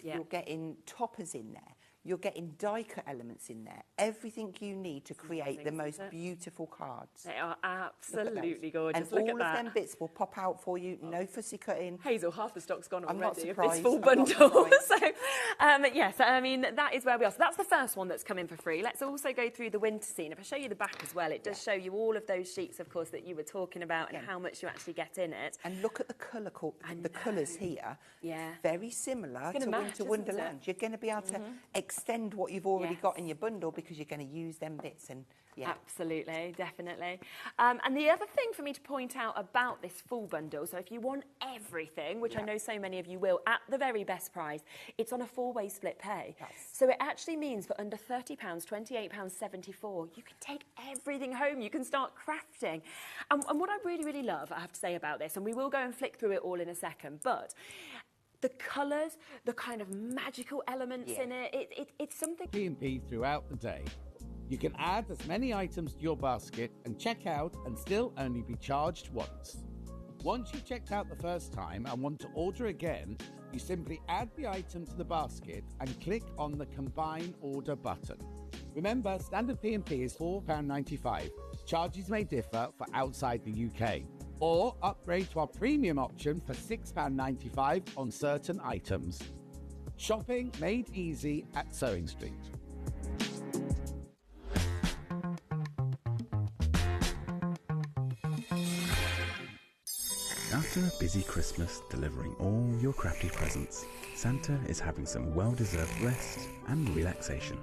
You're getting toppers in there. You're getting die-cut elements in there. Everything you need to create the most beautiful cards. They are absolutely gorgeous. And all of them bits will pop out for you. No fussy cutting. Hazel, half the stock's gone already. I'm not surprised. This full bundle. So, yes, I mean, that is where we are. So that's the first one that's come in for free. Let's also go through the winter scene. If I show you the back as well, it does show you all of those sheets, of course, that you were talking about and how much you actually get in it. And look at the colours here. Yeah. Very similar to Winter Wonderland. You're going to be able to extend what you've already got in your bundle because you're going to use them bits. And absolutely, definitely. And the other thing for me to point out about this full bundle, so if you want everything, which I know so many of you will, at the very best price, it's on a 4-way split pay. So it actually means for under £30, £28.74, you can take everything home. You can start crafting. And what I really, really love, I have to say about this, and we will go and flick through it all in a second, but the colours, the kind of magical elements in it, it's something... P&P throughout the day. You can add as many items to your basket and check out and still only be charged once. Once you've checked out the first time and want to order again, you simply add the item to the basket and click on the Combine Order button. Remember, standard P&P is £4.95. Charges may differ for outside the UK. Or upgrade to our premium option for £6.95 on certain items. Shopping made easy at Sewing Street. After a busy Christmas delivering all your crafty presents, Santa is having some well-deserved rest and relaxation.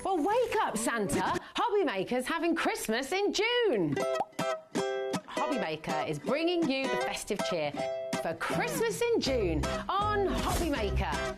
Well, wake up, Santa! HobbyMaker's having Christmas in June! HobbyMaker is bringing you the festive cheer for Christmas in June on HobbyMaker.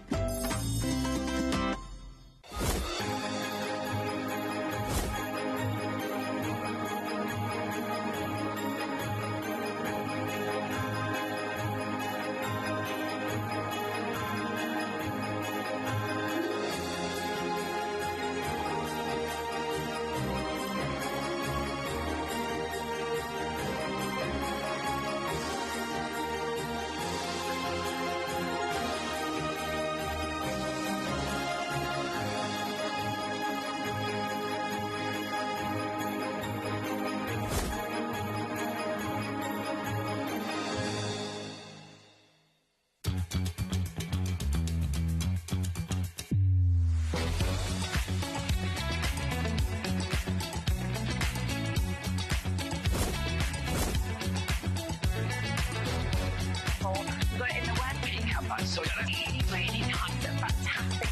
So really, really nice and fantastic.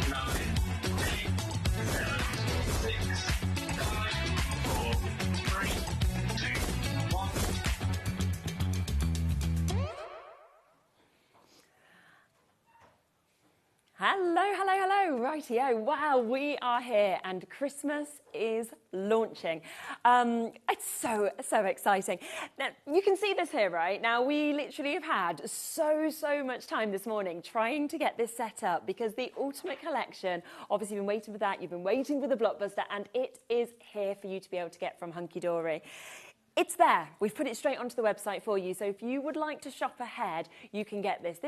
9, 8, 7, 6, 5, 4, 3, 2, 1. Hello, hello, hello. Rightio. Wow, we are here and Christmas is launching. It's so exciting. Now, you can see this here, right? Now, we literally have had so much time this morning trying to get this set up because the Ultimate Collection, obviously you've been waiting for that, you've been waiting for the blockbuster, and it is here for you to be able to get from Hunkydory. It's there. We've put it straight onto the website for you. So if you would like to shop ahead, you can get this.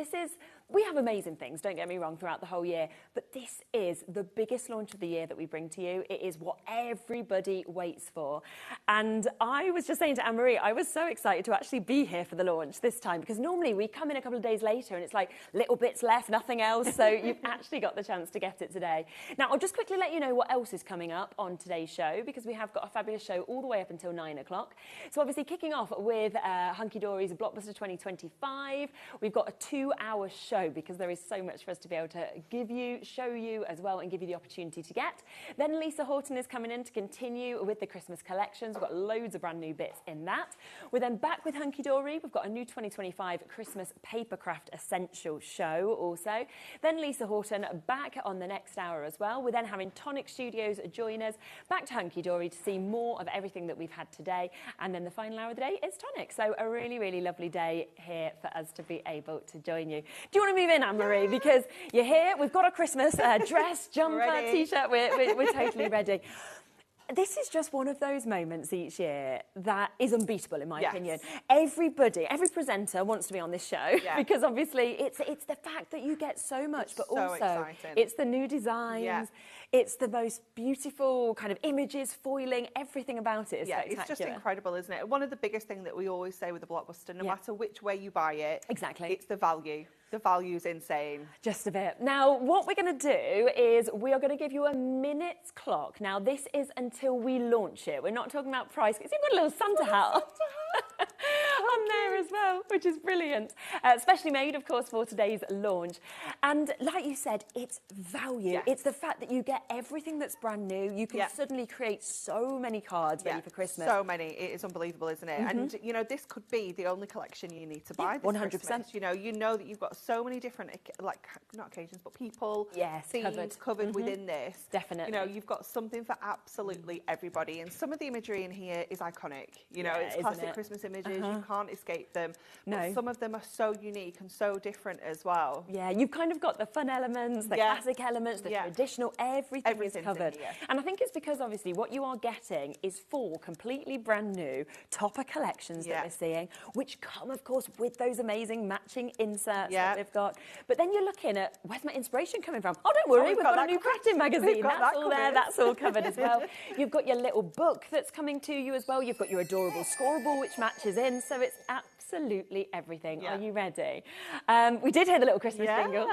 We have amazing things, don't get me wrong, throughout the whole year. But this is the biggest launch of the year that we bring to you. It is what everybody waits for. And I was just saying to Anne-Marie, I was so excited to actually be here for the launch this time, because normally we come in a couple of days later and it's like little bits left, nothing else. So you've actually got the chance to get it today. Now, I'll just quickly let you know what else is coming up on today's show, because we have got a fabulous show all the way up until 9 o'clock. So obviously kicking off with Hunkydory's Blockbuster 2025, we've got a 2-hour show because there is so much for us to be able to give you, show you as well, and give you the opportunity to get. Then Lisa Horton is coming in to continue with the Christmas collections. We've got loads of brand new bits in that. We're then back with Hunkydory. We've got a new 2025 Christmas Papercraft Essential show also. Then Lisa Horton back on the next hour as well. We're then having Tonic Studios join us back to Hunkydory to see more of everything that we've had today. And then the final hour of the day is Tonic. So a really lovely day here for us to be able to join you. Do you want to move in, Anne-Marie? Because you're here, we've got a Christmas dress, jumper, T-shirt, we're totally ready. This is just one of those moments each year that is unbeatable, in my opinion. Everybody, every presenter wants to be on this show because obviously it's the fact that you get so much, but also exciting. It's the new designs, it's the most beautiful kind of images, foiling, everything about it is spectacular. It's just incredible, isn't it? One of the biggest things that we always say with the Blockbuster, no matter which way you buy it, it's the value. The value's insane. Just a bit. Now, what we're going to do is we are going to give you a minute's clock. Now, this is until we launch it. We're not talking about price. It's even got a little Santa hat on there as well, which is brilliant. Specially made, of course, for today's launch. And like you said, it's value. It's the fact that you get everything that's brand new. You can suddenly create so many cards ready for Christmas. So many. It is unbelievable, isn't it? And, you know, this could be the only collection you need to buy this 100%. Christmas. You know that you've got so many different, like, not occasions, but people, themes covered within this. Definitely. You know, you've got something for absolutely everybody. And some of the imagery in here is iconic. You know, it's classic Christmas images. You can't escape them. But some of them are so unique and so different as well. Yeah, you've kind of got the fun elements, the classic elements, the traditional, everything is covered. And I think it's because, obviously, what you are getting is 4 completely brand new topper collections that we're seeing, which come, of course, with those amazing matching inserts that we've got. But then you're looking at, where's my inspiration coming from? Oh, don't worry, we've got a new crafting magazine. That's all there, that's all covered as well. You've got your little book that's coming to you as well. You've got your adorable Scorable, which matches in, so it's absolutely everything. Are you ready? We did hear the little Christmas jingle.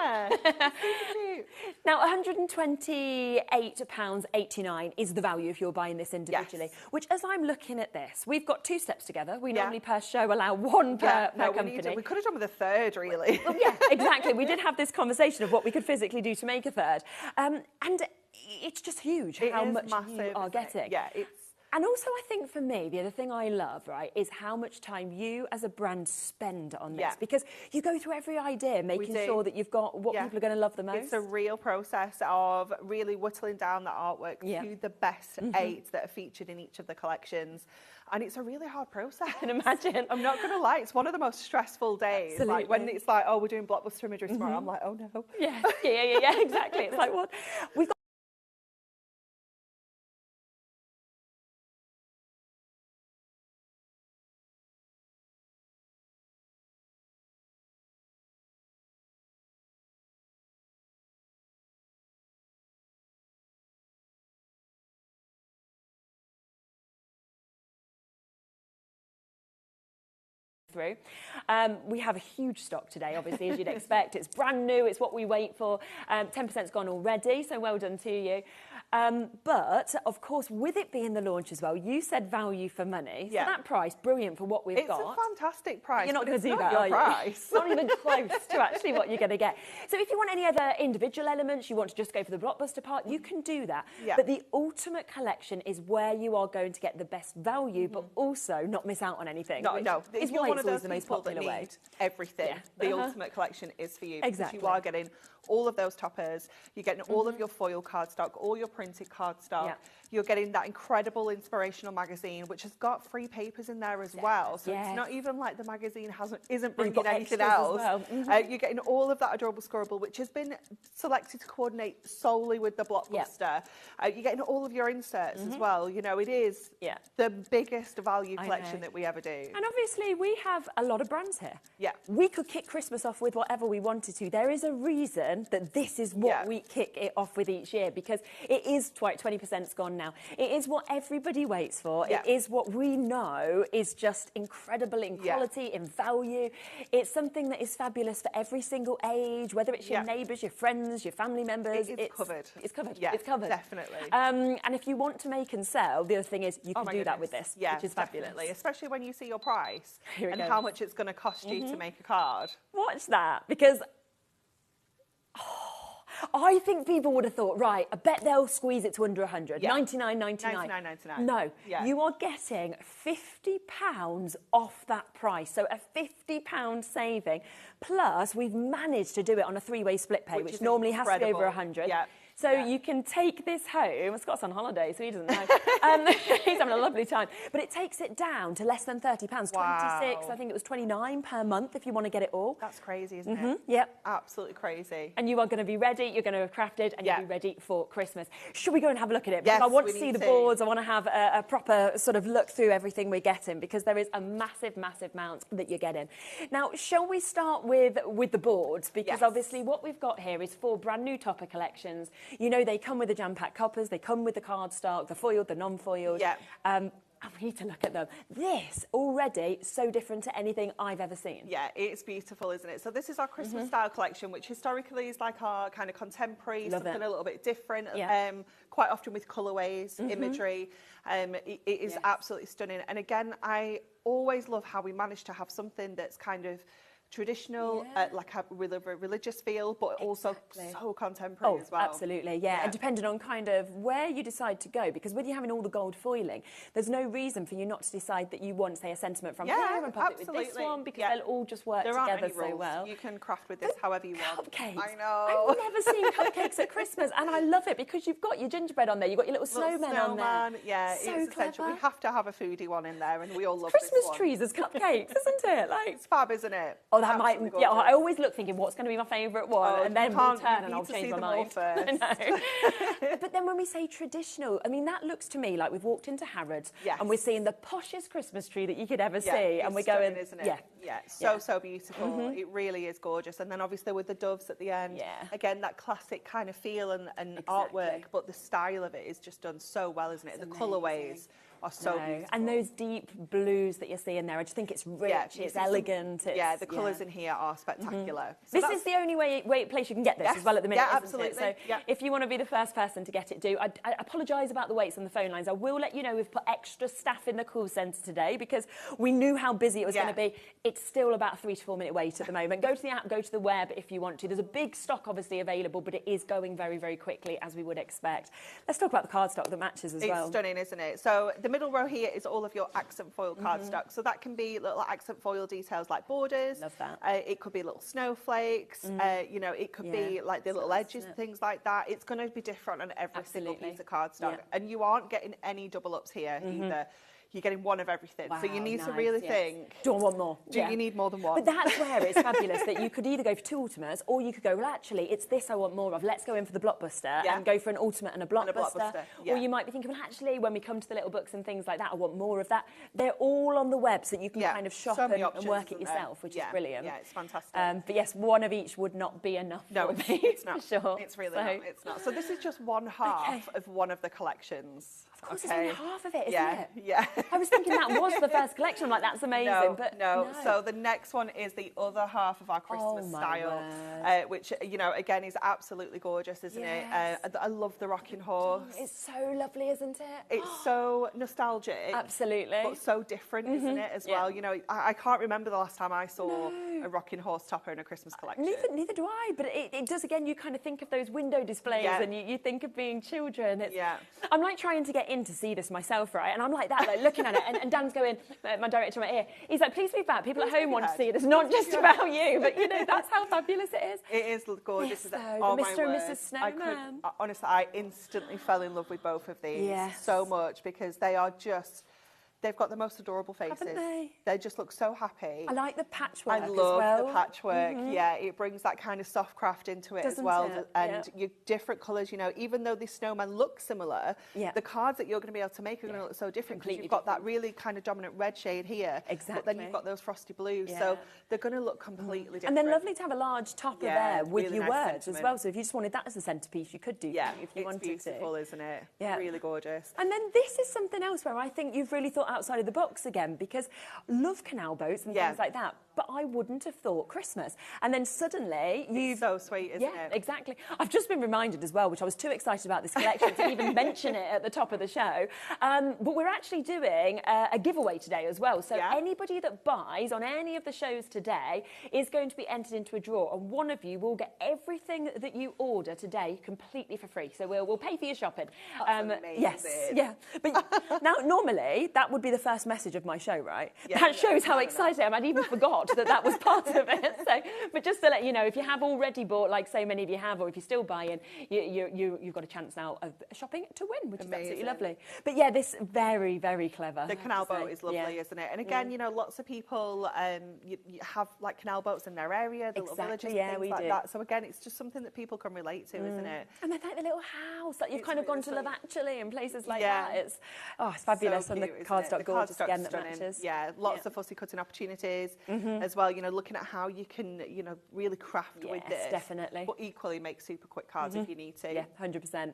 Now, £128.89 is the value if you're buying this individually, which, as I'm looking at this, we've got 2 steps together. We normally per show allow 1 per company. We could have done with a third, really. Well, yeah, exactly. We did have this conversation of what we could physically do to make a third. And it's just huge how much you are getting. And also, I think for me, the other thing I love, right, is how much time you as a brand spend on this. Because you go through every idea, making sure that you've got what people are going to love the most. It's a real process of really whittling down the artwork to the best 8 that are featured in each of the collections. And it's a really hard process. I can imagine. I'm not going to lie, it's one of the most stressful days. Absolutely. Like when it's like, oh, we're doing Blockbuster imagery tomorrow, I'm like, oh no. Yeah, exactly. It's like, what? We've got through. We have a huge stock today, obviously, as you'd expect. It's brand new, it's what we wait for. 10%'s gone already, so well done to you. But, of course, with it being the launch as well, you said value for money. So that price, brilliant for what we've got. It's a fantastic price. You're not going to do that, are you? It's not even close to actually what you're going to get. So if you want any other individual elements, you want to just go for the Blockbuster part, you can do that. But the ultimate collection is where you are going to get the best value, but also not miss out on anything. No. It's you're why one it's of always those the most people that popular way. need everything. The ultimate collection is for you. Exactly. Because you are getting all of those toppers, you're getting all of your foil cardstock, all your printed cardstock. You're getting that incredible inspirational magazine, which has got free papers in there as well. So it's not even like the magazine isn't bringing anything else. You're getting all of that adorable Scorable, which has been selected to coordinate solely with the Blockbuster. You're getting all of your inserts as well. You know, it is the biggest value collection that we ever do. And obviously, we have a lot of brands here. We could kick Christmas off with whatever we wanted to. There is a reason that this is what we kick it off with each year, because it is 20%'s gone now. It is what everybody waits for. It is what we know is just incredible in quality, in value. It's something that is fabulous for every single age, whether it's your neighbours, your friends, your family members. It's covered. It's covered. Yeah, it's covered. Definitely. And if you want to make and sell, the other thing is you can do that with this, which is fabulous. Definitely, especially when you see your price and how much it's going to cost you to make a card. Watch that, because I think people would have thought, right, I bet they'll squeeze it to under 100, 99.99. 99.99. No, you are getting £50 off that price, so a £50 saving. Plus, we've managed to do it on a 3-way split pay, which normally has to be over 100. So you can take this home. Scott's on holiday, so he doesn't know. He's having a lovely time. But it takes it down to less than £30. 26, I think it was 29 per month if you want to get it all. That's crazy, isn't it? Yep. Absolutely crazy. And you are going to be ready. you're going to have crafted, and you'll be ready for Christmas. Should we go and have a look at it? Yes, Because I want we to see need the to. boards. I want to have a proper sort of look through everything we're getting, because there is a massive, massive amount that you're getting. Now, shall we start with the boards? Because obviously what we've got here is 4 brand new topper collections. You know, they come with the jam-packed coppers, they come with the cardstock, the foiled, the non-foiled. Yeah. And we need to look at them. This already so different to anything I've ever seen. Yeah, it's beautiful, isn't it? So this is our Christmas style collection, which historically is like our kind of contemporary, something a little bit different, quite often with colourways, imagery. It is absolutely stunning. And again, I always love how we manage to have something that's kind of traditional, like a religious feel, but also so contemporary as well. Absolutely, yeah. And depending on kind of where you decide to go, because with you having all the gold foiling, there's no reason for you not to decide that you want, say, a sentiment from here and pop it with this one, because they'll all just work together so well. You can craft with this however you want. Cupcakes. I know. I've never seen cupcakes at Christmas, and I love it because you've got your gingerbread on there, you've got your little snowman on there. Yeah, so it's essential. clever. We have to have a foodie one in there, and we all love Christmas this one. trees as cupcakes, isn't it? Like, it's fab, isn't it? Oh, that might, I always look thinking, what's going to be my favourite one? And then we'll turn and I'll change my mind. I know. But then when we say traditional, I mean, that looks to me like we've walked into Harrods and we're seeing the poshest Christmas tree that you could ever see. And we're going, isn't it? So beautiful. It really is gorgeous. And then obviously with the doves at the end, again, that classic kind of feel and artwork, but the style of it is just done so well, isn't it? The colourways are so beautiful. And those deep blues that you're seeing there, I just think it's rich, it's elegant. The colours in here are spectacular. So this is the only place you can get this as well at the minute, isn't it? So if you want to be the first person to get it, do. I apologise about the waits on the phone lines. I will let you know we've put extra staff in the call centre today because we knew how busy it was going to be. It's still about a 3 to 4 minute wait at the moment. Go to the app, go to the web if you want to. There's a big stock obviously available, but it is going very, very quickly as we would expect. Let's talk about the cardstock that matches as well. It's stunning, isn't it? So the middle row here is all of your accent foil cardstock. So that can be little accent foil details like borders. Love that. It could be little snowflakes. You know, it could be like the little edges and things like that. It's going to be different on every single piece of cardstock. And you aren't getting any double ups here either. You're getting one of everything. Wow, so you need to really think, do I want more? Do you need more than one? But that's where it's fabulous that you could either go for 2 ultimates or you could go, well, actually, it's this I want more of. Let's go in for the blockbuster and go for an ultimate and a blockbuster. Or you might be thinking, well, actually, when we come to the little books and things like that, I want more of that. They're all on the web so that you can kind of shop and work it yourself, which is brilliant. Yeah, it's fantastic. But yes, one of each would not be enough for me. It's not. For sure. It's really not. It's not. So this is just one half of one of the collections. Of course, it's only half of it, isn't it? Yeah. I was thinking that was the first collection. I'm like, that's amazing. No. So the next one is the other half of our Christmas style, which, you know, again, is absolutely gorgeous, isn't it? I love the rocking horse. It's so lovely, isn't it? It's so nostalgic. Absolutely. But so different, isn't it, as well? You know, I can't remember the last time I saw a rocking horse topper in a Christmas collection. Neither do I. But it does, again, you kind of think of those window displays and you think of being children. I'm like trying to get in to see this myself, right? And I'm like that, like looking at it, and Dan's going, my director in my ear, he's like, please move back, people at home want to see it, it's not just about you, but you know, that's how fabulous it is. It is gorgeous. Yes, Oh the my Mr. and word. Mrs. Snowman. Honestly, I instantly fell in love with both of these so much because they are just, they've got the most adorable faces. Haven't they? They just look so happy. I like the patchwork I love as well. the patchwork. Yeah, it brings that kind of soft craft into it as well. And your different colours, you know, even though these snowmen look similar, the cards that you're going to be able to make are going to look so different because you've got that really kind of dominant red shade here. But then you've got those frosty blues. So they're going to look completely different. And then lovely to have a large topper there with really your nice words as well. So if you just wanted that as a centrepiece, you could do that if you wanted to. It's beautiful, isn't it? Yeah. Really gorgeous. And then this is something else where I think you've really thought outside of the box again, because love canal boats and things like that, but I wouldn't have thought Christmas. And then suddenly you've... It's so sweet, isn't it? Exactly. I've just been reminded as well, which I was too excited about this collection to even mention it at the top of the show, but we're actually doing a giveaway today as well. So anybody that buys on any of the shows today is going to be entered into a draw, and one of you will get everything that you order today completely for free. So we'll pay for your shopping. That's amazing. Yes, but now normally that would would be the first message of my show, right? Yeah, That shows how excited I am. I'd even forgot that was part of it. So, but just to let you know, if you have already bought, like so many of you have, or if you're still buying, you've got a chance now of shopping to win, which is absolutely lovely. But yeah, this very, very clever. The canal boat is lovely, isn't it? And again, you know, lots of people you have like canal boats in their area, the little villages, things like that. So again, it's just something that people can relate to, isn't it? And they're like the little house that you've kind of gone to Love Actually and places like that. It's fabulous, so and the cute, cardstock gorgeous again that stunning. matches. Yeah, lots of fussy cutting opportunities as well. You know, looking at how you can, you know, really craft with this. Definitely. But equally make super quick cards if you need to. Yeah, 100%.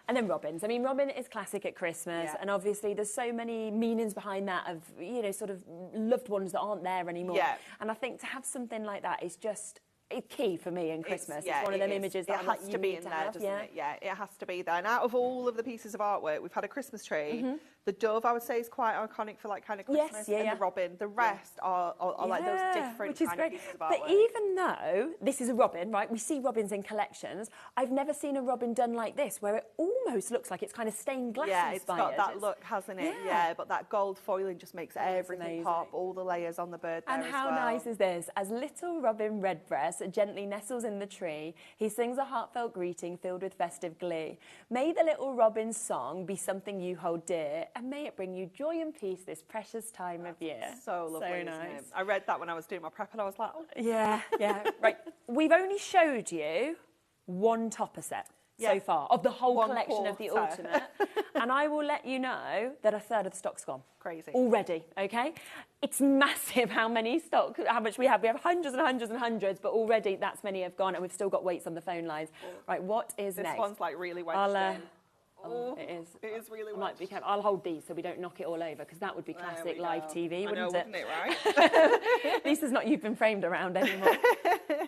And then robins. I mean, robin is classic at Christmas, and obviously there's so many meanings behind that of, you know, sort of loved ones that aren't there anymore. Yeah. And I think to have something like that is just key for me in Christmas. It's one of them images that it has to be in there, doesn't it? Yeah, it has to be there. And out of all of the pieces of artwork, we've had a Christmas tree. The dove, I would say, is quite iconic for like kind of Christmas, and the robin. The rest are like those different kind of pieces of artwork. But even though this is a robin, right? We see robins in collections. I've never seen a robin done like this, where it almost looks like it's kind of stained glass inspired. It's got that look, hasn't it? Yeah, but that gold foiling just makes everything pop. All the layers on the bird there and as how well. nice is this? As little Robin Redbreast gently nestles in the tree, he sings a heartfelt greeting filled with festive glee. May the little robin's song be something you hold dear, and may it bring you joy and peace this precious time of year. So lovely, isn't it? I read that when I was doing my prep and I was like, oh. Yeah. Right. We've only showed you one topper set so far of the whole collection of the Ultimate. And I will let you know that a third of the stock's gone. Crazy. Already, okay? It's massive how much we have. We have hundreds and hundreds and hundreds, but already that's many have gone, and we've still got waits on the phone lines. Right, what is next? This one's like really wedged in. It is. It is really I might be careful. I'll hold these so we don't knock it all over, because that would be classic live TV, wouldn't it? Wouldn't it, right? At least it's not You've Been Framed around anymore.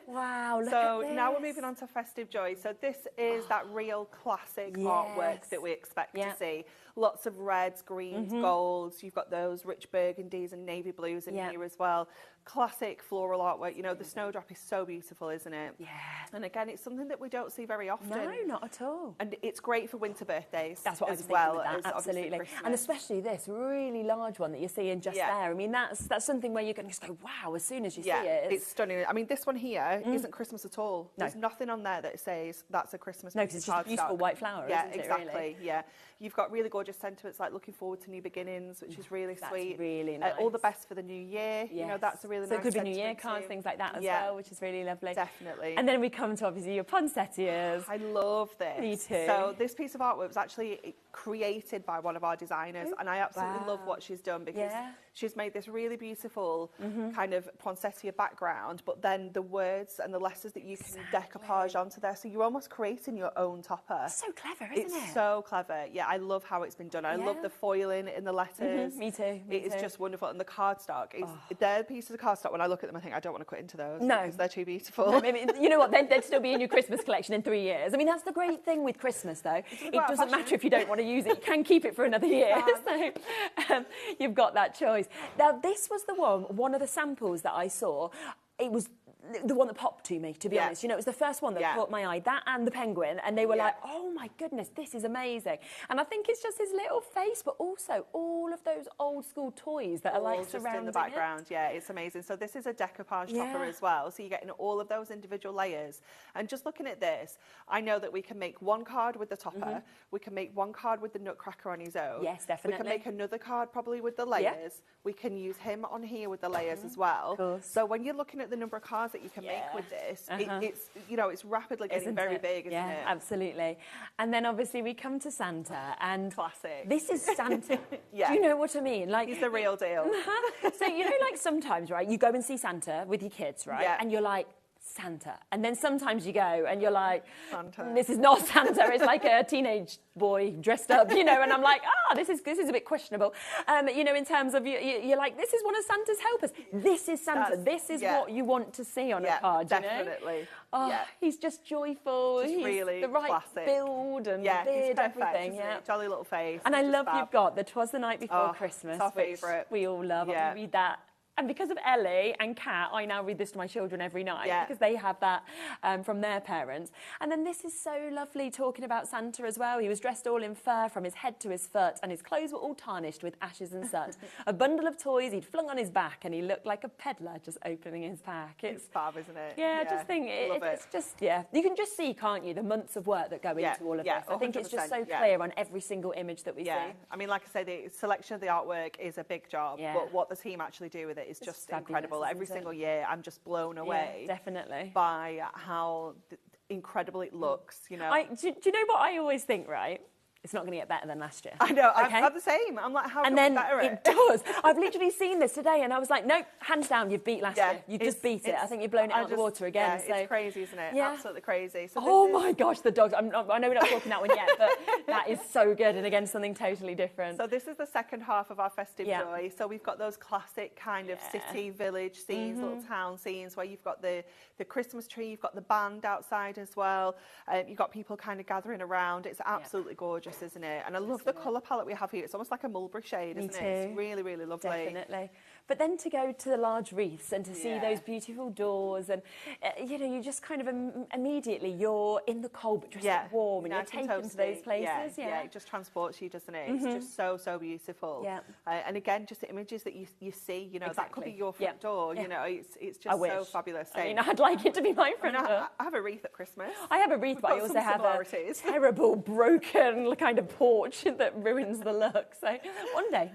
Wow, look at this. So now we're moving on to Festive Joy. So this is that real classic artwork that we expect to see. Lots of reds, greens, golds. You've got those rich burgundies and navy blues in here as well. Classic floral artwork. You know, the snowdrop is so beautiful, isn't it? Yeah. And again, it's something that we don't see very often. No, not at all. And it's great for winter birthdays. That's what I was thinking with that, absolutely. And especially this really large one that you're seeing just there. I mean, that's something where you're going to just go, wow, as soon as you see it. It's stunning. I mean, this one here isn't Christmas at all. There's nothing on there that says that's a Christmas piece. No, because it's just a beautiful white flower, isn't it, exactly. Really? Yeah. You've got really gorgeous sentiments like looking forward to new beginnings, which is really sweet. That's really nice. All the best for the new year. You know, that's a really nice So it could be New Year cards, things like that as well, which is really lovely. Definitely. And then we come to obviously your poinsettias. I love this. Me too. So this piece of artwork was actually created by one of our designers, and I absolutely love what she's done, because she's made this really beautiful kind of poinsettia background, but then the words and the letters that you can decoupage onto there, so you're almost creating your own topper. So clever, isn't it? It's so clever. Yeah, I love how it's been done. I love the foiling in the letters. Me too. It is just wonderful. And the cardstock, they're pieces of cardstock. When I look at them, I think I don't want to cut into those. No. Because they're too beautiful. No, maybe, you know what, they'd still be in your Christmas collection in 3 years. I mean, that's the great thing with Christmas, though. It doesn't matter if you don't want to use it. You can keep it for another year. So you've got that choice. Now, this was the one of the samples that I saw. It was the one that popped to me, to be honest. You know, it was the first one that caught my eye, that and the penguin, and they were like, oh my goodness, this is amazing. And I think it's just his little face, but also all of those old school toys that are like surrounding in the background. Yeah, it's amazing. So this is a decoupage topper as well, so you're getting all of those individual layers. And just looking at this, I know that we can make one card with the topper, we can make one card with the nutcracker on his own. Yes, definitely. We can make another card probably with the layers. We can use him on here with the layers as well. So when you're looking at the number of cards that you can make with this, it's, you know, it's rapidly getting very big, isn't it? Absolutely. And then obviously we come to Santa, and classic. This is Santa. Do you know what I mean? Like, he's the real deal. So you know, like sometimes, right, you go and see Santa with your kids, right, and you're like, Santa. And then sometimes you go and you're like, Santa. This is not Santa. It's like a teenage boy dressed up, you know, and I'm like, this is a bit questionable. You know, in terms of, you're like, this is one of Santa's helpers. This is Santa. This is what you want to see on a card, definitely. You know? He's just joyful. Just he's really the right classic build and beard, everything. Jolly little face. And I love you've got the 'Twas the Night Before Christmas. It's our favourite. We all love. I'll read that And because of Ellie and Kat, I now read this to my children every night because they have that from their parents. And then this is so lovely talking about Santa as well. He was dressed all in fur from his head to his foot, and his clothes were all tarnished with ashes and soot. A bundle of toys he'd flung on his back, and he looked like a peddler just opening his pack. It's fab, isn't it? Yeah, I just think it's just, you can just see, can't you, the months of work that go into all of this. I think it's just so clear on every single image that we see. I mean, like I say, the selection of the artwork is a big job, but what the team actually do with it is just incredible. Every single year, I'm just blown away. Definitely. By how incredible it looks, you know. Do you know what I always think, right? It's not going to get better than last year. I know, okay? I'm the same. I'm like, how can we better it does. I've literally seen this today and I was like, nope, hands down, you've beat last year. You've just beat it. I think you've blown it out of the water again. Yeah, it's crazy, isn't it? Yeah. Absolutely crazy. So oh my gosh, the dogs. I know we're not talking that one yet, but that is so good. And again, something totally different. So this is the second half of our festive joy. So we've got those classic kind of city, village scenes, little town scenes where you've got the Christmas tree, you've got the band outside as well. You've got people kind of gathering around. It's absolutely gorgeous, isn't it? And I love the colour palette we have here. It's almost like a mulberry shade, isn't it? It's really, really lovely. Definitely. But then to go to the large wreaths and to see those beautiful doors and, you know, you just kind of immediately, you're in the cold but just warm and you're taken to those places. Yeah, it just transports you, doesn't it? It's just so, so beautiful. Yeah. And again, just the images that you see, you know, that could be your front door, you know, it's just so fabulous. I mean, I'd like it to be my front door. I have a wreath at Christmas. I have a wreath, but I also have a terrible, broken kind of porch that ruins the look. So one day.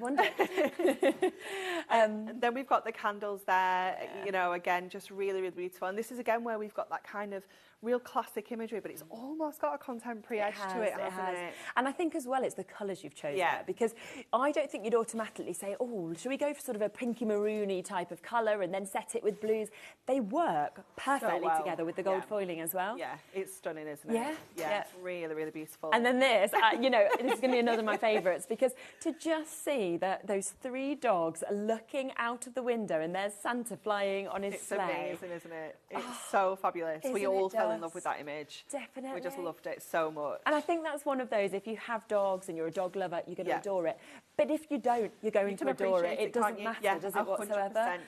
And then we've got the candles there, you know, again, just really, really beautiful. And this is again where we've got that kind of real classic imagery, but it's almost got a contemporary edge to it, hasn't it? And I think as well it's the colours you've chosen there, because I don't think you'd automatically say, oh, should we go for sort of a pinky maroony type of colour and then set it with blues? They work perfectly together with the gold foiling as well. Yeah, it's stunning, isn't it? Yeah. It's really, really beautiful. And then this, you know, this is going to be another of my favourites, because to just see that those three dogs are looking out of the window and there's Santa flying on his sleigh. It's amazing, isn't it? It's so fabulous. We all fell in love with that image. Definitely. We just loved it so much. And I think that's one of those, if you have dogs and you're a dog lover, you're going to adore it. But if you don't, you're going to adore it. It doesn't matter, does it, whatsoever?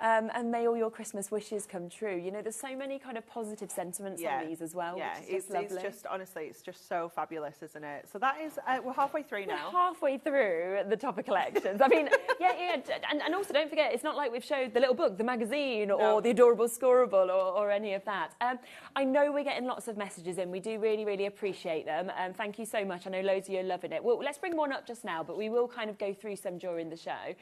And may all your Christmas wishes come true. You know, there's so many kind of positive sentiments on these as well, which is just lovely. It's just, honestly, it's just so fabulous, isn't it? So that is, we're halfway through now. We're halfway through the topper collections. I mean, and also don't forget, it's not like we've showed the little book, the magazine, or the adorable Scorable, or any of that. I know we're getting lots of messages in. We do really, really appreciate them. Thank you so much. I know loads of you are loving it. Well, let's bring one up just now, but we will kind of go through some during the show.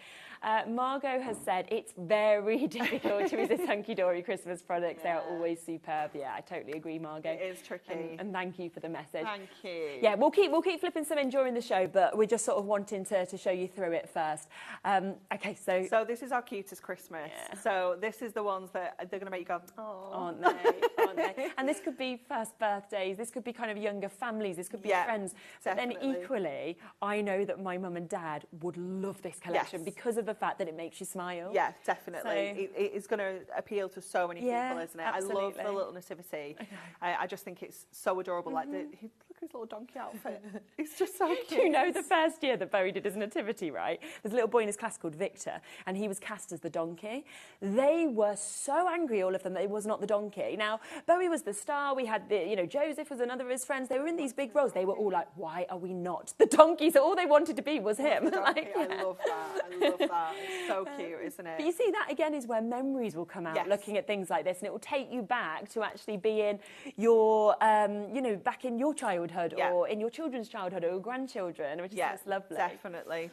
Margot has said it's very difficult to resist Hunkydory Christmas products. They are always superb. Yeah, I totally agree, Margot. It is tricky. And thank you for the message. Thank you. Yeah, we'll keep flipping some in during the show, but we're just sort of wanting to show you through it first. Okay, so this is our cutest Christmas. So this is the ones that they're going to make you go, oh, aren't they? And this could be first birthdays. This could be kind of younger families. This could be friends. Definitely. But then equally, I know that my mum and dad would love this collection because of the fact that it makes you smile. Yeah, definitely. So, it is going to appeal to so many people, isn't it? Absolutely. I love the little nativity. I just think it's so adorable. Like, look at his little donkey outfit. It's just so cute. Do you know the first year that Bowie did his nativity, right? There's a little boy in his class called Victor, and he was cast as the donkey. They were so angry, all of them, that it was not the donkey. Now, Bowie was the star. We had Joseph was another of his friends. They were in these big roles. They were all like, why are we not the donkey? So all they wanted to be was him. I love that. It's so cute, isn't it? But you see, that again is where memories will come out, looking at things like this, and it will take you back to actually being your, back in your childhood or in your children's childhood or your grandchildren, which is just lovely. Definitely.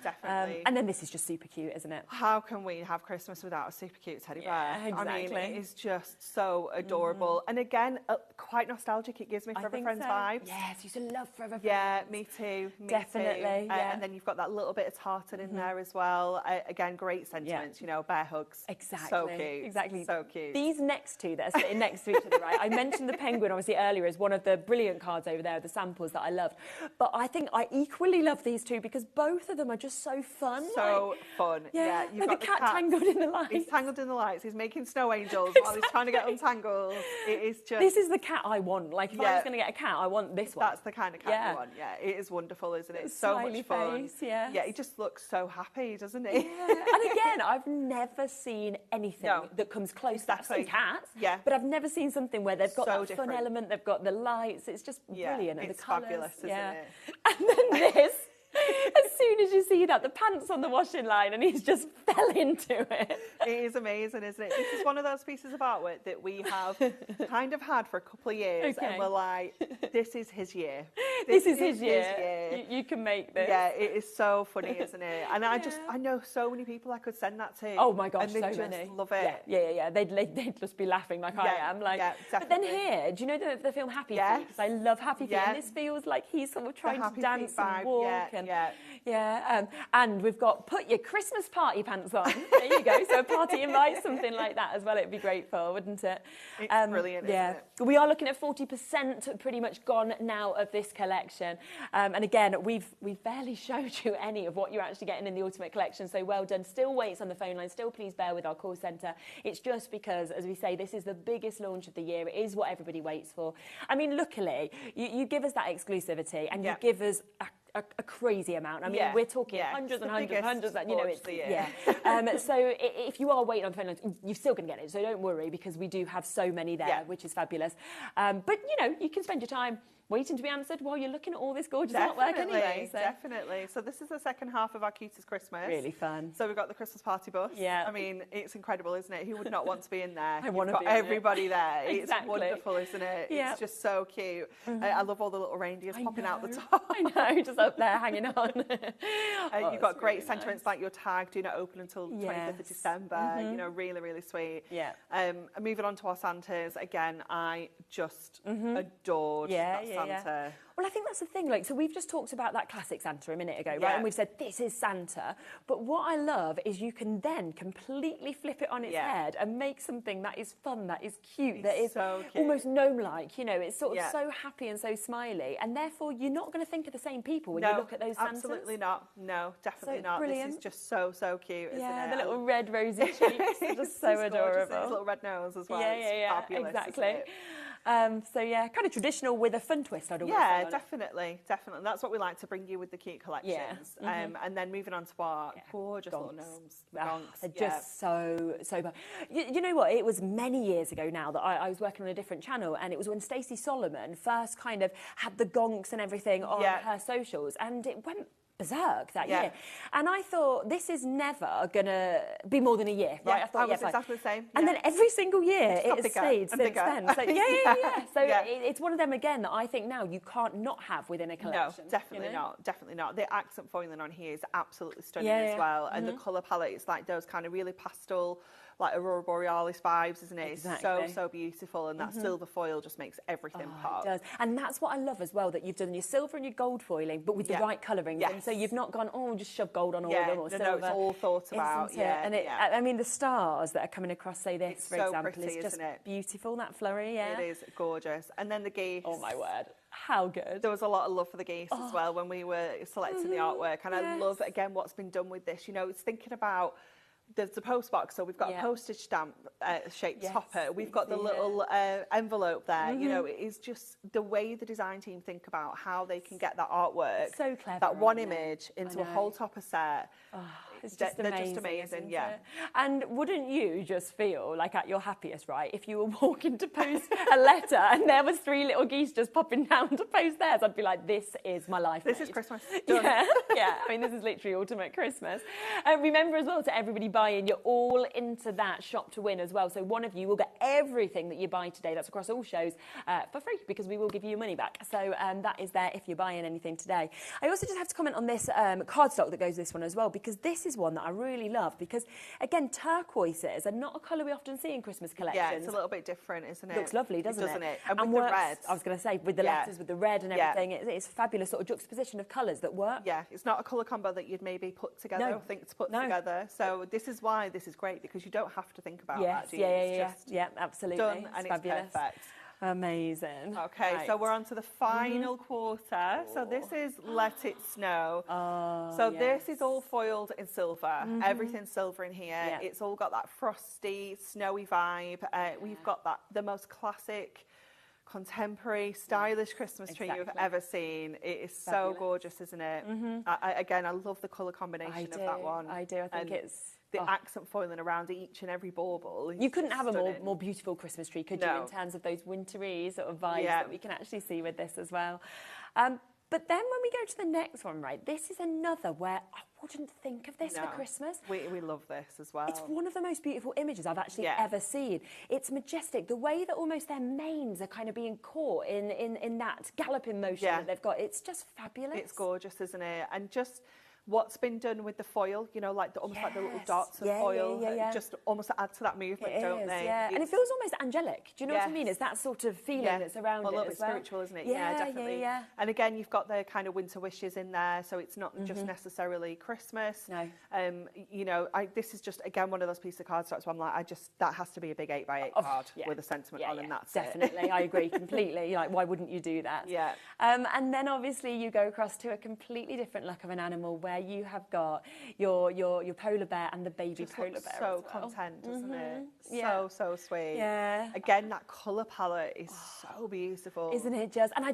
And then this is just super cute, isn't it? How can we have Christmas without a super cute teddy bear? Exactly. I mean, it's just so adorable. And again, quite nostalgic. It gives me Forever Friends vibes. Yes, used to love Forever Friends. Yeah, me too. Definitely. And then you've got that little bit of tartan in there as well. Again, great sentiments, bear hugs. Exactly. So cute. Exactly. So cute. These next two that are sitting next to each other, right? I mentioned the penguin, obviously, earlier as one of the brilliant cards over there, the samples that I loved. But I think I equally love these two because both of them are just so fun. So fun. Yeah. You've got the cat tangled in the lights. He's tangled in the lights. He's making snow angels while he's trying to get untangled. It is just... This is the cat I want. Like, if I was going to get a cat, I want this one. That's the kind of cat you want. Yeah, it is wonderful, isn't it? It's so much fun. Face, yeah. Yeah, he just looks so happy, doesn't he? Yeah. And again, I've never seen anything that comes close to that. I've seen cats, but I've never seen something where they've got that fun element, they've got the lights, it's just brilliant. And it's the colours. fabulous, isn't it? And then this, as soon as you see that, the pants on the washing line, and he's just fell into it. It is amazing, isn't it? This is one of those pieces of artwork that we have kind of had for a couple of years, and we're like, this is his year. This is his year. You can make this. Yeah, it is so funny, isn't it? And I know so many people I could send that to. Oh my gosh, and they so just many. love it. Yeah. They'd just be laughing like I am. Like, but then here, do you know the film Happy Feet? Because I love Happy Feet, and this feels like he's sort of trying to dance and walk. And we've got put your Christmas party pants on. There you go. So a party invite, something like that as well. It'd be great for, wouldn't it? It's brilliant, isn't it? We are looking at 40% pretty much gone now of this collection. And again, we've barely showed you any of what you're actually getting in the Ultimate Collection. So well done. Still waits on the phone line. Still please bear with our call centre. It's just because, as we say, this is the biggest launch of the year. It is what everybody waits for. I mean, luckily, you give us that exclusivity and you give us a crazy amount. I mean, we're talking hundreds and hundreds. That, you know, it's so if you are waiting on the phone lines, you're still going to get it. So don't worry, because we do have so many there, which is fabulous. But you know, you can spend your time waiting to be answered while you're looking at all this gorgeous artwork anyway. So. Definitely. So this is the second half of our Cutest Christmas. Really fun. So we've got the Christmas party bus. Yeah. I mean, it's incredible, isn't it? Who would not want to be in there? I want to be in everybody there. Exactly. It's wonderful, isn't it? Yeah. It's just so cute. I love all the little reindeers popping out the top. I know, just up there hanging on. You've got great sentiments like your tag, do not open until 25th of December. You know, really, really sweet. Yeah. Moving on to our Santas, again, I just adored that Santa. Well, I think that's the thing. Like, so we've just talked about that classic Santa a minute ago, right? And we've said this is Santa. But what I love is you can then completely flip it on its head and make something that is fun, that is cute, that is so almost gnome-like. You know, it's sort of so happy and so smiley, and therefore you're not going to think of the same people when you look at those Santas. Absolutely not. No, definitely not. Brilliant. This is just so cute, isn't it? Yeah, the little red rosy cheeks are just so adorable. His little red nose as well. Yeah, fabulous, exactly. So yeah, kind of traditional with a fun twist, I'd always say. Yeah, definitely. That's what we like to bring you with the cute collections. And then moving on to our gorgeous little gnomes. They're just so fun. You know what? It was many years ago now that I was working on a different channel, and it was when Stacey Solomon first kind of had the gonks and everything on her socials, and it went berserk that year. And I thought, this is never going to be more than a year, right? I thought, I was exactly the same. And then every single year it has bigger stayed and since bigger. then. So, So it's one of them again that I think now you can't not have within a collection. No, definitely not. Definitely not. The accent foiling on here is absolutely stunning as well. And the colour palette is like those kind of really pastel, like Aurora Borealis vibes, isn't it? Exactly. It's so beautiful, and that silver foil just makes everything pop. It does. And that's what I love as well, that you've done your silver and your gold foiling, but with the right colourings. And so you've not gone, just shove gold on all of them or silver. No, it's all thought about. And I mean, the stars that are coming across, say this, it's for so example, pretty, is just isn't it? beautiful, that flurry, It is gorgeous. And then the geese. Oh my word. How good. There was a lot of love for the geese as well when we were selecting the artwork. And I love, again, what's been done with this. You know, it's thinking about there's a post box, so we've got a postage stamp shaped topper. We've got the little envelope there. You know, it is just the way the design team think about how they can get that artwork, so clever, that one image into a whole topper set. It's just they're amazing, just amazing, it? And wouldn't you just feel like at your happiest, right, if you were walking to post a letter and there was 3 little geese just popping down to post theirs? I'd be like, this is my life. This is Christmas. Done. I mean, this is literally ultimate Christmas. Remember as well, to everybody buying, you're all into that shop to win as well. So one of you will get everything that you buy today, that's across all shows, for free, because we will give you your money back. So that is there if you're buying anything today. I also just have to comment on this cardstock that goes with this one as well, because this is one that I really love, because again, turquoises are not a colour we often see in Christmas collections. Yeah, it's a little bit different, isn't it? Looks lovely, doesn't it? And with the red. I was going to say, with the letters, with the red and everything, it's a fabulous sort of juxtaposition of colours that work. Yeah, it's not a colour combo that you'd maybe put together or think to put together. So this is why this is great, because you don't have to think about that, do you? Yeah, absolutely. Done, and fabulous. It's perfect. Amazing. Okay, right. So we're on to the final quarter. So this is Let It Snow. This is all foiled in silver. Everything's silver in here. Yeah. It's all got that frosty, snowy vibe. We've got the most classic contemporary, stylish Christmas tree you've ever seen. It is so gorgeous, isn't it? Again, I love the colour combination of that one. I do. I think it's... The accent foiling around each and every bauble. You couldn't have a more beautiful Christmas tree, could you, in terms of those wintry sort of vibes that we can actually see with this as well. But then when we go to the next one, right, this is another where I wouldn't think of this for Christmas. We love this as well. It's one of the most beautiful images I've actually ever seen. It's majestic. The way that almost their manes are kind of being caught in that galloping motion that they've got. It's just fabulous. It's gorgeous, isn't it? And just what's been done with the foil, you know, like almost like the little dots of foil, just almost add to that movement, don't they? Yeah, and it feels almost angelic. Do you know what I mean? It's that sort of feeling that's around it. A little bit spiritual, isn't it? Yeah, definitely. And again, you've got the kind of winter wishes in there, so it's not just necessarily Christmas. No. You know, this is just again one of those pieces of cardstock. So I'm like, that has to be a big 8x8 card with a sentiment on, and that's definitely. I agree completely. Like, why wouldn't you do that? Yeah. And then obviously you go across to a completely different look of an animal where you have got your polar bear and the baby polar bear. So content, isn't it? Yeah. So sweet. Yeah. Again, that colour palette is so beautiful, isn't it? Just, and I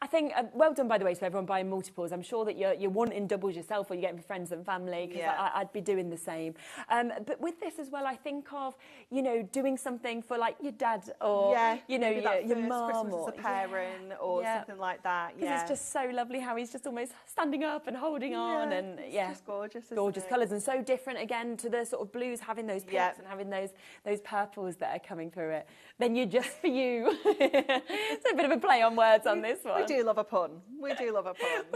think well done, by the way, to everyone buying multiples. I'm sure that you're wanting doubles yourself, or you're getting for friends and family, because I'd be doing the same. But with this as well, I think of, you know, doing something for like your dad, or you know, your mum, or as a parent, or something like that. Because it's just so lovely how he's just almost standing up and holding on, and it's just gorgeous, gorgeous colours, and so different again to the sort of blues, having those pinks and having those purples that are coming through it. Then you're just for you. It's a bit of a play on words on this one. We do love a pun. We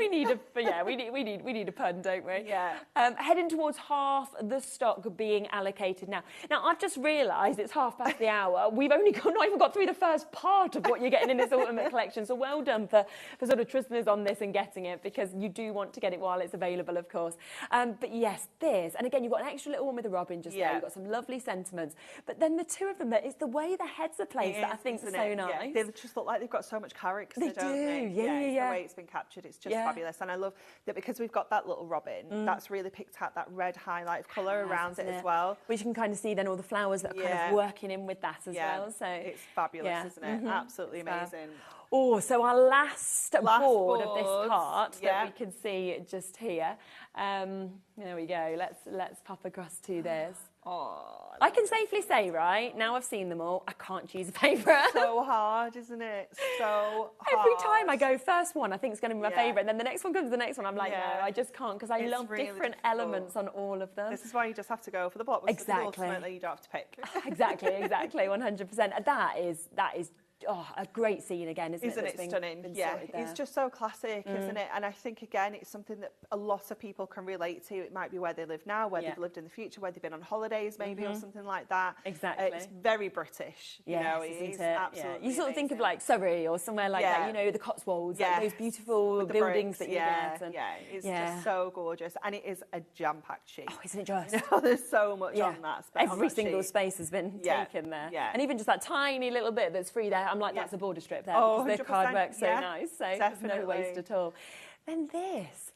need a pun, don't we? Yeah. Heading towards half the stock being allocated now. Now I've just realised it's hour. We've only not even got through the first part of what you're getting in this ultimate collection. So well done for sort of trusting us on this and getting it, because you do want to get it while it's available, of course. But yes, this, and again, you've got an extra little one with a robin just there. You've got some lovely sentiments. But then the two of them, it's the way the heads are placed that I think is so nice. Yeah. They just look like they've got so much character, they don't do. they? Yeah. The way it's been captured, it's just fabulous. And I love that because we've got that little robin, that's really picked out that red highlight of colour around it as well. Which you can kind of see then all the flowers that are kind of working in with that as well. So it's fabulous, isn't it? Absolutely amazing. Oh, so our last board of this part that we can see just here. There we go. Let's pop across to this. Oh, I can safely say, right, now I've seen them all, I can't choose a favourite. So hard, isn't it? So hard. Every time I go, first one, I think it's going to be my favourite, and then the next one comes the next one, I'm like, no, I just can't, because I love really different elements on all of them. This is why you just have to go for the blockbuster. Exactly. Ultimately, you don't have to pick. exactly, 100%. That is a great scene again, isn't it? It's stunning. It's just so classic, isn't it? And I think, again, it's something that a lot of people can relate to. It might be where they live now, where they've lived in the future, where they've been on holidays maybe, or something like that. Exactly. It's very British, you know, it's absolutely You sort of think of like Surrey or somewhere like that, you know, the Cotswolds, like those beautiful buildings that you get. And, it's just so gorgeous. And it is a jam-packed sheet. Oh, isn't it just? You know, there's so much on that space. Every single space has been taken there. Yeah. And even just that tiny little bit that's free there, I'm like, that's a border strip there, because the card work's so nice, so there's no waste at all. Then this,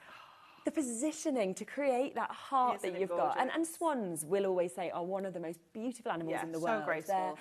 the positioning to create that heart that you've got. And swans, will always say, are one of the most beautiful animals in the world. So graceful.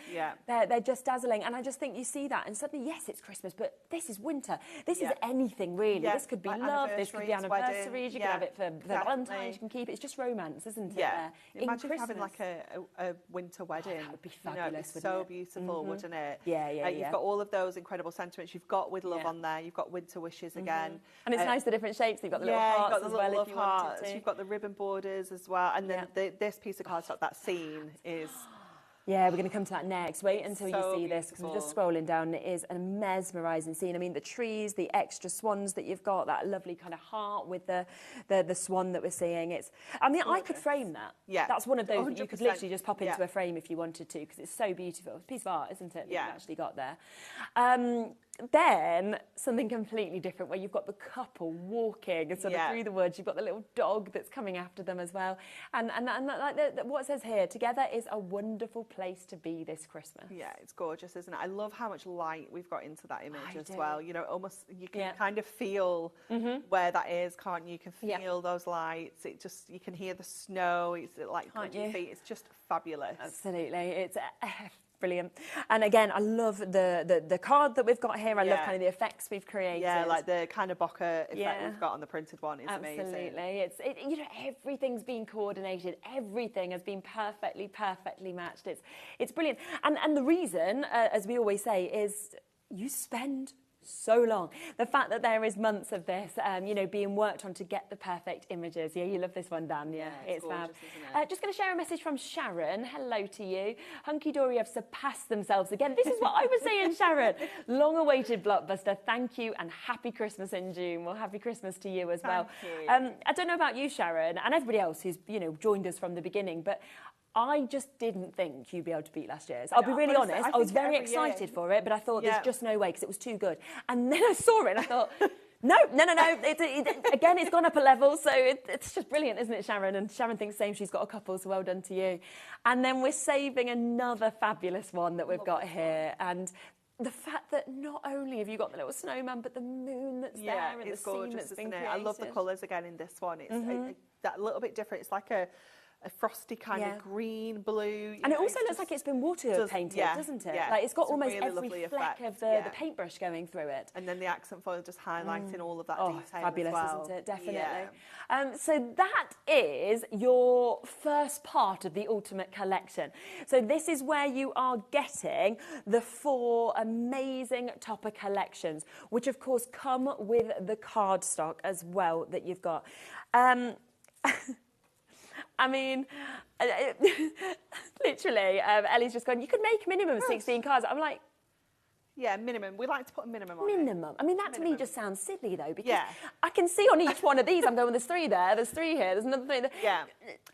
They're just dazzling. And I just think you see that, and suddenly, yes, it's Christmas, but this is winter. This is anything, really. This could be love, this could be anniversaries, you can have it for Valentine's, you can keep it. It's just romance, isn't it? Imagine having like a winter wedding. That would be fabulous, It'd be so beautiful, wouldn't it? You've got all of those incredible sentiments. You've got with love on there. You've got winter wishes again. And it's nice, the different shapes. You've got the little hearts as well, if you wanted to. You've got the ribbon borders as well, and then this piece of cardstock, that scene is... Yeah, we're going to come to that next. Wait until you see this, because we're just scrolling down. It is a mesmerising scene. I mean, the trees, the extra swans that you've got, that lovely kind of heart with the swan that we're seeing. I could frame that. Yeah. That's one of those that you could literally just pop into a frame if you wanted to, because it's so beautiful. It's a piece of art, isn't it, that you've actually got there. Then something completely different, where you've got the couple walking sort of through the woods. You've got the little dog that's coming after them as well. And like what it says here, together is a wonderful place to be this Christmas. Yeah, it's gorgeous, isn't it? I love how much light we've got into that image as well. You know, almost you can kind of feel where that is, can't you? You can feel those lights. You can hear the snow. It's like 20 feet. It's just fabulous. Absolutely. It's Brilliant. And again, I love the card that we've got here. I love kind of the effects we've created. Yeah, like the kind of bokeh effect we've got on the printed one is amazing. Absolutely. You know, everything's been coordinated. Everything has been perfectly matched. It's brilliant. And the reason, as we always say, is you spend so long. The fact that there is months of this, you know, being worked on to get the perfect images. Yeah, you love this one, Dan. Yeah, it's gorgeous, fab. isn't it? Just going to share a message from Sharon. Hello to you. Hunkydory have surpassed themselves again. This is what I was saying, Sharon. Long-awaited blockbuster. Thank you and happy Christmas in June. Well, happy Christmas to you as well. Thank you. I don't know about you, Sharon, and everybody else who's, you know, joined us from the beginning, but I just didn't think you'd be able to beat last year's. I'll be really honest. I was very excited for it, but I thought there's just no way because it was too good. And then I saw it and I thought, no. Again, it's gone up a level. So it's just brilliant, isn't it, Sharon? And Sharon thinks the same. She's got a couple, so well done to you. And then we're saving another fabulous one that we've got here. And the fact that not only have you got the little snowman, but the moon that's there and it's the scene gorgeous, that's been isn't it? created. I love the colours again in this one. It's that little bit different. It's like a frosty kind of green, blue. And it also looks like it's been water painted, doesn't it? Yeah, like it's got it's a almost really every lovely fleck effect, of the paintbrush going through it. And then the accent foil just highlighting all of that detail fabulous, as well. isn't it? Definitely. Yeah. So that is your first part of the Ultimate Collection. So this is where you are getting the 4 amazing topper collections, which of course come with the cardstock as well that you've got. I mean, literally, Ellie's just gone, you could make minimum 16 cards. I'm like, Yeah, minimum. We like to put a minimum on minimum. it. I mean, that to me just sounds silly, though, because I can see on each one of these, I'm going, there's 3 there, there's 3 here, there's another 3 there. Yeah.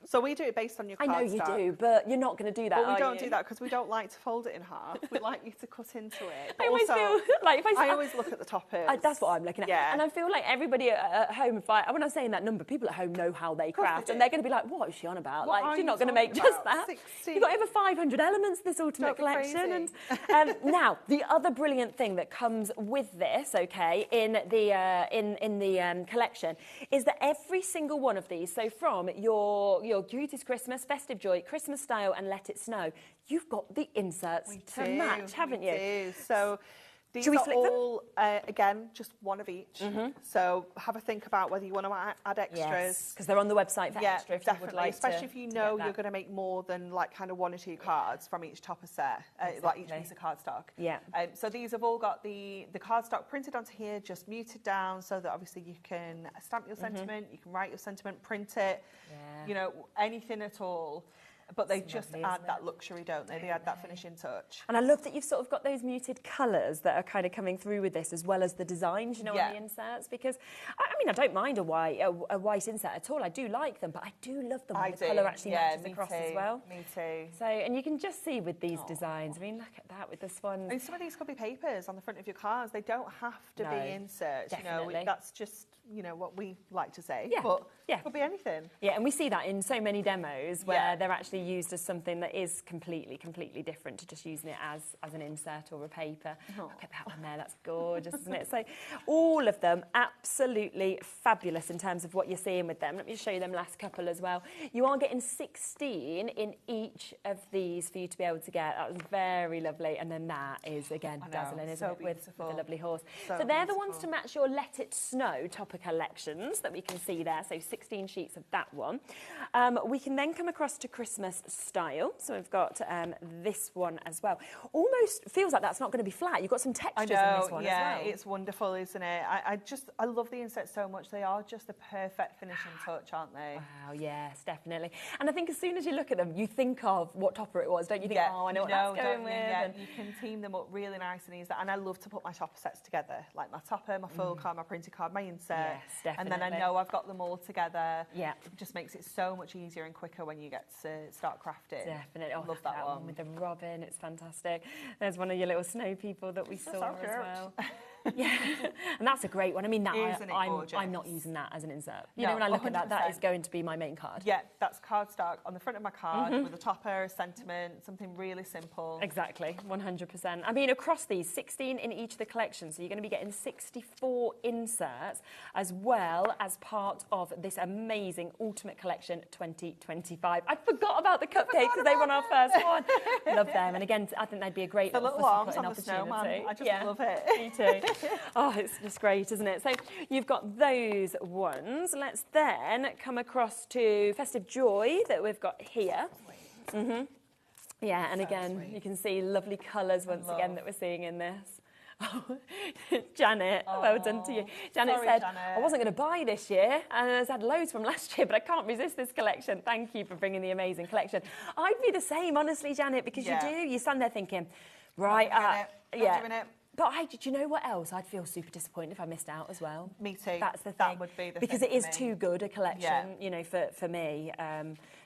So we do it based on your card I know you stock. do, but you're not going to do that, But we don't do that because we don't like to fold it in half. We like you to cut into it. But I always also, feel like if I always look at the toppers. That's what I'm looking at. Yeah. And I feel like everybody at home, when I'm saying that number, people at home know how they craft, and they're going to be like, what is she on about? What like, are she's not you going to make talking just about? that. 16. You've got over 500 elements, this Ultimate Collection. And now, the other brilliant thing that comes with this, okay, in the collection, is that every single one of these, so from your Cutest Christmas, Festive Joy, Christmas Style, and Let It Snow, you've got the inserts to match, haven't you? We do. So these Should we are flick them? all, again, just one of each. So have a think about whether you want to add extras. Yes, because they're on the website for extra if definitely. you would like Especially if you know get you're going to make more than like kind of 1 or 2 cards from each topper set, like each piece of cardstock. Yeah. So these have all got the cardstock printed onto here, just muted down so that obviously you can stamp your sentiment, you can write your sentiment, print it, you know, anything at all. But they just add that luxury, don't they? They add that finishing touch. And I love that you've sort of got those muted colours that are kind of coming through with this, as well as the designs, you know, on the inserts. Because, I mean, I don't mind a white insert at all. I do like them, but I do love them when the colour actually matches across as well. Me too. So, and you can just see with these designs, I mean, look at that with this one. And some of these could be papers on the front of your cards. They don't have to be inserts. Definitely. You know, that's just, you know, what we like to say. Yeah. But Yeah. it could be anything. Yeah, and we see that in so many demos where they're actually used as something that is completely different to just using it as an insert or a paper. Look at that one there, that's gorgeous, isn't it? So all of them absolutely fabulous in terms of what you're seeing with them. Let me show you them last couple as well. You are getting 16 in each of these for you to be able to get. That was very lovely. And then that is, again, dazzling, isn't it, with the lovely horse. So they're the ones to match your Let It Snow topper collections that we can see there. So 16 sheets of that one. We can then come across to Christmas Style. So we've got this one as well. Almost feels like that's not going to be flat. You've got some textures in this one as well. It's wonderful, isn't it? I love the inserts so much. They are just the perfect finishing touch, aren't they? Wow, yes, definitely. And I think as soon as you look at them, you think of what topper it was, don't you? Think, oh, I know what that's going with. And you can team them up really nice and easy. And I love to put my topper sets together, like my topper, my foil card, my printed card, my insert. Yes, definitely. And then I know I've got them all together. Yeah. It just makes it so much easier and quicker when you get to start crafting. Definitely. Love that one. With the robin, it's fantastic. There's one of your little snow people that we saw as well. Yeah, and that's a great one. I mean, that Isn't it I'm not gorgeous? using that as an insert. You No, know, when I look at that, that 100%. is going to be my main card. Yeah, that's cardstock on the front of my card with a topper, a sentiment, something really simple. Exactly, 100%. I mean, across these, 16 in each of the collections, so you're going to be getting 64 inserts, as well as part of this amazing Ultimate Collection 2025. I forgot about the cupcakes because they won our first one. Love them, and again, I think they'd be a great The little fussy arms cutting on the Snowman, opportunity. I just love it. Me too. Oh, it's just great, isn't it? So you've got those ones. Let's then come across to Festive Joy that we've got here. Yeah, and again, you can see lovely colours once again that we're seeing in this. Oh, Janet, well done to you. Janet said, I wasn't going to buy this year, and I had loads from last year, but I can't resist this collection. Thank you for bringing the amazing collection. I'd be the same, honestly, Janet, because you do. You stand there thinking, right, not doing it. But do you know what else? I'd feel super disappointed if I missed out as well. Me too. That's the thing. That would be the because thing it is for me. too good a collection, you know, for me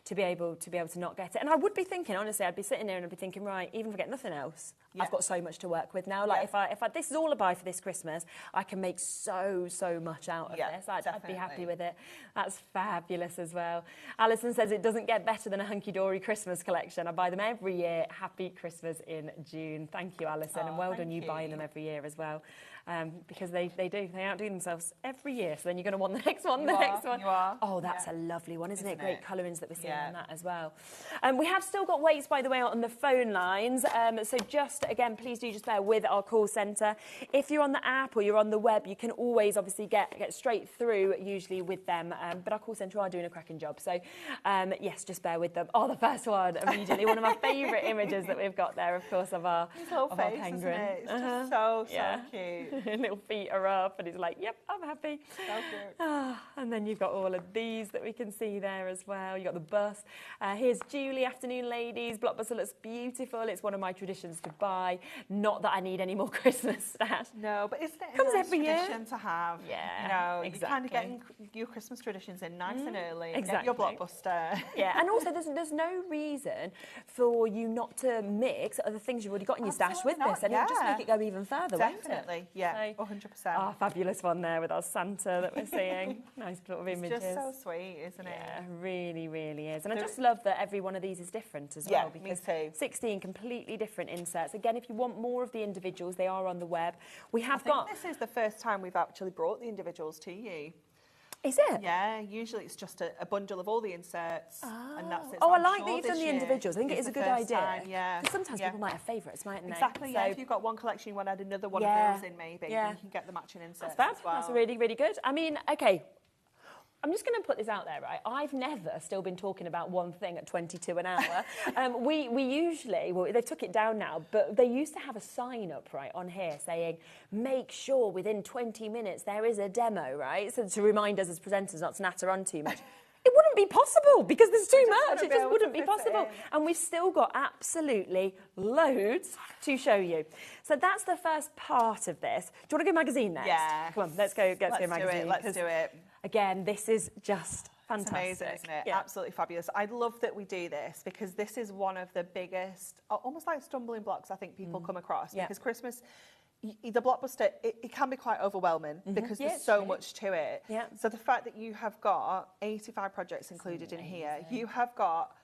to be able to not get it. And I would be thinking, honestly, I'd be sitting there and I'd be thinking, right, even if I get nothing else, I've got so much to work with now. Like if I this is all I buy for this Christmas, I can make so much out of this. I'd be happy with it. That's fabulous as well. Alison says it doesn't get better than a Hunkydory Christmas collection. I buy them every year. Happy Christmas in June. Thank you, Alison, and well done you buying them every year as well. Because they outdo themselves every year. So then you're going to want the next one, next one. You are. Oh, that's a lovely one, isn't it? Great colourings that we're seeing on that as well. We have still got waits, by the way, on the phone lines. So just, again, please do just bear with our call centre. If you're on the app or you're on the web, you can always obviously get straight through, usually with them. But our call centre are doing a cracking job. So, yes, just bear with them. Oh, the first one, immediately. One of my favourite images that we've got there, of course, of our penguin. Isn't it? It's just so cute. Little feet are up and he's like, yep, I'm happy. So cute. And then you've got all of these that we can see there as well. You've got the bus. Here's Julie, afternoon ladies. Blockbuster looks beautiful. It's one of my traditions to buy. Not that I need any more Christmas stash. No, but isn't it Comes a nice every year. tradition to have? Yeah, you know, exactly. you're kind of getting your Christmas traditions in nice and early. Exactly. Get your Blockbuster. Yeah, and also there's no reason for you not to mix other things you've already got in your stash with this, and it'll just make it go even further, won't it? Definitely, yeah, So, 100%. Oh, fabulous one there with our Santa that we're seeing. Nice sort of images. It's just so sweet, isn't it? Yeah, really, really is. And I just love that every one of these is different as well. Because me too. 16 completely different inserts. Again, if you want more of the individuals, they are on the web. We have I think this is the first time we've actually brought the individuals to you. Is it? Yeah, usually it's just a bundle of all the inserts, and that's it. Oh, I I'm like sure that you've done this the year individuals. I think it is a the good first idea. time, yeah. Because sometimes people might have favourites, mightn't they? Exactly, So, yeah. If you've got one collection, you want to add another one of those in maybe, Yeah. and you can get the matching inserts That's fab. as well. That's really, really good. I mean, okay. I'm just going to put this out there, right? I've never still been talking about one thing at 22 an hour. We usually, well, they took it down now, but they used to have a sign up, right, on here saying, make sure within 20 minutes there is a demo, right? So to remind us as presenters not to natter on too much. It wouldn't be possible because there's too much. It just wouldn't be possible. And we've still got absolutely loads to show you. So that's the first part of this. Do you want to go magazine next? Yeah. Come on, let's go magazine. Let's do it. Again, this is just It's fantastic. amazing, isn't it? Yeah. Absolutely fabulous. I love that we do this because this is one of the biggest, almost like stumbling blocks I think people come across. Because Christmas, the Blockbuster, it can be quite overwhelming because there's so much to it. Yeah. So the fact that you have got 85 projects included in here, you have got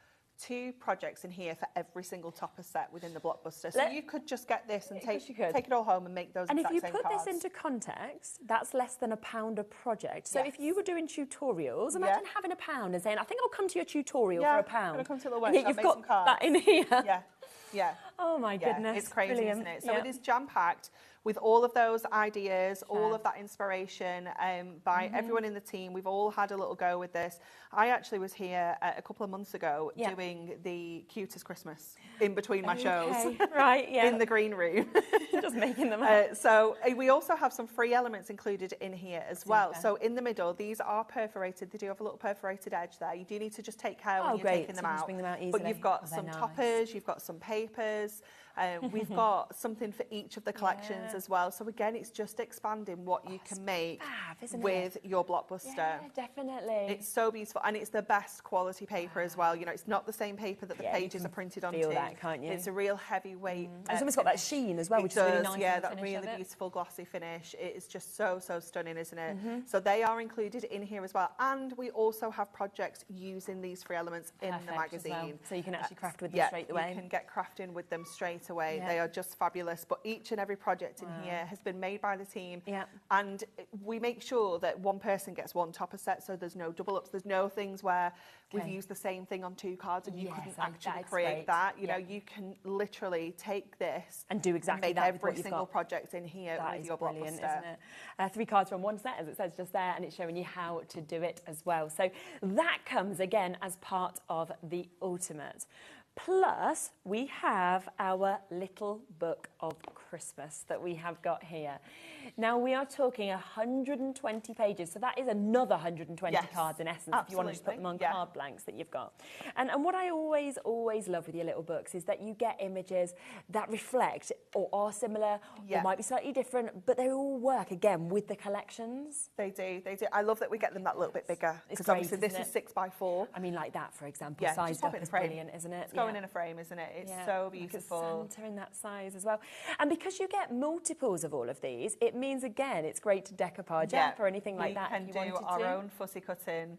2 projects in here for every single topper set within the Blockbuster. So you could just get this and take it all home and make those And if exact you same put cards. this into context, that's less than £1 a project. So if you were doing tutorials, imagine having £1 and saying, I think I'll come to your tutorial for £1. I'm going to come to the And yet workshop, you've make got some cards. that in here. Yeah. Oh my goodness. It's crazy, Brilliant. isn't it? So it is jam-packed with all of those ideas, all of that inspiration by everyone in the team. We've all had a little go with this. I actually was here a couple of months ago doing the cutest Christmas in between my shows. Right, in the green room. Just making them up. So we also have some free elements included in here as well. So in the middle, these are perforated. They do have a little perforated edge there. You do need to just take care when you're taking them out. Bring them out But easily. you've got they're some nice. toppers, you've got some papers. We've got something for each of the collections as well. So again, it's just expanding what you can make with your blockbuster. Yeah, definitely. It's so beautiful, and it's the best quality paper as well. You know, it's not the same paper that the pages are printed onto. Feel that, can't you? It's a real heavyweight. It's almost got that sheen as well, which is really nice. Yeah, that really beautiful glossy finish. It is just so stunning, isn't it? So they are included in here as well, and we also have projects using these free elements in the magazine. Well. So you can actually craft with them straight away. You can get crafting with them straight away. They are just fabulous. But each and every project in here has been made by the team, and we make sure that one person gets one topper set, so there's no double ups. There's no things where we've used the same thing on 2 cards and you couldn't actually create that. You know, you can literally take this and do exactly make that every single project in here with your brilliant, blockbuster. isn't it? 3 cards from one set, as it says just there, and it's showing you how to do it as well. So that comes again as part of the ultimate. Plus, we have our little book of Christmas that we have got here. Now, we are talking 120 pages, so that is another 120 cards in essence, if you want to just put them on card blanks that you've got. And what I always love with your little books is that you get images that reflect or are similar or might be slightly different, but they all work, again, with the collections. They do. I love that we get them that little bit bigger, because obviously this is 6x4. I mean, like that, for example, sized up is brilliant, isn't it? It's going in a frame, isn't it? It's so beautiful. Like a Santa in that size as well. And because you get multiples of all of these, it means, again, it's great to decoupage up or anything like that. We can do our own fussy cutting.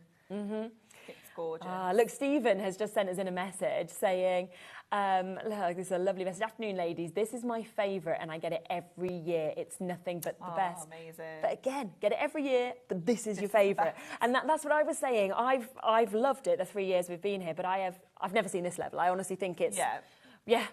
It's gorgeous. Look, Stephen has just sent us in a message saying, look, this is a lovely message. Afternoon, ladies. This is my favourite, and I get it every year. It's nothing but the best. Amazing. But again, get it every year, but this is your favourite. And that's what I was saying. I've loved it the 3 years we've been here, but I've never seen this level. I honestly think it's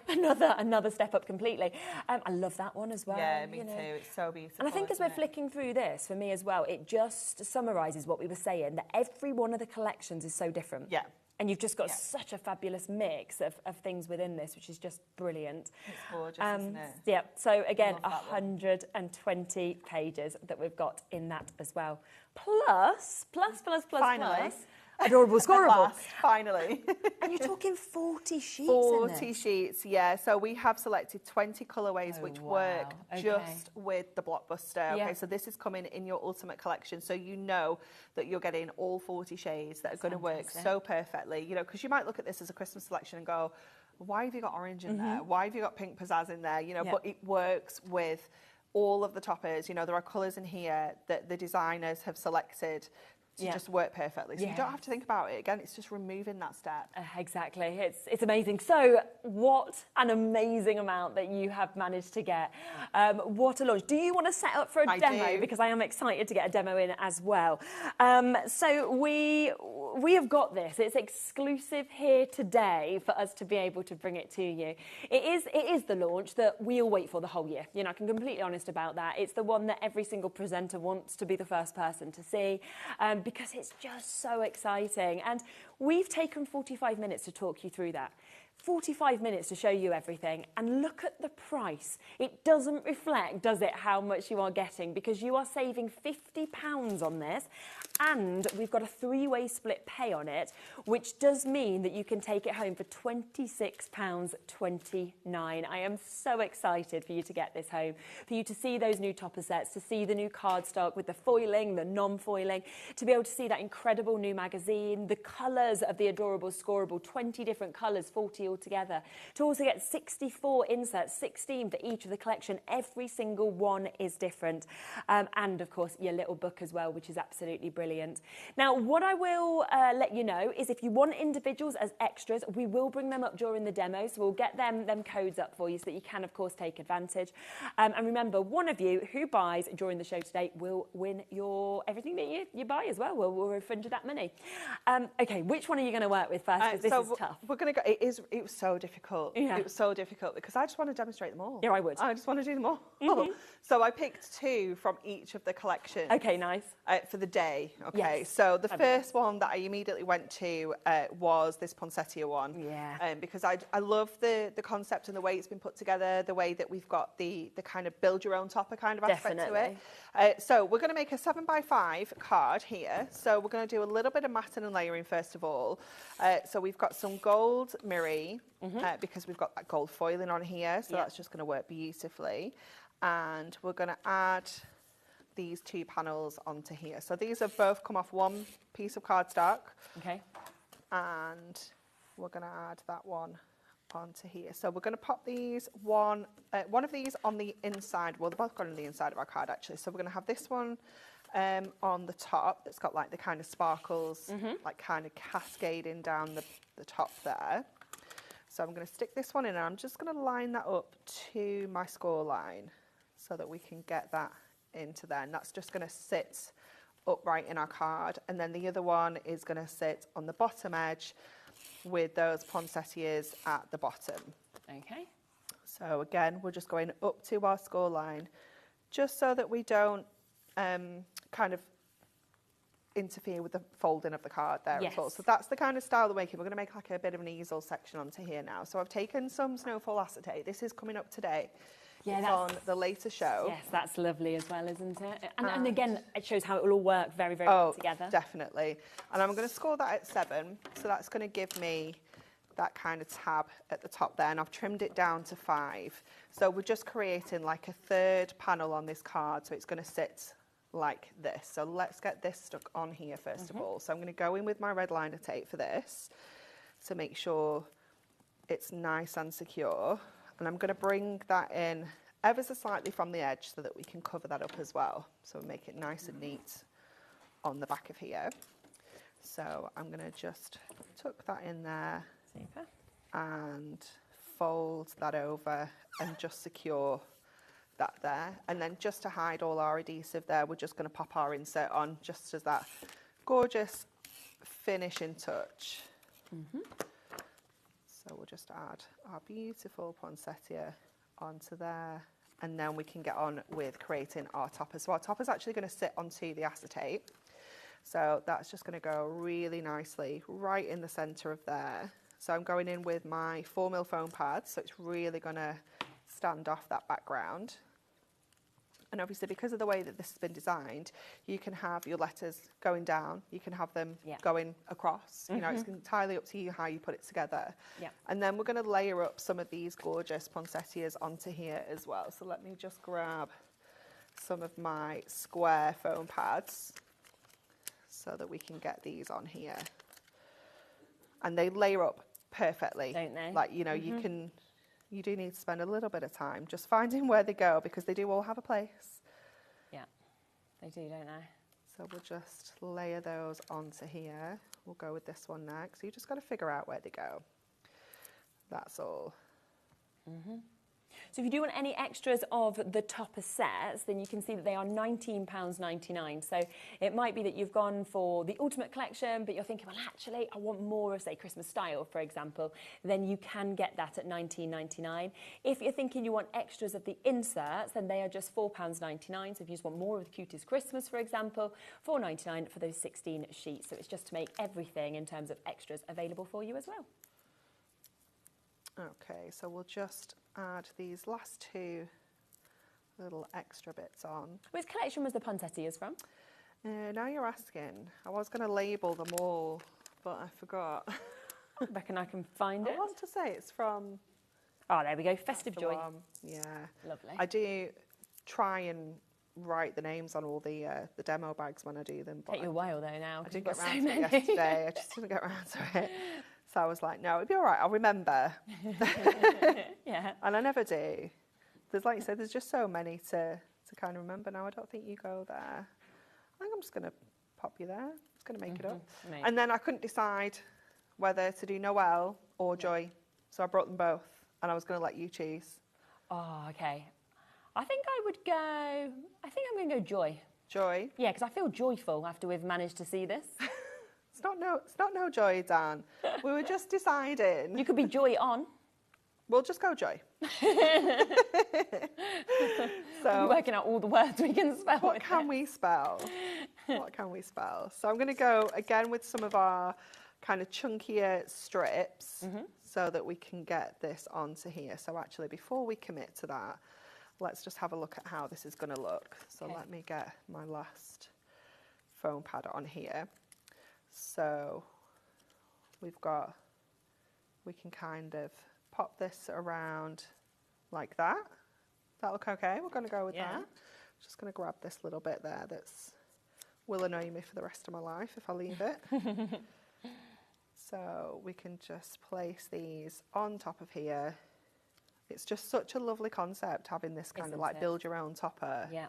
another step up completely. I love that one as well. Yeah, me too. It's so beautiful. And I think as we're flicking through this, for me as well, it just summarises what we were saying, that every one of the collections is so different. Yeah. And you've just got such a fabulous mix of things within this, which is just brilliant. It's gorgeous, isn't it? Yeah, so again, 120 pages that we've got in that as well. Plus, Finally. adorable Scorable. Finally. And you're talking 40 sheets 40 sheets, yeah. So we have selected 20 colourways which work just with the blockbuster. Okay, so this is coming in your ultimate collection, so you know that you're getting all 40 shades that are going to work so perfectly. You know, because you might look at this as a Christmas selection and go, why have you got orange in there? Why have you got pink pizzazz in there? You know, but it works with all of the toppers. You know, there are colours in here that the designers have selected to just work perfectly. So you don't have to think about it. Again, it's just removing that step. Exactly. It's amazing. So what an amazing amount that you have managed to get. What a launch. Do you want to set up for a demo? Do. Because I am excited to get a demo in as well. So we have got this. It's exclusive here today for us to be able to bring it to you. It is the launch that we all wait for the whole year. You know, I can be completely honest about that. It's the one that every single presenter wants to be the first person to see. Because it's just so exciting. And we've taken 45 minutes to talk you through that. 45 minutes to show you everything, and look at the price. It doesn't reflect, does it, how much you are getting, because you are saving £50 on this, and we've got a 3-way split pay on it, which does mean that you can take it home for £26.29. I am so excited for you to get this home, for you to see those new topper sets, to see the new cardstock with the foiling, the non-foiling, to be able to see that incredible new magazine, the colours of the adorable Scorable, 20 different colours, 40 altogether, to also get 64 inserts, 16 for each of the collection. Every single one is different. And of course, your little book as well, which is absolutely brilliant. Now, what I will let you know is if you want individuals as extras, we will bring them up during the demo. So we'll get them codes up for you so that you can, of course, take advantage. And remember, one of you who buys during the show today will win everything that you buy as well. We'll refund you that money. Okay, which one are you going to work with first? Because this is tough. We're going to go. It was so difficult. Yeah. It was so difficult because I just want to demonstrate them all. Yeah, I would. I just want to do them all. So I picked 2 from each of the collections. Okay, nice. For the day. Okay, Yes. so the first one that I immediately went to was this poinsettia one. Yeah. Because I love the concept and the way it's been put together, the way that we've got the kind of build your own topper kind of aspect to it. So we're going to make a 7x5 card here. So we're going to do a little bit of matting and layering first of all. So we've got some gold mirror glossy because we've got that gold foiling on here, so that's just going to work beautifully. And we're going to add these 2 panels onto here. So these have both come off one piece of cardstock. Okay. And we're going to add that one onto here. So we're going to pop these one of these on the inside. Well, they're both going on the inside of our card actually. So we're going to have this one on the top that's got like the kind of sparkles, like kind of cascading down the top there. So I'm going to stick this one in and I'm just going to line that up to my score line so that we can get that into there. And that's just going to sit upright in our card. And then the other one is going to sit on the bottom edge with those poinsettias at the bottom. Okay. So again, we're just going up to our score line just so that we don't kind of interfere with the folding of the card there at all. So that's the kind of style we're making. We're going to make like a bit of an easel section onto here now. So I've taken some snowfall acetate. This is coming up today. Yeah, it's on the later show. Yes, that's lovely as well, isn't it? And again, it shows how it will all work very, very well together. Definitely. And I'm going to score that at 7. So that's going to give me that kind of tab at the top there. And I've trimmed it down to 5. So we're just creating like a 3rd panel on this card. So it's going to sit like this. So let's get this stuck on here first of all. So I'm going to go in with my red liner tape for this to make sure it's nice and secure. And I'm going to bring that in ever so slightly from the edge so that we can cover that up as well. So make it nice and neat on the back of here. So I'm going to just tuck that in there. Super. And fold that over and just secure that there. And then just to hide all our adhesive there, we're just going to pop our insert on just as that gorgeous finishing touch. So we'll just add our beautiful poinsettia onto there, and then we can get on with creating our topper. So our topper is actually going to sit onto the acetate. So that's just going to go really nicely right in the centre of there. So I'm going in with my 4mm foam pads, so it's really going to stand off that background. And obviously, because of the way that this has been designed, you can have your letters going down, you can have them going across. You know, it's entirely up to you how you put it together. And then we're going to layer up some of these gorgeous poinsettias onto here as well. So let me just grab some of my square foam pads so that we can get these on here. And they layer up perfectly. Don't they? Like, you know, you do need to spend a little bit of time just finding where they go because they do all have a place. Yeah, they do, don't they? So we'll just layer those onto here. We'll go with this one next. So you just got to figure out where they go. That's all. So if you do want any extras of the topper sets, then you can see that they are £19.99. So it might be that you've gone for the ultimate collection, but you're thinking, well, actually, I want more of, say, Christmas style, for example. Then you can get that at £19.99. If you're thinking you want extras of the inserts, then they are just £4.99. So if you just want more of the cutest Christmas, for example, £4.99 for those 16 sheets. So it's just to make everything in terms of extras available for you as well. Okay, so we'll just add these last 2 little extra bits on. Which collection was the poinsettias from? Now you're asking. I was going to label them all, but I forgot. I reckon I can find it. I want to say it's from... Oh, there we go. Festive Joy. Yeah. Lovely. I do try and write the names on all the demo bags when I do them. Take you a while though now. I didn't get around to it yesterday. I just didn't get around to it. So I was like, no, it'll be all right. I'll remember. Yeah. And I never do. There's, like you said, there's just so many to kind of remember now. I don't think you go there. I think I'm just going to pop you there. I'm just going to make it up. Amazing. And then I couldn't decide whether to do Noel or Joy. So I brought them both and I was going to let you choose. Oh, okay. I think I'm going to go Joy. Joy? Yeah, because I feel joyful after we've managed to see this. It's not no Joy, Dan. We were just deciding. You could be Joy on. We'll just go Joy. So we're working out all the words we can spell. What can we spell? What can we spell? So I'm going to go again with some of our kind of chunkier strips so that we can get this onto here. So actually, before we commit to that, let's just have a look at how this is going to look. So let me get my last foam pad on here. So we've got we can kind of pop this around like that. That look okay? We're going to go with that. Just going to grab this little bit there that's will annoy me for the rest of my life if I leave it. So we can just place these on top of here. It's just such a lovely concept having this kind of like build your own topper. Yeah.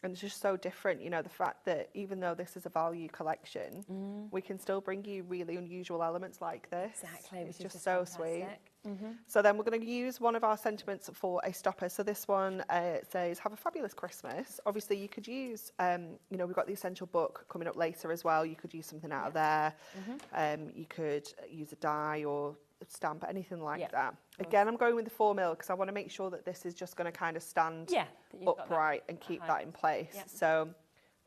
And it's just so different, you know, the fact that even though this is a value collection, we can still bring you really unusual elements like this. Exactly. It's just so sweet. So then we're going to use one of our sentiments for a stopper. So this one says, have a fabulous Christmas. Obviously, you could use, you know, we've got the essential book coming up later as well. You could use something out of there. You could use a die or stamp, anything like that. Again, I'm going with the 4 mil because I want to make sure that this is just going to kind of stand upright and keep that in place. So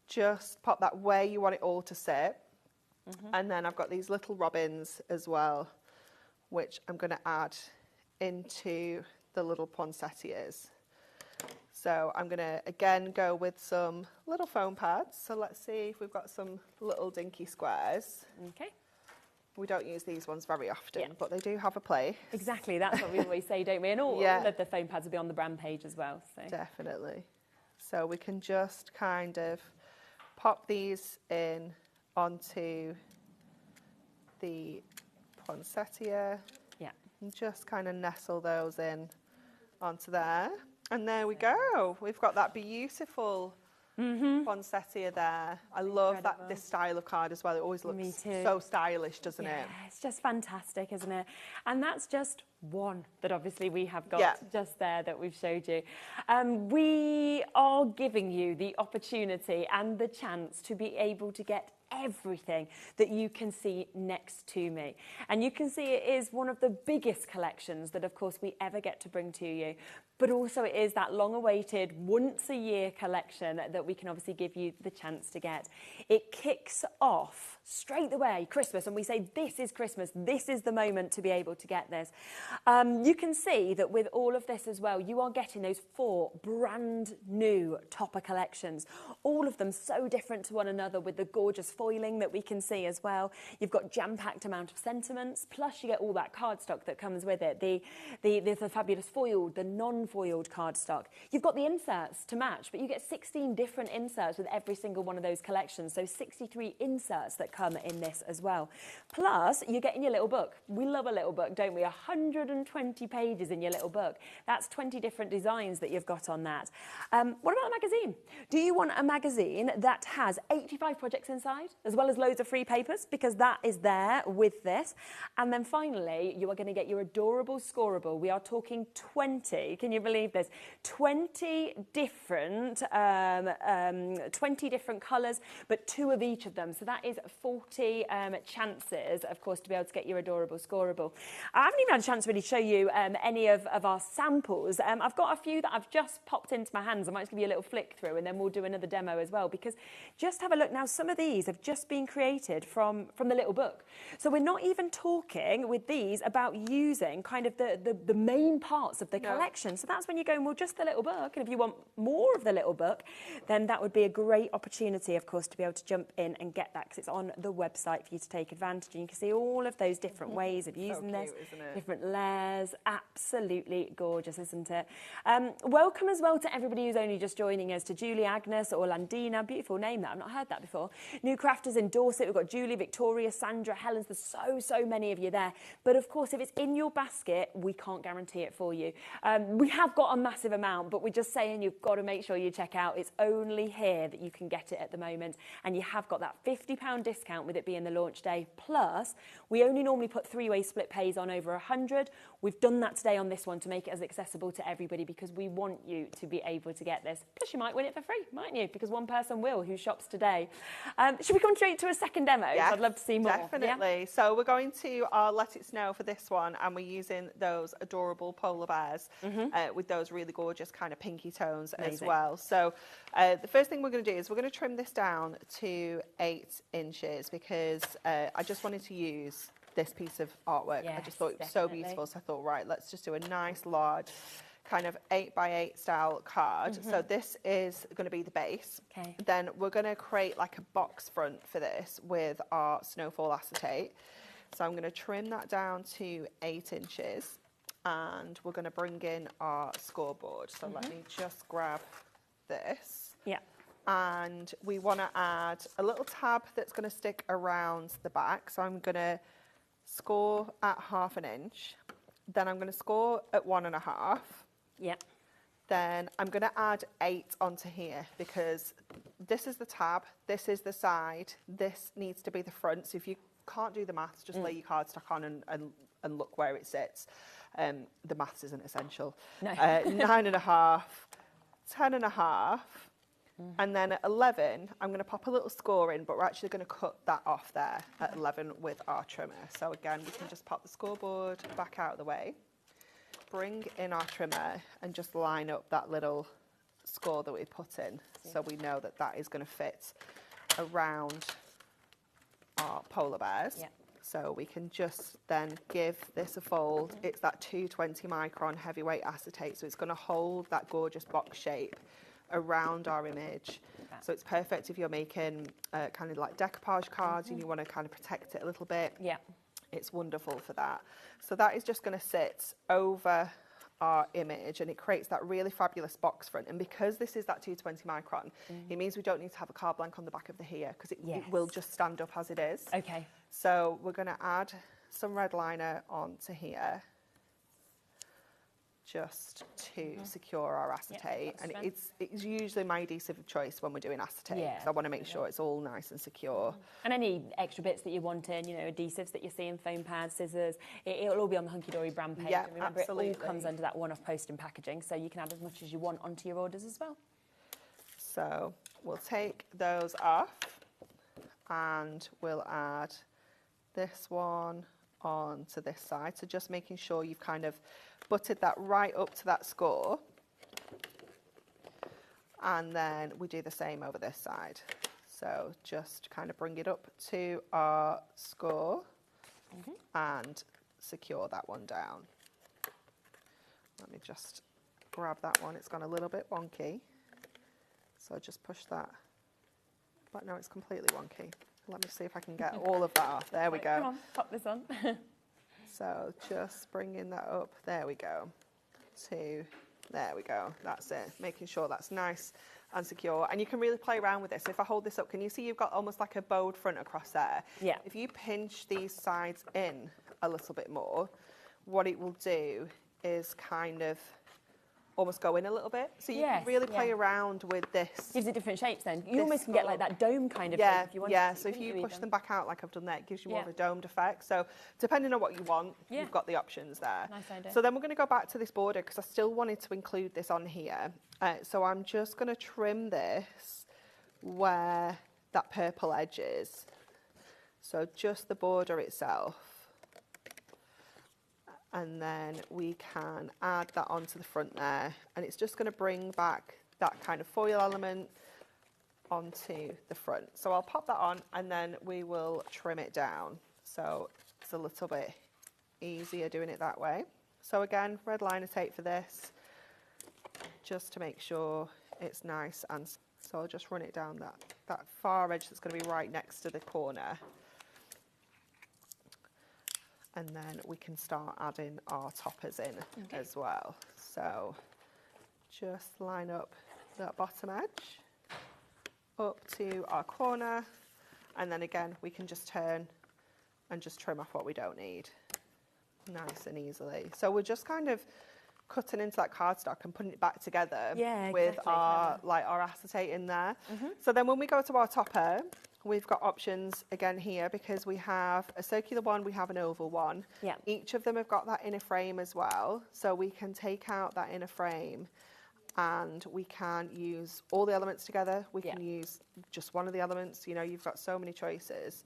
just pop that where you want it all to sit. And then I've got these little robins as well, which I'm going to add into the little poinsettias. So I'm going to, again, go with some little foam pads. So let's see if we've got some little dinky squares. Okay. We don't use these ones very often, but they do have a place. Exactly, that's what we always say, don't we? And all of the foam pads will be on the brand page as well. So. Definitely. So we can just kind of pop these in onto the poinsettia. And just kind of nestle those in onto there. And there we go. We've got that beautiful poinsettia there. I love this style of card as well. It always looks so stylish, doesn't it? It's just fantastic, isn't it? And that's just one that obviously we have got just there that we've showed you. We are giving you the opportunity and the chance to be able to get everything that you can see next to me. And you can see it is one of the biggest collections that, of course, we ever get to bring to you. But also it is that long-awaited, once-a-year collection that we can obviously give you the chance to get. It kicks off straight away Christmas, and we say this is Christmas, this is the moment to be able to get this. You can see that with all of this as well, you are getting those 4 brand new topper collections, all of them so different to one another with the gorgeous foiling that we can see as well. You've got jam-packed amount of sentiments, plus you get all that cardstock that comes with it, the fabulous foiled, the non-foiled cardstock. You've got the inserts to match, but you get 16 different inserts with every single one of those collections, so 63 inserts that come in this as well. Plus, you're getting your little book. We love a little book, don't we? 120 pages in your little book. That's 20 different designs that you've got on that. What about a magazine? Do you want a magazine that has 85 projects inside, as well as loads of free papers? Because that is there with this. And then finally, you are going to get your adorable Scorable. We are talking 20, can you believe this? 20 different colours, but 2 of each of them. So that is 40 chances, of course, to be able to get your adorable Scorable. I haven't even had a chance to really show you any of our samples. I've got a few that I've just popped into my hands. I might just give you a little flick through and then we'll do another demo as well, because just have a look now. Some of these have just been created from the little book. So we're not even talking with these about using kind of the main parts of the collection. So that's when you're going, well, just the little book. And if you want more of the little book, then that would be a great opportunity, of course, to be able to jump in and get that, because it's on the website for you to take advantage. And you can see all of those different ways of using this, different layers. Absolutely gorgeous, isn't it? Welcome as well to everybody who's only just joining us, to Julie, Agnes, or Landina. Beautiful name that. I've not heard that before. New crafters in Dorset. We've got Julie, Victoria, Sandra, Helen's. There's so many of you there. But of course, if it's in your basket, we can't guarantee it for you. We have got a massive amount, but we're just saying you've got to make sure you check out. It's only here that you can get it at the moment. And you have got that £50 discount with it being the launch day. Plus, we only normally put 3-way split pays on over 100. We've done that today on this one to make it as accessible to everybody, because we want you to be able to get this. Plus, you might win it for free, mightn't you? Because one person will who shops today. Should we come straight to a second demo? Yes, I'd love to see more. Definitely. Yeah? So we're going to Let It Snow for this one, and we're using those adorable polar bears with those really gorgeous kind of pinky tones as well. So the first thing we're going to do is we're going to trim this down to 8 inches, because I just wanted to use this piece of artwork. I just thought it was so beautiful, so I thought, right, let's just do a nice large kind of 8x8 style card. So this is going to be the base. Then we're going to create like a box front for this with our snowfall acetate. So I'm going to trim that down to 8 inches, and we're going to bring in our scoreboard. So let me just grab this. Yeah. And we want to add a little tab that's going to stick around the back. So I'm going to score at 1/2 inch. Then I'm going to score at 1.5. Yeah. Then I'm going to add 8 onto here, because this is the tab, this is the side, this needs to be the front. So if you can't do the maths, just lay your cardstock on and look where it sits. The maths isn't essential. No. 9.5, 10.5. And then at 11, I'm going to pop a little score in, but we're actually going to cut that off there at 11 with our trimmer. So again, we can just pop the scoreboard back out of the way, bring in our trimmer, and just line up that little score that we put in, so we know that that is going to fit around our polar bears. Yeah. So we can just then give this a fold. It's that 220 micron heavyweight acetate, so it's going to hold that gorgeous box shape around our image. So it's perfect if you're making kind of like decoupage cards and you want to kind of protect it a little bit. Yeah. It's wonderful for that. So that is just going to sit over our image, and it creates that really fabulous box front. And because this is that 220 micron, it means we don't need to have a card blank on the back of the here, because it will just stand up as it is. Okay. So we're going to add some red liner onto here, just to secure our acetate. And it's usually my adhesive of choice when we're doing acetate, because I want to make sure it's all nice and secure. And any extra bits that you want in, you know, adhesives that you see in foam pads, scissors, it'll all be on the Hunkydory brand page. Yeah, and remember, absolutely. it all comes under that one-off post and packaging, so you can add as much as you want onto your orders as well. So we'll take those off, and we'll add this one onto this side. So just making sure you've kind of butted that right up to that score. And then we do the same over this side. So just kind of bring it up to our score and secure that one down. Let me just grab that one. It's gone a little bit wonky. So just push that. But no, it's completely wonky. Let me see if I can get all of that off. There we go. Come on, pop this on. So just bringing that up, there we go, there we go, that's it. Making sure that's nice and secure. And you can really play around with this. If I hold this up, can you see you've got almost like a bowed front across there? Yeah. If you pinch these sides in a little bit more, what it will do is kind of almost go in a little bit. So you can really play around with this. Gives it different shapes then. You almost can get like that dome kind of shape if you want. Yeah, so if you push them back out like I've done there, it gives you more of a domed effect. So depending on what you want, you've got the options there. Nice idea. So then we're going to go back to this border, because I still wanted to include this on here. So I'm just going to trim this where that purple edge is. So just the border itself. And then we can add that onto the front there, and it's just going to bring back that kind of foil element onto the front. So I'll pop that on, and then we will trim it down. So it's a little bit easier doing it that way. So again, red liner tape for this, just to make sure it's nice. And so I'll just run it down that far edge that's going to be right next to the corner. And then we can start adding our toppers in as well. So just line up that bottom edge up to our corner, and then again we can just turn and just trim off what we don't need, nice and easily. So we're just kind of cutting into that cardstock and putting it back together with our acetate in there. So then when we go to our topper, we've got options again here, because we have a circular one, we have an oval one. Yeah. Each of them have got that inner frame as well. So we can take out that inner frame and we can use all the elements together. We can use just one of the elements. You know, you've got so many choices.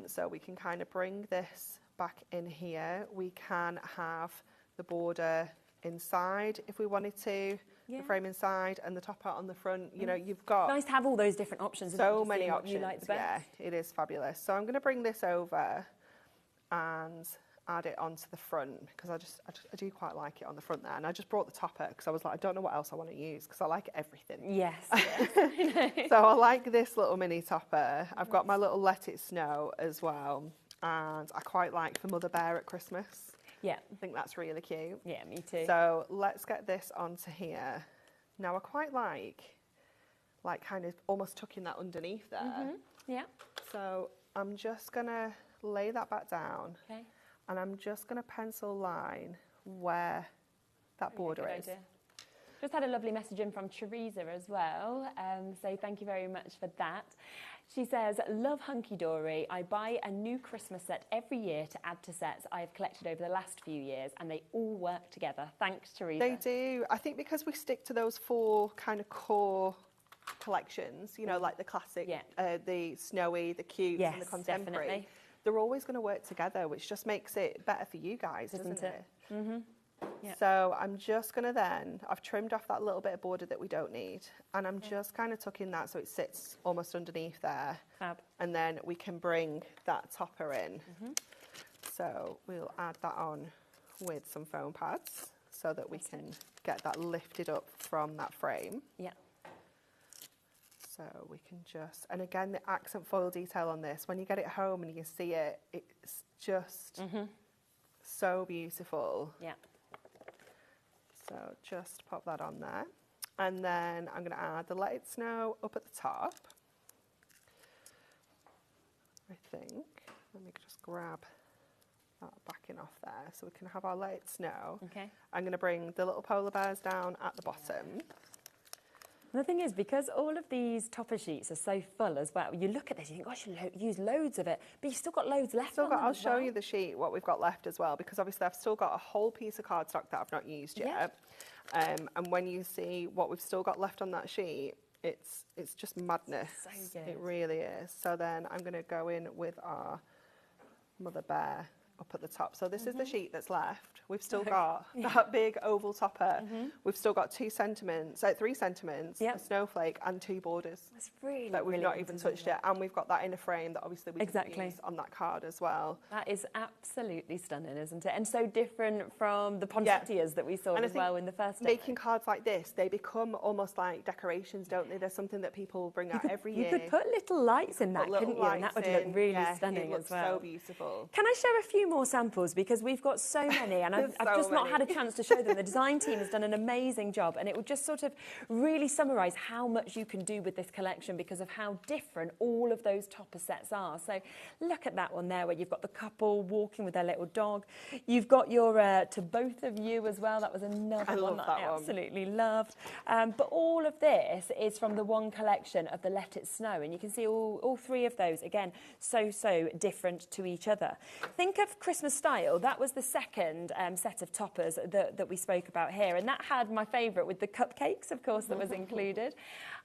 So we can kind of bring this back in here. We can have the border inside if we wanted to. The frame inside and the topper on the front. You know, you've got nice to have all those different options. So many options. You like the best. Yeah, it is fabulous. So I'm going to bring this over and add it onto the front, because I do quite like it on the front there. And I just brought the topper because I was like, I don't know what else I want to use, because I like everything. Yes. So I like this little mini topper. I've got my little Let It Snow as well. and I quite like for Mother Bear at Christmas. Yeah. I think that's really cute. Yeah, me too. So let's get this onto here. Now I quite like kind of almost tucking that underneath there. Yeah. So I'm just gonna lay that back down. Okay. And I'm just gonna pencil line where that border is. Idea. Just had a lovely message in from Teresa as well, so thank you very much for that. She says, love Hunkydory. I buy a new Christmas set every year to add to sets I have collected over the last few years, and they all work together. Thanks, Teresa. They do. I think because we stick to those 4 kind of core collections, you know, like the classic, the snowy, the cute, and the contemporary. Definitely. They're always going to work together, which just makes it better for you guys, doesn't it? Yeah. So I'm just going to then, I've trimmed off that little bit of border that we don't need, and I'm just kind of tucking that so it sits almost underneath there. Fab. And then we can bring that topper in. So we'll add that on with some foam pads so that we can get that lifted up from that frame. Yeah. So we can just, and again, the accent foil detail on this, when you get it home and you can see it, it's just so beautiful. Yeah. So just pop that on there. And then I'm going to add the Let It Snow up at the top. I think. Let me just grab that backing off there so we can have our Let It Snow. Okay. I'm going to bring the little polar bears down at the bottom. The thing is, because all of these topper sheets are so full as well, you look at this, you think, gosh, you use loads of it, but you've still got loads left on them I'll as show well. you the sheet, what we've got left as well, because obviously I've still got a whole piece of cardstock that I've not used yet. And when you see what we've still got left on that sheet, it's just madness. So good. It really is. So then I'm going to go in with our Mother Bear up at the top. So this is the sheet that's left. We've still got that big oval topper. We've still got 3 centimetres, a snowflake and 2 borders. That's really that we've not even touched it. And we've got that inner frame that obviously we can use on that card as well. That is absolutely stunning, isn't it? And so different from the poinsettias that we saw as well in the first day. Making cards like this, they become almost like decorations, don't they? There's something that people bring out every year. You could put little lights in that, couldn't you? And that would look really stunning as well. It looks so beautiful. Can I share a few more samples? Because we've got so many, and I've just not had a chance to show them. The design team has done an amazing job, and it would just sort of really summarise how much you can do with this collection because of how different all of those topper sets are. So look at that one there where you've got the couple walking with their little dog. You've got your To Both of You as well. That was another one that I absolutely loved. But all of this is from the one collection of the Let It Snow, and you can see all 3 of those, again, so different to each other. Think of Christmas Style. That was the second set of toppers that we spoke about here, and that had my favourite with the cupcakes, of course, that was included.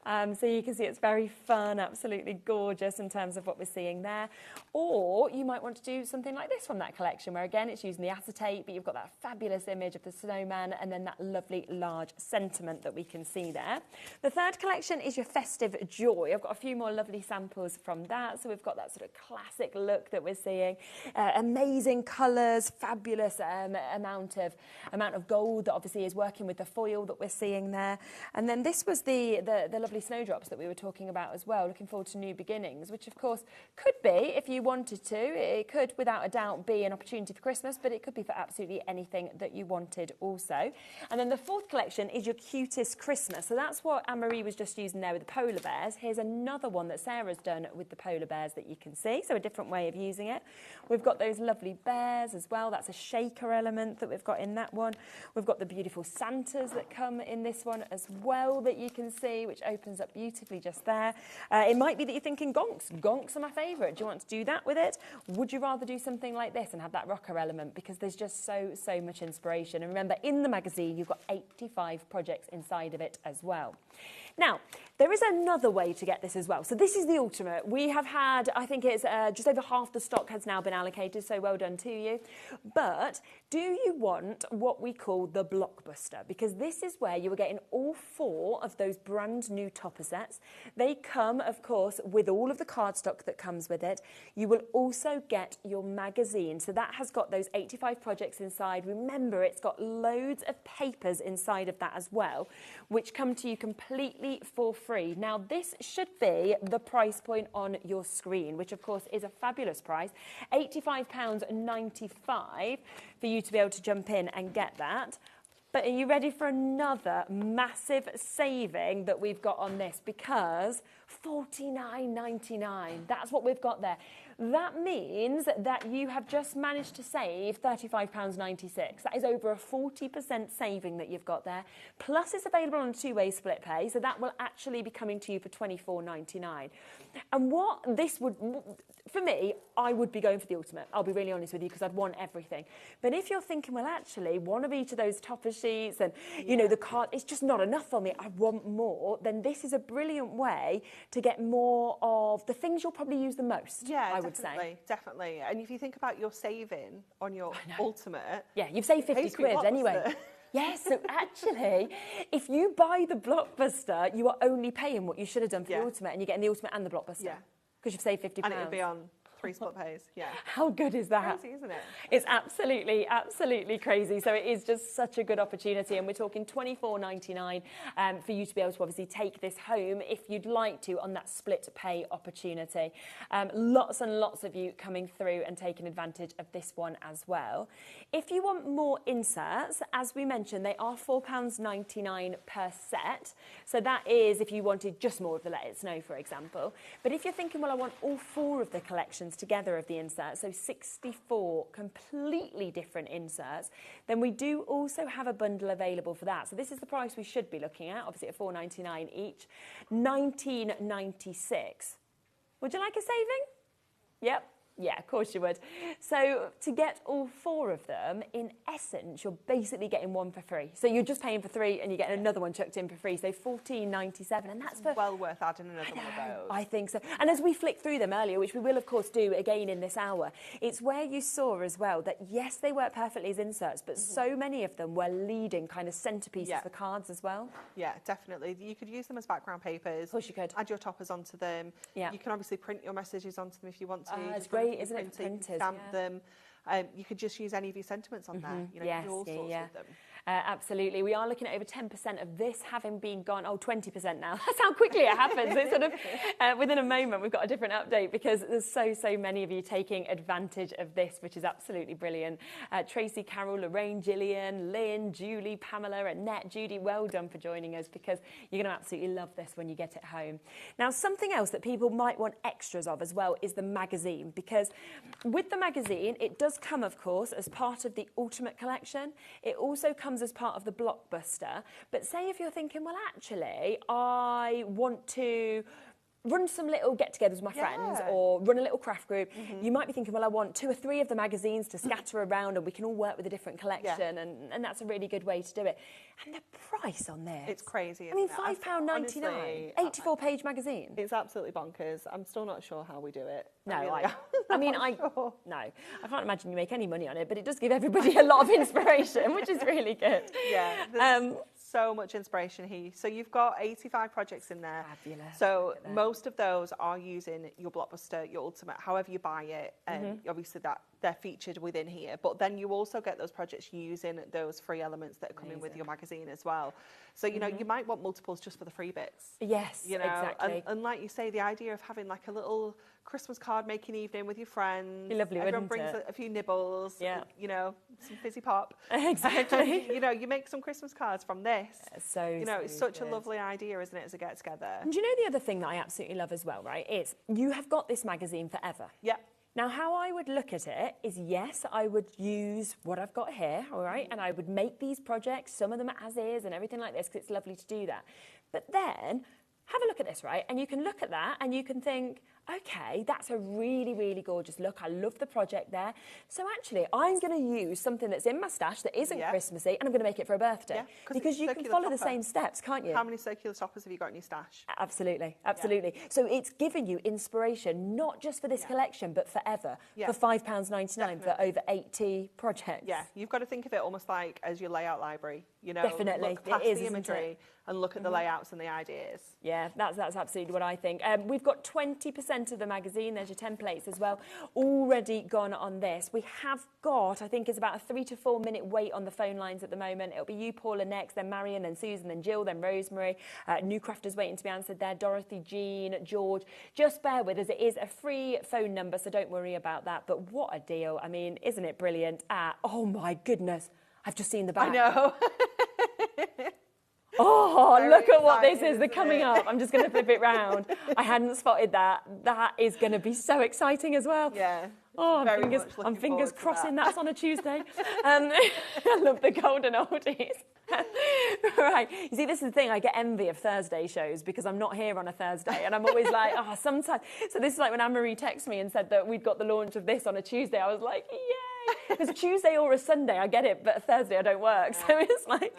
So you can see it's very fun, absolutely gorgeous in terms of what we're seeing there. Or you might want to do something like this from that collection, where again it's using the acetate, but you've got that fabulous image of the snowman and then that lovely large sentiment that we can see there. The third collection is your Festive Joy. I've got a few more lovely samples from that. So we've got that sort of classic look that we're seeing, amazing colours, fabulous amount of gold that obviously is working with the foil that we're seeing there. And then this was the lovely snowdrops that we were talking about as well, looking forward to new beginnings, which of course could be, if you wanted to, it could without a doubt be an opportunity for Christmas, but it could be for absolutely anything that you wanted also. And then the fourth collection is your Cutest Christmas. So that's what Anne-Marie was just using there with the polar bears. Here's another one that Sarah's done with the polar bears that you can see, so a different way of using it. We've got those lovely bears as well. That's a shaker element that we've got in that one. We've got the beautiful Santas that come in this one as well that you can see, which opens up beautifully just there. It might be that you're thinking gonks. Gonks are my favourite. Do you want to do that with it? Would you rather do something like this and have that rocker element? Because there's just so much inspiration. And remember, in the magazine, you've got 85 projects inside of it as well. Now, there is another way to get this as well. So this is the ultimate. We have had, I think it's just over half the stock has now been allocated, so well done to you. But do you want what we call the blockbuster? Because this is where you are getting all 4 of those brand new topper sets. They come, of course, with all of the cardstock that comes with it. You will also get your magazine. So that has got those 85 projects inside. Remember, it's got loads of papers inside of that as well, which come to you completely completely for free. Now, this should be the price point on your screen, which of course is a fabulous price, £85.95 for you to be able to jump in and get that. But are you ready for another massive saving that we've got on this? Because $49.99, that's what we've got there. That means that you have just managed to save £35.96. That is over a 40% saving that you've got there. Plus, it's available on a two-way split pay, so that will actually be coming to you for £24.99. And what this would, for me, I would be going for the ultimate. I'll be really honest with you, because I'd want everything. But if you're thinking, well, actually, one of each of those topper sheets and, you know, the card, it's just not enough for me, I want more, then this is a brilliant way to get more of the things you'll probably use the most, I would say. Definitely. And if you think about your saving on your ultimate... Yeah, you've saved 50 quid anyway. Yes, so actually, if you buy the Blockbuster, you are only paying what you should have done for the ultimate, and you're getting the ultimate and the Blockbuster. Yeah. Because you've saved £50. And it'll be on 3 split pays, How good is that? Crazy, isn't it? It's absolutely, absolutely crazy. So it is just such a good opportunity, and we're talking £24.99 for you to be able to obviously take this home if you'd like to on that split pay opportunity. Lots and lots of you coming through and taking advantage of this one as well. If you want more inserts, as we mentioned, they are £4.99 per set. So that is if you wanted just more of the Let It Snow, for example. But if you're thinking, well, I want all 4 of the collections together of the inserts, so 64 completely different inserts, then we do also have a bundle available for that. So this is the price we should be looking at, obviously at £4.99 each, £19.96. Would you like a saving? Yep. Yeah, of course you would. So to get all 4 of them, in essence, you're basically getting one for free. So you're just paying for 3 and you're getting another one chucked in for free. So £14.97, and that's for... well worth adding another one of those. I think so. And as we flick through them earlier, which we will, of course, do again in this hour, it's where you saw as well that, yes, they work perfectly as inserts, but so many of them were leading kind of centerpieces for cards as well. Yeah, definitely. You could use them as background papers. Of course you could. Add your toppers onto them. Yeah. You can obviously print your messages onto them if you want to. It's great, isn't it? Printers, stamp them. You could just use any of your sentiments on there. You know, you can do all sorts with them. Absolutely. We are looking at over 10% of this having been gone. Oh, 20% now. That's how quickly it happens. It's sort of within a moment we've got a different update, because there's so many of you taking advantage of this, which is absolutely brilliant. Tracy, Carol, Lorraine, Gillian, Lynn, Julie, Pamela, Annette, Judy, well done for joining us, because you're going to absolutely love this when you get it home. Now, something else that people might want extras of as well is the magazine, because with the magazine, it does come, of course, as part of the Ultimate Collection. It also comes as part of the Blockbuster. But say if you're thinking, well, actually, I want to run some little get-togethers with my friends, or run a little craft group, you might be thinking, well, I want 2 or 3 of the magazines to scatter around, and we can all work with a different collection, and that's a really good way to do it. And the price on this, it's crazy. I mean, £5.99, 84-page magazine. It's absolutely bonkers. I'm still not sure how we do it. No, I can't imagine you make any money on it, but it does give everybody a lot of inspiration, which is really good. Yeah. So much inspiration here. So you've got 85 projects in there. Fabulous. So most of those are using your Blockbuster, your Ultimate, however you buy it, and obviously that they're featured within here. But then you also get those projects using those free elements that are coming with your magazine as well. So, you know, you might want multiples just for the free bits. Yes, you know? exactly. And like you say, the idea of having like a little Christmas card making evening with your friends. Be lovely, everyone wouldn't brings it? a few nibbles, you know, some fizzy pop. Exactly. You know, you make some Christmas cards from this. You know, it's such good. a lovely idea, isn't it, as a get-together? And do you know the other thing that I absolutely love as well, right, is you have got this magazine forever. Yeah. Now, how I would look at it is, yes, I would use what I've got here, all right, and I would make these projects, some of them as is and everything like this, because it's lovely to do that. But then have a look at this, right, and you can look at that and you can think, okay, that's a really, really gorgeous look. I love the project there. So actually, I'm going to use something that's in my stash that isn't Christmassy, and I'm going to make it for a birthday. Yeah, because you can follow the same steps, can't you? How many circular toppers have you got in your stash? Absolutely, absolutely. Yeah. So it's giving you inspiration, not just for this collection, but forever, for £5.99 for over 80 projects. Yeah, you've got to think of it almost like as your layout library. You know, definitely. Look past the imagery and look at the layouts and the ideas. Yeah, that's absolutely what I think. We've got 20% centre of the magazine. There's your templates as well. Already gone on this. We have got, I think it's about a 3 to 4 minute wait on the phone lines at the moment. It'll be you, Paula, next, then Marion, then Susan, then Jill, then Rosemary. New crafters waiting to be answered there. Dorothy, Jean, George. Just bear with us. It is a free phone number, so don't worry about that. But what a deal. I mean, isn't it brilliant? Oh my goodness. I've just seen the back. I know. Oh, Very look at what this exciting, is. They're coming up. I'm just going to flip it round. I hadn't spotted that. That is going to be so exciting as well. Yeah. Oh, I'm fingers crossing that's on a Tuesday. I love the golden oldies. Right. You see, this is the thing. I get envy of Thursday shows because I'm not here on a Thursday. And I'm always like, oh, sometimes. So this is like when Anne-Marie texted me and said that we'd got the launch of this on a Tuesday. I was like, yay. Because a Tuesday or a Sunday, I get it, but a Thursday I don't work. So it's like,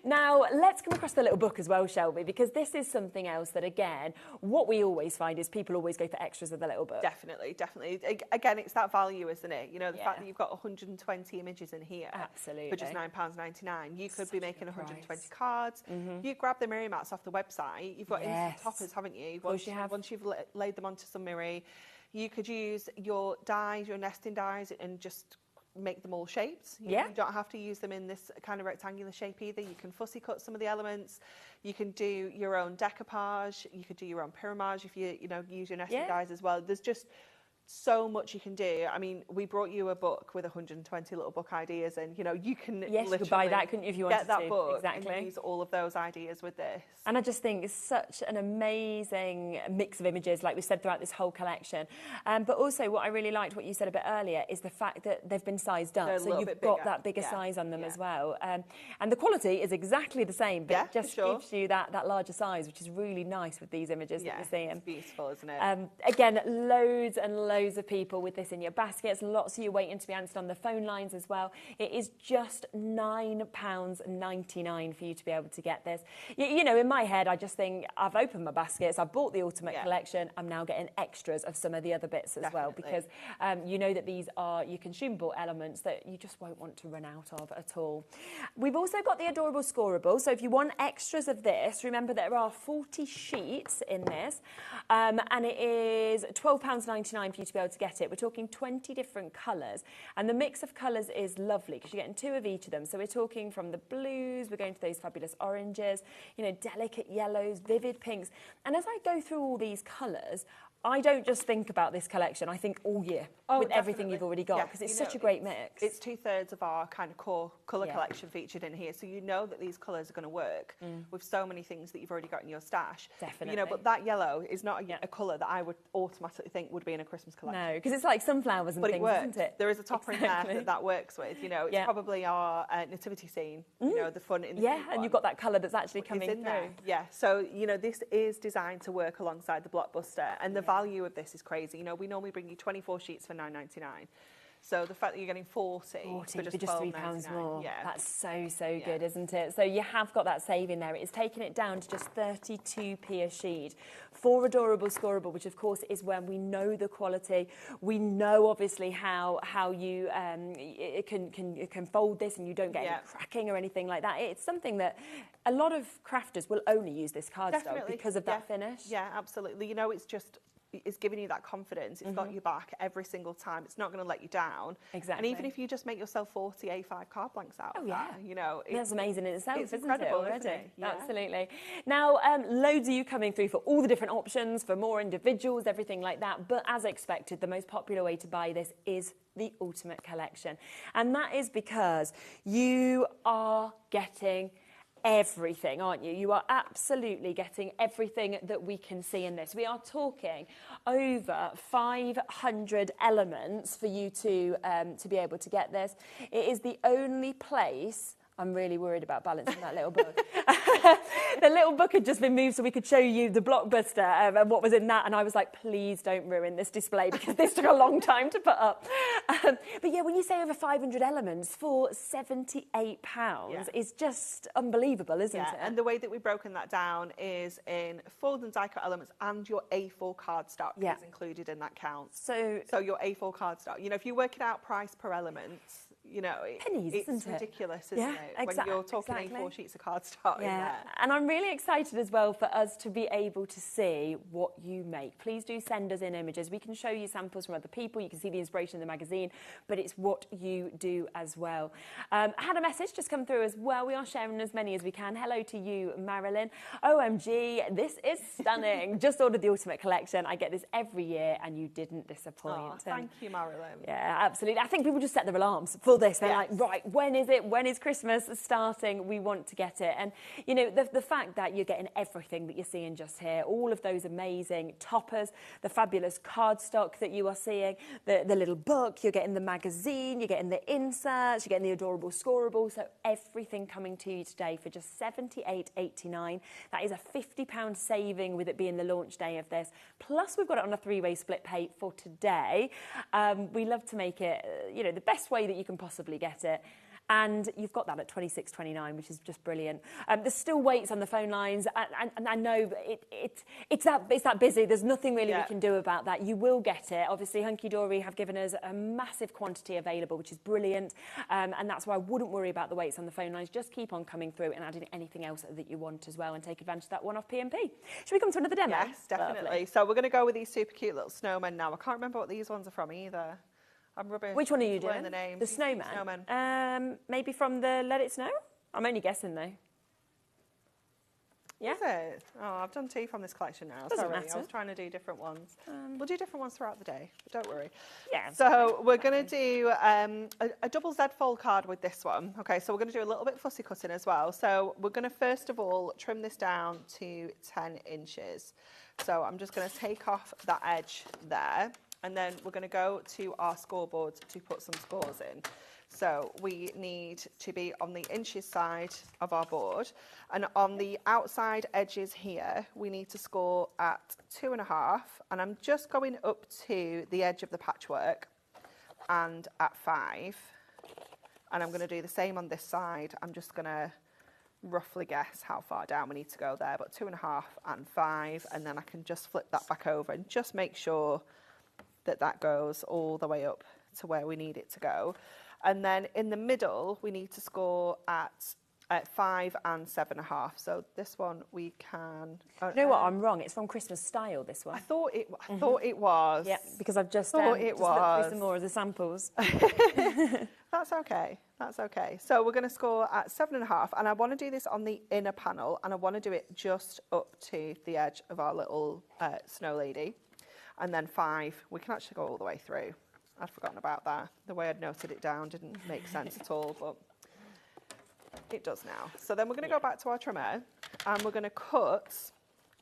now let's come across the little book as well, shall we? Because this is something else that, again, what we always find is people always go for extras of the little book. Definitely, definitely. Again, it's that value, isn't it? You know, the fact that you've got 120 images in here. Absolutely. For just £9.99. You could be making 120 cards. You grab the mirror mats off the website. You've got instant toppers, haven't you? Once you've laid them onto some mirror, you could use your dies, your nesting dies, and just make them all shaped. You don't have to use them in this kind of rectangular shape either. You can fussy cut some of the elements. You can do your own decoupage. You could do your own pyramage if you use your nesting dies as well. There's just so much you can do. I mean, we brought you a book with 120 little book ideas, and you can literally you could buy that, couldn't you, if you wanted get that to? book Exactly. and use all of those ideas with this. And I just think it's such an amazing mix of images, like we said, throughout this whole collection. But also, what I really liked, what you said a bit earlier, is the fact that they've been sized up, so you've got that bigger size on them as well. And the quality is exactly the same, but it just gives you that larger size, which is really nice with these images that you're seeing. It's beautiful, isn't it? Again, loads and loads of people with this in your baskets, lots of you waiting to be answered on the phone lines as well. It is just £9.99 for you to be able to get this. You know, in my head, I just think I've opened my baskets, I've bought the Ultimate Collection, I'm now getting extras of some of the other bits as well, because you know that these are your consumable elements that you just won't want to run out of at all. We've also got the adorable Scorable, so if you want extras of this, remember there are 40 sheets in this, and it is £12.99 for you to be able to get it. We're talking 20 different colours, and the mix of colours is lovely because you're getting 2 of each of them. So we're talking from the blues, we're going to those fabulous oranges, you know, delicate yellows, vivid pinks. And as I go through all these colours, I don't just think about this collection, I think all year with everything you've already got, because it's such a great mix. It's 2/3 of our kind of core colour collection featured in here, so you know that these colours are going to work with so many things that you've already got in your stash. Definitely. You know, but that yellow is not a colour that I would automatically think would be in a Christmas collection. No, because it's like sunflowers and things, isn't it? There is a topper in there that works with, you know, it's probably our nativity scene, you know, the fun in the and you've got that colour that's actually coming through. There. Yeah, so, you know, this is designed to work alongside the Blockbuster, and the value of this is crazy. You know, we normally bring you 24 sheets for £9.99. So the fact that you're getting 40 for just £3 more, yeah, that's so good, isn't it? So you have got that saving there. It is taking it down to just 32p a sheet for adorable Scorable, which of course is when we know the quality. We know obviously how you can fold this and you don't get any cracking or anything like that. It's something that a lot of crafters will only use this cardstock because of that finish. Yeah, absolutely. You know, it's giving you that confidence. It's got your back every single time. It's not going to let you down. Exactly. And even if you just make yourself 40 A5 card blanks out of that, you know. That's amazing in itself, it's isn't incredible, it, already? isn't it? Yeah. Absolutely. Now, loads of you coming through for all the different options, for more individuals, everything like that. But as expected, the most popular way to buy this is the Ultimate Collection. And that is because you are getting everything, aren't you? You are absolutely getting everything that we can see in this. We are talking over 500 elements for you to be able to get this. It is the only place. I'm really worried about balancing that little book. The little book had just been moved so we could show you the Blockbuster and what was in that. And I was like, please don't ruin this display because this took a long time to put up. But yeah, when you say over 500 elements for £78 is just unbelievable, isn't it? And the way that we've broken that down is in fold and die cut elements, and your A4 cardstock is included in that count. So your A4 cardstock, you know, if you work it out price per element, you know, pennies, it's ridiculous, isn't it? When you're talking A4 sheets of cardstock in there. And I'm really excited as well for us to be able to see what you make. Please do send us in images. We can show you samples from other people. You can see the inspiration in the magazine, but it's what you do as well. I had a message just come through as well. We are sharing as many as we can. Hello to you, Marilyn. OMG, this is stunning. Just ordered the Ultimate Collection. I get this every year and you didn't disappoint. Oh, thank you, Marilyn. Yeah, absolutely. I think people just set their alarms for this. They're like, right, when is it? When is Christmas starting? We want to get it. And, you know, the fact that you're getting everything that you're seeing just here, all of those amazing toppers, the fabulous cardstock that you are seeing, the little book, you're getting the magazine, you're getting the inserts, you're getting the adorable Scorable. So everything coming to you today for just £78.89. That is a £50 saving with it being the launch day of this. Plus, we've got it on a three-way split pay for today. We love to make it, you know, the best way that you can possibly get it. And you've got that at £26.29, which is just brilliant. There's still waits on the phone lines, and I know it's that busy. There's nothing really we can do about that. You will get it. Obviously, Hunkydory have given us a massive quantity available, which is brilliant, and that's why I wouldn't worry about the waits on the phone lines. Just keep on coming through and adding anything else that you want as well, and take advantage of that one-off P&P. Should we come to another demo? Yes, definitely. Lovely. So we're going to go with these super cute little snowmen now. I can't remember what these ones are from either. I'm rubbish. Which one are you doing? doing? The names. The Snowman? Snowman. Maybe from the Let It Snow? I'm only guessing though. Yeah? Is it? Oh, I've done two from this collection now. Doesn't Sorry, matter. I was trying to do different ones. We'll do different ones throughout the day, but don't worry. Yeah. So we're going to do a double Z fold card with this one. Okay, so we're going to do a little bit fussy cutting as well. So we're going to first of all trim this down to 10 inches. So I'm just going to take off that edge there. And then we're going to go to our scoreboard to put some scores in. So we need to be on the inches side of our board. And on the outside edges here, we need to score at 2.5. And I'm just going up to the edge of the patchwork and at 5. And I'm going to do the same on this side. I'm just going to roughly guess how far down we need to go there, but 2.5 and 5. And then I can just flip that back over and just make sure that goes all the way up to where we need it to go. And then in the middle, we need to score at 5 and 7.5. So this one we can... You know what, I'm wrong. It's from Christmas Style, this one. I thought it was. Yeah, because I've just looked through some more of the samples. That's okay. That's okay. So we're going to score at 7.5. And I want to do this on the inner panel. And I want to do it just up to the edge of our little snow lady. And then 5, we can actually go all the way through. I'd forgotten about that. The way I'd noted it down didn't make sense at all, but it does now. So then we're going to go back to our trimmer and we're going to cut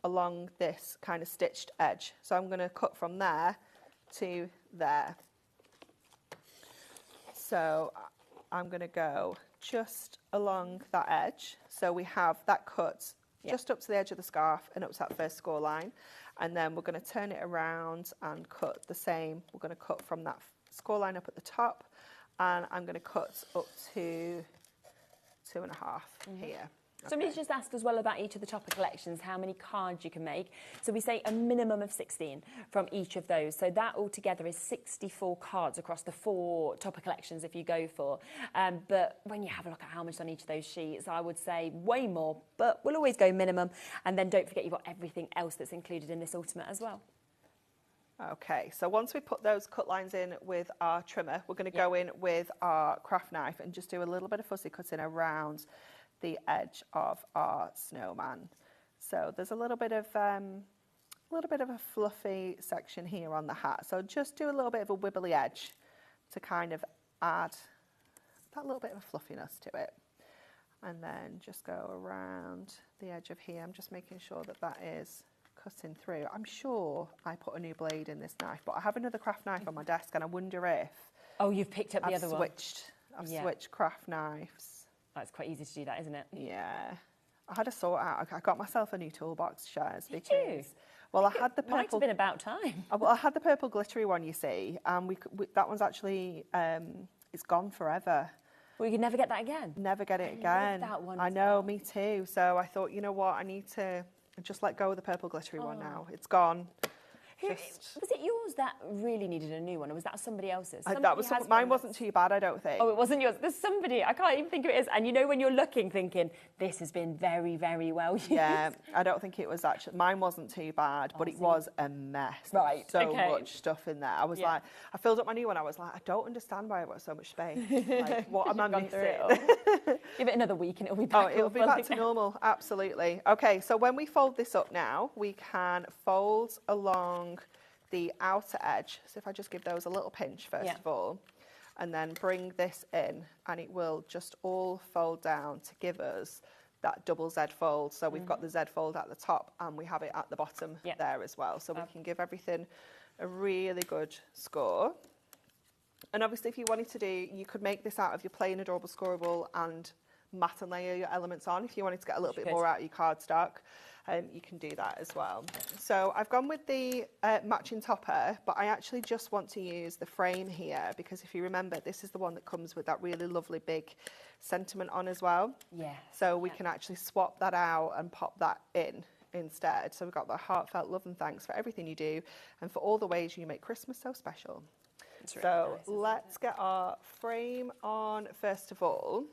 along this kind of stitched edge. So I'm going to cut from there to there. So I'm going to go just along that edge. So we have that cut just up to the edge of the scarf and up to that first score line. And then we're going to turn it around and cut the same. We're going to cut from that score line up at the top. And I'm going to cut up to 2.5 here. Somebody's just asked as well about each of the topper collections, how many cards you can make. So we say a minimum of 16 from each of those. So that altogether is 64 cards across the 4 topper collections if you go for. But when you have a look at how much on each of those sheets, I would say way more, but we'll always go minimum. And then don't forget you've got everything else that's included in this Ultimate as well. Okay, so once we put those cut lines in with our trimmer, we're going to go in with our craft knife and just do a little bit of fussy cutting around the edge of our snowman. So there's a little bit of a fluffy section here on the hat. So just do a little bit of a wibbly edge to kind of add that little bit of a fluffiness to it. And then just go around the edge of here. I'm just making sure that that is cutting through. I'm sure I put a new blade in this knife, but I have another craft knife on my desk and I wonder if... Oh, you've picked up the other one. I've switched craft knives. That's quite easy to do that, isn't it? Yeah. I had to sort out. I got myself a new toolbox, Shaz. Did you? Well, I had the purple... Might have been about time. Well, I had the purple glittery one, you see, and that one's actually... it's gone forever. Well, you can never get that again. Never get it again. Love that one. I know, me too. So I thought, you know what, I need to just let go of the purple glittery one now. It's gone. Was it yours that really needed a new one, or was that somebody else's? Mine wasn't too bad, I don't think. Oh, it wasn't yours. There's somebody, I can't even think who it is. And you know when you're looking, thinking, this has been very, very well used. Yeah, I don't think it was actually, mine wasn't too bad, but it was a mess. Right, so much stuff in there. I was like, I filled up my new one, I was like, I don't understand why I've got so much space. Like, what am I missing? Give it another week and it'll be back. Oh, it'll be back to normal, absolutely. Okay, so when we fold this up now, we can fold along the outer edge. So if I just give those a little pinch first of all, and then bring this in, and it will just all fold down to give us that double Z fold. So we've got the Z fold at the top and we have it at the bottom there as well. So we can give everything a really good score. And obviously if you wanted to do, you could make this out of your plain adorable Scorable and mat and layer your elements on. If you wanted to get a little bit more out of your cardstock, you can do that as well. So I've gone with the matching topper, but I actually just want to use the frame here, because if you remember, this is the one that comes with that really lovely big sentiment on as well. Yeah. So we can actually swap that out and pop that in instead. So we've got the heartfelt love and thanks for everything you do and for all the ways you make Christmas so special. Really so nice, let's get our frame on first of all.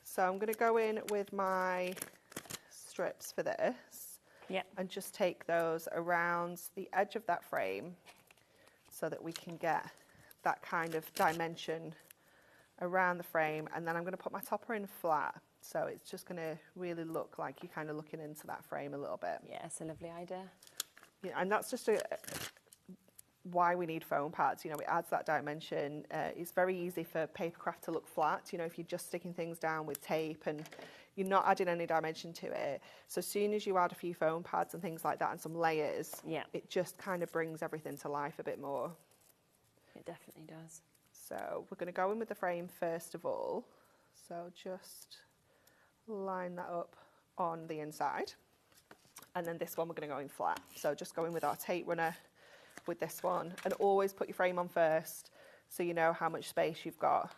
So I'm going to go in with my strips for this and just take those around the edge of that frame so that we can get that kind of dimension around the frame. And then I'm going to put my topper in flat, so it's just going to really look like you're kind of looking into that frame a little bit. Yeah, it's a lovely idea. Yeah, and that's just why we need foam pads. You know, it adds that dimension. It's very easy for paper craft to look flat, you know, if you're just sticking things down with tape and you're not adding any dimension to it. So as soon as you add a few foam pads and things like that and some layers, it just kind of brings everything to life a bit more. It definitely does. So we're going to go in with the frame first of all. So just line that up on the inside. And then this one we're going to go in flat. So just go in with our tape runner with this one, and always put your frame on first so you know how much space you've got.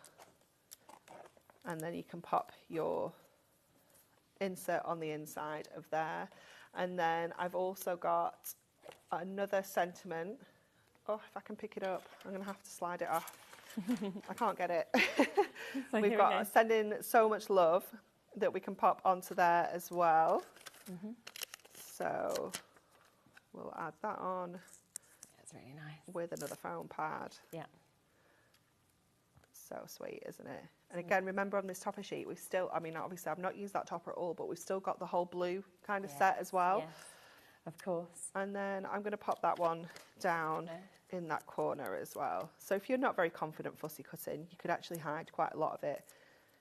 And then you can pop your insert on the inside of there. And then I've also got another sentiment. Oh, if I can pick it up, I'm going to have to slide it off. I can't get it. We've got Sending So Much Love that we can pop onto there as well. So we'll add that on. That's really nice. With another foam pad. Yeah. So sweet, isn't it? And again, remember on this topper sheet, we've still, I mean, obviously I've not used that topper at all, but we've still got the whole blue kind of set as well. Yes, of course. And then I'm going to pop that one down in that corner as well. So if you're not very confident fussy cutting, you could actually hide quite a lot of it.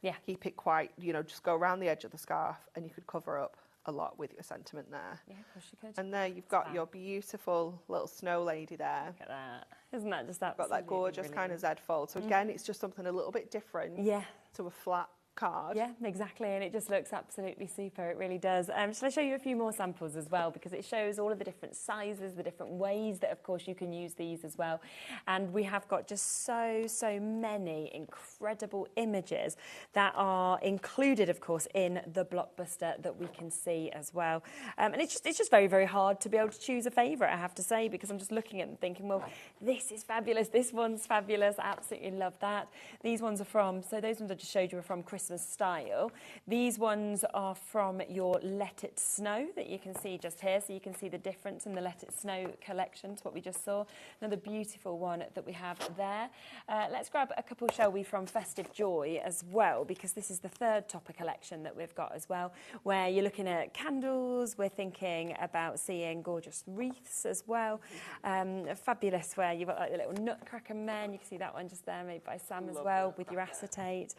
Yeah. Keep it quite, you know, just go around the edge of the scarf and you could cover up a lot with your sentiment there. Yeah, of course you could. And there you've got your beautiful little snow lady there. Look at that. Isn't that just got that gorgeous kind of Z fold. So again, it's just something a little bit different to a flat card. Yeah, exactly, and it just looks absolutely super, it really does. Shall I show you a few more samples as well, because it shows all of the different sizes, the different ways that of course you can use these as well. And we have got just so many incredible images that are included of course in the blockbuster that we can see as well. And it's just very hard to be able to choose a favourite, I have to say, because I'm just looking at them thinking, well, this is fabulous, this one's fabulous, I absolutely love that. These ones are from, so those ones I just showed you are from Christmas style. These ones are from your Let It Snow that you can see just here, so you can see the difference in the Let It Snow collection to what we just saw. Another beautiful one that we have there. Let's grab a couple, shall we, from Festive Joy as well, because this is the third topper collection that we've got as well, where you're looking at candles, we're thinking about seeing gorgeous wreaths as well. Fabulous, where you've got like the little nutcracker men, you can see that one just there made by Sam as well with your acetate.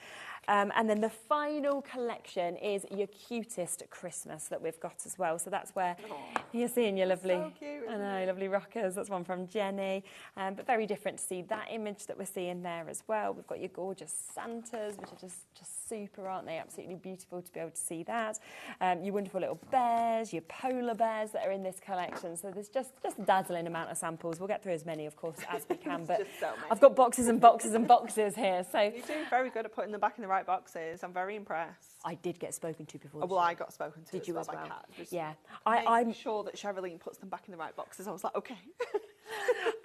And then the final collection is your cutest Christmas that we've got as well. So that's where you're seeing your lovely, so cute, I know, lovely rockers. That's one from Jenny. But very different to see that image that we're seeing there as well. We've got your gorgeous Santas, which are just super, aren't they? Absolutely beautiful to be able to see that. Your wonderful little bears, your polar bears that are in this collection. So there's just a dazzling amount of samples. We'll get through as many, of course, as we can. But so I've got boxes and boxes and boxes here. So you do very good at putting them back in the right boxes. boxes. I'm very impressed. I did get spoken to before. Well, I got spoken to. Did you as by well? Kat. Just Yeah. I'm sure that Sherilyn puts them back in the right boxes. I was like, okay.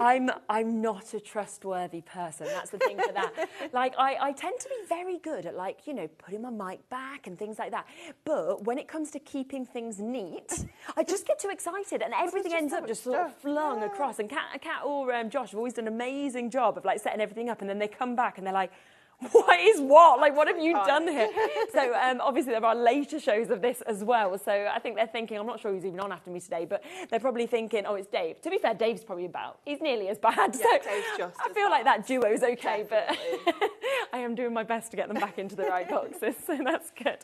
I'm not a trustworthy person. That's the thing for that. Like, I tend to be very good at, like, you know, putting my mic back and things like that. But when it comes to keeping things neat, I just get too excited and everything ends up just sort of flung across. And Kat or Josh have always done an amazing job of, like, setting everything up, and then they come back and they're like, what is what? Like, what have you done here? So obviously there are later shows of this as well. So I think they're thinking, I'm not sure who's even on after me today, but they're probably thinking, oh, it's Dave. To be fair, Dave's probably he's nearly as bad. Yeah, so Dave's just I as feel like bad. that duo's okay, Definitely. but I am doing my best to get them back into the right boxes. So that's good.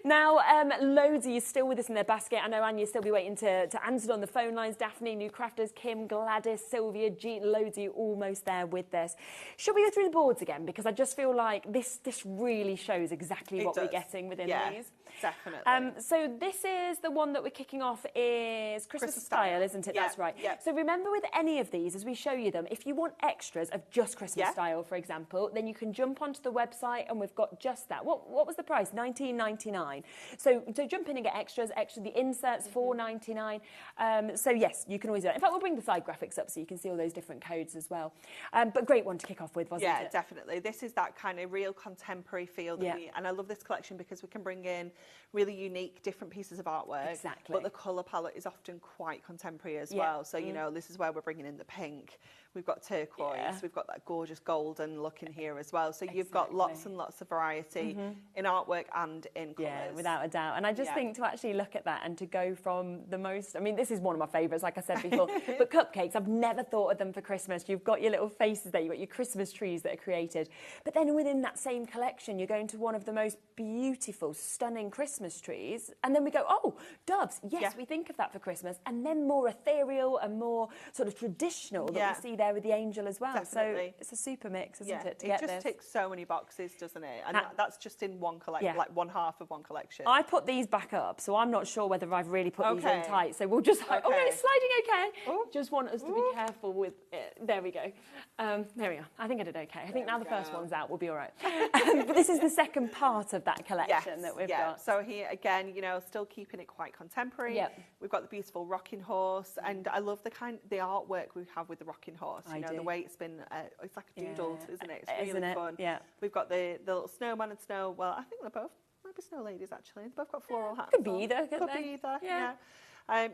Now, loads of you still with us in their basket. I know, Anne, you'll still be waiting to answer on the phone lines. Daphne, new crafters, Kim, Gladys, Sylvia, Jean, loads of you almost there with this. Should we go through the boards again? Because I just feel like this really shows exactly what we're getting within these. Definitely. So this is the one that we're kicking off is Christmas style, isn't it? Yeah, That's right. yeah. So remember, with any of these, as we show you them, if you want extras of just Christmas style, for example, then you can jump onto the website and we've got just that. What was the price? $19.99. So jump in and get extras. The inserts $4.99. So yes, you can always do that. In fact, we'll bring the side graphics up so you can see all those different codes as well. But great one to kick off with, wasn't it? Yeah, definitely. This is that kind of real contemporary feel that and I love this collection because we can bring in really unique, different pieces of artwork. Exactly. But the colour palette is often quite contemporary as well. So, you know, this is where we're bringing in the pink. We've got turquoise. We've got that gorgeous golden look in here as well. So you've got lots and lots of variety in artwork and in colours. Yeah, without a doubt. And I just think to actually look at that and to go from the most, I mean, this is one of my favourites, like I said before, but cupcakes, I've never thought of them for Christmas. You've got your little faces there, you've got your Christmas trees that are created. But then within that same collection, you're going to one of the most beautiful, stunning Christmas trees. And then we go, oh, doves. Yes, we think of that for Christmas. And then more ethereal and more sort of traditional that we see there with the angel as well. Definitely. So it's a super mix, isn't it, to it get just this? ticks so many boxes, doesn't it? And that's just in one collection, like one half of one collection. I put these back up, so I'm not sure whether I've really put these in tight. So we'll just oh no, it's sliding okay. Just want us to be careful with it. There we go. There we are. I think I did okay. I think now the first one's out, we'll be all right. But this is the second part of that collection that we've got. So here again, you know, still keeping it quite contemporary. We've got the beautiful rocking horse, and I love the artwork we have with the rocking horse. You know, the way it's been, it's like a doodled, isn't it? It's really fun. Yeah. We've got the little snowman and snow. Well, I think they're both maybe snow ladies actually. They've both got floral hats. Could be either. Could be either. Yeah.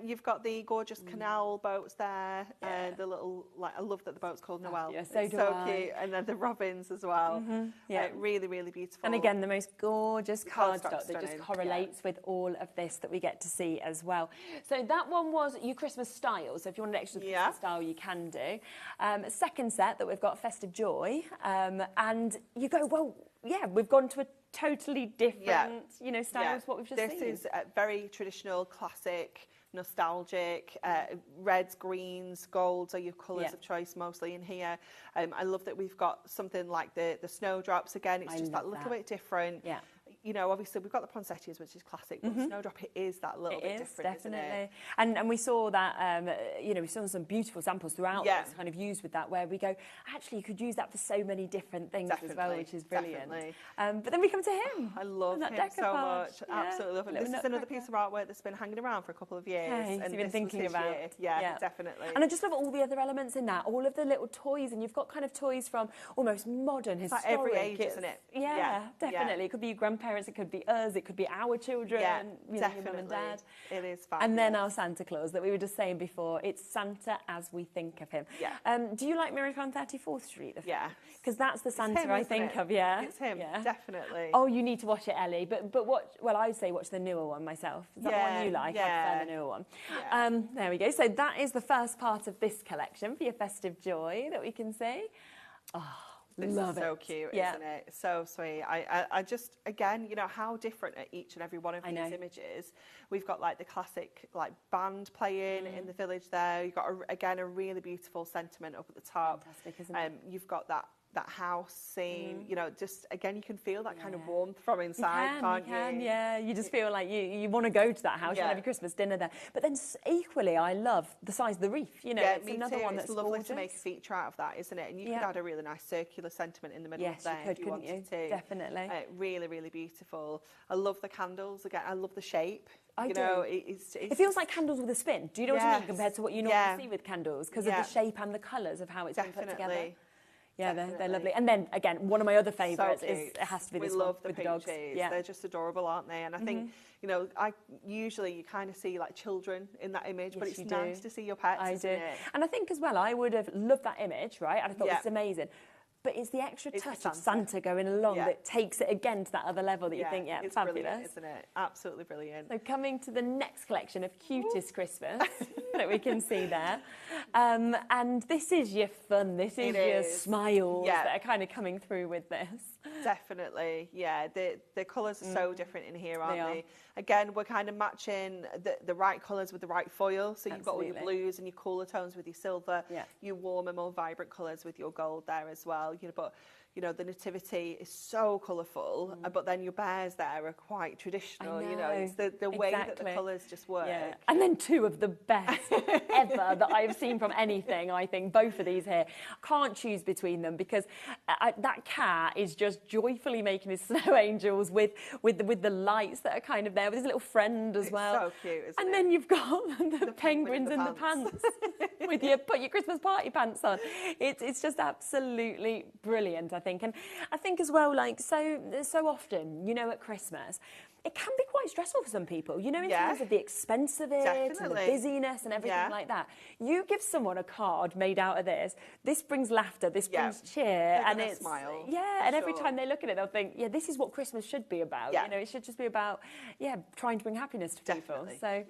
You've got the gorgeous canal boats there, and the little, like, I love that the boat's called Noel. Yeah, so it's do so I. cute. And then the robins as well. Really, really beautiful. And again, the most gorgeous cardstock that just stunning. correlates with all of this that we get to see as well. So that one was your Christmas style. So if you want an extra Christmas style, you can do. Second set that we've got, Festive Joy. And you go, well, yeah, we've gone to a totally different, you know, styles what we've just seen. This is very traditional, classic, nostalgic, reds, greens, golds are your colours of choice mostly in here. I love that we've got something like the snowdrops again. It's just that little bit different. Yeah. You know, obviously we've got the poinsettias, which is classic, but the snowdrop, it is that little bit different, definitely. isn't it? And we saw that, you know, we saw some beautiful samples throughout this kind of used with that, where we go, actually, you could use that for so many different things as well, which is brilliant. But then we come to him. I love him so much. Absolutely love him. This is another piece of artwork that's been hanging around for a couple of years. And you've been thinking about. Yeah, definitely. And I just love all the other elements in that, all of the little toys, and you've got kind of toys from almost modern, historic. Like every age, isn't it? Yeah, definitely. It could be your grandparents, it could be us, it could be our children, you know, your mum and dad. It is fabulous. And then our Santa Claus that we were just saying before, it's Santa as we think of him. Do you like Miracle on 34th Street? Because that's the Santa I think of, It's him, definitely. Oh, you need to watch it, Ellie. But what, well, I would say watch the newer one myself. Is that the one you like? I prefer the newer one. There we go. So that is the first part of this collection for your Festive Joy that we can see. Oh, this is so cute, isn't it? So sweet. I just, again, you know, how different are each and every one of these images. We've got like the classic like band playing in the village there. You've got, again, a really beautiful sentiment up at the top. Fantastic, isn't it? You've got that that house scene, you know, just again, you can feel that kind of warmth from inside, can't you? Yeah, you just feel like you want to go to that house. You want to have your Christmas dinner there. But then equally, I love the size of the wreath. You know, yeah, it's another one that's lovely gorgeous. to make a feature out of that, isn't it? And you could add a really nice circular sentiment in the middle of there if you wanted to. Definitely. Really, really beautiful. I love the candles. Again, I love the shape. I you do. know, it feels like candles with a spin. Do you know what I mean? Compared to what you normally see with candles, because of the shape and the colours of how it's been put together. Yeah, they're lovely. And then, again, one of my other favourites is, it has to be this one with the dogs. Yeah. They're just adorable, aren't they? And I think, you know, usually you kind of see like children in that image, but it's nice to see your pets, isn't it? And I think as well, I would have loved that image, right? And I thought it was amazing. But it's the extra touch of Santa going along that takes it again to that other level that you think, it's fabulous. Brilliant, isn't it? Absolutely brilliant. So coming to the next collection of cutest Christmas that we can see there. And this is your fun, this is your smiles that are kind of coming through with this. Definitely, yeah. The colours are so different in here, aren't they? Again, we're kind of matching the right colours with the right foil. So you've got all your blues and your cooler tones with your silver, your warmer, more vibrant colours with your gold there as well. You know, but you know, the nativity is so colourful, but then your bears there are quite traditional. You know, it's the way that the colours just work. Yeah. And then two of the best ever that I've seen from anything. I think both of these here. I can't choose between them because that cat is just joyfully making his snow angels with the lights that are kind of there with his little friend as well. So cute, isn't it? And then you've got the penguins in the pants with put your Christmas party pants on. It's just absolutely brilliant, I think. And I think as well, like so often, you know, at Christmas, it can be quite stressful for some people, you know, in terms of the expense of it and the busyness and everything like that. You give someone a card made out of this brings laughter, this brings cheer, and it's smile. And every time they look at it, they'll think, this is what Christmas should be about. You know, it should just be about trying to bring happiness to people. So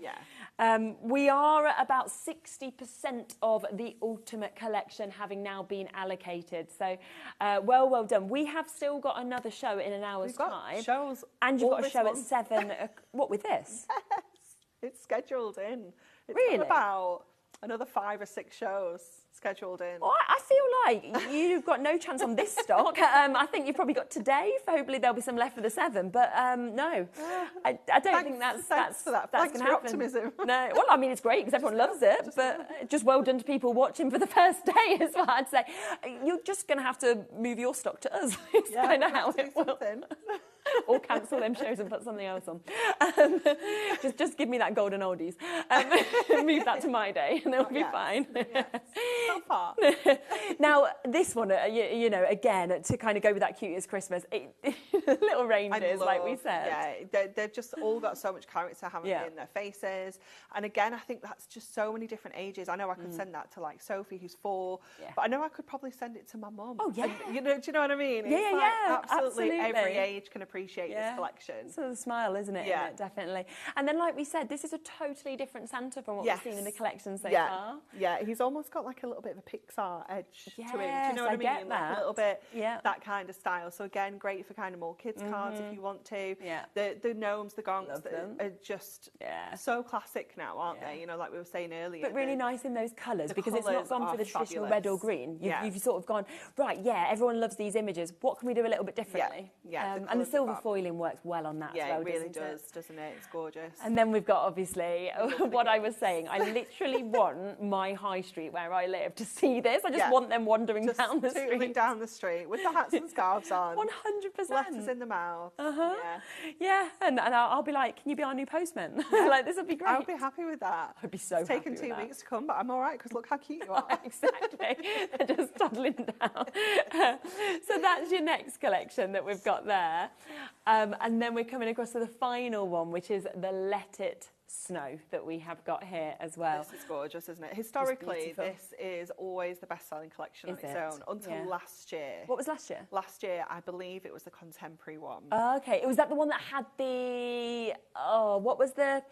we are at about 60% of the ultimate collection having now been allocated. So well done. We have still got another show in an hour's time. Shows, and you've got a show at 7. What with this? Yes, it's scheduled in. It's really? About another 5 or 6 shows scheduled in. Well, I feel like you've got no chance on this stock. I think you've probably got today. Hopefully there'll be some left for the 7. But no, I don't think that's going to happen. Optimism. No, well, I mean, it's great because everyone loves it. But just well done to people watching for the first day is what I'd say. You're just going to have to move your stock to us. It's kind of how it will. Or cancel them shows and put something else on. Just give me that golden oldies. Move that to my day and it'll be fine. So far. Now, this one, you know, again, to kind of go with that cutest Christmas, little reindeers, like we said. Yeah, they've just all got so much character, haven't they, in their faces. And again, I think that's just so many different ages. I know I could send that to like Sophie, who's 4, but I know I could probably send it to my mum. Oh, yeah. And, you know, do you know what I mean? Absolutely. Every age can appreciate this collection. So the smile, isn't it? Yeah, definitely. And then, like we said, this is a totally different Santa from what we've seen in the collection so far. Yeah, he's almost got like a little bit of a Pixar edge to him. Do you know what I mean? Get that. Like a little bit that kind of style. So again, great for kind of more kids cards if you want to. Yeah. The gnomes, the gonks are just so classic now, aren't they? You know, like we were saying earlier. But really nice in those colours because it's not gone for the traditional red or green. You've sort of gone, right, everyone loves these images. What can we do a little bit differently? And the silver foiling works well on that as well, it really does, doesn't it? It's gorgeous. And then we've got, obviously, what I was saying. I literally want my high street where I live to see this. I just want them wandering down the street. Down the street with the hats and scarves on. 100%. Letters in the mouth. And I'll be like, can you be our new postman? Like, this would be great. I would be happy with that. I'd be so happy. It's taken 2 weeks to come, but I'm all right because look how cute you are. Exactly. They're just toddling down. So that's your next collection that we've got there. And then we're coming across to the final one, which is the Let It Snow that we have got here as well. This is gorgeous, isn't it? Historically, this is always the best-selling collection on its own until last year. What was last year? Last year, I believe it was the contemporary one. Okay, was that the one that had the what was the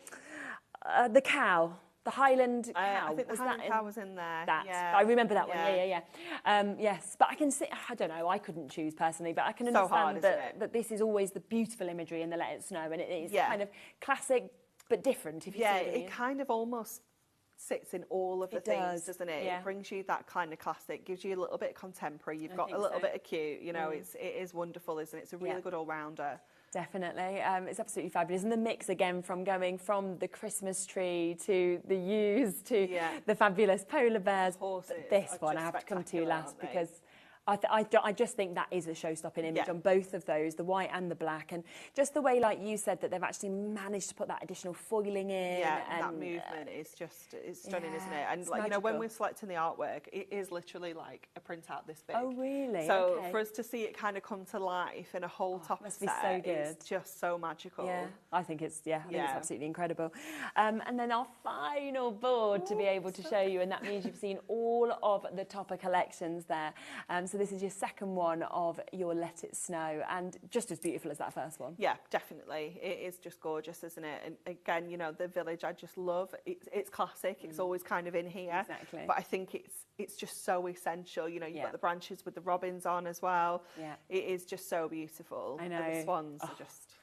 cow? The Highland cow. I think the Highland cow was in there. I remember that one. Yes, but I can see. I don't know. I couldn't choose personally, but I can understand that this is always the beautiful imagery in the Let It Snow, and it is kind of classic but different. If you see what I mean. It kind of almost sits in all of the things, doesn't it? Yeah. It brings you that kind of classic, gives you a little bit of contemporary. You've got a little bit of cute. You know, it is wonderful, isn't it? It's a really good all-rounder. Definitely. It's absolutely fabulous. And the mix again from going from the Christmas tree to the yews to the fabulous polar bears. Horses this one I have to come to last because I just think that is a show-stopping image on both of those, the white and the black, and just the way, like you said, that they've actually managed to put that additional foiling in. Yeah, and that movement is it's stunning, isn't it? And like, you know, when we're selecting the artwork, it is literally like a printout this big. Oh, really? So for us to see it kind of come to life in a whole top must set, be so good. is just so magical. Yeah, I think it's absolutely incredible. And then our final board to be able to show you, and that means you've seen all of the topper collections there. So this is your second one of your Let It Snow, and just as beautiful as that first one. Yeah, definitely. It is just gorgeous, isn't it? And again, you know, the village I just love. It's classic. It's always kind of in here. Exactly. But I think it's just so essential. You know, you've got the branches with the robins on as well. Yeah. It is just so beautiful. I know. And the swans are just...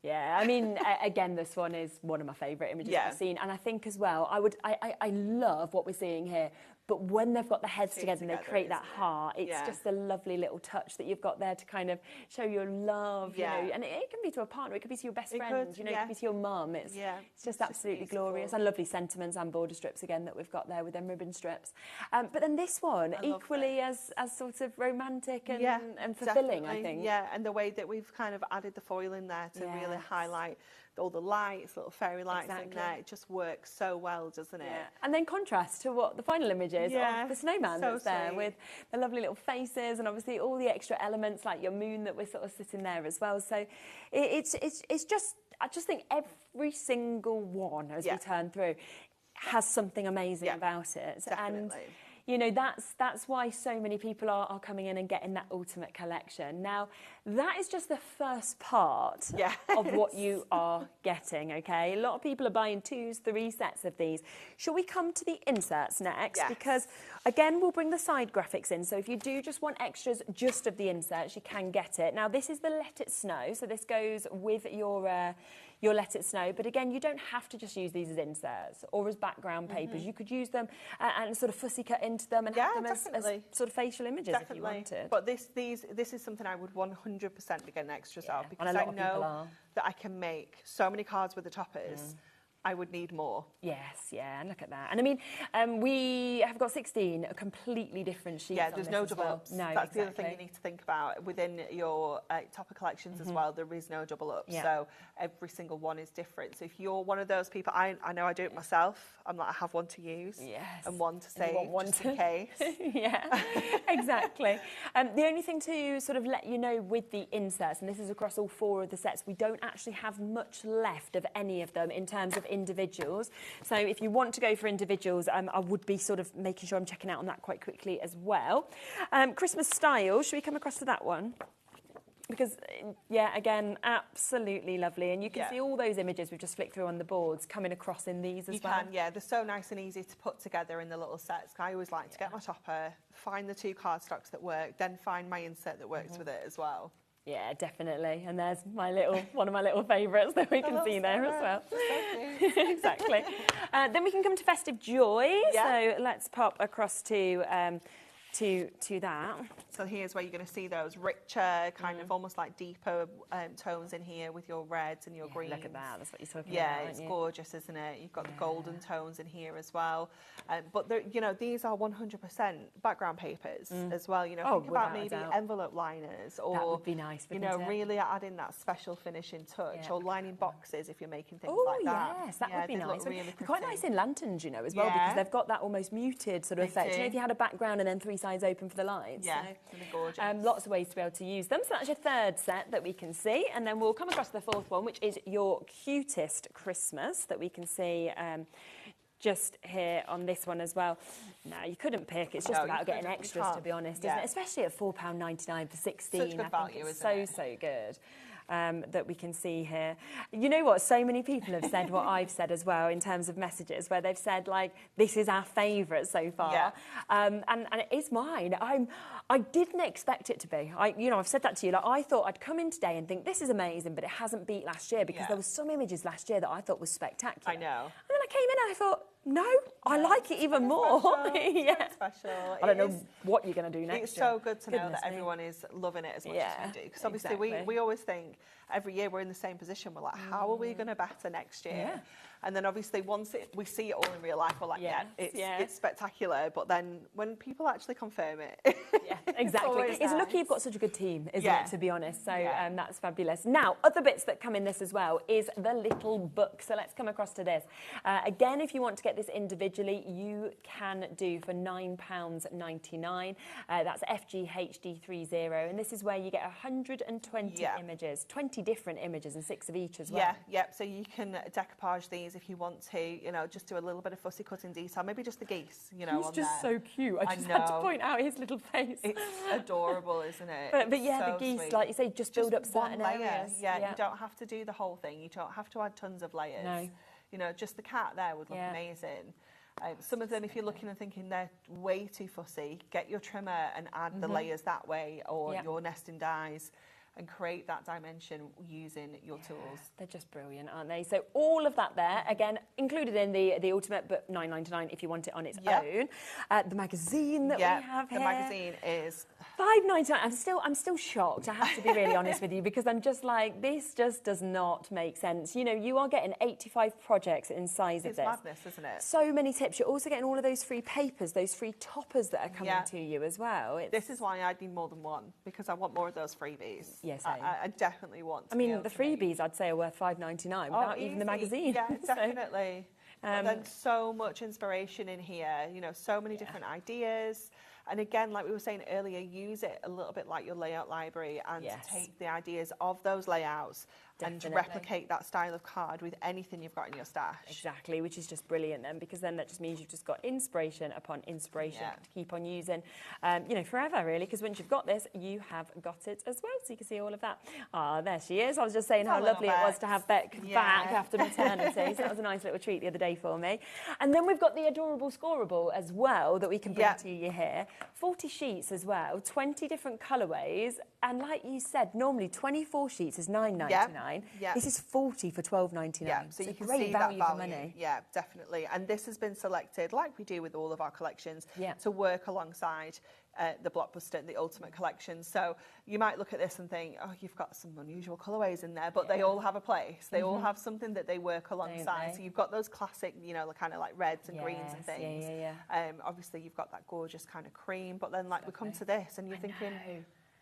Yeah, I mean, again, this one is one of my favourite images I've seen, and I think as well, I love what we're seeing here. But when they've got the heads together and they create that heart, it's just a lovely little touch that you've got there to kind of show your love, you know. And it can be to a partner, it could be to your best friend, you know, it could be to your mum. It's just absolutely glorious. And lovely sentiments and border strips again that we've got there with them ribbon strips. But then this one, equally as sort of romantic and fulfilling, I think. Yeah, and the way that we've kind of added the foil in there to really highlight all the lights, little fairy lights in there. It just works so well, doesn't it? And then contrast to what the final image is of the snowman that's there with the lovely little faces and obviously all the extra elements like your moon that we're sort of sitting there as well. So it's just, I just think every single one as we turn through has something amazing about it. Definitely. And you know, that's why so many people are coming in and getting that ultimate collection. Now, that is just the first part of what you are getting, okay? A lot of people are buying 2, 3 sets of these. Shall we come to the inserts next? Yes. Because, again, we'll bring the side graphics in. So if you do just want extras just of the inserts, you can get it. Now, this is the Let It Snow. So this goes with your Let It Snow. But again, you don't have to just use these as inserts or as background papers. You could use them and sort of fussy cut into them and have them as sort of facial images if you wanted. But this is something I would 100% be getting extras of, because I know that I can make so many cards with the toppers. I would need more. Yes, yeah, and look at that. And I mean, we have got 16 completely different sheets. Yeah, there's no double ups. No, that's the other thing you need to think about within your topper collections as well. There is no double ups, so every single one is different. So if you're one of those people, I know I do it myself. I'm like, I have one to use and one to save just in case. Exactly. The only thing to sort of let you know with the inserts, and this is across all 4 of the sets, we don't actually have much left of any of them in terms of individuals. So if you want to go for individuals, I would be sort of making sure I'm checking out on that quite quickly as well. Christmas style, should we come across to that one? Because, again, absolutely lovely. And you can see all those images we've just flicked through on the boards coming across in these as well. You can, they're so nice and easy to put together in the little sets. I always like to get my topper, find the 2 cardstocks that work, then find my insert that works with it as well. Yeah, definitely. And there's one of my little favourites that we can see there as well. Exactly. Then we can come to Festive Joy. So let's pop across to that. So here's where you're going to see those richer, kind of almost like deeper tones in here with your reds and your greens. Look at that, that's what you're talking about. Yeah, it's gorgeous, isn't it? You've got the golden tones in here as well. But you know, these are 100% background papers as well. You know, think about maybe envelope liners, or that would be nice, you know, really adding that special finishing touch, or lining boxes if you're making things like that. Yes, that would be nice. Really quite nice in lanterns, you know, as well, because they've got that almost muted sort of effect. You know, if you had a background and then 3 sides open for the lights. Yeah, so, really gorgeous. Lots of ways to be able to use them. So that's your 3rd set that we can see. And then we'll come across to the 4th one, which is your cutest Christmas that we can see just here on this one as well. No, you couldn't pick. It's just about getting extras, to be honest, isn't it? Especially at £4.99 for 16. Such good value, isn't it? So good. That we can see here. You know what? So many people have said what I've said as well in terms of messages, where they've said, like, this is our favourite so far. And it is mine. I didn't expect it to be. I've said that to you. Like, I thought I'd come in today and think, this is amazing, but it hasn't beat last year, because there were some images last year that I thought was spectacular. I know. And then I came in and I thought, No, I like it even more. Yeah. Special. I don't know what you're going to do next It's so good to know that everyone is loving it as much as we do. Because obviously we always think every year we're in the same position. We're like, how are we going to better next year? Yeah. And then obviously once we see it all in real life, we're like, it's spectacular. But then when people actually confirm it, exactly. It's lucky you've got such a good team, isn't it, to be honest? So that's fabulous. Now, other bits that come in this as well is the little book. So let's come across to this. Again, if you want to get this individually, you can do for £9.99. That's FGHD30, and this is where you get 120 images, 20 different images and 6 of each as well. So you can decoupage these if you want to, you know, just do a little bit of fussy cutting detail, maybe just the geese, you know. He's just so cute. I just had to point out his little face. It's adorable, isn't it? But yeah, so the geese, sweet. Like you say, just build up certain areas. Yeah, you don't have to do the whole thing. You don't have to add tons of layers. No. You know, just the cat there would look amazing. Some of them, if you're looking and thinking they're way too fussy, get your trimmer and add the layers that way, or your nesting dies, and create that dimension using your tools. They're just brilliant, aren't they? So all of that there, again, included in the ultimate, but £9.99 if you want it on its own. The magazine that we have here. The magazine is £5.99. I'm still shocked, I have to be really honest with you, because I'm just like, this just does not make sense. You know, you are getting 85 projects in size of this. It's madness, isn't it? So many tips. You're also getting all of those free papers, those free toppers that are coming to you as well. This is why I need more than one, because I want more of those freebies. Yes, I definitely want to. I mean, the freebies I'd say are worth £5.99 without even the magazine. Yeah, definitely. But then so much inspiration in here, you know, so many different ideas. And again, like we were saying earlier, use it a little bit like your layout library and take the ideas of those layouts and replicate that style of card with anything you've got in your stash. Exactly, which is just brilliant then, because then that just means you've just got inspiration upon inspiration to keep on using, you know, forever really, because once you've got this, you have got it as well. So you can see all of that. Ah, there she is. I was just saying how lovely it was to have Beck back after maternity. So that was a nice little treat the other day for me. And then we've got the adorable Scorable as well that we can bring to you here. 40 sheets as well, 20 different colourways. And like you said, normally 24 sheets is £9.99. This is 40 for £12.99. Yeah, so you can great see value that for money. Yeah, definitely. And this has been selected, like we do with all of our collections, to work alongside the Blockbuster, the Ultimate Collection. So you might look at this and think, oh, you've got some unusual colourways in there, but they all have a place. They all have something that they work alongside. So you've got those classic, you know, kind of like reds and greens and things. Obviously, you've got that gorgeous kind of cream, but then like we come to this and you're thinking,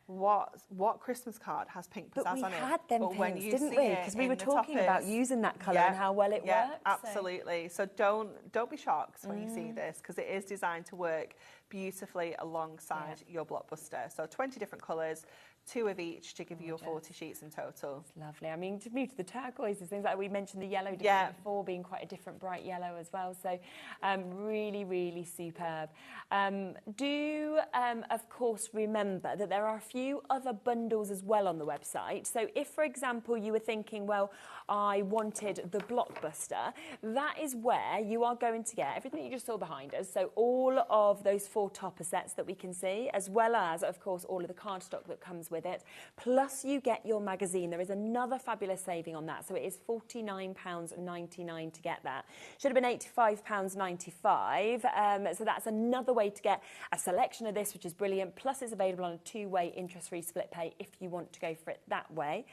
what Christmas card has pink pizzazz on it? But we had them pinks, didn't we? Because we were talking about using that colour and how well it works. Absolutely. So don't be shocked when you see this, because it is designed to work beautifully alongside your Blockbuster. So 20 different colours, 2 of each to give you your 40 sheets in total. It's lovely. I mean, to move to the turquoises, things like we mentioned the yellow before being quite a different bright yellow as well. So really, really superb. Of course, remember that there are a few other bundles as well on the website. So if, for example, you were thinking, well, I wanted the Blockbuster, that is where you are going to get everything that you just saw behind us. So all of those 4 topper sets that we can see, as well as, of course, all of the cardstock that comes with it. Plus you get your magazine. There is another fabulous saving on that. So it is £49.99 to get that. Should have been £85.95. So that's another way to get a selection of this, which is brilliant. Plus it's available on a 2-way interest-free split pay if you want to go for it that way.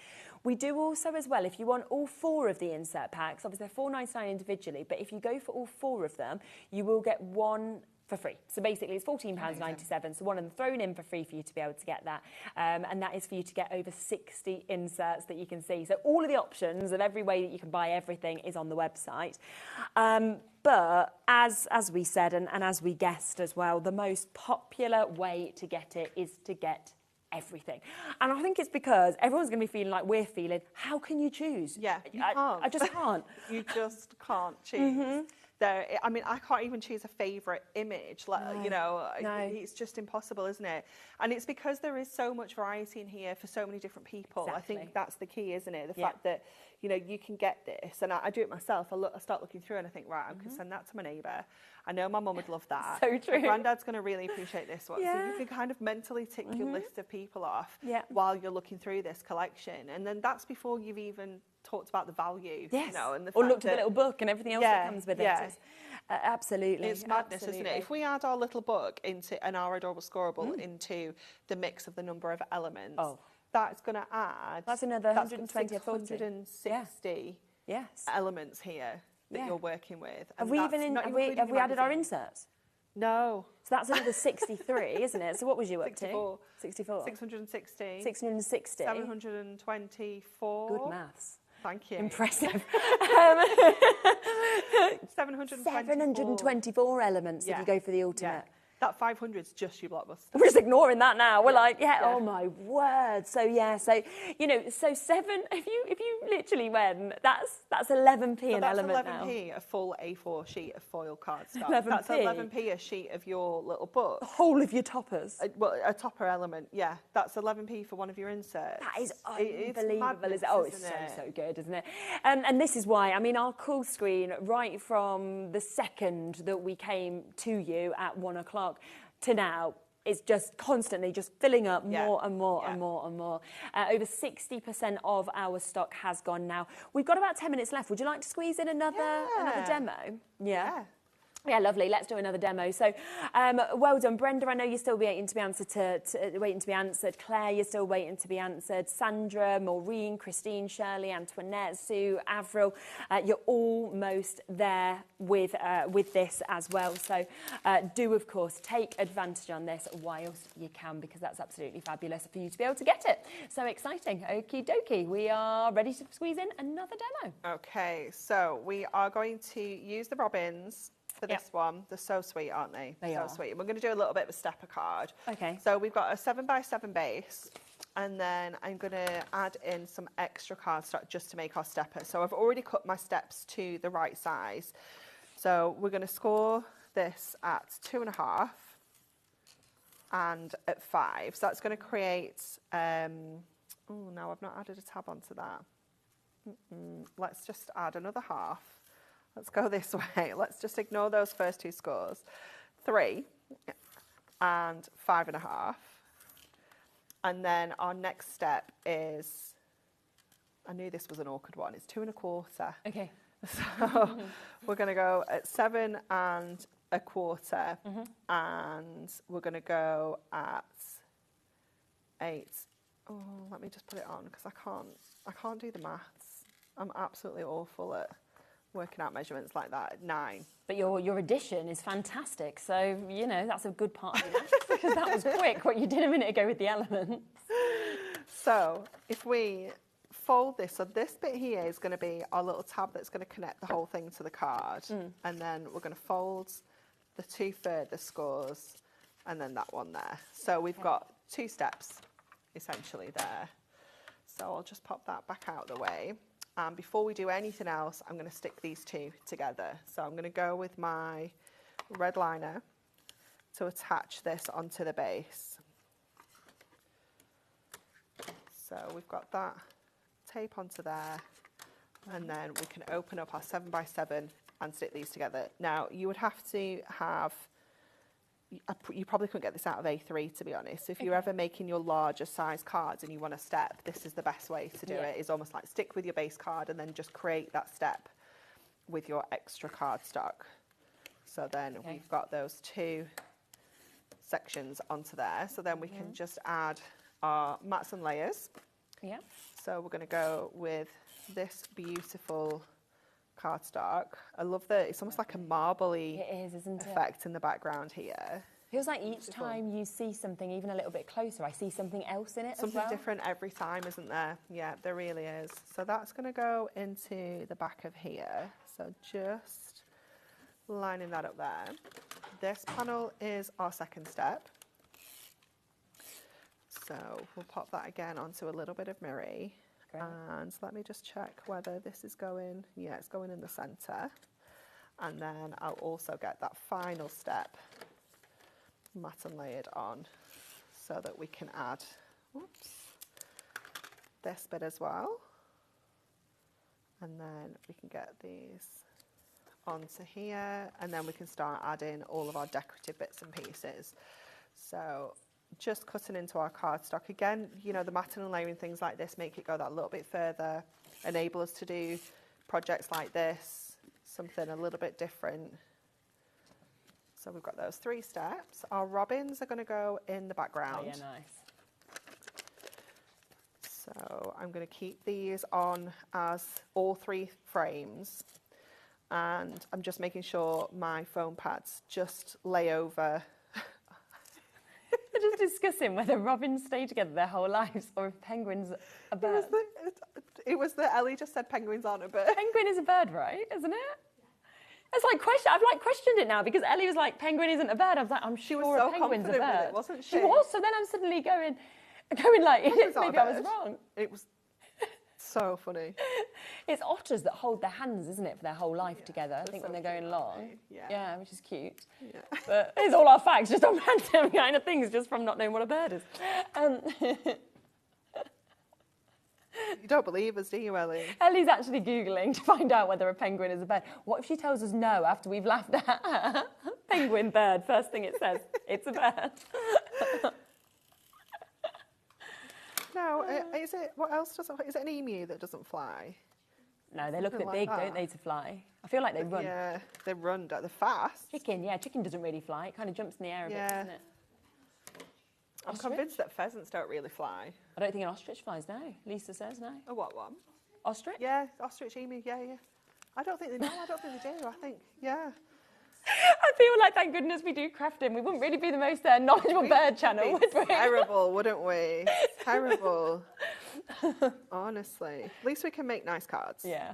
We do also as well, if you want all 4 of the insert packs, obviously they're £4.99 individually, but if you go for all 4 of them, you will get one for free. So basically it's £14.97, so one of them thrown in for free for you to be able to get that. And that is for you to get over 60 inserts that you can see. So all of the options of every way that you can buy everything is on the website. But as we said, and as we guessed as well, the most popular way to get it is to get everything. And I think it's because everyone's going to be feeling like we're feeling, how can you choose? Yeah, you can't. I just can't. You just can't choose. I mean, I can't even choose a favourite image. Like, you know, it's just impossible, isn't it? And it's because there is so much variety in here for so many different people. Exactly. I think that's the key, isn't it? The fact that, you know, you can get this. And I do it myself. I start looking through and I think, right, I can send that to my neighbour. I know my mum would love that. So true. My granddad's going to really appreciate this one. So you can kind of mentally tick your list of people off while you're looking through this collection. And then that's before you've even talked about the value. Yes. You know, and the or fact looked at the little book and everything else that comes with it. Absolutely. It's madness, isn't it? If we add our little book into and our adorable Scorable into the mix of the number of elements, that's going to add... That's another 120 or 40. 660 elements here that you're working with. Have we added our inserts? No. So that's another 63, isn't it? So what was you up to? 64. 660. 660. 724. Good maths. Thank you. Impressive. 724 elements if you go for the ultimate. Yeah. That 500 is just your blockbuster. We're just ignoring that now. We're like, oh my word. So so so 7. If you literally went, that's 11p an element now. That's 11p a full A4 sheet of foil cardstock. 11p. That's 11p a sheet of your little book. The whole of your toppers. A topper element, yeah. That's 11p for one of your inserts. That is unbelievable, isn't it? Oh, it's so good, isn't it? And this is why, I mean, our call screen, right from the second that we came to you at 1 o'clock to now, is just constantly just filling up more and more and more and more. Over 60% of our stock has gone now. We've got about 10 minutes left. Would you like to squeeze in another demo? Yeah, lovely. Let's do another demo. So, well done, Brenda. I know you're still waiting to be answered. Waiting to be answered. Claire, you're still waiting to be answered. Sandra, Maureen, Christine, Shirley, Antoinette, Sue, Avril, you're almost there with this as well. So, do of course take advantage on this whilst you can, because that's absolutely fabulous for you to be able to get it. So exciting. Okie dokie. We are ready to squeeze in another demo. Okay, so we are going to use the robins for this one. They're so sweet, aren't they? They are. Sweet. We're going to do a little bit of a stepper card. Okay. So we've got a 7x7 base, and then I'm going to add in some extra cardstock just to make our stepper. So I've already cut my steps to the right size. So we're going to score this at 2.5 and at 5. So that's going to create... oh, no, I've not added a tab onto that. Let's just add another half. Let's go this way. Let's just ignore those first two scores. 3 and 5.5. And then our next step is, I knew this was an awkward one, it's 2.25. Okay. So we're going to go at 7.25, and we're going to go at 8. Oh, let me just put it on because I can't do the maths. I'm absolutely awful at working out measurements like that. 9. But your addition is fantastic, so that's a good part of it, because that was quick what you did a minute ago with the elements. So if we fold this, so this bit here is going to be our little tab that's going to connect the whole thing to the card, and then we're going to fold the 2 further scores and then that one there. So we've got 2 steps essentially there. So I'll just pop that back out of the way. And before we do anything else, I'm going to stick these 2 together. So I'm going to go with my red liner to attach this onto the base. So we've got that tape onto there, and then we can open up our 7x7 and stick these together. Now, you would have to have... You probably couldn't get this out of A3, to be honest. So if you're ever making your larger size cards and you want a step, this is the best way to do it. Is almost like stick with your base card and then just create that step with your extra cardstock. So then we've got those 2 sections onto there. So then we can just add our mats and layers. Yeah. So we're going to go with this beautiful cardstock. I love that it's almost like a marbly effect in the background here. Feels like each time you see something even a little bit closer, I see something else in it Something as well. different every time, isn't there? Yeah, there really is. So that's going to go into the back of here. So just lining that up there. This panel is our second step. So we'll pop that again onto a little bit of mirror. And let me just check whether this is going, yeah, it's going in the centre. And then I'll also get that final step mat and layered on so that we can add this bit as well. And then we can get these onto here, and then we can start adding all of our decorative bits and pieces. So just cutting into our cardstock again, the matting and layering, things like this make it go that little bit further, enable us to do projects like this, something a little bit different So we've got those 3 steps. Our robins are going to go in the background. Oh, yeah, nice. So I'm going to keep these on as all 3 frames. And I'm just making sure my foam pads just lay over. We're just discussing whether robins stay together their whole lives or if penguins are birds. It was the Ellie just said penguins aren't a bird. Penguin is a bird, right? Isn't it? It's like I've like questioned it now because Ellie was like, penguin isn't a bird. I was like, I'm sure so a penguin's a bird. with it, wasn't she? She was. So then I'm suddenly going like, maybe I was wrong. It was so funny. It's otters that hold their hands, isn't it, for their whole life together, I think, when they're going along. Yeah, which is cute. Yeah. But it's all our facts, just on random kind of things, just from not knowing what a bird is. You don't believe us, do you, Ellie? Ellie's actually Googling to find out whether a penguin is a bird. What if she tells us no after we've laughed at her? Penguin bird, first thing it says, it's a bird. No, is it, what else doesn't, is it an emu that doesn't fly? No, they look a bit big, don't they, to fly? I feel like they run. Yeah, they run, they're fast. Chicken doesn't really fly. It kind of jumps in the air a bit, doesn't it? I'm convinced that pheasants don't really fly. I don't think an ostrich flies, no. Lisa says no. A what one? Ostrich? Yeah, ostrich, emu, yeah. I don't think they do, I think, yeah. I feel like, thank goodness we do crafting. We wouldn't really be the most knowledgeable bird channel, would we? Terrible, wouldn't we? Terrible. Honestly. At least we can make nice cards. Yeah.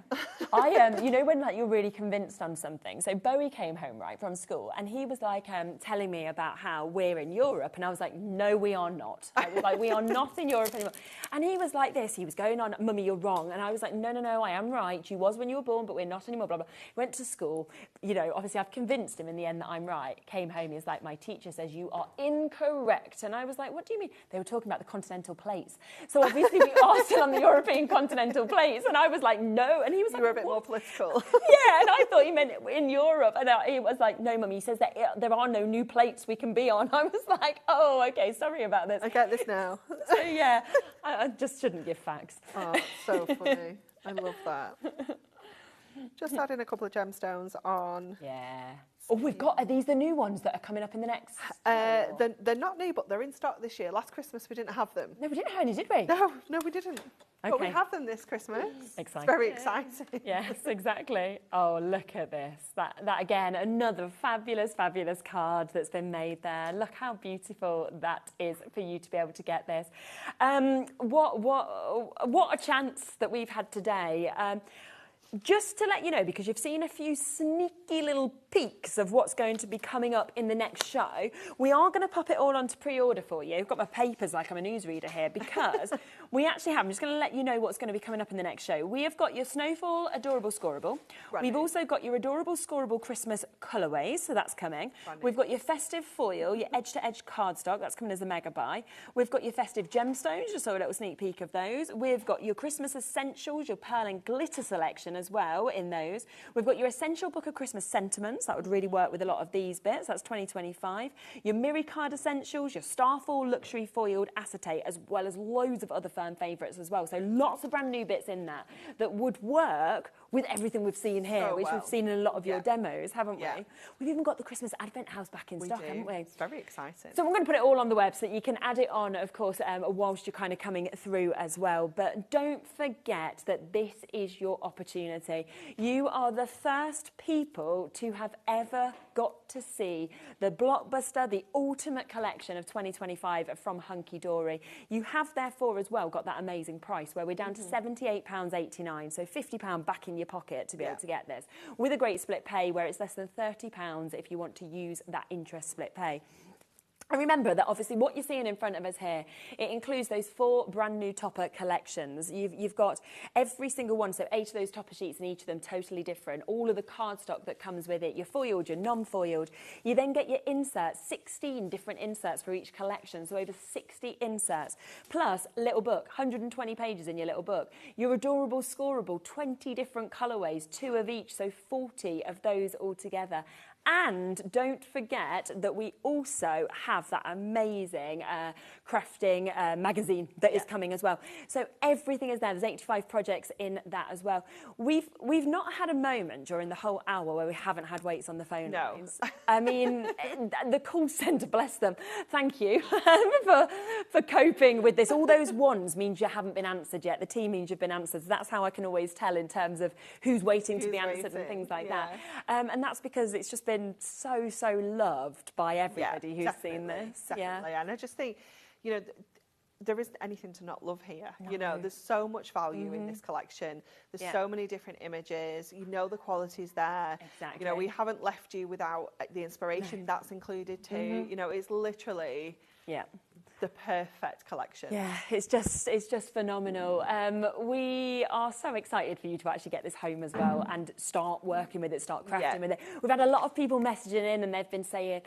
You know when like you're really convinced on something. So Bowie came home, right, from school, and he was like telling me about how we're in Europe, and I was like, no, we are not. I was like, we are not in Europe anymore. And he was like this, he was going on, Mummy, you're wrong. And I was like, no, I am right. You was when you were born, but we're not anymore, blah, blah. Went to school, you know, obviously I've convinced him in the end that I'm right. Came home, he was like, my teacher says you are incorrect. And I was like, what do you mean? They were talking about the continental plates. So obviously we are still on the European continental plates. And I was like, no. And he was like, you were a bit more political. Yeah, and I thought he meant in Europe. And he was like, no, Mummy, he says that there are no new plates we can be on. I was like, oh, okay, sorry about this. I get this now. So yeah, I just shouldn't give facts. Oh, it's so funny. I love that. Just adding a couple of gemstones on. Yeah. Oh, we've got, are these the new ones that are coming up in the next? They're not new, but they're in stock this year. Last Christmas we didn't have them. No, we didn't have any, did we? No, we didn't. Okay. But we have them this Christmas. Exciting. It's very exciting. Yes, exactly. Oh, look at this. That again, another fabulous, fabulous card that's been made there. Look how beautiful that is for you to be able to get this. What a chance that we've had today. Just to let you know, because you've seen a few sneaky little peeks of what's going to be coming up in the next show, we are going to pop it all onto pre-order for you. I've got my papers like I'm a newsreader here, because we actually have, I'm just going to let you know what's going to be coming up in the next show. We have got your Snowfall Adorable Scorable. We've also got your Adorable Scorable Christmas colourways, so that's coming. We've got your Festive Foil, your edge-to-edge cardstock, that's coming as a mega buy. We've got your Festive Gemstones, just saw a little sneak peek of those. We've got your Christmas Essentials, your Pearl and Glitter selection as well in those. We've got your Essential Book of Christmas Sentiments. That would really work with a lot of these bits. That's 2025. Your Miri Card Essentials, your Starfall Luxury Foiled Acetate, as well as loads of other firm favourites as well. So lots of brand new bits in that would work with everything we've seen here, which we've seen in a lot of your demos, haven't we? We've even got the Christmas Advent House back in stock, haven't we? It's very exciting. So I'm going to put it all on the web so that you can add it on, of course, whilst you're kind of coming through as well. But don't forget that this is your opportunity. You are the first people to have ever got to see the blockbuster, the ultimate collection of 2025 from Hunkydory. You have therefore as well got that amazing price where we're down to £78.89, so £50 back in your pocket to be able to get this, with a great split pay where it's less than £30 if you want to use that interest split pay. And remember that obviously what you're seeing in front of us here, it includes those 4 brand new topper collections. You've got every single one, so 8 of those topper sheets and each of them totally different. All of the cardstock that comes with it, your foiled, your non-foiled. You then get your inserts, 16 different inserts for each collection, so over 60 inserts. Plus, little book, 120 pages in your little book. Your Adorable Scorable, 20 different colourways, 2 of each, so 40 of those all together. And don't forget that we also have that amazing crafting magazine that is coming as well. So everything is there. There's 85 projects in that as well. We've not had a moment during the whole hour where we haven't had waits on the phone lines. I mean, the call centre, bless them. Thank you for coping with this. All those ones means you haven't been answered yet. The T means you've been answered. So that's how I can always tell in terms of who's waiting to be answered and things like that. And that's because it's just been so loved by everybody who's seen this. Definitely. And I just think, you know, there isn't anything to not love here. No. You know, there's so much value in this collection. There's so many different images. You know the quality's there. Exactly. You know, we haven't left you without the inspiration that's included too. You know, it's literally the perfect collection. Yeah, it's just phenomenal. We are so excited for you to actually get this home as well and start working with it, start crafting with it. We've had a lot of people messaging in and they've been saying,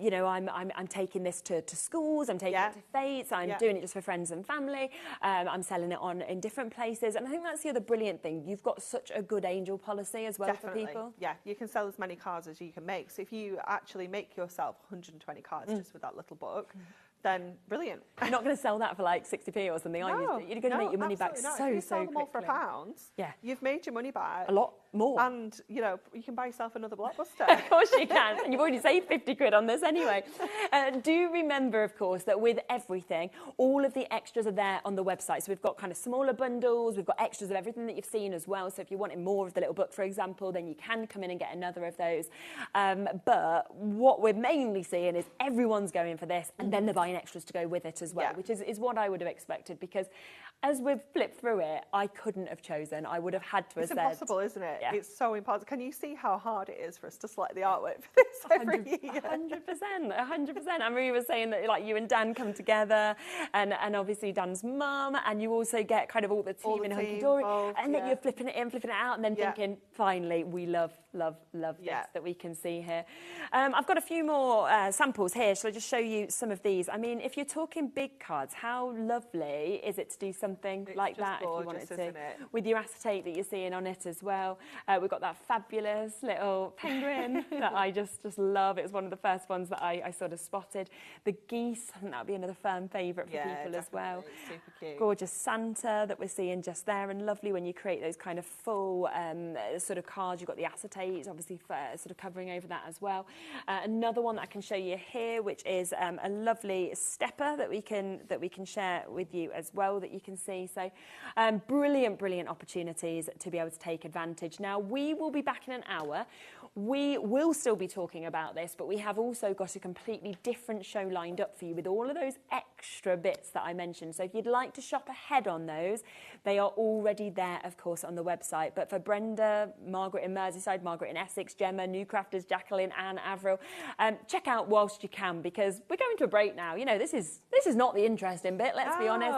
you know, I'm taking this to schools, I'm taking it to fetes, I'm doing it just for friends and family, I'm selling it on in different places. And I think that's the other brilliant thing. You've got such a good angel policy as well for people. Yeah, you can sell as many cards as you can make. So if you actually make yourself 120 cards just with that little book, then brilliant. You're not going to sell that for like 60p or something, are you? You're going to make your money back so if you sell them all for quickly. £1, you've made your money back. A lot more. And, you know, you can buy yourself another Blockbuster. Of course you can. And you've already saved 50 quid on this anyway. Do remember, of course, that with everything, all of the extras are there on the website. So we've got kind of smaller bundles, we've got extras of everything that you've seen as well. So if you wanted more of the little book, for example, then you can come in and get another of those. But what we're mainly seeing is everyone's going for this and then they're buying extras to go with it as well, which is what I would have expected, because as we've flipped through it, I couldn't have chosen. I would have had to have said... It's impossible, isn't it? Yeah. It's so impossible. Can you see how hard it is for us to select the artwork for this every year? 100%. Marie was saying that like you and Dan come together and obviously Dan's mum, and you also get kind of all the team in Hunkydory, and then you're flipping it in, flipping it out, and then thinking, finally, we love this that we can see here. I've got a few more samples here. Shall I just show you some of these? I mean, if you're talking big cards, how lovely is it to do something like that gorgeous, if you wanted to, isn't it? with your acetate that you're seeing on it as well. We've got that fabulous little penguin that I just love. It was one of the first ones that I sort of spotted. The geese, I think that would be another firm favourite for people as well. Super cute. Gorgeous Santa that we're seeing just there, and lovely when you create those kind of full sort of cards. You've got the acetate, obviously, for, sort of covering over that as well. Another one that I can show you here, which is a lovely stepper that we can share with you as well, that you can see. So brilliant opportunities to be able to take advantage. Now, we will be back in an hour. We will still be talking about this, but we have also got a completely different show lined up for you with all of those extra bits that I mentioned. So if you'd like to shop ahead on those, they are already there, of course, on the website. But for Brenda, Margaret in Merseyside, Margaret in Essex, Gemma, New Crafters, Jacqueline, Anne, Avril, check out whilst you can, because we're going to a break now. You know, this is not the interesting bit, let's be honest.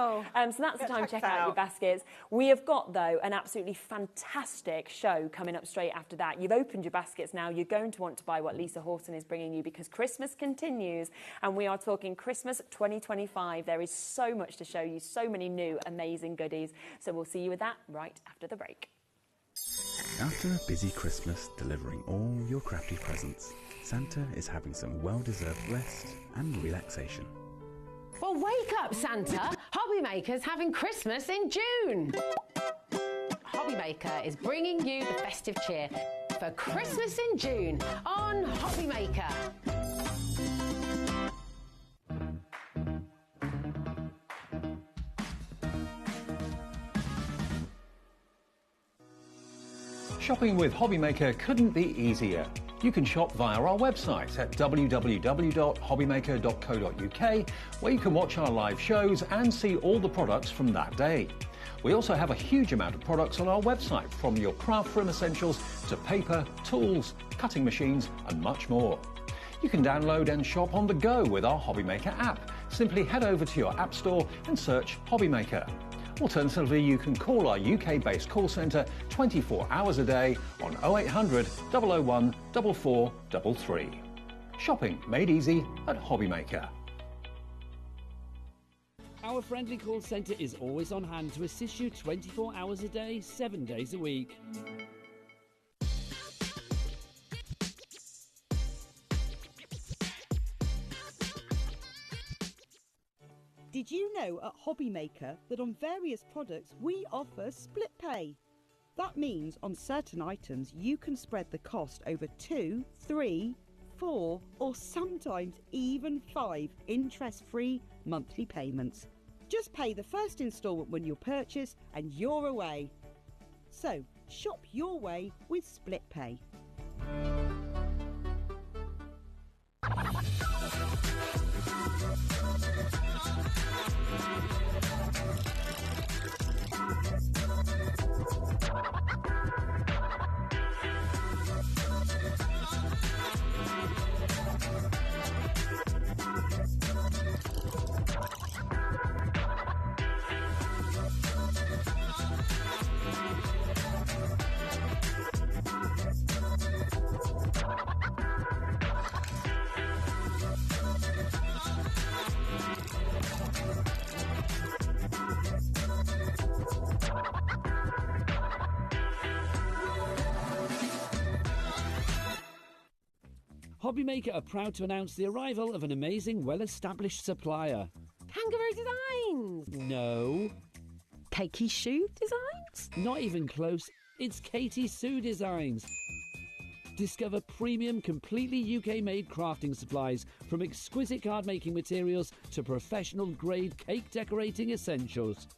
So that's the time to check out your baskets. We have got, though, an absolutely fantastic show coming up straight after that. You've opened your baskets now. You're going to want to buy what Lisa Horton is bringing you, because Christmas continues, and we are talking Christmas 2025. There is so much to show you, so many new amazing goodies. So we'll see you with that right after the break. After a busy Christmas delivering all your crafty presents, Santa is having some well-deserved rest and relaxation. Well, wake up, Santa! HobbyMaker's having Christmas in June. HobbyMaker is bringing you the festive cheer for Christmas in June on HobbyMaker. Shopping with HobbyMaker couldn't be easier. You can shop via our website at www.hobbymaker.co.uk, where you can watch our live shows and see all the products from that day. We also have a huge amount of products on our website, from your craft room essentials to paper, tools, cutting machines and much more. You can download and shop on the go with our HobbyMaker app. Simply head over to your app store and search HobbyMaker. Alternatively, you can call our UK-based call centre 24 hours a day on 0800 001 4433. Shopping made easy at HobbyMaker. Our friendly call centre is always on hand to assist you 24 hours a day, 7 days a week. Did you know at HobbyMaker that on various products we offer split pay? That means on certain items you can spread the cost over 2, 3, 4 or sometimes even 5 interest-free monthly payments. Just pay the first instalment when you purchase and you're away. So shop your way with split pay. HobbyMaker are proud to announce the arrival of an amazing, well-established supplier. Kangaroo Designs! No. Cakey Shoe Designs? Not even close. It's Katie Sue Designs. Discover premium, completely UK-made crafting supplies, from exquisite card-making materials to professional-grade cake decorating essentials.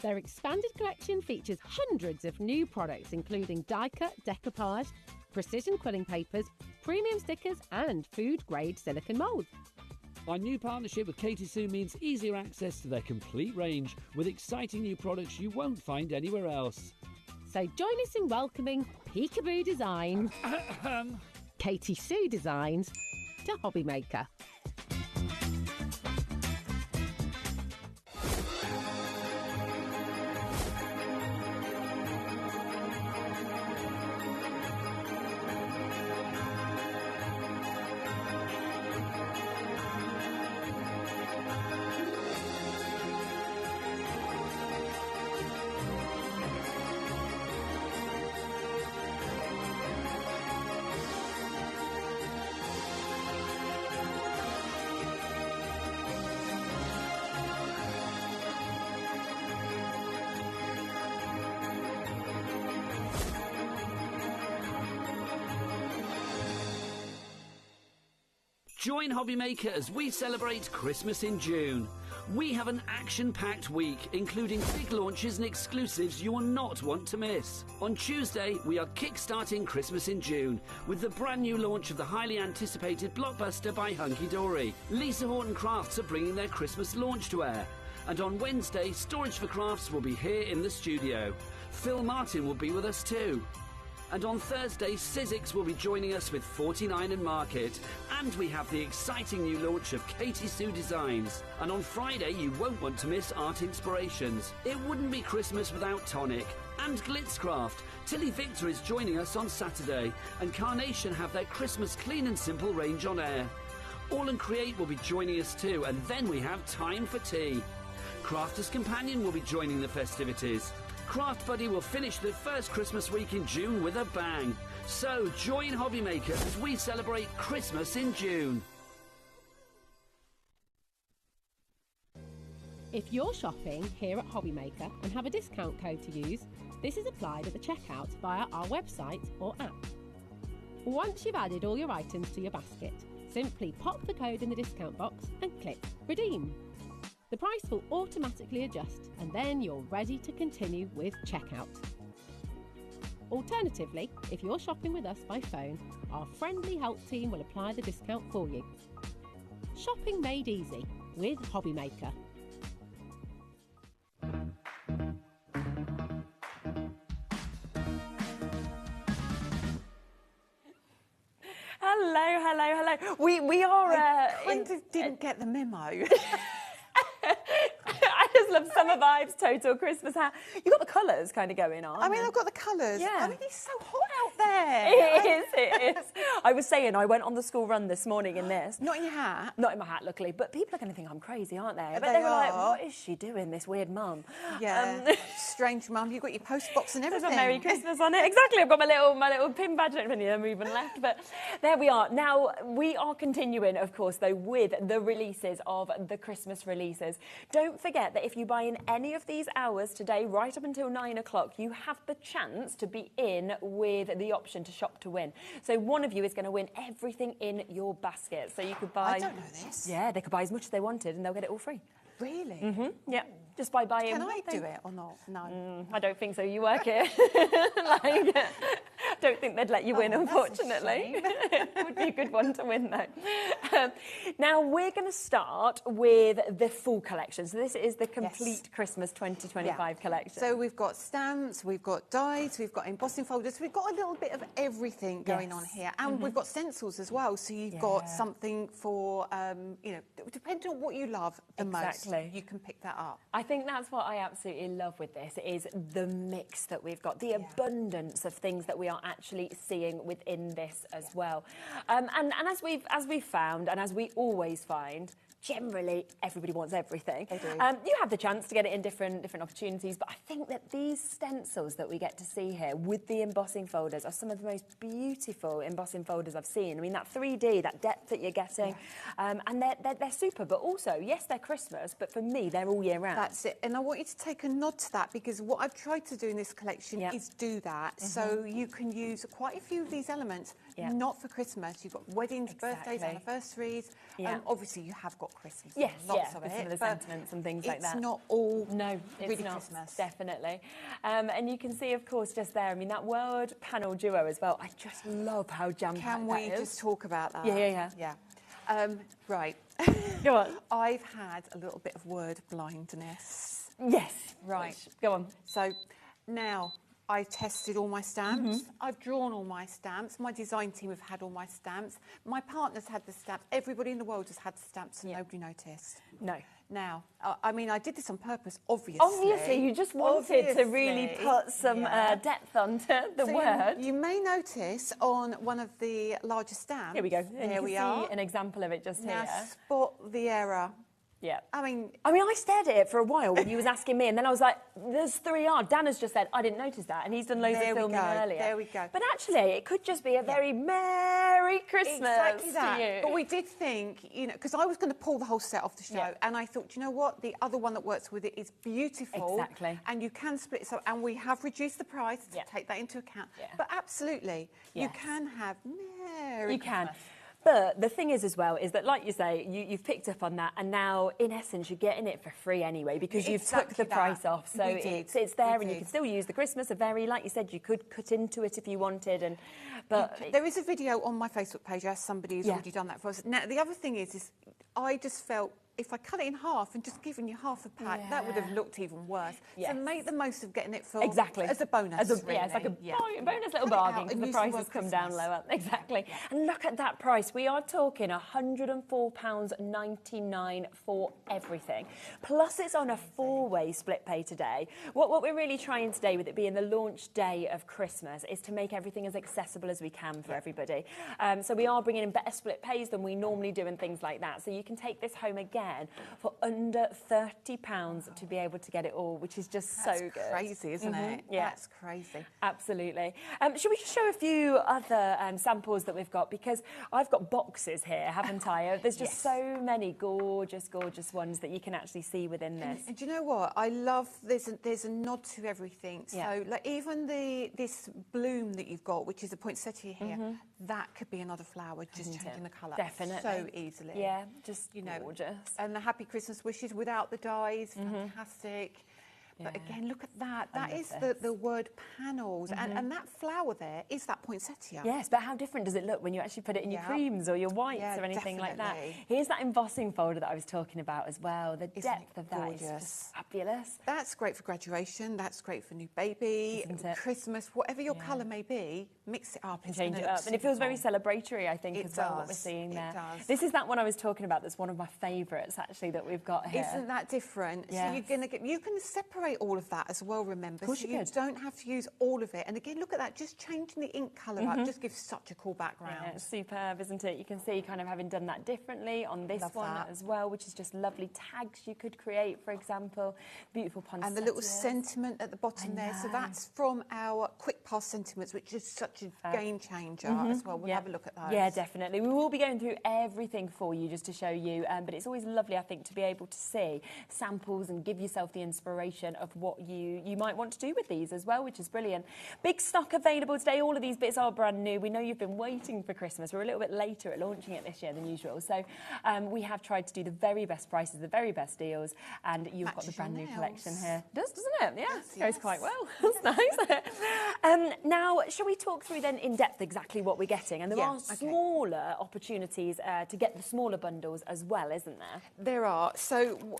Their expanded collection features hundreds of new products, including die-cut decoupage, precision quilling papers, premium stickers and food-grade silicone mould. Our new partnership with Katie Sue means easier access to their complete range, with exciting new products you won't find anywhere else. So join us in welcoming Peekaboo Designs, Katie Sue Designs to HobbyMaker. Join HobbyMaker as we celebrate Christmas in June. We have an action-packed week, including big launches and exclusives you will not want to miss. On Tuesday, we are kick-starting Christmas in June with the brand new launch of the highly anticipated blockbuster by Hunkydory. Lisa Horton Crafts are bringing their Christmas launch to air. And on Wednesday, Storage for Crafts will be here in the studio. Phil Martin will be with us too. And on Thursday, Sizzix will be joining us with 49 and Market. And we have the exciting new launch of Katie Sue Designs. And on Friday, you won't want to miss Art Inspirations. It wouldn't be Christmas without Tonic. And Glitzcraft. Tilly Victor is joining us on Saturday. And Carnation have their Christmas clean and simple range on air. All and Create will be joining us too. And then we have Time for Tea. Crafters Companion will be joining the festivities. Craft Buddy will finish the first Christmas week in June with a bang. So join HobbyMaker as we celebrate Christmas in June. If you're shopping here at HobbyMaker and have a discount code to use, this is applied at the checkout via our website or app. Once you've added all your items to your basket, simply pop the code in the discount box and click Redeem. The price will automatically adjust and then you're ready to continue with checkout. Alternatively, if you're shopping with us by phone, our friendly help team will apply the discount for you. Shopping made easy with HobbyMaker. Hello, hello, hello. We are... I kind of didn't get the memo. I just love summer vibes, total Christmas hat. You've got the colours kind of going on. I mean, I've got the colours. Yeah. I mean, it's so hot out there. It is. I was saying I went on the school run this morning in this. Not in your hat? Not in my hat, luckily. But people are going to think I'm crazy, aren't they? But They they were like, are. what is she doing, this weird mum? Yeah, strange mum. You've got your post box and There's everything. a Merry Christmas on it. Exactly. I've got my little pin badge. I don't think them even left. But there we are. Now, we are continuing, of course, though, with the releases of the Christmas releases. Don't forget that if you buy in any of these hours today, right up until 9 o'clock, you have the chance to be in with the option to shop to win. So one of you is going to win everything in your basket. So you could buy... I don't know this. Yeah, they could buy as much as they wanted and they'll get it all free. Really? Mm-hmm. Yeah, just by buying... Can I do it or not? No. I don't think so. You work here. Don't think they'd let you win, unfortunately. Would be a good one to win, though. Now, we're going to start with the full collection. So this is the complete Christmas 2025 collection. So we've got stamps, we've got dies, we've got embossing folders. We've got a little bit of everything going on here. And we've got stencils as well. So you've got something for, you know, depending on what you love the most, you can pick that up. I think that's what I absolutely love with this, is the mix that we've got, the abundance of things that we are actually seeing within this as well. And as we've found, and as we always find, generally everybody wants everything. They do. You have the chance to get it in different opportunities, but I think that these stencils that we get to see here with the embossing folders are some of the most beautiful embossing folders I've seen. I mean, that 3D, that depth that you're getting, and they're super. But also, yes, they're Christmas, but for me, they're all year round. That's it. And I want you to take a nod to that, because what I've tried to do in this collection is do that. So you can use quite a few of these elements, not for Christmas. You've got weddings, birthdays, anniversaries. Obviously, you have got Christmas. Yes, lots of with it, some of the sentiments and things like that. It's not all it's really not, Christmas. Definitely. And you can see, of course, just there, I mean, that word panel duo as well. I just love how jam-packed Can we just talk about that? Yeah. Right. Go on. I've had a little bit of word blindness. Yes. Right. Go on. So now I've tested all my stamps. I've drawn all my stamps. My design team have had all my stamps. My partner's had the stamps. Everybody in the world has had the stamps and nobody noticed. No. Now, I mean, I did this on purpose, obviously. Obviously, you just wanted to really put some depth onto the word. You may notice on one of the larger stamps. Here we go. There you we can are. see an example of it just Now here. spot the error. Yeah. I mean, I stared at it for a while when you was asking me, and then I was like, there's 3R. Dan has just said, I didn't notice that, and he's done loads of filming earlier. There we go. But actually, it could just be a very Merry Christmas exactly that. to you. But we did think, you know, because I was going to pull the whole set off the show, and I thought, you know what, the other one that works with it is beautiful. Exactly. And you can split it up, and we have reduced the price to take that into account. But absolutely, you can have Merry Christmas. But the thing is as well is that, like you say, you've picked up on that, and now in essence you're getting it for free anyway, because you've took the price off, so it's there, and you can still use the Christmas. Like you said, you could cut into it if you wanted, but there is a video on my Facebook page as somebody who's already done that for us. Now the other thing is I just felt, if I cut it in half and just given you half a pack, that would have looked even worse. So make the most of getting it for as a bonus. It's like a bonus little bargain, because the price has come down lower. Exactly. And look at that price. We are talking £104.99 for everything. Plus, it's on a 4-way split pay today. What we're really trying today, with it being the launch day of Christmas, is to make everything as accessible as we can for everybody. So we are bringing in better split pays than we normally do and things like that. So you can take this home again for under £30 to be able to get it all, which is just so good. That's crazy, isn't it? Yeah. That's crazy. Absolutely. Should we just show a few other samples that we've got? Because I've got boxes here, haven't I? There's just so many gorgeous, gorgeous ones that you can actually see within this. And do you know what? I love, there's a nod to everything. So like even this bloom that you've got, which is a poinsettia here, that could be another flower, just changing the colour. Definitely. So easily. Yeah, just gorgeous. And the Happy Christmas Wishes without the dies, fantastic. But again, look at that. That is the word panels. And that flower there is that poinsettia. Yes, but how different does it look when you actually put it in your creams or your whites or anything like that? Here's that embossing folder that I was talking about as well. The depth of that is just fabulous. That's great for graduation. That's great for new baby, Christmas, whatever your colour may be, mix it up. And change it up. And it feels very celebratory, I think, as well, what we're seeing there. This is that one I was talking about that's one of my favourites, actually, that we've got here. Isn't that different? So you're going to get, you can separate separate all of that as well, remember. Of course so you you don't have to use all of it. And again, look at that, just changing the ink colour up just gives such a cool background. Yeah, it's superb, isn't it? You can see kind of having done that differently on this one as well, which is just lovely tags you could create, for example. Beautiful poinsettias. And the little sentiment at the bottom there. So that's from our quick pass sentiments, which is such a game changer as well. We'll have a look at those. Yeah, definitely. We will be going through everything for you just to show you, but it's always lovely, I think, to be able to see samples and give yourself the inspiration of what you might want to do with these as well, which is brilliant. Big stock available today. All of these bits are brand new. We know you've been waiting for Christmas. We're a little bit later at launching it this year than usual. So we have tried to do the very best prices, the very best deals, and you've got the brand new collection here. Doesn't it? Yeah, goes quite well. That's nice. Now, shall we talk through then in depth exactly what we're getting? And there are smaller opportunities to get the smaller bundles as well, isn't there? There are. So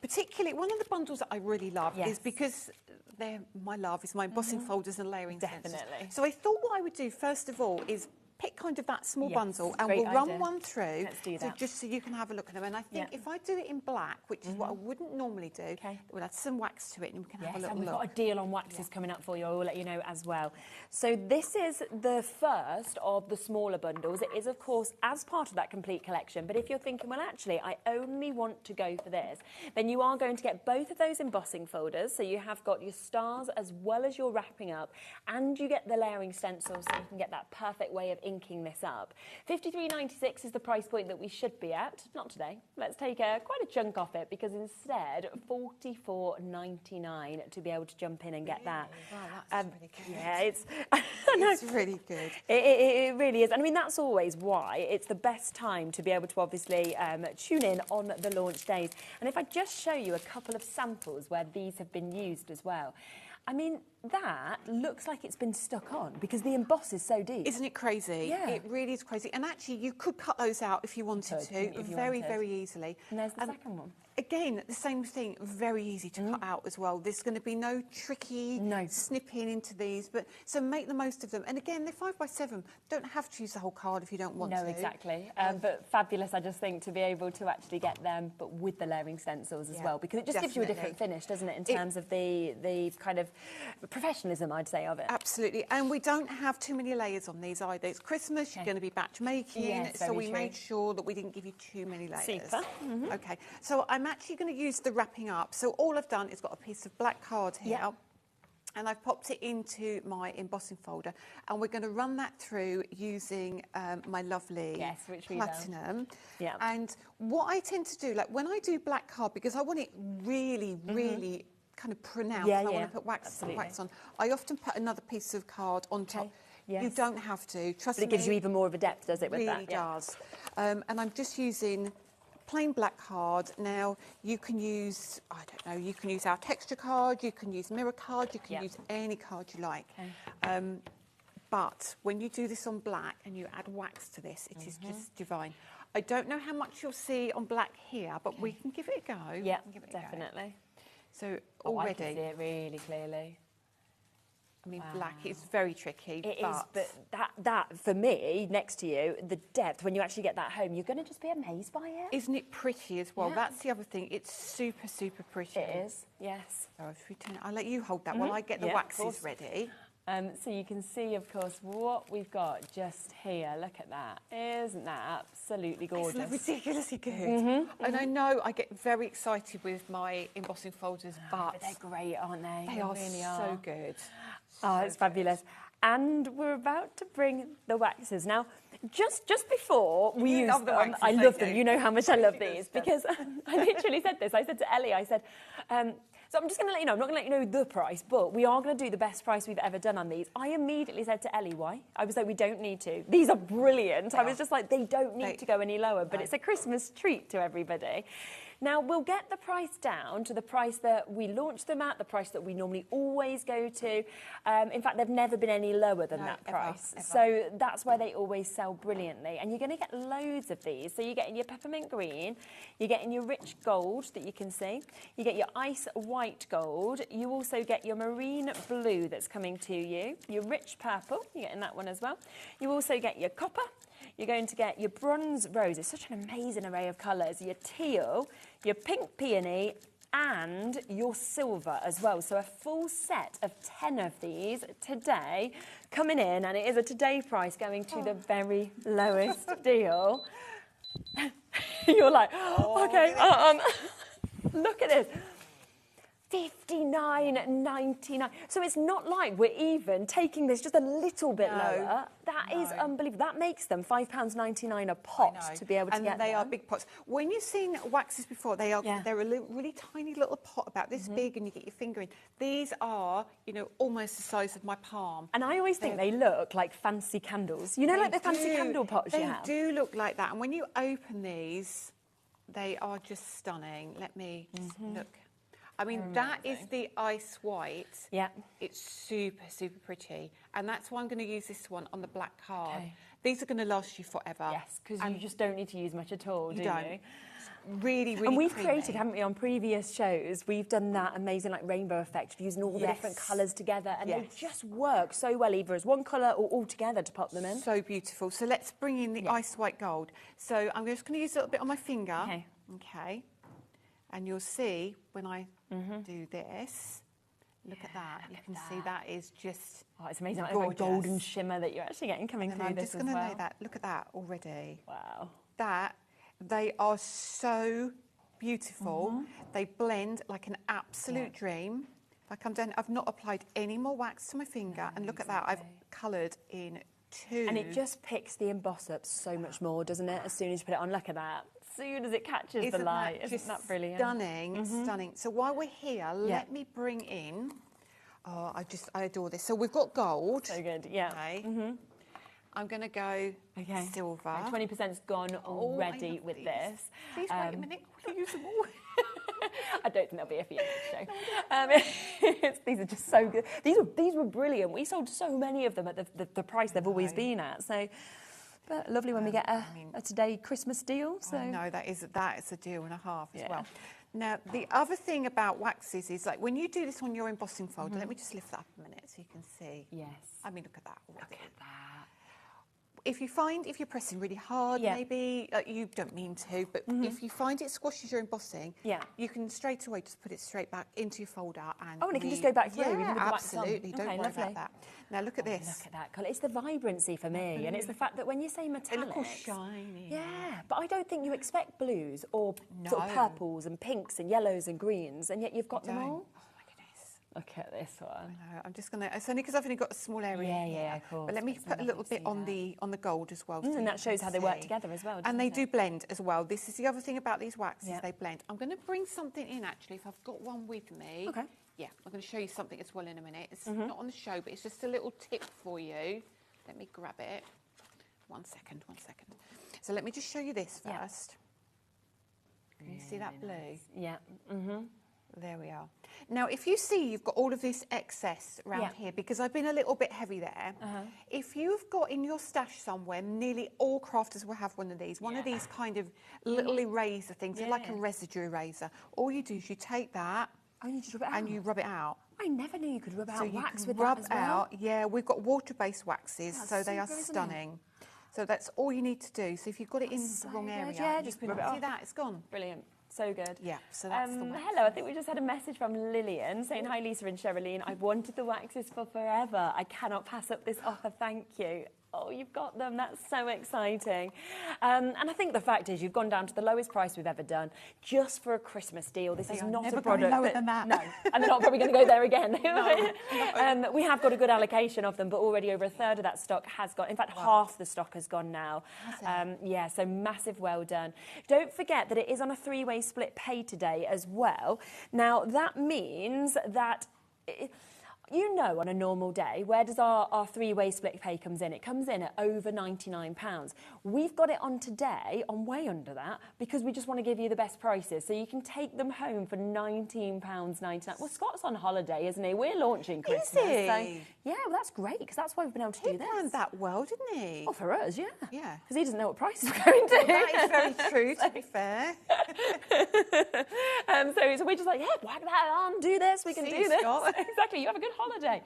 particularly one of the bundles that I really love is because they're my love, is my embossing folders and layering stencils. Definitely. So I thought what I would do first of all is pick kind of that small bundle and we'll run one through. Let's do that. So just so you can have a look at them. And I think if I do it in black, which is what I wouldn't normally do, we'll add some wax to it and we can have a little and we've look. got a deal on waxes coming up for you. I will let you know as well. So this is the first of the smaller bundles. It is, of course, as part of that complete collection. But if you're thinking, well, actually, I only want to go for this, then you are going to get both of those embossing folders. So you have got your stars as well as your wrapping up, and you get the layering stencil so you can get that perfect way of inking this up. £53.96 is the price point that we should be at. Not today. Let's take quite a chunk off it, because instead £44.99 to be able to jump in and get that. Wow, that's really good. Yeah, it's really good. It really is. And I mean, that's always why it's the best time to be able to obviously tune in on the launch days. And if I just show you a couple of samples where these have been used as well. I mean, that looks like it's been stuck on because the emboss is so deep. Isn't it crazy? Yeah. It really is crazy. And actually, you could cut those out if you wanted to, very easily. And there's the second one. Again, the same thing, very easy to cut out as well. There's going to be no tricky snipping into these, but so make the most of them. And again, they're 5x7. Don't have to use the whole card if you don't want to. No, exactly. But fabulous, I just think, to be able to actually get them, but with the layering stencils as well, because it just gives you a different finish, doesn't it, in terms of the kind of professionalism, I'd say, of it. Absolutely. And we don't have too many layers on these either. It's Christmas, you're going to be batch making, so we made sure that we didn't give you too many layers. Super. Okay, so I'm actually going to use the wrapping up. So all I've done is got a piece of black card here. And I've popped it into my embossing folder, and we're going to run that through using my lovely platinum. And what I tend to do, like when I do black card, because I want it really, really kind of pronounced, I want to put wax on, I often put another piece of card on top. You don't have to, trust me. But it gives you even more of a depth, does it, with that? It really does. And I'm just using plain black card. Now, you can use, I don't know, you can use our texture card, you can use mirror card, you can use any card you like. But when you do this on black and you add wax to this, it is just divine. I don't know how much you'll see on black here, but we can give it a go. Yeah, definitely. So already, I can see it really clearly. I mean, black is very tricky. It is, but that for me, next to you, the depth, when you actually get that home, you're going to just be amazed by it. Isn't it pretty as well? That's the other thing. It's super, super pretty. It is, yes. So if we turn, I'll let you hold that while I get the waxes ready. So you can see, of course, what we've got just here. Look at that. Isn't that absolutely gorgeous? It's ridiculously good. And I know I get very excited with my embossing folders, but they're great, aren't they? They really are so good. Oh, it's fabulous. And we're about to bring the waxes. Now, just before we use them, I love them. You know how much I love these, because I literally said this. I said to Ellie, I said, so I'm just going to let you know, I'm not going to let you know the price, but we are going to do the best price we've ever done on these. I immediately said to Ellie, why? I was like, we don't need to. These are brilliant. I was just like, they don't need to go any lower, but it's a Christmas treat to everybody. Now, we'll get the price down to the price that we launched them at, the price that we normally always go to. In fact, they've never been any lower than that price. Ever. So that's why they always sell brilliantly. And you're going to get loads of these. So you're getting your peppermint green, you're getting your rich gold that you can see, you get your ice white gold, you also get your marine blue that's coming to you, your rich purple, you're getting that one as well. You also get your copper. You're going to get your bronze rose. It's such an amazing array of colours. Your teal, your pink peony, and your silver as well. So a full set of 10 of these today coming in, and it is a today price going to the very lowest deal. You're like, okay, look at this. $59.99. So it's not like we're even taking this just a little bit lower. That is unbelievable. That makes them £5.99 a pot to be able to get And they are big pots. When you've seen waxes before, they're a really tiny little pot about this big, and you get your finger in. These are, you know, almost the size of my palm. And I always think they look like fancy candles. You know, like the fancy candle pots you have? They do look like that. And when you open these, they are just stunning. Let me just look. I mean, that is the ice white. Yeah. It's super, super pretty. And that's why I'm going to use this one on the black card. Okay. These are going to last you forever. Yes, because you just don't need to use much at all, do you? Really, really And we've creamy. created, haven't we, on previous shows, we've done that amazing like rainbow effect of using all the different colours together, and they just work so well either as one colour or all together to pop them in. So beautiful. So let's bring in the ice white gold. So I'm just going to use a little bit on my finger. Okay. Okay. And you'll see when I do this, look at that. You can see that is just it's amazing. Like the golden shimmer that you're actually getting coming through this as well. I'm just going to lay that. Look at that already. Wow. They are so beautiful. They blend like an absolute dream. If I come down, I've not applied any more wax to my finger. And look at that. I've coloured in 2. And it just picks the emboss up so much more, doesn't it, as soon as you put it on? Look at that. As soon as it catches the light. Isn't that brilliant? Stunning, stunning. So while we're here, let me bring in... I adore this. So we've got gold. So good, yeah. Okay. I'm going to go silver. 20%'s gone already with this. Please wait a minute. Will you use them all? I don't think they'll be here for your next show. These are just so good. These were brilliant. We sold so many of them at the price they've always been at. So... But lovely when we get a today Christmas deal. So no, that is a deal and a half as well. Now the other thing about waxes is like when you do this on your embossing folder. Let me just lift that up a minute so you can see. Yes. I mean, look at that. Look at that. If you're pressing really hard, maybe you don't mean to, but if you find it squashes your embossing, you can straight away just put it straight back into your folder and it can just go back through. Yeah, absolutely. Don't worry about that. Now look at this. Look at that colour. It's the vibrancy for me, and it's the fact that when you say metallic, they look all shiny. Yeah, but I don't think you expect blues or sort of purples and pinks and yellows and greens, and yet you've got them all. Look at this one. I know. I'm just going to... It's only because I've only got a small area Yeah, of course. But let me put a little bit on the gold as well. And that shows how they work together as well, and they do blend as well. This is the other thing about these waxes, they blend. I'm going to bring something in, actually, if I've got one with me. Okay. Yeah, I'm going to show you something as well in a minute. It's not on the show, but it's just a little tip for you. Let me grab it. One second. So let me just show you this first. Can you see that blue? Nice. Yeah. There we are. Now, if you see you've got all of this excess around here, because I've been a little bit heavy there, if you've got in your stash somewhere, nearly all crafters will have one of these kind of little eraser things, like a residue eraser. All you do is you take that and you rub it out. I never knew you could rub out so wax you with rub that as well. Out. Yeah, we've got water-based waxes, so they are stunning. So that's all you need to do. So if you've got it in the wrong area, just rub it off. See that? It's gone. Brilliant. So good. Yeah, so that's the wax. Hello, I think we just had a message from Lillian saying, hi Lisa and Sherilyn, I've wanted the waxes for forever. I cannot pass up this offer, thank you. Oh, you've got them. That's so exciting. And I think the fact is you've gone down to the lowest price we've ever done just for a Christmas deal. This is not a product lower than that. No, and they're not probably going to go there again. No. We have got a good allocation of them, but already over a third of that stock has gone. In fact, half the stock has gone now. Yeah, so massive well done. Don't forget that it is on a 3-way split pay today as well. Now, that means that... You know, on a normal day, where does our 3-way split pay comes in? It comes in at over £99. We've got it on today on way under that because we just want to give you the best prices. So you can take them home for £19.99. Well, Scott's on holiday, isn't he? We're launching Christmas. Is he? So, yeah, well, that's great because that's why we've been able to do this. He planned that well, didn't he? Well, for us, yeah. Yeah. Because he doesn't know what prices we're going to. Well, that is very true, to be fair. So So we're just like, yeah, whack that on, do this, we can do this. Exactly, you have a good holiday.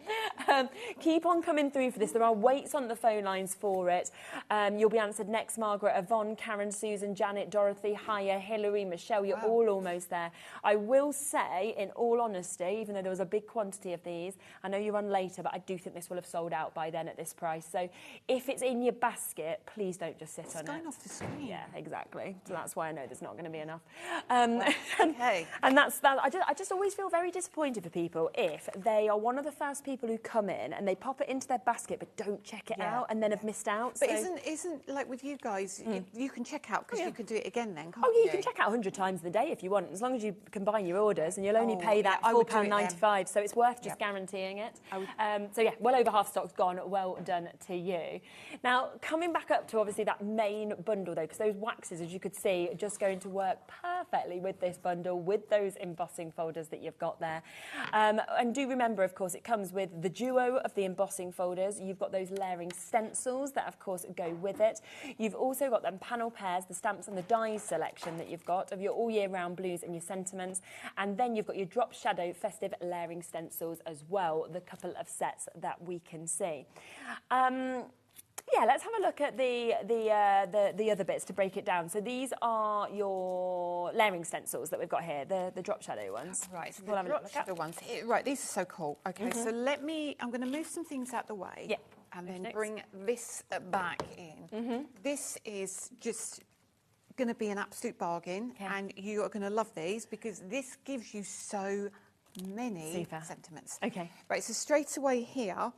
Keep on coming through for this. There are waits on the phone lines for it. You'll be answered next, Margaret, Yvonne, Karen, Susan, Janet, Dorothy, Haya, Hillary, Michelle, you're all almost there. I will say, in all honesty, even though there was a big quantity of these, I know you run later, but I do think this will have sold out by then at this price. So if it's in your basket, please don't just sit on it. It's going off the screen. Yeah, exactly. So that's why I know there's not going to be enough. Okay. And that's that. I just always feel very disappointed for people if they are one of the first people who come in and they pop it into their basket but don't check it out and then have missed out. But isn't like with you guys, you can check out because you can do it again then, can't you can check out 100 times a day if you want, as long as you combine your orders, and you'll only pay that £4.95, so it's worth just guaranteeing it. So yeah, well over half stock's gone. Well done to you. Now, coming back up to obviously that main bundle though, because those waxes, as you could see, are just going to work perfectly with this bundle, with those embossing folders that you've got there. And do remember, of course, it comes with the duo of the embossing folders. You've got those layering stencils that, of course, go with it. You've also got them panel pairs, the stamps and the dies selection that you've got of your all year round blues and your sentiments. And then you've got your drop shadow festive layering stencils as well, the couple of sets that we can see. Yeah, let's have a look at the other bits to break it down. So these are your layering stencils that we've got here, the drop shadow ones. Right, so the drop shadow ones. Right, these are so cool. Okay, so I'm going to move some things out the way. Yeah. And then bring this back in. This is just going to be an absolute bargain, and you are going to love these because this gives you so many sentiments. Okay. Right, so straight away here,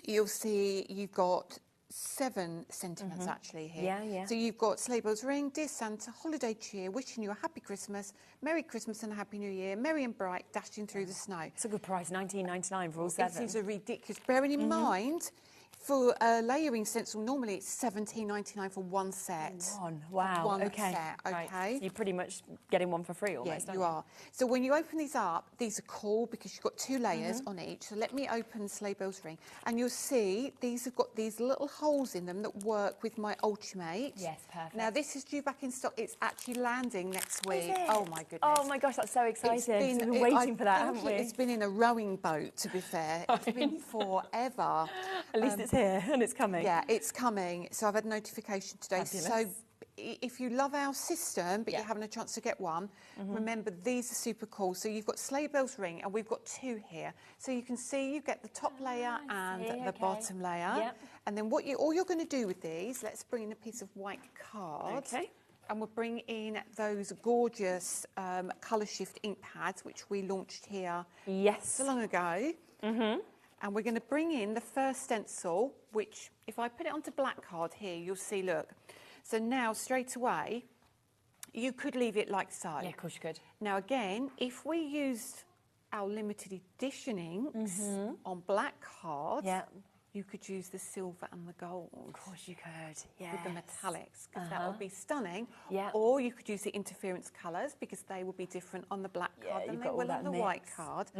you'll see you've got 7 sentiments actually here. Yeah. So you've got Sleigh Bells Ring, Dear Santa, Holiday Cheer, Wishing You a Happy Christmas, Merry Christmas and a Happy New Year, Merry and Bright, Dashing Through the Snow. It's a good price, $19.99 for all 7. These are ridiculous. Bearing in mind, for a layering stencil, normally it's $17.99 for one set. Wow. One okay. set, okay. Right. So you're pretty much getting one for free almost. Yeah, you are. So when you open these up, these are cool because you've got 2 layers on each. So let me open Sleigh Bells Ring. And you'll see these have got these little holes in them that work with my Ultimate. Yes, perfect. Now, this is due back in stock. It's actually landing next week. Oh, my goodness. Oh, my gosh, that's so exciting. We've been waiting for that, haven't we? It's been in a rowing boat, to be fair. It's been forever. At least it's here and it's coming. Yeah, it's coming. So I've had a notification today. Fabulous. So if you love our system, but you're having a chance to get one, remember these are super cool. So you've got Sleigh Bells Ring, and we've got 2 here. So you can see you get the top layer and the bottom layer. Yep. And then all you're going to do with these, let's bring in a piece of white card. Okay. And we'll bring in those gorgeous colour shift ink pads, which we launched here so long ago. And we're going to bring in the first stencil, which, if I put it onto black card here, you'll see, look. So now, straight away, you could leave it like so. Yeah, of course you could. Now, again, if we used our limited edition inks on black cards, you could use the silver and the gold. Of course you could, with the metallics, because that would be stunning. Yeah. Or you could use the interference colours, because they will be different on the black card than they will on the white card.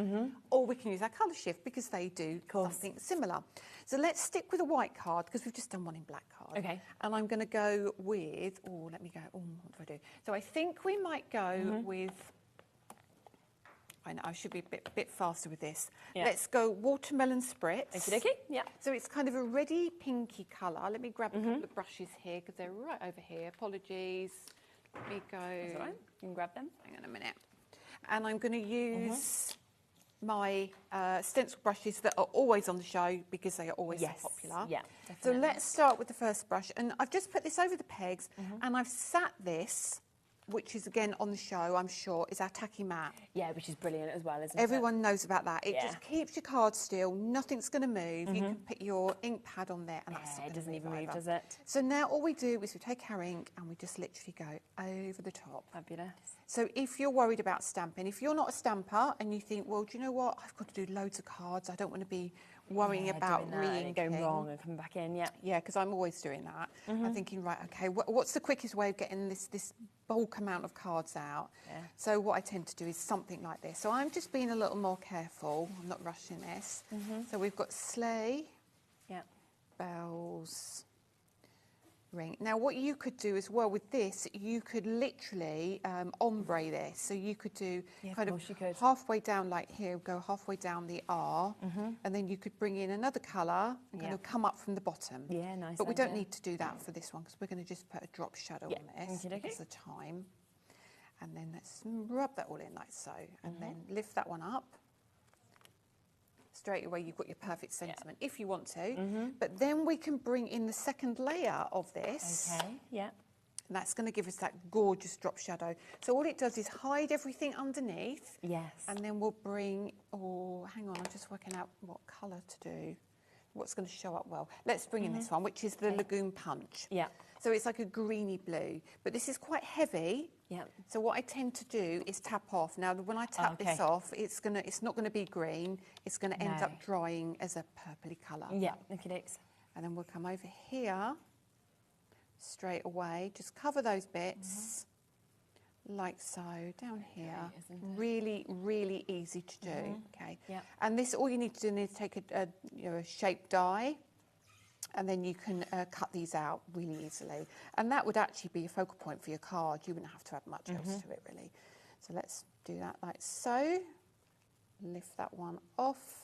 Or we can use our colour shift, because they do something similar. So let's stick with a white card, because we've just done one in black card. Okay. And I'm going to go with, what do I do? So I think we might go with, I know, I should be a bit faster with this. Yeah. Let's go Watermelon Spritz. Okey-dokey, yeah. So it's kind of a reddy pinky colour. Let me grab a couple of brushes here because they're right over here. Apologies. Let me go. That's all right. You can grab them. Hang on a minute. And I'm going to use my stencil brushes that are always on the show because they are always so popular. Yeah, so definitely. let's start with the first brush. And I've just put this over the pegs and I've sat this, which is again on the show, I'm sure, is our tacky mat. Yeah, which is brilliant as well, isn't Everyone knows about that. It Yeah. just keeps your card still, nothing's going to move. You can put your ink pad on there and that's not it gonna doesn't even move, either. does it? So now all we do is we take our ink and we just literally go over the top. Fabulous. So if you're worried about stamping, if you're not a stamper and you think, well, do you know what, I've got to do loads of cards, I don't want to be worrying about re-inking. going wrong and coming back in, Yeah, because I'm always doing that. I'm thinking, right, okay, what's the quickest way of getting this bulk amount of cards out? Yeah. So what I tend to do is something like this. So I'm just being a little more careful. I'm not rushing this. So we've got Sleigh, Yeah. Bells, ring. Now, what you could do as well with this, you could literally ombre this. So you could do kind of halfway down, like here, go halfway down the R, and then you could bring in another colour and kind of come up from the bottom. Yeah, nice. But we don't need to do that for this one because we're going to just put a drop shadow on this because of the time. And then let's rub that all in like so, and then lift that one up. Straight away, you've got your perfect sentiment if you want to. But then we can bring in the second layer of this. Okay, yeah. And that's going to give us that gorgeous drop shadow. So all it does is hide everything underneath. Yes. And then we'll bring, hang on, I'm just working out what colour to do. What's going to show up well. Let's bring in this one, which is the Lagoon Punch. Yeah. So it's like a greeny blue, but this is quite heavy. Yeah. So what I tend to do is tap off. Now, when I tap this off, it's not going to be green. It's going to end up drying as a purpley colour. Yeah, okay. And then we'll come over here straight away. Just cover those bits like so down here. Really, really easy to do. Okay. Yeah. And this, all you need to do is take a shape die. And then you can cut these out really easily. And that would actually be a focal point for your card. You wouldn't have to add much else to it, really. So let's do that like so. Lift that one off.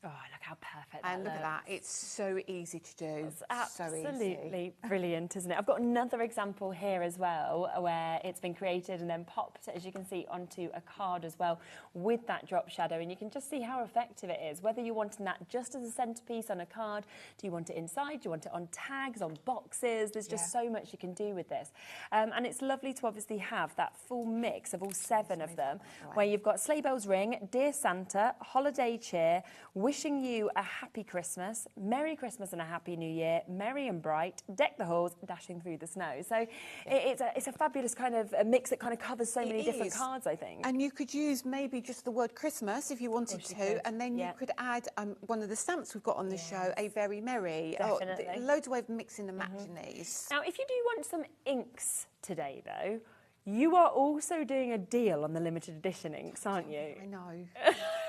Oh, look how perfect And that look at that. It's so easy to do. It's absolutely so brilliant, isn't it? I've got another example here as well where it's been created and then popped, as you can see, onto a card as well with that drop shadow. And you can just see how effective it is. Whether you're wanting that just as a centrepiece on a card, do you want it inside, do you want it on tags, on boxes? There's just so much you can do with this. And it's lovely to obviously have that full mix of all 7 of them, where you've got Sleigh Bells Ring, Dear Santa, Holiday Cheer, wishing you a happy Christmas, Merry Christmas and a Happy New Year, merry and bright, deck the halls, dashing through the snow. So it's a fabulous kind of a mix that kind of covers so many different cards, I think. And you could use maybe just the word Christmas if you wanted to, and then you could add one of the stamps we've got on the show, a very merry. Definitely. Loads of ways of mixing and matching these. Now, if you do want some inks today, though, you are also doing a deal on the limited edition inks, aren't you? I know.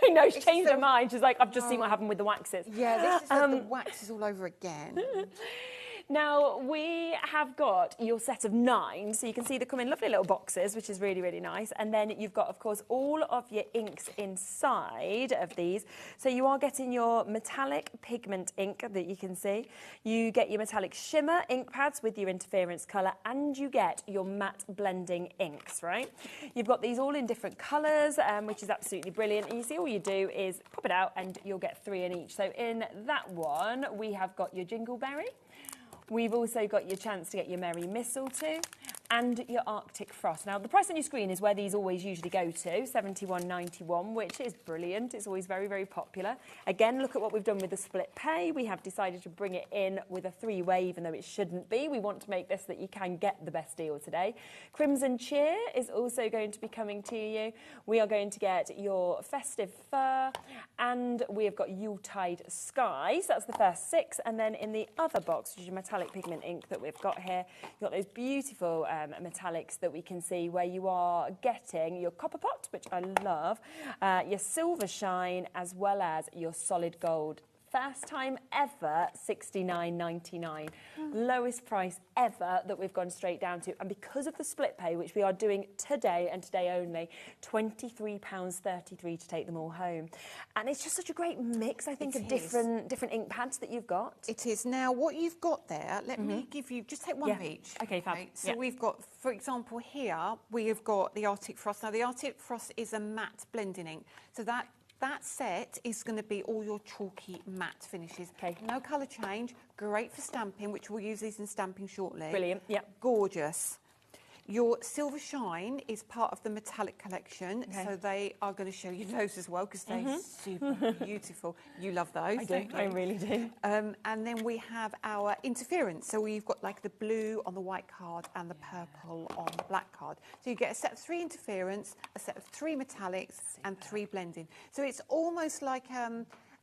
I know, she's changed her mind. She's like, I've just seen what happened with the waxes. Yeah, this is like the wax is all over again. Now, we have got your set of 9, so you can see they come in lovely little boxes, which is really, really nice. And then you've got, of course, all of your inks inside of these. So you are getting your metallic pigment ink that you can see. You get your metallic shimmer ink pads with your interference colour, and you get your matte blending inks, right? You've got these all in different colours, which is absolutely brilliant. And you see all you do is pop it out and you'll get 3 in each. So in that one, we have got your Jingleberry. We've also got your chance to get your Merry Mistletoe and your Arctic Frost. Now, the price on your screen is where these always usually go to, £71.91, which is brilliant. It's always very, very popular. Again, look at what we've done with the split pay. We have decided to bring it in with a 3-way, even though it shouldn't be. We want to make this that you can get the best deal today. Crimson Cheer is also going to be coming to you. We are going to get your Festive Fur, and we have got Yuletide Sky. So that's the first 6. And then in the other box, which is your metallic pigment ink that we've got here, you've got those beautiful metallics that we can see, where you are getting your Copper Pot, which I love, your Silver Shine, as well as your Solid Gold. First time ever, £69.99. Lowest price ever that we've gone straight down to. And because of the split pay, which we are doing today and today only, £23.33 to take them all home. And it's just such a great mix, I think, of different ink pads that you've got. It is. Now, what you've got there, let me give you, just take one of each. Okay, fab. So we've got, for example, here, we have got the Arctic Frost. Now, the Arctic Frost is a matte blending ink. So that set is going to be all your chalky matte finishes. Okay. No colour change. Great for stamping, which we'll use these in stamping shortly. Brilliant, yeah. Gorgeous. Your Silver Shine is part of the metallic collection, so they are going to show you those as well, because they're super beautiful. You love those, I do, I really do. And then we have our interference. So we've got like the blue on the white card and the purple on the black card. So you get a set of 3 interference, a set of 3 metallics, and 3 blending. So it's almost like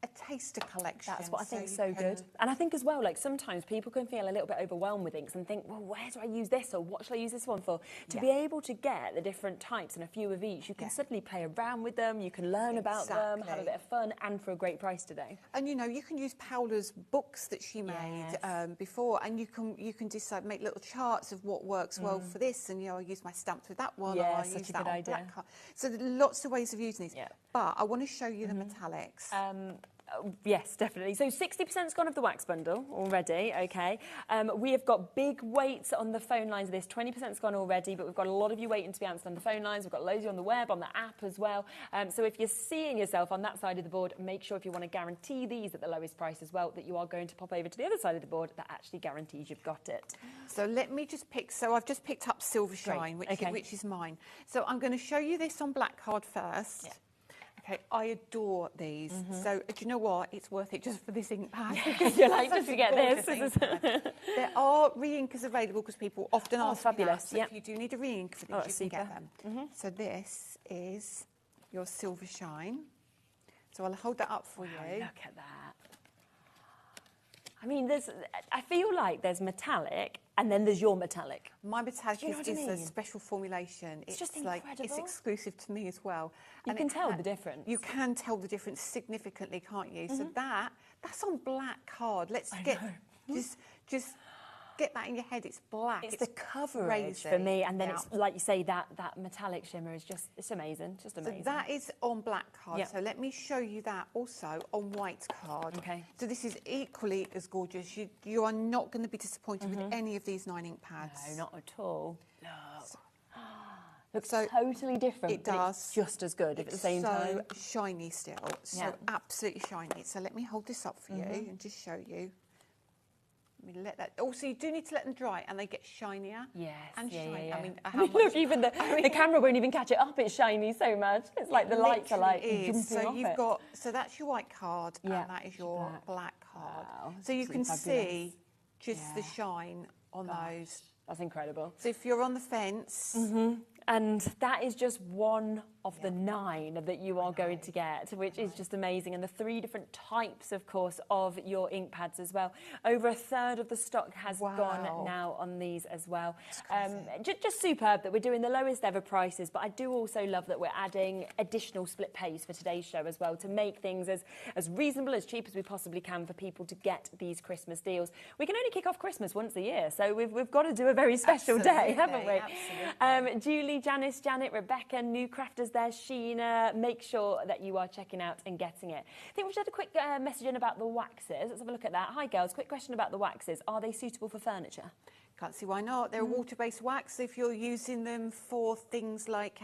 a taster collection. That's what I think is so good. And I think as well, like sometimes people can feel a little bit overwhelmed with inks and think, well, where do I use this or what shall I use this one for? To be able to get the different types and a few of each, you can suddenly play around with them, you can learn about them, have a bit of fun, and for a great price today. And you know, you can use Paola's books that she made before, and you can decide, make little charts of what works well for this, and you know, I use my stamps with that one, or I use that on black card. So there are lots of ways of using these. But I want to show you the metallics. Yes, definitely. So 60%'s gone of the wax bundle already, okay. We have got big weights on the phone lines of this. 20%'s gone already, but we've got a lot of you waiting to be answered on the phone lines. We've got loads of you on the web, on the app as well. So if you're seeing yourself on that side of the board, make sure if you want to guarantee these at the lowest price as well, that you are going to pop over to the other side of the board that actually guarantees you've got it. So let me just pick, so I've just picked up Silver Shine, which is mine. So I'm going to show you this on black card first. Yeah. Okay, I adore these. So do you know what? It's worth it just for this ink pad. You're like, just to get this. There are re-inkers available because people often ask fabulous. So if you do need a re-ink for these, you can get them. So this is your Silver Shine. So I'll hold that up for you. Look at that. I mean, I feel like there's metallic and then there's your metallic. My metallic is a special formulation. It's just like incredible. it's exclusive to me as well. You can tell the difference. You can tell the difference significantly, can't you? So that's on black card. Let's just get that in your head. It's black. It's the coverage for me, and then it's like you say, that metallic shimmer is it's amazing, just amazing. So that is on black card. So let me show you that also on white card. Okay. So this is equally as gorgeous. You are not going to be disappointed with any of these 9 ink pads. No, not at all. Look. Looks So totally different. It does. It's just as good at the same time. So shiny still. So absolutely shiny. So let me hold this up for you and just show you. Let me let that. Also, you do need to let them dry, and they get shinier. Yes, and shiny. yeah. I mean, look, even the camera won't even catch it up. It's shiny so much. It's like the lights are like jumping so off you've it. got. So that's your white card, and that is your black card. Wow, so you can fabulous. see just the shine on those. That's incredible. So if you're on the fence. And that is just one of the 9 that you are going to get, which is just amazing. And the 3 different types, of course, of your ink pads as well. Over 1/3 of the stock has gone now on these as well. Just superb that we're doing the lowest ever prices, but I do also love that we're adding additional split pays for today's show as well to make things as reasonable, as cheap as we possibly can for people to get these Christmas deals. We can only kick off Christmas once a year, so we've got to do a very special day, haven't we? Absolutely. Julie, Janice, Janet, Rebecca, new crafters there, Sheena, make sure that you are checking out and getting it. I think we've had a quick message in about the waxes. Let's have a look at that. Hi girls, quick question about the waxes. Are they suitable for furniture? Can't see why not. They're a water-based wax. If you're using them for things like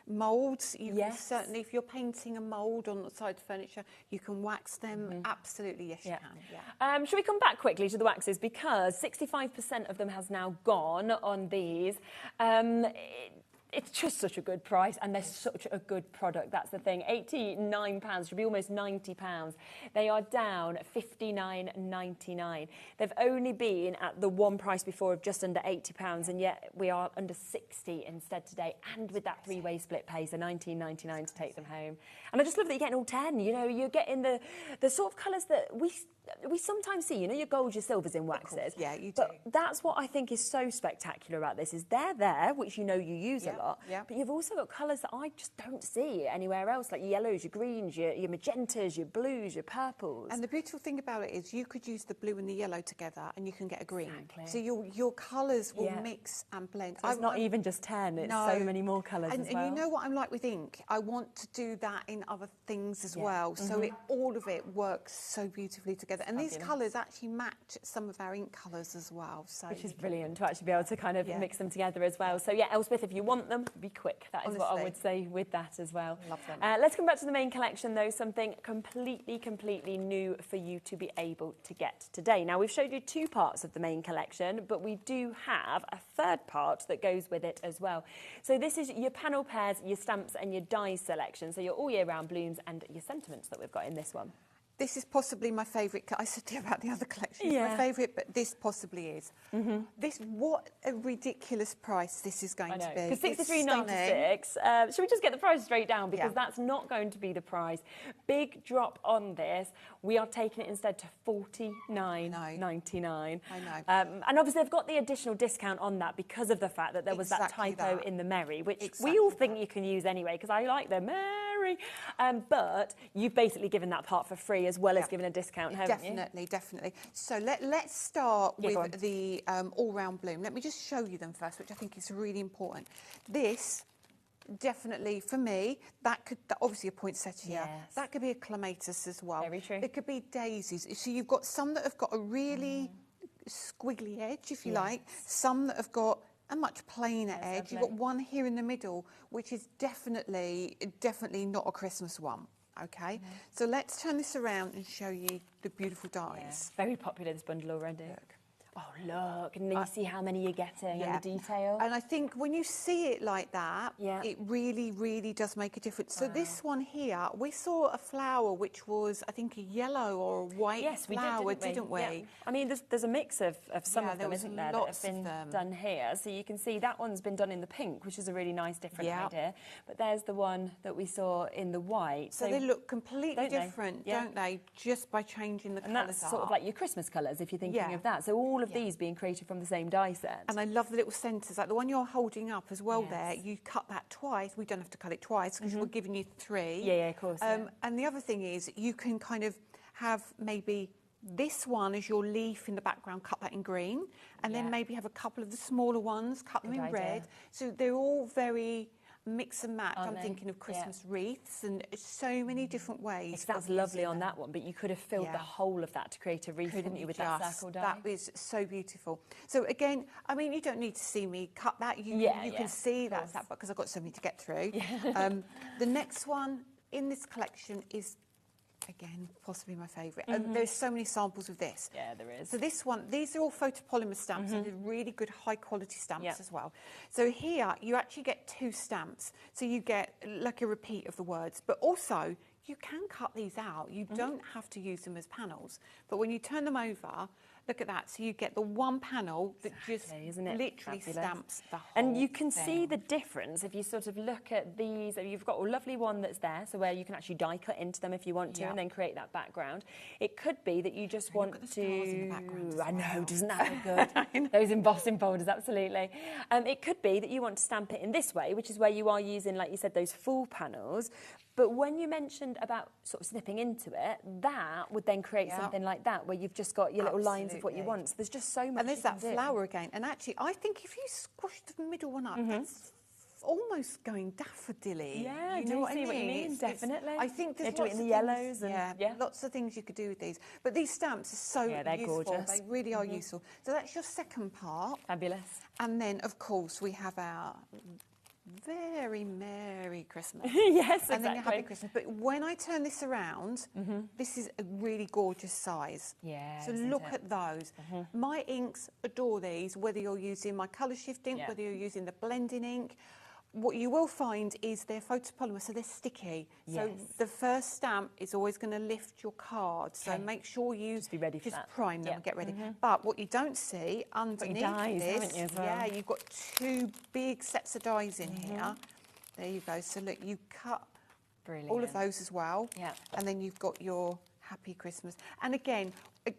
moulds, you can certainly, if you're painting a mould on the side of furniture, you can wax them. Absolutely, yes, you can. Should we come back quickly to the waxes, because 65% of them has now gone on these. It's just such a good price, and they're such a good product. That's the thing. £89 should be almost £90. They are down £59.99. They've only been at the one price before of just under £80, and yet we are under 60 instead today, and with that 3-way split pay, so £19.99 to take them home. And I just love that you're getting all 10. You know, you're getting the sort of colours that we sometimes see, you know, your golds, your silvers in waxes. Yeah, you do. But that's what I think is so spectacular about this, is they're there, which you know you use a lot, but you've also got colours that I just don't see anywhere else, like your yellows, your greens, your magentas, your blues, your purples. And the beautiful thing about it is you could use the blue and the yellow together and you can get a green. Exactly. So your colours will mix and blend. So it's not even just 10, it's so many more colours as well. And you know what I'm like with ink? I want to do that in other things as well. So all of it works so beautifully together. And these colours actually match some of our ink colours as well. So which is brilliant to actually be able to kind of mix them together as well. So yeah, Elspeth, if you want them, be quick. That is what I would say with that as well. Love them. Let's come back to the main collection though, something completely new for you to be able to get today. Now we've showed you 2 parts of the main collection, but we do have a 3rd part that goes with it as well. So this is your panel pairs, your stamps and your dies selection. So your all year round blooms and your sentiments that we've got in this one. This is possibly my favourite. I said to you about the other collection. It's my favourite, but this possibly is. What a ridiculous price this is going to be. Because $63.96. Should we just get the price straight down? Because that's not going to be the price. Big drop on this. We are taking it instead to $49.99. I know. And obviously, they've got the additional discount on that because of the fact that there was that typo in the Merry, which we all think you can use anyway, because I like the Merry. But you've basically given that part for free as well as giving a discount, haven't you? Definitely. So let's start with the all-round bloom. Let me just show you them first, which I think is really important. This, definitely, for me, obviously a poinsettia. Yes. That could be a clematis as well. Very true. It could be daisies. So you've got some that have got a really squiggly edge, if you like. Some that have got a much plainer edge. Lovely. You've got one here in the middle, which is definitely not a Christmas one. Okay, so let's turn this around and show you the beautiful dyes. Very popular, this bundle already. Look. Oh, look, and then you see how many you're getting and the detail. And I think when you see it like that, it really, really does make a difference. So this one here, we saw a flower which was, I think, a yellow or a white flower, didn't we? Yeah. I mean, there's a mix of some of them, isn't there, that have been done here. So you can see that one's been done in the pink, which is a really nice different idea. But there's the one that we saw in the white. So they look completely different, don't they, just by changing the colours. And that's sort of like your Christmas colours, if you're thinking of that. So all of these being created from the same die set. And I love the little centres, like the one you're holding up as well there. You cut that twice. We don't have to cut it twice because we're giving you 3. Yeah, of course. And the other thing is you can kind of have maybe this one as your leaf in the background, cut that in green, and then maybe have a couple of the smaller ones, cut them in red. So they're all very mix and match. I'm thinking of Christmas wreaths and so many different ways. That's lovely on that one, but you could have filled the whole of that to create a wreath, couldn't you, with that circle die? That was so beautiful. So again, I mean, you don't need to see me cut that. You can see that's that, because I've got so many to get through. The next one in this collection is, again, possibly my favourite. There's so many samples of this. Yeah, there is. So this one, these are all photopolymer stamps, and they're really good high-quality stamps as well. So here, you actually get 2 stamps. So you get like a repeat of the words, but also you can cut these out. You don't have to use them as panels. But when you turn them over, look at that. So you get the one panel that just literally stamps the whole And you can thing. see the difference if you sort of look at these. You've got a lovely one that's there, so where you can actually die cut into them if you want to, and then create that background. It could be that you just want to... I know, doesn't that look good? Those embossing folders, absolutely. It could be that you want to stamp it in this way, which is where you are using, like you said, those full panels. But when you mentioned about sort of snipping into it, that would then create something like that, where you've just got your little lines of what you want. So there's just so much. And there's that flower again. And actually, I think if you squash the middle one up, that's almost going daffodilly. Yeah, you know what I mean? What you mean? Definitely. I think there's do it in the yellows. And, lots of things you could do with these. But these stamps are so they're useful. Gorgeous. They really are useful. So that's your second part. Fabulous. And then, of course, we have our very Merry Christmas. Yes, exactly. And then your Happy Christmas. But when I turn this around, this is a really gorgeous size. Yeah. So look at those. My inks adore these, whether you're using my colour shift ink, whether you're using the blending ink. What you will find is they're photopolymer, so they're sticky. So the first stamp is always going to lift your card. So make sure you just be ready for that. Prime them and get ready. But what you don't see underneath dies, this, haven't you, as well? you've got 2 big sets of dies in here. There you go. So look, you cut all of those as well. Yeah. And then you've got your Happy Christmas. And again,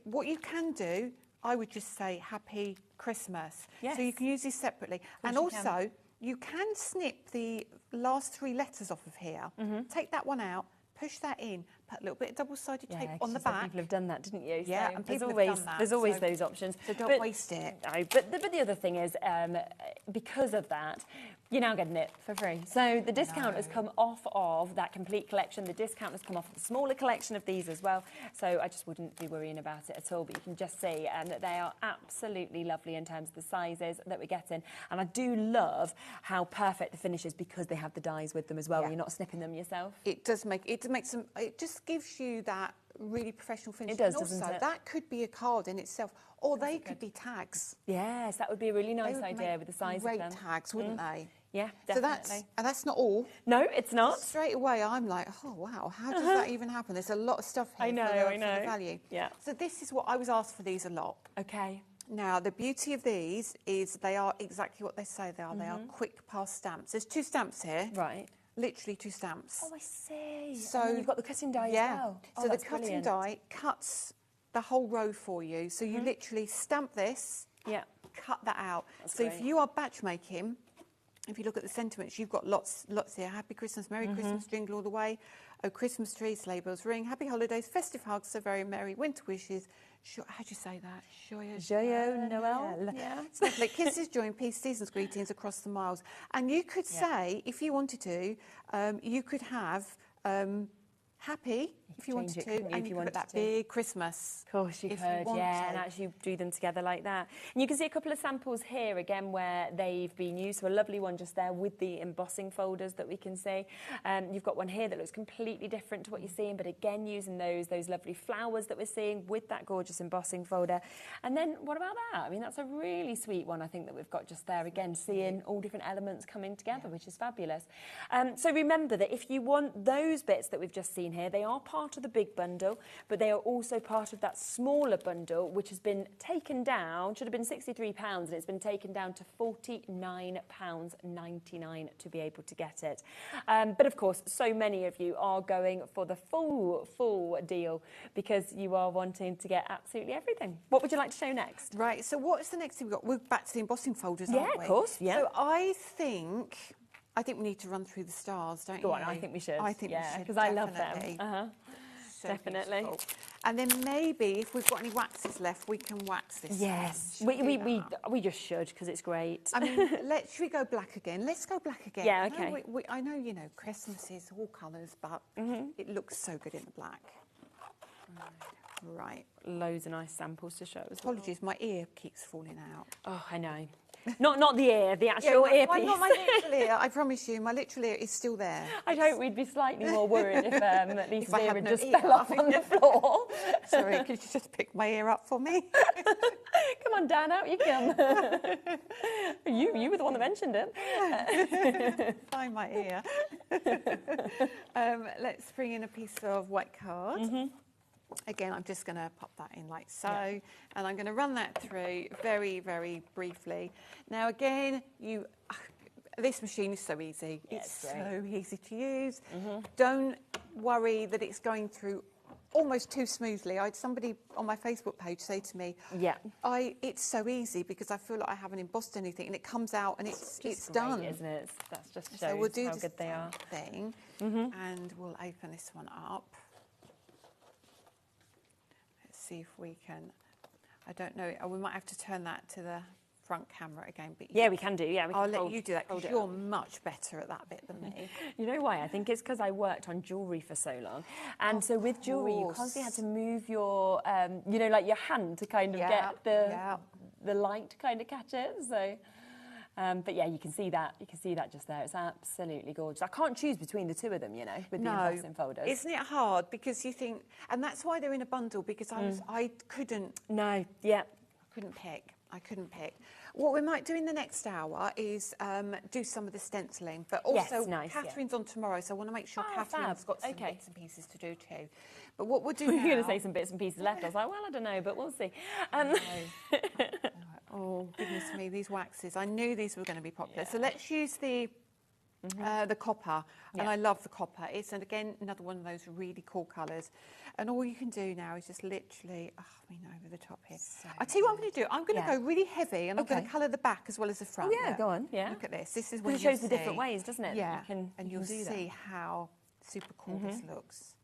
what you can do, I would just say Happy Christmas. Yes. So you can use these separately. And also, you can snip the last 3 letters off of here. Take that one out, push that in, put a little bit of double-sided tape on the back. People have done that, didn't you? Yeah, so and people there's always, have done that. There's always those options. So don't waste it. No, but the other thing is, because of that, you're now getting it for free. So the discount has come off of that complete collection. The discount has come off of the smaller collection of these as well. So I just wouldn't be worrying about it at all. But you can just see that they are absolutely lovely in terms of the sizes that we're getting. And I do love how perfect the finish is because they have the dies with them as well. You're not snipping them yourself. It does make some. It just gives you that really professional finish. It does, and also, doesn't it? that could be a card in itself, or they could be tags. Yes, that would be a really nice idea with the size of them. Great tags, wouldn't they? Yeah, definitely. So that's not all. No, it's not. Straight away, I'm like, oh wow, how does that even happen? There's a lot of stuff here. I know. For the value. Yeah. So this is what I was asked for these a lot. Okay. Now the beauty of these is they are exactly what they say they are. They are quick pass stamps. There's 2 stamps here. Right. Literally 2 stamps. Oh, I see. So and you've got the cutting die as well. So the cutting die cuts the whole row for you. So you literally stamp this. Yeah. Cut that out. That's so great. if you are batch making, if you look at the sentiments, you've got lots here. Happy Christmas, Merry Christmas, jingle all the way. Oh, Christmas tree, sleigh bells ring. Happy holidays, festive hugs, so very merry. Winter wishes. How do you say that? Joyeux Noel. Yeah. Snowflake kisses, joy and peace, season's greetings across the miles. And you could say, if you wanted to, you could have happy, if you wanted to, and you could put that big Christmas. Of course you could, and actually do them together like that. And you can see a couple of samples here again where they've been used. So a lovely one just there with the embossing folders that we can see. You've got one here that looks completely different to what you're seeing, but again using those lovely flowers that we're seeing with that gorgeous embossing folder. And then what about that? I mean, that's a really sweet one I think that we've got just there again, seeing all different elements coming together, which is fabulous. So remember that if you want those bits that we've just seen here, they are part of the big bundle, but they are also part of that smaller bundle, which has been taken down, should have been £63, and it's been taken down to £49.99 to be able to get it. But of course, so many of you are going for the full deal because you are wanting to get absolutely everything. What would you like to show next? Right, so what is the next thing we've got? We're back to the embossing folders, aren't we? Yeah, of course, yeah. So I think we need to run through the stars, don't you? Go on, I think we should. I think we should, because I love them. So definitely. Beautiful. And then maybe if we've got any waxes left, we can wax this. Yes, we just should because it's great. I mean, should we go black again? Let's go black again. Yeah, okay. I know, you know, Christmas is all colours, but it looks so good in the black. Right. Loads of nice samples to show as Apologies, my ear keeps falling out. Oh, I know. Not the ear, the actual earpiece. Not my literal ear, I promise you, my literal ear is still there. I'd hope we'd be slightly more worried if at least the ear had just fell off on the floor. Sorry, could you just pick my ear up for me? Come on, Dan, out you come. You were the one that mentioned it. Find my ear. Let's bring in a piece of white card. Again, I'm just going to pop that in like so, and I'm going to run that through very, very briefly. Now, again, this machine is so easy. It's so easy to use. Don't worry that it's going through almost too smoothly. I had somebody on my Facebook page say to me, it's so easy because I feel like I haven't embossed anything, and it comes out and it's done, isn't it? That's just shows so we'll do how good they are. Thing, and we'll open this one up. See if we can. I don't know. We might have to turn that to the front camera again. But yeah, we can do. Yeah, I'll let you do that because you're much better at that bit than me. You know why? I think it's because I worked on jewellery for so long, and so with jewellery, you constantly had to move your, you know, like your hand to kind of get the light to kind of catch it. So. But yeah, you can see that. You can see that just there. It's absolutely gorgeous. I can't choose between the two of them, you know, with the embossing folders. Isn't it hard? Because you think, and that's why they're in a bundle. Because I couldn't. No. Yeah. I couldn't pick. What we might do in the next hour is do some of the stenciling, but also Catherine's on tomorrow, so I want to make sure Catherine's got some bits and pieces to do too. But what we'll do now... You're going to say some bits and pieces left. I was like, well, I don't know, but we'll see. Oh, goodness me, these waxes. I knew these were going to be popular. So let's use the copper, and I love the copper. It's, and again, another one of those really cool colours. And all you can do now is just literally, over the top here. I'll tell you what I'm going to do. I'm going to go really heavy, and I'm going to colour the back as well as the front. Oh, yeah, go on. Yeah. Look at this. This is when it shows the different ways, doesn't it? Yeah, and you'll see how super cool this looks.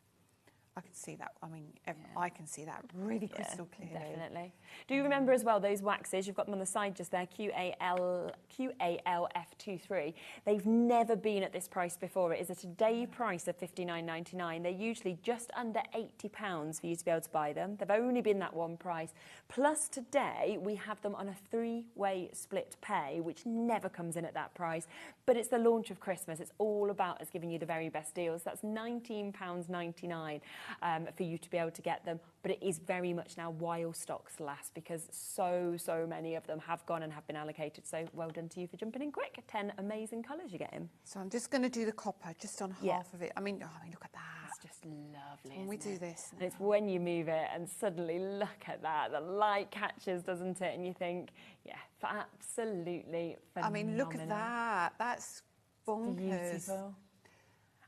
I can see that. I mean, I can see that really crystal clearly. Definitely. Do you remember as well those waxes? You've got them on the side just there, QALF23. They've never been at this price before. It is a today price of $59.99. They're usually just under £80 for you to be able to buy them. They've only been that one price. Plus today we have them on a 3-way split pay, which never comes in at that price. But it's the launch of Christmas. It's all about us giving you the very best deals. That's £19.99. for you to be able to get them. But it is very much now while stocks last, because so many of them have gone and have been allocated. So well done to you for jumping in quick. 10 amazing colours you get in. So I'm just going to do the copper just on half of it. I mean, look at that. It's just lovely. When we do this. And it's when you move it and suddenly look at that. The light catches, doesn't it? And you think, yeah, absolutely phenomenal. I mean, look at that. That's bonkers. Beautiful.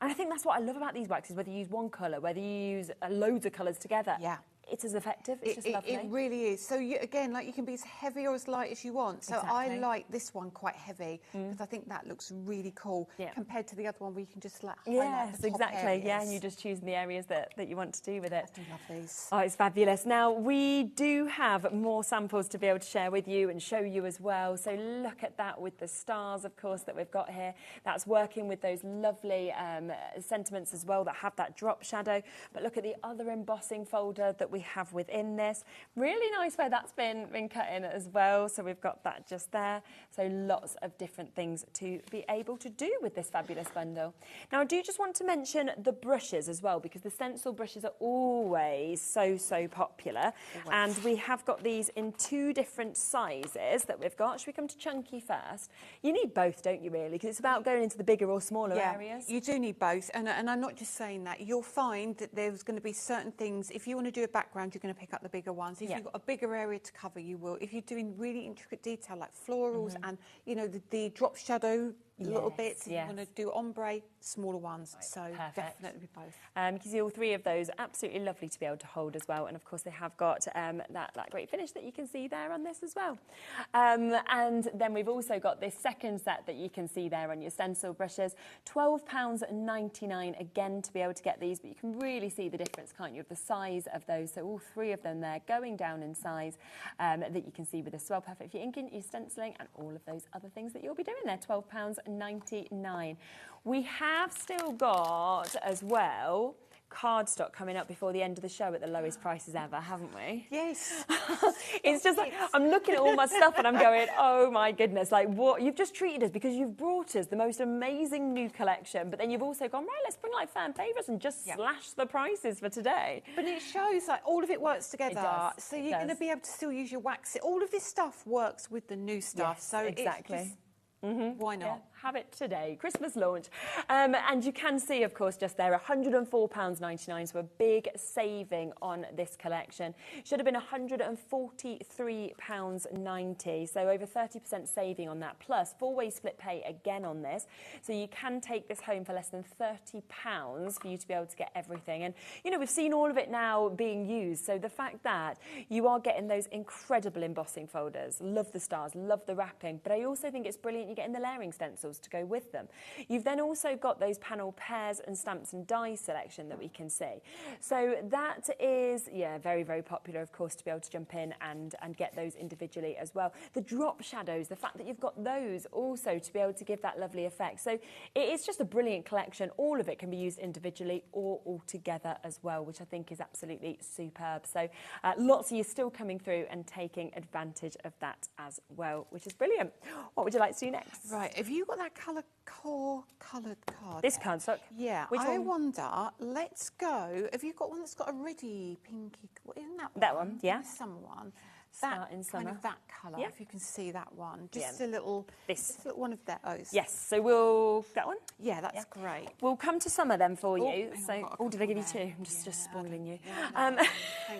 And I think that's what I love about these waxes, whether you use one colour, whether you use loads of colours together. Yeah. It's as effective. It's just lovely. It really is. So again, like, you can be as heavy or as light as you want. So Exactly. I like this one quite heavy because I think that looks really cool compared to the other one where you can just like highlight the top exactly. areas. Yeah, and you just choose the areas that you want to do with it. I do love these. Oh, it's fabulous. Now, we do have more samples to be able to share with you and show you as well. So look at that with the stars, of course, that we've got here. That's working with those lovely sentiments as well that have that drop shadow. But look at the other embossing folder that we have within this. Really nice where that's been cut in as well. So we've got that just there. So lots of different things to be able to do with this fabulous bundle. Now, I do just want to mention the brushes as well, because the stencil brushes are always so popular. And we have got these in 2 different sizes that we've got. Should we come to chunky first? You need both, don't you, really? Because it's about going into the bigger or smaller areas. You do need both. And I'm not just saying that. You'll find that there's going to be certain things. If you want to do a background, you're going to pick up the bigger ones. If you've got a bigger area to cover, you will. If you're doing really intricate detail like florals and, you know, the drop shadow little bits, if you want to do ombre, smaller ones. So definitely both. You can see all 3 of those, absolutely lovely to be able to hold as well. And of course they have got that great finish that you can see there on this as well. And then we've also got this second set that you can see there on your stencil brushes. £12.99 again to be able to get these, but you can really see the difference, can't you, of the size of those. So all 3 of them there going down in size that you can see with the Swell Perfect for your inking, your stenciling and all of those other things that you'll be doing there. £12.99. We have still got as well cardstock coming up before the end of the show at the lowest prices ever, haven't we? Yes. It's just like, I'm looking at all my stuff and I'm going, oh my goodness, like what? You've just treated us because you've brought us the most amazing new collection, but then you've also gone, right, let's bring like fan favourites and just slash the prices for today. But it shows like all of it works together. It does. So you're going to be able to still use your wax. All of this stuff works with the new stuff. Yes, so exactly. It's just, why not? Yeah, have it today, Christmas launch. And you can see, of course, just there, £104.99, so a big saving on this collection. Should have been £143.90, so over 30% saving on that, plus 4-way split pay again on this. So you can take this home for less than £30 for you to be able to get everything. And, you know, we've seen all of it now being used, so the fact that you are getting those incredible embossing folders, love the stars, love the wrapping, but I also think it's brilliant you're getting the layering stencils to go with them. You've then also got those panel pairs and stamps and dies selection that we can see. So that is, very popular, of course, to be able to jump in and get those individually as well. The drop shadows, the fact that you've got those also to be able to give that lovely effect. So it is just a brilliant collection. All of it can be used individually or all together as well, which I think is absolutely superb. So lots of you still coming through and taking advantage of that as well, which is brilliant. What would you like to do next? Right, have you got that core coloured card? This cardstock? Yeah, Which I one? wonder, let's go, have you got one that's got a reddy, pinky, isn't that one? That one, yeah. The summer one. Start in summer. Kind of that colour, Yeah. if you can see that one. Just Yeah. a little, This. just a little one of those. Yes, so we'll... That one? Yeah, that's great. We'll come to summer then for you. hang on, So, I've got a did I give you couple 2? there. I'm just spoiling you. Thank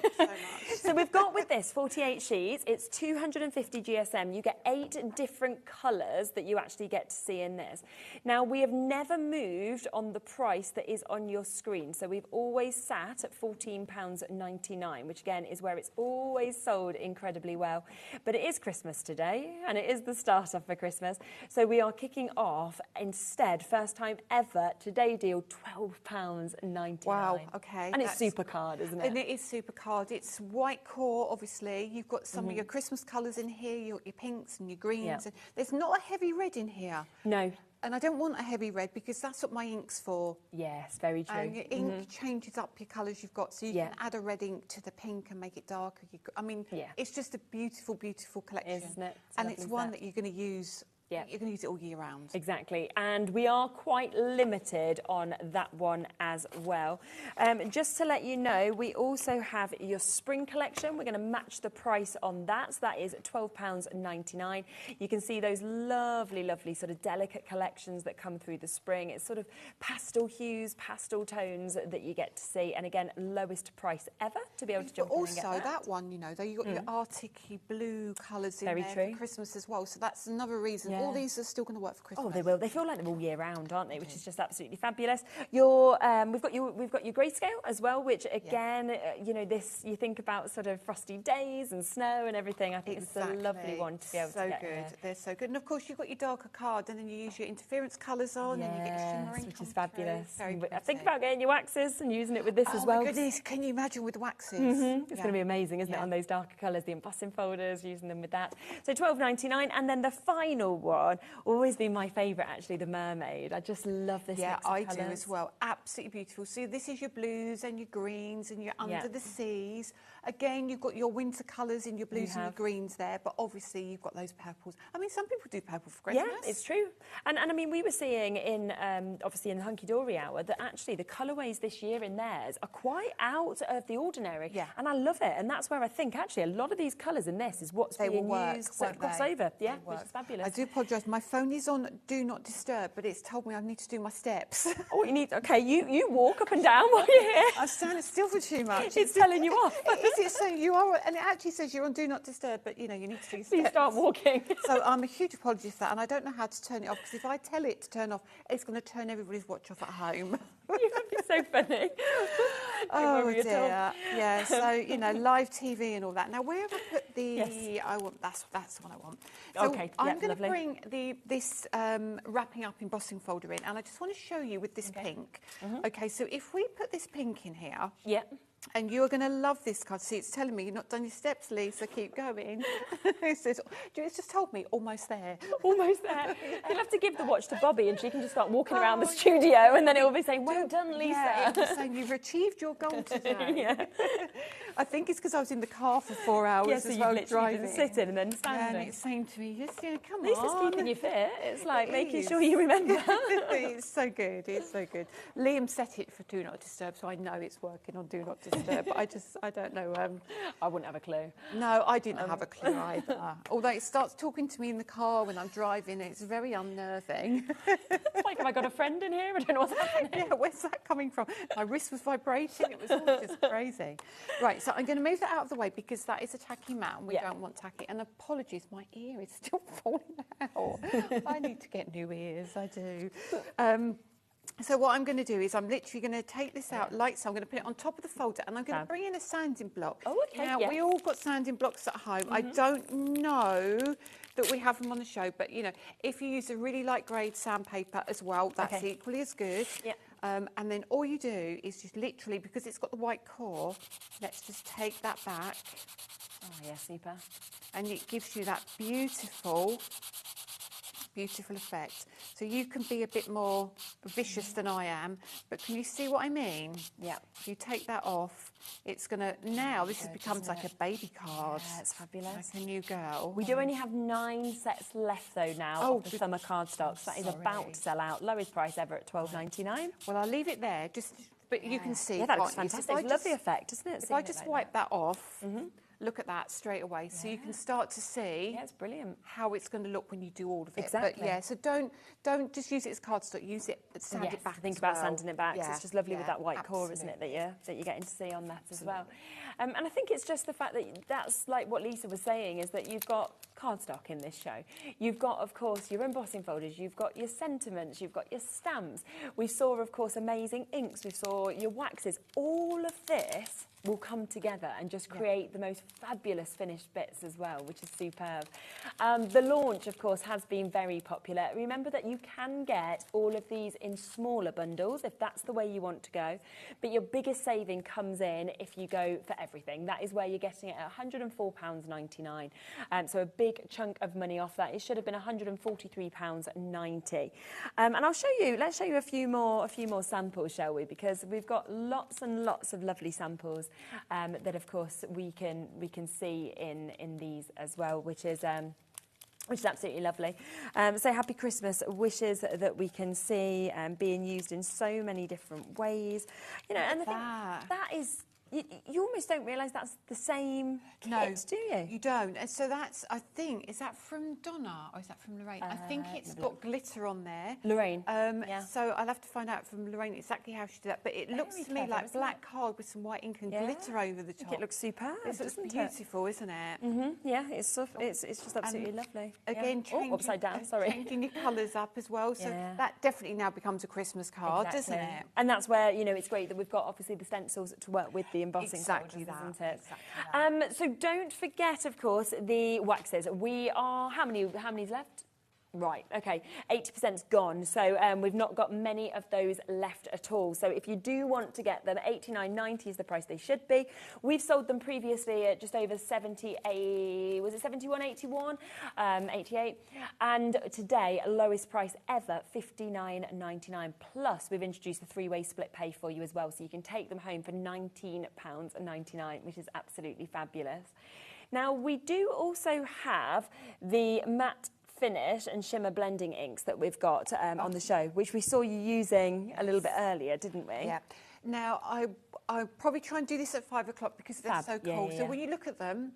you so much. So we've got with this 48 sheets. It's 250 GSM. You get 8 different colours that you actually get to see in this. Now, we have never moved on the price that is on your screen. So we've always sat at £14.99, which again is where it's always sold incredibly well. But it is Christmas today, and it is the start off for Christmas. So we are kicking off instead, first time ever, today deal, £12.99. Wow, okay. And it's super card, isn't it? And it is super card. It's white core, obviously. You've got some of your Christmas colours in here, your pinks and your greens. Yeah. And there's not a heavy red in here. No. And I don't want a heavy red because that's what my ink's for. Yes, very true. And your ink changes up your colours you've got. So you can add a red ink to the pink and make it darker. I mean, it's just a beautiful, beautiful collection. Isn't it? And it's one that you're going to use Yeah. You can use it all year round. Exactly, and we are quite limited on that one as well. Just to let you know, we also have your spring collection. We're going to match the price on that, so that is £12.99. You can see those lovely, lovely sort of delicate collections that come through the spring. It's sort of pastel hues, pastel tones that you get to see, and again, lowest price ever to be able to jump in and get also, that. that one, you know, you've got your Arctic-y blue colours in Very there true. for Christmas as well, so that's another reason. All these are still going to work for Christmas. Oh, they will. They feel like they're all year round, aren't they? Which is just absolutely fabulous. We've got your grayscale as well, which again, you know, this you think about sort of frosty days and snow and everything. I think it's a lovely one to be able to get here. They're so good. And of course, you've got your darker card, and then you use your interference colours on, and you get your shimmering, which is fabulous. Very think about getting your waxes and using it with this as well. Oh my goodness! Can you imagine with waxes? It's going to be amazing, isn't it? On those darker colours, the embossing folders, using them with that. So £12.99, and then the final one, always been my favourite actually, the mermaid. I just love this. Yeah, mix of I colours. do as well. Absolutely beautiful. So this is your blues and your greens and your under the seas. Again, you've got your winter colours in your blues and your greens there, but obviously you've got those purples. I mean, some people do purple for Christmas. Yeah, it's true. And I mean, we were seeing in, obviously in the Hunkydory hour, that actually the colourways this year in theirs are quite out of the ordinary. Yeah. And I love it. And that's where I think actually a lot of these colours in this is what's being used to cross over. Yeah, which is fabulous. I do apologise. My phone is on Do Not Disturb, but it's told me I need to do my steps. Oh, you need, okay, you walk up and down while you're here. I'm standing still for too much. It's telling you off. Is it saying you are, and it actually says you're on Do Not Disturb, but you know, you need to do steps. Please start walking. So I'm a huge apology for that, and I don't know how to turn it off, because if I tell it to turn off, it's going to turn everybody's watch off at home. You're so funny. Oh dear. Yeah, so, you know, live TV and all that. Now, where have I put the... Yes. I want, that's the one I want. So Okay, I'm going to lovely. bring this wrapping up embossing folder in, and I just want to show you with this pink. Okay, so if we put this pink in here... Yeah. And you're going to love this card. See, it's telling me you've not done your steps, Lee, so keep going. It's just told me almost there. Almost there. You'll have to give the watch to Bobby and she can just start walking around the studio, and then it will be saying, well done, Lisa. Yeah, it'll be saying you've achieved your goal today. I think it's because I was in the car for 4 hours so as you've well, literally driving. been sitting and then standing. And it's saying to me, just, you know, come Lisa's on. keeping you fit. It's like It making is. sure you remember. It's so good. It's so good. Liam set it for Do Not Disturb, so I know it's working on Do Not Disturb. But I don't know. I wouldn't have a clue. No, I didn't have a clue either. Although it starts talking to me in the car when I'm driving, it's very unnerving. It's like, have I got a friend in here? I don't know what's happening. Yeah, where's that coming from? My wrist was vibrating. It was all just crazy. Right, so I'm going to move that out of the way because that is a tacky mat and we don't want tacky. And apologies, my ear is still falling out. I need to get new ears, I do. So what I'm going to do is I'm literally going to take this out like so. I'm going to put it on top of the folder and I'm going to bring in a sanding block. Oh, okay. Now, we all got sanding blocks at home. I don't know that we have them on the show, but, you know, if you use a really light grade sandpaper as well, that's equally as good. Yeah. And then all you do is just literally, because it's got the white core, let's just take that back. Oh, yeah, super. And it gives you that beautiful effect. So you can be a bit more vicious than I am, but can you see what I mean? Yeah. If you take that off, it's going to, now this becomes like a baby card. Yeah, it's fabulous. Like a new girl. We do only have 9 sets left though now of the summer cardstock. So that is about to sell out. Lowest price ever at £12.99. Well, I'll leave it there, just, but you can see. Yeah, that looks can't you? So fantastic. It's a lovely effect, isn't it? If I just wipe that off, look at that straight away, so you can start to see it's brilliant how it's going to look when you do all of it. Exactly. But yeah, so don't just use it as cardstock. Use it, sand it back. Think as about well. sanding it back. 'Cause Yeah, it's just lovely with yeah, that white core, isn't it? That you're getting to see on that as well. And I think it's just the fact that that's like what Lisa was saying, is that you've got cardstock in this show. You've got, of course, your embossing folders. You've got your sentiments. You've got your stamps. We saw, of course, amazing inks. We saw your waxes. All of this will come together and just create the most fabulous finished bits as well, which is superb. The launch, of course, has been very popular. Remember that you can get all of these in smaller bundles if that's the way you want to go, but your biggest saving comes in if you go for everything. That is where you're getting it at £104.99. So a big chunk of money off that. It should have been £143.90. And I'll show you, let's show you a few more samples, shall we? Because we've got lots and lots of lovely samples that, of course, we can see in these as well, which is which is absolutely lovely. So happy Christmas wishes that we can see being used in so many different ways. You know, and the thing, that is, you almost don't realise that's the same kit, do you? You don't. And so that's, I think, is that from Donna or is that from Lorraine? I think it's got glitter on there. Lorraine. Yeah. So I'll have to find out from Lorraine exactly how she did that. But it looks to me like black card with some white ink and glitter over the top. I think it looks superb. It's beautiful, isn't it? Yeah, it's just absolutely lovely. Again, upside down. Sorry, changing your colours up as well. So that definitely now becomes a Christmas card, doesn't it? And that's where it's great that we've got obviously the stencils to work with the embossing folders, isn't it? Exactly that. So don't forget, of course, the waxes. We are how many's left? Right, okay, 80%'s gone, so we've not got many of those left at all. So if you do want to get them, $89.90 is the price they should be. We've sold them previously at just over 78, was it 71.81, 88, and today lowest price ever, $59.99. Plus we've introduced the three-way split pay for you as well, so you can take them home for £19.99, which is absolutely fabulous. Now we do also have the matte finish and shimmer blending inks that we've got on the show, which we saw you using a little bit earlier, didn't we? Yeah. Now, I'll probably try and do this at 5 o'clock because they're so cool. So when you look at them,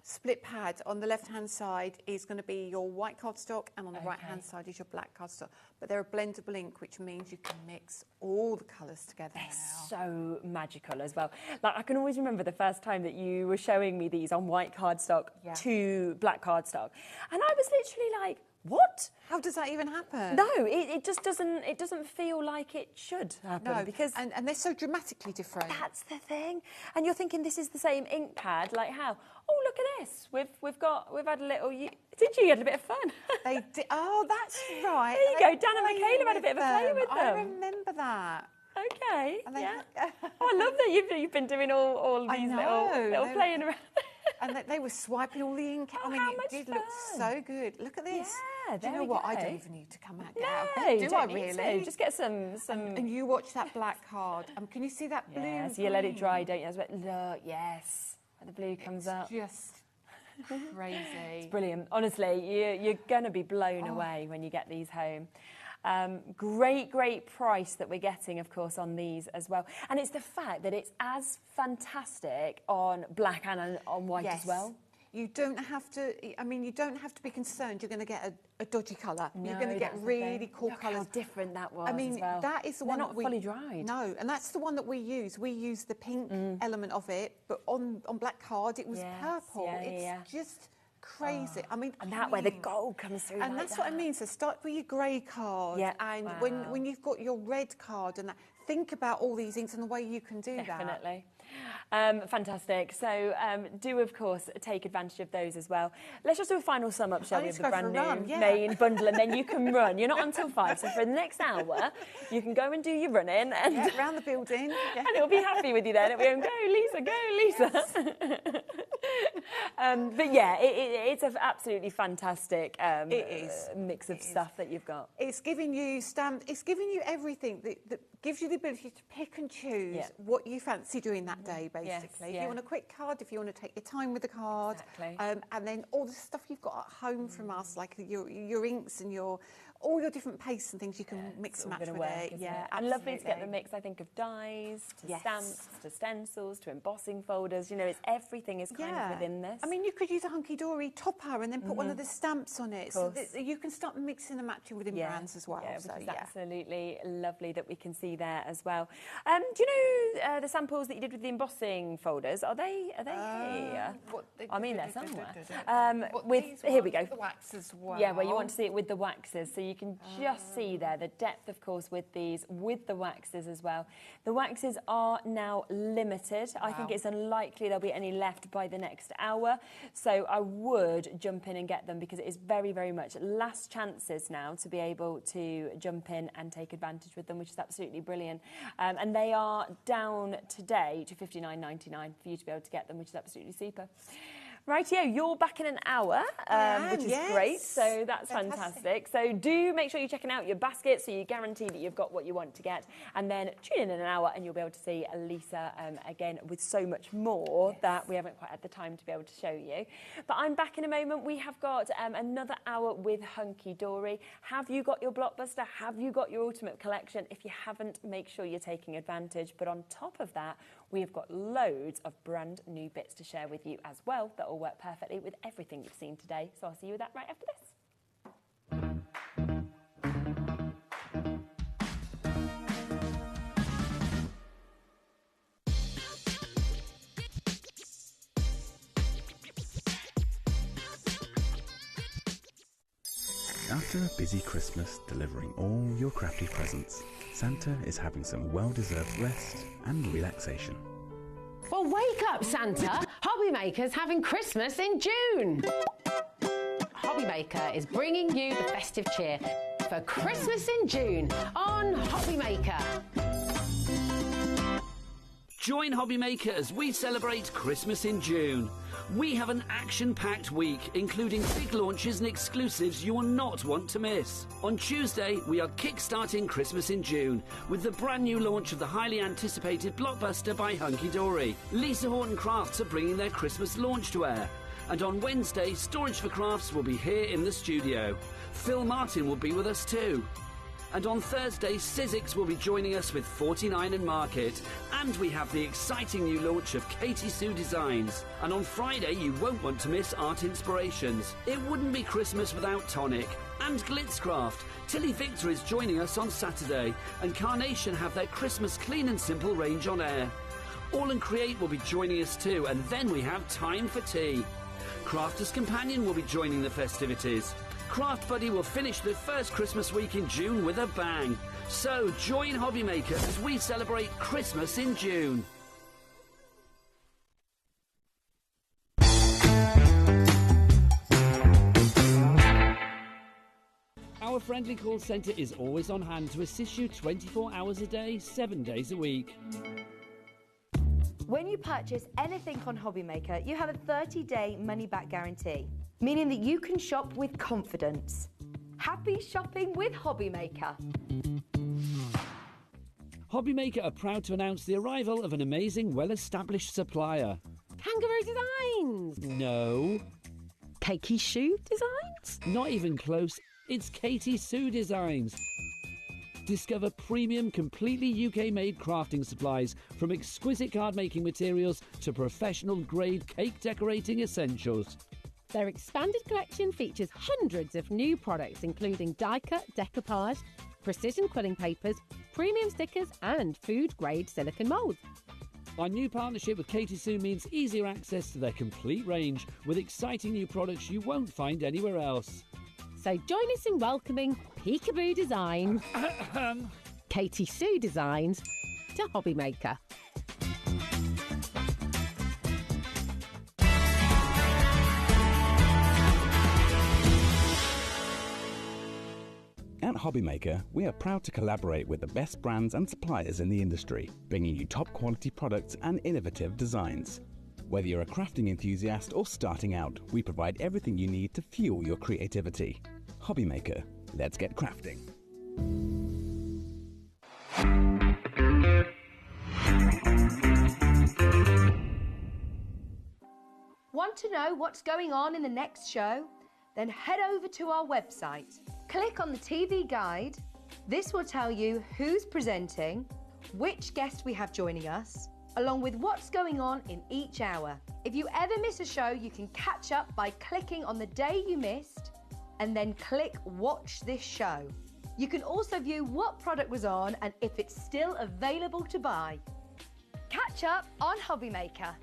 split pad on the left-hand side is going to be your white cardstock and on the right-hand side is your black cardstock. But they're a blendable ink, which means you can mix all the colours together. They're so magical as well. Like, I can always remember the first time that you were showing me these on white cardstock to black cardstock. And I was literally like, what? How does that even happen? No, it just doesn't. It doesn't feel like it should happen. No, because and they're so dramatically different. That's the thing. And you're thinking this is the same ink pad. Like how? Oh, look at this. We've had a little. Did you get a bit of fun? They did. Oh, that's right. There you go. Dan and Michaela had a bit of a play with them. I remember that. Okay. Oh, I love that you've been doing all these little playing around. And they were swiping all the ink. Oh, I mean, it did look so good. Look at this. Yeah, do you know what? I don't even need to come out. No, do I really? Just get some. And you watch that black card. Can you see that blue? Yeah, so you let it dry, don't you? Look, yes. The blue comes up. Just crazy. It's brilliant. Honestly, you're going to be blown away when you get these home. Great price that we're getting, of course, on these as well. And it's the fact that it's as fantastic on black and on white as well. You don't have to, you don't have to be concerned you're going to get a dodgy colour. No, you're going to get really cool colours. How different that was as well. That is the one not fully dried. No, and that's the one that we use. We use the pink element of it, but on black card it was purple. It's just crazy. And that way the gold comes through. And that's what I mean. So start with your grey card, and when you've got your red card and that, think about all these inks and the way you can do that. Definitely. Fantastic. So do, of course, take advantage of those as well. Let's just do a final sum up, shall we, of the brand new main bundle, and then you can run. You're not until 5, so for the next hour, you can go and do your running and around the building, and it'll be happy with you then. It'll be go, Lisa. But yeah, it's an absolutely fantastic mix of stuff that you've got. It's giving you it's giving you everything that gives you the ability to pick and choose what you fancy doing that day, basically. If you want a quick card, if you want to take your time with the card, and then all the stuff you've got at home from us, like your inks and all your different pastes and things, you can mix and match with it. Yeah, and lovely to get the mix, I think, of dies, to stamps, to stencils, to embossing folders. It's everything is kind of within this. You could use a Hunkydory topper and then put one of the stamps on it, so that you can start mixing and matching within brands as well. Which is absolutely lovely that we can see there as well. Do you know the samples that you did with the embossing folders? Are they here? They're somewhere. Here we go. The wax as well. Yeah, where you want to see it with the waxes, so you can just see there the depth, of course, with these, with the waxes as well. The waxes are now limited. I think it's unlikely there'll be any left by the next hour, so I would jump in and get them because it is very, very much last chances now to be able to jump in and take advantage with them, which is absolutely brilliant. And they are down today to $59.99 for you to be able to get them, which is absolutely super. Rightio, you're back in an hour, which is great, so that's fantastic. So do make sure you're checking out your basket so you guarantee that you've got what you want to get, and then tune in an hour and you'll be able to see Lisa again with so much more that we haven't quite had the time to be able to show you. But I'm back in a moment. We have got another hour with Hunkydory. Have you got your blockbuster? Have you got your ultimate collection? If you haven't, make sure you're taking advantage. But on top of that, we have got loads of brand new bits to share with you as well that will work perfectly with everything you've seen today. So I'll see you with that right after this. After a busy Christmas delivering all your crafty presents, Santa is having some well-deserved rest and relaxation. Well, wake up, Santa! HobbyMaker's having Christmas in June! HobbyMaker is bringing you the festive cheer for Christmas in June on HobbyMaker. Join HobbyMaker as we celebrate Christmas in June. We have an action-packed week, including big launches and exclusives you will not want to miss. On Tuesday, we are kick-starting Christmas in June with the brand new launch of the highly anticipated blockbuster by Hunkydory. Lisa Horton Crafts are bringing their Christmas launch to air. And on Wednesday, Storage for Crafts will be here in the studio. Phil Martin will be with us too. And on Thursday, Sizzix will be joining us with 49 and Market. And we have the exciting new launch of Katie Sue Designs. And on Friday, you won't want to miss Art Inspirations. It wouldn't be Christmas without Tonic. And Glitzcraft. Tilly Victor is joining us on Saturday. And Carnation have their Christmas clean and simple range on air. All and Create will be joining us too. And then we have Time for Tea. Crafters Companion will be joining the festivities. Craft Buddy will finish the first Christmas week in June with a bang. So join HobbyMaker as we celebrate Christmas in June. Our friendly call centre is always on hand to assist you 24 hours a day, 7 days a week. When you purchase anything on HobbyMaker, you have a 30-day money-back guarantee, meaning that you can shop with confidence. Happy shopping with HobbyMaker. HobbyMaker are proud to announce the arrival of an amazing, well-established supplier. Kangaroo Designs! No. Cakey Shoe Designs? Not even close. It's Katie Sue Designs. Discover premium, completely UK-made crafting supplies, from exquisite card-making materials to professional-grade cake decorating essentials. Their expanded collection features hundreds of new products, including die-cut decoupage, precision quilling papers, premium stickers, and food-grade silicone moulds. Our new partnership with Katie Sue means easier access to their complete range, with exciting new products you won't find anywhere else. So join us in welcoming Peekaboo Designs, Katie Sue Designs, to HobbyMaker. At HobbyMaker, we are proud to collaborate with the best brands and suppliers in the industry, bringing you top quality products and innovative designs. Whether you're a crafting enthusiast or starting out, we provide everything you need to fuel your creativity. HobbyMaker, let's get crafting. Want to know what's going on in the next show? Then head over to our website. Click on the TV guide. This will tell you who's presenting, which guest we have joining us, along with what's going on in each hour. If you ever miss a show, you can catch up by clicking on the day you missed and then click Watch This Show. You can also view what product was on and if it's still available to buy. Catch up on HobbyMaker.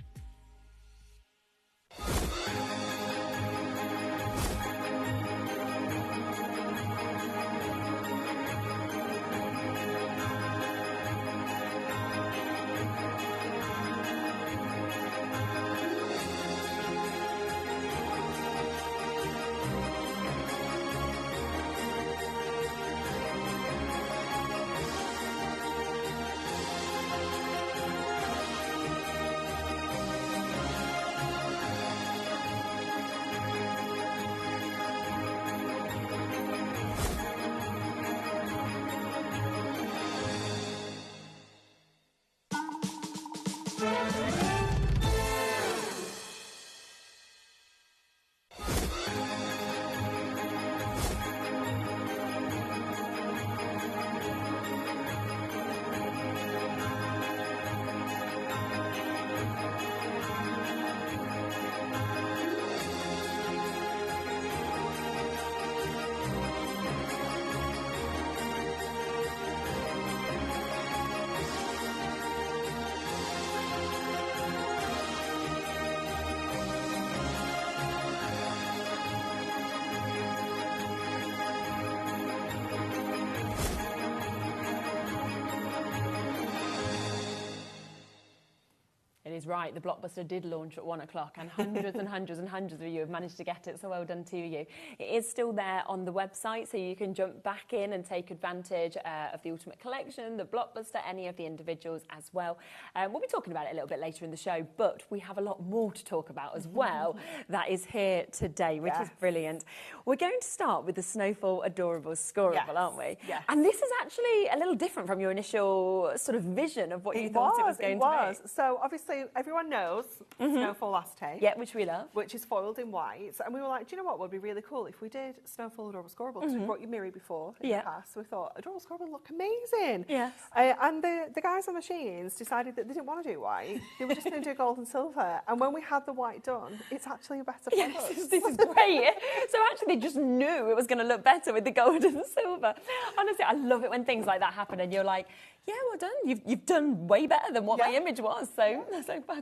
Is right, the Blockbuster did launch at 1 o'clock and hundreds and hundreds and hundreds of you have managed to get it, so well done to you. It is still there on the website, so you can jump back in and take advantage of the Ultimate Collection, the Blockbuster, any of the individuals as well. We'll be talking about it a little bit later in the show, but we have a lot more to talk about as well that is here today, which is brilliant. We're going to start with the Snowfall Adorable Scorable, aren't we? Yes. And this is actually a little different from your initial sort of vision of what you thought it was going to be. So obviously everyone knows Snowfall Acetate. Yeah, which we love. Which is foiled in white. And we were like, do you know what would be really cool if we did Snowfall Adorable Scorable? Because we brought you Miri before in the past. So we thought, Adorable Scorable look amazing. Yes. And the guys on machines decided that they didn't want to do white. They were just going to do gold and silver. And when we had the white done, it's actually a better product. Yes, this is great. So actually they just knew it was going to look better with the gold and the silver. Honestly, I love it when things like that happen and you're like, yeah, well done. You've done way better than what my image was. So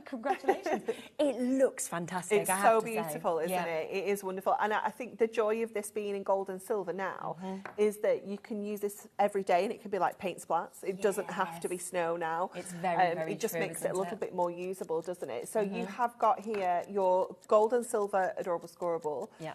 congratulations. It looks fantastic. It's so beautiful, isn't it? It is wonderful. And I think the joy of this being in gold and silver now is that you can use this every day and it can be like paint splats. It doesn't have to be snow now. It's very it just true, makes it a little bit more usable, doesn't it? So you Mm-hmm. have got here your gold and silver Adorable Scorable. Yeah.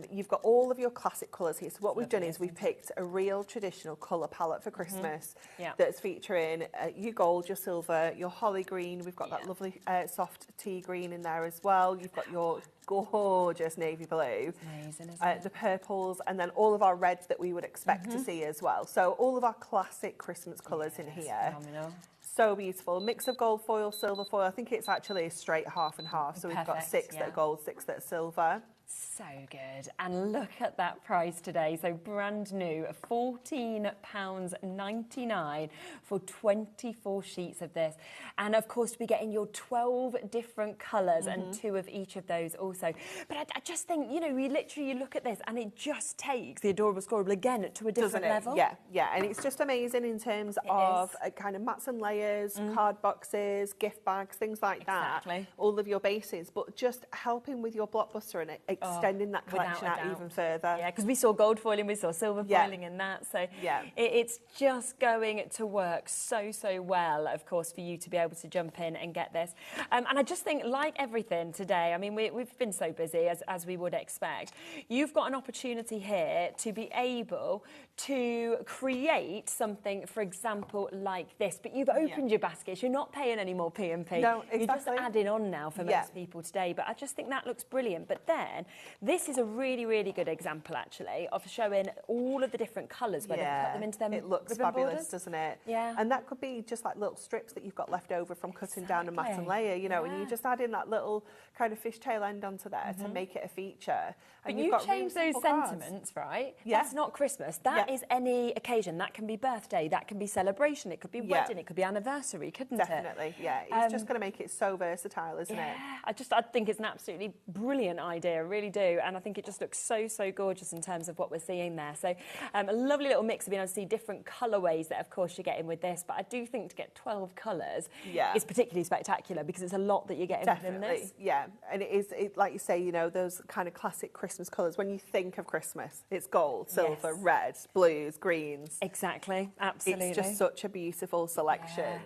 You've got all of your classic colours here. So what we've done is we've picked a real traditional colour palette for Christmas that's featuring your gold, your silver, your holly green. We've got that lovely soft tea green in there as well. You've got your gorgeous navy blue, amazing, isn't it? the purples, and then all of our reds that we would expect to see as well. So all of our classic Christmas colours in here. Phenomenal. So beautiful. Mix of gold foil, silver foil. I think it's actually a straight half and half. So we've got 6 that are gold, 6 that are silver. So good. And look at that price today. So brand new, £14.99 for 24 sheets of this. And of course, to be getting your 12 different colours and 2 of each of those also. But I just think, you know, you look at this and it just takes the Adorable Scorable again to a different level. Yeah, yeah. And it's just amazing in terms of kind of mats and layers, card boxes, gift bags, things like that. All of your bases, but just helping with your Blockbuster and extending that collection out even further. Yeah, because we saw gold foiling, we saw silver foiling in that. So it's just going to work so well, of course, for you to be able to jump in and get this. And I just think, like everything today, I mean, we've been so busy, as we would expect. You've got an opportunity here to be able to create something, for example, like this. But you've opened your baskets. You're not paying any more P&P. No, exactly. You're just adding on now for most people today. But I just think that looks brilliant. But then this is a really good example, actually, of showing all of the different colours where they've put them into them. It looks fabulous, doesn't it? Yeah. And that could be just like little strips that you've got left over from cutting down a mat and layer, you know, and you just add in that little kind of fishtail end onto there to make it a feature. But and you got change really those simple sentiments, right? Yeah. That's not Christmas. That is any occasion. That can be birthday. That can be celebration. It could be wedding. It could be anniversary, couldn't it? Definitely, yeah. It's just going to make it so versatile, isn't it? I think it's an absolutely brilliant idea, I really do. And I think it just looks so gorgeous in terms of what we're seeing there. So a lovely little mix of being able to see different colourways that, of course, you're getting with this. But I do think to get 12 colours is particularly spectacular because it's a lot that you're getting within this. Yeah. And it is, like you say, you know, those kind of classic Christmas colours. When you think of Christmas, it's gold, silver, red, blues, greens. Exactly, absolutely. It's just such a beautiful selection. Yeah.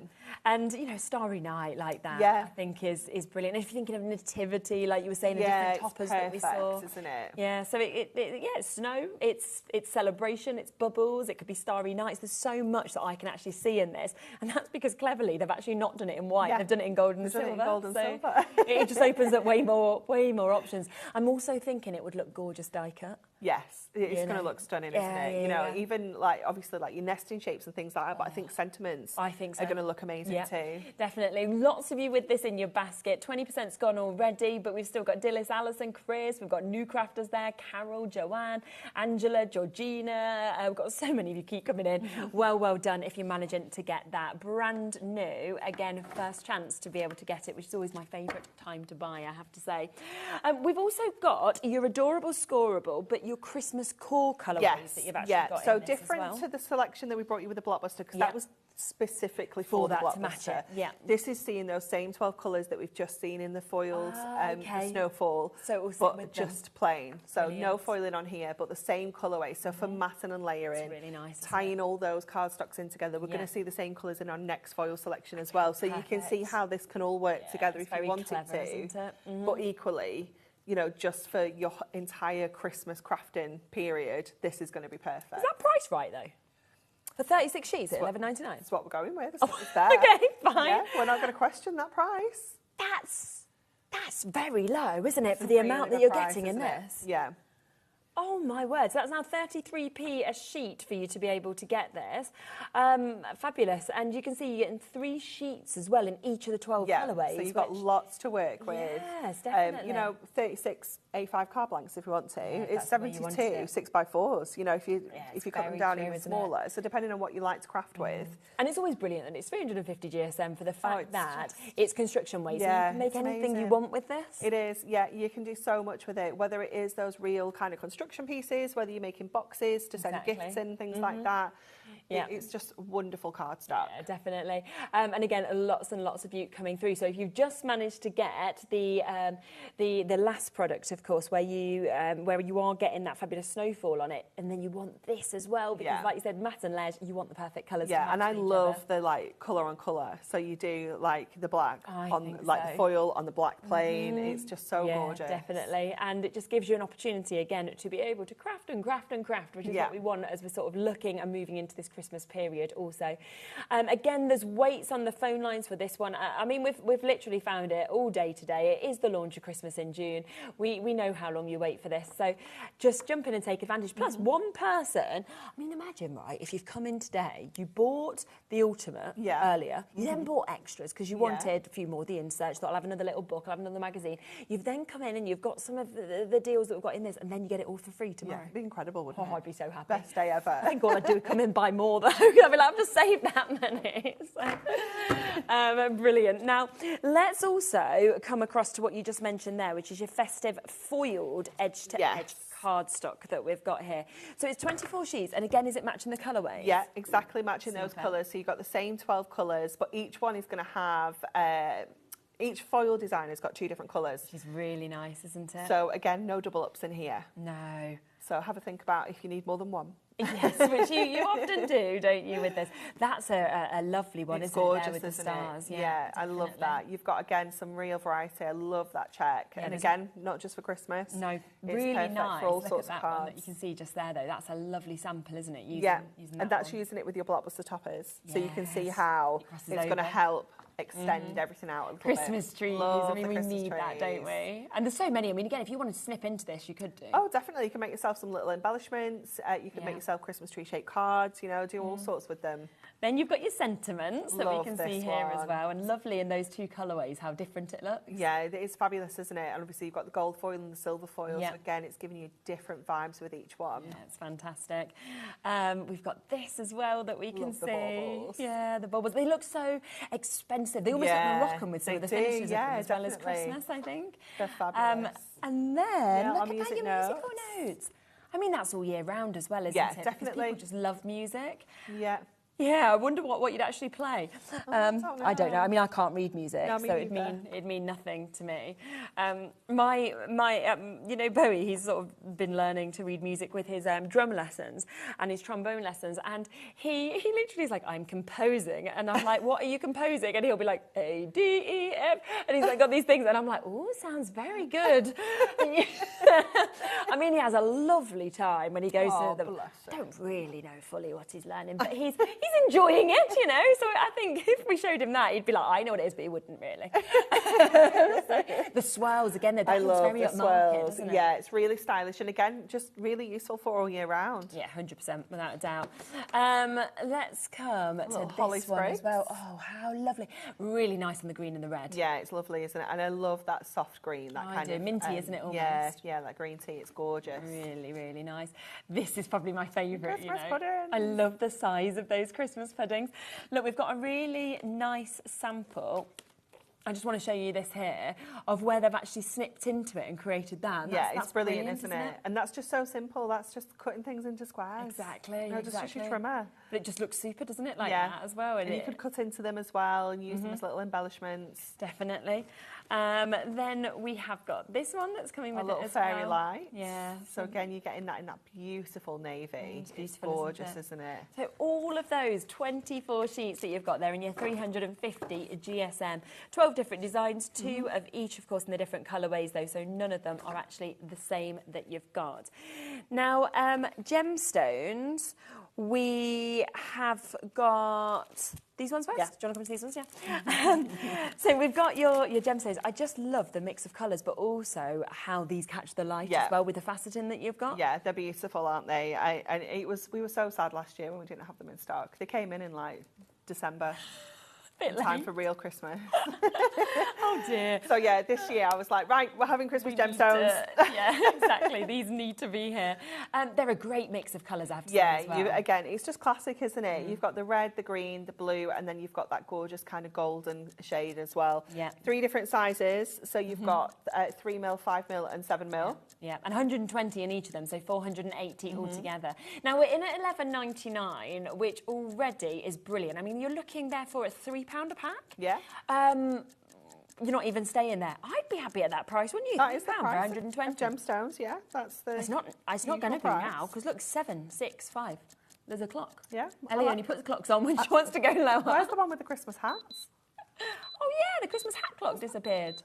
And, you know, Starry Night like that, I think is brilliant. And if you're thinking of nativity, like you were saying, the different toppers that we saw. Isn't it? Yeah, so it's snow, it's celebration, it's bubbles, it could be Starry Nights. There's so much that I can actually see in this. And that's because cleverly they've actually not done it in white, they've done it in gold and silver. So it just opens up way more options. I'm also thinking it would look gorgeous die cut. Yes, it's going to look stunning, isn't it? You know, even like obviously like your nesting shapes and things like that, but I think sentiments are going to look amazing too. Definitely. Lots of you with this in your basket. 20%'s gone already, but we've still got Dillis, Alison, Chris. We've got new crafters there. Carol, Joanne, Angela, Georgina. We've got so many of you keep coming in. Well done if you're managing to get that. Brand new. Again, first chance to be able to get it, which is always my favourite time to buy, I have to say. We've also got your adorable Scorable, but your Christmas core colourways that you've actually got so in this different as well. to the selection that we brought you with the Blockbuster, because that was specifically for the Blockbuster. To match it. This is seeing those same 12 colours that we've just seen in the foiled the Snowfall, but just plain. So no foiling on here, but the same colourway. So for matting and layering, it's really nice, tying all those cardstocks in together, we're going to see the same colours in our next foil selection as well. So you can see how this can all work together if you wanted to, but equally, you know, just for your entire Christmas crafting period, this is going to be perfect. Is that price right, though? For 36 sheets at $11.99? That's what we're going with. That's what it's there. Okay, fine. Yeah, we're not going to question that price. That's very low, isn't it, for the amount that you're getting in this? Yeah. Oh my word, so that's now 33p a sheet for you to be able to get this. Fabulous. And you can see you're getting 3 sheets as well in each of the 12 colourways. So you've got lots to work with. Yes, definitely. You know, 36 A5 card blanks if you want to. It's 72 6x4s, you know, if you cut them down even smaller. So depending on what you like to craft with. And it's always brilliant that it's 350 GSM for the fact that it's construction weight. So you can make anything you want with this. It is, you can do so much with it, whether it is those real kind of construction pieces, whether you're making boxes to send gifts in, things like that. It's just wonderful cardstock. Yeah, definitely. And again, lots and lots of you coming through. So if you've just managed to get the last product, of course, where you are getting that fabulous snowfall on it, and then you want this as well, because like you said, matte and layers, you want the perfect colours. Yeah, and I love the like colour on colour. So you do like the black on like the foil on the black plain. It's just so gorgeous. Definitely. And it just gives you an opportunity again to be able to craft and craft and craft, which is what we want as we're sort of looking and moving into this Christmas period also. Again, there's weights on the phone lines for this one. I mean, we've literally found it all day today. It is the launch of Christmas in June. We know how long you wait for this, so just jump in and take advantage. Plus, one person, I mean, imagine, right, if you've come in today, you bought the Ultimate earlier, you then bought extras because you wanted a few more, the inserts, thought I'll have another little book, I'll have another magazine. You've then come in and you've got some of the deals that we've got in this, and then you get it all for free tomorrow. Yeah, it'd be incredible, wouldn't it? I'd be so happy. Best day ever. I think all I'd do is come in and buy more, though. I'd be like, I've just saved that money. So, brilliant. Now, let's also come across to what you just mentioned there, which is your Festive foiled edge-to-edge cardstock that we've got here. So it's 24 sheets, and again, is it matching the colourways? Yeah, exactly matching those colours. So you've got the same 12 colours, but each one is going to have... each foil design has got 2 different colours. Which is really nice, isn't it? So again, no double ups in here. No. So have a think about if you need more than one. Yes, which you often do, don't you, with this? That's a lovely one, it's isn't gorgeous, it, there with the stars? Yeah, I love that. You've got, again, some real variety. I love that check. And again, not just for Christmas. No, it's really perfect nice. for all Look sorts at of that one cards. that you can see just there, though. That's a lovely sample, isn't it? Using and that's using it with your Blockbuster toppers. So you can see how it's going to help extend everything out a little Christmas bit. trees. Love I mean, we need that, don't we? And there's so many. I mean, again, if you wanted to snip into this, you could do. Oh, definitely. You can make yourself some little embellishments. You can make yourself Christmas tree shaped cards, you know, do all sorts with them. Then you've got your sentiments that we can see here as well. And lovely in those 2 colourways, how different it looks. Yeah, it is fabulous, isn't it? And obviously you've got the gold foil and the silver foil. So again, it's giving you different vibes with each one. Yeah, it's fantastic. We've got this as well that we can see. Baubles. Yeah, the baubles. They look so expensive. They almost look Moroccan with some of the finishes of them, as well as Christmas, I think. They're fabulous. And then, look at musical your musical notes. I mean, that's all year round as well, isn't it? Yeah, definitely. Because people just love music. Yeah. Yeah, I wonder what you'd actually play. I don't know. I mean, I can't read music, no, so it'd mean nothing to me. My you know, Bowie, he's sort of been learning to read music with his drum lessons and his trombone lessons, and he literally is like, I'm composing, and I'm like, what are you composing? And he'll be like, A, D, E, F, and he's like got these things, and I'm like, oh, sounds very good. I mean, he has a lovely time when he goes to the. Don't really know fully what he's learning, but he's he's enjoying it, you know. So I think if we showed him that, he'd be like, I know what it is, but he wouldn't really. So, the swirls, again, that looks very upmarket, doesn't it? Yeah, it's really stylish. And again, just really useful for all year round. Yeah, 100%, without a doubt. Let's come to this one as well. Oh, how lovely. Really nice on the green and the red. Yeah, it's lovely, isn't it? And I love that soft green, that kind of... minty, isn't it, almost? Yeah, that green tea, it's gorgeous. Really, really nice. This is probably my favourite, Christmas pudding. I love the size of those Christmas puddings. Look, we've got a really nice sample. I just want to show you this here of where they've actually snipped into it and created that. That's brilliant, isn't it? And that's just so simple. That's just cutting things into squares. Exactly. No, just a trimmer. But it just looks super, doesn't it? Like that as well. And you could cut into them as well and use them as little embellishments. Definitely. Then we have got this one that's coming with a little it as fairy well. light. Yeah. So again, you're getting that in that beautiful navy. It's gorgeous, isn't it? So all of those 24 sheets that you've got there in your 350 GSM, 12 different designs, 2 of each, of course, in the different colourways though, so none of them are actually the same that you've got. Now, gemstones, we have got these ones first. Yeah. Do you want to come to these ones? Yeah. So we've got your gemstones. I just love the mix of colours, but also how these catch the light as well with the faceting that you've got. Yeah, they're beautiful, aren't they? We were so sad last year when we didn't have them in stock. They came in like December. Time for real Christmas. Oh dear. So yeah, this year I was like, right, we're having Christmas gemstones. Yeah, exactly. These need to be here. They're a great mix of colours, I have to say as well. Again, it's just classic, isn't it? You've got the red, the green, the blue, and then you've got that gorgeous kind of golden shade as well. Yeah. 3 different sizes. So you've got 3mm, 5mm, and 7mm. Yeah, and 120 in each of them, so 480 altogether. Now we're in at £11.99, which already is brilliant. I mean, you're looking therefore at £3 a pack. Yeah. You're not even staying there. I'd be happy at that price, wouldn't you? That is the £3 price 120 gemstones. Yeah, that's the. It's not going to be now because look, 7, 6, 5. There's a clock. Yeah. Ellie only puts clocks on when she wants to go lower. Where's the one with the Christmas hats? Oh yeah, the Christmas hat clock disappeared.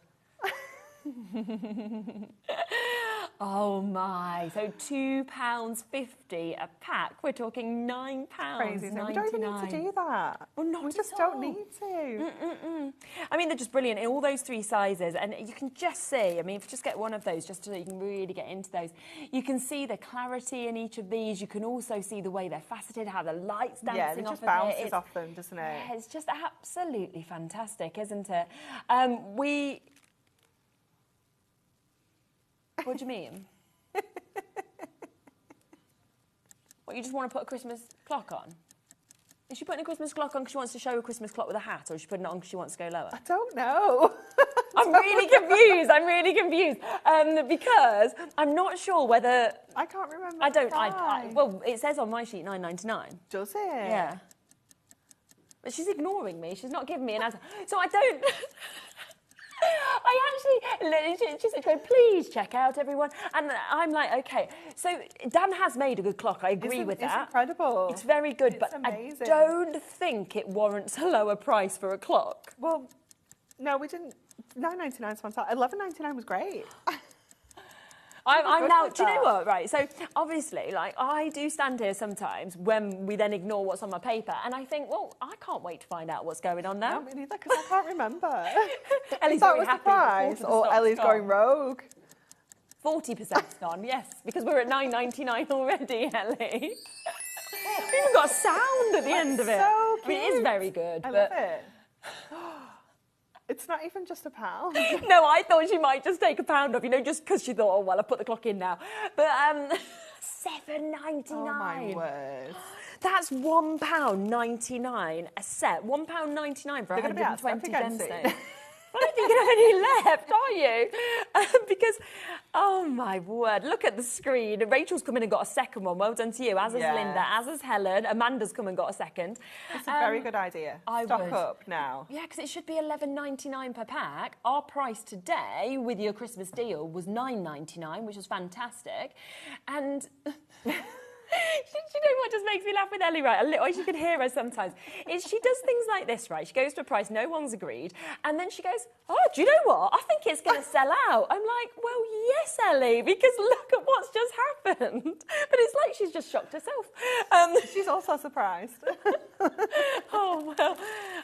Oh my! So £2.50 a pack. We're talking £9. Crazy! We don't even need to do that. Well, not we just don't need to. I mean, they're just brilliant in all those 3 sizes, and you can just see. I mean, if you just get one of those, just so you can really get into those, you can see the clarity in each of these. You can also see the way they're faceted, how the light's dancing off of it. Yeah, it just bounces off them, doesn't it? Yeah, it's just absolutely fantastic, isn't it? What do you mean? What, you just want to put a Christmas clock on? Is she putting a Christmas clock on because she wants to show a Christmas clock with a hat, or is she putting it on because she wants to go lower? I don't know. I'm really confused. Because I'm not sure whether... I can't remember. I don't. Well, it says on my sheet £9.99. Does it? Yeah. But she's ignoring me. She's not giving me an answer. So I don't... she said, please check out, everyone. And I'm like, okay. So Dan has made a good clock. I agree with that. It's incredible. It's very good, but amazing. I don't think it warrants a lower price for a clock. Well, no, we didn't. £9.99 is fantastic. £11.99 was great. I'm now, do you know what, right, so obviously, like, I do stand here sometimes when we then ignore what's on my paper, and I think, well, I can't wait to find out what's going on now. No, me neither, because I can't remember. Ellie's that very was happy. The price, or Ellie's going rogue. 40%'s gone, yes, because we're at £9.99 already, Ellie. We've even got sound at the end of it. So cute. I mean, it is very good. I love it. It's not even just £1. No, I thought she might just take £1 off, you know, just because she thought, oh, well, I'll put the clock in now. But $7.99. Oh, my word. That's £1.99 a set. £1.99 for 120 gemstones. I don't think you have any left, are you? Because, oh my word, look at the screen. Rachel's come in and got a second one. Well done to you. As has Linda, as has Helen. Amanda's come and got a second. It's a very good idea. Stock up now. Yeah, because it should be $11.99 per pack. Our price today with your Christmas deal was $9.99, which was fantastic. And... You know what just makes me laugh with Ellie, right? You can hear her sometimes. Is she does things like this, right? She goes to a price no one's agreed, and then she goes, "Oh, do you know what? I think it's going to sell out." I'm like, "Well, yes, Ellie, because look at what's just happened." But it's like she's just shocked herself. She's also surprised. Oh, well,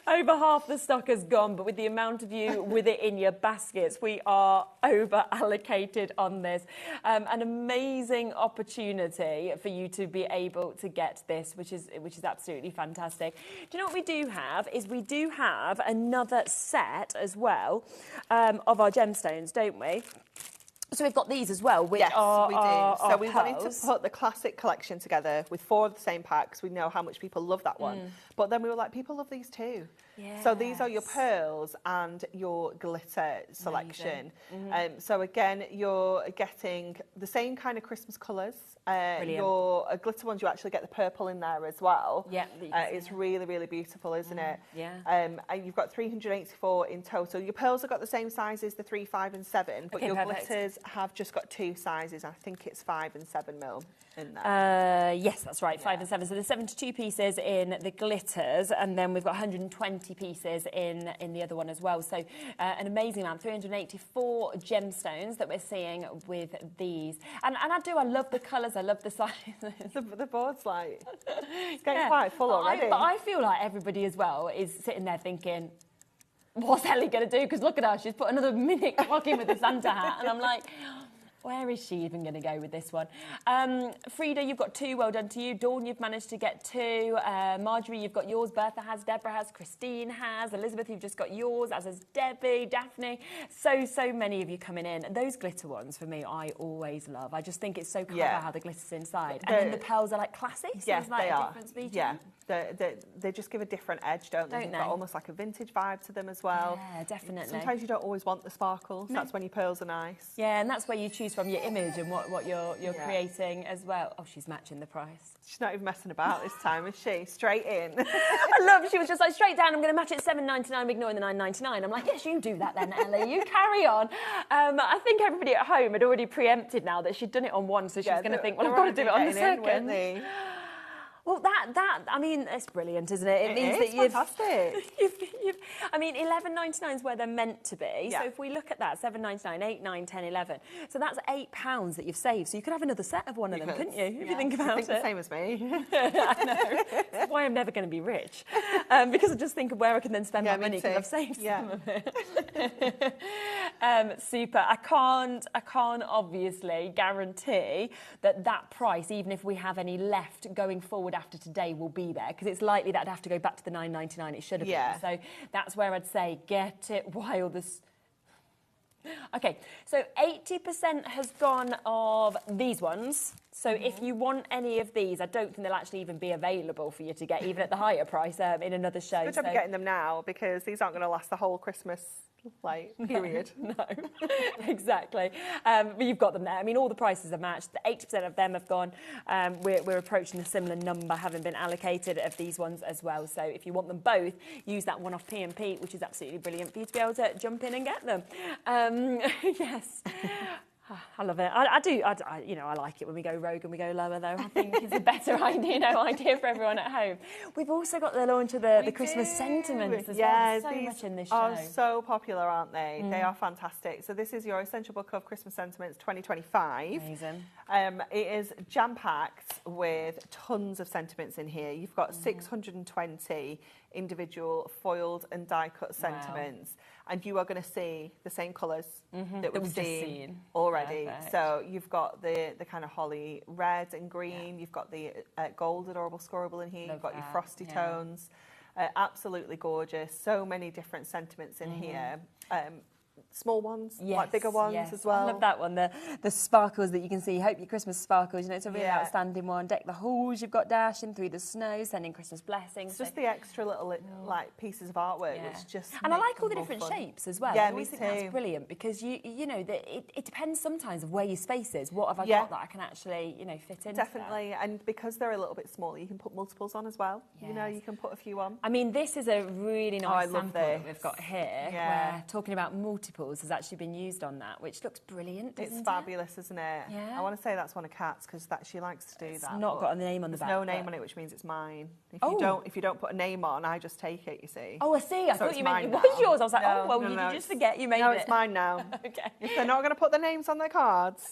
over half the stock has gone, but with the amount of you with it in your baskets, we are over allocated on this. An amazing opportunity for you to be able to get this, which is absolutely fantastic. Do you know what we do have? We do have another set as well of our gemstones, don't we? So we've got these as well, which yes, are we do. So we wanted to put the classic collection together with 4 of the same packs. We know how much people love that one. But then we were like, people love these too. Yes. So these are your pearls and your glitter selection. So again, you're getting the same kind of Christmas colours. Your glitter ones, you actually get the purple in there as well. Yeah, it's really, really beautiful, isn't it? Yeah. And you've got 384 in total. Your pearls have got the same sizes, the 3, 5 and 7, but your glitters have just got 2 sizes. I think it's 5 and 7 mil in there. Yes, that's right, 5 and 7. So there's 72 pieces in the glitters, and then we've got 120 pieces in the other one as well. So an amazing amount, 384 gemstones that we're seeing with these. And I love the colours, I love the sizes. The board's like, it's getting quite full already. But I feel like everybody as well is sitting there thinking, what's Ellie going to do? Because look at her, she's put another minute clock in with the Santa hat. And I'm like, where is she even going to go with this one? Frida, you've got 2. Well done to you. Dawn, you've managed to get 2. Marjorie, you've got yours. Bertha has. Deborah has. Christine has. Elizabeth, you've just got yours, as has Debbie, Daphne. So many of you coming in. They glitter ones, for me, I always love. I just think it's so clever how the glitter's inside. And then the pearls are like classy. So yes, like they a are. difference between. Yeah. They just give a different edge, don't they? They've got almost like a vintage vibe to them as well. Yeah, definitely. Sometimes you don't always want the sparkles. No. That's when your pearls are nice. Yeah, and that's where you choose from your image and what you're creating as well. Oh, she's matching the price. She's not even messing about this time, is she? Straight in. I love. She was just like, straight down. I'm going to match it $7.99, ignoring the $9.99. I'm like, yes, you do that then, Ellie. You carry on. I think everybody at home had already preempted now that she'd done it on one, so she was going to think, well, I've got to do it on the second. Well, I mean, it's brilliant, isn't it? It means that fantastic. I mean, $11.99 is where they're meant to be. Yeah. So if we look at that, $7.99, 8, 9, 10, 11. So that's £8 that you've saved. So you could have another set of one of them, couldn't you? If you think about it. The same as me. I know. That's why I'm never going to be rich. Because I just think of where I can then spend my money because I've saved some of it. Super. I can't obviously guarantee that price, even if we have any left going forward after today, will be there, because it's likely that I'd have to go back to the $9.99 it should have been. So that's where I'd say get it while this. Okay, so 80% has gone of these ones. So if you want any of these, I don't think they'll actually even be available for you to get, even at the higher price in another show. Good job of getting them now, because these aren't going to last the whole Christmas period. No, exactly. But you've got them there. I mean, all the prices are matched. 80% of them have gone. We're approaching a similar number having been allocated of these ones as well. So if you want them both, use that one off P&P, which is absolutely brilliant for you to be able to jump in and get them. Yes. I love it. I do. I like it when we go rogue and we go lower, though. I think it's a better idea for everyone at home. We've also got the launch of the Christmas sentiments as well. So much in this show. Are so popular, aren't they? They are fantastic. So this is your Essential Book of Christmas Sentiments 2025. Amazing. It is jam-packed with tons of sentiments in here. You've got 620 individual foiled and die-cut sentiments. And you are going to see the same colours that we've seen already. Perfect. So you've got the kind of holly red and green. You've got the gold adorable Scorable in here. You've got your frosty tones. Absolutely gorgeous. So many different sentiments in here. Small ones, like bigger ones as well. I love that one, the sparkles that you can see. Hope your Christmas sparkles, it's a really outstanding one. Deck the halls, you've got dashing through the snow, sending Christmas blessings. Just the extra little pieces of artwork, which just and I like all the different shapes as well. Yeah, I always think that's brilliant, because it depends sometimes of where your space is. What have I got that I can actually fit in? Definitely, and because they're a little bit smaller, you can put multiples on as well. Yes. You can put a few on. I mean, this is a really nice sample that we've got here. We're talking about multiple multiples has actually been used on that, which looks brilliant, doesn't It's fabulous, isn't it? Yeah. I want to say that's one of Kat's because she likes to do It's that. not got a name on the back. back. There's no name on it, which means it's mine. If you don't put a name on, I just take it, you see. Oh, I see. I thought you meant it was yours. I was like, did you just forget you made it? No, it's mine now. Okay. If they're not going to put their names on their cards,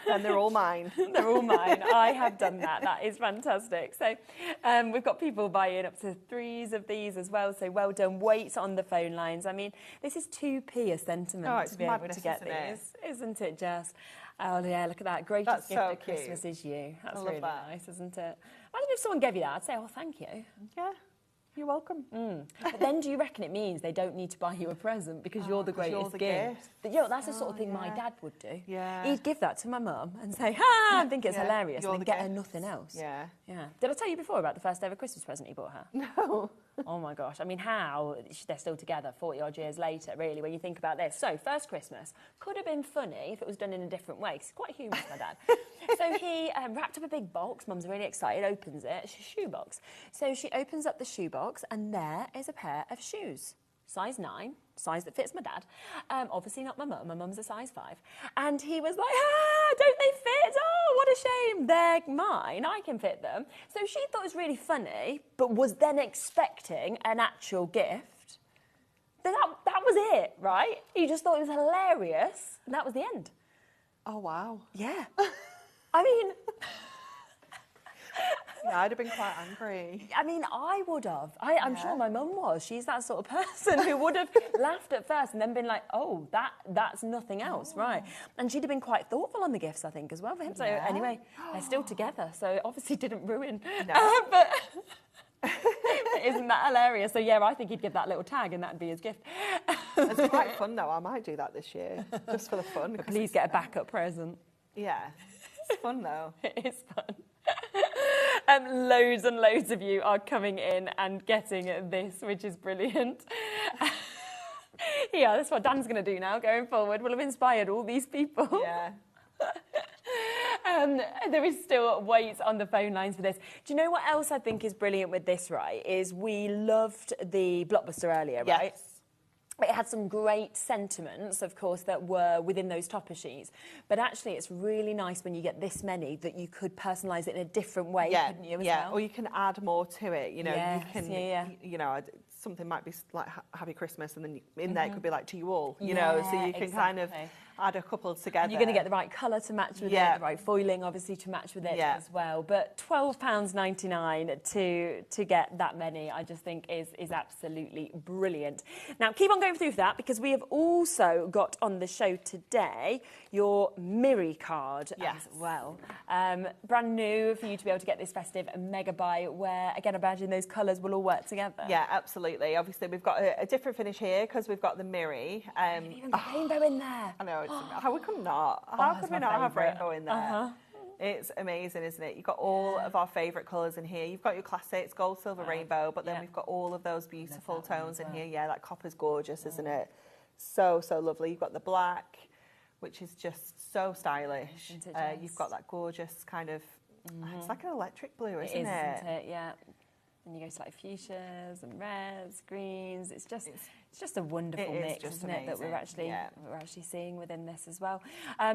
then they're all mine. They're all mine. I have done that. That is fantastic. So we've got people buying up to 3s of these as well. So well done. Wait on the phone lines. I mean, this is 2p a sentiment to be able to get these. Isn't it just? Oh, yeah, look at that. Greatest gift at Christmas is you. That's really nice, isn't it? Imagine if someone gave you that. I'd say, oh, thank you. Yeah. You're welcome. But then do you reckon it means they don't need to buy you a present because you're the greatest gift? But, that's the sort of thing my dad would do. Yeah. He'd give that to my mum and say, ha, and think it's hilarious, and then get her nothing else. Yeah. Yeah. Did I tell you before about the first ever Christmas present he bought her? No. Oh my gosh. I mean, how they're still together 40 odd years later, really, when you think about this. So, first Christmas could have been funny if it was done in a different way. He's quite humorous, my dad. So he wrapped up a big box. Mum's really excited, opens it. It's a shoe box. So she opens up the shoe box, and there is a pair of shoes. Size 9, size that fits my dad. Obviously not my mum. My mum's a size 5. And he was like, don't they fit? Oh, what a shame. They're mine. I can fit them. So she thought it was really funny, but was then expecting an actual gift. That was it, right? He just thought it was hilarious, and that was the end. Oh, wow. Yeah. I mean... Yeah, I'd have been quite angry. I mean, I would have. I'm sure my mum was. She's that sort of person who would have laughed at first and then been like, oh, that's nothing else, right? And she'd have been quite thoughtful on the gifts, I think, as well for him. So anyway, they're still together, so it obviously didn't ruin. No. But isn't that hilarious? So yeah, I think he'd give that little tag and that'd be his gift. It's quite fun though. I might do that this year, just for the fun. But please get a backup present. Yeah, it's fun though. It is fun. Loads and loads of you are coming in and getting this, which is brilliant. Yeah, that's what Dan's going to do now going forward. We'll have inspired all these people. Yeah. There is still wait on the phone lines for this. Do you know what else I think is brilliant with this, right? Is we loved the Blockbuster earlier, right? Yes. It had some great sentiments, of course, that were within those topper sheets. But actually, it's really nice when you get this many that you could personalise it in a different way, couldn't you, as well? Or you can add more to it. You know, yes, you can, you know, something might be like Happy Christmas, and then in there it could be like to you all, you know, so you can kind of add a couple together. And you're going to get the right colour to match with it, the right foiling, obviously, to match with it as well. But £12.99 to get that many, I just think is absolutely brilliant. Now, keep on going through that, because we have also got on the show today your Miri card as well. Brand new for you to be able to get this festive mega buy, where, again, I imagine those colours will all work together. Yeah, absolutely. Obviously, we've got a different finish here because we've got the Miri. Even got rainbow in there. I know. How we could not? How could we not have rainbow in there? It's amazing, isn't it? You've got all of our favourite colours in here. You've got your classics, gold, silver, rainbow, but then we've got all of those beautiful tones in here. Yeah, that copper's gorgeous, isn't it? So, so lovely. You've got the black, which is just so stylish. You've got that gorgeous kind of, it's like an electric blue, isn't it? Isn't it? Yeah. And you go to like fuchsias and reds, greens. It's just a wonderful mix, isn't it, that we're actually seeing within this as well.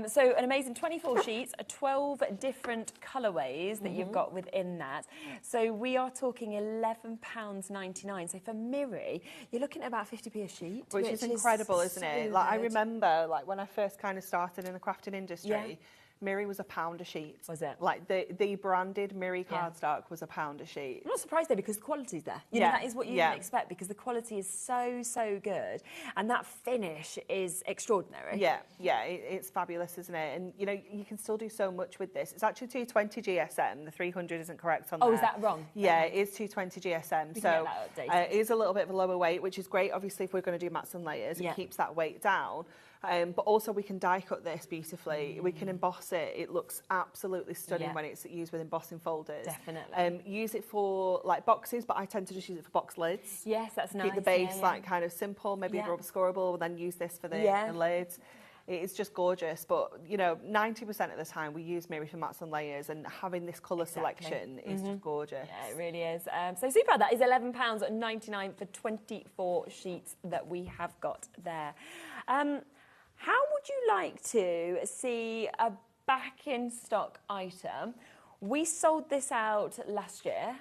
So an amazing 24 sheets, 12 different colourways that you've got within that. So we are talking £11.99. So for Miri, you're looking at about 50p a sheet, which is incredible, isn't it? Like, I remember, like, when I first kind of started in the crafting industry. Miri was £1 a sheet. Was it? Like the branded Miri cardstock was £1 a sheet. I'm not surprised though, because the quality's there. You know, that is what you would expect, because the quality is so, so good. And that finish is extraordinary. Yeah, it's fabulous, isn't it? And, you know, you can still do so much with this. It's actually 220 GSM. The 300 isn't correct on there. Oh, is that wrong? Yeah, it is 220 GSM. So it is a little bit of a lower weight, which is great, obviously, if we're going to do mats and layers. It keeps that weight down. But also we can die cut this beautifully. We can emboss it. It looks absolutely stunning when it's used with embossing folders. Definitely. Use it for like boxes, but I tend to just use it for box lids. Yes, that's nice. Keep the base like kind of simple, maybe a rubber scorable, then use this for the lids. It is just gorgeous. But, you know, 90% of the time we use Mary for mats and layers, and having this colour selection is just gorgeous. Yeah, it really is. So super, that is £11.99 for 24 sheets that we have got there. How would you like to see a back in stock item? We sold this out last year.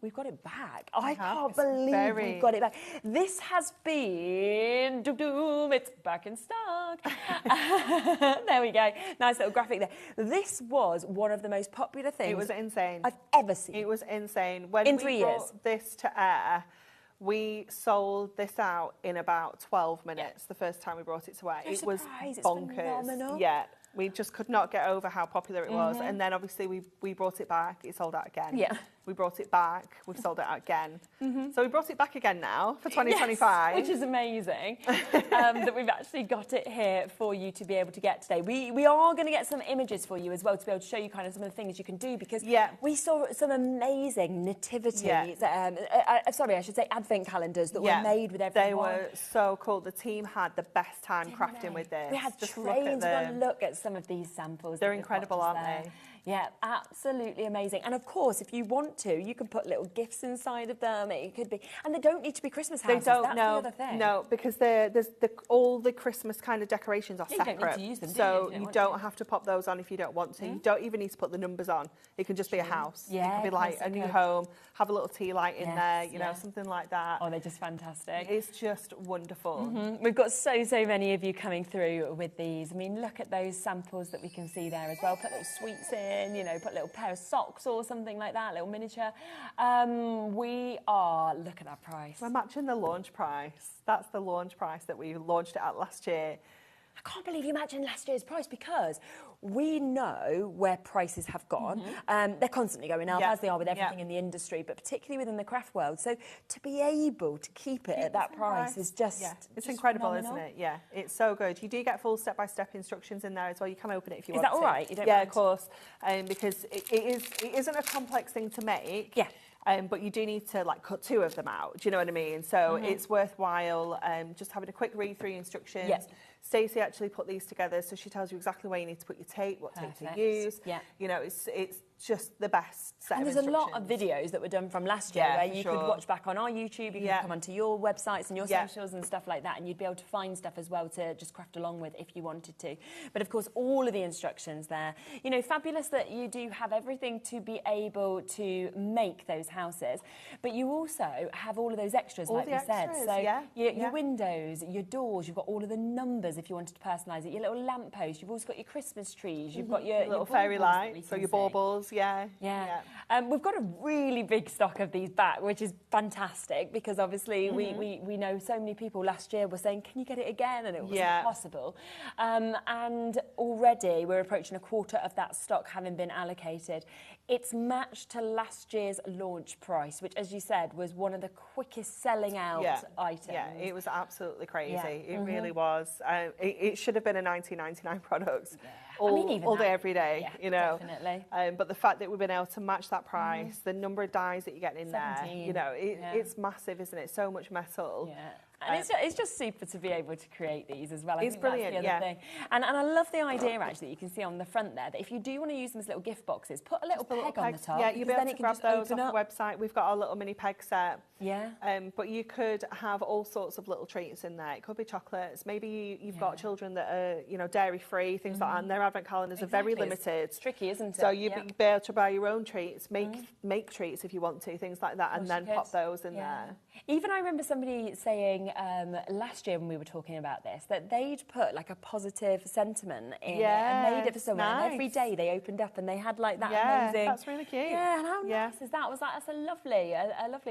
We've got it back. I can't believe we've got it back. This has been, it's back in stock. There we go. Nice little graphic there. This was one of the most popular things. It was insane. I've ever seen. It was insane. When in we 3 years. brought this to air, we sold this out in about 12 minutes the first time we brought it to air. No it was surprise, bonkers. It's phenomenal. Yeah. We just could not get over how popular it was. And then obviously we brought it back. It sold out again. Yeah. We brought it back. We've sold it out again. So we brought it back again now for 2025. Yes, which is amazing that we've actually got it here for you to be able to get today. We are going to get some images for you as well to be able to show you kind of some of the things you can do, because we saw some amazing nativity, sorry, I should say advent calendars that were made with everyone. They were so cool. The team had the best time crafting with this. We had Just trained to look at some of these samples. They're incredible, aren't they? Yeah, absolutely amazing. And of course, if you want to, you can put little gifts inside of them. It could be, and they don't need to be Christmas houses. They don't. That's the other thing. No, because there's all the Christmas kind of decorations are separate. You don't need to use them, so you don't have to pop those on if you don't want to. You don't even need to put the numbers on. It can just be a house. Yeah, it could be like a new home. Have a little tea light in there. You know, something like that. Oh, they're just fantastic. It's just wonderful. We've got so many of you coming through with these. I mean, look at those samples that we can see there as well. Put little sweets in, you know, put a little pair of socks or something like that, little miniature. Look at that price. We're matching the launch price. That's the launch price that we launched it at last year. I can't believe you imagined last year's price, because we know where prices have gone. They're constantly going up, as they are with everything in the industry, but particularly within the craft world. So to be able to keep it at that price is just it's just incredible, phenomenal. isn't it? Yeah, it's so good. You do get full step-by-step instructions in there as well. You can open it if you want to. Is that all right? You don't mind? Of course, because it isn't a complex thing to make. Yeah. But you do need to like cut 2 of them out. Do you know what I mean? So it's worthwhile just having a quick read through instructions. Yes. Stacey actually put these together, so she tells you exactly where you need to put your tape, what tape to use. Yeah. You know, it's just the best set and of there's a lot of videos that were done from last year where you could watch back on our YouTube, you can come onto your websites and your socials and stuff like that, and you'd be able to find stuff as well to just craft along with if you wanted to. But of course, all of the instructions there. You know, fabulous that you do have everything to be able to make those houses, but you also have all of those extras, like we said. So your windows, your doors, you've got all of the numbers if you wanted to personalise it, your little lamppost, you've also got your Christmas trees, you've got your little fairy lights, so your baubles, we've got a really big stock of these back, which is fantastic, because obviously we know so many people last year were saying, can you get it again? And it was impossible. And already we're approaching a quarter of that stock having been allocated. It's matched to last year's launch price, which, as you said, was one of the quickest selling out items. Yeah, it was absolutely crazy. It really was. It should have been a $19.99 product. All day, every day, you know. Definitely. But the fact that we've been able to match that price, the number of dies that you're getting in there, you know, it's massive, isn't it? So much metal. Yeah. And it's just super to be able to create these as well. It's brilliant, that's the other thing. And I love the idea, actually, that you can see on the front there, that if you do want to use them as little gift boxes, put a little peg on the top. Yeah, you'll be able to grab those off the website. We've got our little mini peg set. Yeah. But you could have all sorts of little treats in there. It could be chocolates. Maybe you've got children that are, you know, dairy-free, things like that, and their advent calendars are very limited. It's tricky, isn't it? So you'd be able to buy your own treats, make treats if you want to, things like that, and then pop those in there. Even I remember somebody saying last year when we were talking about this, that they'd put like a positive sentiment in it and made it for someone. And every day they opened up and they had like that amazing. That's really cute. Yeah, and how nice is that? That's a lovely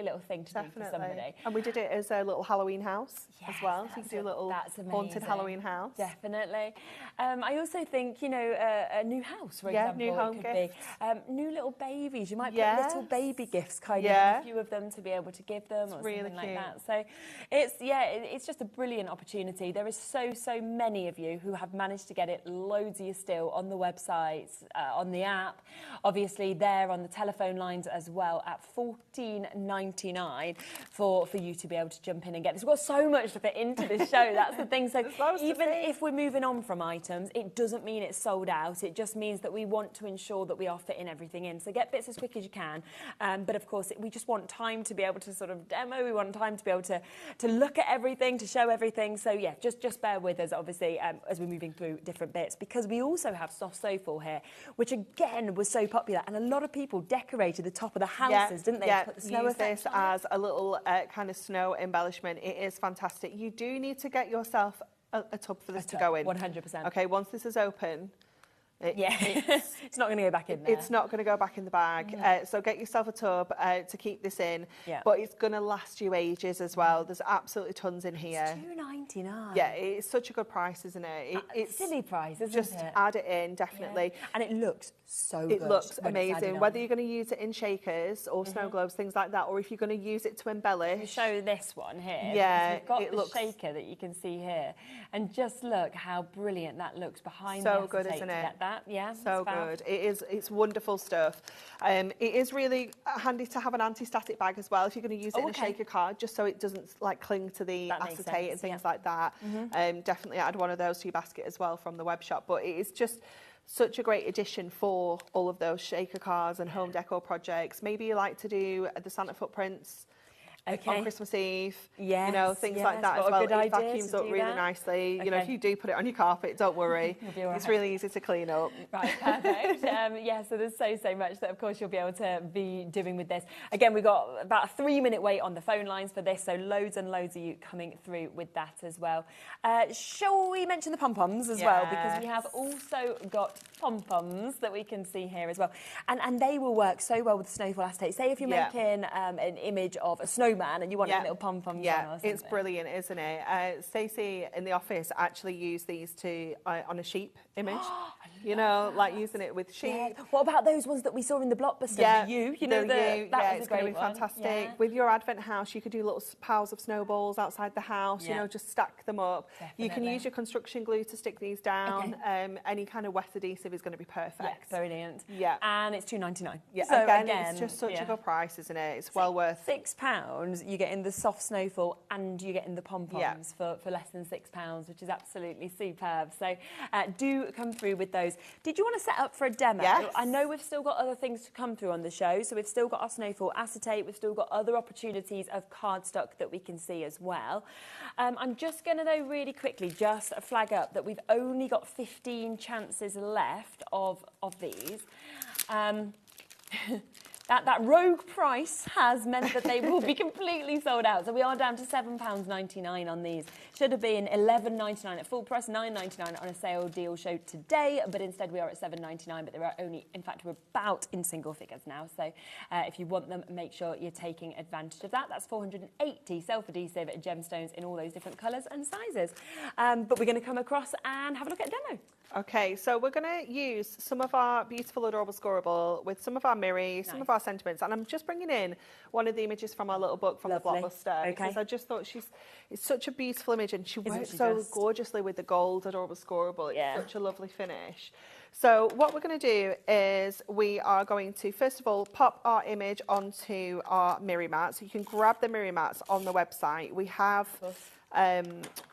little thing to do for somebody. And we did it as a little Halloween house as well. So you can do a little haunted Halloween house. Definitely. I also think, you know, a new house, for example. new home it could gifts. be. New little babies. You might put Yes. little baby gifts, kind of, Yeah. a few of them to be able to give them, or really something like cute. that. So it's just a brilliant opportunity. There is so many of you who have managed to get it. Loads of you still on the website, on the app, obviously there on the telephone lines as well at $14.99 for you to be able to jump in and get this. We've got so much to fit into this show. That's the thing. So even if we're moving on from items, it doesn't mean it's sold out. It just means that we want to ensure that we are fitting everything in. So get bits as quick as you can. But of course, we just want time to be able to sort of demo. We want time to be able to look at everything, to show everything. So yeah, just bear with us, obviously, as we're moving through different bits, because we also have soft sofa here, which again was so popular, and a lot of people decorated the top of the houses, didn't they? Yeah, Put the snow use effect this on it. as a little kind of snow embellishment. It is fantastic. You do need to get yourself a tub for this to go in. 100%. Okay, once this is open, it's not going to go back in there. It's not going to go back in the bag. So get yourself a tub to keep this in. Yeah. But it's going to last you ages as well. There's absolutely tons in here. It's $2.99. Yeah, it's such a good price, isn't it? It's silly price, isn't just it? add it in, definitely. Yeah. And it looks so good. It looks when it's added amazing. on. Whether you're going to use it in shakers or snow globes, things like that, or if you're going to use it to embellish. Let me show this one here. Yeah, we've got it the looks shaker that you can see here, and just look how brilliant that looks behind. So the good, acetate isn't to it? Get that, yeah. So good. It's wonderful stuff. It is really handy to have an anti-static bag as well if you're going to use it in a shaker card, just so it doesn't like cling to the acetate and things like that. Definitely add one of those to your basket as well from the web shop. But it is just such a great addition for all of those shaker cards and home decor projects. Maybe you like to do the Santa footprints on Christmas Eve, yes, you know, things like that as well. It vacuums up really nicely. You know, if you do put it on your carpet, don't worry. It's really easy to clean up. Right, perfect. Yeah, so there's so much that, of course, you'll be able to be doing with this. Again, we've got about a 3-minute wait on the phone lines for this, so loads and loads of you coming through with that as well. Shall we mention the pom-poms as well? Because we have also got pom-poms that we can see here as well. And they will work so well with the snowfall acetate. Say if you're making an image of a snowman and you want a little pom-poms on or something. It's brilliant, isn't it? Stacey in the office actually used these on a sheep image. You know, like using it with sheep. Yeah. What about those ones that we saw in the Blockbuster? Yeah, You know, it's going to be fantastic. Yeah. With your advent house, you could do little piles of snowballs outside the house, you know, just stack them up. Definitely. You can use your construction glue to stick these down. Any kind of wet adhesive is going to be perfect. Yeah, brilliant. Yeah. And it's $2.99. Yeah, so again, it's just such a good price, isn't it? It's well worth £6, you get in the soft snowfall and you get in the pom-poms for less than £6, which is absolutely superb. So do come through with those. Did you want to set up for a demo? Yes. I know we've still got other things to come through on the show, so we've still got our snowfall acetate, we've still got other opportunities of cardstock that we can see as well. I'm just going to, though, really quickly just flag up that we've only got 15 chances left of these. That rogue price has meant that they will be completely sold out. So we are down to £7.99 on these. Should have been £11.99 at full price, £9.99 on a sale deal show today, but instead we are at £7.99, but there are only, in fact, we're about in single figures now. So if you want them, make sure you're taking advantage of that. That's 480 self-adhesive gemstones in all those different colours and sizes. But we're going to come across and have a look at a demo. Okay, so we're going to use some of our beautiful, adorable Scorable with some of our Miri, some of our sentiments, and I'm just bringing in one of the images from our little book from the Blockbuster because I just thought it's such a beautiful image and she works so gorgeously with the gold adorable Scorable. It's such a lovely finish. So what we're going to do is we are going to, first of all, pop our image onto our Miri mat. So you can grab the Miri mats on the website. We have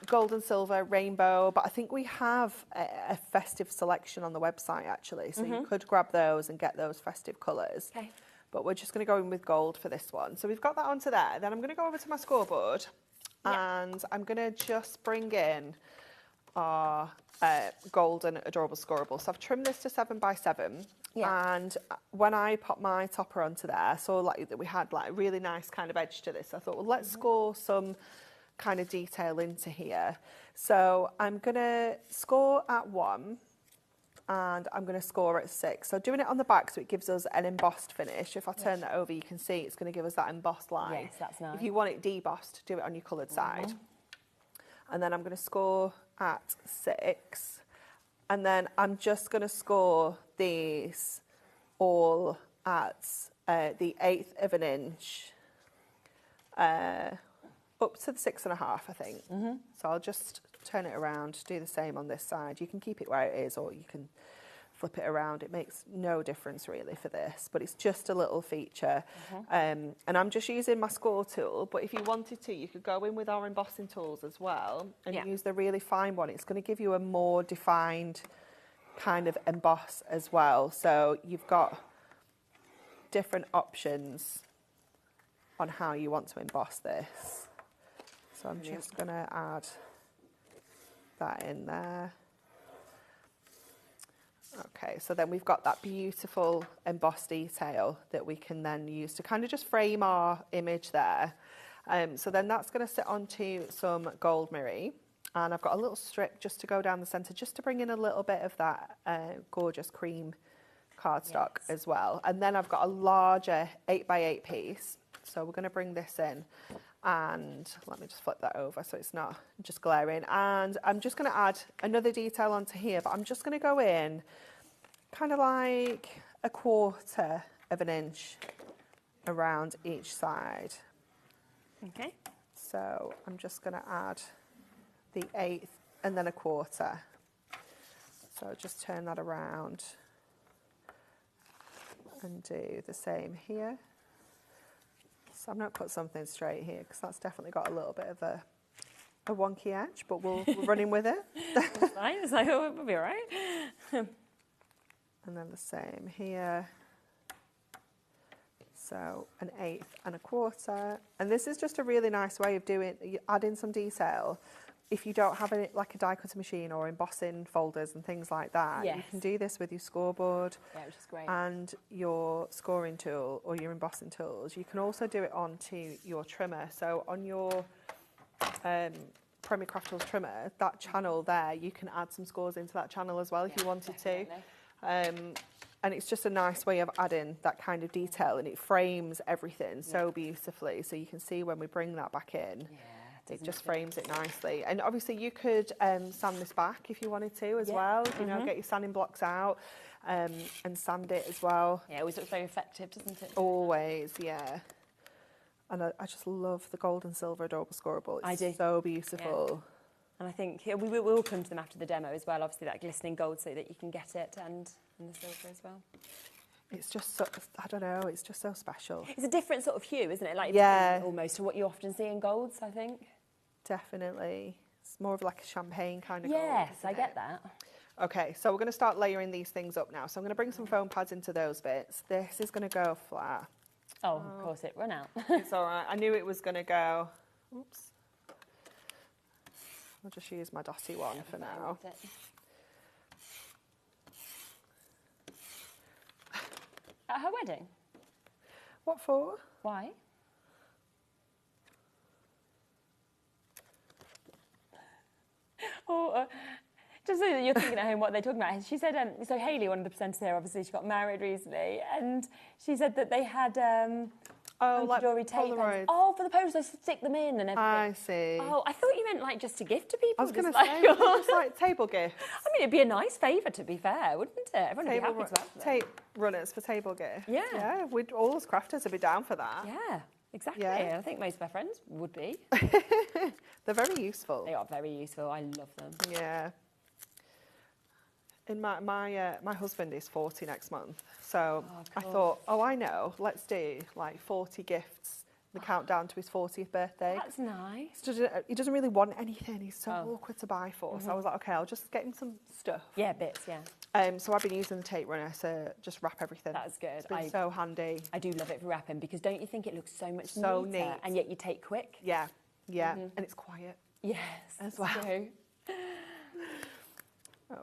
gold and silver, rainbow, but I think we have a festive selection on the website actually, so you could grab those and get those festive colours. Okay. But we're just going to go in with gold for this one. So we've got that onto there. Then I'm going to go over to my scoreboard and I'm going to just bring in our golden adorable Scorable. So I've trimmed this to 7x7. And when I pop my topper onto there, I saw like that we had like a really nice kind of edge to this. I thought, well, let's score some kind of detail into here. So I'm going to score at 1 and I'm going to score at 6. So doing it on the back so it gives us an embossed finish. If I turn that over, you can see it's going to give us that embossed line. Yes, that's nice. If you want it debossed, do it on your coloured side. And then I'm going to score at 6. And then I'm just going to score these all at the 1/8 of an inch, up to the 6.5, I think. So I'll just turn it around, do the same on this side. You can keep it where it is, or you can flip it around. It makes no difference really for this, but it's just a little feature. And I'm just using my score tool, but if you wanted to, you could go in with our embossing tools as well and use the really fine one. It's going to give you a more defined kind of emboss as well. So you've got different options on how you want to emboss this. So I'm just going to add that in there. Okay, so then we've got that beautiful embossed detail that we can then use to kind of just frame our image there. So then that's going to sit onto some gold mirror, and I've got a little strip just to go down the centre, just to bring in a little bit of that gorgeous cream cardstock as well. And then I've got a larger 8x8 piece, so we're going to bring this in. And let me just flip that over so it's not just glaring. And I'm just going to add another detail onto here, but I'm just going to go in kind of like 1/4 of an inch around each side. Okay. So I'm just going to add the 1/8 and then 1/4. So just turn that around and do the same here. So I'm going to put something straight here because that's definitely got a little bit of a wonky edge, but we're running with it. It's fine. It's like, oh, we'll be all right. And then the same here. So 1/8 and 1/4. And this is just a really nice way of adding some detail. If you don't have like a die cutting machine or embossing folders and things like that, you can do this with your scoreboard which is great. and your scoring tool or your embossing tools. You can also do it onto your trimmer. So on your Premier Craft Tools trimmer, that channel there, you can add some scores into that channel as well if you wanted to. And it's just a nice way of adding that kind of detail, and it frames everything so beautifully. So you can see when we bring that back in. It just frames it nicely. And obviously you could sand this back if you wanted to as well. You know, get your sanding blocks out and sand it as well. Yeah, it always looks very effective, doesn't it? Always, yeah. And I just love the gold and silver adorable scorable. It's so beautiful. Yeah. And I think we will come to them after the demo as well. Obviously that glistening gold so that you can get it, and the silver as well. It's just so, I don't know, it's just so special. It's a different sort of hue, isn't it? Like almost to what you often see in golds, I think. Definitely. It's more of like a champagne kind of gold. Yes, I get that. Okay, so we're going to start layering these things up now. So I'm going to bring some foam pads into those bits. This is going to go flat. Oh, of course it run out. It's all right. I knew it was going to go. Oops. I'll just use my dotty one for now. At her wedding? What for? Why? Just so that you're thinking at home what they're talking about. She said, so Hayley, one of the presenters here, obviously she got married recently, and she said that they had Hunkydory tape. Oh, for the post, they stick them in and everything. I see. Oh, I thought you meant like just to give to people. I was going to say, it's like table gifts. I mean, it'd be a nice favour, to be fair, wouldn't it? Everyone would be happy to have them. Tape runners for table gifts. Yeah. Yeah, all us crafters would be down for that. Yeah. Exactly. Yeah. I think most of our friends would be. They're very useful. They are very useful. I love them. Yeah. And my husband is 40 next month, so I thought, I know, let's do like 40 gifts. The countdown to his 40th birthday. That's nice. He doesn't really want anything. He's so awkward to buy for. So I was like, okay, I'll just get him some stuff. Yeah, bits. Yeah. So I've been using the tape runner to just wrap everything. That's good. It's been so handy. I do love it for wrapping because don't you think it looks so much neat, and yet you take quick? Yeah, and it's quiet. Yes, as well. True.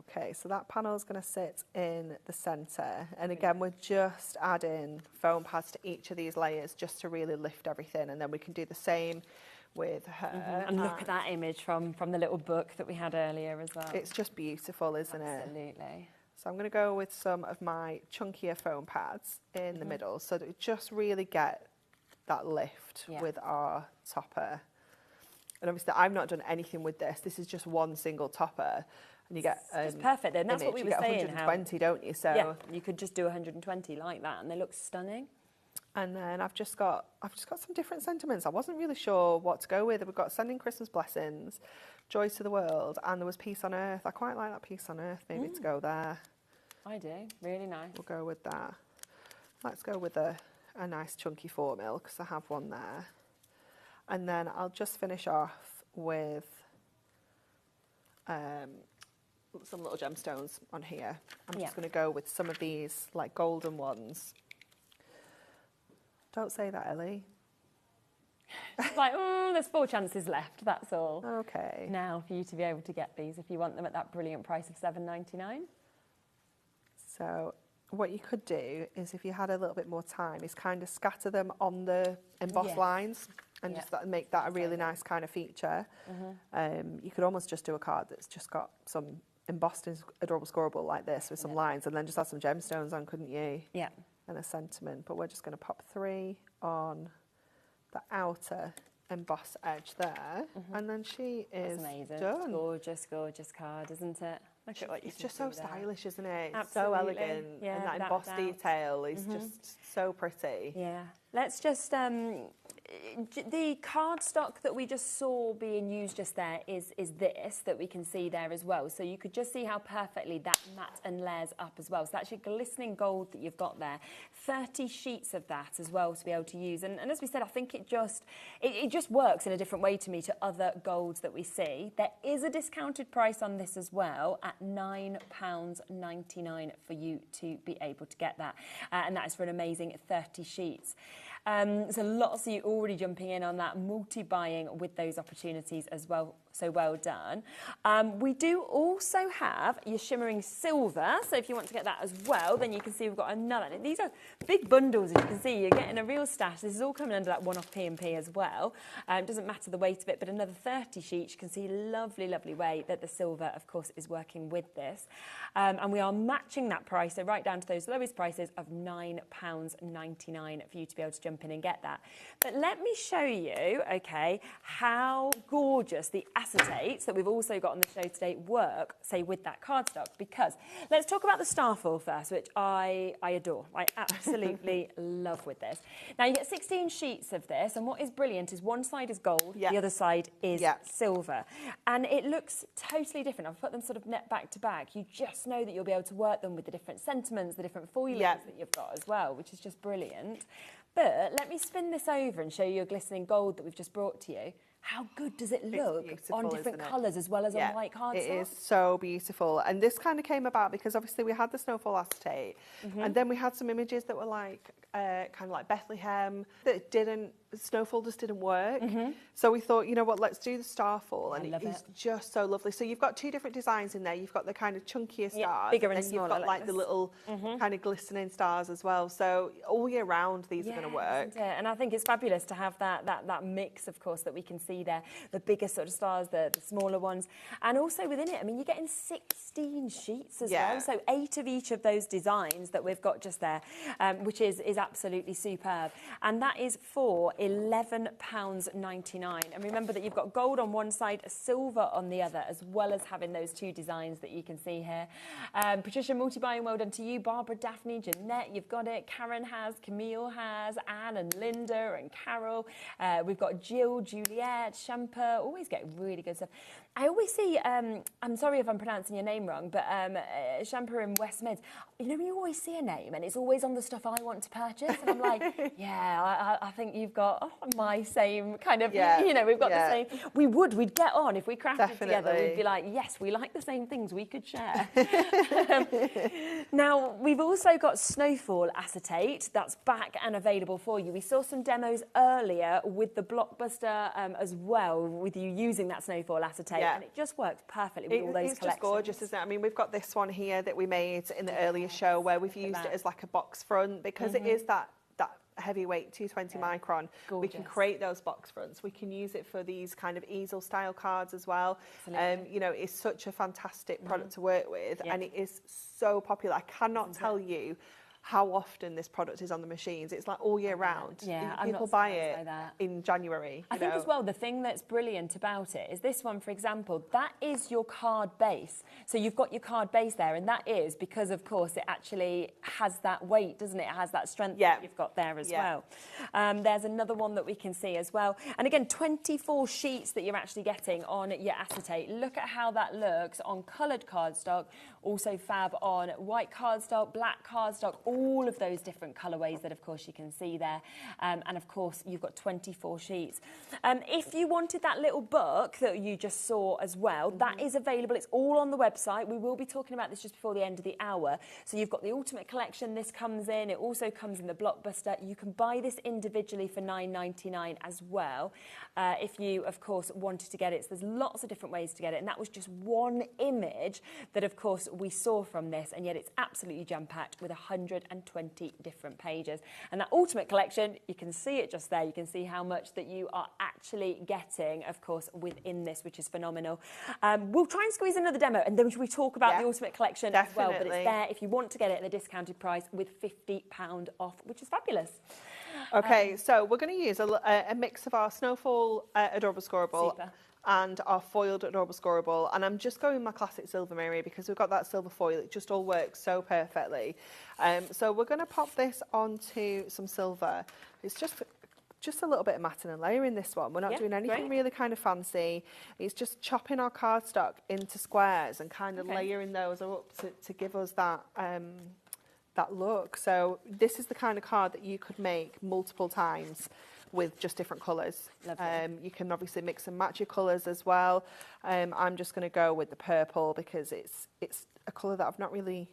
Okay, so that panel is going to sit in the centre, and again we're just adding foam pads to each of these layers just to really lift everything, and then we can do the same with her. And look at that image from the little book that we had earlier as well. It's just beautiful, isn't it? Absolutely. So I'm going to go with some of my chunkier foam pads in the middle so that we just really get that lift with our topper. And obviously I've not done anything with this. This is just one single topper. and you get it's perfect. Then that's what we were saying. You get 120, don't you? So yeah, you could just do 120 like that, and they look stunning. And then I've just got some different sentiments. I wasn't really sure what to go with. We've got Sending Christmas Blessings, Joy to the World, and there was Peace on Earth. I quite like that Peace on Earth, maybe to go there. I do, really nice. We'll go with that. Let's go with a nice chunky 4 mil because I have one there. And then I'll just finish off with some little gemstones on here. I'm just going to go with some of these like golden ones. Don't say that, Ellie. It's like, there's 4 chances left, that's all. Okay. Now for you to be able to get these if you want them at that brilliant price of $7.99. So what you could do is, if you had a little bit more time, is kind of scatter them on the embossed lines and just make that a really nice kind of feature. You could almost just do a card that's just got some embossed adorable Scorable like this with some lines, and then just add some gemstones on, couldn't you? Yeah. And a sentiment. But we're just going to pop 3 on the outer embossed edge there, and then she is amazing. done. Gorgeous, gorgeous card, isn't it? Look at what you It's just so stylish, isn't it? Absolutely. So elegant, Yeah, and that embossed detail is just so pretty. Yeah. Let's just, the cardstock that we just saw being used just there is this that we can see there as well. So you could just see how perfectly that matte and layers up as well. So that's your glistening gold that you've got there. 30 sheets of that as well to be able to use. And as we said, I think it just works in a different way to me to other golds that we see. There is a discounted price on this as well at £9.99 for you to be able to get that. And that is for an amazing 30 sheets. So lots of you already jumping in on that, multi-buying with those opportunities as well. So well done. We do also have your shimmering silver. So if you want to get that as well, then you can see we've got another. These are big bundles, as you can see. You're getting a real stash. This is all coming under that one-off P&P as well. It doesn't matter the weight of it, but another 30 sheets. You can see lovely, lovely way that the silver, of course, is working with this. And we are matching that price, so right down to those lowest prices of £9.99 for you to be able to jump in and get that. But let me show you, okay, how gorgeous the acetates that we've also got on the show today work, say, with that cardstock. Because let's talk about the starfall first, which I adore. I absolutely love with this. Now, you get 16 sheets of this, and what is brilliant is one side is gold, the other side is silver. And it looks totally different. I've put them sort of net back to back. You just know that you'll be able to work them with the different sentiments, the different foilings that you've got as well, which is just brilliant. But let me spin this over and show you a glistening gold that we've just brought to you. How good does it look on different colours as well as on white cardstock? It is so beautiful. And this kind of came about because obviously we had the snowfall acetate, and then we had some images that were like kind of like Bethlehem that snowfall just didn't work. So we thought, you know what, let's do the starfall, and it's just so lovely. So you've got 2 different designs in there. You've got the kind of chunkier stars, bigger and then you've smaller, got like the little kind of glistening stars as well. So all year round these are going to work. And I think it's fabulous to have that mix, of course, that we can see there, the bigger sort of stars, the smaller ones, and also within it, I mean, you're getting 16 sheets as well, so 8 of each of those designs that we've got just there, which is absolutely superb, and that is for £11.99. And remember that you've got gold on one side, silver on the other, as well as having those 2 designs that you can see here. Patricia, multi-buying, well done to you. Barbara, Daphne, Jeanette, you've got it. Karen has, Camille has, Anne and Linda and Carol. We've got Jill, Juliet, Shamper, always get really good stuff. I always see, I'm sorry if I'm pronouncing your name wrong, but Shamper in West Mids, you know, you always see a name and it's always on the stuff I want to purchase. And I'm like, I think you've got my same kind of, you know, we've got the same. We'd get on if we crafted together. We'd be like, yes, we like the same things, we could share. Now, we've also got Snowfall acetate. That's back and available for you. We saw some demos earlier with the Blockbuster as well, with you using that Snowfall acetate. And it just works perfectly with all those collections. It's just gorgeous, isn't it? I mean, we've got this one here that we made in the earlier show where we've used it as like a box front because it is that heavyweight 220 micron. Gorgeous. We can create those box fronts. We can use it for these kind of easel style cards as well. You know, it's such a fantastic product to work with, and it is so popular. I cannot tell you how often this product is on the machines. It's like all year round. Yeah, people buy it in January. I think as well, the thing that's brilliant about it is this one, for example, that is your card base. So you've got your card base there, and that is because, of course, it actually has that weight, doesn't it? It has that strength that you've got there as well. There's another one that we can see as well. And again, 24 sheets that you're actually getting on your acetate. Look at how that looks on coloured cardstock, also fab on white cardstock, black cardstock, all of those different colourways that, of course, you can see there. And, of course, you've got 24 sheets. If you wanted that little book that you just saw as well, that is available. It's all on the website. We will be talking about this just before the end of the hour. So you've got the Ultimate Collection. This comes in. It also comes in the Blockbuster. You can buy this individually for $9.99 as well, if you, of course, wanted to get it. So there's lots of different ways to get it. And that was just one image that, of course, we saw from this, and yet it's absolutely jam-packed with 120 different pages. And that Ultimate Collection, you can see it just there. You can see how much that you are actually getting, of course, within this, which is phenomenal. We'll try and squeeze another demo, and then we talk about the Ultimate Collection as well. But it's there if you want to get it at the discounted price with £50 off, which is fabulous. Okay, so we're going to use a mix of our Snowfall Adorable Scorable and our foiled Adorable Scorable, and I'm just going with my classic silver Mary because we've got that silver foil. It just all works so perfectly. So we're going to pop this onto some silver. It's just a little bit of matting and layering this one. We're not doing anything really kind of fancy. It's just chopping our cardstock into squares and kind of layering those up to give us that that look. So this is the kind of card that you could make multiple times with just different colours. You can obviously mix and match your colours as well. I'm just going to go with the purple because it's a colour that I've not really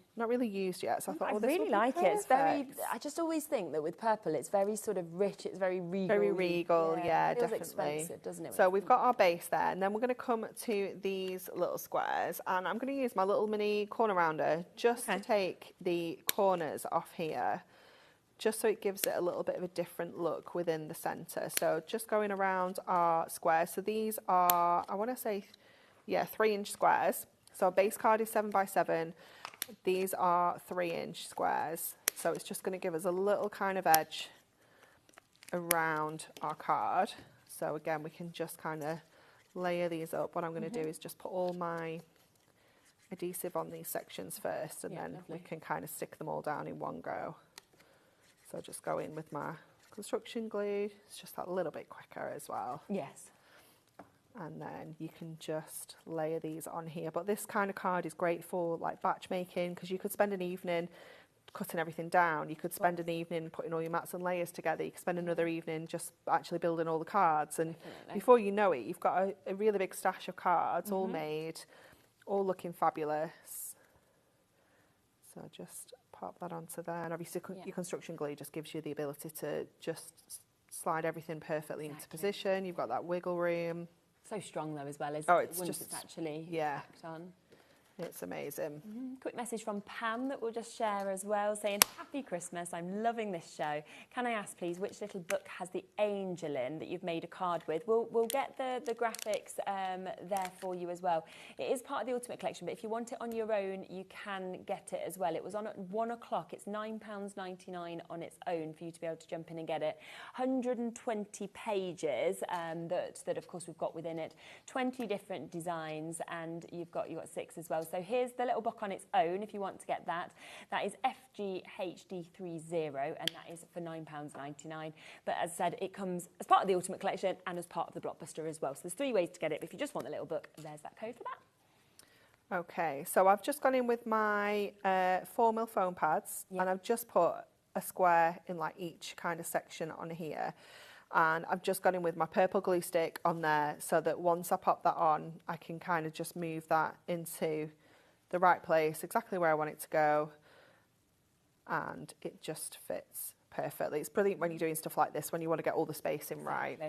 used yet. So I thought, I this really like it. It's very. I just always think that with purple, it's very sort of rich. It's very regal. Very regal, yeah, it feels definitely. expensive, doesn't it? So we've got our base there, and then we're going to come to these little squares, and I'm going to use my little mini corner rounder just to take the corners off here, just so it gives it a little bit of a different look within the centre. So just going around our squares. So these are, I want to say, 3-inch squares. So our base card is 7x7. These are 3-inch squares. So it's just going to give us a little kind of edge around our card. So again, we can just kind of layer these up. What I'm going to do is just put all my adhesive on these sections first, and then we can kind of stick them all down in one go. So just go in with my construction glue. It's just that little bit quicker as well. Yes. And then you can just layer these on here. But this kind of card is great for like batch making, because you could spend an evening cutting everything down. You could spend an evening putting all your mats and layers together. You could spend another evening just actually building all the cards. And before you know it, you've got a really big stash of cards all made, all looking fabulous. So just pop that onto there. And obviously your construction glue just gives you the ability to just slide everything perfectly into position. You've got that wiggle room. So strong though as well, isn't it? Once it's actually packed on. It's amazing. Quick message from Pam that we'll just share as well, saying, Happy Christmas, I'm loving this show. Can I ask, please, which little book has the angel in that you've made a card with? We'll get the graphics there for you as well. It is part of the Ultimate Collection, but if you want it on your own, you can get it as well. It was on at 1 o'clock. It's £9.99 on its own for you to be able to jump in and get it. 120 pages that of course, we've got within it. 20 different designs, and you've got 6 as well. So here's the little book on its own if you want to get that. That is FGHD30, and that is for £9.99. But as I said, it comes as part of the Ultimate Collection and as part of the Blockbuster as well. So there's 3 ways to get it. But if you just want the little book, there's that code for that. Okay, so I've just gone in with my 4mm foam pads, and I've just put a square in like each kind of section on here. And I've just gone in with my purple glue stick on there, so that once I pop that on, I can kind of just move that into the right place, exactly where I want it to go, and it just fits perfectly. It's brilliant when you're doing stuff like this, when you want to get all the spacing right.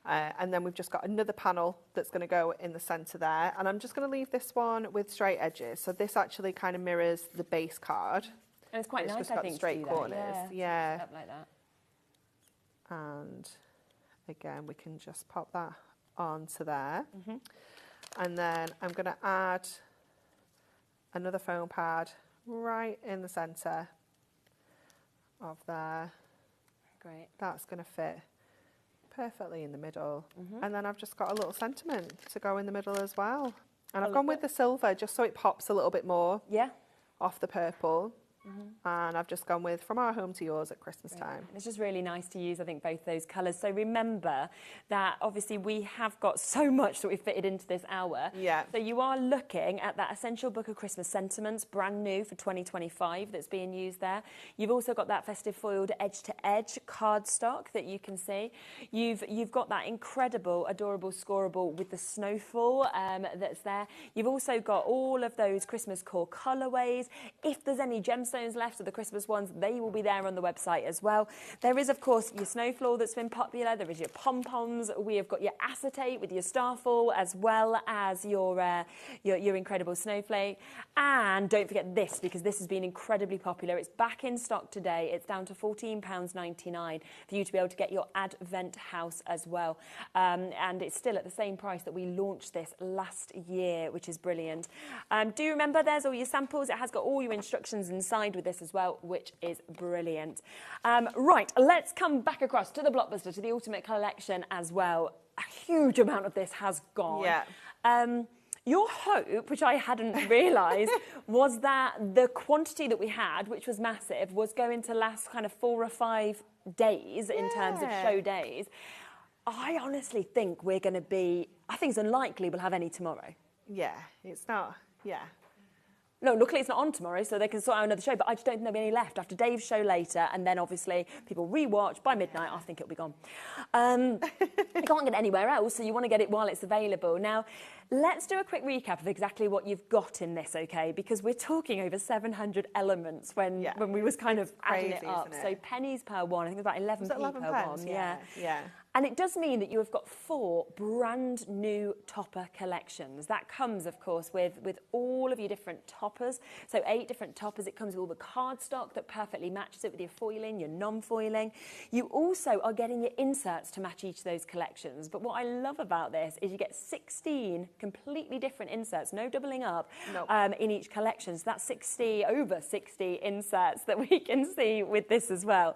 And then we've just got another panel that's going to go in the centre there, and I'm just going to leave this one with straight edges. So this actually kind of mirrors the base card. And it's quite nice, I think, straight to do corners. that. Yeah. Up like that. And again, we can just pop that onto there. And then I'm going to add another foam pad right in the centre. of there. Great. That's going to fit perfectly in the middle. And then I've just got a little sentiment to go in the middle as well. And I've gone with the silver just so it pops a little bit more off the purple. And I've just gone with From Our Home to Yours at Christmas time. It's just really nice to use, I think, both those colours. So remember that obviously we have got so much that we've fitted into this hour. Yeah. So you are looking at that Essential Book of Christmas Sentiments, brand new for 2025, that's being used there. You've also got that festive foiled edge-to-edge cardstock that you can see. You've got that incredible, adorable Scorable with the snowfall that's there. You've also got all of those Christmas core colourways. If there's any gemstones left of the Christmas ones, they will be there on the website as well. There is, of course, your snowfall that's been popular. There is your pom-poms. We have got your acetate with your starfall, as well as your incredible snowflake. And don't forget this, because this has been incredibly popular. It's back in stock today. It's down to £14.99 for you to be able to get your Advent house as well. And it's still at the same price that we launched this last year, which is brilliant. Do remember, there's all your samples. It has got all your instructions inside with this as well, which is brilliant. Right, let's come back across to the Blockbuster, to the Ultimate Collection as well. A huge amount of this has gone. Yeah. Your hope, which I hadn't realised, was that the quantity that we had, which was massive, was going to last kind of 4 or 5 days in terms of show days. I honestly think we're going to be, I think it's unlikely we'll have any tomorrow. Yeah, it's not, No, luckily it's not on tomorrow, so they can sort out another show, but I just don't think there'll be any left after Dave's show later, and then obviously people rewatch by midnight. I think it'll be gone. You can't get it anywhere else, so you want to get it while it's available. Now, let's do a quick recap of exactly what you've got in this, okay? Because we're talking over 700 elements when we was kind of adding it up. So pennies per one, I think it's about 11p per one. Yeah. And it does mean that you have got 4 brand new topper collections. That comes, of course, with all of your different toppers. So 8 different toppers. It comes with all the cardstock that perfectly matches it with your foiling, your non-foiling. You also are getting your inserts to match each of those collections. But what I love about this is you get 16 completely different inserts, no doubling up, in each collection. So that's over 60 inserts that we can see with this as well.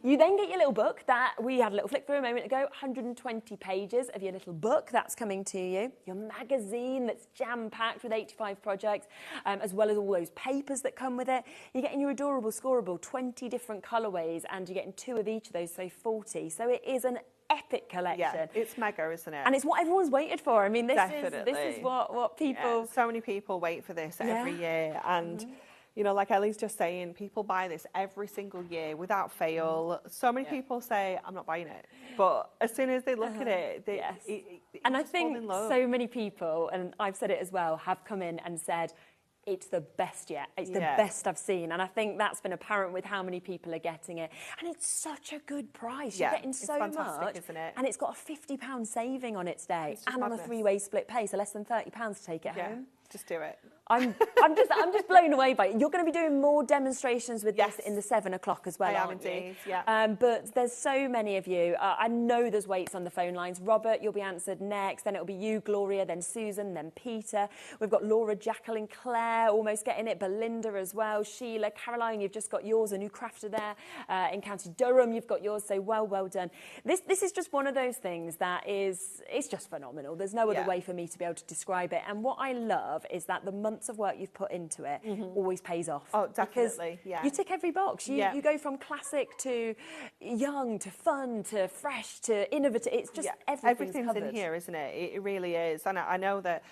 You then get your little book that we had a little flick through a moment ago. 120 pages of your little book that's coming to you. Your magazine that's jam-packed with 85 projects, as well as all those papers that come with it. You're getting your adorable Scorable, 20 different colourways, and you're getting 2 of each of those, so 40. So it is an epic collection. Yeah, it's mega, isn't it? And it's what everyone's waited for. I mean, this is what people... Yeah, so many people wait for this every year, and... You know, like Ellie's just saying, people buy this every single year without fail. So many people say, I'm not buying it. But as soon as they look at it, and I think so many people, and I've said it as well, have come in and said, it's the best yet. It's the best I've seen. And I think that's been apparent with how many people are getting it. And it's such a good price. You're getting so much. Isn't it? And it's got a £50 saving on its day. And on a 3-way split pay, so less than £30 to take it home. Just do it. I'm just blown away by it. You're going to be doing more demonstrations with this in the 7 o'clock as well, aren't you? Indeed, yeah. But there's so many of you. I know there's waits on the phone lines. Robert, you'll be answered next. Then it'll be you, Gloria, then Susan, then Peter. We've got Laura, Jacqueline, Claire, almost getting it. Belinda as well. Sheila, Caroline, you've just got yours. A new crafter there. In County Durham, you've got yours. So well done. This is just one of those things that it's just phenomenal. There's no other way for me to be able to describe it. And what I love is that the months of work you've put into it always pays off. Oh, definitely, because you tick every box. You go from classic to young to fun to fresh to innovative. It's just everything's covered. In here, isn't it? It really is. And I know that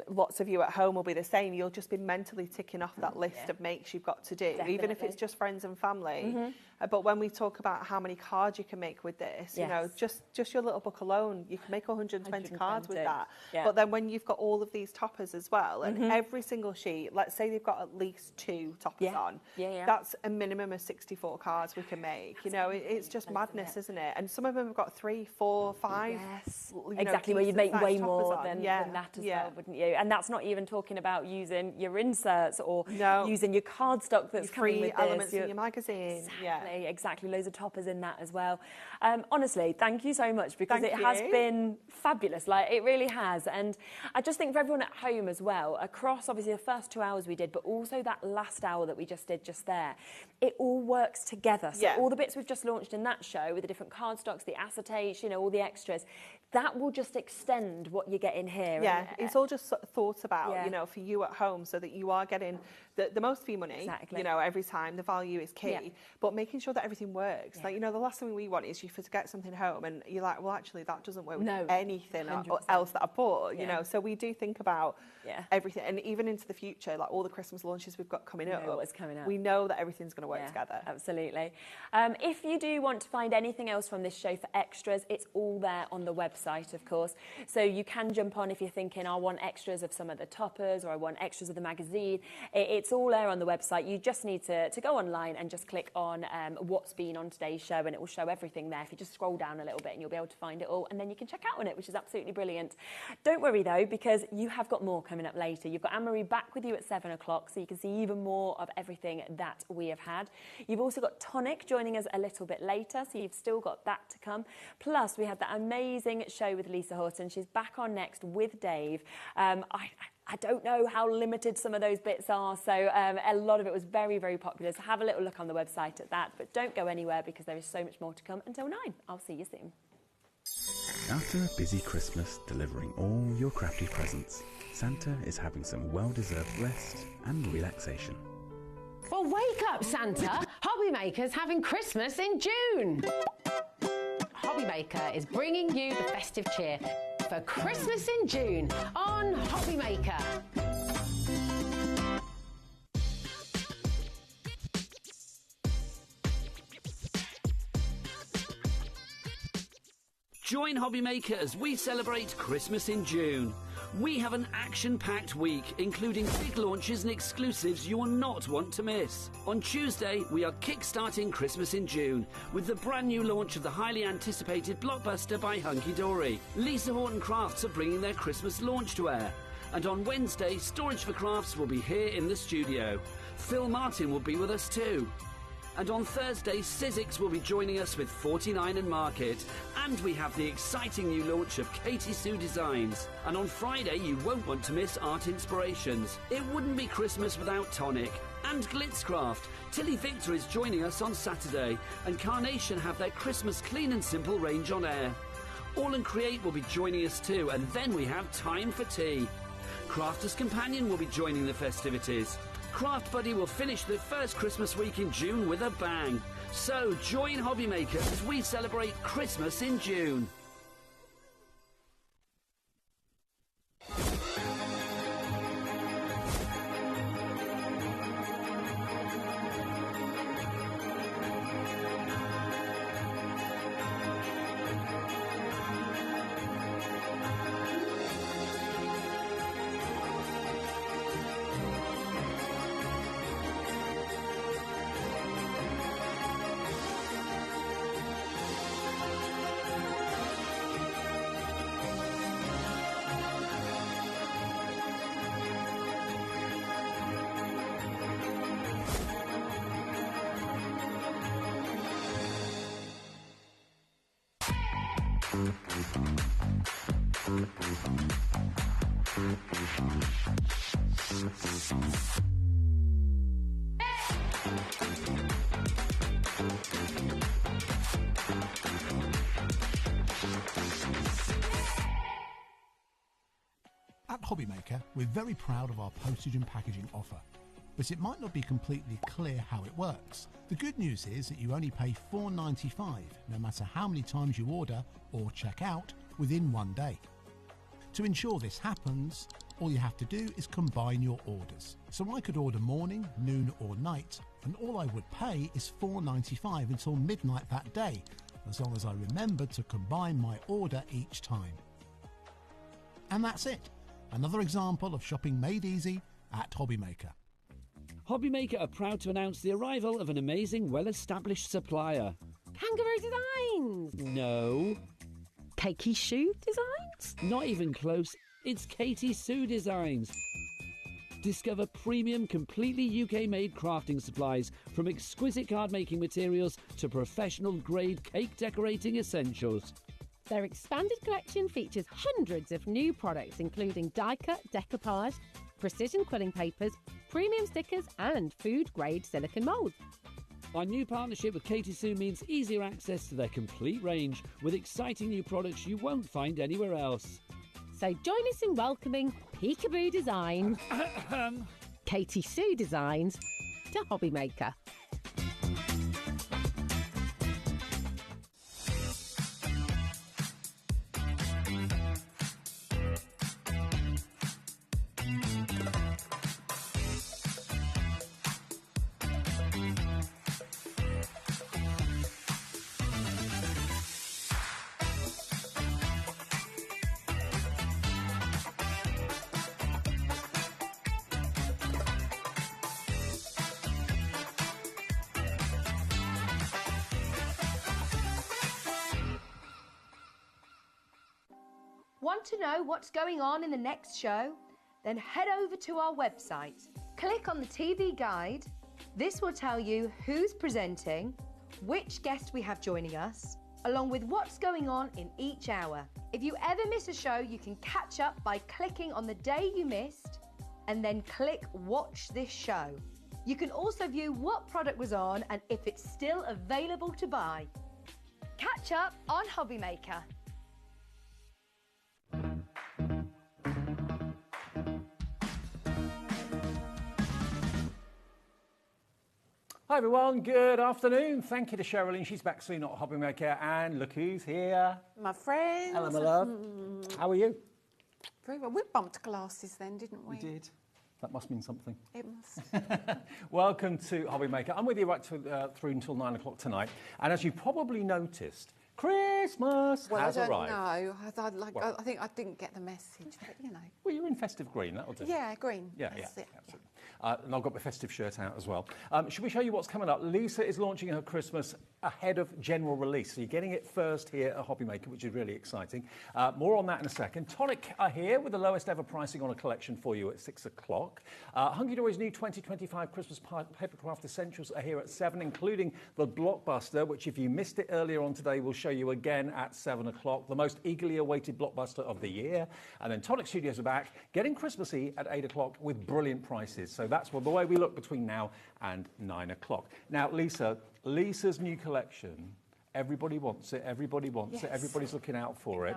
lots of you at home will be the same. You'll just be mentally ticking off that list of makes you've got to do, even if it's just friends and family. But when we talk about how many cards you can make with this, you know, just your little book alone, you can make 120 cards with that. But then when you've got all of these toppers as well, and every single sheet, let's say they've got at least 2 toppers on, that's a minimum of 64 cards we can make. You know, it's just madness, isn't it? And some of them have got 3, 4, 5. Yes, exactly, where you'd make way more than that as well, wouldn't you? And that's not even talking about using your inserts or using your cardstock that's coming with this. Elements in your magazine. Exactly, loads of toppers in that as well. Honestly, thank you so much, because it has been fabulous. Like, it really has. And I just think for everyone at home as well, across across obviously the first 2 hours we did, but also that last hour that we just did just there, it all works together. So all the bits we've just launched in that show with the different cardstocks, the acetates, you know, all the extras, that will just extend what you get in here. Yeah, it's all just thought about, you know, for you at home, so that you are getting the most for your money, you know, every time. The value is key, but making sure that everything works. Like, you know, the last thing we want is you forget something home and you're like, well, actually, that doesn't work with anything else that I bought, you know. So we do think about everything, and even into the future, like all the Christmas launches we've got coming up, we know that everything's going to work together. Absolutely. If you do want to find anything else from this show for extras, it's all there on the website, of course. So you can jump on if you're thinking, I want extras of some of the toppers, or I want extras of the magazine. It's all there on the website. You just need to go online and just click on what's been on today's show, and it will show everything there. If you just scroll down a little bit, and you'll be able to find it all, and then you can check out on it, which is absolutely brilliant. Don't worry though, because you have got more coming up later. You've got Anne-Marie back with you at 7 o'clock, so you can see even more of everything that we have had. You've also got Tonic joining us a little bit later, so you've still got that to come. Plus, we had that amazing show with Lisa Horton. She's back on next with Dave. I don't know how limited some of those bits are, so a lot of it was very, very popular. So have a little look on the website at that, but don't go anywhere because there is so much more to come until 9. I'll see you soon. After a busy Christmas delivering all your crafty presents, Santa is having some well-deserved rest and relaxation. Well, wake up, Santa! HobbyMaker's having Christmas in June! HobbyMaker is bringing you the festive cheer for Christmas in June on HobbyMaker. Join HobbyMaker as we celebrate Christmas in June. We have an action-packed week, including big launches and exclusives you will not want to miss. On Tuesday, we are kick-starting Christmas in June with the brand new launch of the highly anticipated blockbuster by Hunkydory. Lisa Horton Crafts are bringing their Christmas launch to air. And on Wednesday, Storage for Crafts will be here in the studio. Phil Martin will be with us too. And on Thursday, Sizzix will be joining us with 49 and Market. And we have the exciting new launch of Katie Sue Designs. And on Friday, you won't want to miss Art Inspirations. It wouldn't be Christmas without Tonic. And Glitzcraft. Tilly Victor is joining us on Saturday. And Carnation have their Christmas clean and simple range on air. All and Create will be joining us too. And then we have Time for Tea. Crafters Companion will be joining the festivities. Craft Buddy will finish the first Christmas week in June with a bang. So join HobbyMaker as we celebrate Christmas in June. At HobbyMaker, we're very proud of our postage and packaging offer, but it might not be completely clear how it works. The good news is that you only pay $4.95 no matter how many times you order or check out within 1 day. To ensure this happens, all you have to do is combine your orders. So I could order morning, noon or night, and all I would pay is $4.95 until midnight that day, as long as I remembered to combine my order each time. And that's it. Another example of shopping made easy at HobbyMaker. HobbyMaker are proud to announce the arrival of an amazing, well-established supplier. Kangaroo Designs! No. Cakey Shoe Designs? Not even close. It's Katie Sue Designs. Discover premium, completely UK-made crafting supplies, from exquisite card-making materials to professional-grade cake decorating essentials. Their expanded collection features hundreds of new products, including die-cut decoupage, precision quilling papers, premium stickers, and food-grade silicone mould. Our new partnership with Katie Sue means easier access to their complete range with exciting new products you won't find anywhere else. So join us in welcoming Peekaboo Designs, Katie Sue Designs to HobbyMaker. Want to know what's going on in the next show? Then head over to our website. Click on the TV guide. This will tell you who's presenting, which guest we have joining us, along with what's going on in each hour. If you ever miss a show, you can catch up by clicking on the day you missed and then click Watch This Show. You can also view what product was on and if it's still available to buy. Catch up on HobbyMaker. Hi everyone, good afternoon. Thank you to Sherilyn, she's back soon at HobbyMaker, and look who's here. My friends. Hello, my love. How are you? Very well. We bumped glasses then, didn't we? We did. That must mean something. It must. Welcome to HobbyMaker. I'm with you right through until 9 o'clock tonight. And as you probably noticed, Christmas has arrived. I think I didn't get the message, but you know. Well, you're in festive green, that'll do. Yeah, green. Yeah, That's it. absolutely. And I've got my festive shirt out as well. Should we show you what's coming up? Lisa is launching her Christmas ahead of general release. So you're getting it first here at HobbyMaker, which is really exciting. More on that in a second. Tonic are here with the lowest ever pricing on a collection for you at 6 o'clock. Hunkydory's new 2025 Christmas Papercraft Essentials are here at 7, including the Blockbuster, which if you missed it earlier on today, we'll show you again at 7 o'clock. The most eagerly awaited Blockbuster of the year. And then Tonic Studios are back, getting Christmassy at 8 o'clock with brilliant prices. So that's the way we look between now and 9 o'clock. Now, Lisa's new collection, everybody wants it, everybody wants it, everybody's looking out for it.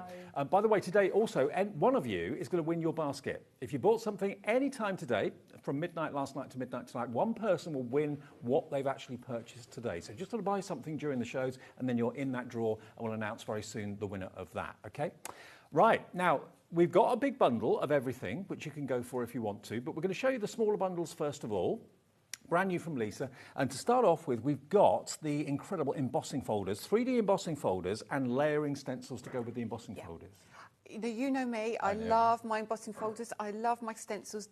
By the way, today also, one of you is going to win your basket. If you bought something any time today, from midnight last night to midnight tonight, one person will win what they've actually purchased today. So just got to buy something during the shows, and then you're in that draw, and we'll announce very soon the winner of that, okay? Right, now, we've got a big bundle of everything, which you can go for if you want to, but we're going to show you the smaller bundles first of all. Brand new from Lisa. And to start off with, we've got the incredible embossing folders, 3D embossing folders and layering stencils to go with the embossing folders. You know me, I love my embossing folders, I love my stencils.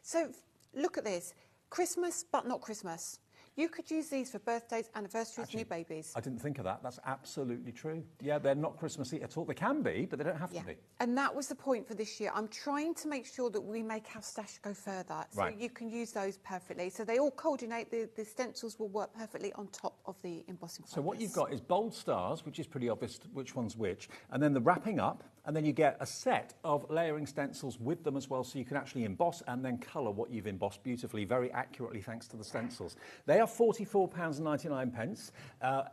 So look at this, Christmas but not Christmas. You could use these for birthdays, anniversaries, new babies. I didn't think of that. That's absolutely true. Yeah, they're not Christmassy at all. They can be, but they don't have to be. And that was the point for this year. I'm trying to make sure that we make our stash go further. So you can use those perfectly. So they all coordinate. The stencils will work perfectly on top of the embossing folders. So what you've got is bold stars, which is pretty obvious which one's which, and then the wrapping up, and then you get a set of layering stencils with them as well, so you can actually emboss and then colour what you've embossed beautifully, very accurately, thanks to the stencils. They are £44.99.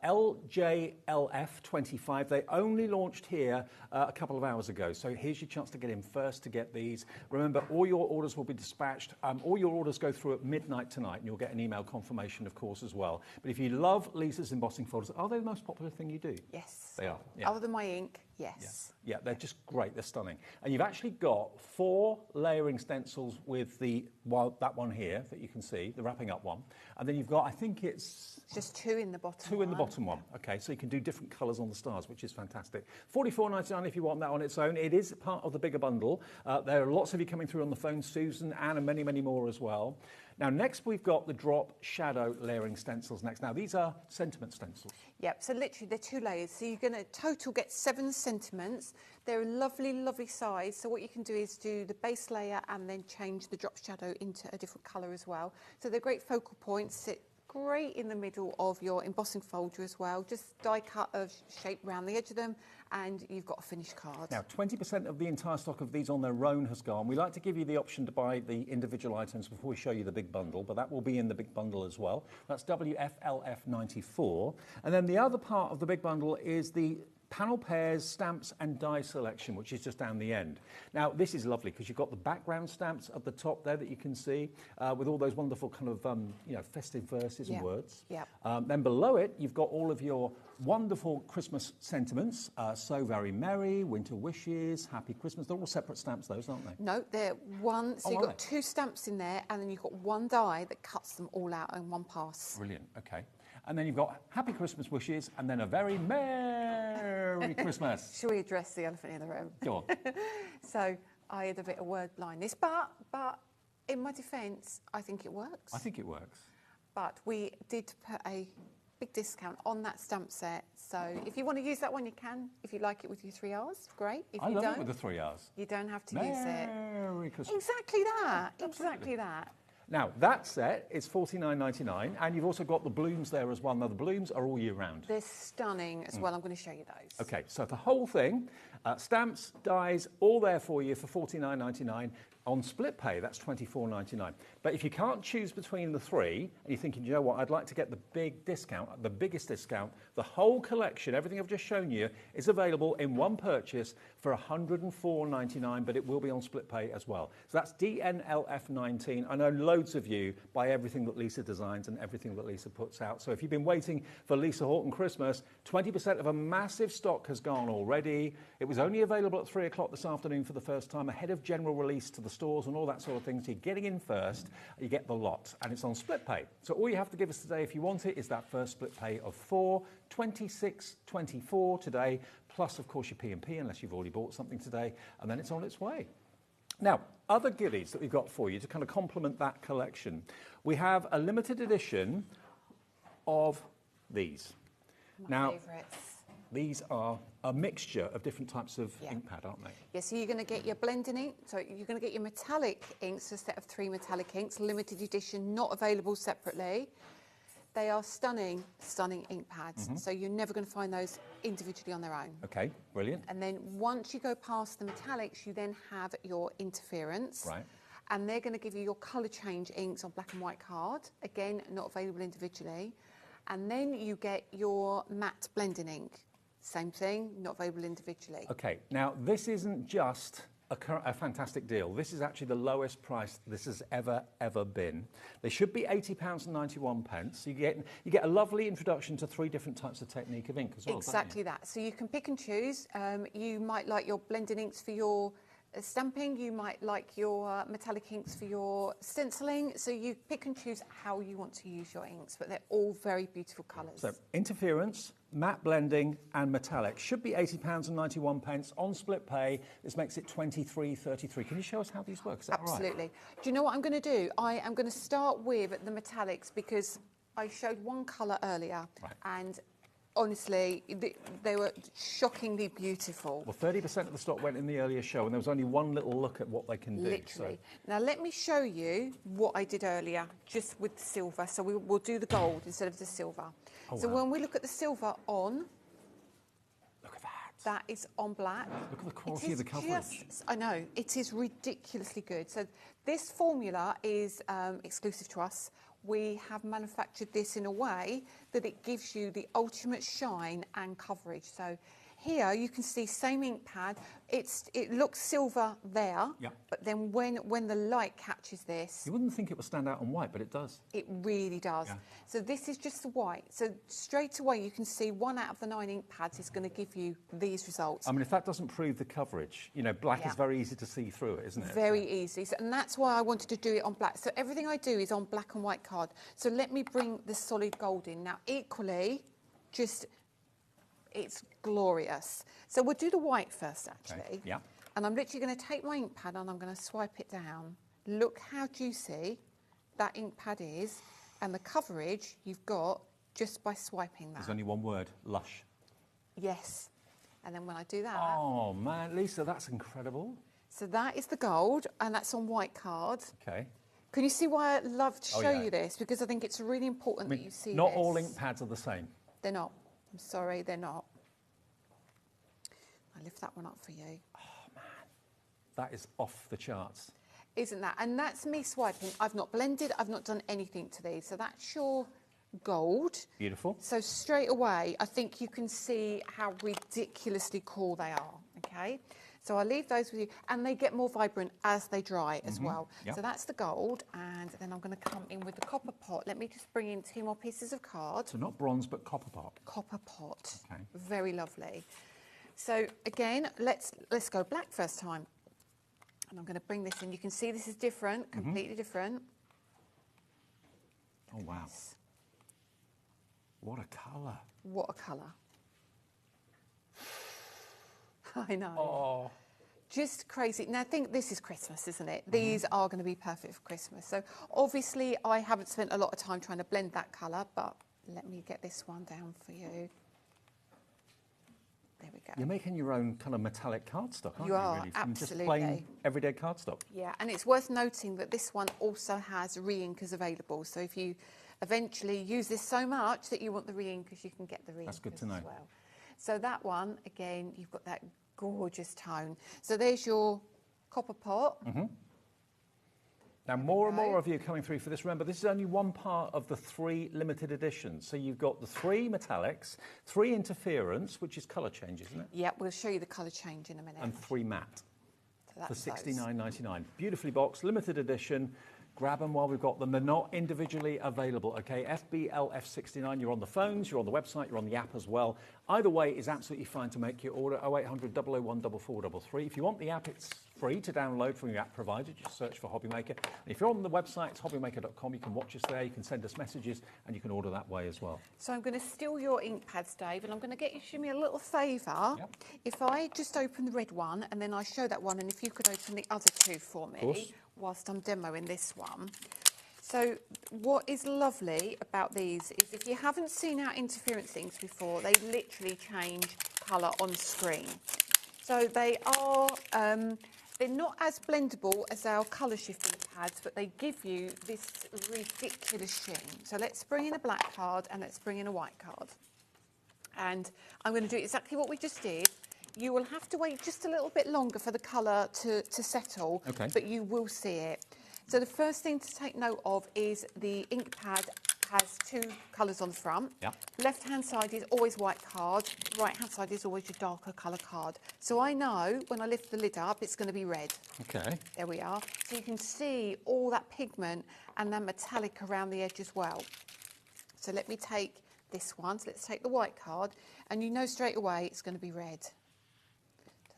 LJLF 25. They only launched here a couple of hours ago, so here's your chance to get in first to get these. Remember, all your orders will be dispatched. All your orders go through at midnight tonight, and you'll get an email confirmation, of course, as well. But if you love Lisa's embossing folders, are they the most popular thing you do? Yes. They are. Yeah. Other than my ink, yes. Yeah, they're just great. They're stunning. And you've actually got 4 layering stencils with that one here that you can see, the wrapping up one. And then you've got, I think it's just 2 in the bottom. 2 in the bottom one. Okay, so you can do different colours on the stars, which is fantastic. £44.99 if you want that on its own. It is part of the bigger bundle. There are lots of you coming through on the phone, Susan, Anne, and many, many more as well. Now, next we've got the drop shadow layering stencils next. Now, these are sentiment stencils. Yep, so literally they're 2 layers. So you're going to total get 7 sentiments. They're a lovely, lovely size. So what you can do is do the base layer and then change the drop shadow into a different colour as well. So they're great focal points, sit great in the middle of your embossing folder as well. Just die cut of shape around the edge of them, and you've got a finished card. Now, 20% of the entire stock of these on their own has gone. We like to give you the option to buy the individual items before we show you the big bundle, but that will be in the big bundle as well. That's WFLF94. And then the other part of the big bundle is the panel pairs, stamps and die selection, which is just down the end. Now, this is lovely because you've got the background stamps at the top there that you can see with all those wonderful kind of, festive verses and words. Then below it, you've got all of your wonderful Christmas sentiments. So very merry, winter wishes, happy Christmas. They're all separate stamps, those, aren't they? No, they're one. So you've got 2 stamps in there, and then you've got one die that cuts them all out in one pass. Brilliant, okay. And then you've got happy Christmas wishes and then a very Merry Christmas. Shall we address the elephant in the room? Go on. So I had a bit of word blindness, but in my defence, I think it works. I think it works. But we did put a big discount on that stamp set. So if you want to use that one, you can. If you like it with your 3 Rs, great. If I you love don't, it with the 3 Rs. You don't have to use it. Merry Christmas. Exactly that. Exactly that. Now, that set is $49.99, and you've also got the blooms there as well. Now, the blooms are all year round. They're stunning as well. I'm going to show you those. OK, so the whole thing, stamps, dies, all there for you for $49.99. On split pay, that's $24.99. But if you can't choose between the 3, and you're thinking, you know what, I'd like to get the big discount, the biggest discount, the whole collection, everything I've just shown you, is available in one purchase for $104.99, but it will be on split pay as well. So that's DNLF19. I know loads of you buy everything that Lisa designs and everything that Lisa puts out. So if you've been waiting for Lisa Horton Christmas, 20% of a massive stock has gone already. It was only available at 3 o'clock this afternoon for the first time, ahead of general release to the stores and all that sort of thing. So you're getting in first, you get the lot, and it's on split pay. So all you have to give us today, if you want it, is that first split pay of $4.26.24 today, plus of course your P&P, unless you've already bought something today, and then it's on its way. Now, other goodies that we've got for you to kind of complement that collection. We have a limited edition of these. My favourites. These are a mixture of different types of ink pad, aren't they? Yeah, so you're going to get your blending ink. So you're going to get your metallic inks, a set of 3 metallic inks, limited edition, not available separately. They are stunning, stunning ink pads. So you're never going to find those individually on their own. Okay, brilliant. And then once you go past the metallics, you then have your interference. Right. And they're going to give you your colour change inks on black and white card. Again, not available individually. And then you get your matte blending ink. Same thing, not available individually. Okay, now this isn't just a fantastic deal. This is actually the lowest price this has ever been. They should be £80.91. So you get a lovely introduction to 3 different types of technique of ink as well. Exactly that. So you can pick and choose. You might like your blending inks for your stamping, you might like your metallic inks for your stenciling, so you pick and choose how you want to use your inks, but they're all very beautiful colours. So interference, matte blending and metallic should be £80.91 on split pay. This makes it $23.33. Can you show us how these work? Is that Absolutely. Right? Do you know what I'm going to do? I am going to start with the metallics because I showed one colour earlier and honestly, they were shockingly beautiful. Well, 30% of the stock went in the earlier show, and there was only one little look at what they can do. Literally. So. Now, let me show you what I did earlier, just with the silver. So we'll do the gold instead of the silver. Oh, so wow. when we look at the silver on... Look at that. That is on black. Look at the quality of the coverage. I know, it is ridiculously good. So this formula is exclusive to us. We have manufactured this in a way that it gives you the ultimate shine and coverage. So here you can see same ink pad. It looks silver there, but then when the light catches this... You wouldn't think it would stand out on white, but it does. It really does. Yeah. So this is just the white. So straight away you can see 1 out of the 9 ink pads is going to give you these results. I mean, if that doesn't prove the coverage, you know, black is very easy to see through it, isn't it? Very easy. So, and that's why I wanted to do it on black. So everything I do is on black and white card. So let me bring the solid gold in. Now, equally, it's glorious. So we'll do the white first, actually. Okay. Yeah. And I'm literally going to take my ink pad and I'm going to swipe it down. Look how juicy that ink pad is and the coverage you've got just by swiping that. There's only one word, lush. Yes. And then when I do that... Oh, man, Lisa, that's incredible. So that is the gold, and that's on white card. Okay. Can you see why I love to show you this? Because I think it's really important that you see not this. all ink pads are the same. They're not. I'm sorry, they're not. I lift that one up for you. Oh, man. That is off the charts. Isn't that? And that's me swiping. I've not blended. I've not done anything to these. So that's your gold. Beautiful. So straight away, I think you can see how ridiculously cool they are, okay? So I'll leave those with you, and they get more vibrant as they dry as well. Yep. So that's the gold, and then I'm going to come in with the copper pot. Let me just bring in 2 more pieces of card. So not bronze, but copper pot. Copper pot. Okay. Very lovely. So again, let's go black first time. And I'm going to bring this in. You can see this is different, completely different. Oh, wow. Yes. What a colour. What a colour. I know. Oh. Just crazy. Now, I think this is Christmas, isn't it? These are going to be perfect for Christmas. So, obviously, I haven't spent a lot of time trying to blend that colour, but let me get this one down for you. There we go. You're making your own kind of metallic cardstock, aren't you? You are, really? From absolutely. Just plain everyday cardstock. Yeah, and it's worth noting that this one also has re-inkers available. So, if you eventually use this so much that you want the re-inkers, you can get the re-inkers. That's good to know. As well. So that one, again, you've got that gorgeous tone. So there's your copper pot. Now, more and more of you coming through for this. Remember, this is only one part of the 3 limited editions. So you've got the 3 metallics, 3 interference, which is colour change, isn't it? Yeah, we'll show you the colour change in a minute. And 3 matte so for $69.99. Beautifully boxed, limited edition. Grab them while we've got them. They're not individually available, okay? FBLF69, you're on the phones, you're on the website, you're on the app as well. Either way is absolutely fine to make your order. 0800 001 4433. If you want the app, it's free to download from your app provider. Just search for HobbyMaker. And if you're on the website, it's hobbymaker.com. You can watch us there, you can send us messages, and you can order that way as well. So I'm going to steal your ink pads, Dave, and I'm going to get you to do me a little favour. Yep. If I just open the red one, and then I show that one, and if you could open the other 2 for me, whilst I'm demoing this one. So what is lovely about these is if you haven't seen our interference inks before, they literally change colour on screen. So they are, they're not as blendable as our colour shifting pads, but they give you this ridiculous sheen. So let's bring in a black card and let's bring in a white card. And I'm going to do exactly what we just did. You will have to wait just a little bit longer for the colour to settle, but you will see it. So the first thing to take note of is the ink pad has 2 colours on the front. Yep. Left-hand side is always white card, right-hand side is always your darker colour card. So I know when I lift the lid up, it's going to be red. Okay. There we are. So you can see all that pigment and that metallic around the edge as well. So let me take this one. So let's take the white card, and you know straight away it's going to be red.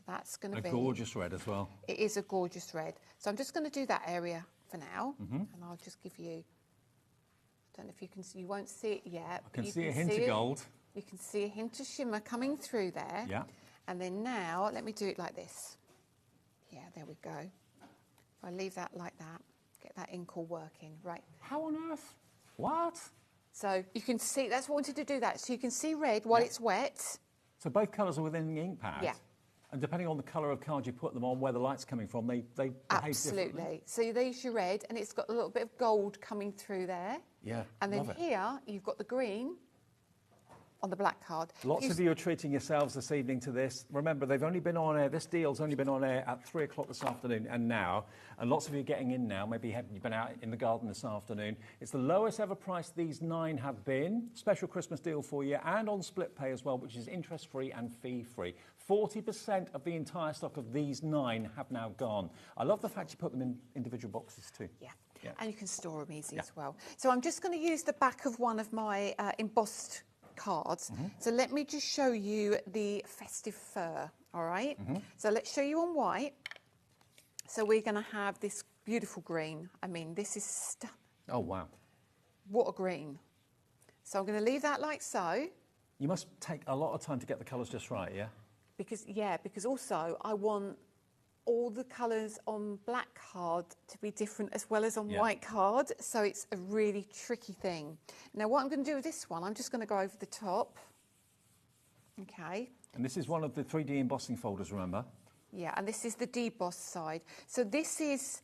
That's going to be a gorgeous red as well. It is a gorgeous red. So I'm just going to do that area for now, and I'll just give you. I don't know if you can see. You won't see it yet. I can see a hint of gold. You can see a hint of shimmer coming through there. Yeah. And then now let me do it like this. Yeah, there we go. If I leave that like that, get that ink all working. Right. How on earth? What? So you can see. That's what I wanted to do that. So you can see red while it's wet. So both colours are within the ink pad. Yeah. And depending on the colour of card you put them on, where the light's coming from, they behave Absolutely. So there's your red, and it's got a little bit of gold coming through there. Yeah, and then here, you've got the green on the black card. Lots of you are treating yourselves this evening to this. Remember, they've only been on air, this deal's only been on air at 3 o'clock this afternoon and now. And lots of you are getting in now. Maybe you've been out in the garden this afternoon. It's the lowest ever price these 9 have been. Special Christmas deal for you, and on split pay as well, which is interest-free and fee-free. 40% of the entire stock of these 9 have now gone. I love the fact you put them in individual boxes too. Yeah. Yeah. And you can store them easy as well. So I'm just going to use the back of one of my embossed cards. So let me just show you the festive fur, all right? So let's show you on white. So we're going to have this beautiful green. I mean, this is stunning. Oh, wow. What a green. So I'm going to leave that like so. You must take a lot of time to get the colours just right, yeah? Because also I want all the colours on black card to be different as well as on white card. So it's a really tricky thing. Now what I'm going to do with this one, I'm just going to go over the top. Okay. And this is one of the 3D embossing folders, remember? Yeah, and this is the deboss side. So this is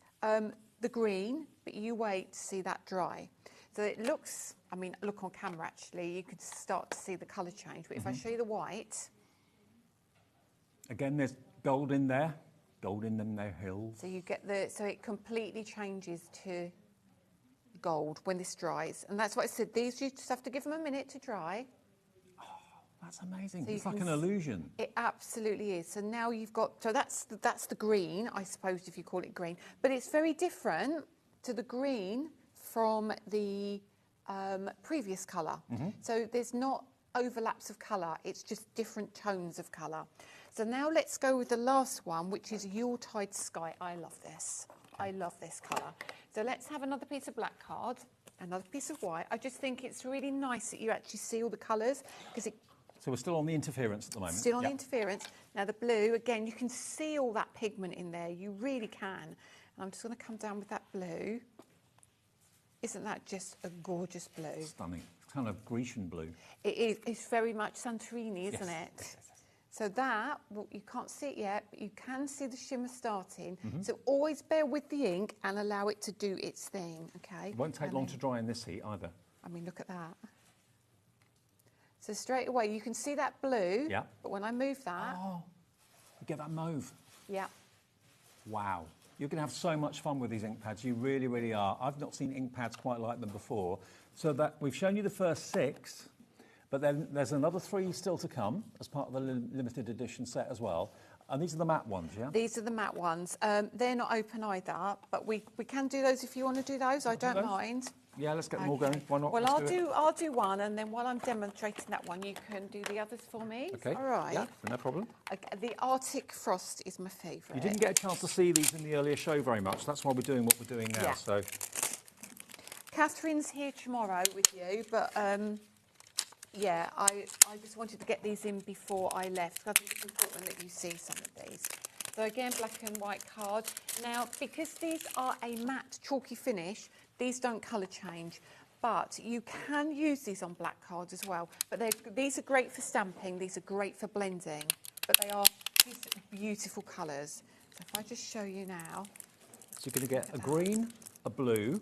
the green, but you wait to see that dry. So it looks, I mean, look on camera actually, you could start to see the colour change. But if I show you the white. Again, there's gold in there, gold in them there hills. So you get so it completely changes to gold when this dries. And that's what I said, these you just have to give them a minute to dry. That's amazing. So it's like an illusion. It absolutely is. So now you've got, so that's the green, I suppose, if you call it green. But it's very different to the green from the previous colour. So there's not overlaps of colour, it's just different tones of colour. So now let's go with the last one, which is Yuletide Sky. I love this. I love this colour. So let's have another piece of black card, another piece of white. I just think it's really nice that you actually see all the colours, because it. So we're still on the interference at the moment. Still on the interference. Now the blue, again, you can see all that pigment in there. You really can. And I'm just going to come down with that blue. Isn't that just a gorgeous blue? Stunning. It's kind of Grecian blue. It is. It's very much Santorini, isn't it? Yes. So that, well, you can't see it yet, but you can see the shimmer starting. So always bear with the ink and allow it to do its thing, okay? It won't take long to dry in this heat either. I mean, look at that. So straight away, you can see that blue, but when I move that... Oh, you get that mauve. Yeah. Wow. You're going to have so much fun with these ink pads. You really, really are. I've not seen ink pads quite like them before. So that we've shown you the first 6, but then there's another 3 still to come as part of the limited edition set as well. And these are the matte ones, yeah? These are the matte ones. They're not open either, but we can do those if you want to do those. I don't mind. Yeah, let's get them all going. Why not? Well, I'll do one, and then while I'm demonstrating that one, you can do the others for me. Okay. All right. Yeah, no problem. Okay, the Arctic Frost is my favourite. You didn't get a chance to see these in the earlier show very much. That's why we're doing what we're doing now. Yeah. So, Catherine's here tomorrow with you, but yeah, I just wanted to get these in before I left, because I think it's important that you see some of these. So again, black and white card. Now, because these are a matte chalky finish, these don't colour change, but you can use these on black cards as well. But these are great for stamping, these are great for blending, but they are beautiful colours. So if I just show you now. So you're going to get a green, a blue,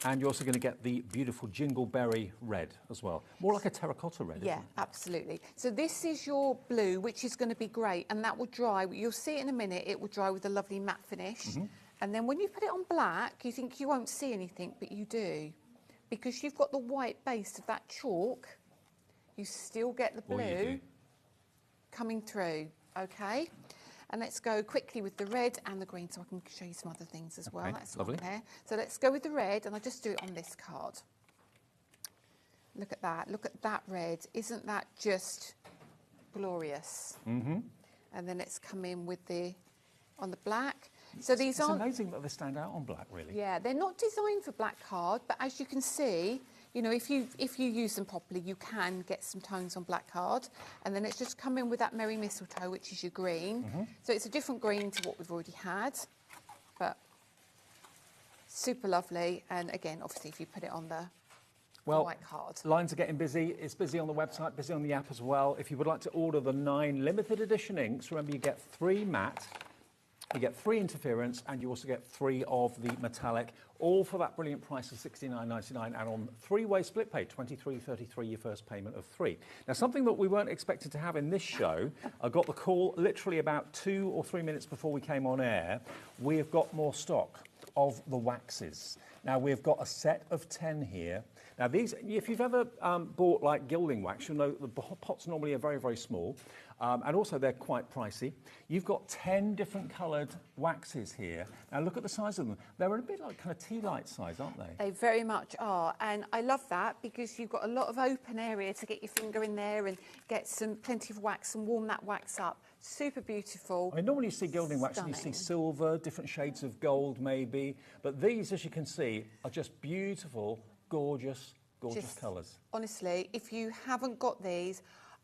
and you're also going to get the beautiful jingleberry red as well. More like a terracotta red, Yeah, isn't it? absolutely. So this is your blue, which is going to be great, and that will dry. You'll see it in a minute. It will dry with a lovely matte finish. And then when you put it on black, you think you won't see anything, but you do. Because you've got the white base of that chalk, you still get the blue coming through, okay? And let's go quickly with the red and the green so I can show you some other things as well. That's lovely. There. So let's go with the red, and I'll just do it on this card. Look at that. Look at that red. Isn't that just glorious? And then let's come in with on the black. So these It's amazing that they stand out on black, really. Yeah, they're not designed for black card, but as you can see, you know, if you use them properly, you can get some tones on black card. And then let's just come in with that Merry Mistletoe, which is your green. So it's a different green to what we've already had, but super lovely. And again, obviously, if you put it on the white card. Lines are getting busy. It's busy on the website, busy on the app as well. If you would like to order the 9 limited edition inks, remember you get 3 matte, you get 3 interference, and you also get 3 of the metallic, all for that brilliant price of $69.99, and on 3-way split pay, $23.33, your first payment of 3. Now, something that we weren't expected to have in this show, I got the call literally about 2 or 3 minutes before we came on air. We have got more stock of the waxes. Now, we've got a set of 10 here. Now, these, if you've ever bought like gilding wax, you'll know the pots normally are very, very small. And also they're quite pricey. You've got 10 different coloured waxes here. Now look at the size of them. They're a bit like kind of tea light size, aren't they? They very much are. And I love that because you've got a lot of open area to get your finger in there and get plenty of wax and warm that wax up. Super beautiful. I mean, normally you see gilding wax and you see silver, different shades of gold maybe. But these, as you can see, are just beautiful, gorgeous colours. Honestly, if you haven't got these,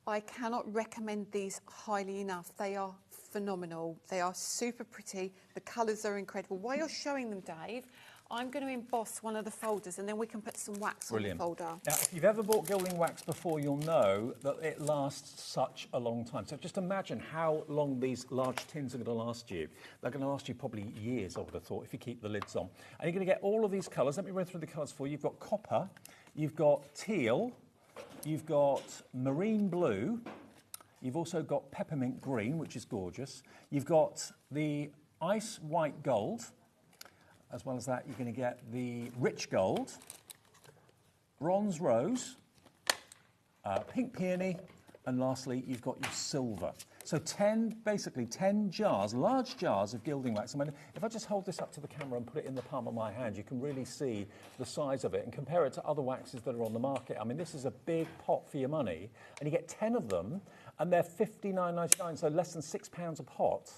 I cannot recommend these highly enough. They are phenomenal. They are super pretty. The colours are incredible. While you're showing them, Dave, I'm going to emboss one of the folders and then we can put some wax Brilliant. on the folder. Now, if you've ever bought gilding wax before, you'll know that it lasts such a long time. So just imagine how long these large tins are going to last you. They're going to last you probably years, I would have thought, if you keep the lids on. And you're going to get all of these colours. Let me run through the colours for you. You've got copper, you've got teal, you've got marine blue, you've also got peppermint green, which is gorgeous. You've got the ice white gold. As well as that, you're going to get the rich gold, bronze rose, pink peony, and lastly, you've got your silver. So basically 10 jars, large jars of gilding wax. I mean, if I just hold this up to the camera and put it in the palm of my hand, you can really see the size of it and compare it to other waxes that are on the market. I mean, this is a big pot for your money, and you get 10 of them, and they're $59.99, so less than £6 a pot.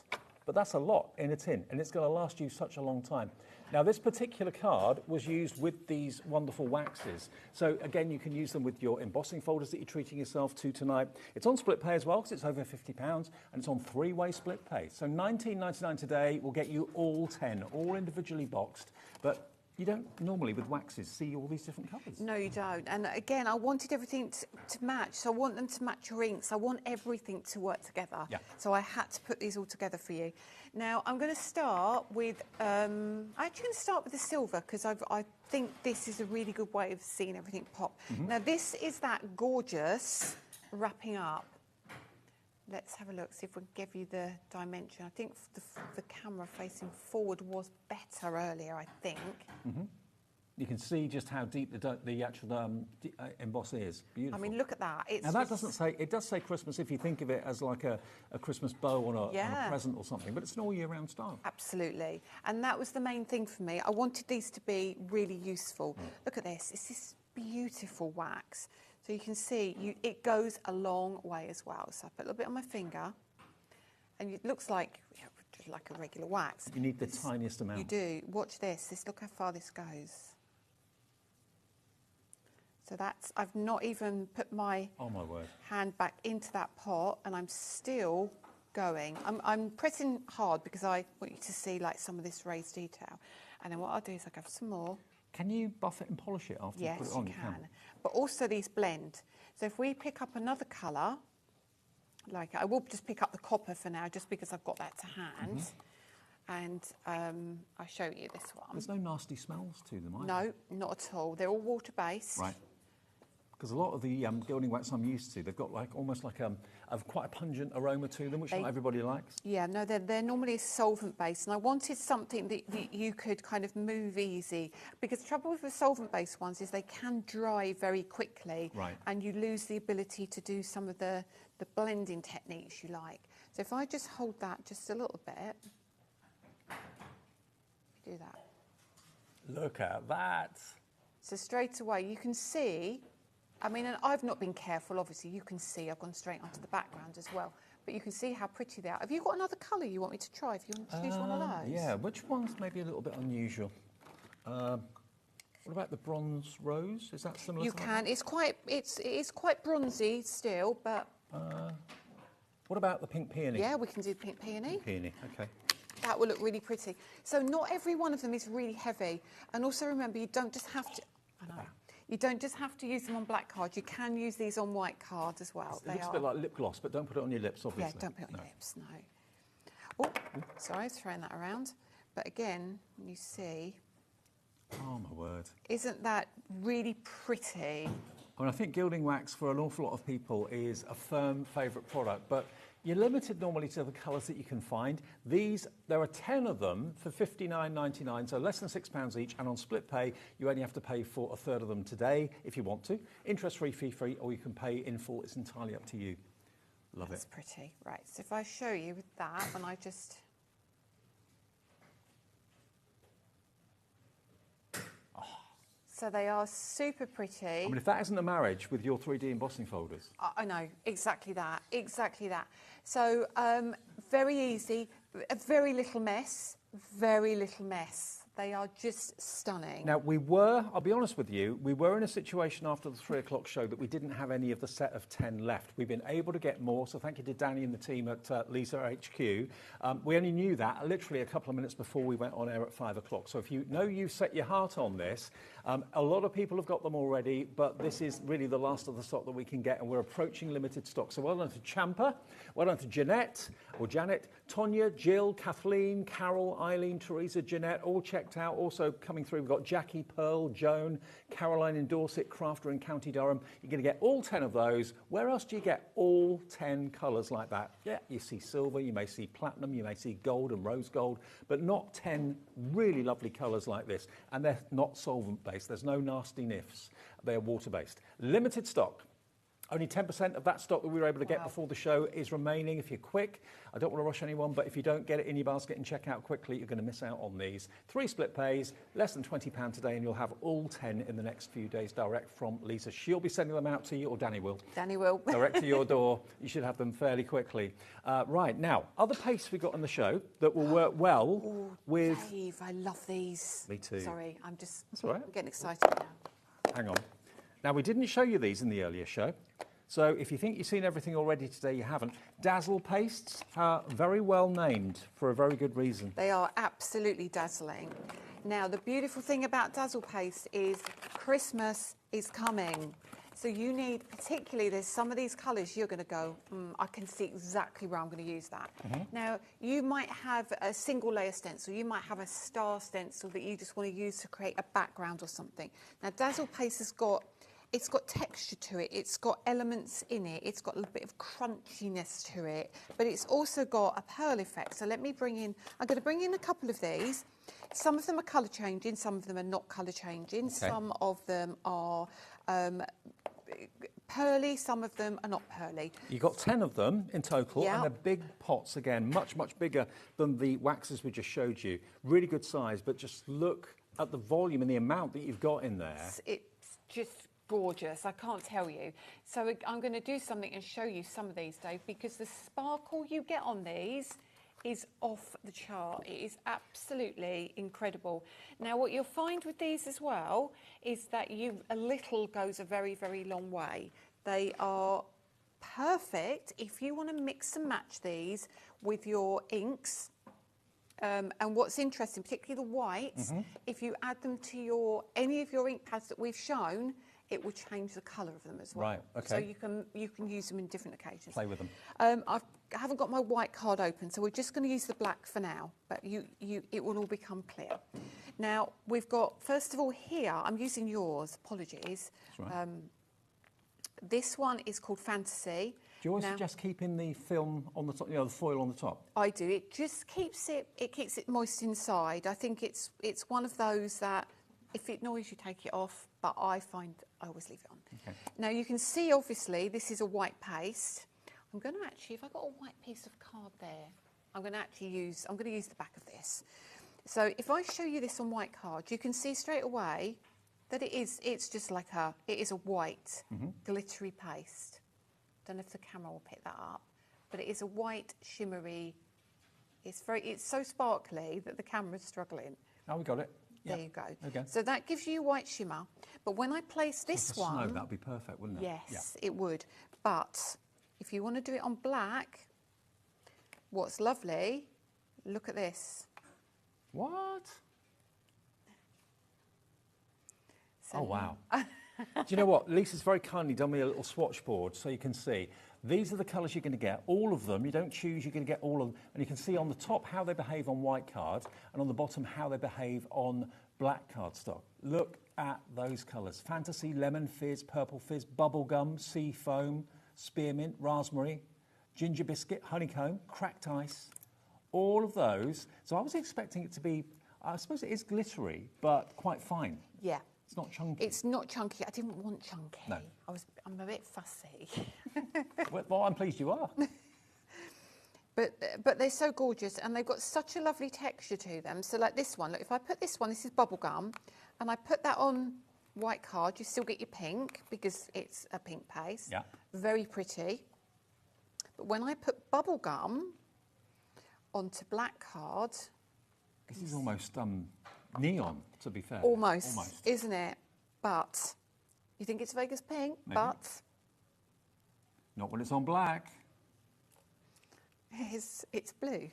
But that's a lot in a tin, and it's going to last you such a long time. Now, this particular card was used with these wonderful waxes. So, again, you can use them with your embossing folders that you're treating yourself to tonight. It's on split pay as well, because it's over £50, and it's on 3-way split pay. So $19.99 today will get you all 10, all individually boxed. But you don't normally, with waxes, see all these different colours. No, you don't. And again, I wanted everything to match. So I want them to match your inks. I want everything to work together. Yeah. So I had to put these all together for you. Now, I'm going to start with, I'm actually going to start with the silver, because I think this is a really good way of seeing everything pop. Now, this is that gorgeous wrapping up. Let's have a look, see if we can give you the dimension. I think the camera facing forward was better earlier, I think. You can see just how deep the actual emboss is. Beautiful. I mean, look at that. Now, that doesn't say, it does say Christmas if you think of it as like a Christmas bow on a present or something, but it's an all-year-round style. Absolutely. And that was the main thing for me. I wanted these to be really useful. Look at this. It's this beautiful wax. So you can see it goes a long way as well. So I put a little bit on my finger, and it looks like a regular wax. You need the tiniest amount. You do. Watch this. Look how far this goes. So that's, I've not even put my hand back into that pot, and I'm still going. I'm pressing hard because I want you to see like some of this raised detail. And then what I'll do is I'll go for some more. Can you buff it and polish it after you put it on? Yes, you can. But also these blend. So if we pick up another colour, like I will just pick up the copper for now, just because I've got that to hand. And I'll show you this one. There's no nasty smells to them, either. No, not at all. They're all water-based. Right. Because a lot of the gilding wax I'm used to, they've got like almost like quite a pungent aroma to them, which not everybody likes. Yeah, no, they're normally solvent-based, and I wanted something that you could kind of move easy. Because the trouble with the solvent-based ones is they can dry very quickly, and you lose the ability to do some of the blending techniques you like. So if I just hold that just a little bit, do that. Look at that. So straight away you can see. I mean, and I've not been careful, obviously. You can see I've gone straight onto the background as well. But you can see how pretty they are. Have you got another colour you want me to try if you want to choose one of those? Yeah, which one's maybe a little bit unusual? What about the bronze rose? Is that similar to that? You can. It is quite bronzy still, but... what about the pink peony? Yeah, we can do pink peony. Pink peony, OK. That will look really pretty. So not every one of them is really heavy. And also remember, you don't just have to... I know. You don't just have to use them on black cards. You can use these on white cards as well. It looks a bit like lip gloss, but don't put it on your lips, obviously. Yeah, don't put it on your lips, no. Oh, sorry, I was throwing that around. But again, you see... Oh, my word. Isn't that really pretty? I mean, I think gilding wax, for an awful lot of people, is a firm favourite product, but you're limited normally to the colours that you can find. There are 10 of them for $59.99, so less than £6 each, and on split pay, you only have to pay for a third of them today, if you want to. Interest-free, fee-free, or you can pay in full. It's entirely up to you. Love it. That's pretty. Right, so if I show you with that, and I just... So they are super pretty. I mean, if that isn't a marriage with your 3D embossing folders. I know, exactly that, exactly that. So very easy, a very little mess, They are just stunning. Now, I'll be honest with you, we were in a situation after the 3 o'clock show that we didn't have any of the set of 10 left. We've been able to get more, so thank you to Danny and the team at Lisa HQ. We only knew that literally a couple of minutes before we went on air at 5 o'clock. So if you know you've set your heart on this, a lot of people have got them already, but this is really the last of the stock that we can get, and we're approaching limited stock. So well done to Champa, well done to Janet, Tonya, Jill, Kathleen, Carol, Eileen, Teresa, Jeanette, all checked out. Also coming through, we've got Jackie, Pearl, Joan, Caroline in Dorset, Crafter in County Durham. You're going to get all 10 of those. Where else do you get all 10 colours like that? Yeah, you see silver, you may see platinum, you may see gold and rose gold, but not 10 really lovely colours like this. And they're not solvent-based. There's no nasty nifs. They're water-based. Limited stock. Only 10% of that stock that we were able to get before the show is remaining. If you're quick, I don't want to rush anyone, but if you don't get it in your basket and check out quickly, you're going to miss out on these. 3 split pays, less than £20 today, and you'll have all 10 in the next few days direct from Lisa. She'll be sending them out to you, or Danny will. Danny will. Direct to your door. You should have them fairly quickly. Right, now, other pastes we've got on the show that will work well with... Dave, I love these. Me too. Sorry, That's all right. I'm getting excited now. Hang on. Now, we didn't show you these in the earlier show. So if you think you've seen everything already today, you haven't. Dazzle pastes are very well named for a very good reason. They are absolutely dazzling. Now, the beautiful thing about dazzle paste is Christmas is coming. So you need, particularly, there's some of these colours you're going to go, I can see exactly where I'm going to use that. Now, you might have a single layer stencil. You might have a star stencil that you just want to use to create a background or something. Now, dazzle paste has got... It's got texture to it, it's got elements in it, it's got a little bit of crunchiness to it, but it's also got a pearl effect. So let me I'm going to bring in a couple of these. Some of them are colour changing, some of them are not colour changing, some of them are pearly, some of them are not pearly. You've got 10 of them in total, and they're big pots again, much, much bigger than the waxes we just showed you. Really good size, but just look at the volume and the amount that you've got in there. It's just gorgeous, I can't tell you. So I'm going to do something and show you some of these, Dave, because the sparkle you get on these is off the chart. It is absolutely incredible. Now, what you'll find with these as well is that a little goes a very, very long way. They are perfect if you want to mix and match these with your inks. And what's interesting, particularly the whites, if you add them to any of your ink pads that we've shown, it will change the colour of them as well. Right, okay. So you can use them in different occasions. Play with them. I haven't got my white card open, so we're just going to use the black for now, but it will all become clear. Now, we've got, first of all, here, I'm using yours, apologies. That's right. This one is called Fantasy. Do you always suggest keeping the film on the top, the foil on the top? I do. It just keeps it moist inside. I think it's one of those that if it annoys you, take it off, but I find I always leave it on. Okay. Now, you can see, obviously, this is a white paste. I'm going to actually, if I've got a white piece of card there, I'm going to use the back of this. So if I show you this on white card, you can see straight away that it's just like it is a white glittery paste. Don't know if the camera will pick that up, but it is a white shimmery. It's so sparkly that the camera's struggling. Oh, we got it. There you go. Okay. So that gives you white shimmer. But when I place this one... Snow, that would be perfect, wouldn't it? Yes, it would. But if you want to do it on black, what's lovely, look at this. What? So, oh, wow. Do you know what? Lisa's very kindly done me a little swatch board so you can see. These are the colours you're going to get, all of them. You don't choose, you're going to get all of them. And you can see on the top how they behave on white cards and on the bottom how they behave on black cardstock. Look at those colours. Fantasy, lemon fizz, purple fizz, bubblegum, sea foam, spearmint, raspberry, ginger biscuit, honeycomb, cracked ice. All of those. So I was expecting it to be, I suppose it is glittery, but quite fine. Yeah. It's not chunky. It's not chunky. I didn't want chunky. No. I'm a bit fussy. Well, I'm pleased you are. But they're so gorgeous and they've got such a lovely texture to them. So like this one, look, if I put this one, this is bubblegum, and I put that on white card, you still get your pink because it's a pink paste. Yeah. Very pretty. But when I put bubblegum onto black card... This is almost neon, to be fair. Almost, isn't it? But you think it's Vegas pink, Maybe. but Not when it's on black. it's blue.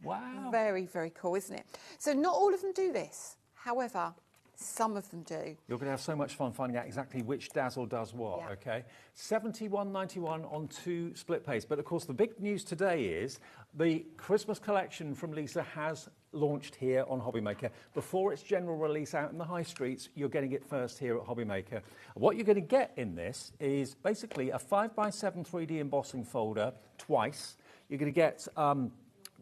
Wow. Very, very cool, isn't it? So not all of them do this. However, some of them do. You're going to have so much fun finding out exactly which Dazzle does what, Yeah. okay? $71.91 on 2 split pays. But of course, the big news today is the Christmas collection from Lisa has launched here on HobbyMaker. Before its general release out in the high streets, you're getting it first here at HobbyMaker. What you're going to get in this is basically a 5x7 3D embossing folder twice. You're going to get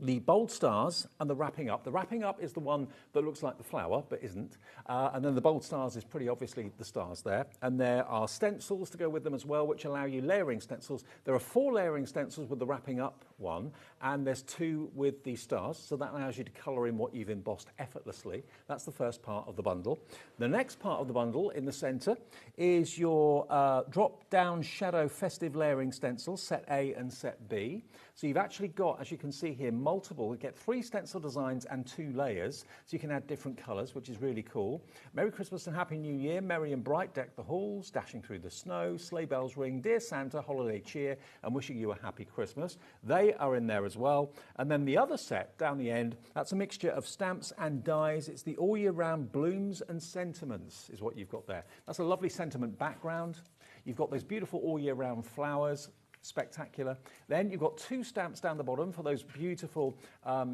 the bold stars and the wrapping up. The wrapping up is the one that looks like the flower, but isn't. And then the bold stars is pretty obviously the stars there. And there are stencils to go with them as well, which allow you layering stencils. There are 4 layering stencils with the wrapping up one, and there's 2 with the stars. So that allows you to colour in what you've embossed effortlessly. That's the first part of the bundle. The next part of the bundle in the centre is your drop-down shadow festive layering stencils, set A and set B. So you've actually got, as you can see here, multiple. You get 3 stencil designs and 2 layers, so you can add different colours, which is really cool. Merry Christmas and Happy New Year. Merry and bright, deck the halls, dashing through the snow, sleigh bells ring, dear Santa, holiday cheer, and wishing you a happy Christmas. They are in there as well. And then the other set down the end, that's a mixture of stamps and dies. It's the all year round blooms and sentiments is what you've got there. That's a lovely sentiment background. You've got those beautiful all year round flowers. Spectacular. Then you've got 2 stamps down the bottom for those beautiful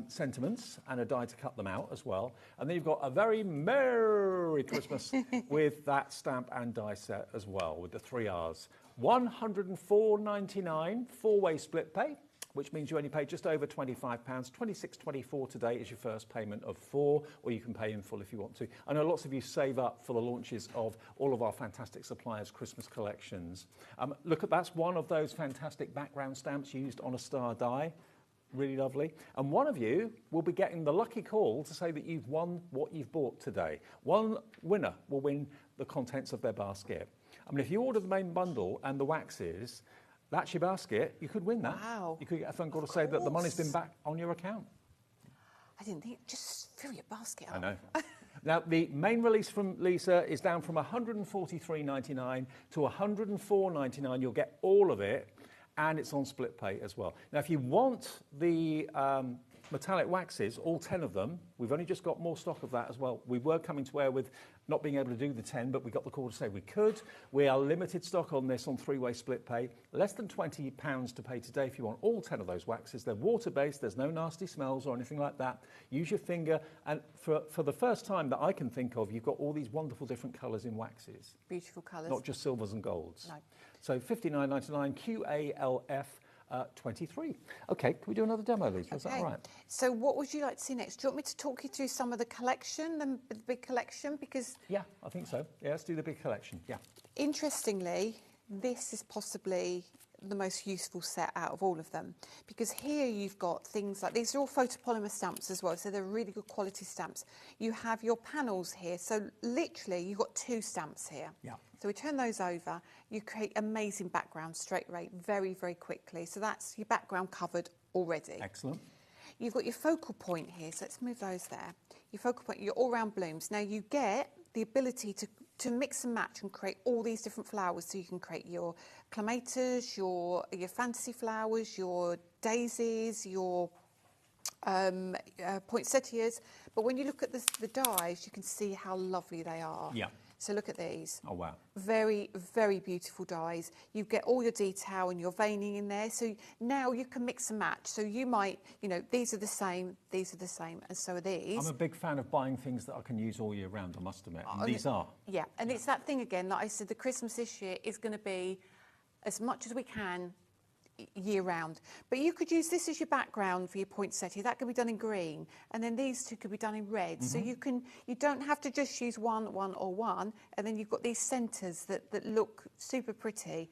sentiments and a die to cut them out as well. And then you've got a very Merry Christmas with that stamp and die set as well with the 3 R's. $104.99 4-way split pay, which means you only pay just over £25. $26.24 today is your first payment of 4, or you can pay in full if you want to. I know lots of you save up for the launches of all of our fantastic suppliers' Christmas collections. Look, that's one of those fantastic background stamps used on a star die. Really lovely. And one of you will be getting the lucky call to say that you've won what you've bought today. One winner will win the contents of their basket. I mean, if you order the main bundle and the waxes, that's your basket. You could win that. Wow. You could get a phone call to say that the money's been back on your account. I didn't think, just fill your basket up. I know. Now, the main release from Lisa is down from $143.99 to $104.99. You'll get all of it, and it's on split pay as well. Now, if you want the metallic waxes, all 10 of them, we've only just got more stock of that as well. We were coming to air with not being able to do the 10, but we got the call to say we could. We are limited stock on this on 3-way split pay. Less than £20 to pay today if you want all 10 of those waxes. They're water-based. There's no nasty smells or anything like that. Use your finger. And for the first time that I can think of, you've got all these wonderful different colours in waxes. Beautiful colours. Not just silvers and golds. No. So $59.99 QALF 23. Okay, can we do another demo, Lisa? Is that all right? So what would you like to see next? Do you want me to talk you through some of the collection, the big collection? Because yeah, I think so. Yeah, let's do the big collection. Yeah. Interestingly, this is possibly the most useful set out of all of them, because here you've got things like, these are all photopolymer stamps as well, so they're really good quality stamps. You have your panels here, so literally you've got 2 stamps here. Yeah. So we turn those over, you create amazing background straight away, very, very quickly. So that's your background covered already. Excellent. You've got your focal point here, so let's move those there. Your focal point, your all-round blooms. Now you get the ability to mix and match and create all these different flowers. So you can create your clematis, your fantasy flowers, your daisies, your poinsettias. But when you look at the dies, you can see how lovely they are. Yeah. So look at these. Oh, wow. Very, very beautiful dies. You get all your detail and your veining in there. So now you can mix and match. So you might, these are the same, and so are these. I'm a big fan of buying things that I can use all year round, I must admit. And these are. Yeah, and it's that thing again, like I said, the Christmas this year is going to be as much as we can year round. But you could use this as your background for your poinsettia. That could be done in green, and then these 2 could be done in red. So you don't have to just use one, and then you've got these centres that look super pretty.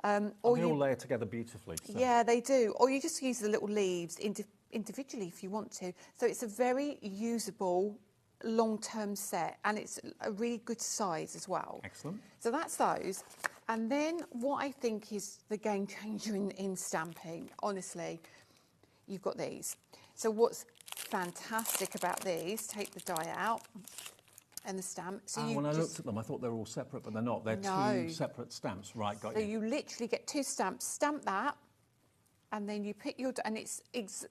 Or they all layer together beautifully. So. Yeah, they do. Or you just use the little leaves individually if you want to. So it's a very usable long-term set, and it's a really good size as well. Excellent. So that's those. And then what I think is the game changer in stamping, honestly, you've got these. So what's fantastic about these, take the die out and the stamp. So when I looked at them, I thought they were all separate, but they're not. They're two separate stamps. Right, got you. you. So you literally get 2 stamps, stamp that, and then you put your, and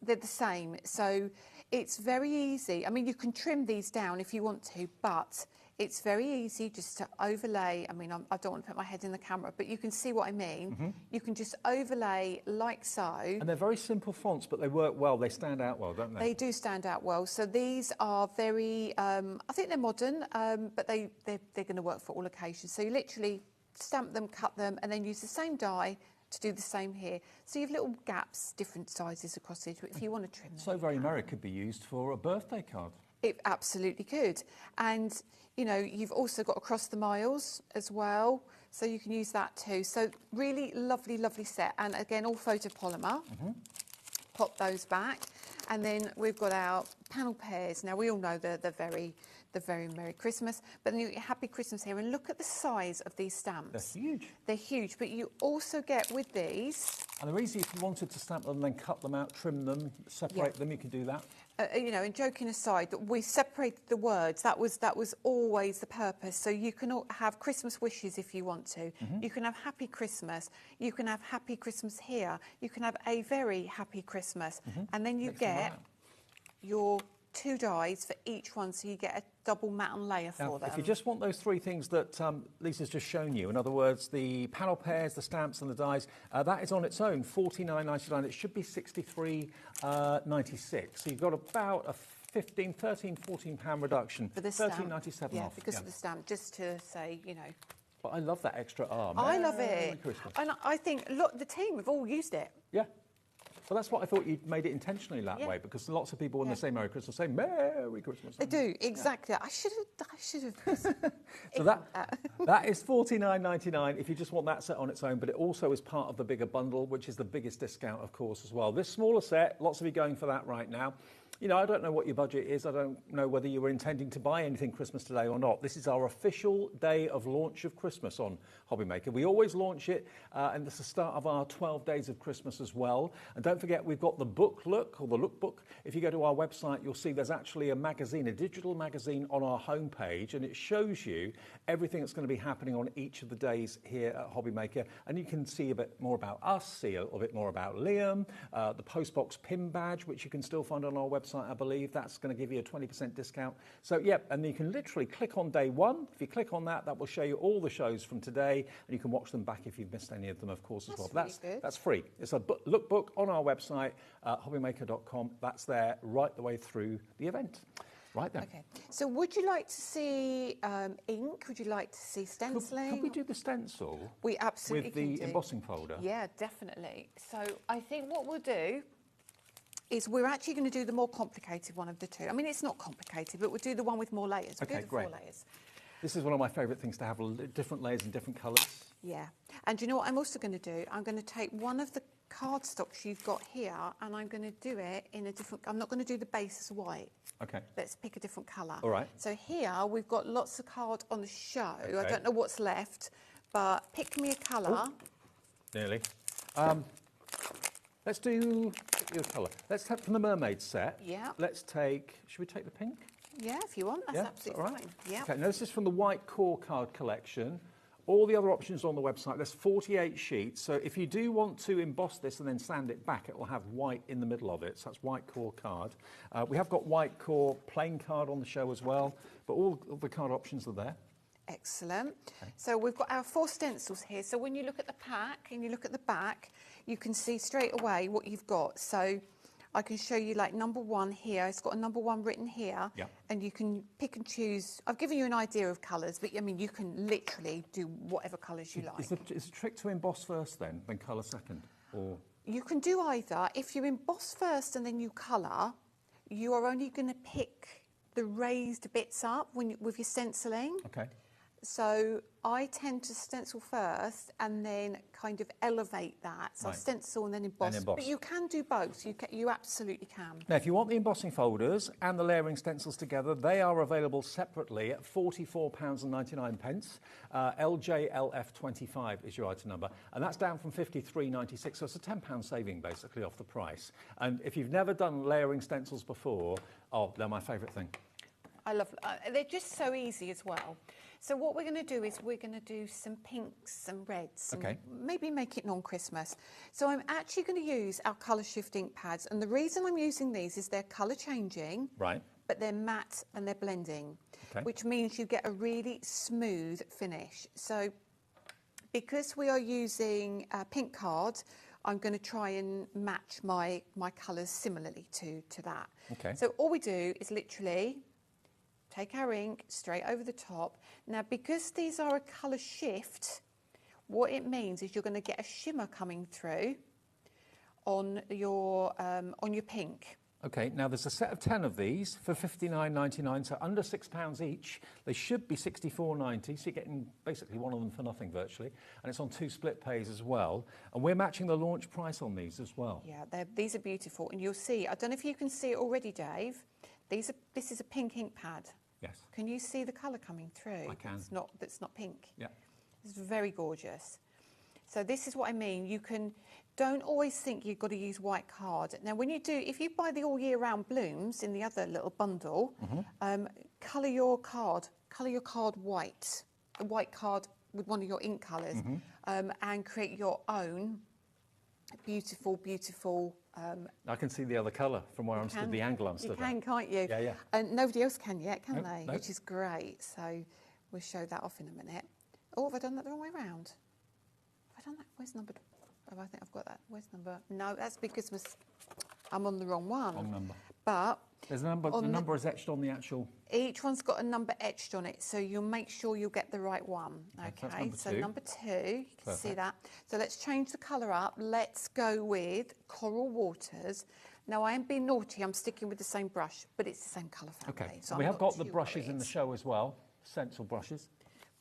they're the same. So it's very easy. I mean, you can trim these down if you want to, but it's very easy just to overlay. I mean, I don't want to put my head in the camera, but you can see what I mean. You can just overlay like so. And they're very simple fonts, but they work well. They stand out well, don't they? They do stand out well. So these are very, I think they're modern, but they're going to work for all occasions. So you literally stamp them, cut them, and then use the same die to do the same here. So you have little gaps, different sizes across it, if you want to trim them. So very merry could be used for a birthday card. It absolutely could. And, you know, you've also got across the miles as well, so you can use that too. So really lovely, lovely set. And again, all photopolymer. Pop those back. And then we've got our panel pairs. Now, we all know the very Merry Christmas, but then you get Happy Christmas here. And look at the size of these stamps. They're huge. They're huge, but you also get with these... And they're easy if you wanted to stamp them, then cut them out, trim them, separate them, you can do that. You know, and joking aside, we separated the words. That was always the purpose. So you can have Christmas wishes if you want to. You can have Happy Christmas. You can have Happy Christmas here. You can have a very Happy Christmas. And then you get your 2 dies for each one, so you get a double matte and layer for them. If you just want those 3 things that Lisa's just shown you, in other words, the panel pairs, the stamps and the dies, that is on its own, $49.99. It should be $63.96. So you've got about a 15, 13, 14 pound reduction. For the $13.97 yeah, off. because of the stamp, just to say, you know. But I love that extra arm. I love it. Christmas. And I think, look, the team have all used it. Yeah. Well, that's what I thought you'd made it intentionally that way, because lots of people, when they say Merry Christmas, say Merry Christmas. They do, exactly. I should have. So that is $49.99 if you just want that set on its own, but it also is part of the bigger bundle, which is the biggest discount, of course, as well. This smaller set, lots of you going for that right now. You know, I don't know what your budget is. I don't know whether you were intending to buy anything Christmas today or not. This is our official day of launch of Christmas on HobbyMaker. We always launch it, and it's the start of our 12 days of Christmas as well. And don't forget, we've got the book look, or the lookbook. If you go to our website, you'll see there's actually a magazine, a digital magazine on our homepage, and it shows you everything that's going to be happening on each of the days here at HobbyMaker. And you can see a bit more about us, see a little bit more about Liam, the Postbox pin badge, which you can still find on our website, I believe. That's going to give you a 20% discount. So, and you can literally click on day 1. If you click on that, that will show you all the shows from today, and you can watch them back if you've missed any of them, of course, as well. But that's free. It's a lookbook on our website, hobbymaker.com. That's there right the way through the event. Right then. Okay. So would you like to see ink? Would you like to see stenciling? Could we do the stencil? We absolutely with the embossing folder? Yeah, definitely. So I think what we'll do is we're actually going to do the more complicated one of the two. I mean, it's not complicated, but we'll do the one with more layers. We'll do the 4 layers. This is one of my favourite things, to have different layers and different colours. Yeah. And you know what I'm also going to do? I'm going to take one of the cardstocks you've got here, and I'm going to do it in a different... I'm not going to do the base as white. Okay. Let's pick a different colour. All right. So here we've got lots of card on the show. Okay. I don't know what's left, but pick me a colour. Ooh. Nearly. Let's do your colour. Let's take from the mermaid set. Yeah. Let's take... Should we take the pink? Yeah, if you want. That's absolutely fine. Yeah. Okay, now this is from the white core card collection. All the other options on the website. There's 48 sheets. So if you do want to emboss this and then sand it back, it will have white in the middle of it. So that's white core card. We have got white core plain card on the show as well, but all of the card options are there. Excellent. Okay. So we've got our 4 stencils here. So when you look at the pack and you look at the back, you can see straight away what you've got. So I can show you like number 1 here. It's got a number 1 written here, and you can pick and choose. I've given you an idea of colours, but I mean, you can literally do whatever colours you like. Is the trick to emboss first then colour second? Or you can do either. If you emboss first and then you colour, you are only going to pick the raised bits up with your stenciling. Okay. So I tend to stencil first and then kind of elevate that. So I stencil and then emboss. But you can do both. You absolutely can. Now, if you want the embossing folders and the layering stencils together, they are available separately at £44.99. LJLF25 is your item number. And that's down from £53.96. So it's a £10 saving, basically, off the price. And if you've never done layering stencils before, oh, they're my favourite thing. I love they're just so easy as well. So what we're going to do is we're going to do some pinks, some reds, and maybe make it non-Christmas. So I'm actually going to use our colour shift ink pads, and the reason I'm using these is they're colour changing, but they're matte and they're blending, which means you get a really smooth finish. So because we are using pink card, I'm going to try and match my colours similarly to that. So all we do is literally take our ink straight over the top. Now, because these are a colour shift, what it means is you're going to get a shimmer coming through on your pink. Okay, now there's a set of 10 of these for £59.99, so under £6 each. They should be £64.90, so you're getting basically one of them for nothing virtually. And it's on 2 split pays as well. And we're matching the launch price on these as well. Yeah, these are beautiful. And you'll see, I don't know if you can see it already, Dave. This is a pink ink pad. Yes. Can you see the colour coming through? I can. That's not pink. Yeah. It's very gorgeous. So this is what I mean. Don't always think you've got to use white card. Now, when you do, if you buy the all year round blooms in the other little bundle, colour your card white, a white card with one of your ink colours, and create your own beautiful, beautiful. I can see the other colour from where I'm stood, the angle I'm stood at. You can, can't you? Yeah, yeah. And nobody else can yet, can they? Nope. Which is great. So we'll show that off in a minute. Oh, have I done that the wrong way round? Have I done that? Where's number? Oh, I think I've got that. Where's number? No, that's because I'm on the wrong one. Wrong number. But there's a number. The number is etched on the actual. Each one's got a number etched on it, so you'll make sure you'll get the right one. Okay, so number 2, you can see that. So let's change the colour up. Let's go with Coral Waters. Now, I am being naughty. I'm sticking with the same brush, but it's the same colour family. Okay, so we have got the brushes in the show as well, stencil brushes.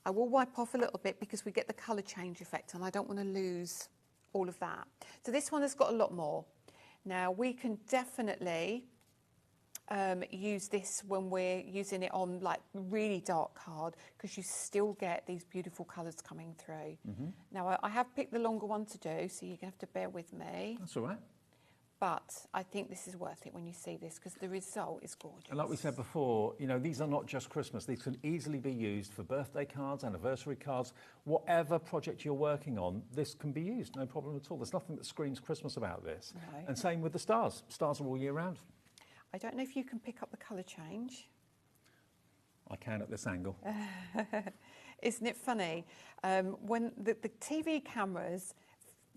I will wipe off a little bit because we get the colour change effect, and I don't want to lose all of that. So this one has got a lot more. Now, we can definitely use this when we're using it on like really dark card, because you still get these beautiful colours coming through. Now, I have picked the longer one to do, so you're going to have to bear with me. That's all right. But I think this is worth it when you see this, because the result is gorgeous. And like we said before, you know, these are not just Christmas. These can easily be used for birthday cards, anniversary cards, whatever project you're working on, this can be used, no problem at all. There's nothing that screams Christmas about this. No. And same with the stars. Stars are all year round. I don't know if you can pick up the colour change. I can at this angle. Isn't it funny? When the TV cameras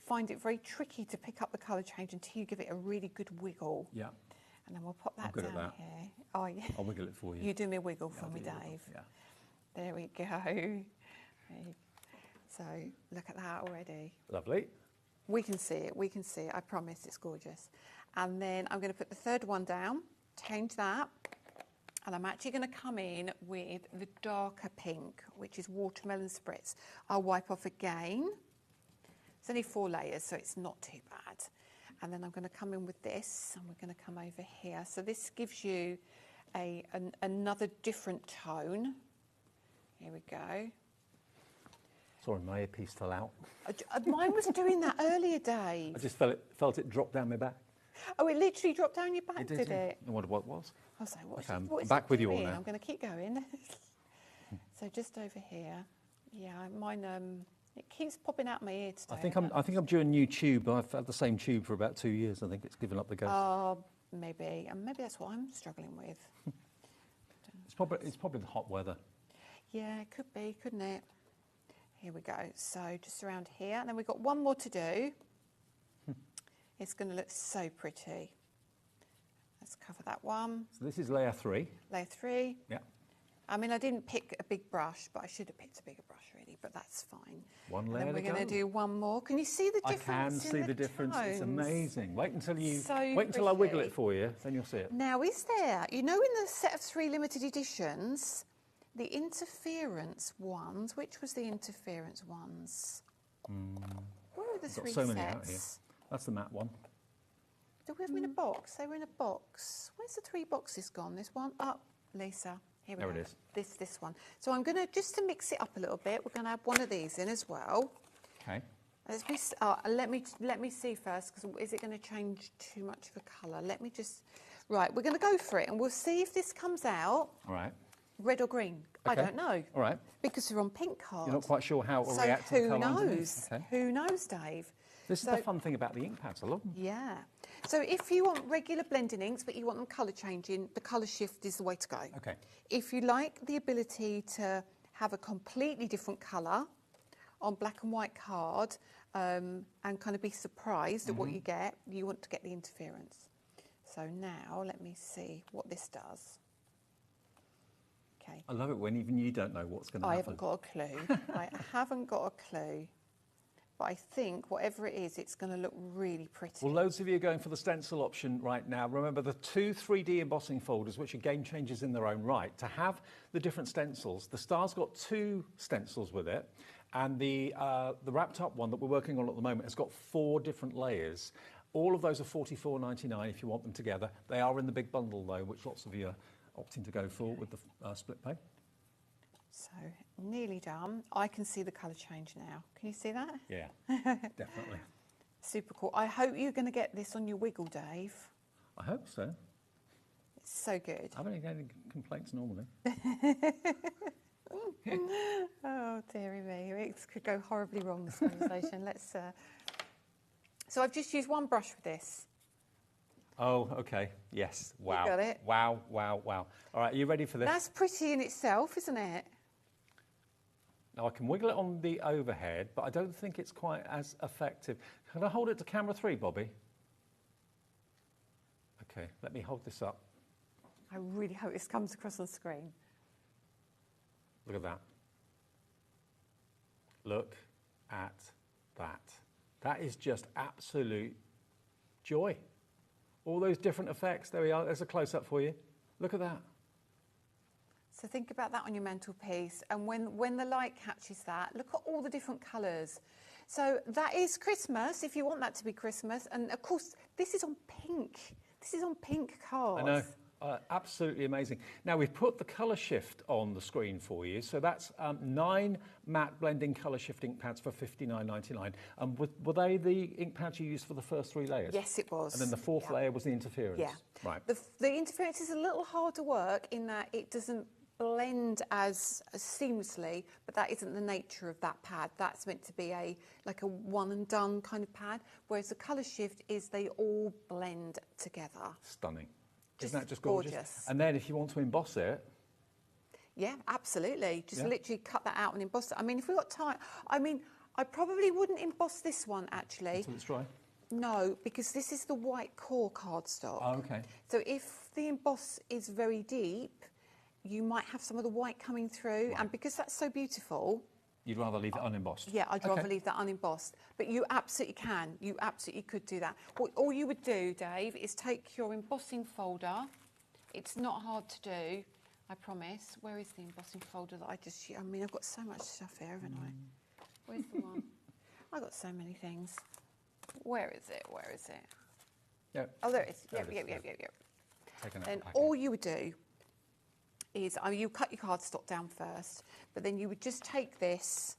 find it very tricky to pick up the colour change until you give it a really good wiggle. Yeah. And then we'll pop that good down at that. here. Oh, yeah. I'll wiggle it for you. You do me a wiggle for me, Dave. Yeah. There we go. So look at that already. Lovely. We can see it, I promise, it's gorgeous. And then I'm going to put the third one down, change that, and I'm actually going to come in with the darker pink, which is Watermelon Spritz. I'll wipe off again. It's only 4 layers, so it's not too bad. And then I'm going to come in with this, and we're going to come over here. So this gives you another different tone. Here we go. Sorry, my earpiece fell out. Mine was doing that earlier, Dave. I just felt it drop down my back. Oh, it literally dropped down your back, did it? I wondered what it was. I was like, what I'm is back it with you all doing? now. I'm going to keep going. So just over here. Yeah, mine, it keeps popping out my ear today. I think I'm due a new tube. I've had the same tube for about 2 years. I think it's given up the ghost. Oh, maybe. And maybe that's what I'm struggling with. It's probably the hot weather. Yeah, it could be, couldn't it? Here we go. So just around here. And then we've got one more to do. It's going to look so pretty. Let's cover that one. So this is layer 3. Layer 3. Yeah. I mean, I didn't pick a big brush, but I should have picked a bigger brush, really, but that's fine. One layer and then to we're going to do one more. Can you see the difference? I can see the difference. Tones? It's amazing. Wait until So I wiggle it for you, then you'll see it. Now, is there, you know, in the set of 3 limited editions, The interference ones, which was the interference ones? Where are the three so sets? many out here. That's the matte one. Do we have them in a box? They were in a box. Where's the 3 boxes gone? This one? Oh, Lisa. Here we go. There it is. This one. So I'm going to, just to mix it up a little bit, we're going to add one of these in as well. Okay. Let me see first, because is it going to change too much of a colour? Let me just... Right, we're going to go for it, and we'll see if this comes out All right. red or green. Okay. I don't know. All right. Because we're on pink cards. You're not quite sure how it will So react to the who colour knows? underneath. Okay. Who knows, Dave? This is the fun thing about the ink pads. I love them. Yeah. So if you want regular blending inks, but you want them colour changing, the colour shift is the way to go. Okay. If you like the ability to have a completely different colour on black and white card and kind of be surprised at what you get, you want to get the interference. So now let me see what this does. Okay. I love it when even you don't know what's going to happen. I haven't got a clue. I haven't got a clue. But I think whatever it is, it's going to look really pretty. Well, loads of you are going for the stencil option right now. Remember the 2 3D embossing folders, which are game changers in their own right. To have the different stencils, the Star's got 2 stencils with it, and the wrapped up one that we're working on at the moment has got 4 different layers. All of those are $44.99 if you want them together. They are in the big bundle though, which lots of you are opting to go for with the split pay. So, nearly done. I can see the colour change now. Can you see that? Yeah, definitely. Super cool. I hope you're going to get this on your wiggle, Dave. I hope so. It's so good. I haven't had any complaints normally. Oh, dearie me. It could go horribly wrong, this conversation. Let's... So I've just used one brush with this. Oh, okay. Yes. Wow. You got it? Wow, wow, wow. All right, are you ready for this? That's pretty in itself, isn't it? Now, I can wiggle it on the overhead, but I don't think it's quite as effective. Can I hold it to camera 3, Bobby? Okay, let me hold this up. I really hope this comes across on screen. Look at that. Look at that. That is just absolute joy. All those different effects. There we are. There's a close-up for you. Look at that. So think about that on your mantelpiece, and when the light catches that, look at all the different colours. So that is Christmas, if you want that to be Christmas, and of course this is on pink. This is on pink cards. I know. Absolutely amazing. Now we've put the colour shift on the screen for you. So that's 9 matte blending colour shift ink pads for $59.99. Were they the ink pads you used for the first 3 layers? Yes, it was. And then the 4th layer was the interference? Yeah. Right. The interference is a little harder work in that it doesn't blend as seamlessly, but that isn't the nature of that pad. That's meant to be like a one and done kind of pad, whereas the colour shift is they all blend together. Stunning. Isn't that just gorgeous? And then if you want to emboss it... Yeah, absolutely. Just literally cut that out and emboss it. I mean, if we've got time... I mean, I probably wouldn't emboss this one, actually. Until it's dry? No, because this is the white core cardstock. Oh, OK. So if the emboss is very deep, you might have some of the white coming through. Right. And because that's so beautiful... You'd rather leave it unembossed? Yeah, I'd rather leave that unembossed. But you absolutely can. You absolutely could do that. All you would do, Dave, is take your embossing folder. It's not hard to do, I promise. Where is the embossing folder that I just... I mean, I've got so much stuff here, haven't I? Where's the one? I've got so many things. Where is it? Where is it? Yep. Oh, there it is. Yep. And all you would do is you cut your cardstock down first, but then you would just take this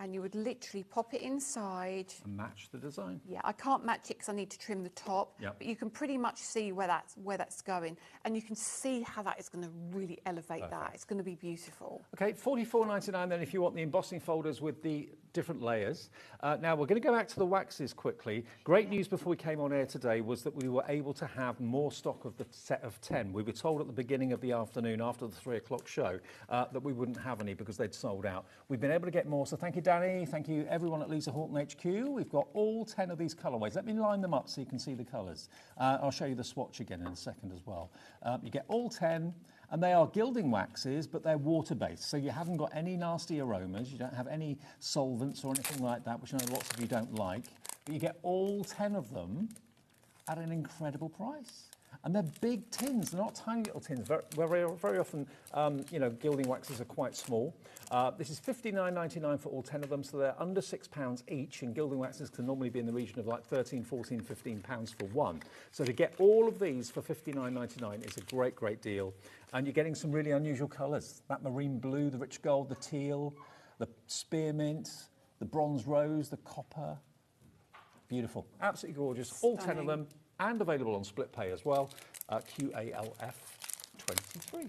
and you would literally pop it inside. And match the design. Yeah, I can't match it because I need to trim the top, but you can pretty much see where that's going, and you can see how that is going to really elevate that. It's going to be beautiful. Okay, $44.99 then if you want the embossing folders with the different layers. Now we're going to go back to the waxes quickly. Great news before we came on air today was that we were able to have more stock of the set of 10. We were told at the beginning of the afternoon after the 3 o'clock show that we wouldn't have any because they'd sold out. We've been able to get more, so thank you Danny, thank you everyone at Lisa Horton HQ. We've got all 10 of these colourways. Let me line them up so you can see the colours. I'll show you the swatch again in a second as well. You get all 10. And they are gilding waxes, but they're water-based, so you haven't got any nasty aromas, you don't have any solvents or anything like that, which I know lots of you don't like, but you get all 10 of them at an incredible price. And they're big tins, they're not tiny little tins. Very often, you know, gilding waxes are quite small. This is $59.99 for all 10 of them, so they're under £6 each, and gilding waxes can normally be in the region of like £13, £14, £15 for one. So to get all of these for $59.99 is a great, great deal. And you're getting some really unusual colours. That marine blue, the rich gold, the teal, the spearmint, the bronze rose, the copper. Beautiful, absolutely gorgeous. All 10 of them, and available on split pay as well. QALF 23.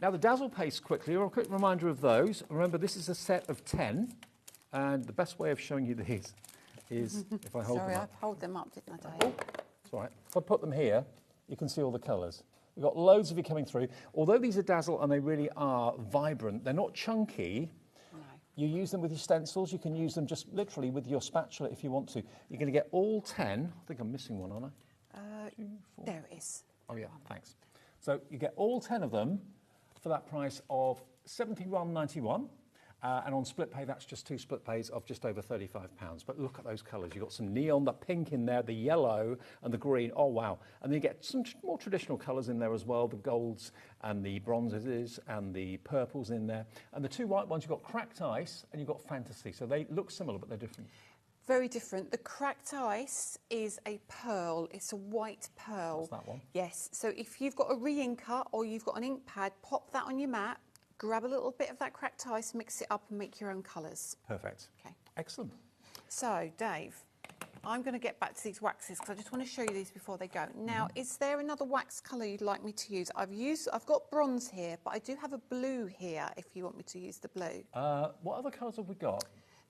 Now the dazzle paste quickly, or a quick reminder of those. Remember, this is a set of 10, and the best way of showing you these is if I hold them up. Sorry, I hold them up, didn't I, Dave? It's all right. If I put them here, you can see all the colours. We've got loads of you coming through. Although these are dazzle and they really are vibrant, they're not chunky. No. You use them with your stencils. You can use them just literally with your spatula if you want to. You're going to get all 10. I think I'm missing one, aren't I? 2, 4. There it is. Oh, yeah, thanks. So you get all 10 of them for that price of £71.91. And on split pay, that's just 2 split pays of just over £35. But look at those colours. You've got some neon, the pink in there, the yellow and the green. Oh, wow. And then you get some more traditional colours in there as well, the golds and the bronzes and the purples in there. And the 2 white ones, you've got cracked ice and you've got fantasy. So they look similar, but they're different. Very different. The cracked ice is a pearl. It's a white pearl. That's that one. Yes. So if you've got a re-inker or you've got an ink pad, pop that on your mat. Grab a little bit of that cracked ice, mix it up and make your own colours. Perfect. Okay. Excellent. So, Dave, I'm going to get back to these waxes because I just want to show you these before they go. Now, is there another wax colour you'd like me to use? I've got bronze here, but I do have a blue here if you want me to use the blue. What other colours have we got?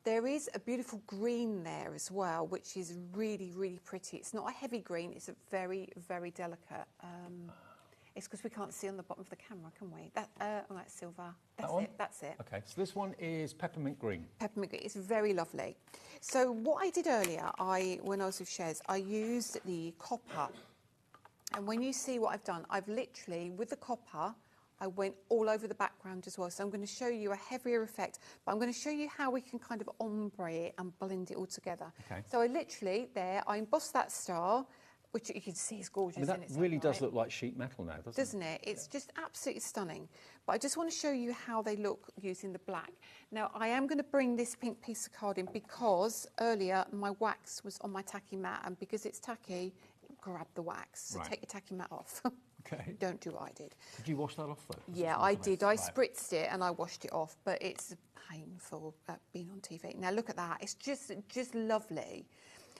There is a beautiful green there as well, which is really, really pretty. It's not a heavy green, it's a very, very delicate. It's because we can't see on the bottom of the camera, can we? Oh, that's silver. That's it. Okay, so this one is peppermint green. Peppermint green. It's very lovely. So what I did earlier, when I was with Shez, I used the copper. And when you see what I've done, I've literally, with the copper, I went all over the background as well. So I'm going to show you a heavier effect, but I'm going to show you how we can kind of ombre it and blend it all together. Okay. So I literally, I embossed that star, which you can see is gorgeous. I mean, that really does look like sheet metal now, doesn't it? It's just absolutely stunning. But I just want to show you how they look using the black. Now, I am going to bring this pink piece of card in because earlier my wax was on my tacky mat, and because it's tacky, grab the wax. So take your tacky mat off. Okay. Don't do what I did. Did you wash that off, though? Yeah, I did. I spritzed it and I washed it off, but it's painful being on TV. Now, look at that. It's just lovely.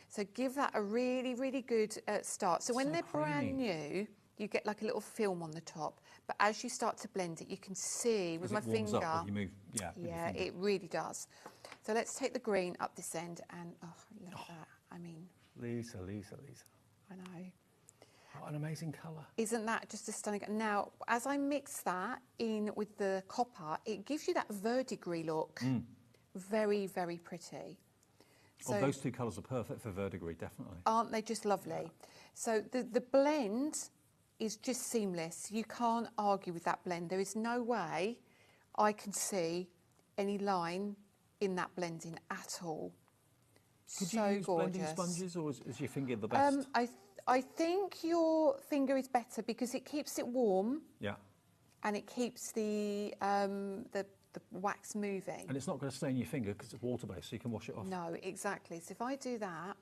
So give that a really, really good start. So when they're brand new, you get like a little film on the top. But as you start to blend it, you can see with my finger. Up, you move, yeah, it really does. So let's take the green up this end and, look at that. I mean. Lisa. I know. What an amazing colour. Isn't that just a stunning... Now, as I mix that in with the copper, it gives you that verdigris look. Very, very pretty. So, those 2 colours are perfect for verdigris, definitely. Aren't they just lovely? Yeah. So the blend is just seamless. You can't argue with that blend. There is no way I can see any line in that blending at all. Could you use blending sponges, or is your finger the best? I think your finger is better because it keeps it warm. Yeah. And it keeps the wax moving. And it's not going to stain your finger because it's water-based, so you can wash it off. No, exactly. So if I do that...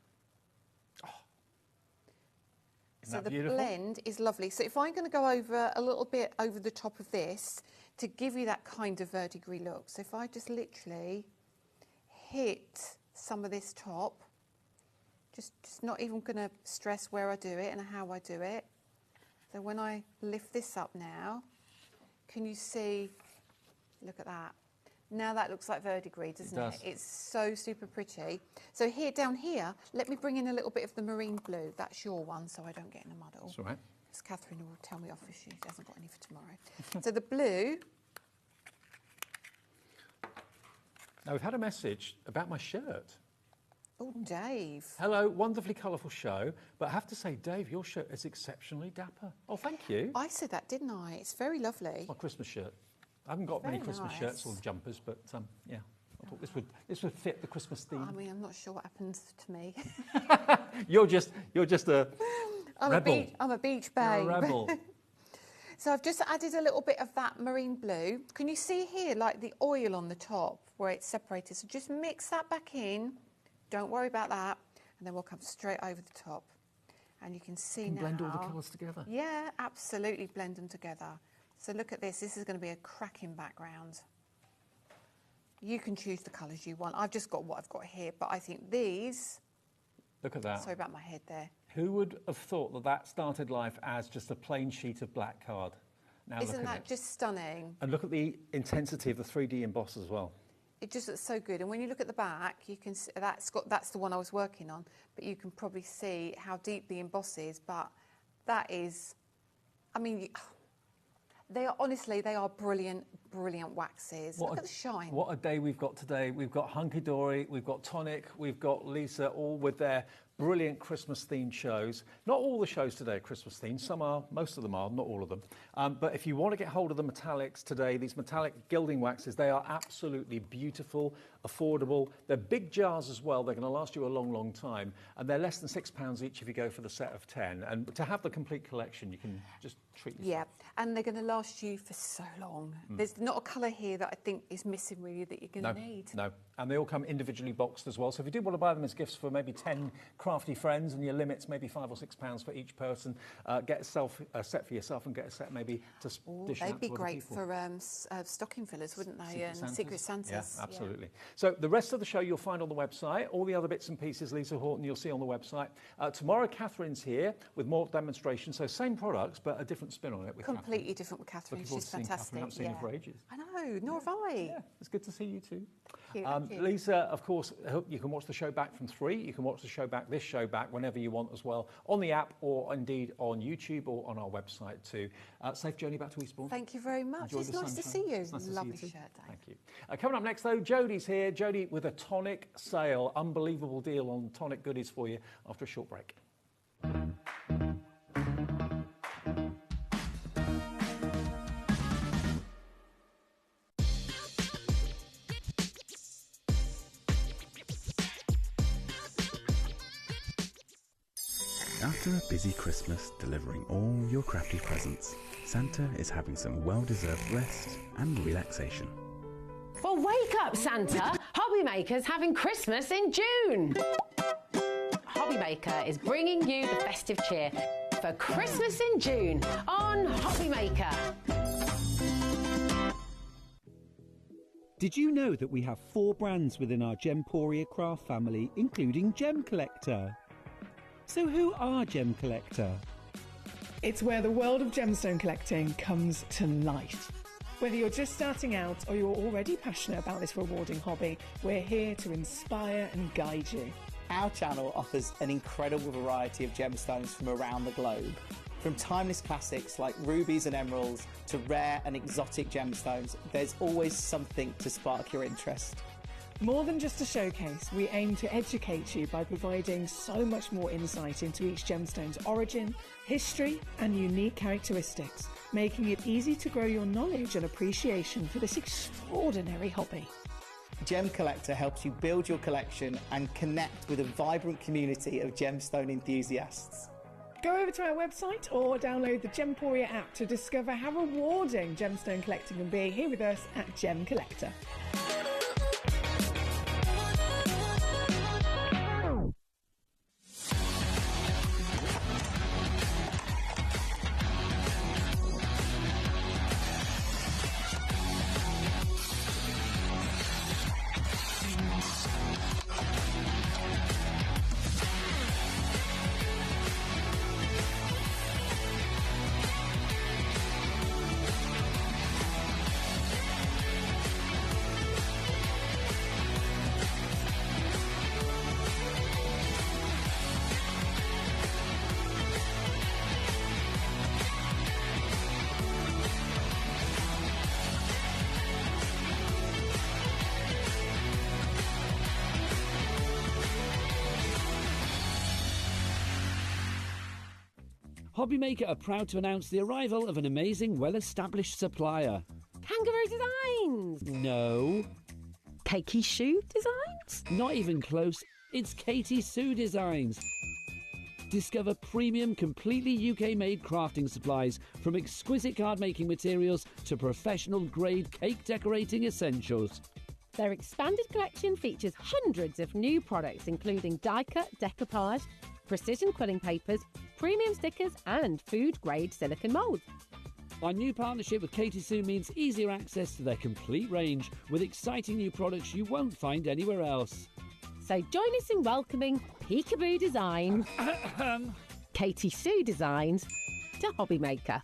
Isn't that beautiful? Blend is lovely. So if I'm going to go over a little bit over the top of this to give you that kind of verdigris look. So if I just literally hit some of this top, just not even going to stress where I do it and how I do it. So when I lift this up now, can you see... Look at that. Now that looks like verdigris, doesn't it? It's so super pretty. So down here, let me bring in a little bit of the marine blue. That's your one, so I don't get in a muddle. That's all right. Because Catherine will tell me off if she hasn't got any for tomorrow. So the blue. Now, we've had a message about my shirt. Oh, Dave. Hello, wonderfully colourful show. But I have to say, Dave, your shirt is exceptionally dapper. Oh, thank you. I said that, didn't I? It's very lovely. It's my Christmas shirt. I haven't got many Christmas shirts or jumpers, but yeah, I thought this would fit the Christmas theme. I mean, I'm not sure what happens to me. you're just a I'm a beach babe. You're a rebel. So I've just added a little bit of that marine blue. Can you see here, like the oil on the top where it's separated? So just mix that back in. Don't worry about that. And then we'll come straight over the top. And you can see now. Blend all the colours together. Yeah, absolutely blend them together. So look at this. This is going to be a cracking background. You can choose the colours you want. I've just got what I've got here, but I think these... Look at that. Sorry about my head there. Who would have thought that that started life as just a plain sheet of black card? Now Isn't that just stunning? And look at the intensity of the 3D emboss as well. It just looks so good. And when you look at the back, you can see that's the one I was working on, but you can probably see how deep the emboss is. But that is, I mean, they are brilliant waxes. Look at the shine. What a day we've got today. We've got Hunkydory, we've got Tonic, we've got Lisa, all with their brilliant Christmas themed shows. Not all the shows today are Christmas themed. Some are, most of them are, not all of them. But if you want to get hold of the metallics today, these metallic gilding waxes, they are absolutely beautiful, affordable. They're big jars as well. They're going to last you a long, long time. And they're less than £6 each if you go for the set of 10. And to have the complete collection, you can just treat yourself. Yeah, and they're going to last you for so long. There's not a colour here that I think is missing really that you're going to need. No, and they all come individually boxed as well. So if you do want to buy them as gifts for maybe 10 crafty friends and your limit's maybe £5 or £6 for each person, get a set for yourself and get a set maybe to dish out they'd be to other great people. for stocking fillers, wouldn't they? Secret Santas. Yeah, absolutely. So the rest of the show you'll find on the website. All the other bits and pieces, Lisa Horton, you'll see on the website. Tomorrow, Catherine's here with more demonstrations. So same products, but a different spin on it. With Completely different with Catherine. She's fantastic. I haven't seen her for ages. I know, nor have I. Yeah, it's good to see you too. Thank you. Lisa, of course, I hope you can watch the show back from 3. You can watch the show back, this show back, whenever you want as well, on the app or indeed on YouTube or on our website too. Safe journey back to Eastbourne. Thank you very much. Enjoy it's the nice to sunshine. see you. It's nice to Lovely see you shirt, Dave. Thank you. Coming up next though, Jodie's here. Jodie with a Tonic sale. Unbelievable deal on Tonic goodies for you after a short break. After a busy Christmas delivering all your crafty presents, Santa is having some well-deserved rest and relaxation. Well, wake up, Santa! HobbyMaker's having Christmas in June! HobbyMaker is bringing you the festive cheer for Christmas in June on HobbyMaker. Did you know that we have 4 brands within our Gemporia craft family, including Gem Collector? So who are Gem Collector? It's where the world of gemstone collecting comes to life. Whether you're just starting out or you're already passionate about this rewarding hobby, we're here to inspire and guide you. Our channel offers an incredible variety of gemstones from around the globe. From timeless classics like rubies and emeralds to rare and exotic gemstones, there's always something to spark your interest. More than just a showcase, we aim to educate you by providing so much more insight into each gemstone's origin, history, and unique characteristics, making it easy to grow your knowledge and appreciation for this extraordinary hobby. Gem Collector helps you build your collection and connect with a vibrant community of gemstone enthusiasts. Go over to our website or download the Gemporia app to discover how rewarding gemstone collecting can be here with us at Gem Collector. HobbyMaker are proud to announce the arrival of an amazing, well-established supplier. Kangaroo Designs! No. Cakey Shoe Designs? Not even close. It's Katie Sue Designs. Discover premium, completely UK-made crafting supplies, from exquisite card-making materials to professional-grade cake decorating essentials. Their expanded collection features hundreds of new products, including die-cut decoupage, precision quilling papers, premium stickers, and food-grade silicone moulds. Our new partnership with Katie Sue means easier access to their complete range, with exciting new products you won't find anywhere else. So join us in welcoming Peekaboo Design, Katie Sue Designs, to HobbyMaker.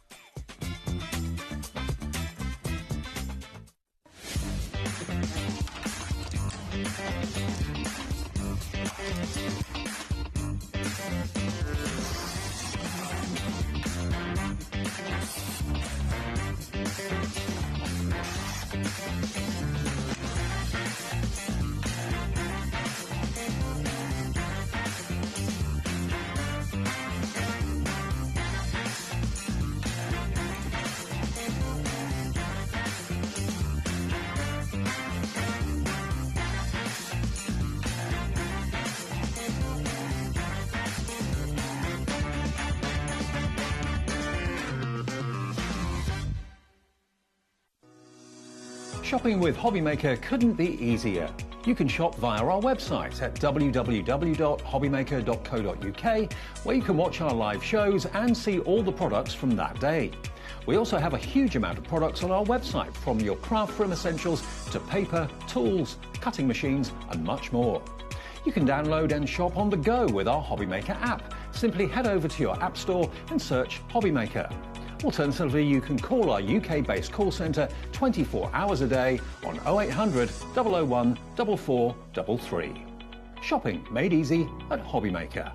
Shopping with HobbyMaker couldn't be easier. You can shop via our website at www.hobbymaker.co.uk, where you can watch our live shows and see all the products from that day. We also have a huge amount of products on our website, from your craft room essentials to paper, tools, cutting machines and much more. You can download and shop on the go with our HobbyMaker app. Simply head over to your app store and search HobbyMaker. Alternatively, you can call our UK-based call centre 24 hours a day on 0800 001 4433. Shopping made easy at HobbyMaker.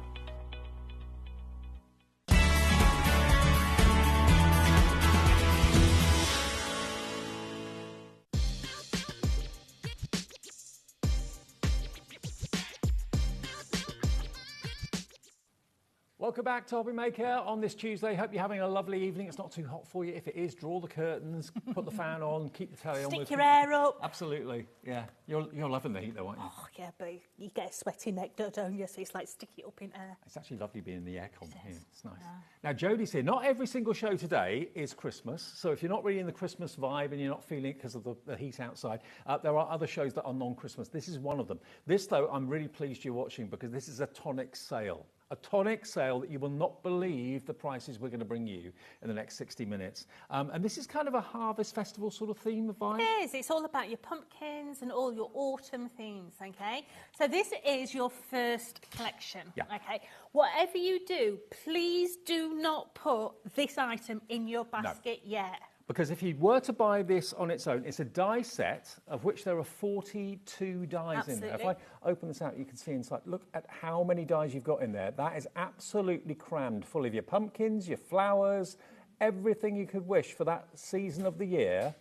Welcome back to HobbyMaker on this Tuesday. Hope you're having a lovely evening. It's not too hot for you. If it is, draw the curtains, put the fan on, keep the telly on. Stick your hair up. Absolutely, yeah. You're loving the heat though, aren't you? Oh, yeah, but you get a sweaty neck, don't you? So it's like stick it up in air. It's actually lovely being in the aircon here. It's nice. Yeah. Now, Jodie's here. Not every single show today is Christmas. So if you're not really in the Christmas vibe and you're not feeling it because of the heat outside, there are other shows that are non-Christmas. This is one of them. This, though, I'm really pleased you're watching because this is a tonic sale. A tonic sale that you will not believe the prices we're going to bring you in the next 60 minutes. And this is kind of a harvest festival sort of theme of vibe. It is. It's all about your pumpkins and all your autumn themes, okay? So this is your first collection, okay? Whatever you do, please do not put this item in your basket yet. Because if you were to buy this on its own, it's a die set of which there are 42 dies in there. If I open this out, you can see inside. Look at how many dies you've got in there. That is absolutely crammed full of your pumpkins, your flowers, everything you could wish for that season of the year.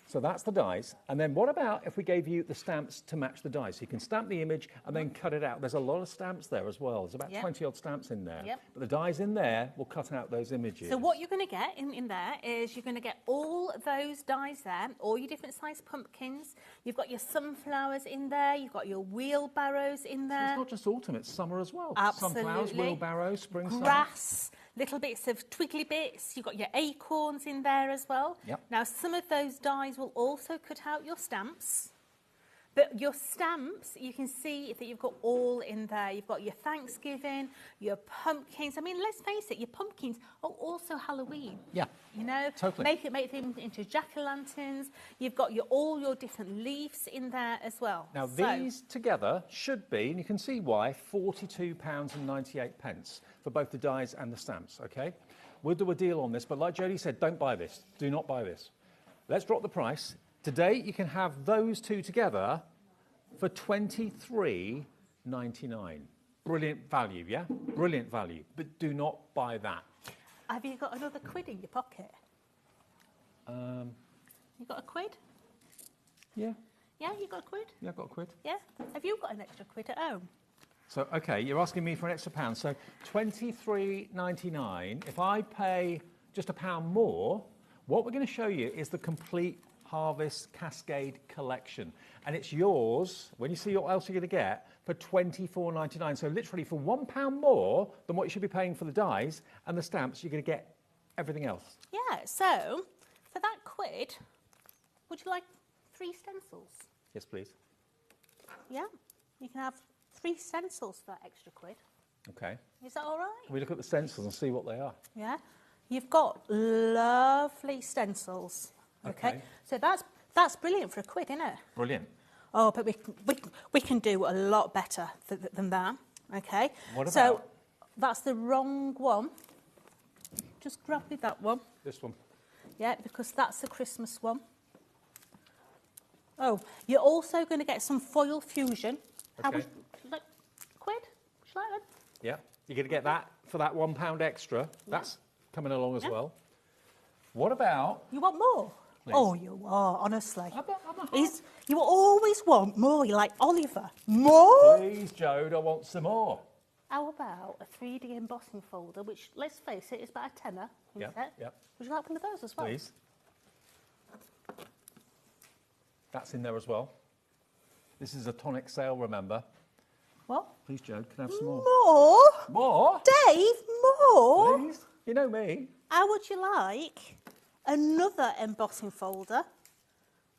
So that's the dies. And then what about if we gave you the stamps to match the dies? So you can stamp the image and then cut it out. There's a lot of stamps there as well. There's about 20 odd stamps in there. But the dies in there will cut out those images. So what you're going to get in there is you're going to get all those dies there, all your different sized pumpkins. You've got your sunflowers in there. You've got your wheelbarrows in there. So it's not just autumn, it's summer as well. Absolutely. Sunflowers, wheelbarrows, spring, grass. Little bits of twiggly bits. You've got your acorns in there as well. Now, some of those dies will also cut out your stamps. But your stamps, you can see that you've got all in there. You've got your Thanksgiving, your pumpkins. I mean, let's face it, your pumpkins are also Halloween. Yeah. You know, totally. Make them into jack-o'-lanterns. You've got all your different leaves in there as well. Now, these together should be, and you can see why, £42.98 for both the dies and the stamps, okay? We'll do a deal on this, but like Jodie said, don't buy this. Do not buy this. Let's drop the price. Today, you can have those two together for £23.99. Brilliant value, yeah? Brilliant value. But do not buy that. Have you got another quid in your pocket? You got a quid? Yeah. Yeah, you got a quid? Yeah, I've got a quid. Yeah. Have you got an extra quid at home? So, OK, you're asking me for an extra pound. So £23.99. If I pay just £1 more, what we're going to show you is the complete Harvest Cascade Collection. And it's yours, when you see what else you're going to get, for $24.99. So literally for £1 more than what you should be paying for the dies and the stamps, you're going to get everything else. Yeah, so for that quid, would you like 3 stencils? Yes, please. Yeah, you can have 3 stencils for that extra quid. Okay. Is that all right? Can we look at the stencils and see what they are? Yeah. You've got lovely stencils. Okay. So that's brilliant for a quid, isn't it? Brilliant. Oh, but we can do a lot better than that. Okay. What about? So that's the wrong one. Just grab me that one. This one. Yeah, because that's the Christmas one. Oh, you're also going to get some foil fusion. Okay. Quid? Shall I? Yeah. You're going to get that for that £1 extra. That's coming along as well. What about? You want more? Please. Oh, you are, honestly. You always want more. You're like, Oliver, more? Please, Jode, I want some more. How about a 3D embossing folder, which, let's face it, is about a tenner. Yeah. Would you like one of those as well? Please. That's in there as well. This is a tonic sale, remember? What? Please, Jode, can I have some more? More? More? Dave, more? Please? You know me. How would you like another embossing folder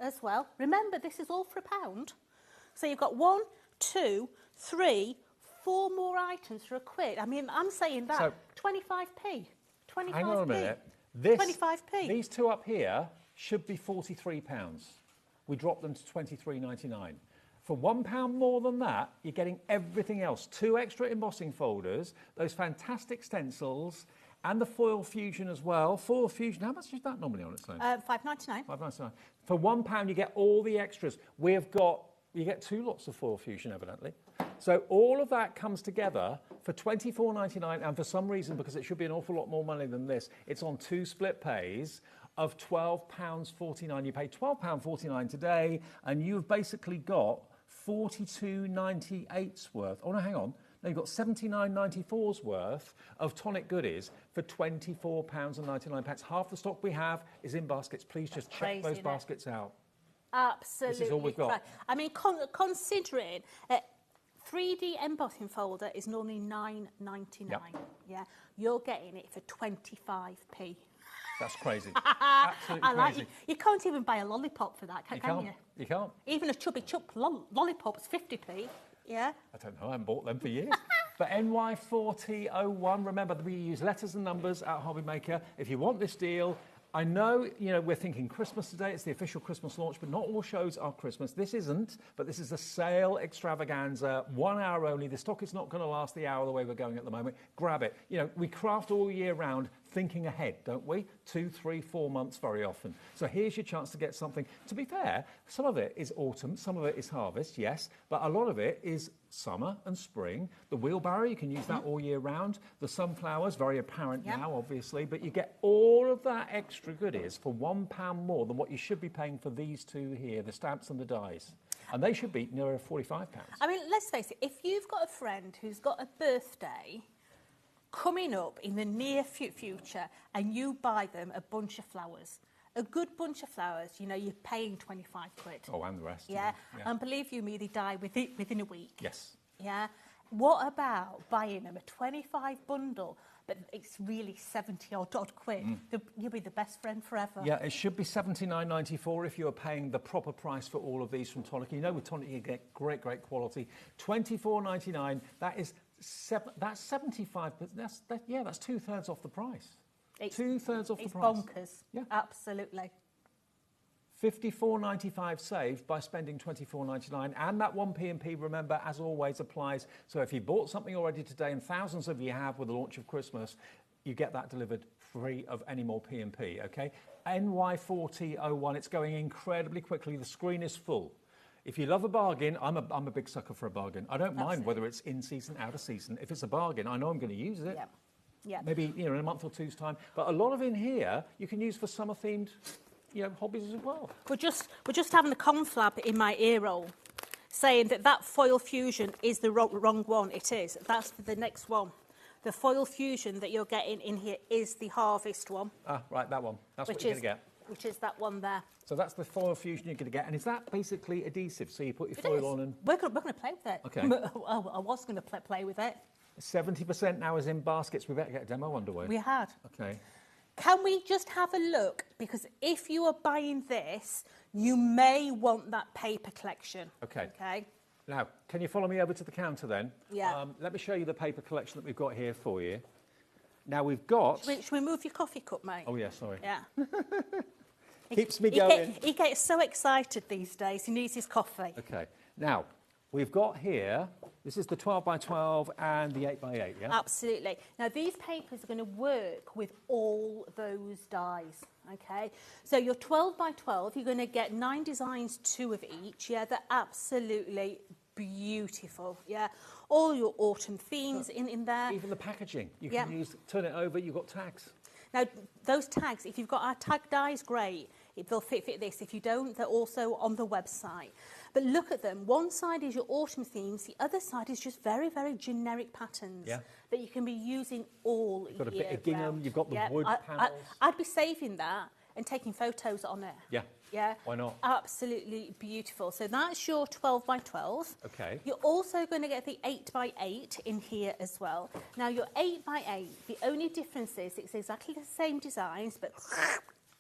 as well? Remember, this is all for £1. So you've got 1, 2, 3, 4 more items for a quid. I mean, I'm saying that. So, 25p. 25p. Hang on a minute. This, 25p. These two up here should be £43. We dropped them to $23.99. For £1 more than that, you're getting everything else. 2 extra embossing folders, those fantastic stencils, and the foil fusion as well. Foil fusion, how much is that normally on its own? £5.99. £5.99. For £1, you get all the extras. You get 2 lots of foil fusion, evidently. So all of that comes together for $24.99, and for some reason, because it should be an awful lot more money than this, it's on 2 split pays of £12.49. You pay £12.49 today, and you've basically got $42.98's worth. Oh, no, hang on. No, you've got $79.94's worth of tonic goodies for £24.99. Half the stock we have is in baskets. Please just check those baskets out. Absolutely. This is all we've got. I mean, considering 3D embossing folder is normally $9.99. Yep. Yeah, you're getting it for 25p. That's crazy. Absolutely crazy. You can't even buy a lollipop for that, can you? You can't. Even a Chubby Chup lollipop's 50p. Yeah. I don't know. I haven't bought them for years. But NY4001, remember that we use letters and numbers at HobbyMaker. If you want this deal, I know, we're thinking Christmas today. It's the official Christmas launch, but not all shows are Christmas. This isn't, but this is a sale extravaganza, 1 hour only. The stock is not going to last the hour the way we're going at the moment. Grab it. We craft all year round thinking ahead, don't we? 2, 3, 4 months very often. So here's your chance to get something. To be fair, some of it is autumn, some of it is harvest, yes, but a lot of it is summer and spring. The wheelbarrow, you can use that all year round. The sunflowers, very apparent now, obviously, but you get all of that extra goodies for £1 more than what you should be paying for these two here, the stamps and the dies. And they should be nearer £45. I mean, let's face it, if you've got a friend who's got a birthday coming up in the near future and you buy them a bunch of flowers, a good bunch of flowers, you're paying 25 quid. Oh, and the rest. Yeah. And believe you me, they die within a week. Yes. Yeah. What about buying them a 25 bundle, but it's really 70 odd quid? You'll be the best friend forever. Yeah, it should be $79.94 if you're paying the proper price for all of these from Tonic. With Tonic you get great quality. $24.99. That's 75. That's 2/3 off the price. It's 2/3 off the price. It's bonkers. Yeah, absolutely. $54.95 saved by spending $24.99, and that 1 P&P, remember, as always, applies. So if you bought something already today, and thousands of you have with the launch of Christmas, you get that delivered free of any more P&P. Okay, NY4001. It's going incredibly quickly. The screen is full. If you love a bargain, I'm a big sucker for a bargain. I don't mind whether it's in season, out of season. If it's a bargain, I know I'm going to use it. Yeah. Maybe in a month or two's time. But a lot of in here you can use for summer-themed, hobbies as well. We're just having a conflab in my ear roll, saying that foil fusion is the wrong one. It is. That's for the next one. The foil fusion that you're getting in here is the harvest one. Ah, right, that one. That's what you're going to get. which is that one there. So that's the foil fusion you're going to get. And is that basically adhesive? So you put your foil on and... We're going to play with it. Okay. I was going to play with it. 70% now is in baskets. We better get a demo underway. We had. Okay. Can we just have a look? Because if you are buying this, you may want that paper collection. Okay. Okay. Now, can you follow me over to the counter then? Yeah. Let me show you the paper collection that we've got here for you. Now we've got... Should we move your coffee cup, mate? Oh, yeah, sorry. Yeah. Keeps me going. He gets so excited these days. He needs his coffee. Okay. Now, we've got here, this is the 12 by 12 and the 8 by 8, yeah? Absolutely. Now, these papers are going to work with all those dies, okay? So your 12 by 12, you're going to get 9 designs, 2 of each, yeah? They're absolutely beautiful, yeah? All your autumn themes in there. Even the packaging. You can use, turn it over, you've got tags. Now, those tags, if you've got our tag dies, great. They'll fit this. If you don't, they're also on the website. But look at them. One side is your autumn themes. The other side is just very, very generic patterns that you can be using all year. You've got a bit of gingham, you've got the wood panels. I'd be saving that and taking photos on it. Yeah. Yeah. Why not? Absolutely beautiful. So that's your 12 by 12. Okay. You're also going to get the 8 by 8 in here as well. Now your 8 by 8, the only difference is it's exactly the same designs, but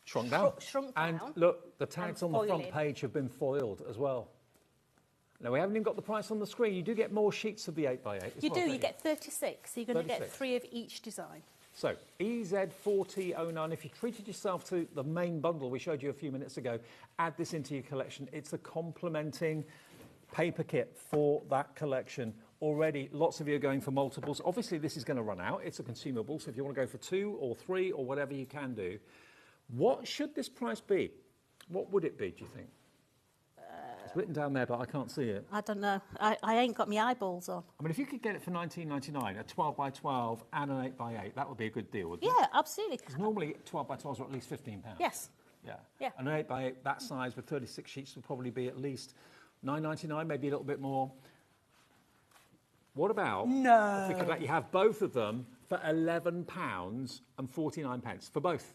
shrunk down. Shrunk down. And look, the tags on the front foiling. page have been foiled as well. Now, we haven't even got the price on the screen. You do get more sheets of the 8 by 8 You do, you get 36. So you're going to get 3 of each design. So, EZ4009, if you treated yourself to the main bundle we showed you a few minutes ago, add this into your collection. It's a complementing paper kit for that collection. Already, lots of you are going for multiples. Obviously, this is going to run out. It's a consumable, so if you want to go for 2 or 3 or whatever you can do. What should this price be? What would it be, do you think? It's written down there, but I can't see it. I don't know. I ain't got my eyeballs on. I mean, if you could get it for $19.99, a 12 by 12 and an 8 by 8, that would be a good deal, wouldn't it? Yeah, absolutely. Because normally 12 by 12s are at least £15. Yes. Yeah. And an 8 by 8 that size with 36 sheets would probably be at least $9.99, maybe a little bit more. What about if we could let you have both of them for £11.49 for both?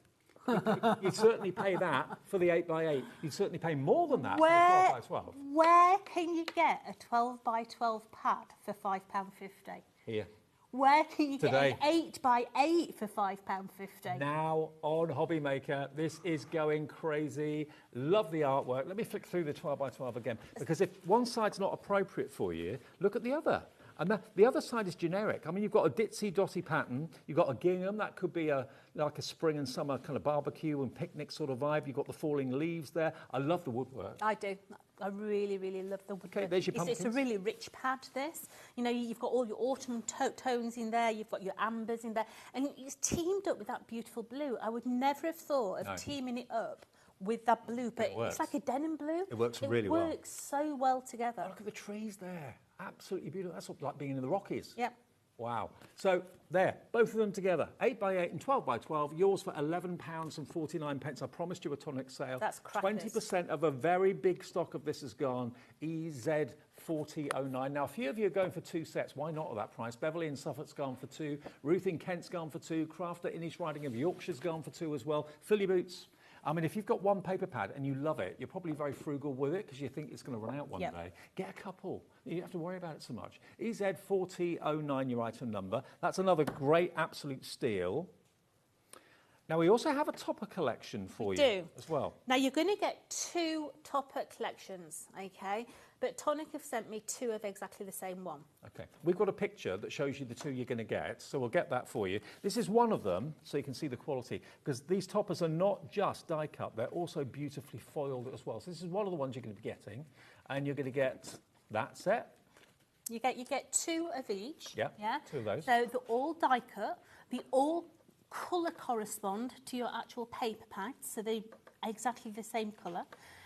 You'd certainly pay that for the 8 by 8. You'd certainly pay more than that for the 12 by 12. Where can you get a 12 by 12 pad for £5.50? Here. Where can you Today. get an 8 by 8 for £5.50? Now on HobbyMaker, this is going crazy. Love the artwork. Let me flick through the 12 by 12 again, because if one side's not appropriate for you, look at the other. And the other side is generic. I mean, you've got a ditzy dotty pattern. You've got a gingham. That could be like a spring and summer kind of barbecue and picnic sort of vibe. You've got the falling leaves there. I love the woodwork. I do. I really, really love the woodwork. Okay, there's your pumpkins. It's a really rich pad, this. You know, you've got all your autumn tones in there. You've got your ambers in there. And it's teamed up with that beautiful blue. I would never have thought of teaming it up with that blue, but it's like a denim blue. It works really well. It works so well together. Oh, look at the trees there. Absolutely beautiful. That's like being in the Rockies. Yep. Wow. So there, both of them together, 8 by 8 and 12 by 12, yours for £11.49. I promised you a tonic sale. That's crackers. 20% of a very big stock of this is gone. EZ4009. Now, a few of you are going for 2 sets. Why not at that price? Beverly in Suffolk's gone for 2. Ruth in Kent's gone for 2. Crafter in East Riding of Yorkshire's gone for 2 as well. Philly Boots. I mean, if you've got one paper pad and you love it, you're probably very frugal with it because you think it's going to run out one day. Get a couple. You don't have to worry about it so much. EZ4009, your item number. That's another great absolute steal. Now, we also have a topper collection for you as well. Now, you're going to get 2 topper collections, OK? But Tonic have sent me 2 of exactly the same one. OK. We've got a picture that shows you the 2 you're going to get, so we'll get that for you. This is one of them, so you can see the quality, because these toppers are not just die cut, they're also beautifully foiled as well. So this is one of the ones you're going to be getting, and you're going to get that set. You get 2 of each. Yeah, 2 of those. So they're all die cut. They all colour correspond to your actual paper pads, so they're exactly the same colour.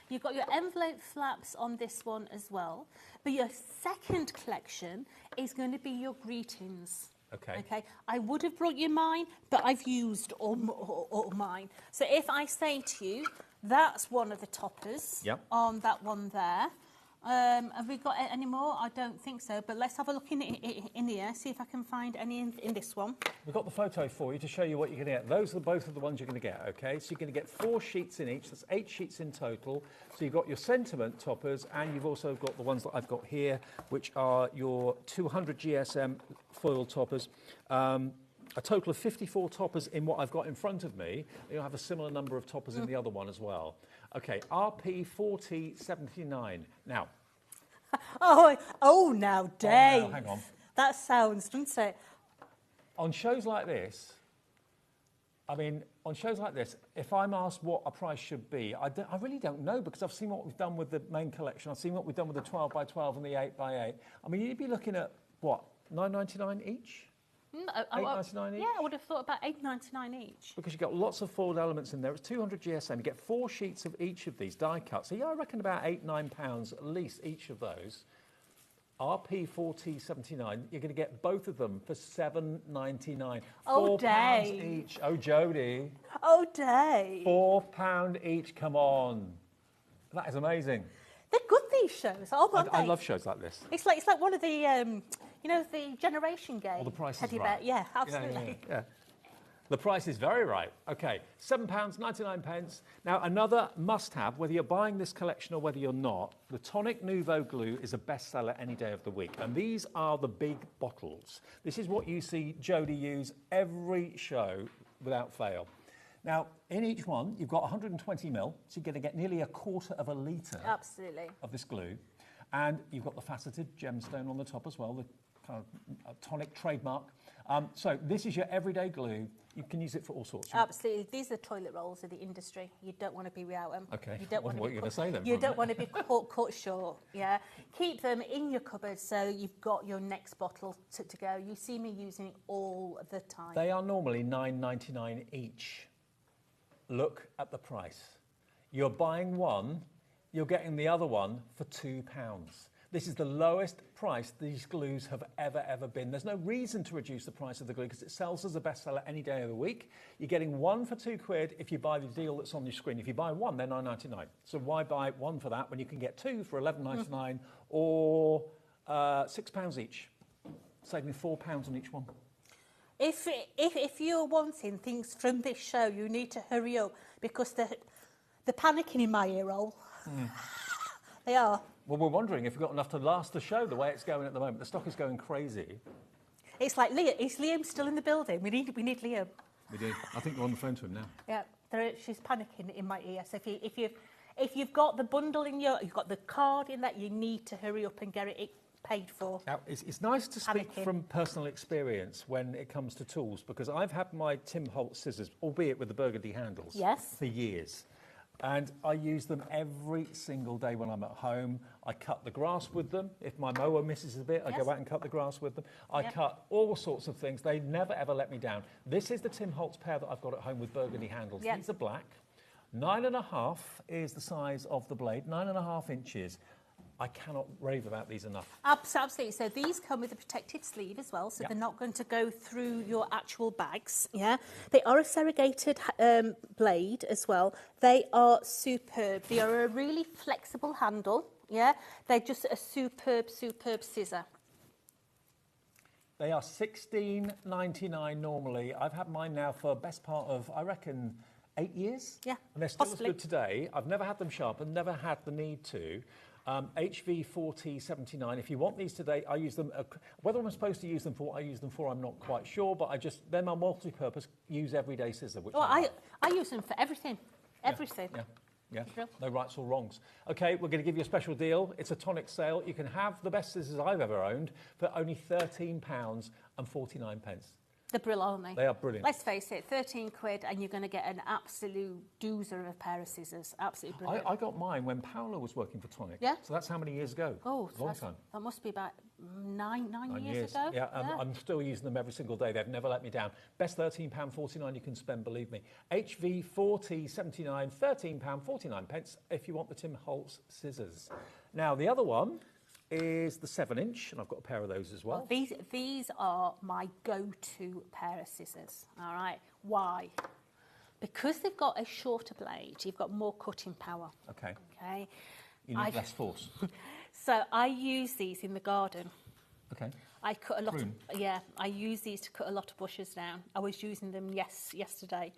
You've got your envelope flaps on this one as well. But your second collection is going to be your greetings. Okay. I would have brought you mine, but I've used all mine. So if I say to you, that's one of the toppers on that one there. Have we got any more? I don't think so, but let's have a look in here, see if I can find any in this one. We've got the photo for you to show you what you're going to get. Those are both of the ones you're going to get, okay? So you're going to get 4 sheets in each. That's 8 sheets in total. So you've got your sentiment toppers, and you've also got the ones that I've got here, which are your 200 GSM foil toppers. A total of 54 toppers in what I've got in front of me. You'll have a similar number of toppers in the other one as well. Okay, RP 4079. Now. Now, Dave. Oh, no, hang on. That sounds, doesn't it? On shows like this, if I'm asked what a price should be, I really don't know, because I've seen what we've done with the main collection. I've seen what we've done with the 12 by 12 and the 8 by 8. I mean, you'd be looking at, what, $9.99 each? $8.99 each? Yeah, I would have thought about $8.99 each. Because you've got lots of foiled elements in there. It's 200 GSM. You get 4 sheets of each of these die cut. So yeah, I reckon about £8-9 at least each of those. RP 4079. You're going to get both of them for $7.99. Oh, £4 Dave. each. Oh, Jodie. Oh, Dave. £4 each. Come on. That is amazing. They're good, these shows, aren't they? I love shows like this. It's like one of the, the generation game. Well, the price is Teddy right. Bear. Yeah, absolutely. Yeah. The price is very right. Okay, £7.99. Now, another must-have, whether you're buying this collection or whether you're not, the Tonic Nouveau Glue is a bestseller any day of the week. And these are the big bottles. This is what you see Jodie use every show without fail. Now, in each one, you've got 120 ml, so you're going to get nearly a quarter of a litre Absolutely. of this glue. And you've got the faceted gemstone on the top as well, the kind of Tonic trademark. So this is your everyday glue. You can use it for all sorts. Absolutely. These are the toilet rolls of the industry. You don't want to be without them. Okay. You don't What are you going to say then? You don't want to be cut short. Yeah. Keep them in your cupboard so you've got your next bottle to go. You see me using it all the time. They are normally $9.99 each. Look at the price. You're buying one, you're getting the other one for £2. This is the lowest price these glues have ever been. There's no reason to reduce the price of the glue because it sells as a bestseller any day of the week. You're getting one for £2 if you buy the deal that's on your screen. If you buy one, they're $9.99. So why buy one for that when you can get two for $11.99 or £6 each, saving £4 on each one? If you're wanting things from this show, you need to hurry up because they're panicking in my ear roll. They are. Well, we're wondering if we've got enough to last the show the way it's going at the moment. The stock is going crazy. It's like, is Liam still in the building? We need Liam. We do. I think we're on the phone to him now. Yeah, she's panicking in my ear. So if you've got the bundle you've got the card in that, you need to hurry up and get it paid for. Now, it's nice to speak from personal experience when it comes to tools, because I've had my Tim Holtz scissors, albeit with the burgundy handles, for years. And I use them every single day when I'm at home. I cut the grass with them. If my mower misses a bit, I go out and cut the grass with them. I cut all sorts of things. They never, ever let me down. This is the Tim Holtz pair that I've got at home with burgundy handles. These are black. 9.5 is the size of the blade, 9.5 inches. I cannot rave about these enough. Absolutely. So these come with a protected sleeve as well, so they're not going to go through your actual bags. Yeah, they are a serrated blade as well. They are superb. They are a really flexible handle. Yeah, they're just a superb scissor. They are $16.99 normally. I've had mine now for best part of, I reckon, 8 years. Yeah, and they're still as good today. I've never had them sharpened, never had the need to. HV 4079. If you want these today, I use them. Whether I'm supposed to use them for what I use them for, I'm not quite sure. But they're my multi-purpose, use everyday scissor. Which I use them for everything. Everything. Yeah. No rights or wrongs. Okay, we're going to give you a special deal. It's a Tonic sale. You can have the best scissors I've ever owned for only £13.49. They're brilliant, aren't they? They are brilliant. Let's face it, 13 quid and you're going to get an absolute doozer of a pair of scissors. Absolutely brilliant. I got mine when Paolo was working for Tonic. Yeah. So that's how many years ago? Oh, long time. That must be about nine years ago. Yeah, I'm still using them every single day. They've never let me down. Best £13.49 you can spend, believe me. HV 4079, £13.49 if you want the Tim Holtz scissors. Now, the other one is the 7-inch, and I've got a pair of those as well. These are my go-to pair of scissors, all right? Why? Because they've got a shorter blade, you've got more cutting power. Okay. Okay. You need less force. So I use these in the garden. Okay. I cut a lot Prune. of, yeah, I use these to cut a lot of bushes down. I was using them yesterday.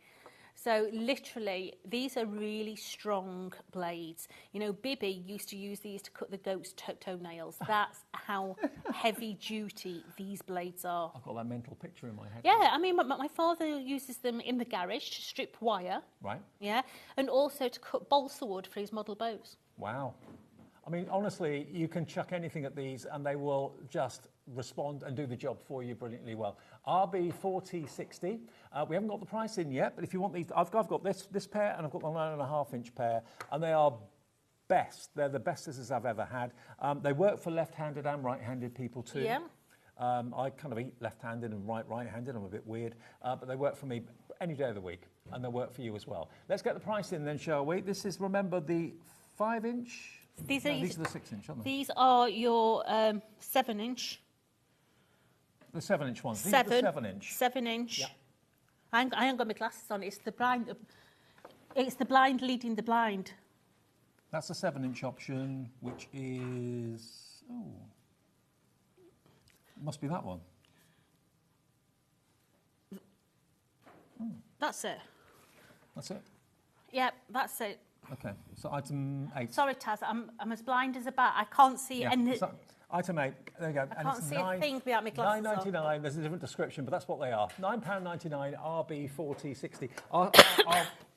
So literally, these are really strong blades. You know, Bibby used to use these to cut the goat's toenails. That's how heavy duty these blades are. I've got that mental picture in my head. Yeah, I mean, my father uses them in the garage to strip wire. Right. Yeah, and also to cut balsa wood for his model bows. Wow. I mean, honestly, you can chuck anything at these and they will just respond and do the job for you brilliantly well. RB4060. We haven't got the price in yet, but if you want these, I've got this pair and I've got the 9.5-inch pair, and they are best. They're the best scissors I've ever had. They work for left-handed and right-handed people too. Yeah. I kind of eat left-handed and right-handed. I'm a bit weird, but they work for me any day of the week, and they'll work for you as well. Let's get the price in then, shall we? This is, remember, the 5-inch. These are the 6-inch, aren't they? These are your 7-inch. The 7-inch ones. These are the 7-inch. 7-inch. Yeah. I ain't got my glasses on. It's the blind. It's the blind leading the blind. That's the 7-inch option, which is must be that one. That's it. That's it. Yeah, that's it. Okay, so item 8. Sorry, Taz, I'm as blind as a bat. I can't see any. So item 8, there you go. I can't see a thing without my glasses on. £9.99, there's a different description, but that's what they are. £9.99, RB4060.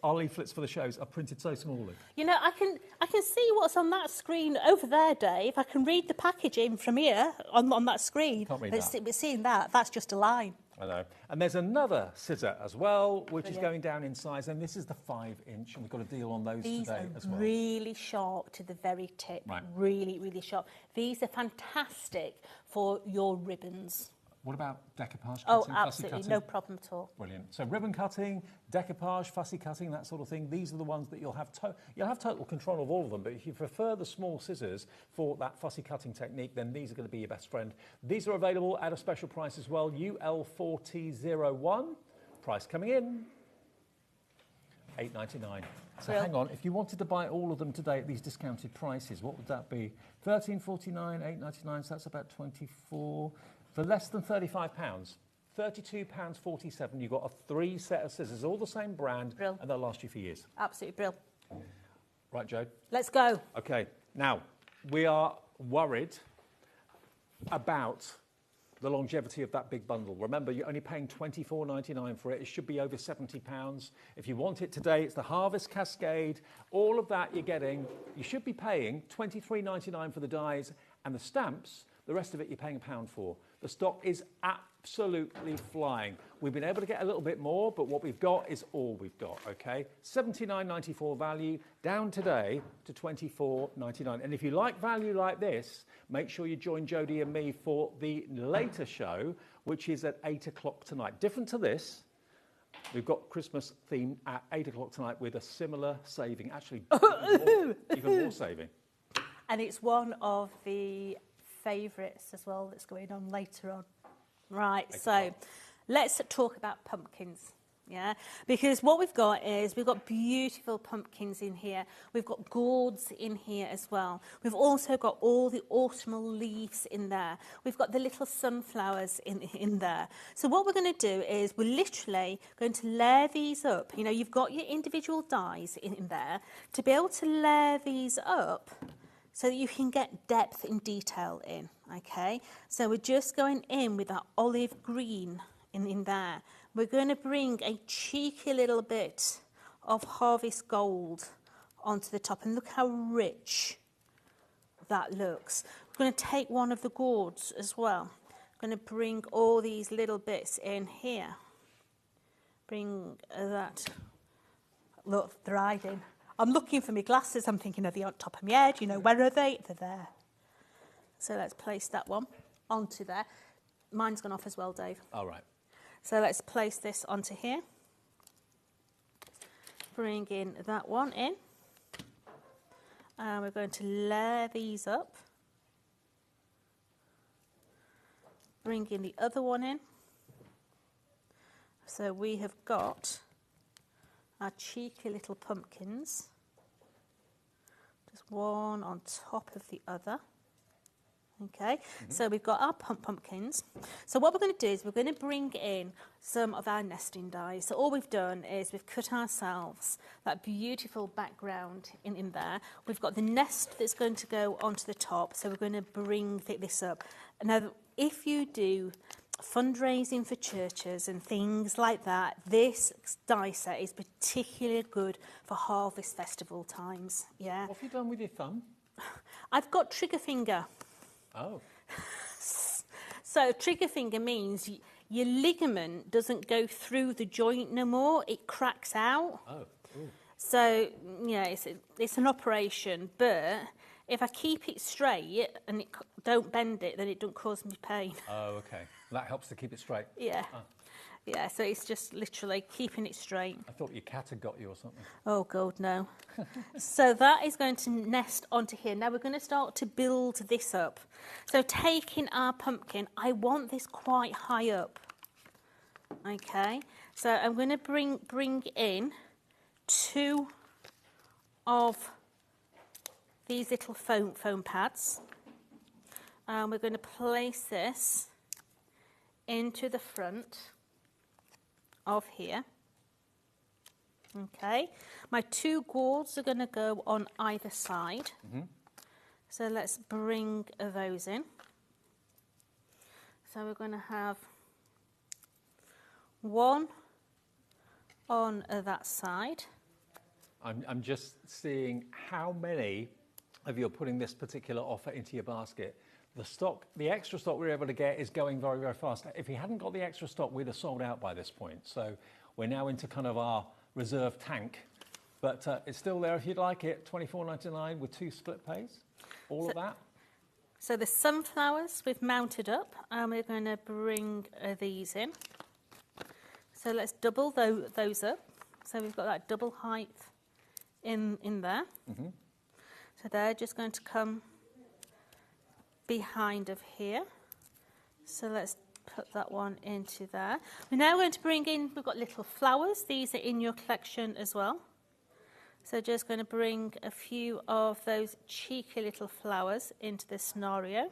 Our leaflets for the shows are printed so smallly. You know, I can see what's on that screen over there, Dave. I can read the packaging from here on that screen. Can't read but that. We're seeing that. That's just a line. I know. And there's another scissor as well, which is going down in size, and this is the 5-inch, and we've got a deal on those These today are as well. really sharp to the very tip. Right. Really, really sharp. These are fantastic for your ribbons. What about decoupage cutting, Oh, fussy absolutely, cutting? no problem at all. Brilliant. So ribbon cutting, decoupage, fussy cutting, that sort of thing. These are the ones that you'll have total control of all of them. But if you prefer the small scissors for that fussy cutting technique, then these are going to be your best friend. These are available at a special price as well. UL4001. Price coming in £8.99. So hang on, if you wanted to buy all of them today at these discounted prices, what would that be? £13.49, £8.99. So that's about 24. For less than £35, £32.47, you've got a 3 set of scissors, all the same brand, and they'll last you for years. Absolutely brilliant. Right, Joe? Let's go. OK, now, we are worried about the longevity of that big bundle. Remember, you're only paying £24.99 for it. It should be over £70. If you want it today, it's the Harvest Cascade. All of that you're getting. You should be paying £23.99 for the dies and the stamps. The rest of it you're paying £1 for. The stock is absolutely flying. We've been able to get a little bit more, but what we've got is all we've got, OK? $79.94 value, down today to $24.99. And if you like value like this, make sure you join Jodie and me for the later show, which is at 8 o'clock tonight. Different to this, we've got Christmas theme at 8 o'clock tonight with a similar saving. Actually, even more saving. And it's one of the favourites as well that's going on later on. Right, so let's talk about pumpkins, yeah? Because what we've got is we've got beautiful pumpkins in here. We've got gourds in here as well. We've also got all the autumnal leaves in there. We've got the little sunflowers in there. So what we're going to do is we're literally going to layer these up. You know, you've got your individual dies in there. To be able to layer these up, so that you can get depth and detail in, okay? So we're just going in with that olive green in there. We're going to bring a cheeky little bit of harvest gold onto the top, and look how rich that looks. We're going to take one of the gourds as well. I'm going to bring all these little bits in here. Bring that, look, they're hiding. I'm looking for my glasses. I'm thinking, are they on top of my head? You know, where are they? They're there. So let's place that one onto there. Mine's gone off as well, Dave. All right. So let's place this onto here. Bring in that one in. And we're going to layer these up. Bring in the other one in. So we have got our cheeky little pumpkins, just one on top of the other. Okay, so we've got our pumpkins. So what we're going to do is we're going to bring in some of our nesting dies. So all we've done is we've cut ourselves that beautiful background in there. We've got the nest that's going to go onto the top. So we're going to bring this up. Now, if you do fundraising for churches and things like that, this die set is particularly good for harvest festival times. Yeah. What have you done with your thumb? I've got trigger finger. Oh. So trigger finger means your ligament doesn't go through the joint no more, it cracks out. Oh. Ooh. So, yeah, it's an operation, but if I keep it straight and don't bend it, then it don't cause me pain. Oh, okay. That helps to keep it straight. Yeah. Ah. Yeah, so it's just literally keeping it straight. I thought your cat had got you or something. Oh, God, no. So that is going to nest onto here. Now we're going to start to build this up. So taking our pumpkin, I want this quite high up. Okay, so I'm going to bring in 2 of these little foam pads. And we're going to place this into the front of here. Okay, my 2 gourds are going to go on either side. So let's bring those in. So we're going to have 1 on that side. I'm just seeing how many of you are putting this particular offer into your basket. The extra stock we were able to get is going very, very fast. If we hadn't got the extra stock, we'd have sold out by this point. So we're now into kind of our reserve tank. But it's still there if you'd like it, $24.99 with 2 split pays. Of that. So the sunflowers we've mounted up, and we're going to bring these in. So let's double those up. So we've got that double height in there. So they're just going to come behind of here. So let's put that one into there. We're now going to bring in, we've got little flowers. These are in your collection as well. So just going to bring a few of those cheeky little flowers into this scenario.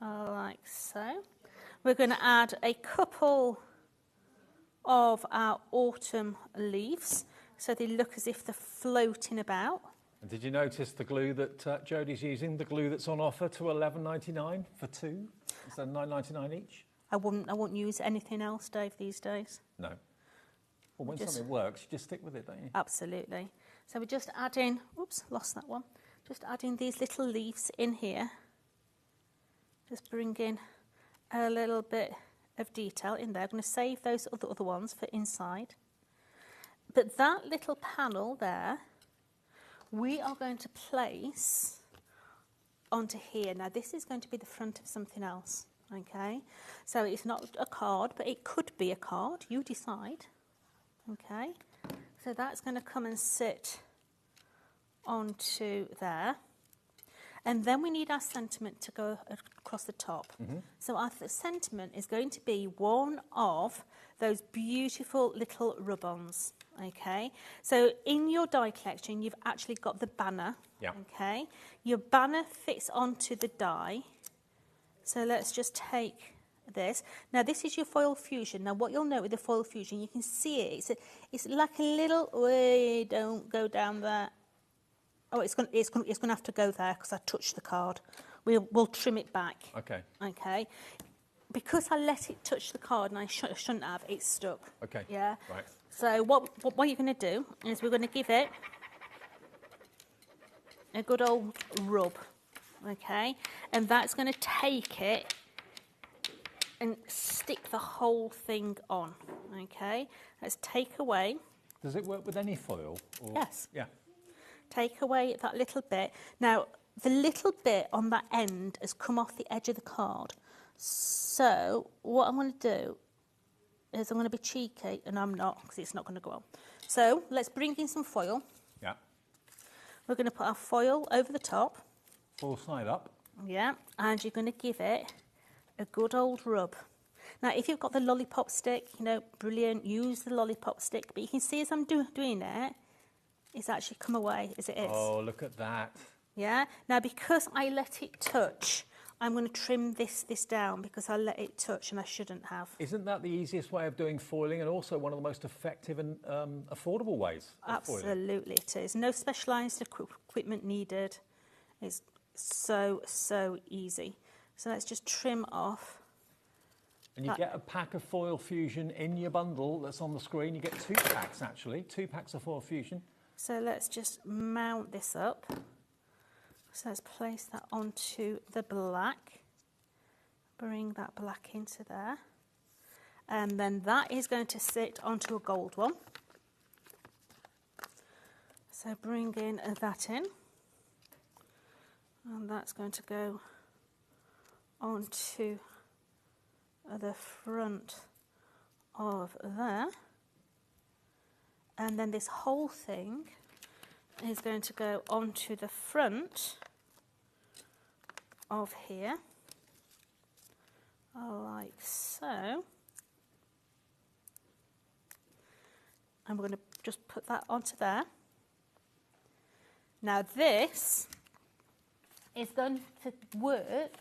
Like so. We're going to add a couple of our autumn leaves. So they look as if they're floating about. And did you notice the glue that Jodie's using, the glue that's on offer to $11.99 for 2? So $9.99 each? I wouldn't use anything else, Dave, these days. No. Well, when something works, you just stick with it, don't you? Absolutely. So we're just adding, oops, lost that one. Just adding these little leaves in here. Just bring in a little bit of detail in there. I'm going to save those other ones for inside. But that little panel there, we are going to place onto here. Now this is going to be the front of something else, okay? So it's not a card, but it could be a card, you decide, okay? So that's going to come and sit onto there. And then we need our sentiment to go across the top. So our sentiment is going to be one of those beautiful little rub-ons. Okay, so in your die collection, you've actually got the banner. Yeah. Okay, your banner fits onto the die. So let's just take this. Now this is your foil fusion. Now what you'll note with the foil fusion, you can see it. It's like a little. Wait, don't go down there. Oh, it's going to have to go there because I touched the card. We'll trim it back. Okay. Okay. Because I let it touch the card and I shouldn't have, it's stuck. Okay. Yeah. Right. So what you're going to do is we're going to give it a good old rub, okay? And that's going to take it and stick the whole thing on, okay? Let's take away. Does it work with any foil? Or? Yes. Yeah. Take away that little bit. Now, the little bit on that end has come off the edge of the card. So what I'm going to do is I'm going to be cheeky, and I'm not, because it's not going to go on. So let's bring in some foil. Yeah. We're going to put our foil over the top. Full side up. Yeah, and you're going to give it a good old rub. Now, if you've got the lollipop stick, brilliant, use the lollipop stick. But you can see as I'm doing it, it's actually come away as it is. Oh, look at that. Yeah. Now, because I let it touch, I'm going to trim this down because I let it touch and I shouldn't have. Isn't that the easiest way of doing foiling and also one of the most effective and affordable ways of foiling? Absolutely it is. No specialised equipment needed. It's so easy. So let's just trim off. And you get a pack of Foil Fusion in your bundle that's on the screen. You get 2 packs, actually, 2 packs of Foil Fusion. So let's just mount this up. So let's place that onto the black. Bring that black into there. And then that is going to sit onto a gold one. So bring in that in. And that's going to go onto the front of there. And then this whole thing is going to go onto the front of here, like so. And we're going to just put that onto there. Now this is going to work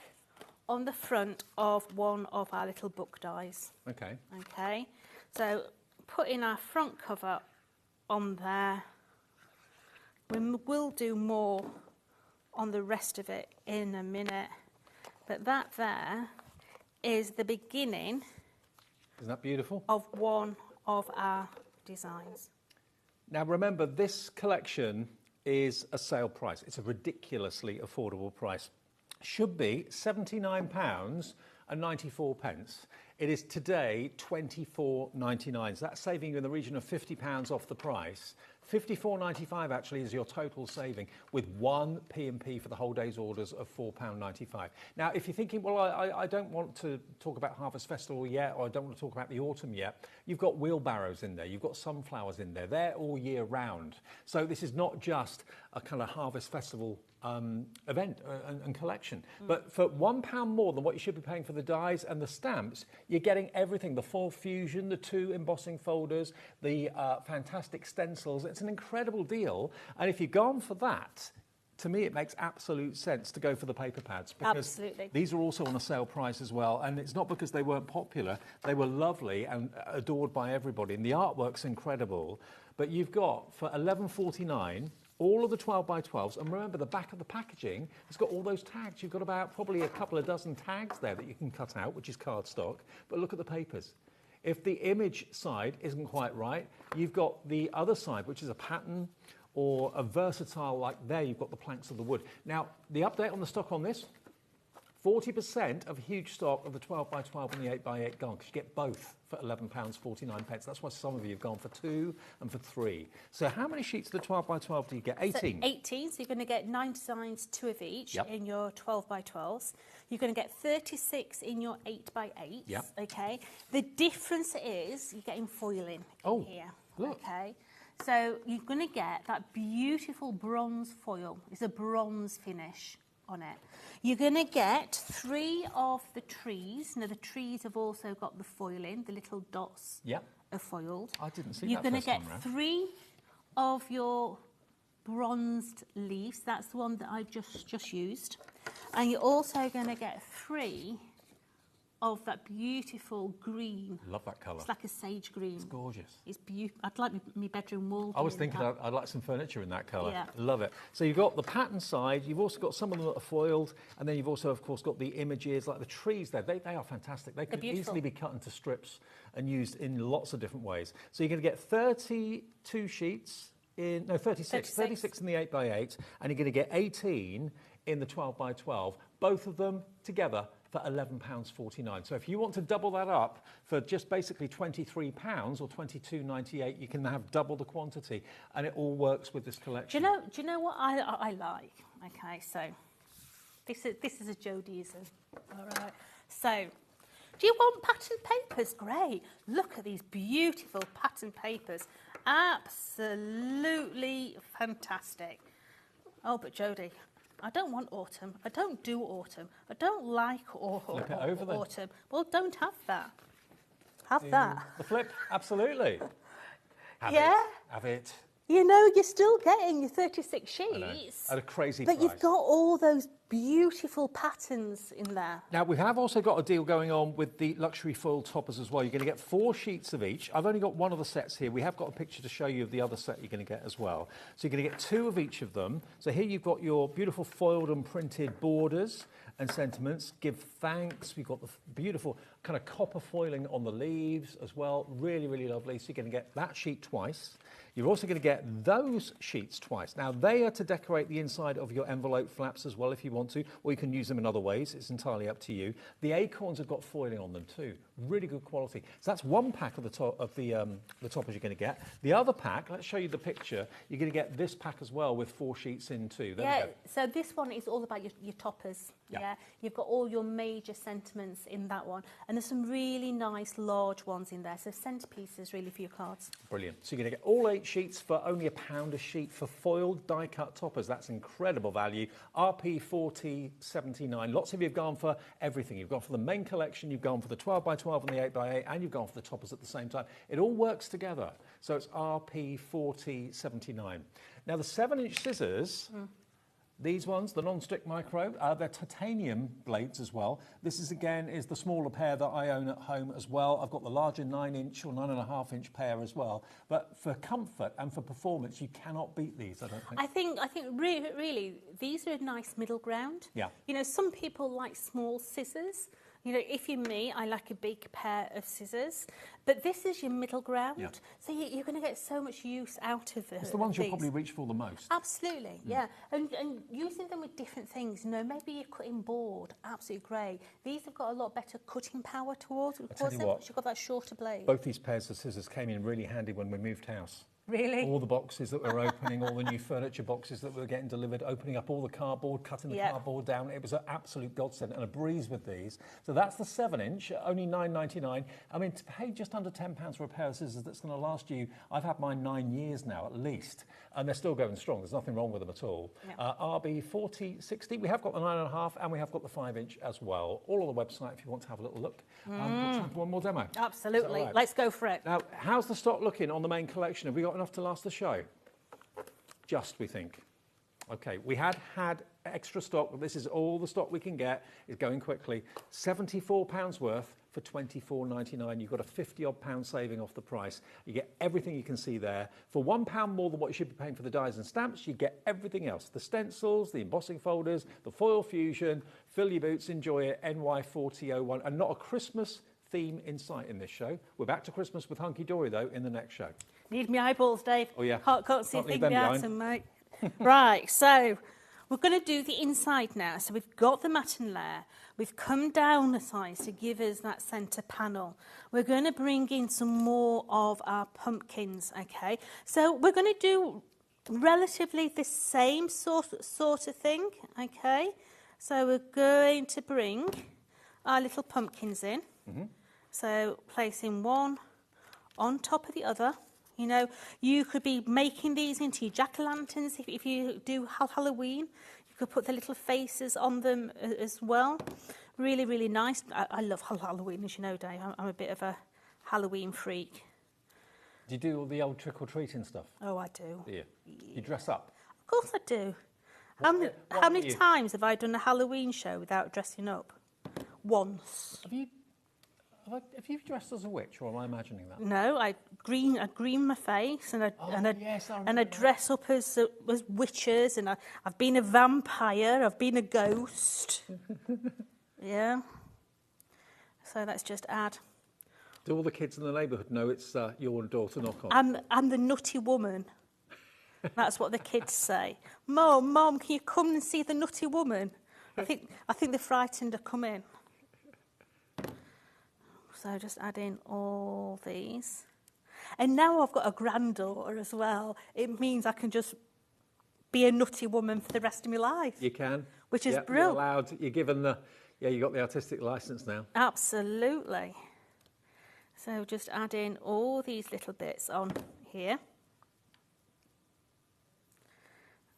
on the front of one of our little book dies. Okay. Okay, so putting our front cover on there. We will do more on the rest of it in a minute, but that there is the beginning. Isn't that beautiful? Of one of our designs. Now remember, this collection is a sale price. It's a ridiculously affordable price. Should be £79.94. It is today £24.99. So that's saving you in the region of £50 off the price. £54.95 actually is your total saving, with one P&P for the whole day's orders of £4.95. Now, if you're thinking, well, I don't want to talk about Harvest Festival yet, or I don't want to talk about the autumn yet, you've got wheelbarrows in there, you've got sunflowers in there. They're all year round. So this is not just a kind of Harvest Festival event and collection. But for £1 more than what you should be paying for the dies and the stamps, you're getting everything. The Foil Fusion, the 2 embossing folders, the fantastic stencils. It's an incredible deal. And if you've gone for that, to me, it makes absolute sense to go for the paper pads, because these are also on a sale price as well. And it's not because they weren't popular. They were lovely and adored by everybody. And the artwork's incredible. But you've got, for £11.49, all of the 12x12s, and remember the back of the packaging has got all those tags. You've got about probably a couple of dozen tags there that you can cut out, which is cardstock, but look at the papers. If the image side isn't quite right, you've got the other side, which is a pattern or a versatile, like there you've got the planks of the wood. Now, the update on the stock on this, 40% of huge stock of the 12x12 and the 8x8 gone, because you get both for £11.49. That's why some of you have gone for 2 and for 3. So how many sheets of the 12x12 do you get? 18? So 18, so you're going to get 9 designs, 2 of each in your 12x12s. You're going to get 36 in your 8x8s, okay? The difference is you're getting foiling in here, okay? So you're going to get that beautiful bronze foil. It's a bronze finish on it. You're going to get 3 of the trees. Now, the trees have also got the foiling, the little dots are foiled. I didn't see You're that going to first get time 3 of your bronzed leaves. That's the one that I just used. And you're also going to get 3 of that beautiful green. Love that colour. It's like a sage green. It's gorgeous. It's beautiful. I'd like my bedroom wall. I was thinking I'd like some furniture in that colour. Yeah. Love it. So you've got the pattern side, you've also got some of them that are foiled, and then you've also, of course, got the images, like the trees there. They are fantastic. They could easily be cut into strips and used in lots of different ways. So you're going to get 32 sheets, 36 in the 8x8, and you're going to get 18 in the 12x12, both of them together for £11.49. So if you want to double that up for just basically £23 or £22.98, you can have double the quantity, and it all works with this collection. Do you know what I like? Okay, so this is a Jodieism. All right. So, do you want pattern papers? Great. Look at these beautiful pattern papers. Absolutely fantastic. Oh, but Jodie, I don't want autumn. I don't do autumn. I don't like autumn. Well, don't have that. Have that. The flip, absolutely. Have it. you know, you're still getting your 36 sheets. At a crazy but price. You've got all those beautiful patterns in there. Now, we have also got a deal going on with the luxury foil toppers as well. You're going to get 4 sheets of each. I've only got one of the sets here. We have got a picture to show you of the other set you're going to get as well. So you're going to get 2 of each of them. So here you've got your beautiful foiled and printed borders and sentiments. Give thanks. We've got the beautiful kind of copper foiling on the leaves as well. Really, really lovely. So you're going to get that sheet twice. You're also going to get those sheets twice. Now, they are to decorate the inside of your envelope flaps as well if you want to, or you can use them in other ways. It's entirely up to you. The acorns have got foiling on them too. Really good quality. So that's one pack of the toppers you're going to get. The other pack, let's show you the picture. You're going to get this pack as well with 4 sheets in too. There we go. So this one is all about your toppers. Yeah. You've got all your major sentiments in that one. And there's some really nice large ones in there. So centerpieces really for your cards. Brilliant. So you're going to get all 8 sheets for only £1 a sheet for foiled die-cut toppers. That's incredible value. RP 40.79. Lots of you have gone for everything. You've gone for the main collection, you've gone for the 12x12 and the 8x8, and you've gone for the toppers at the same time. It all works together. So it's RP 40.79. Now the 7-inch scissors. These ones, the non-stick micro, they're titanium blades as well. This is the smaller pair that I own at home as well. I've got the larger 9-inch or 9.5-inch pair as well. But for comfort and for performance, you cannot beat these, I don't think. I think really, these are a nice middle ground. Yeah. You know, some people like small scissors. You know, if you're me, I like a big pair of scissors. But this is your middle ground. Yeah. So you're going to get so much use out of it. It's the ones you'll probably reach for the most. Absolutely, yeah. And using them with different things, you know, maybe you're cutting board, absolutely great. These have got a lot better cutting power towards them. You've got that shorter blade. Both these pairs of scissors came in really handy when we moved house. Really? All the boxes that we're opening, all the new furniture boxes that we're getting delivered, opening up all the cardboard, cutting the cardboard down. It was an absolute godsend and a breeze with these. So that's the 7-inch, only $9.99. I mean, to pay just under £10 for a pair of scissors that's going to last you, I've had mine 9 years now at least, and they're still going strong. There's nothing wrong with them at all. RB 4060, we have got the 9.5 and we have got the 5-inch as well. All on the website if you want to have a little look. Time for one more demo. Absolutely. Right? Let's go for it. Now, how's the stock looking on the main collection? Have we got enough to last the show? Just, we think. Okay, we had extra stock, but this is all the stock we can get. It's going quickly. £74 worth for £24.99. You've got a £50-odd saving off the price. You get everything you can see there. For £1 more than what you should be paying for the dies and stamps, you get everything else. The stencils, the embossing folders, the foil fusion, fill your boots, enjoy it, NY4001, and not a Christmas theme in sight in this show. We're back to Christmas with Hunkydory, though, in the next show. Need my eyeballs, Dave. Oh, yeah. Can't see a thing behind them, mate. Right, so we're going to do the inside now. So we've got the matten layer. We've come down a size to give us that centre panel. We're going to bring in some more of our pumpkins, okay? So we're going to do relatively the same sort of thing, okay? So we're going to bring our little pumpkins in. So placing one on top of the other. You know, you could be making these into your jack-o'-lanterns if you do Halloween. You could put the little faces on them as well. Really, really nice. I love Halloween, as you know, Dave. I'm a bit of a Halloween freak. Do you do all the old trick-or-treating stuff? Oh, I do. Do you? You dress up? Of course I do. How many times have I done a Halloween show without dressing up? Once. Have you dressed as a witch, or am I imagining that? No, I green my face, and I dress up as witches, and I've been a vampire, I've been a ghost. Yeah. So let's just add. Do all the kids in the neighbourhood know it's your door to knock on? I'm the nutty woman. That's what the kids say. Mom, can you come and see the nutty woman? I think they're frightened to come in. So just add in all these. And now I've got a granddaughter as well. It means I can just be a nutty woman for the rest of my life. You can. Which is brilliant. You're allowed. You're given the... Yeah, you got the artistic licence now. Absolutely. So just add in all these little bits on here.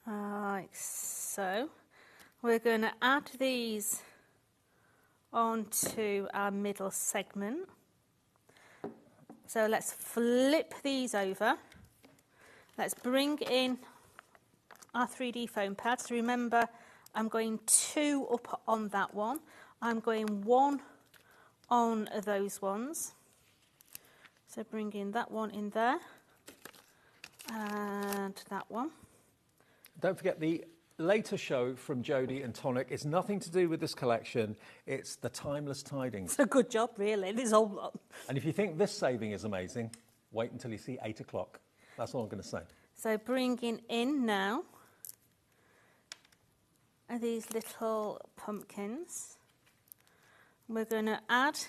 Like so. We're going to add these onto our middle segment. So let's flip these over Let's bring in our 3D foam pad. So remember, I'm going 2 up on that one. I'm going 1 on those ones. So bring in that one in there. And that one. Don't forget the later show from Jodie and Tonic. It's nothing to do with this collection. It's the timeless tidings. It's a good job, really. This whole lot. And if you think this saving is amazing, wait until you see 8 o'clock. That's all I'm going to say. So bringing in now are these little pumpkins. We're going to add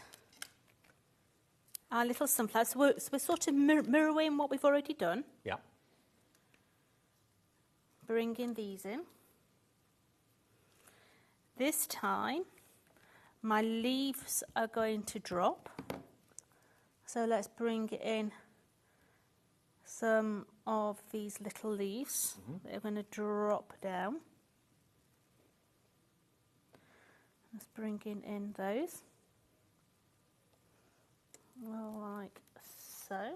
our little sunflowers. So we're sort of mirroring what we've already done. Yeah. Bringing these in. This time, my leaves are going to drop. So let's bring in some of these little leaves. They're going to drop down. Let's bring in those. Like so. I'm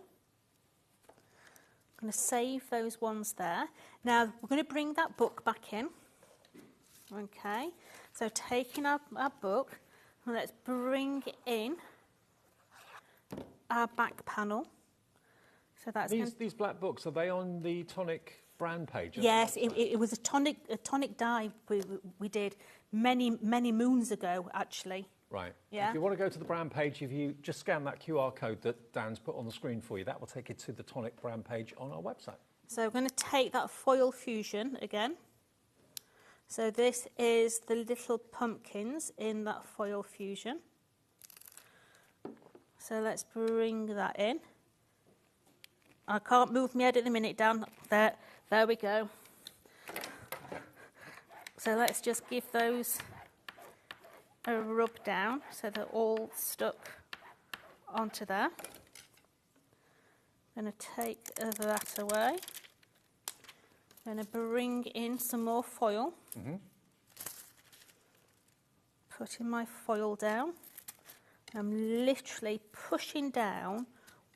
going to save those ones there. Now we're going to bring that book back in. Okay, so taking our book, let's bring in our back panel. So that's these black books, are they on the Tonic brand page? Yes, it was a tonic dye we did many moons ago, actually. Right. Yeah. If you want to go to the brand page, if you just scan that QR code that Dan's put on the screen for you, that will take you to the Tonic brand page on our website. So we're going to take that foil fusion again. So this is the little pumpkins in that foil fusion. So let's bring that in. I can't move my head at the minute, Dan. There we go. So let's just give those a rub down so they're all stuck onto there. I'm going to take that away. I'm going to bring in some more foil. Putting my foil down. I'm literally pushing down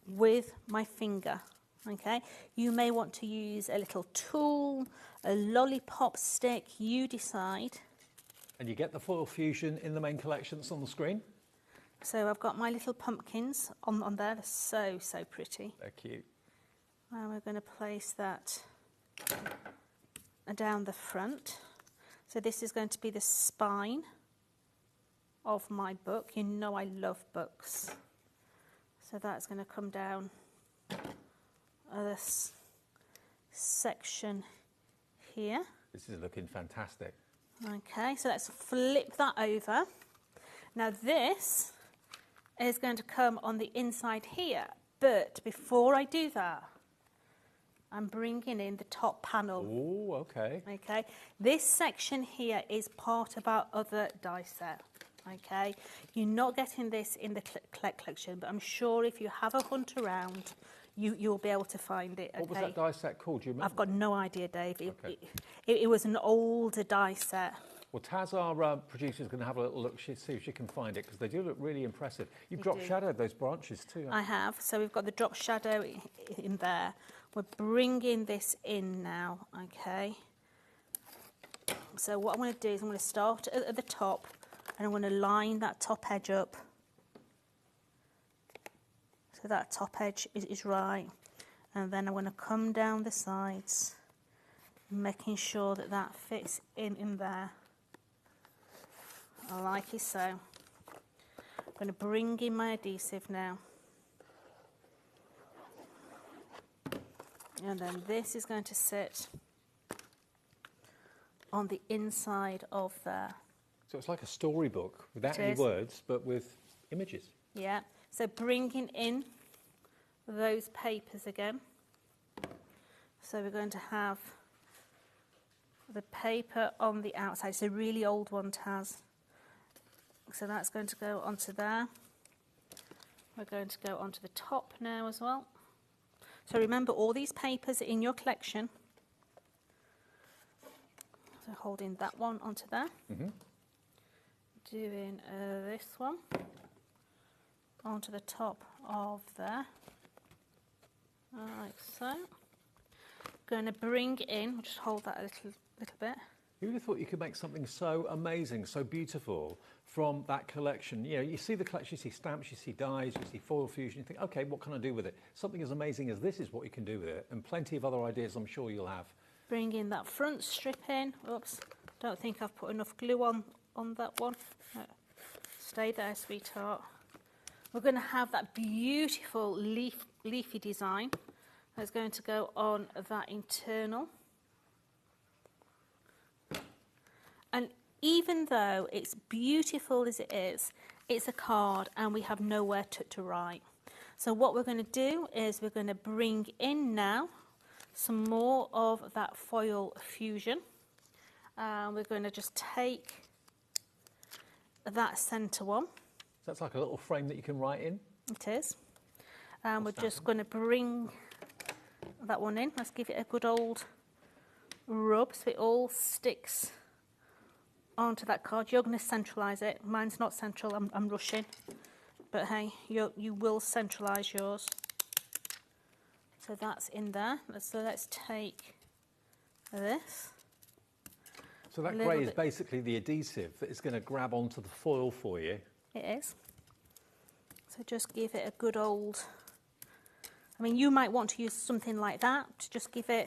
with my finger. Okay, you may want to use a little tool, a lollipop stick, you decide. And you get the foil fusion in the main collection that's on the screen. So I've got my little pumpkins on there. They're so pretty. They're cute. And we're going to place that down the front. So this is going to be the spine of my book. You know I love books. So that's going to come down this section here. This is looking fantastic. Okay, so let's flip that over. Now this is going to come on the inside here, but before I do that, I'm bringing in the top panel. Oh, okay. Okay, this section here is part of our other die set. Okay, you're not getting this in the collection, but I'm sure if you have a hunt around, you'll be able to find it. Okay? What was that die set called? Do you remember? I've got no idea, Dave. Okay. It was an older die set. Well, Taz, our producer, is going to have a little look, see if she can find it, because they do look really impressive. You've drop shadowed those branches too. I have. So we've got the drop shadow in there. We're bringing this in now, okay? So what I'm going to do is I'm going to start at the top, and I'm going to line that top edge up. So that top edge is right. And then I'm going to come down the sides, making sure that that fits in there. Like so. I'm going to bring in my adhesive now. And then this is going to sit on the inside of there. So it's like a storybook without any words, but with images. Yeah. So bringing in those papers again. So we're going to have the paper on the outside. It's a really old one, Taz. So that's going to go onto there. We're going to go onto the top now as well. So remember, all these papers are in your collection. So holding that one onto there. Doing this one onto the top of there, like so. going to bring in, we'll just hold that a little bit. Who would have thought you could make something so amazing, so beautiful from that collection? You know, you see the collection, you see stamps, you see dies, you see foil fusion, you think, okay, what can I do with it? Something as amazing as this is what you can do with it, and plenty of other ideas I'm sure you'll have. Bring in that front strip in. Oops, don't think I've put enough glue on that one. No. Stay there, sweetheart. We're going to have that beautiful leafy design that's going to go on that internal. And even though it's beautiful as it is, it's a card and we have nowhere to write. So what we're going to do is we're going to bring in now some more of that foil fusion. We're going to just take that centre one. That's like a little frame that you can write in? It is. And we're just going to bring that one in. Let's give it a good old rub so it all sticks onto that card. You're going to centralise it. Mine's not central, I'm rushing. But hey, you will centralise yours. So that's in there. So let's take this. So that grey is basically the adhesive that is going to grab onto the foil for you. It is. So just give it a good old... I mean, you might want to use something like that to just give it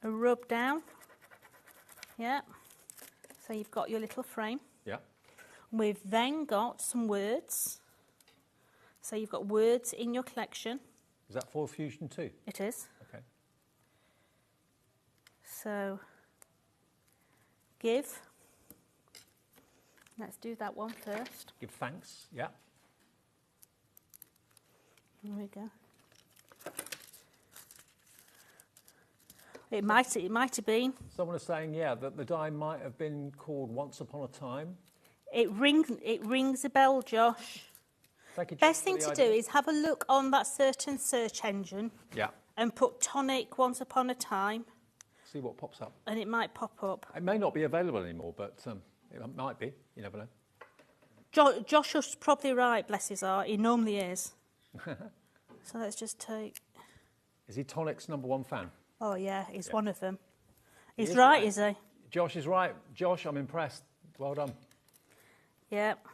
a rub down. Yeah. So you've got your little frame. Yeah. We've then got some words. So you've got words in your collection. Is that foil fusion too? It is. Okay. So, give. Let's do that one first. Give thanks, yeah. There we go. It might have been. Someone is saying, yeah, that the die might have been called Once Upon a Time. It rings a bell, Josh. Best thing to do is have a look on that certain search engine. Yeah. And put tonic Once Upon a Time. See what pops up. And it might pop up. It may not be available anymore, but it might be. You never know. Josh was probably right, bless his heart. He normally is. So let's just take... Is he Tonic's #1 fan? Oh, yeah, he's one of them. He's right, is he? Josh is right. Josh, I'm impressed. Well done. Yep.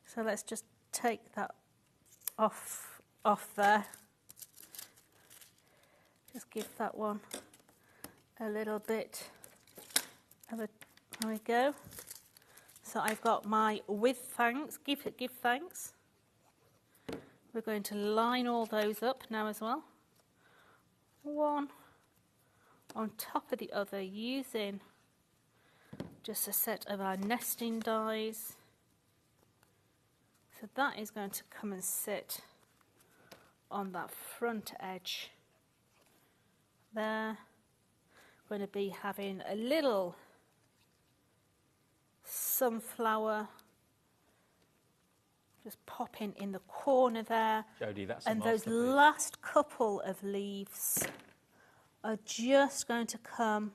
So let's just take that off there. Just give that one a little bit of a... There we go. So I've got my with thanks, give thanks. We're going to line all those up now as well. One on top of the other using just a set of our nesting dies. So that is going to come and sit on that front edge there. We're going to be having a little sunflower just popping in the corner there. Jodie, that's a and those masterpiece. last couple of leaves are just going to come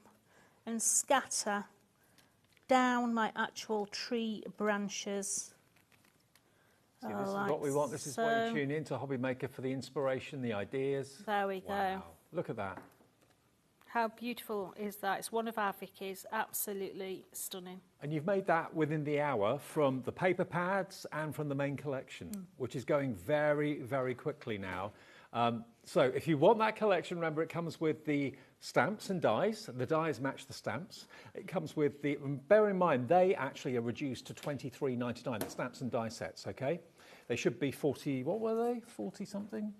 and scatter down my actual tree branches. See, this is what we want. This is why you tune in to HobbyMaker for the inspiration, the ideas. There we go. Look at that. How beautiful is that? It's one of our Vickies. Absolutely stunning. And you've made that within the hour from the paper pads and from the main collection, which is going very, very quickly now. So if you want that collection, remember it comes with the stamps and dies. The dies match the stamps. It comes with the, bear in mind, they actually are reduced to $23.99, the stamps and die sets, okay? They should be 40, what were they? 40 something?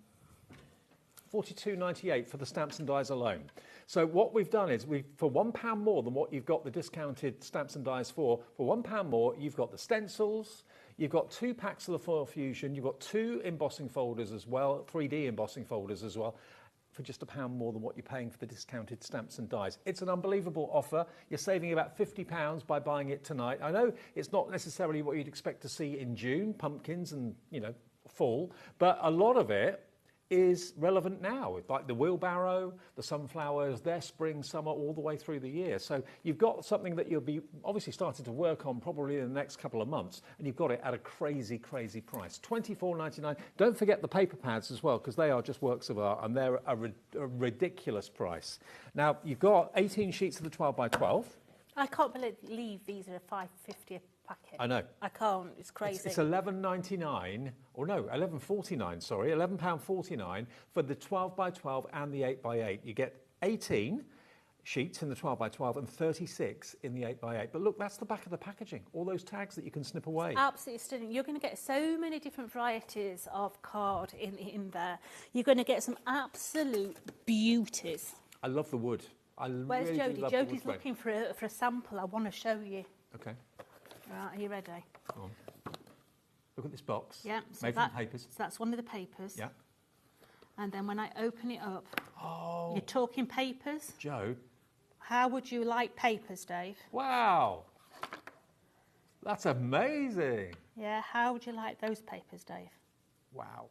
$42.98 for the stamps and dies alone. So what we've done is, for £1 more than what you've got the discounted stamps and dies for £1 more, you've got the stencils, you've got 2 packs of the foil fusion, you've got 2 embossing folders as well, 3D embossing folders as well, for just £1 more than what you're paying for the discounted stamps and dies. It's an unbelievable offer. You're saving about £50 by buying it tonight. I know it's not necessarily what you'd expect to see in June, pumpkins and, you know, fall, but a lot of it is relevant now. Like the wheelbarrow, the sunflowers, they're spring, summer, all the way through the year. So you've got something that you'll be obviously starting to work on probably in the next couple of months, and you've got it at a crazy, crazy price. $24.99. Don't forget the paper pads as well, because they are just works of art, and they're a ridiculous price. Now, you've got 18 sheets of the 12 by 12. I can't believe these are a $5.50 a packet. I know. I can't. It's crazy. It's $11.99, or no, £11.49, sorry, £11.49 for the 12 by 12 and the 8 by 8. You get 18 sheets in the 12 by 12 and 36 in the 8 by 8. But look, that's the back of the packaging. All those tags that you can snip away. It's absolutely stunning. You're going to get so many different varieties of card in there. You're going to get some absolute beauties. I love the wood. Where's really Jodie? Jodie's looking for a sample. I want to show you. Okay. Right, are you ready? Go on. Look at this box. Yeah. So made from papers. So that's one of the papers. Yeah. And then when I open it up, you're talking papers. Joe. How would you like papers, Dave? Wow. That's amazing. Yeah, how would you like those papers, Dave? Wow.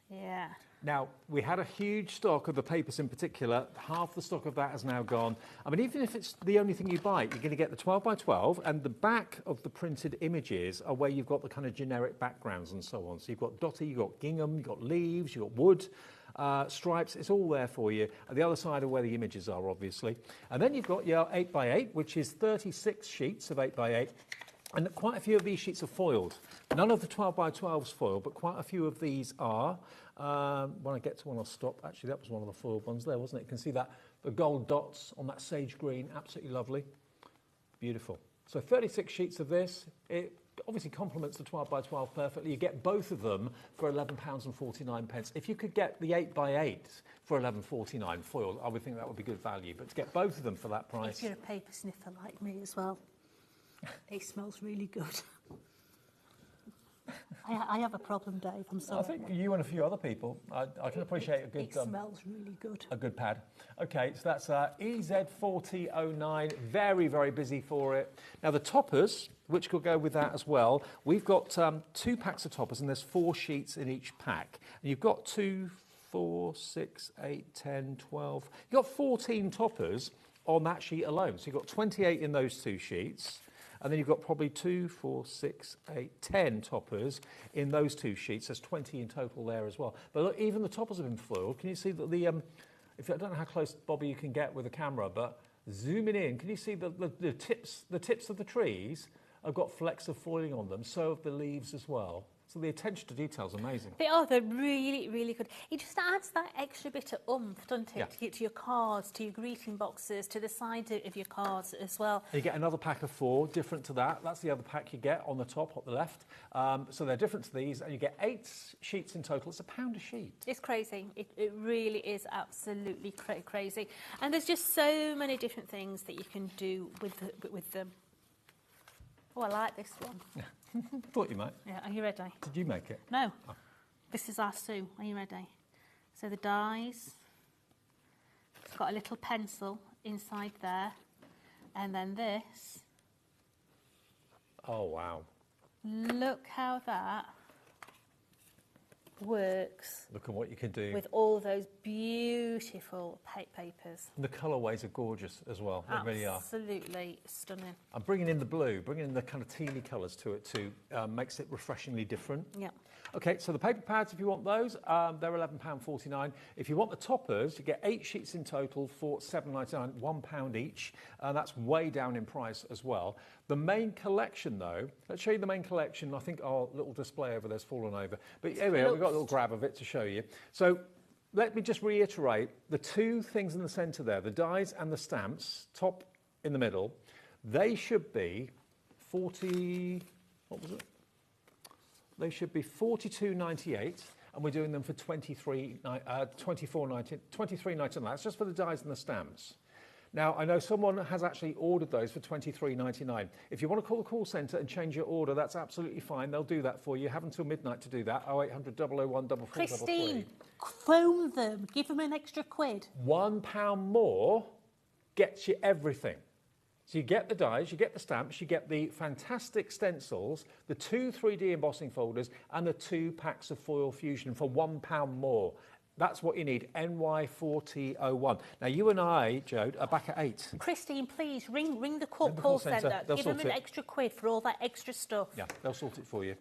Yeah. Now, we had a huge stock of the papers in particular. Half the stock of that has now gone. I mean, even if it's the only thing you buy, you're going to get the 12 by 12, and the back of the printed images are where you've got the kind of generic backgrounds and so on. So you've got dotty, you've got gingham, you've got leaves, you've got wood, stripes. It's all there for you. And the other side are where the images are, obviously. And then you've got your 8 by 8, which is 36 sheets of 8 by 8. And quite a few of these sheets are foiled. None of the 12 by 12s foiled, but quite a few of these are. When I get to one, I'll stop. Actually, that was one of the foiled ones there, wasn't it? You can see that, the gold dots on that sage green, absolutely lovely. Beautiful. So 36 sheets of this. It obviously complements the 12 by 12 perfectly. You get both of them for £11.49. If you could get the 8 by 8 for £11.49 foiled, I would think that would be good value. But to get both of them for that price... If you're a paper sniffer like me as well, it smells really good. I have a problem, Dave. I'm sorry. I think you and a few other people. I can appreciate a good. It smells really good. A good pad. Okay, so that's EZ4009. Very, very busy for it. Now the toppers, which could go with that as well. We've got 2 packs of toppers, and there's 4 sheets in each pack. And you've got 2, 4, 6, 8, 10, 12. You've got 14 toppers on that sheet alone. So you've got 28 in those 2 sheets. And then you've got probably 2, 4, 6, 8, 10 toppers in those 2 sheets. There's 20 in total there as well. But look, even the toppers have been foiled. Can you see that the, if I don't know how close, Bobby, you can get with the camera, but zooming in, can you see the tips of the trees have got flecks of foiling on them, so have the leaves as well. So the attention to detail is amazing. They're really, really good. It just adds that extra bit of oomph, doesn't it, to your cards, to your greeting boxes, to the side of your cards as well. And you get another pack of 4, different to that. That's the other pack you get on the top, on the left. So they're different to these, and you get 8 sheets in total. It's £1 a sheet. It's crazy. It really is absolutely crazy. And there's just so many different things that you can do with them. Oh, I like this one. Thought you might. Yeah, are you ready? Did you make it? No. Oh. This is our Sue. Are you ready? So the dies, it's got a little pencil inside there. And then this. Oh, wow. Look how that works. Look at what you can do. With all those beautiful papers. And the colourways are gorgeous as well. They really are. Absolutely stunning. I'm bringing in the blue, bringing in the kind of tealy colours to it too. Makes it refreshingly different. Yeah. Okay, so the paper pads, if you want those, they're £11.49. If you want the toppers, you get 8 sheets in total for £7.99, £1 each. That's way down in price as well. The main collection, though, let's show you the main collection. I think our little display over there's fallen over. But here we are, we've got a little grab of it to show you. So let me just reiterate the 2 things in the centre there, the dies and the stamps, top in the middle, they should be 40, what was it? They should be $42.98, and we're doing them for $23.99. That's just for the dies and the stamps. Now, I know someone has actually ordered those for $23.99. If you want to call the call centre and change your order, that's absolutely fine. They'll do that for you. Have until midnight to do that. 0800 001 4433. Christine, phone them. Give them an extra £1. £1 more gets you everything. So you get the dies, you get the stamps, you get the fantastic stencils, the 2 3D embossing folders, and the 2 packs of foil fusion for £1 more. That's what you need, NY4001. Now, you and I, Jode, are back at 8. Christine, please, ring the call centre. Give them an extra quid for all that extra stuff. Yeah, they'll sort it for you.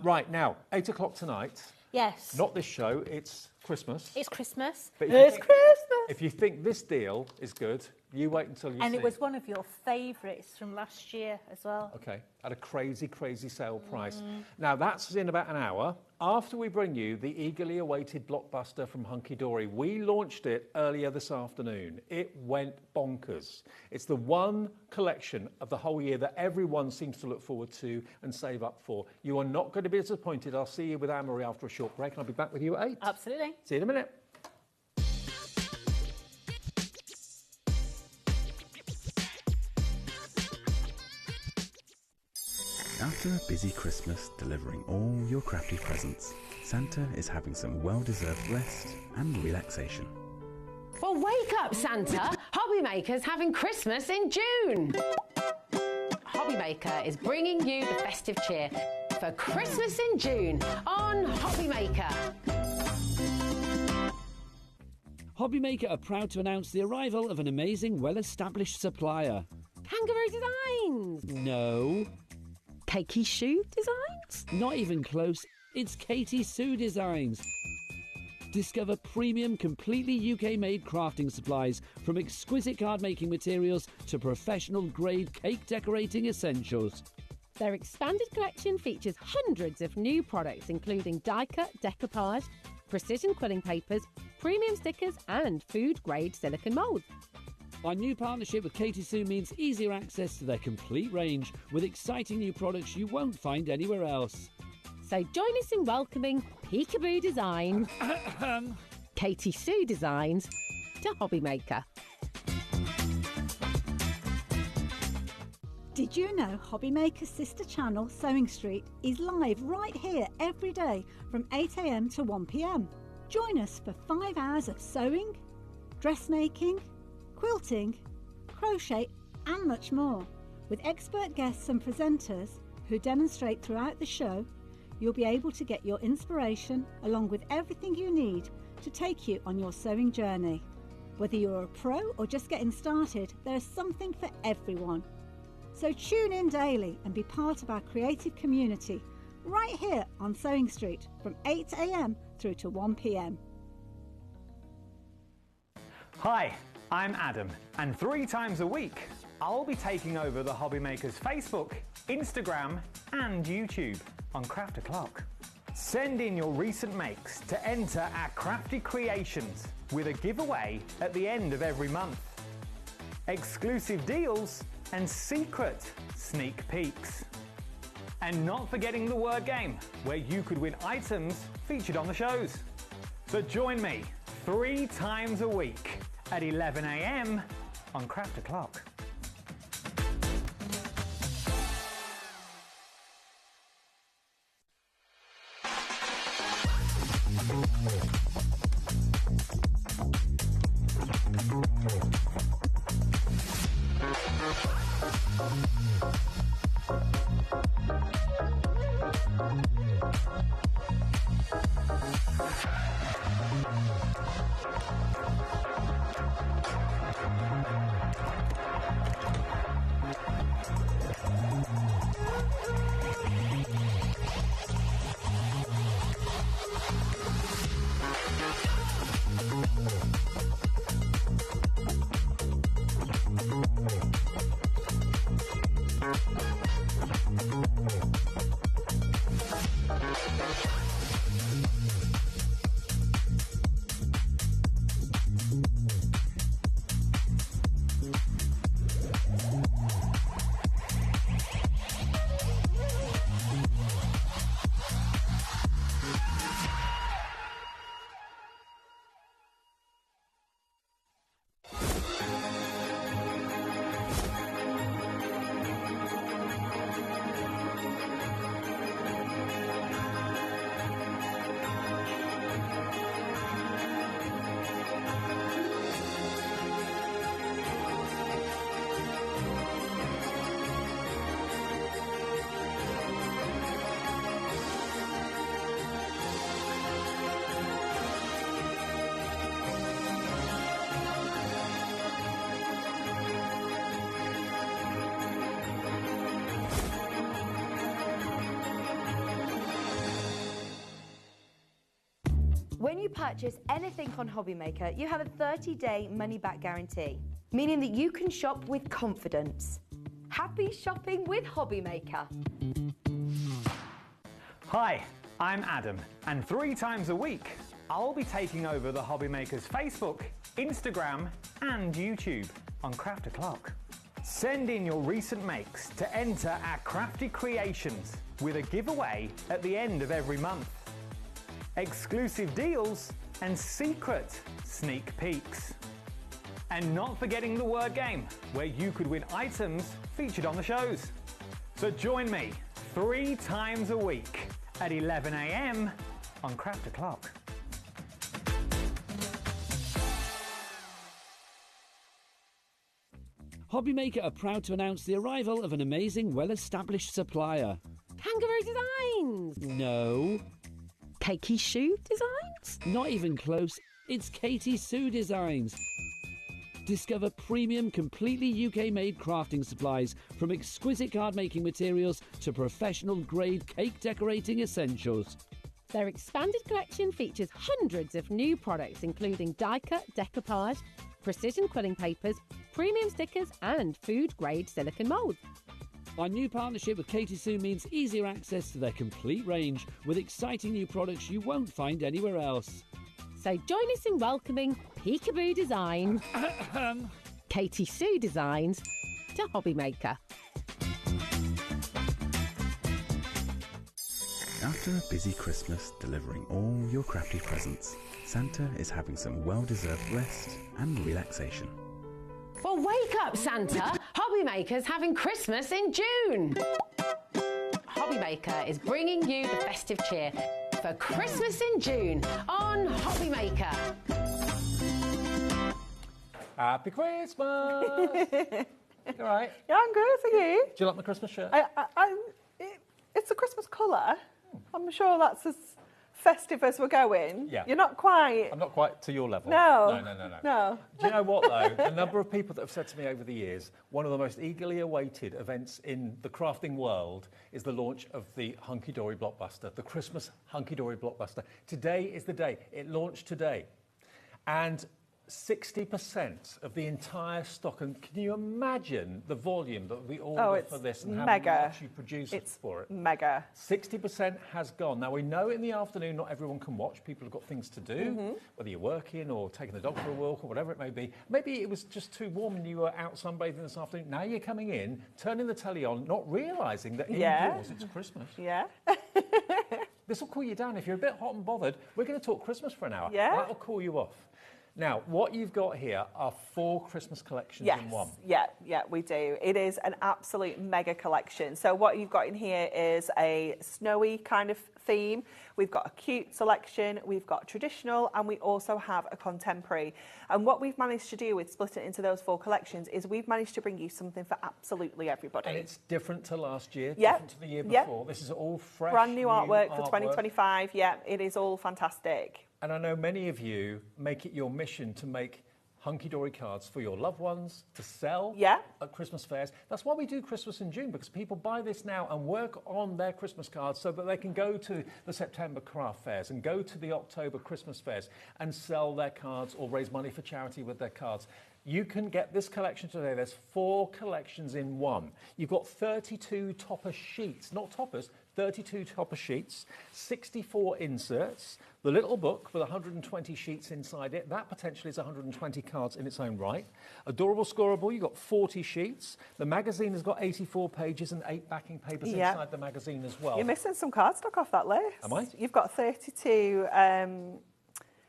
Right, now, 8 o'clock tonight. Yes. Not this show, it's Christmas. It's Christmas. It's Christmas! If you think this deal is good, you wait until you see. And it was one of your favourites from last year as well. OK, at a crazy, crazy sale price. Now, that's in about an hour. After we bring you the eagerly awaited blockbuster from Hunkydory, we launched it earlier this afternoon. It went bonkers. It's the one collection of the whole year that everyone seems to look forward to and save up for. You are not going to be disappointed. I'll see you with Anne-Marie after a short break, and I'll be back with you at 8. Absolutely. See you in a minute. After a busy Christmas delivering all your crafty presents, Santa is having some well-deserved rest and relaxation. Well, wake up, Santa! HobbyMaker's having Christmas in June! HobbyMaker is bringing you the festive cheer for Christmas in June on HobbyMaker. HobbyMaker are proud to announce the arrival of an amazing, well-established supplier. Kangaroo Designs! No. Cakey Shoe Designs? Not even close. It's Katie Sue Designs. Discover premium, completely UK-made crafting supplies, from exquisite card-making materials to professional-grade cake decorating essentials. Their expanded collection features hundreds of new products, including die-cut decoupage, precision quilling papers, premium stickers, and food-grade silicone moulds. Our new partnership with Katie Sue means easier access to their complete range, with exciting new products you won't find anywhere else. So join us in welcoming Peekaboo Designs, Katie Sue Designs, to HobbyMaker. Did you know HobbyMaker's sister channel, Sewing Street, is live right here every day from 8 AM to 1 PM? Join us for 5 hours of sewing, dressmaking, quilting, crochet and much more. With expert guests and presenters who demonstrate throughout the show, you'll be able to get your inspiration along with everything you need to take you on your sewing journey. Whether you're a pro or just getting started, there is something for everyone. So tune in daily and be part of our creative community right here on Sewing Street from 8 AM through to 1 PM. Hi, I'm Adam, and 3 times a week I'll be taking over the HobbyMaker's Facebook, Instagram and YouTube on Craft O'Clock. Send in your recent makes to enter our crafty creations with a giveaway at the end of every month. Exclusive deals and secret sneak peeks. And not forgetting the word game, where you could win items featured on the shows. So join me 3 times a week at 11 AM on Craft O'Clock. you purchase anything on HobbyMaker, you have a 30-day money-back guarantee, meaning that you can shop with confidence. Happy shopping with HobbyMaker. Hi, I'm Adam, and 3 times a week, I'll be taking over the HobbyMaker's Facebook, Instagram, and YouTube on Craft O'Clock. Send in your recent makes to enter our crafty creations with a giveaway at the end of every month. Exclusive deals and secret sneak peeks. And not forgetting the word game, where you could win items featured on the shows. So join me 3 times a week at 11 a.m. on Craft O'Clock. HobbyMaker are proud to announce the arrival of an amazing, well-established supplier. Kangaroo Designs! No. Cakey Shoe Designs? Not even close. It's Katie Sue Designs. Discover premium, completely UK-made crafting supplies, from exquisite card-making materials to professional-grade cake decorating essentials. Their expanded collection features hundreds of new products, including die-cut decoupage, precision quilling papers, premium stickers and food-grade silicone mould. Our new partnership with Katie Sue means easier access to their complete range with exciting new products you won't find anywhere else. So join us in welcoming Peekaboo Designs, Katie Sue Designs to HobbyMaker. After a busy Christmas delivering all your crafty presents, Santa is having some well-deserved rest and relaxation. Well, wake up, Santa! HobbyMaker's having Christmas in June! HobbyMaker is bringing you the festive cheer for Christmas in June on HobbyMaker. Happy Christmas! You all right? Yeah, I'm good. Are you? Do you like my Christmas shirt? It's a Christmas colour. I'm sure that's as festive as we're going. Yeah. You're not quite... I'm not quite to your level. No. No. Do you know what, though? The number of people that have said to me over the years, one of the most eagerly awaited events in the crafting world is the launch of the Hunkydory blockbuster, the Christmas Hunkydory blockbuster. Today is the day. It launched today. And 60% of the entire stock, and can you imagine the volume that we order for this and how much you produce for it? Mega. 60% has gone. Now, we know in the afternoon not everyone can watch. People have got things to do, whether you're working or taking the dog for a walk or whatever it may be. Maybe it was just too warm and you were out sunbathing this afternoon. Now you're coming in, turning the telly on, not realising that indoors it's Christmas. Yeah. This will cool you down. If you're a bit hot and bothered, we're going to talk Christmas for an hour. Yeah. That'll cool you off. Now, what you've got here are 4 Christmas collections in one. Yeah, we do. It is an absolute mega collection. So what you've got in here is a snowy kind of theme. We've got a cute selection, we've got traditional, and we also have a contemporary. And what we've managed to do with splitting it into those 4 collections is we've managed to bring you something for absolutely everybody. And it's different to last year, Yep. different to the year before. This is all fresh, brand new artwork for 2025. Yeah, it is all fantastic. And I know many of you make it your mission to make Hunkydory cards for your loved ones to sell at Christmas fairs. That's why we do Christmas in June, because people buy this now and work on their Christmas cards so that they can go to the September craft fairs and go to the October Christmas fairs and sell their cards or raise money for charity with their cards. You can get this collection today. There's 4 collections in one. You've got 32 topper sheets, not toppers, 32 topper sheets, 64 inserts, the little book with 120 sheets inside it. That potentially is 120 cards in its own right. Adorable Scorable, you've got 40 sheets. The magazine has got 84 pages and 8 backing papers inside the magazine as well. You're missing some cardstock off that list. Am I? You've got 32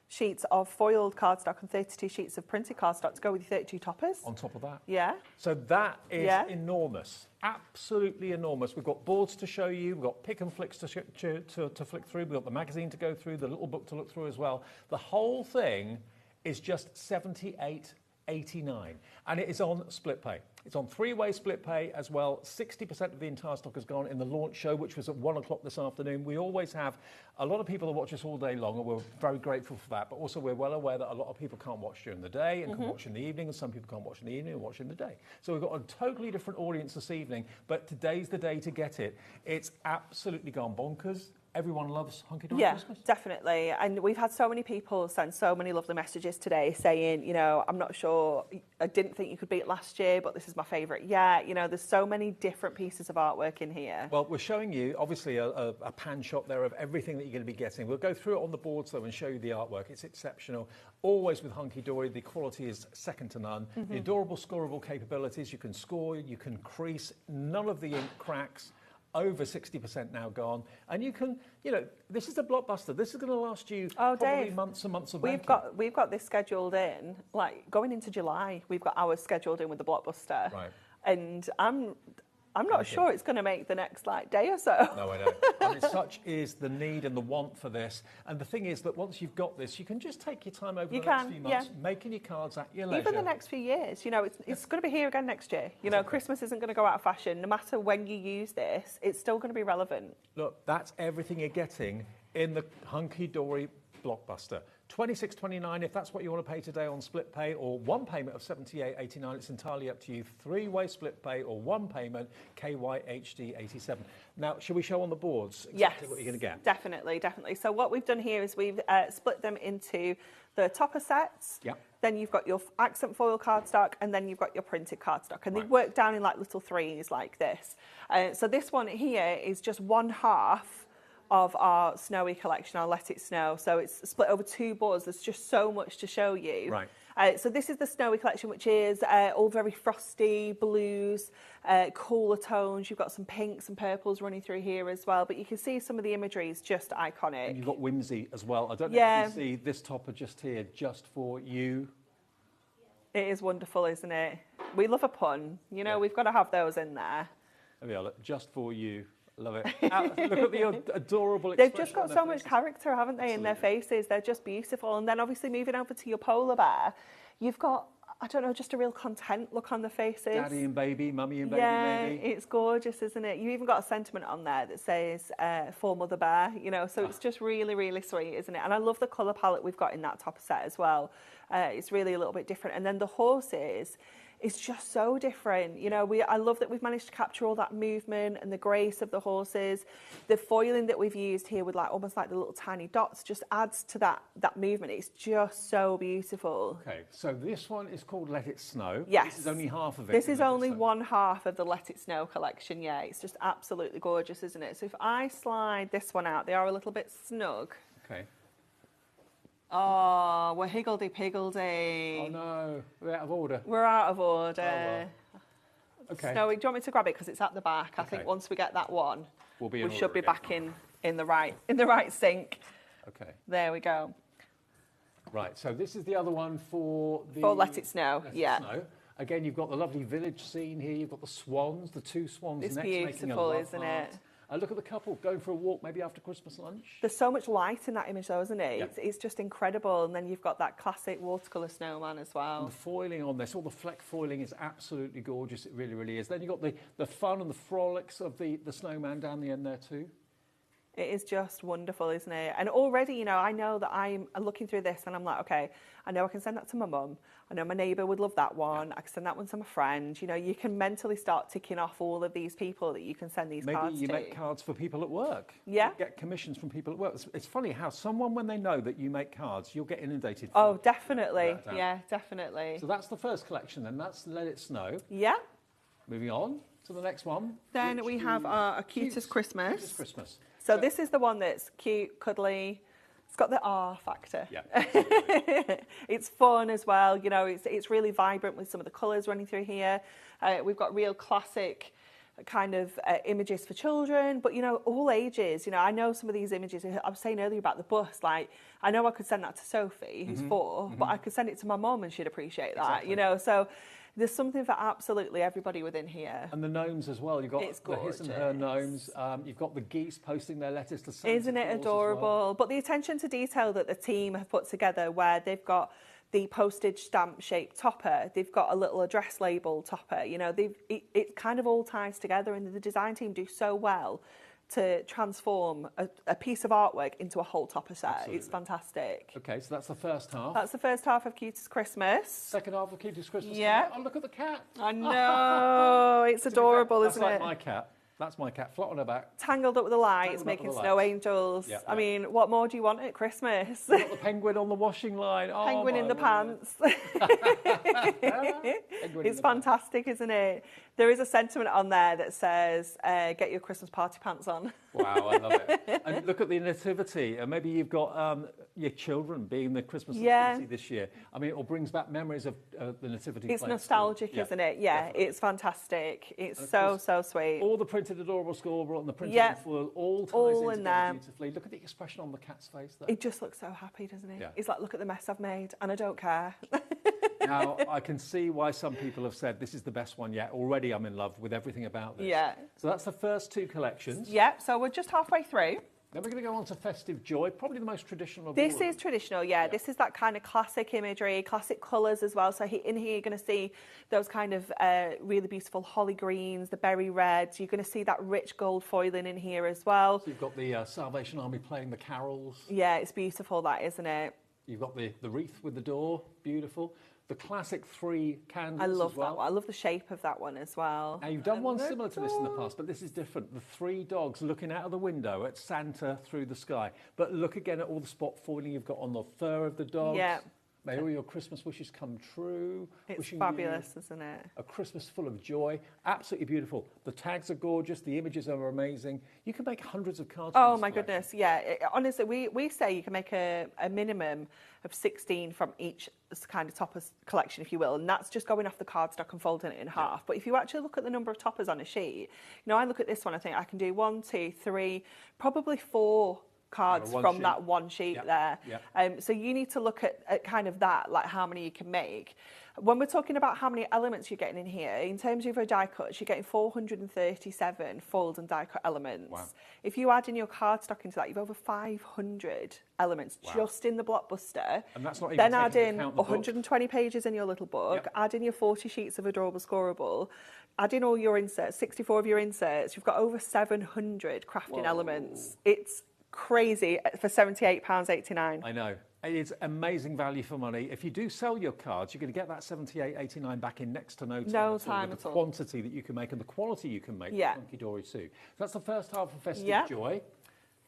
sheets of foiled cardstock and 32 sheets of printed cardstock to go with your 32 toppers. On top of that. Yeah. So that is enormous, absolutely enormous. We've got boards to show you, we've got pick and flicks to flick through, we've got the magazine to go through, the little book to look through as well. The whole thing is just $78.89, and it is on split pay. It's on 3-way split pay as well. 60% of the entire stock has gone in the launch show, which was at 1 o'clock this afternoon. We always have a lot of people that watch us all day long, and we're very grateful for that. But also we're well aware that a lot of people can't watch during the day and can watch in the evening, and some people can't watch in the evening and watch in the day. So we've got a totally different audience this evening, but today's the day to get it. It's absolutely gone bonkers. everyone loves Hunkydory Yeah, Christmas? definitely. And we've had so many people send so many lovely messages today saying, you know, I'm not sure, I didn't think you could beat last year, but this is my favourite yet. You know, there's so many different pieces of artwork in here. Well, we're showing you, obviously, a pan shop there of everything that you're going to be getting. We'll go through it on the boards, though, and show you the artwork. It's exceptional. Always with Hunkydory, the quality is second to none. The adorable scorable capabilities. You can score, you can crease, none of the ink cracks. Over 60% now gone. And you can, you know, this is a blockbuster. This is going to last you probably Dave, months and months of we've got this scheduled in, like going into July, we've got ours scheduled in with the blockbuster. Right. And I'm not sure it's going to make the next day or so. No, I know. I mean, such is the need and the want for this. And the thing is that once you've got this, you can just take your time over the next few months, making your cards at your leisure. Even the next few years, you know, it's going to be here again next year. You know, Christmas isn't going to go out of fashion. No matter when you use this, it's still going to be relevant. Look, that's everything you're getting in the Hunkydory blockbuster. $26.29 if that's what you want to pay today on split pay, or one payment of $78.89. It's entirely up to you. Three-way split pay or one payment, KYHD 87. Now, shall we show on the boards exactly what you're going to get? Definitely, definitely. So what we've done here is we've split them into the topper sets. Yeah. Then you've got your accent foil cardstock, and then you've got your printed cardstock. And they work down in like little threes like this. So this one here is just one half of our snowy collection, our Let It Snow. So it's split over two boards. There's just so much to show you. Right. So this is the snowy collection, which is all very frosty, blues, cooler tones. You've got some pinks and purples running through here as well. But you can see some of the imagery is just iconic. And you've got whimsy as well. I don't know if you can see this topper just here, just for you. It is wonderful, isn't it? We love a pun. You know, we've got to have those in there. There we are, look, just for you. Love it. Look at the adorable expression. They've just got so much character, haven't they, in their faces? They're just beautiful. And then obviously moving over to your polar bear, you've got, I don't know, just a real content look on the faces. Daddy and baby, mummy and baby, maybe. It's gorgeous, isn't it? You even got a sentiment on there that says, for Mother Bear, you know, so it's just really, really sweet, isn't it? And I love the colour palette we've got in that topper set as well. It's really a little bit different. And then the horses, it's just so different. You know, I love that we've managed to capture all that movement and the grace of the horses. The foiling that we've used here with like almost like the little tiny dots just adds to that movement. It's just so beautiful. Okay, so this one is called Let It Snow. Yes. This is only half of it. This is only one half of the Let It Snow collection, yeah. It's just absolutely gorgeous, isn't it? So if I slide this one out, they are a little bit snug. Okay. Oh, we're higgledy-piggledy. Oh no, we're out of order. We're out of order. Oh, well. Okay. Snowy, do you want me to grab it because it's at the back? I think once we get that one, we should be back in the right sync. Okay. There we go. Right. So this is the other one for Let It Snow. Let It Snow. Again, you've got the lovely village scene here. You've got the swans, the two swans it's next, beautiful, making a love isn't heart. it? Look at the couple going for a walk, maybe after Christmas lunch. There's so much light in that image, though, isn't it? Yeah. It's just incredible. And then you've got that classic watercolour snowman as well. And the foiling on this, all the fleck foiling is absolutely gorgeous. It really, really is. Then you've got the fun and the frolics of the snowman down the end there too. It is just wonderful, isn't it? And already, you know, I know that I'm looking through this and I'm like, okay, I know I can send that to my mum. I know my neighbour would love that one. Yeah. I can send that one to my friend. You know, you can mentally start ticking off all of these people that you can send these cards to. Maybe you make cards for people at work. Yeah. You get commissions from people at work. It's funny how someone, when they know that you make cards, you'll get inundated. Oh, definitely. Yeah, definitely. So that's the first collection then. That's Let It Snow. Yeah. Moving on to the next one. Then we have our Cutest Christmas. Cutest Christmas. So this is the one that's cute, cuddly. It's got the R factor. Yeah. It's fun as well. You know, it's really vibrant with some of the colours running through here. We've got real classic kind of images for children, but, you know, all ages. You know, I know some of these images, I was saying earlier about the bus, like, I know I could send that to Sophie, who's 4, but I could send it to my mum and she'd appreciate that, you know. So there's something for absolutely everybody within here. And the gnomes as well. You've got the his and her gnomes. You've got the geese posting their letters to Santa. Isn't it adorable? Well. But the attention to detail that the team have put together, where they've got the postage stamp shaped topper, they've got a little address label topper. You know, it kind of all ties together, and the design team do so well to transform a piece of artwork into a whole topper set. Absolutely. It's fantastic. Okay, so that's the first half. That's the first half of Cutest Christmas. Second half of Cutest Christmas. Yeah. Oh, look at the cat. I know. It's adorable, isn't it? That's like my cat. That's my cat, flat on her back. Tangled up with the lights, making snow angels. Yeah, I mean, what more do you want at Christmas? You've got the penguin on the washing line. Oh, Penguin in the pants. It's fantastic, isn't it? There is a sentiment on there that says, get your Christmas party pants on. Wow, I love it. And look at the nativity. And maybe you've got your children being the Christmas nativity this year. I mean, it all brings back memories of the nativity. It's nostalgic, isn't it? Yeah, definitely. It's fantastic. It's so sweet. All the printed adorable Scorable and the printed foil all ties in there beautifully. Look at the expression on the cat's face there. It just looks so happy, doesn't it? Yeah. It's like, look at the mess I've made, and I don't care. Now, I can see why some people have said this is the best one yet. Already I'm in love with everything about this. Yeah. So that's the first two collections. Yeah, so we're just halfway through. Then we're going to go on to Festive Joy, probably the most traditional of This all. is traditional, yeah. This is that kind of classic imagery, classic colours as well. So in here you're going to see those kind of really beautiful holly greens, the berry reds. You're going to see that rich gold foiling in here as well. So you've got the Salvation Army playing the carols. Yeah, it's beautiful, that, isn't it? You've got the wreath with the door, beautiful. The classic 3 candles I love as well. that one. I love the shape of that one as well. Now, you've done one similar to this in the past, but this is different. The 3 dogs looking out of the window at Santa through the sky. But look again at all the spot foiling you've got on the fur of the dogs. Yeah. May all your Christmas wishes come true. It's Wishing fabulous, you isn't it? a Christmas full of joy. Absolutely beautiful. The tags are gorgeous. The images are amazing. You can make hundreds of cards. Oh my goodness, yeah. Honestly, we say you can make a minimum of 16 from each kind of toppers collection, if you will, and that's just going off the cardstock and folding it in half. But if you actually look at the number of toppers on a sheet, I look at this one, I think I can do 1, 2, 3, probably 4 cards from sheet. that one sheet there. Yeah. So you need to look at kind of that, like how many you can make. When we're talking about how many elements you're getting in here, in terms of your die cuts, you're getting 437 foiled and die cut elements. Wow. If you add in your cardstock into that, you've over 500 elements just in the blockbuster. And that's not even then taking add in into account the 120 pages in your little book, add in your 40 sheets of adorable Scorable, add in all your inserts, 64 of your inserts, you've got over 700 crafting elements. It's crazy for £78.89. I know. It's amazing value for money. If you do sell your cards, you're going to get that £78.89 back in next to no time. No time with at the all. quantity that you can make and the quality you can make. Yeah. Hunkydory too. So that's the first half of Festive Joy.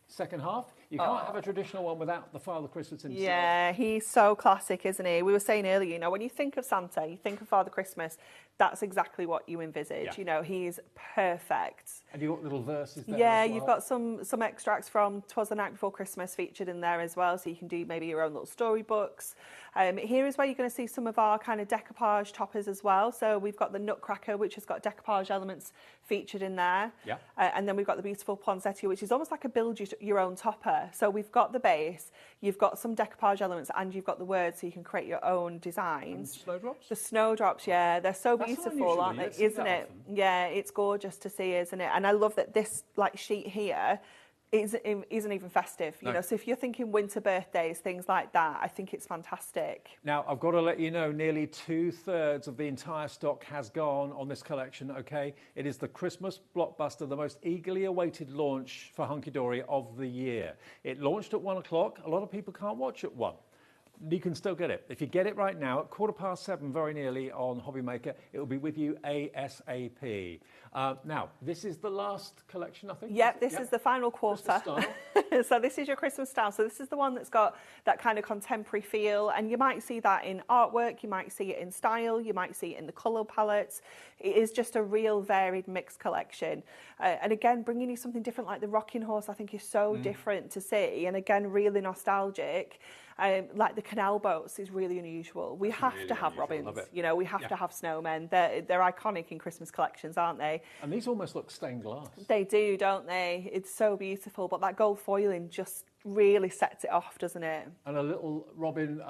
Second half, you can't have a traditional one without the Father Christmas himself. Yeah, he's so classic, isn't he? We were saying earlier, when you think of Santa, you think of Father Christmas, that's exactly what you envisage. He's perfect. And you've got little verses there Yeah, as well. you've got some extracts from 'Twas the Night Before Christmas featured in there as well, so you can do maybe your own little storybooks. Here is where you're going to see some of our kind of decoupage toppers as well. So we've got the Nutcracker, which has got decoupage elements featured in there. Yeah. And then we've got the beautiful poinsettia, which is almost like a build your own topper. So we've got the base, you've got some decoupage elements, and you've got the words, so you can create your own designs. And snowdrops? The snowdrops, yeah, they're so That's beautiful, aren't they? Isn't it? Yeah, it's gorgeous to see, isn't it? And I love that this sheet here isn't even festive. No. So if you're thinking winter birthdays, things like that, I think it's fantastic. Now, I've got to let you know, nearly 2/3 of the entire stock has gone on this collection, okay? It is the Christmas blockbuster, the most eagerly awaited launch for Hunkydory of the year. It launched at 1 o'clock. A lot of people can't watch at 1. You can still get it. If you get it right now at 7:15, very nearly on HobbyMaker, it will be with you ASAP. Now, this is the last collection, I think? Yep, this is the final quarter. So this is your Christmas style. So this is the one that's got that kind of contemporary feel, and you might see that in artwork, you might see it in style, you might see it in the colour palettes. It is just a real varied mixed collection. And again, bringing you something different like the Rocking Horse, I think is so different to see, and again, really nostalgic. Like the canal boats is really unusual. We have to have robins. We have to have snowmen. They're iconic in Christmas collections, aren't they? And these almost look stained glass. They do, don't they? It's so beautiful. But that gold foiling just really sets it off, doesn't it? And a little Robin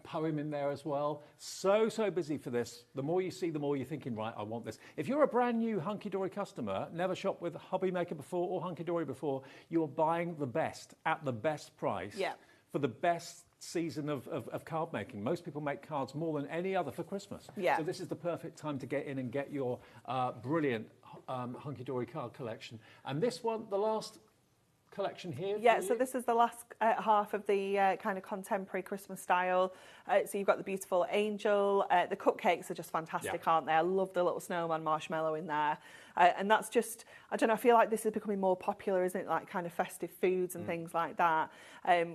poem in there as well. So busy for this. The more you see, the more you're thinking, right, I want this. If you're a brand new Hunkydory customer, never shopped with HobbyMaker before or Hunkydory before, you're buying the best at the best price. Yeah. For the best season of card making. Most people make cards more than any other for Christmas. Yeah. So this is the perfect time to get in and get your brilliant Hunkydory card collection. And this one, the last collection here. Yeah, so this is the last half of the kind of contemporary Christmas style. So you've got the beautiful angel. The cupcakes are just fantastic, aren't they? I love the little snowman marshmallow in there. And that's just, I don't know, I feel like this is becoming more popular, isn't it? Like kind of festive foods and things like that.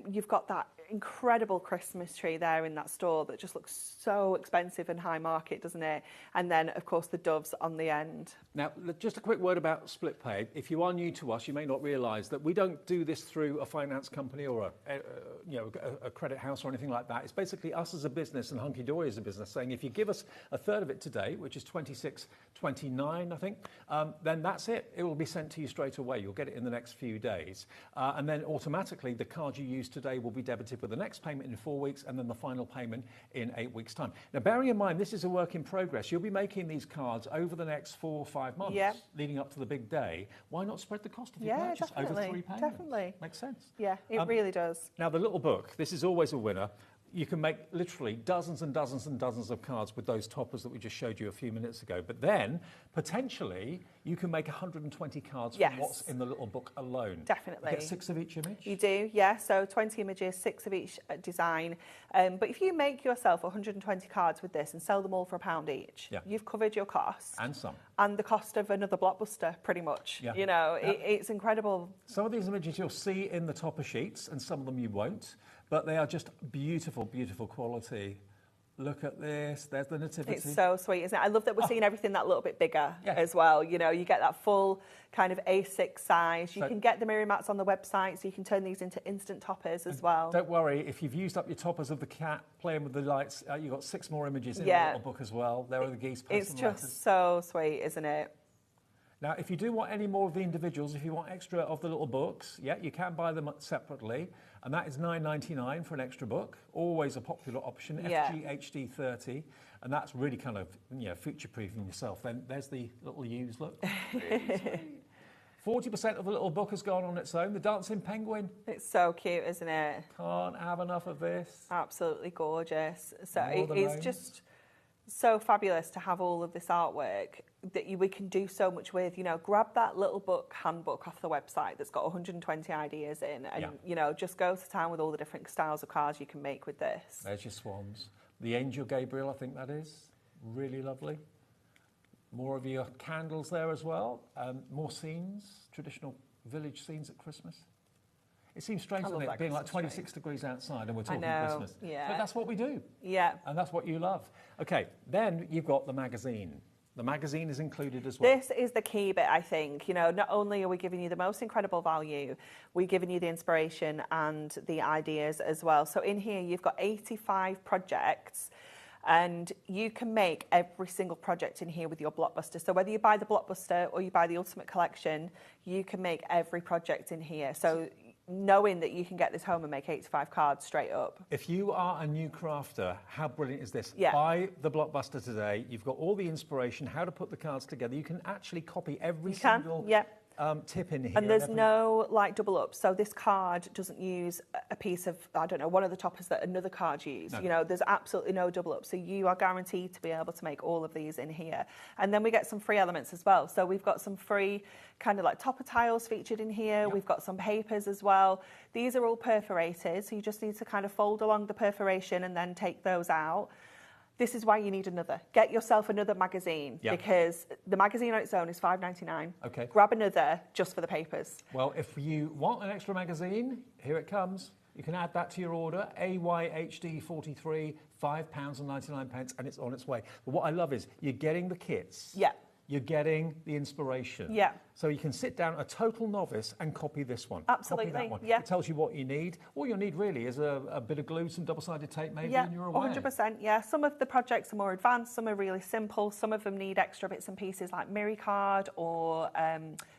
You've got that incredible Christmas tree there in that store that just looks so expensive and high market, doesn't it? And then, of course, the doves on the end. Now, just a quick word about split pay. If you are new to us, you may not realise that we don't do this through a finance company or a credit house or anything like that. It's basically us as a business and Hunkydory as a business saying if you give us a third of it today, which is $26.29, I think, then that's it. It will be sent to you straight away. You'll get it in the next few days. And then automatically the card you use today will be debited with the next payment in 4 weeks and then the final payment in 8 weeks' time. Now, bearing in mind, this is a work in progress. You'll be making these cards over the next 4 or 5 months leading up to the big day. Why not spread the cost of your purchase over 3 payments? Definitely. Makes sense. Yeah, it really does. Now, the little book, this is always a winner. You can make literally dozens and dozens and dozens of cards with those toppers that we just showed you a few minutes ago. But then, potentially, you can make 120 cards from what's in the little book alone. Definitely. You get 6 of each image? You do, yeah. So 20 images, 6 of each design. But if you make yourself 120 cards with this and sell them all for £1 each, you've covered your costs. And some. And the cost of another Blockbuster, pretty much. Yeah. You know, it's incredible. Some of these images you'll see in the topper sheets, and some of them you won't. But they are just beautiful, beautiful quality. Look at this. There's the nativity. It's so sweet, isn't it? I love that we're seeing everything that little bit bigger as well. You know, you get that full kind of A6 size. You can get the mirror mats on the website, so you can turn these into instant toppers as well. Don't worry, if you've used up your toppers of the cat playing with the lights, you've got 6 more images in the little book as well. There are the geese. It's just so sweet, isn't it? Now, if you do want any more of the individuals, if you want extra of the little books, you can buy them separately. And that is $9.99 for an extra book. Always a popular option, FG HD30. And that's really kind of, future-proofing yourself. Then there's the little used look. 40% of the little book has gone on its own. The Dancing Penguin. It's so cute, isn't it? Can't have enough of this. Absolutely gorgeous. So it's just so fabulous to have all of this artwork that we can do so much with. You know, grab that little book, handbook off the website that's got 120 ideas in and, just go to town with all the different styles of cards you can make with this. There's your swans. The Angel Gabriel, I think that is. Really lovely. More of your candles there as well. More scenes, traditional village scenes at Christmas. It seems strange, doesn't it, being like 26 degrees outside and we're talking Christmas. Yeah. But that's what we do. Yeah. And that's what you love. Okay, then you've got the magazine. The magazine is included as well. This is the key bit, I think. You know, not only are we giving you the most incredible value, we're giving you the inspiration and the ideas as well. So in here, you've got 85 projects. And you can make every single project in here with your Blockbuster. So whether you buy the Blockbuster or you buy the Ultimate Collection, you can make every project in here. So knowing that you can get this home and make 85 cards straight up. If you are a new crafter, how brilliant is this? Yeah. Buy the Blockbuster today. You've got all the inspiration, how to put the cards together. You can actually copy every single tip in here. And there's no double up. So this card doesn't use a piece of, I don't know, one of the toppers that another card used. No. You know, there's absolutely no double up. So you are guaranteed to be able to make all of these in here. And then we get some free elements as well. So we've got some free kind of like topper tiles featured in here. Yep. We've got some papers as well. These are all perforated. So you just need to kind of fold along the perforation and then take those out. This is why you need another. Get yourself another magazine because the magazine on its own is $5.99. Okay. Grab another just for the papers. Well, if you want an extra magazine, here it comes. You can add that to your order. AYHD 43, £5.99, and it's on its way. But what I love is you're getting the kits. Yeah. You're getting the inspiration. Yeah. So you can sit down, a total novice, and copy this one. Absolutely. Copy that one. Yeah. It tells you what you need. All you'll need really is a bit of glue, some double-sided tape maybe, and you're away. 100%, yeah. Some of the projects are more advanced, some are really simple, some of them need extra bits and pieces like mirror card or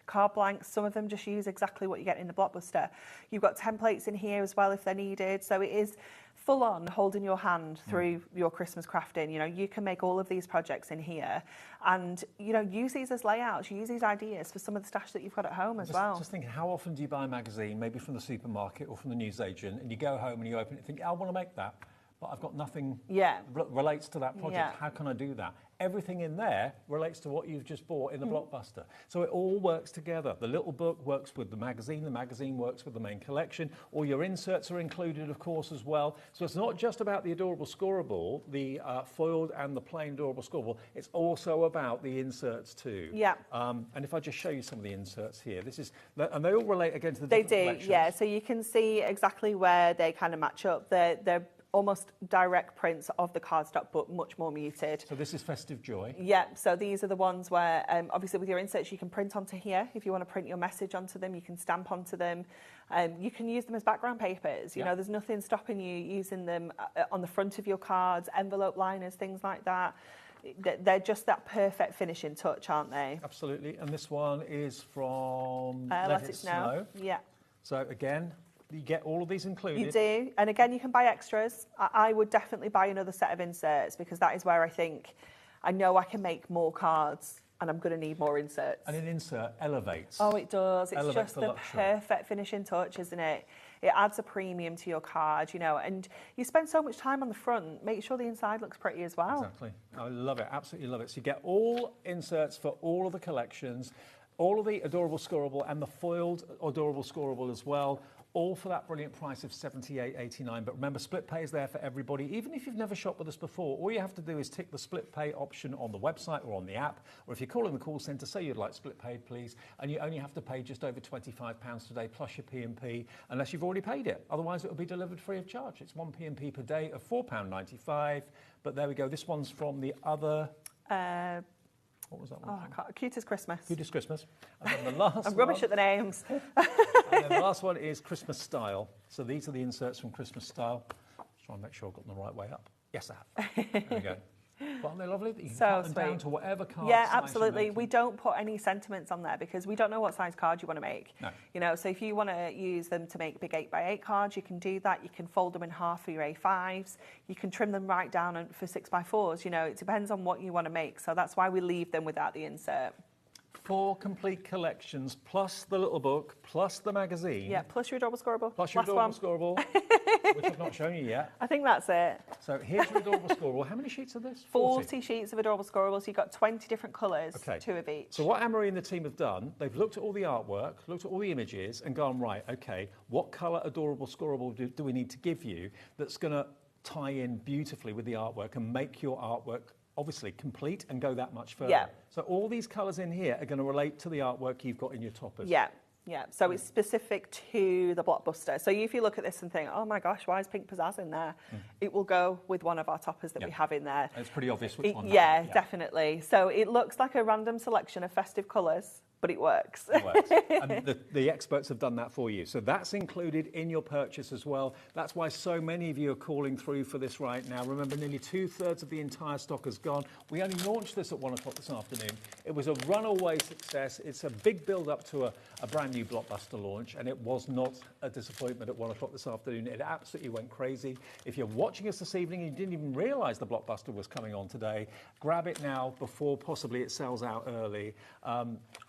card blanks. Some of them just use exactly what you get in the Blockbuster. You've got templates in here as well if they're needed. So it is full on holding your hand through your Christmas crafting. You know, you can make all of these projects in here and, you know, use these as layouts, use these ideas for some of the stash that you've got at home as well. Just thinking, how often do you buy a magazine, maybe from the supermarket or from the newsagent, and you go home and you open it and think, I want to make that. but I've got nothing that relates to that project. Yeah. How can I do that? Everything in there relates to what you've just bought in the Blockbuster. So it all works together. The little book works with the magazine works with the main collection. All your inserts are included, of course, as well. So it's not just about the adorable Scorable, the foiled and the plain adorable Scorable. It's also about the inserts too. Yeah. And if I just show you some of the inserts here, and they all relate again to the They different do, collections. yeah. So you can see exactly where they kind of match up. They're almost direct prints of the cardstock, but much more muted. So this is Festive Joy. Yeah, so these are the ones where, obviously with your inserts, you can print onto here. If you want to print your message onto them, you can stamp onto them. You can use them as background papers. You know, there's nothing stopping you using them on the front of your cards, envelope liners, things like that. They're just that perfect finishing touch, aren't they? Absolutely. And this one is from Let It Snow. Yeah. So again, you get all of these included. You do. And again, you can buy extras. I would definitely buy another set of inserts because that is where I know I can make more cards and I'm going to need more inserts. And an insert elevates. Oh, it does. It's Elevates just the perfect finishing touch, isn't it? It adds a premium to your card, you know, and you spend so much time on the front, make sure the inside looks pretty as well. Exactly. I love it. Absolutely love it. So you get all inserts for all of the collections, all of the adorable Scorable and the foiled adorable Scorable as well. All for that brilliant price of $78.89. But remember, split pay is there for everybody. Even if you've never shopped with us before, all you have to do is tick the split pay option on the website or on the app. Or if you're calling the call centre, say you'd like split paid, please. And you only have to pay just over £25 today, plus your P&P, unless you've already paid it. Otherwise, it will be delivered free of charge. It's one P&P per day of £4.95. But there we go. This one's from the other... what was that one? Oh, I can't. Cutest Christmas. Cutest Christmas. And then the last I'm rubbish at the names. And then the last one is Christmas Style. So these are the inserts from Christmas Style. Just try and make sure I've got them the right way up. Yes, I have. There we go. But aren't they lovely? That you can cut them down to whatever card Yeah, size you absolutely. make. We don't put any sentiments on there because we don't know what size card you want to make. No. You know, so if you want to use them to make big 8x8 cards, you can do that. You can fold them in half for your A5s. You can trim them right down for 6x4s. You know, it depends on what you want to make. So that's why we leave them without the insert. 4 complete collections, plus the little book, plus the magazine. Yeah, plus your adorable Scorable. Plus your Last adorable one. Scorable, which I've not shown you yet. I think that's it. So here's your adorable Scorable. How many sheets are this? 40 sheets of adorable Scorable, so you've got 20 different colours, Okay. 2 of each. So what Anne-Marie and the team have done, they've looked at all the artwork, looked at all the images and gone, right, okay, what colour adorable Scorable do we need to give you that's going to tie in beautifully with the artwork and make your artwork obviously complete and go that much further. Yeah. So all these colours in here are going to relate to the artwork you've got in your toppers. Yeah, yeah. So it's specific to the Blockbuster. So if you look at this and think, oh my gosh, why is pink pizzazz in there? It will go with one of our toppers that we have in there. It's pretty obvious which one. Yeah, definitely. So it looks like a random selection of festive colours, but it works. It works. And the experts have done that for you. So that's included in your purchase as well. That's why so many of you are calling through for this right now. Remember, nearly 2/3 of the entire stock has gone. We only launched this at 1 o'clock this afternoon. It was a runaway success. It's a big build-up to a brand new Blockbuster launch, and it was not a disappointment at 1 o'clock this afternoon. It absolutely went crazy. If you're watching us this evening and you didn't even realise the Blockbuster was coming on today, grab it now before possibly it sells out early. I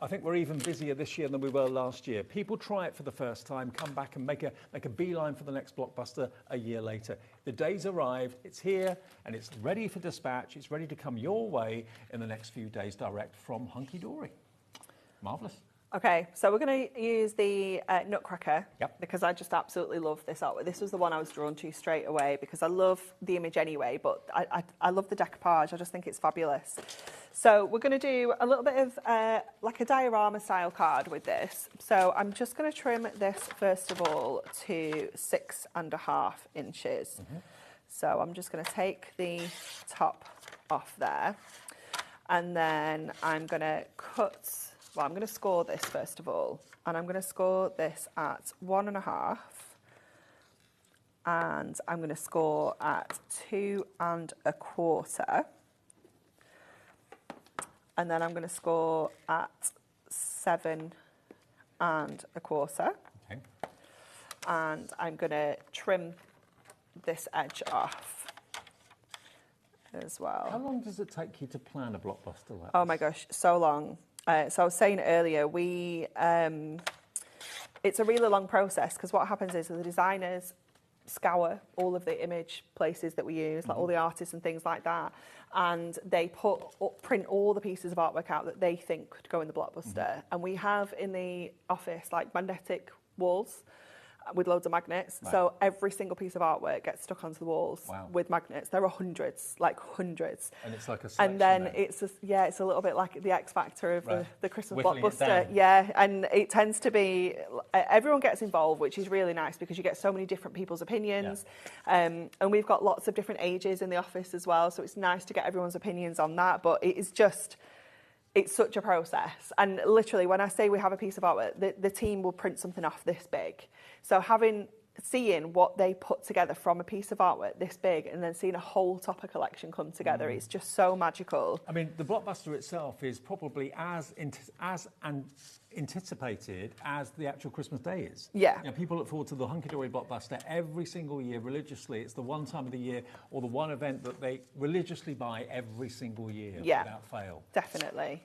think we're even busier this year than we were last year. People try it for the first time, come back and make a beeline for the next Blockbuster a year later. The day's arrived, it's here, and it's ready for dispatch. It's ready to come your way in the next few days direct from Hunkydory. Marvellous. Okay, so we're going to use the Nutcracker because I just absolutely love this artwork. This was the one I was drawn to straight away because I love the image anyway, but I love the decoupage. I just think it's fabulous. So we're going to do a little bit of like a diorama style card with this. So I'm just going to trim this first of all to 6.5 inches. So I'm just going to take the top off there and then I'm going to cut... Well, I'm going to score this first of all, and I'm going to score this at 1.5, and I'm going to score at 2.25, and then I'm going to score at 7.25, okay. And I'm going to trim this edge off as well. How long does it take you to plan a Blockbuster like Oh my gosh, so long. So I was saying earlier, it's a really long process because what happens is the designers scour all of the image places that we use, like all the artists and things like that, and they print all the pieces of artwork out that they think could go in the blockbuster. And we have in the office like magnetic walls with loads of magnets. Right. So every single piece of artwork gets stuck onto the walls Wow. with magnets. There are hundreds, like hundreds. And it's like a selection. And then it's a little bit like the X Factor of the Christmas Whittling it blockbuster. down. Yeah, and it tends to be everyone gets involved, which is really nice because you get so many different people's opinions. And we've got lots of different ages in the office as well, so it's nice to get everyone's opinions on that. But it is just, it's such a process. And literally, when I say we have a piece of artwork, the team will print something off this big. So seeing what they put together from a piece of artwork this big and then seeing a whole topper collection come together, it's just so magical. I mean, the blockbuster itself is probably as anticipated as the actual Christmas day is. Yeah. You know, people look forward to the Hunkydory blockbuster every single year religiously. It's the one time of the year or the one event that they religiously buy every single year without fail. Definitely.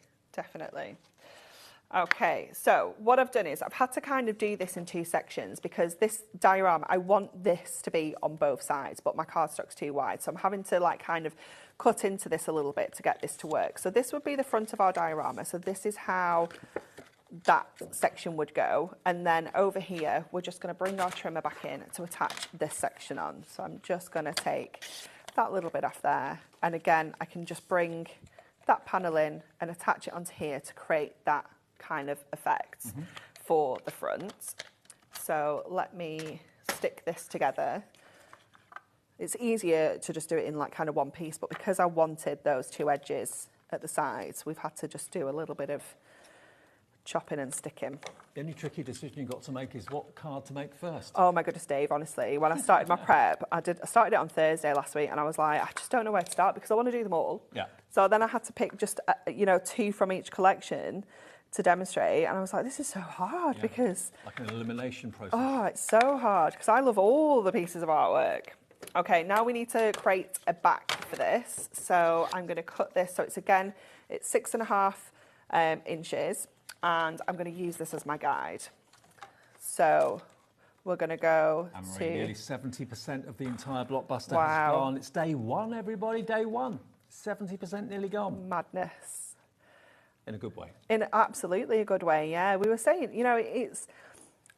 Okay, so what I've done is I've had to kind of do this in two sections because this diorama, I want this to be on both sides, but my cardstock's too wide. So I'm having to like kind of cut into this a little bit to get this to work. So this would be the front of our diorama. So this is how that section would go. And then over here, we're just going to bring our trimmer back in to attach this section on. So I'm just going to take that little bit off there. And again, I can just bring that panel in and attach it onto here to create that kind of effect for the front. So let me stick this together. It's easier to just do it in like kind of one piece, but because I wanted those two edges at the sides, we've had to just do a little bit of chopping and sticking. The only tricky decision you've got to make is what card to make first. Oh my goodness, Dave, honestly, when I started my prep, I started it on Thursday last week and I was like, I just don't know where to start because I want to do them all. Yeah. So then I had to pick just, two from each collection to demonstrate, and I was like, this is so hard because... Like an elimination process. Oh, it's so hard because I love all the pieces of artwork. Okay, now we need to create a back for this. So I'm going to cut this. So it's 6.5 inches, and I'm going to use this as my guide. So we're going to go to... Nearly 70% of the entire blockbuster has Wow. gone. It's day one, everybody, day one. 70% nearly gone. Madness. In a good way. In absolutely a good way, yeah. We were saying,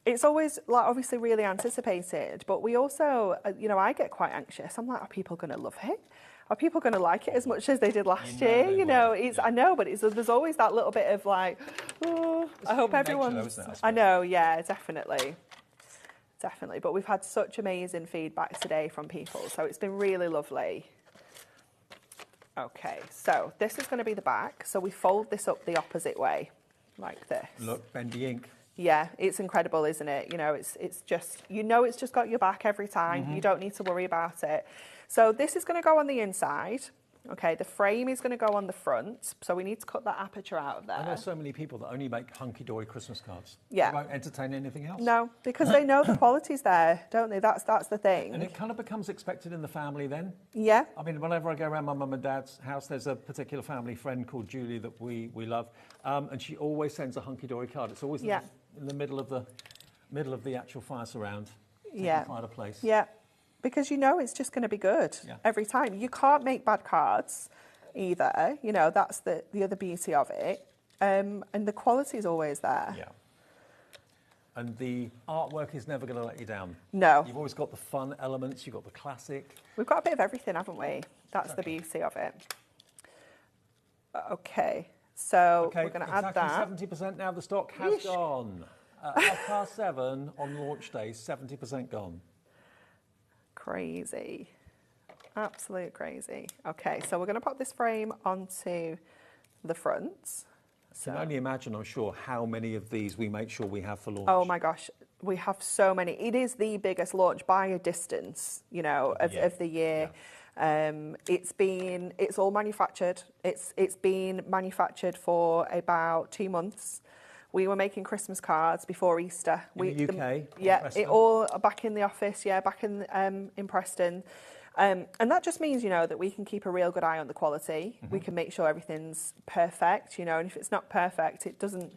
it's always like obviously really anticipated, but we also, I get quite anxious. I'm like, are people going to love it? Are people going to like it as much as they did last year? I know, but there's always that little bit of like, oh, I hope everyone's. I know, yeah, definitely. But we've had such amazing feedback today from people, so it's been really lovely. Okay, so this is going to be the back. So we fold this up the opposite way, like this. Look, bendy ink. Yeah, it's incredible, isn't it? It's just, it's just got your back every time. You don't need to worry about it. So this is going to go on the inside. Okay, the frame is going to go on the front. So we need to cut that aperture out of there. I know so many people that only make hunky-dory Christmas cards. Yeah. They won't entertain anything else. No, because they know the quality's there, don't they? That's the thing. And it kind of becomes expected in the family then. Yeah. I mean, whenever I go around my mum and dad's house, there's a particular family friend called Julie that we love, and she always sends a hunky-dory card. It's always in the middle of the actual fire surround. Fireplace. Yeah. Because it's just going to be good every time. You can't make bad cards either. That's the other beauty of it. And the quality is always there. Yeah. And the artwork is never going to let you down. No. You've always got the fun elements. You've got the classic. We've got a bit of everything, haven't we? That's the beauty of it. Okay. So we're going to add that. 70% now. The stock has gone. At 7:30 on launch day, 70% gone. Crazy. Absolute crazy. Okay, so we're going to pop this frame onto the front. So I can only imagine, I'm sure, how many of these we make sure we have for launch. Oh my gosh, we have so many. It is the biggest launch by a distance, of the year. It's all manufactured. It's been manufactured for about 2 months. We were making Christmas cards before Easter. In the UK? It all back in the office, back in Preston. And that just means, that we can keep a real good eye on the quality. We can make sure everything's perfect, and if it's not perfect, it doesn't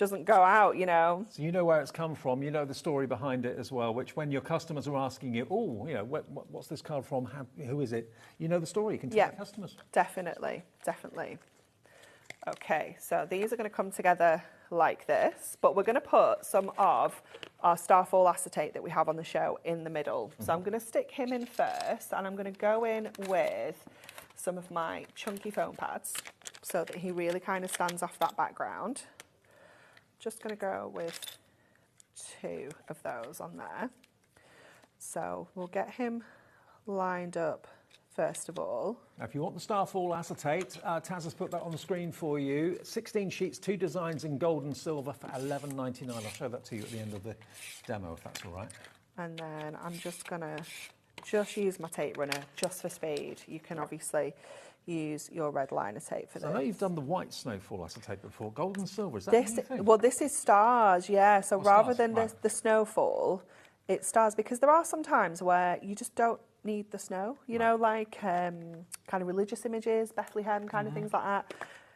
doesn't go out, you know. So you know where it's come from, you know the story behind it as well, which when your customers are asking you, oh, you know, what's this card from, who is it? You know the story, you can tell the customers. Definitely, definitely. Okay, so these are going to come together like this, but we're going to put some of our Starfall acetate that we have on the show in the middle. So I'm going to stick him in first, and I'm going to go in with some of my chunky foam pads so that he really kind of stands off that background. Just going to go with 2 of those on there. So we'll get him lined up first of all. Now, if you want the Starfall acetate, Taz has put that on the screen for you. 16 sheets, 2 designs in gold and silver for $11.99. I'll show that to you at the end of the demo, if that's all right. And then I'm just going to use my tape runner just for speed. You can obviously use your red liner tape for this. I know you've done the white snowfall acetate before. Gold and silver, is that what you think? Well, this is stars, yeah. So rather than the snowfall, it's stars, because there are some times where you just don't need the snow, you know, like kind of religious images, Bethlehem, kind of things like that.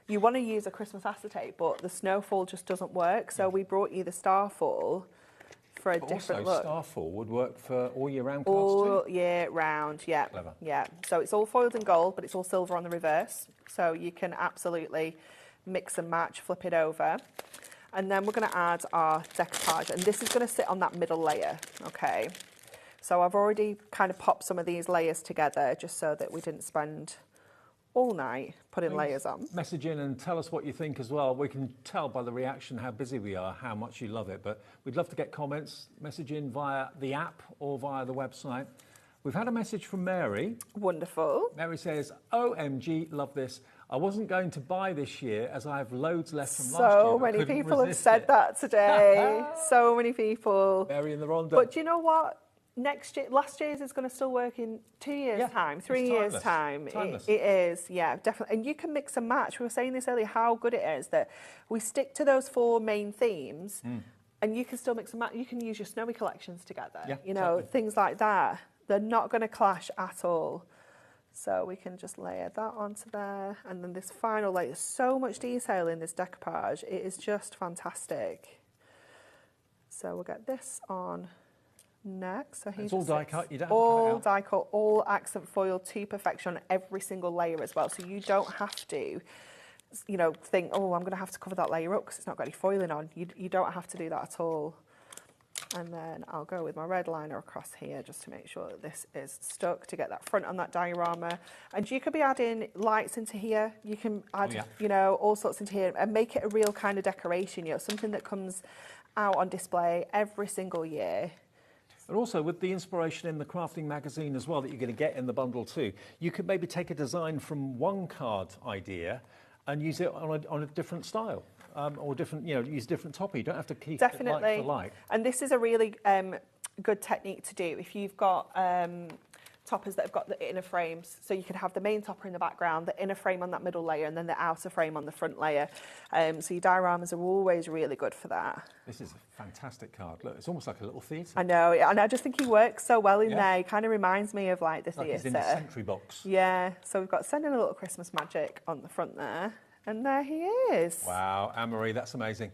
You want to use a Christmas acetate, but the snowfall just doesn't work. So we brought you the starfall for a different look. Starfall would work for all year round cards all too? year round, yeah. Clever. Yeah. So it's all foiled in gold, but it's all silver on the reverse. So you can absolutely mix and match, flip it over. And then we're going to add our decoupage, and this is going to sit on that middle layer, okay? So I've already kind of popped some of these layers together just so that we didn't spend all night putting layers on. Message in and tell us what you think as well. We can tell by the reaction how busy we are, how much you love it, but we'd love to get comments. Message in via the app or via the website. We've had a message from Mary. Wonderful. Mary says, OMG, love this. I wasn't going to buy this year as I have loads left from last year. So many people have said that today. So many people. Mary in the Ronda. But do you know what? Last year's is going to still work in 2 years' time, 3 years' time. It is, yeah, definitely. And you can mix and match. We were saying this earlier, how good it is that we stick to those 4 main themes, and you can still mix and match. You can use your snowy collections together, you know, things like that. They're not going to clash at all. So we can just layer that onto there. And then this final layer, there's so much detail in this decoupage. It is just fantastic. So we'll get this on next. So it's all die cut, you don't have all to cut it out. die cut, all accent foil to perfection on every single layer as well. So you don't have to, you know, think, oh, I'm going to have to cover that layer up because it's not got any foiling on. You don't have to do that at all. And then I'll go with my red liner across here just to make sure that this is stuck to get that front on that diorama. And you could be adding lights into here. You can add, you know, all sorts into here and make it a real kind of decoration, you know, something that comes out on display every single year. And also with the inspiration in the crafting magazine as well that you're going to get in the bundle too, you could maybe take a design from one card idea and use it on a different style. Or different, you know, use different topper. You don't have to keep it like for like. And this is a really good technique to do if you've got toppers that have got the inner frames. So you could have the main topper in the background, the inner frame on that middle layer, and then the outer frame on the front layer. So your dioramas are always really good for that. This is a fantastic card. Look, it's almost like a little theatre. I know, and I just think he works so well in there. He kind of reminds me of like the theatre. He's in the Sentry box. Yeah. So we've got Sending a Little Christmas Magic on the front there. And there he is. Wow, Anne-Marie, that's amazing.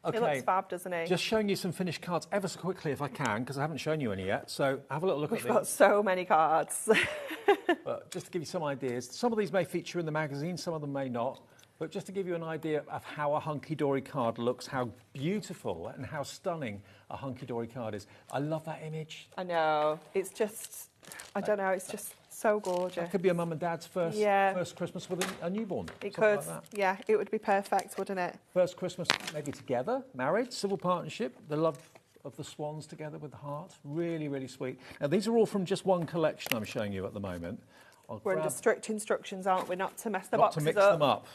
Okay. He looks fab, doesn't he? Just showing you some finished cards ever so quickly if I can, because I haven't shown you any yet. So have a little look at these. We've got so many cards. But just to give you some ideas, some of these may feature in the magazine, some of them may not. But just to give you an idea of how a Hunkydory card looks, how beautiful and how stunning a Hunkydory card is. I love that image. I know. It's just, I don't know, it's just so gorgeous. That could be a mum and dad's first Christmas with a newborn. It could, like that. Yeah, it would be perfect, wouldn't it? First Christmas, maybe together, married, civil partnership, the love of the swans together with the heart. Really, really sweet. Now, these are all from just one collection I'm showing you at the moment. We're under strict instructions, aren't we? Not to mess the boxes up. Not to mix them up.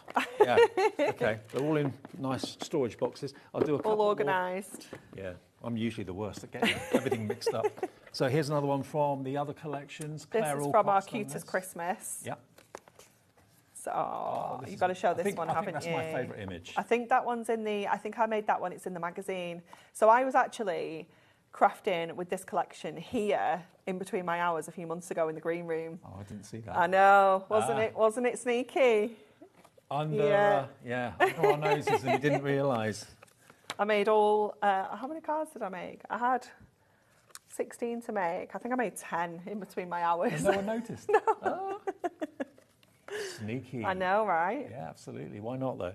Yeah, OK. They're all in nice storage boxes. I'll do a couple all organised. Yeah, I'm usually the worst at getting everything mixed up. So here's another one from the other collections. This is from our Cutest Christmas. Yeah. So, you've got to show this one, haven't you? I think that's my favourite image. I think that one's in the, I think I made that one, it's in the magazine. So I was actually crafting with this collection here in between my hours a few months ago in the green room. Oh, I didn't see that. I know, wasn't it sneaky? Under our noses, and you didn't realise. I made all, how many cards did I make? I had 16 to make. I think I made 10 in between my hours. And no one noticed? No. Oh. Sneaky. I know, right? Yeah, absolutely. Why not, though?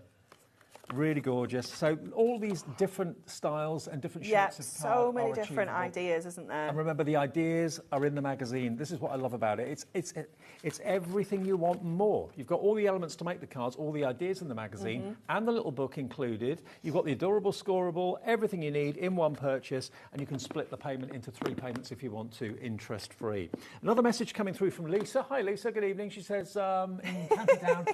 Really gorgeous. So all these different styles and different shapes of card so many are different achievable. ideas, isn't there? And remember, the ideas are in the magazine. This is what I love about it. It's everything you want and more. You've got all the elements to make the cards, all the ideas in the magazine, and the little book included. You've got the adorable Scorable, everything you need in one purchase, and you can split the payment into 3 payments if you want to, interest-free. Another message coming through from Lisa. Hi, Lisa. Good evening. She says, in County Down,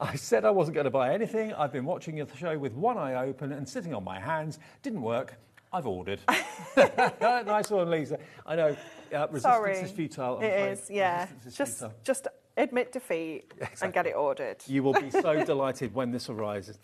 I said I wasn't going to buy anything. I've been watching the show with one eye open and sitting on my hands. Didn't work. I've ordered. Nice one, Lisa. I know resistance is futile. It is, yeah. Just admit defeat and get it ordered. You will be so delighted when this arrives.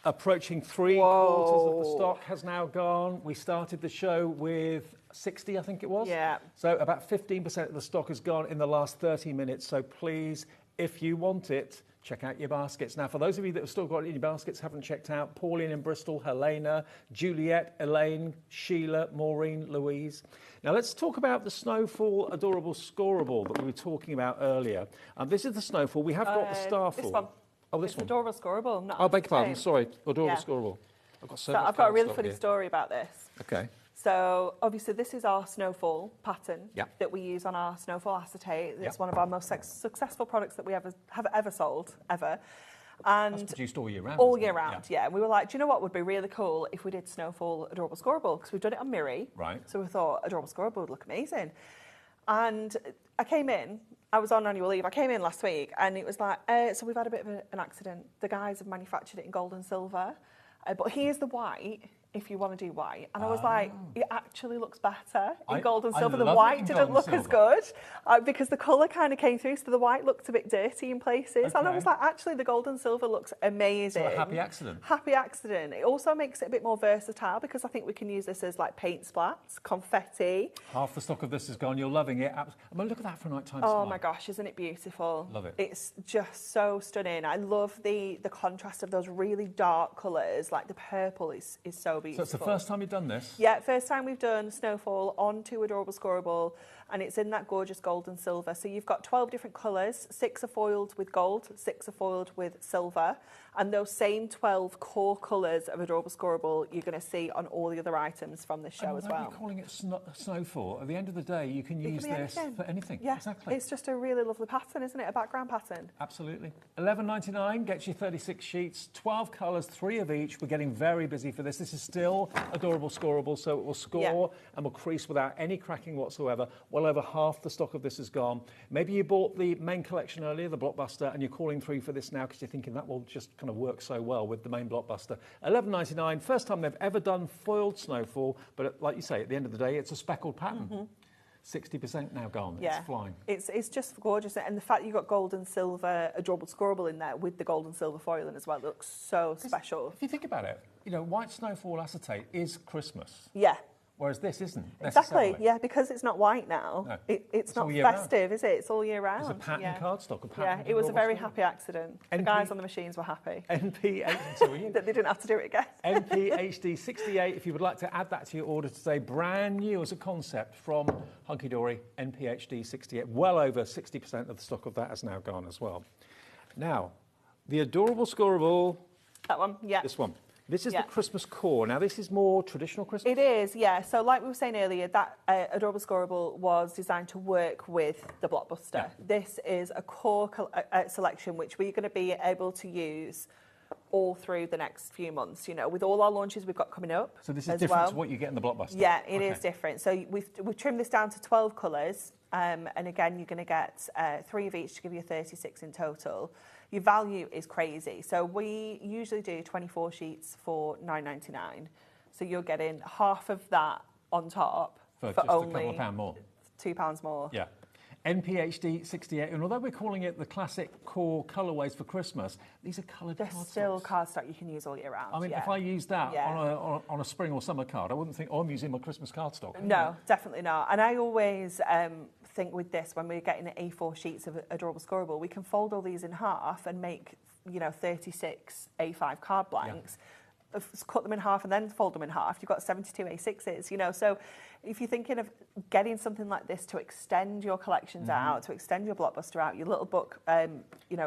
Approaching 3/4 of the stock has now gone. We started the show with 60, I think it was. Yeah. So about 15% of the stock has gone in the last 30 minutes. So please, if you want it, check out your baskets. Now, for those of you that have still got it in your baskets, haven't checked out, Pauline in Bristol, Helena, Juliet, Elaine, Sheila, Maureen, Louise. Now, let's talk about the Snowfall Adorable Scorable that we were talking about earlier. This is the Snowfall. We have got the Starfall. This one. Oh, this it's one. Adorable Scorable. Not Oh, beg your pardon. same. Sorry. Adorable Yeah. Scorable. I've got a really funny story about this. Okay. So obviously this is our Snowfall pattern Yeah. that we use on our Snowfall acetate. It's Yeah. one of our most successful products that we have ever sold, ever. And That's produced all year round. all isn't year it? round, yeah. And we were like, do you know what would be really cool if we did Snowfall Adorable Scorable? Because we've done it on Miri. Right. So we thought Adorable Scorable would look amazing. And I came in, I was on annual leave, I came in last week and it was like, so we've had a bit of an accident. The guys have manufactured it in gold and silver, but here's the white if you want to do white. And I was like, it actually looks better in gold and silver. The white didn't look as good because the colour kind of came through, so the white looked a bit dirty in places. And I was like, actually, the gold and silver looks amazing. So a happy accident. Happy accident. It also makes it a bit more versatile because I think we can use this as like paint splats, confetti. Half the stock of this is gone. You're loving it. I mean, look at that for a nighttime Oh sky. my gosh, isn't it beautiful? Love it. It's just so stunning. I love the contrast of those really dark colours. Like the purple is so beautiful. So it's the first time you've done this? Yeah, first time we've done Snowfall onto Adorable Scorable, and it's in that gorgeous gold and silver. So you've got 12 different colours. 6 are foiled with gold, 6 are foiled with silver. And those same 12 core colours of Adorable Scorable you're going to see on all the other items from this show as well. You're calling it Snowfall. At the end of the day, you can use this for anything. Yeah, exactly. It's just a really lovely pattern, isn't it? A background pattern. Absolutely. $11.99 gets you 36 sheets, 12 colours, 3 of each. We're getting very busy for this. This is still Adorable Scorable, so it will score and will crease without any cracking whatsoever. Well over half the stock of this is gone. Maybe you bought the main collection earlier, the Blockbuster, and you're calling through for this now because you're thinking that will just kind of work so well with the main Blockbuster. $11.99, first time they've ever done foiled Snowfall, but like you say, at the end of the day, it's a speckled pattern. 60% now gone. Yeah. It's flying. It's just gorgeous. And the fact you've got gold and silver Adorable Scorable in there with the gold and silver foiling as well looks so special. If you think about it, you know, white Snowfall acetate is Christmas. Yeah. Whereas this isn't Exactly, necessarily. yeah, because it's not white now. No. It's not all year festive, is it? It's all year round. It's a pattern cardstock. Yeah, it was a very happy accident. The guys on the machines were happy. NPHD. That they didn't have to do it again. NPHD 68, if you would like to add that to your order today, brand new as a concept from Hunkydory, NPHD 68. Well over 60% of the stock of that has now gone as well. Now, the Adorable Scorable. That one, yeah. This one. This is the Christmas core. Now, this is more traditional Christmas? It is, yeah. So like we were saying earlier, that Adorable Scorable was designed to work with the Blockbuster. Yeah. This is a core selection which we're going to be able to use all through the next few months, you know, with all our launches we've got coming up. So this is different to what you get in the Blockbuster? Yeah, it is different. So we've trimmed this down to 12 colours. And again, you're going to get 3 of each to give you 36 in total. Your value is crazy. So we usually do 24 sheets for $9.99. So you're getting half of that on top for just only a couple of pounds more. £2 more. Yeah. NPHD 68, and although we're calling it the classic core colourways for Christmas, these are coloured They're cardstocks. still cardstock you can use all year round. I mean, if I used that on a spring or summer card, I wouldn't think, oh, I'm using my Christmas cardstock. No, definitely not. And I always think with this, when we're getting A4 sheets of adorable Scorable, we can fold all these in half and make, 36 A5 card blanks. Cut them in half and then fold them in half. You've got 72 A6s, So if you're thinking of getting something like this to extend your collections out, to extend your blockbuster out, your little book,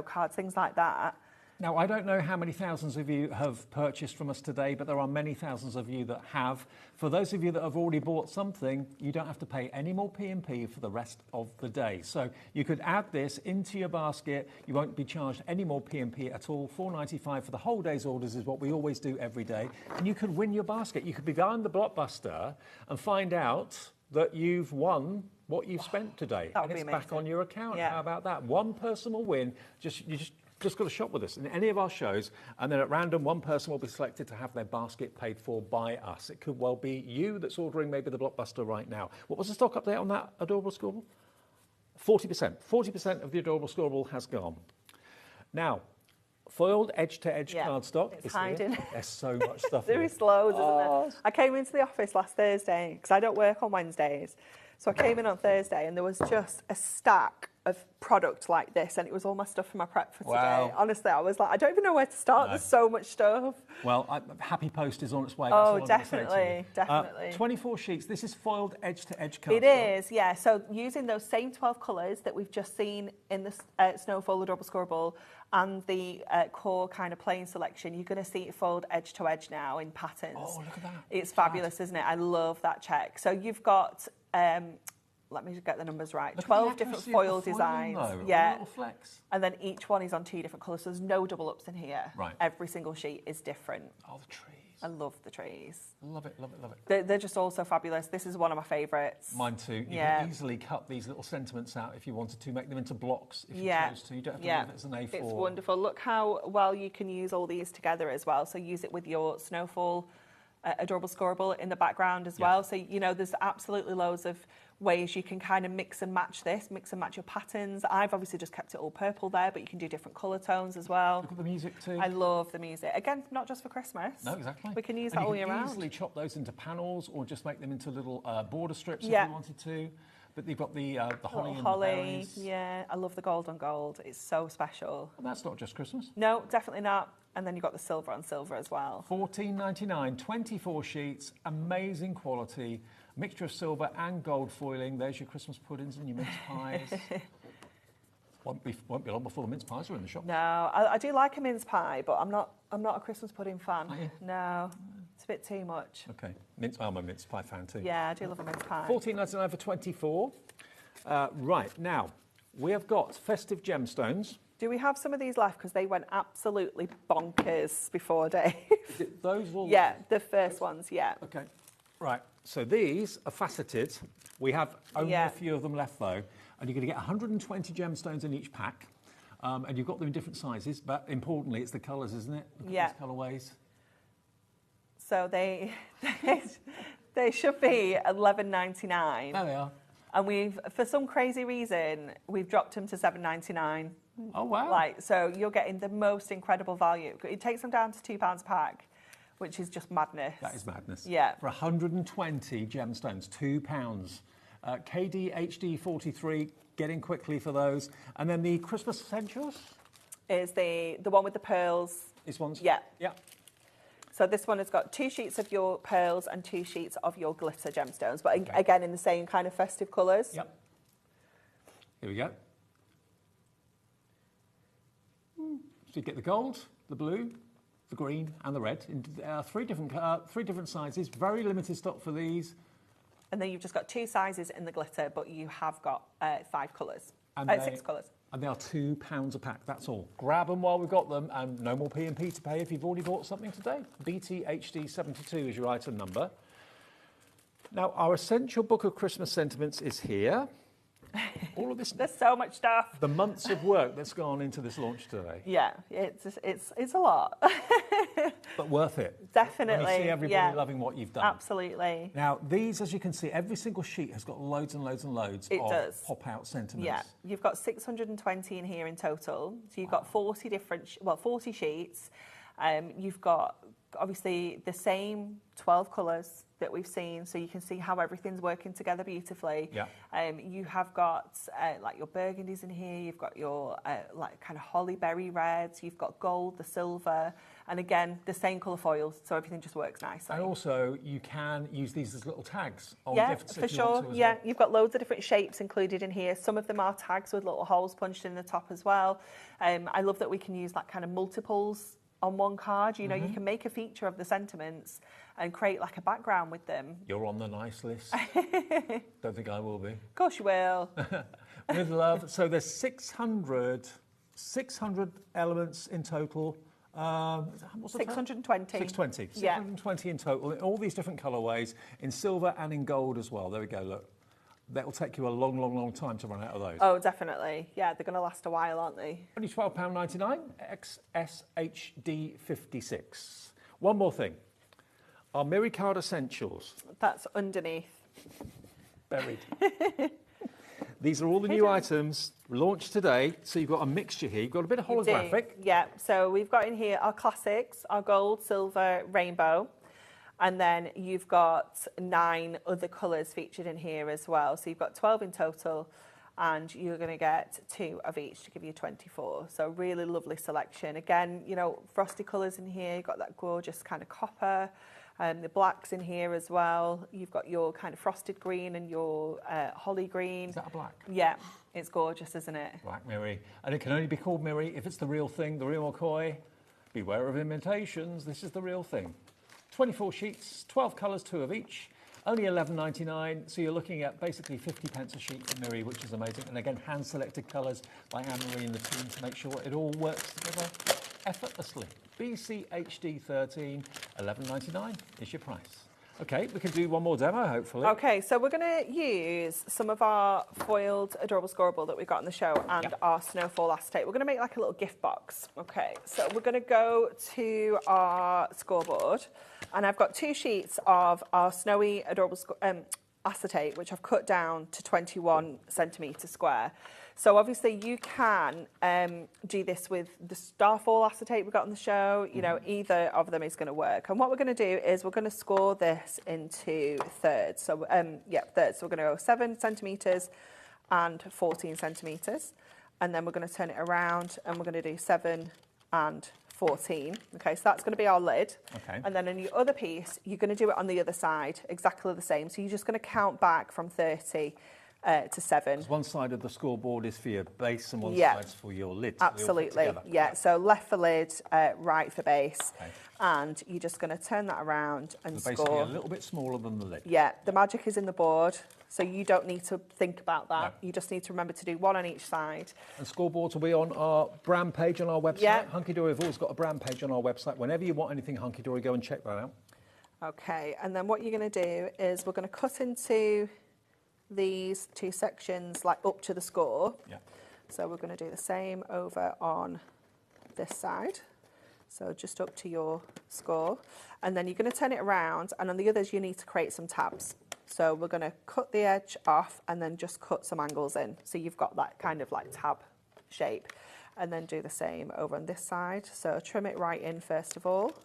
cards, things like that. Now, I don't know how many thousands of you have purchased from us today, but there are many thousands of you that have. For those of you that have already bought something, you don't have to pay any more P&P for the rest of the day. So you could add this into your basket. You won't be charged any more P&P at all. $4.95 for the whole day's orders is what we always do every day. And you could win your basket. You could be behind the blockbuster and find out that you've won what you've spent today. That would and be it's amazing. back on your account. Yeah. How about that? One person will win. You just got to shop with us in any of our shows, and then at random, one person will be selected to have their basket paid for by us. It could well be you that's ordering maybe the blockbuster right now. What was the stock update on that adorable Scorable? 40%. 40% of the adorable Scorable has gone. Now, foiled edge-to-edge cardstock it's is hiding. here. There's so much stuff There here. is loads, isn't there? I came into the office last Thursday because I don't work on Wednesdays. So I came in on Thursday and there was just a stack of product like this, and it was all my stuff for my prep for today. Honestly, I was like, I don't even know where to start. There's so much stuff. Well, Happy Post is on its way. Oh, That's all I'm gonna say to you. definitely. 24 sheets. This is foiled edge-to-edge cardstock. It is, yeah. So using those same 12 colours that we've just seen in the Snowfall Adorable Scorable and the core kind of plain selection, you're going to see it fold edge to edge now in patterns. Oh, look at that. It's fabulous, isn't it? I love that check. So you've got, let me just get the numbers right, 12 different foil designs. Yeah. Little flex. And then each one is on 2 different colours. So there's no double ups in here. Right. Every single sheet is different. Oh, the trees. I love the trees. Love it, love it, love it. They're just all so fabulous. This is one of my favourites. Mine too. You can easily cut these little sentiments out if you wanted to, make them into blocks if you chose to. You don't have to leave it as an A4. It's wonderful. Look how well you can use all these together as well. So use it with your Snowfall Adorable Scorable in the background as well. So, there's absolutely loads of ways you can kind of mix and match your patterns. I've obviously just kept it all purple there, but you can do different colour tones as well. Look at the music too. I love the music. Again, not just for Christmas. No, exactly. We can use that all year round. You can easily chop those into panels or just make them into little border strips if you wanted to. But you've got the holly and the berries. Yeah, I love the gold on gold. It's so special. And that's not just Christmas. No, definitely not. And then you've got the silver on silver as well. $14.99, 24 sheets, amazing quality, mixture of silver and gold foiling. There's your Christmas puddings and your mince pies. won't be long before the mince pies are in the shop. No, I do like a mince pie, but I'm not a Christmas pudding fan. Are you? No, it's a bit too much. Okay, I'm a mince pie fan too. Yeah, I do love a mince pie. $14.99 for 24. Right, now, we have got Festive Gemstones. Do we have some of these left? Because they went absolutely bonkers before, Dave. Is it those all? Yeah, the first ones, yeah. Okay, right. So these are faceted. We have only a few of them left though, and you're going to get 120 gemstones in each pack, and you've got them in different sizes. But importantly, it's the colours, isn't it? Look at these colourways. So they should be $11.99. There they are. And for some crazy reason, we've dropped them to $7.99. Oh, wow. So you're getting the most incredible value. It takes them down to £2 a pack, which is just madness. That is madness. Yeah. For 120 gemstones, £2. KD HD 43, get in quickly for those. And then the Christmas Essentials? Is the one with the pearls. These ones? Yeah. Yeah. So this one has got 2 sheets of your pearls and 2 sheets of your glitter gemstones, but again in the same kind of festive colours. Yep. Here we go. So you get the gold, the blue, the green and the red in 3 different sizes. Very limited stock for these. And then you've just got 2 sizes in the glitter, but you have got 5 colours. 6 colours. And they are £2 a pack, that's all. Grab them while we've got them, and no more P&P to pay if you've already bought something today. BTHD72 is your item number. Now, our essential book of Christmas sentiments is here. All of this. There's so much stuff. The months of work that's gone into this launch today. Yeah, it's a lot. But worth it. Definitely. When you see everybody loving what you've done. Absolutely. Now, these, as you can see, every single sheet has got loads and loads and loads of pop-out sentiments. Yeah, you've got 620 in here in total. So you've got 40 sheets. You've got obviously the same 12 colours that we've seen, so you can see how everything's working together beautifully. Yeah. You have got like your burgundies in here, you've got your like kind of holly berry reds, you've got gold, the silver, and again the same colour foils, so everything just works nicely. And also you can use these as little tags on yeah, gifts for if you sure. want to as Yeah, well. you've got loads of different shapes included in here. Some of them are tags with little holes punched in the top as well. I love that we can use that kind of multiples on one card. You know, you can make a feature of the sentiments and create like a background with them. You're on the nice list. Don't think I will be. Of course you will. With love. So there's 600 elements in total. What's the 620. 620. Yeah. 620 in total, in all these different colourways, in silver and in gold as well. There we go, look. That'll take you a long, long, long time to run out of those. Oh, definitely. Yeah, they're going to last a while, aren't they? Only £12.99, XSHD 56. One more thing. Our Miri Card Essentials. That's underneath. Buried. These are all the new items launched today. So you've got a mixture here. You've got a bit of holographic. Yeah, so we've got in here our classics, our gold, silver, rainbow. And then you've got 9 other colours featured in here as well. So you've got 12 in total, and you're going to get 2 of each to give you 24. So really lovely selection. Again, you know, frosty colours in here. You've got that gorgeous kind of copper. The blacks in here as well. You've got your kind of frosted green and your holly green. Is that a black? Yeah, it's gorgeous, isn't it? Black Miri. And it can only be called Miri if it's the real thing, the real McCoy. Beware of imitations. This is the real thing. 24 sheets, 12 colours, 2 of each, only £11.99, so you're looking at basically 50 pence a sheet for Miri, which is amazing. And again, hand-selected colours by Anne-Marie and the team to make sure it all works together effortlessly. BCHD 13, £11.99 is your price. Okay, we can do one more demo, hopefully. Okay, so we're going to use some of our foiled Adorable Scorable that we've got in the show and our Snowfall acetate. We're going to make like a little gift box. Okay, so we're going to go to our scoreboard, and I've got 2 sheets of our snowy Adorable acetate, which I've cut down to 21 centimetres square. So obviously you can do this with the Starfall acetate we've got on the show. You know, either of them is going to work. And what we're going to do is we're going to score this into thirds. So thirds. So we're going to go 7 centimetres and 14 centimetres. And then we're going to turn it around and we're going to do 7 and 14. Okay, so that's going to be our lid. Okay. And then on your other piece, you're going to do it on the other side, exactly the same. So you're just going to count back from 30 to 7. One side of the scoreboard is for your base and one Yeah. side's for your lid. Absolutely, yeah. So left for lid, right for base. Okay. And you're just going to turn that around and so score. basically a little bit smaller than the lid. Yeah, the magic is in the board, so you don't need to think about that. No. You just need to remember to do 1 on each side. And scoreboards will be on our brand page on our website. Yeah. Hunkydory have always got a brand page on our website. Whenever you want anything Hunkydory, go and check that out. Okay, and then what you're going to do is we're going to cut into these 2 sections like up to the score. Yeah. So we're going to do the same over on this side. So just up to your score. And then you're going to turn it around, and on the others you need to create some tabs. So we're going to cut the edge off and then just cut some angles in. So you've got that kind of like tab shape. And then do the same over on this side. So trim it right in first of all,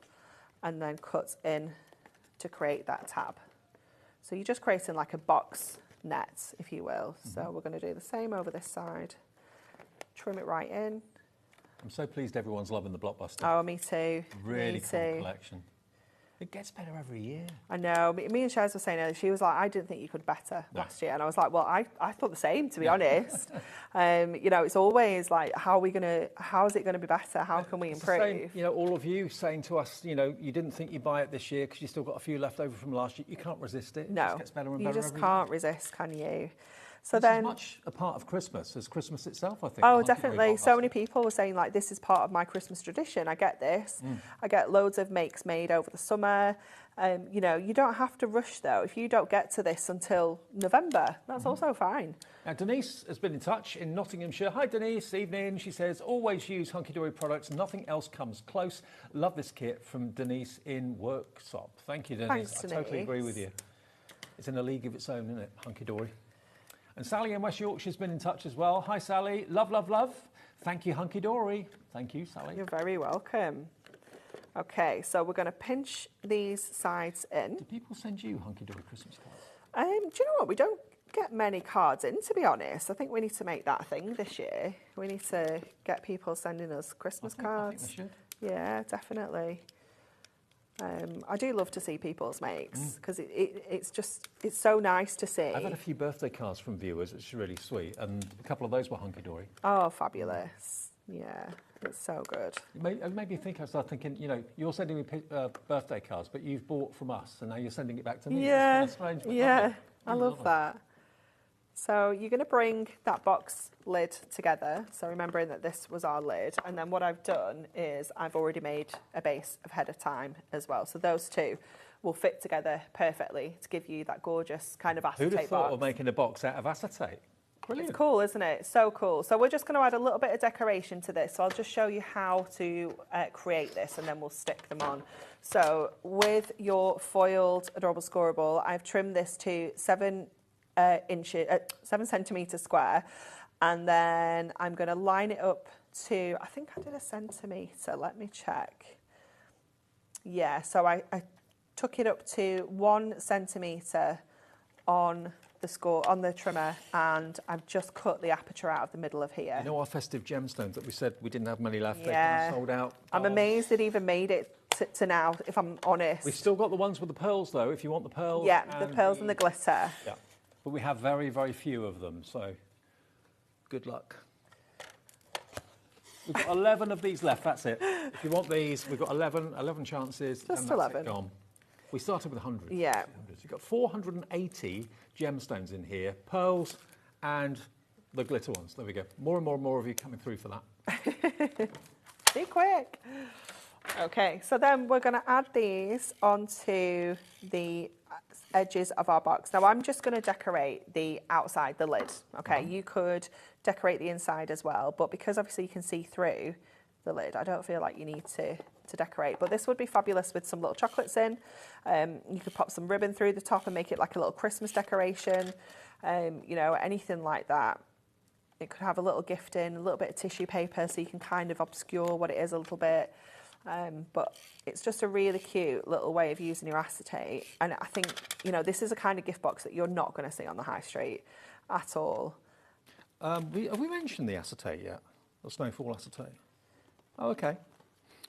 and then cut in to create that tab. So you're just creating like a box net, if you will. So we're going to do the same over this side. Trim it right in. I'm so pleased everyone's loving the Blockbuster. Oh, me too. Really me cool too. collection. It gets better every year. I know. Me and Shaz were saying earlier, she was like, I didn't think you could better last year. And I was like, well, I thought the same, to be honest. You know, it's always like, how is it going to be better? How can we improve? Same, you know, all of you saying to us, you know, you didn't think you'd buy it this year because you still got a few left over from last year. You can't resist it. No. It just gets better and better You just every can't year. resist, can you? So It's then, as much a part of Christmas as Christmas itself, I think. oh, definitely. So many people were saying, like, this is part of my Christmas tradition. I get this. I get loads of makes made over the summer. You know, you don't have to rush, though. If you don't get to this until November, that's also fine. Now, Denise has been in touch in Nottinghamshire. Hi, Denise. Evening. She says, always use Hunkydory products. Nothing else comes close. Love this kit from Denise in Worksop. Thank you, Denise. Thanks, I totally Denise. agree with you. It's in a league of its own, isn't it, Hunkydory? And Sally in West Yorkshire's been in touch as well. Hi, Sally. Love, love, love. Thank you, Hunkydory. Thank you, Sally. You're very welcome. Okay, so we're going to pinch these sides in. Do people send you Hunkydory Christmas cards? Do you know what? We don't get many cards in, to be honest. I think we need to make that a thing this year. We need to get people sending us Christmas cards. I think they should. Yeah, definitely. I do love to see people's makes because it's so nice to see. I've had a few birthday cards from viewers, which is really sweet, and a couple of those were Hunkydory. Oh, fabulous. Yeah, it's so good. It made me think, I started thinking, you know, you're sending me birthday cards, but you've bought from us, and now you're sending it back to me. Yeah, It's strange, but yeah, I love that. So you're going to bring that box lid together. So remembering that this was our lid. And then what I've done is I've already made a base ahead of time as well. So those two will fit together perfectly to give you that gorgeous kind of acetate Who'd have thought box. of making a box out of acetate? Brilliant. It's cool, isn't it? So cool. So we're just going to add a little bit of decoration to this. So I'll just show you how to create this and then we'll stick them on. So with your foiled adorable Scorable, I've trimmed this to 7 centimetres square, and then I'm going to line it up to, I think I did a centimetre, let me check. Yeah, so I took it up to 1 centimetre on the trimmer, and I've just cut the aperture out of the middle of here. You know our festive gemstones that we said we didn't have many left, Yeah. they sold out. I'm amazed it even made it to now, if I'm honest. We've still got the ones with the pearls though, if you want the pearls. Yeah, the pearls and the glitter. Yeah, but we have very, very few of them, so good luck. We've got 11 of these left, that's it. If you want these, we've got 11 chances. Just and that's 11. It gone. We started with 100. Yeah. You've got 480 gemstones in here, pearls and the glitter ones. There we go. More and more of you coming through for that. Be quick. Okay, so then we're going to add these onto the edges of our box. Now I'm just going to decorate the outside, the lid. Okay, you could decorate the inside as well, but because obviously you can see through the lid, I don't feel like you need to decorate. But this would be fabulous with some little chocolates in. You could pop some ribbon through the top and make it like a little Christmas decoration. You know, anything like that. It could have a little gift in, a little bit of tissue paper so you can kind of obscure what it is a little bit. But it's just a really cute little way of using your acetate. And I think, you know, this is a kind of gift box that you're not going to see on the high street at all. Have we mentioned the acetate yet? The snowfall acetate? Oh, okay.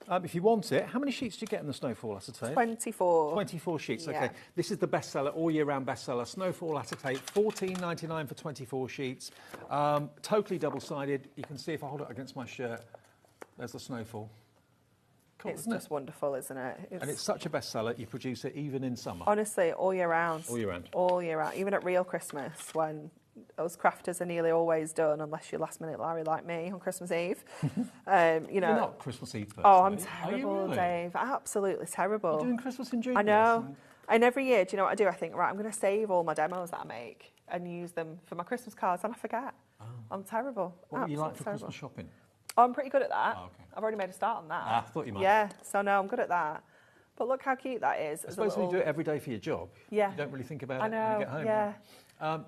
If you want it, how many sheets do you get in the snowfall acetate? 24. 24 sheets, Yeah. okay. This is the bestseller, all year round bestseller. Snowfall acetate, $14.99 for 24 sheets. Totally double-sided. You can see if I hold it against my shirt, there's the snowfall. Cool, It's just wonderful, isn't it? And it's such a bestseller, you produce it even in summer. Honestly, all year round. All year round. All year round. Even at real Christmas, when us crafters are nearly always done, unless you're last minute Larry like me on Christmas Eve. You know. You're not Christmas Eve person. Oh, I'm are you? terrible, Are you really? Dave. Absolutely terrible. You're doing Christmas in June. I know. And every year, do you know what I do? I think, right, I'm going to save all my demos that I make and use them for my Christmas cards, and I forget. Oh. I'm terrible. What do you like for Absolutely Christmas shopping? Oh, I'm pretty good at that. Oh, okay. I've already made a start on that. I thought you might. Yeah, so no, I'm good at that. But look how cute that is. I suppose when you do it every day for your job, Yeah. you don't really think about I it when know, you get home. yeah.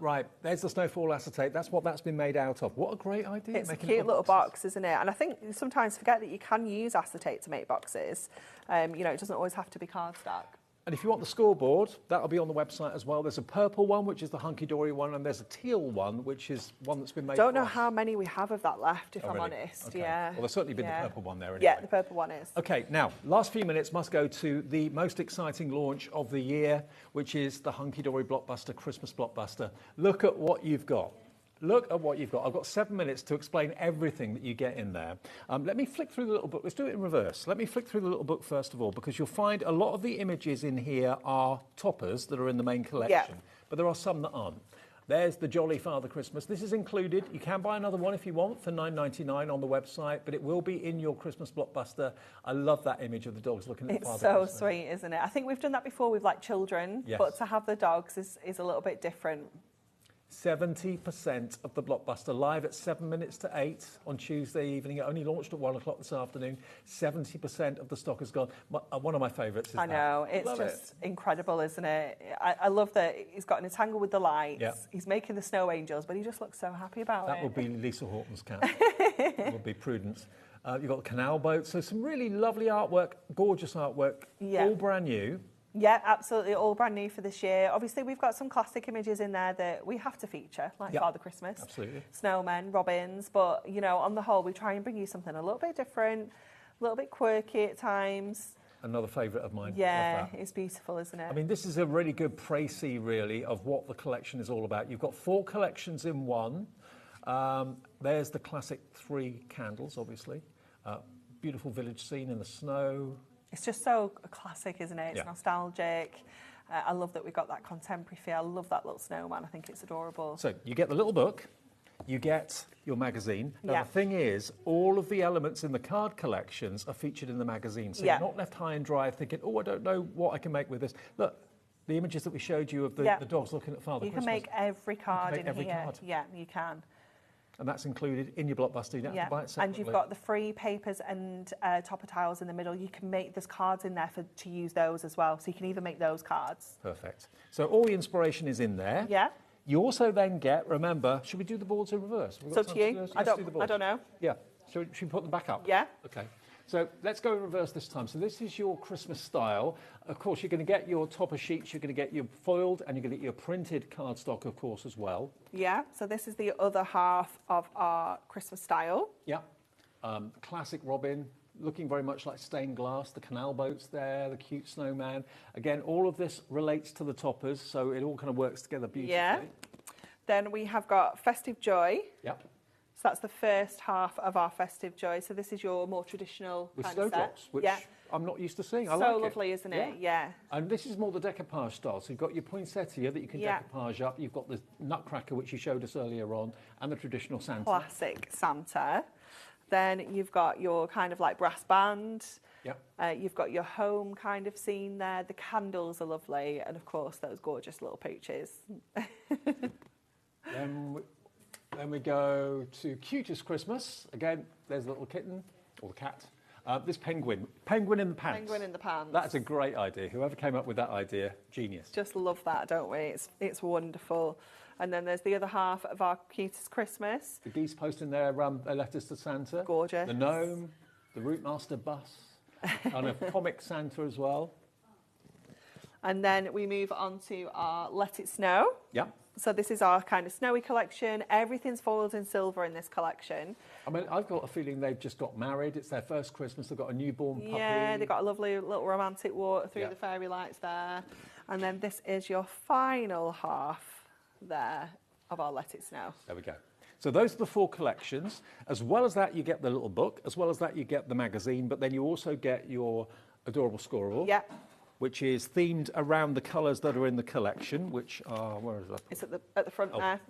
Right, there's the snowfall acetate. That's what that's been made out of. What a great idea. It's a making cute little little boxes. box, isn't it? And I think you sometimes forget that you can use acetate to make boxes. You know, it doesn't always have to be cardstock. And if you want the scoreboard, that'll be on the website as well. There's a purple one, which is the Hunkydory one, and there's a teal one, which is one that's been made Don't for know us. how many we have of that left, if Oh, I'm really? honest. Okay. Yeah. Well, there's certainly been Yeah. the purple one there anyway. Yeah, the purple one is. Okay, now, last few minutes must go to the most exciting launch of the year, which is the Hunkydory Blockbuster, Christmas Blockbuster. Look at what you've got. Look at what you've got. I've got 7 minutes to explain everything that you get in there. Let me flick through the little book. Let's do it in reverse. Let me flick through the little book first of all, because you'll find a lot of the images in here are toppers that are in the main collection, but there are some that aren't. There's the Jolly Father Christmas. This is included. You can buy another one if you want for $9.99 on the website, but it will be in your Christmas Blockbuster. I love that image of the dogs looking at It's Father so Christmas. sweet, isn't it? I think we've done that before with like children, Yes. but to have the dogs is a little bit different. 70% of the Blockbuster live at 7 minutes to 8 on Tuesday evening. It only launched at 1 o'clock this afternoon. 70% of the stock is gone. One of my favourites is I know, that. it's Love just incredible, isn't it? I love that he's got an entangle with the lights. Yeah. He's making the snow angels, but he just looks so happy about That it. would be Lisa Horton's cat. That would be Prudence. You've got the canal boat. So some really lovely artwork, gorgeous artwork, all brand new. Yeah, absolutely, all brand new for this year. Obviously, we've got some classic images in there that we have to feature, like Father Christmas, absolutely, Snowman, Robins. But you know, on the whole, we try and bring you something a little bit different, a little bit quirky at times. Another favourite of mine. Yeah, it's beautiful, isn't it? I mean, this is a really good précis, really, of what the collection is all about. You've got 4 collections in one. There's the classic 3 candles, obviously. Beautiful village scene in the snow. It's just so classic, isn't it? It's nostalgic. I love that we've got that contemporary feel. I love that little snowman. I think it's adorable. So you get the little book, you get your magazine. Now, the thing is, all of the elements in the card collections are featured in the magazine. So you're not left high and dry thinking, oh, I don't know what I can make with this. Look, the images that we showed you of the dogs looking at Father Christmas. You can make every card in every here. Card. Yeah, you can. And that's included in your blockbuster. You don't have to buy it separately. And you've got the free papers and topper tiles in the middle. You can make, there's cards in there to use those as well. So you can even make those cards. Perfect. So all the inspiration is in there. Yeah. You also then get, remember, should we do the boards in reverse? It's up to you. I don't know. Yeah. Should we put them back up? Yeah. Okay. So let's go in reverse this time. So this is your Christmas style. Of course, you're going to get your topper sheets, you're going to get your foiled, and you're going to get your printed cardstock, of course, as well. Yeah, so this is the other half of our Christmas style. Yeah. Classic Robin, looking very much like stained glass, the canal boats there, the cute snowman. Again, all of this relates to the toppers, so it all kind of works together beautifully. Yeah. Then we have got Festive Joy. Yep. So that's the first half of our Festive Joy. So this is your more traditional with kind of set. snowdrops, which I'm not used to seeing. I so like it. lovely, isn't it? Yeah. And this is more the decoupage style. So you've got your poinsettia that you can decoupage up. You've got the nutcracker, which you showed us earlier on, and the traditional Santa. Classic Santa. Then you've got your kind of like brass band. Yep. You've got your home kind of scene there. The candles are lovely. And of course, those gorgeous little pooches. Then we go to Cutest Christmas. Again, there's a little kitten, or the cat. This penguin in the pants. Penguin in the pants. That's a great idea. Whoever came up with that idea, genius. Just love that, don't we? It's wonderful. And then there's the other half of our Cutest Christmas. The geese posting their letters to Santa. Gorgeous. The gnome, the Routemaster bus, and a comic Santa as well. And then we move on to our Let It Snow. Yeah. So this is our kind of snowy collection. Everything's foiled in silver in this collection. I mean, I've got a feeling they've just got married. It's their first Christmas. They've got a newborn puppy. Yeah, they've got a lovely little romantic walk through the fairy lights there. And then this is your final half there of our Let It Snow. There we go. So those are the 4 collections. As well as that, you get the little book. As well as that, you get the magazine. But then you also get your adorable Scorable. Yeah. Which is themed around the colours that are in the collection, which are, where is that? It's at the front there.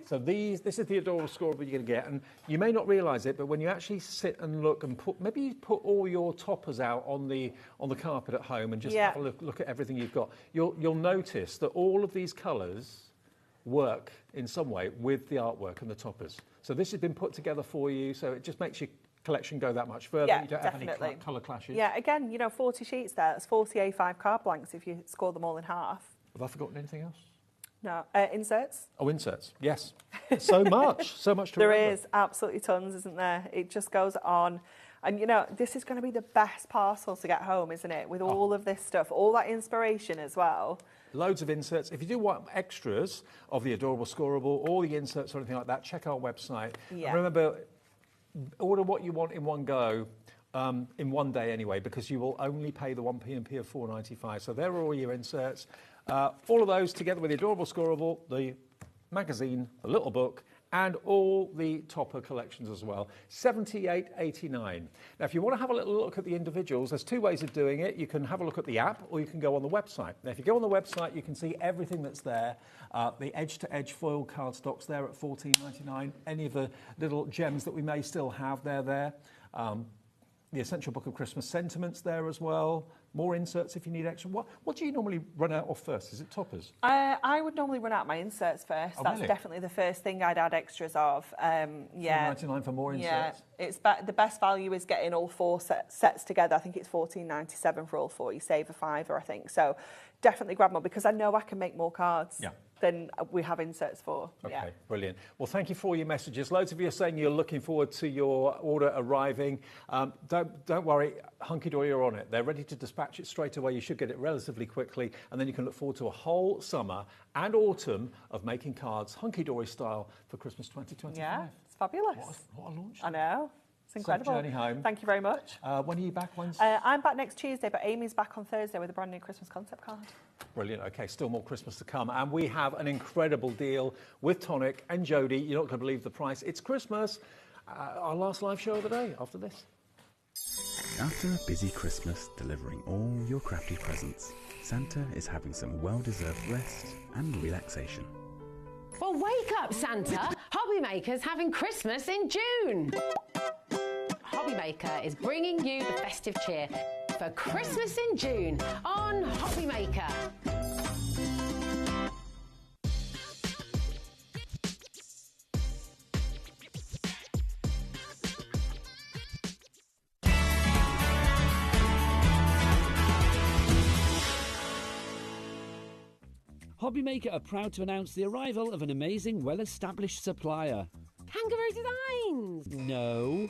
So this is the adorable Scorable you're going to get, and you may not realise it, but when you actually sit and look and maybe you put all your toppers out on the carpet at home and just have a look at everything you've got, you'll notice that all of these colours work in some way with the artwork and the toppers. So this has been put together for you, so it just makes your collection go that much further. Yeah, you don't definitely. have any colour clashes. Yeah, again, 40 sheets there. That's 40 A5 card blanks if you score them all in half. Have I forgotten anything else? No. Inserts? Oh, inserts, yes. So much to remember. There is absolutely tons, isn't there? It just goes on. And, this is going to be the best parcel to get home, isn't it? With all of this stuff, all that inspiration as well. Loads of inserts. If you do want extras of the adorable Scorable or the inserts or anything like that, check our website. Yeah. And remember, order what you want in one go, in one day anyway, because you will only pay the 1p&p of $4.95. So there are all your inserts. All of those together with the adorable Scorable, the magazine, the little book, and all the topper collections as well. $78.89. Now, if you want to have a little look at the individuals, there's 2 ways of doing it. You can have a look at the app, or you can go on the website. Now, if you go on the website, you can see everything that's there. The edge-to-edge foil cardstocks there at $14.99. Any of the little gems that we may still have, they're there. The Essential Book of Christmas Sentiments there as well. More inserts if you need extra. What do you normally run out of first? Is it toppers? I would normally run out my inserts first. That's really? definitely the first thing I'd add extras of. Yeah. $4.99 for more inserts? Yeah. It's the best value is getting all 4 sets together. I think it's $14.97 for all 4. You save a £5, I think. So definitely grab more because I know I can make more cards. Yeah. then we have inserts for. Okay, brilliant. Well, thank you for all your messages. Loads of you are saying you're looking forward to your order arriving. Don't worry, Hunkydory are on it. They're ready to dispatch it straight away. You should get it relatively quickly, and then you can look forward to a whole summer and autumn of making cards Hunkydory style for Christmas 2025. Yeah, it's fabulous. What a launch. I know. It's incredible. Safe journey home. Thank you very much. When are you back? I'm back next Tuesday, but Amy's back on Thursday with a brand new Christmas concept card. Brilliant. Okay, still more Christmas to come. And we have an incredible deal with Tonic and Jodie. You're not going to believe the price. It's Christmas. Our last live show of the day after this. After a busy Christmas delivering all your crafty presents, Santa is having some well-deserved rest and relaxation. Well, wake up, Santa! HobbyMaker's having Christmas in June! HobbyMaker is bringing you the festive cheer for Christmas in June on HobbyMaker. HobbyMaker are proud to announce the arrival of an amazing, well-established supplier. Kangaroo Designs! No.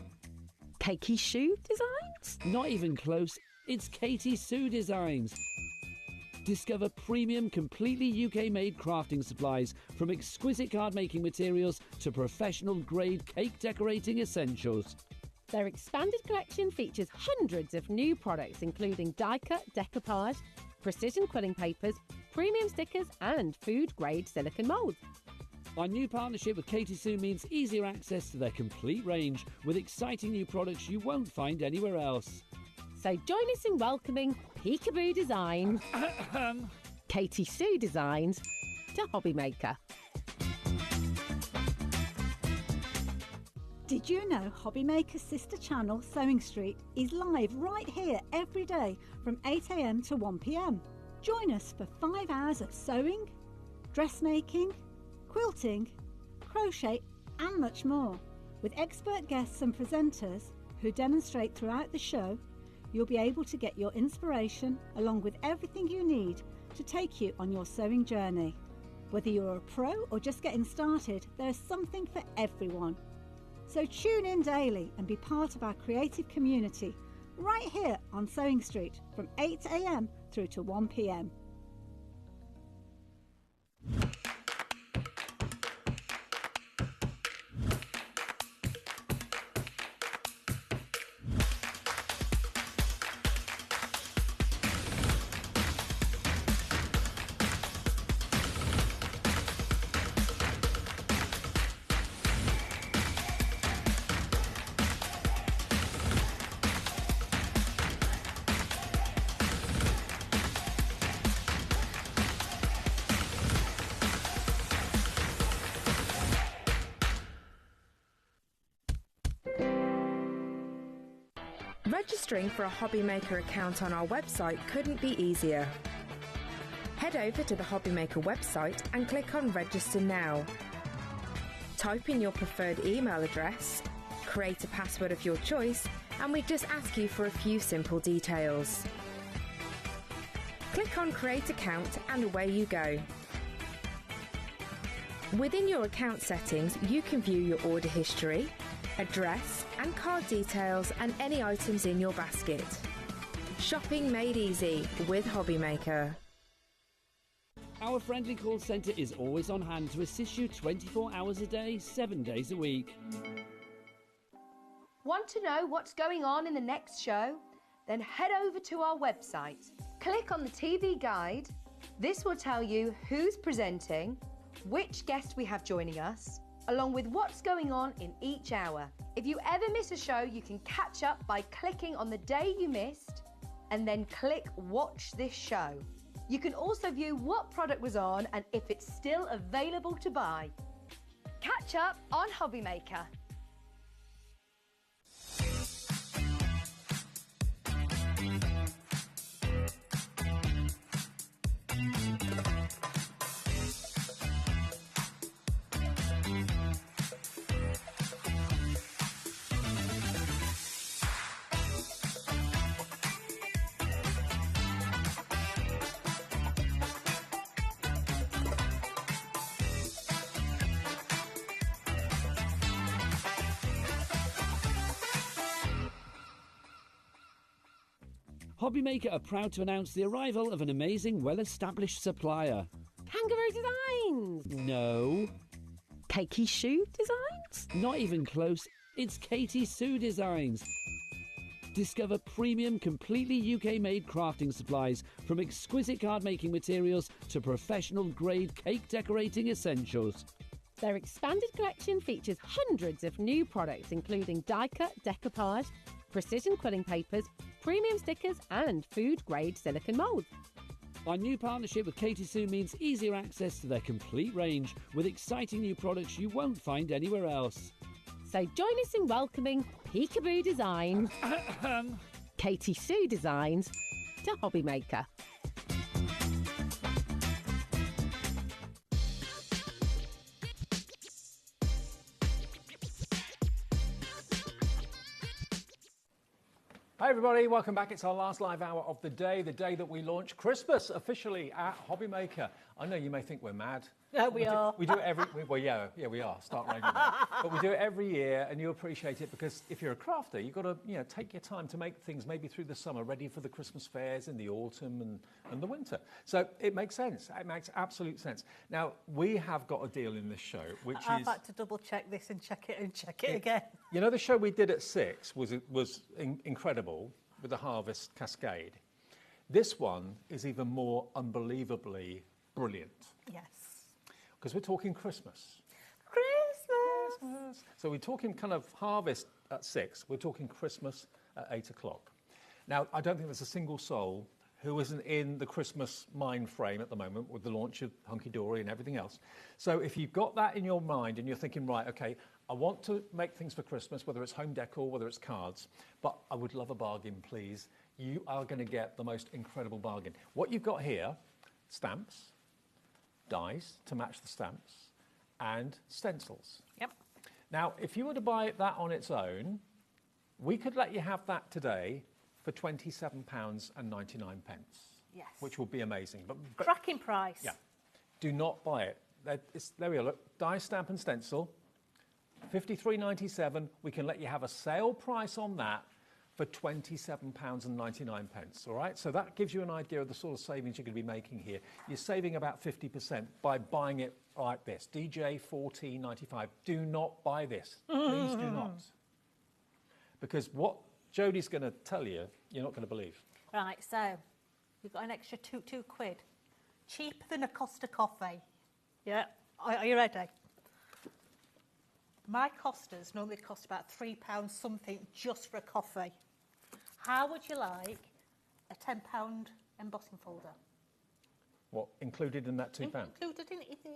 Cakey Shoe Designs? Not even close. It's Katie Sue Designs. Discover premium, completely UK-made crafting supplies, from exquisite card-making materials to professional-grade cake decorating essentials. Their expanded collection features hundreds of new products, including die-cut decoupage, precision quilling papers, premium stickers and food-grade silicone moulds. Our new partnership with Katie Sue means easier access to their complete range with exciting new products you won't find anywhere else. So join us in welcoming Peekaboo Designs, Katie Sue Designs to HobbyMaker. Did you know HobbyMaker's sister channel, Sewing Street, is live right here every day from 8 AM to 1 PM? Join us for 5 hours of sewing, dressmaking, quilting, crochet and much more. With expert guests and presenters who demonstrate throughout the show, you'll be able to get your inspiration along with everything you need to take you on your sewing journey. Whether you're a pro or just getting started, there's something for everyone. So tune in daily and be part of our creative community right here on Sewing Street from 8 AM through to 1 PM. Registering for a HobbyMaker account on our website couldn't be easier. Head over to the HobbyMaker website and click on Register Now. Type in your preferred email address, create a password of your choice, and we just ask you for a few simple details. Click on Create Account and away you go. Within your account settings, you can view your order history, address and card details and any items in your basket. Shopping made easy with HobbyMaker. Our friendly call centre is always on hand to assist you 24 hours a day, 7 days a week. Want to know what's going on in the next show? Then head over to our website. Click on the TV guide. This will tell you who's presenting, which guest we have joining us, along with what's going on in each hour. If you ever miss a show, you can catch up by clicking on the day you missed and then click Watch This Show. You can also view what product was on and if it's still available to buy. Catch up on HobbyMaker. HobbyMaker are proud to announce the arrival of an amazing, well-established supplier. Kangaroo Designs. No. Cakey Shoe Designs? Not even close. It's Katie Sue Designs. Discover premium, completely UK-made crafting supplies, from exquisite card-making materials to professional-grade cake decorating essentials. Their expanded collection features hundreds of new products, including die-cut decoupage, precision quilling papers, premium stickers and food-grade silicone moulds. Our new partnership with Katie Sue means easier access to their complete range, with exciting new products you won't find anywhere else. So join us in welcoming Peekaboo Designs, Katie Sue Designs to HobbyMaker. Hi everybody, welcome back. It's our last live hour of the day that we launch Christmas officially at HobbyMaker. I know you may think we're mad. Yeah, we are. We do it every, well, yeah, we are. Start raining now. But we do it every year, and you appreciate it because if you're a crafter, you've got to, take your time to make things maybe through the summer ready for the Christmas fairs in the autumn and the winter. So it makes sense. It makes absolute sense. Now, we have got a deal in this show, which I've had to double check this and check it again. You know, the show we did at 6 was incredible with the Harvest Cascade. This one is even more unbelievably brilliant. Yes. Because we're talking Christmas. Christmas! So we're talking kind of harvest at 6. We're talking Christmas at 8 o'clock. Now, I don't think there's a single soul who isn't in the Christmas mind frame at the moment with the launch of Hunkydory and everything else. So if you've got that in your mind and you're thinking, right, okay, I want to make things for Christmas, whether it's home decor, whether it's cards, but I would love a bargain, please. You are going to get the most incredible bargain. What you've got here, stamps, dies to match the stamps, and stencils. Yep. Now, if you were to buy that on its own, we could let you have that today for £27.99. Yes. Which will be amazing. But cracking price. Yeah. Do not buy it. There we are. Look, die, stamp, and stencil. £53.97. We can let you have a sale price on that for £27.99. All right, so that gives you an idea of the sort of savings you're going to be making here. You're saving about 50% by buying it like this. DJ $14.95. Do not buy this. Please do not. Because what Jodie's going to tell you, you're not going to believe. Right, so you've got an extra £2 quid. Cheaper than a Costa coffee. Yeah, are you ready? My Costas normally cost about £3 something just for a coffee. How would you like a £10 embossing folder? What, included in that £2? Included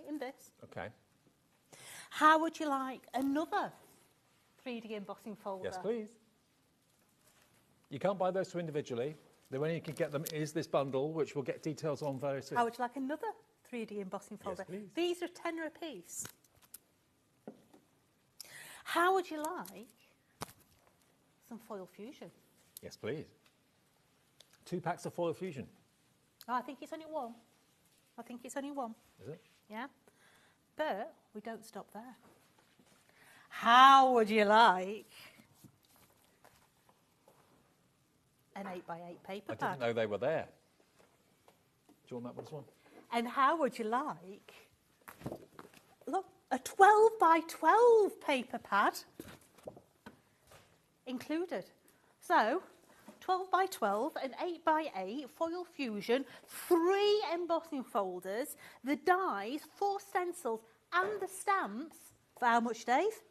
in this. Okay. How would you like another 3D embossing folder? Yes, please. You can't buy those two individually. The way you can get them is this bundle, which we'll get details on very soon. How would you like another 3D embossing folder? Yes, please. These are £10 a piece. How would you like some foil fusion? Yes, please. 2 packs of foil fusion. Oh, I think it's only one. Is it? Yeah. But we don't stop there. How would you like an 8x8 paper pad? I didn't know they were there. Do you want that one? And how would you like, look, a 12x12 paper pad included? So, 12x12 and 8x8 foil fusion, 3 embossing folders, the dies, 4 stencils, and the stamps for how much, Dave?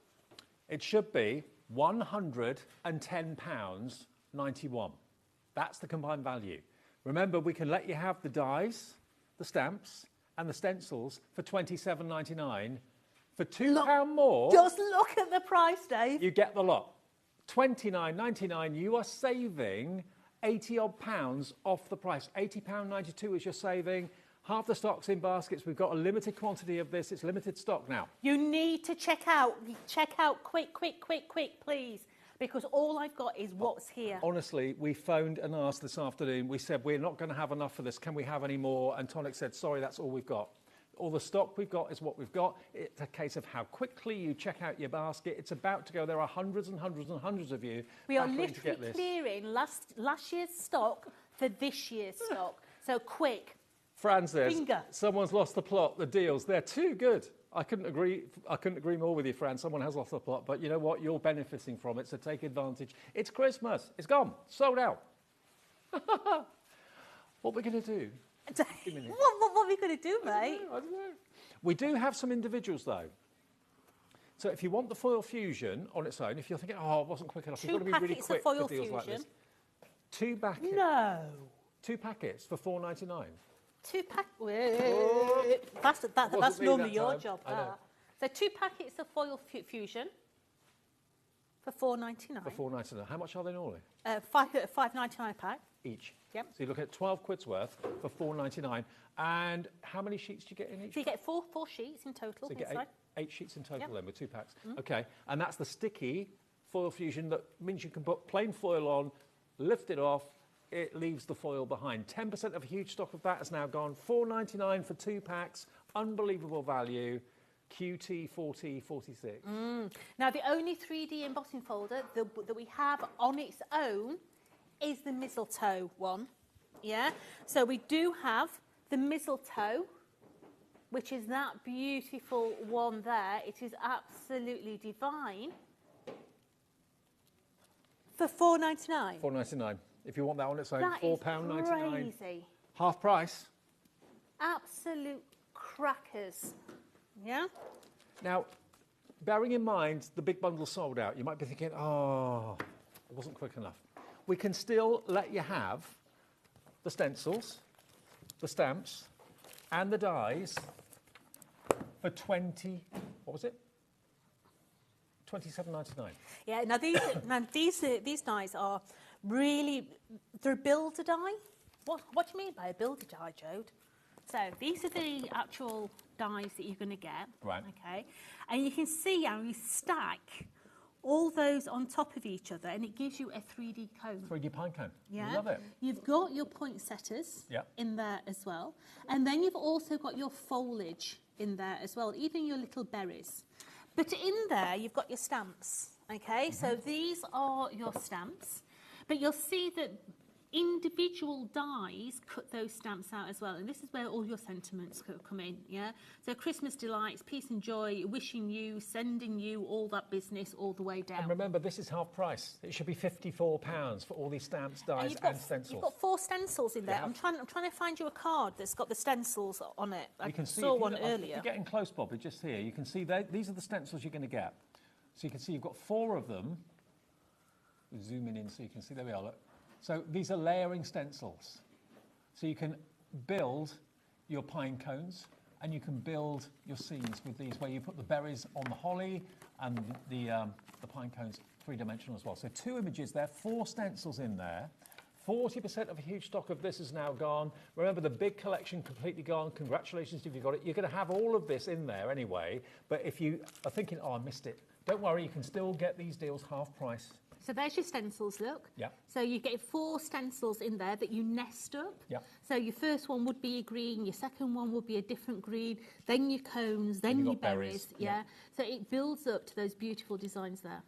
It should be £110.91. That's the combined value. Remember, we can let you have the dies, the stamps, and the stencils for £27.99. For £2 more... Just look at the price, Dave. You get the lot. £29.99, you are saving 80-odd pounds off the price. £80.92 is your saving. Half the stock's in baskets. We've got a limited quantity of this. It's limited stock now. You need to check out quick, please, because all I've got is what's here. Honestly, we phoned and asked this afternoon. We said, we're not going to have enough for this. Can we have any more? And Tonic said, sorry, that's all we've got. All the stock we've got is what we've got. It's a case of how quickly you check out your basket. It's about to go. There are hundreds and hundreds and hundreds of you. We are literally clearing last year's stock for this year's stock. So quick. Francis, Finger. someone's lost the plot. The deals, they're too good. I couldn't agree more with you, Fran. Someone has lost the plot, but you know what? You're benefiting from it, so take advantage. It's Christmas. It's gone. Sold out. What we're going to do? What are we going to do, mate? I don't know. We do have some individuals, though. So if you want the foil fusion on its own, if you're thinking, oh, it wasn't quick enough, you've got to be really quick for deals like this. 2 packets. No. 2 packets for $4.99. 2 packets. That's normally your job. So 2 packets of foil fusion for $4.99. For $4.99. How much are they normally? $5.99 a pack. Each. Yep. So you look at 12 quid's worth for $4.99. And how many sheets do you get in each? So you get four sheets in total. So you get 8 sheets in total then with 2 packs. Mm. Okay. And that's the sticky foil fusion. That means you can put plain foil on, lift it off, it leaves the foil behind. 10% of a huge stock of that has now gone. $4.99 for 2 packs. Unbelievable value. QT 4046. Now, the only 3D embossing folder that we have on its own is the mistletoe one. Yeah? So we do have the mistletoe, which is that beautiful one there. It is absolutely divine. For $4.99. $4.99. If you want that on its own, That is £4.99. crazy. Half price. Absolute crackers. Yeah? Now, bearing in mind the big bundle sold out, you might be thinking, oh, it wasn't quick enough. We can still let you have the stencils, the stamps, and the dies for $27.99. Yeah, now these dies are really, they're a builder die. What do you mean by a builder die, Jode? So these are the actual dies that you're going to get. Right. Okay. And you can see how you stack all those on top of each other, and it gives you a 3D cone. 3D pine cone. Yeah. Love it. You've got your poinsettias in there as well. And then you've also got your foliage in there as well, even your little berries. But in there, you've got your stamps. Okay. So these are your stamps. But you'll see that individual dies cut those stamps out as well, and this is where all your sentiments come in. Yeah, so Christmas delights, peace and joy, wishing you, sending you, all that business all the way down. And remember, this is half price. It should be £54 for all these stamps, dies, and stencils. You've got 4 stencils in there. I'm trying to find you a card that's got the stencils on it. I saw one earlier. If you're getting close, Bobby, just here, you can see these are the stencils you're going to get. So you can see you've got 4 of them. We're zooming in so you can see. There we are. Look. So these are layering stencils. So you can build your pine cones and you can build your scenes with these, where you put the berries on the holly and the pine cones 3-dimensional as well. So 2 images there, 4 stencils in there. 40% of a huge stock of this is now gone. Remember, the big collection completely gone. Congratulations if you got it. You're going to have all of this in there anyway. But if you are thinking, oh, I missed it, don't worry, you can still get these deals half price. So there's your stencils, look. Yeah. So you get 4 stencils in there that you nest up. Yeah. So your first one would be a green, your second one would be a different green, then your cones, then your berries. Yeah. So it builds up to those beautiful designs there.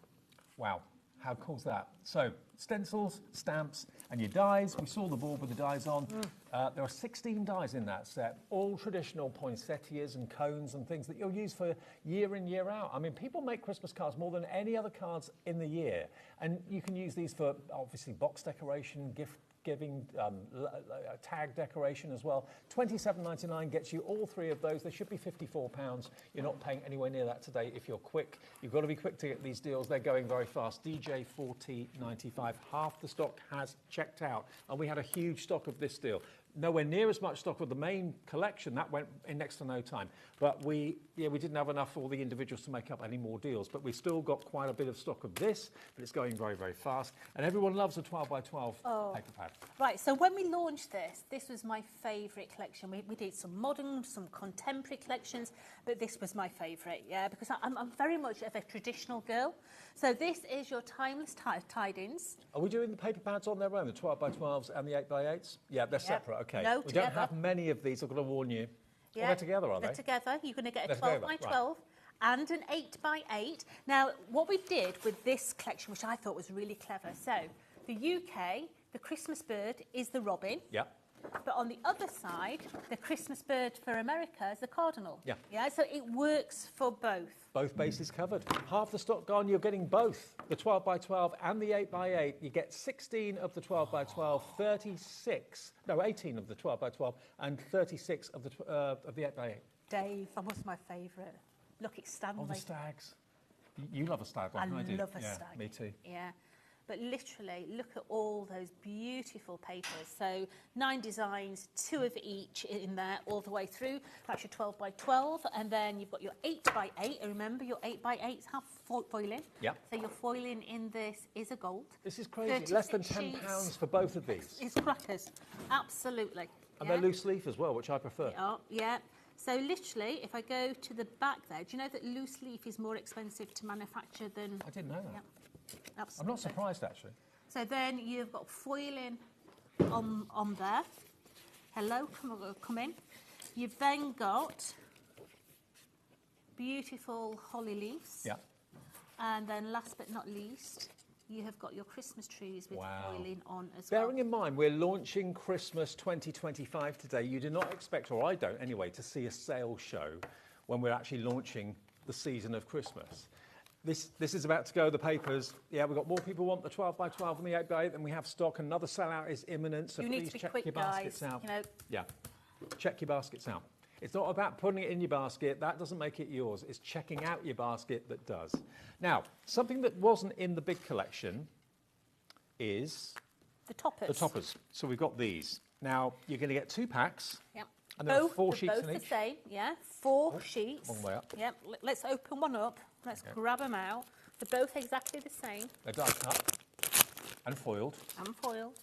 Wow. How cool is that? So stencils, stamps, and your dies. We saw the board with the dies on. There are 16 dies in that set, all traditional poinsettias and cones and things that you'll use for year in, year out. I mean, people make Christmas cards more than any other cards in the year. And you can use these for, obviously, box decoration, gift giving, tag decoration as well. $27.99 gets you all 3 of those. They should be £54. You're not paying anywhere near that today if you're quick. You've got to be quick to get these deals. They're going very fast. DJ 40.95. Half the stock has checked out, and we had a huge stock of this deal. Nowhere near as much stock with the main collection. That went in next to no time. But we didn't have enough for the individuals to make up any more deals. But we still got quite a bit of stock of this, but it's going very, very fast. And everyone loves a 12 by 12 paper pad. Right, so when we launched this was my favourite collection. We did some modern, some contemporary collections, but this was my favourite, yeah, because I'm very much of a traditional girl. So this is your timeless tidings. Are we doing the paper pads on their own, the 12 by 12s and the 8 by 8s? Yeah, they're separate, okay. No, we don't have many of these, I've got to warn you. Yeah, well, they're together, are they? They're together. You're going to get a 12 by 12 and an 8 by 8. Now, what we did with this collection, which I thought was really clever, so the UK the Christmas bird is the robin. Yeah. But on the other side, the Christmas bird for America is the cardinal. Yeah. Yeah, so it works for both. Both bases covered. Half the stock gone, you're getting both, the 12 by 12 and the 8 by 8. You get 16 of the 12 by 12, 18 of the 12 by 12, and 36 of the 8 by 8. Dave, that was my favourite. Look, it's Stanley. Oh, the stags. You love a stag, like I do. I love a stag. Me too. Yeah. But literally, look at all those beautiful papers. So 9 designs, 2 of each in there all the way through. That's your 12 by 12. And then you've got your 8 by 8. And remember, your 8 by 8s have foiling. Yeah. So your foiling in this is a gold. This is crazy. Less than £10 for both of these. It's crackers. Absolutely. And they're loose leaf as well, which I prefer. They are, yeah. So literally, if I go to the back there, do you know that loose leaf is more expensive to manufacture than... I didn't know that. Yeah. Absolutely. I'm not surprised, actually. So then you've got foiling on there. Hello, come in. You've then got beautiful holly leaves. Yeah. And then last but not least, you have got your Christmas trees with foiling on as Bearing in mind, we're launching Christmas 2025 today. You do not expect, or I don't anyway, to see a sales show when we're actually launching the season of Christmas. This is about to go, the papers. Yeah, we've got more people want the 12 by 12 and the 8 by 8 than we have stock. Another sellout is imminent, so please check your baskets out. Yeah, check your baskets out. It's not about putting it in your basket. That doesn't make it yours. It's checking out your basket that does. Now, something that wasn't in the big collection is... the toppers. The toppers. So we've got these. Now, you're going to get 2 packs. Yep. And there are 4 sheets in both each. the same, yeah. 4 sheets. Long way up. Yep. Let's open one up. Let's grab them out. They're both exactly the same. They're die cut and foiled. And foiled.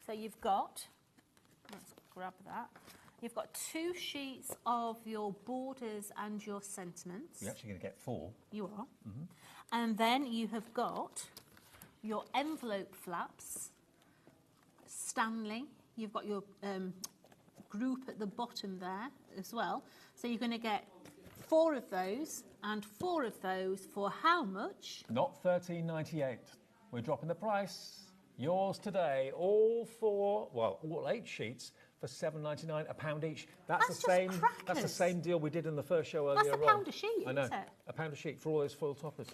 So you've got, let's grab that. You've got 2 sheets of your borders and your sentiments. You're actually going to get 4. You are. And then you have got your envelope flaps, Stanley. You've got your group at the bottom there as well. So you're going to get 4 of those and 4 of those for how much? Not $13.98. We're dropping the price. Yours today, all 8 sheets for $7.99, £1 each. That's the same deal we did in the first show earlier on. That's £1 a sheet, I know. isn't it? £1 a sheet for all those foil toppers.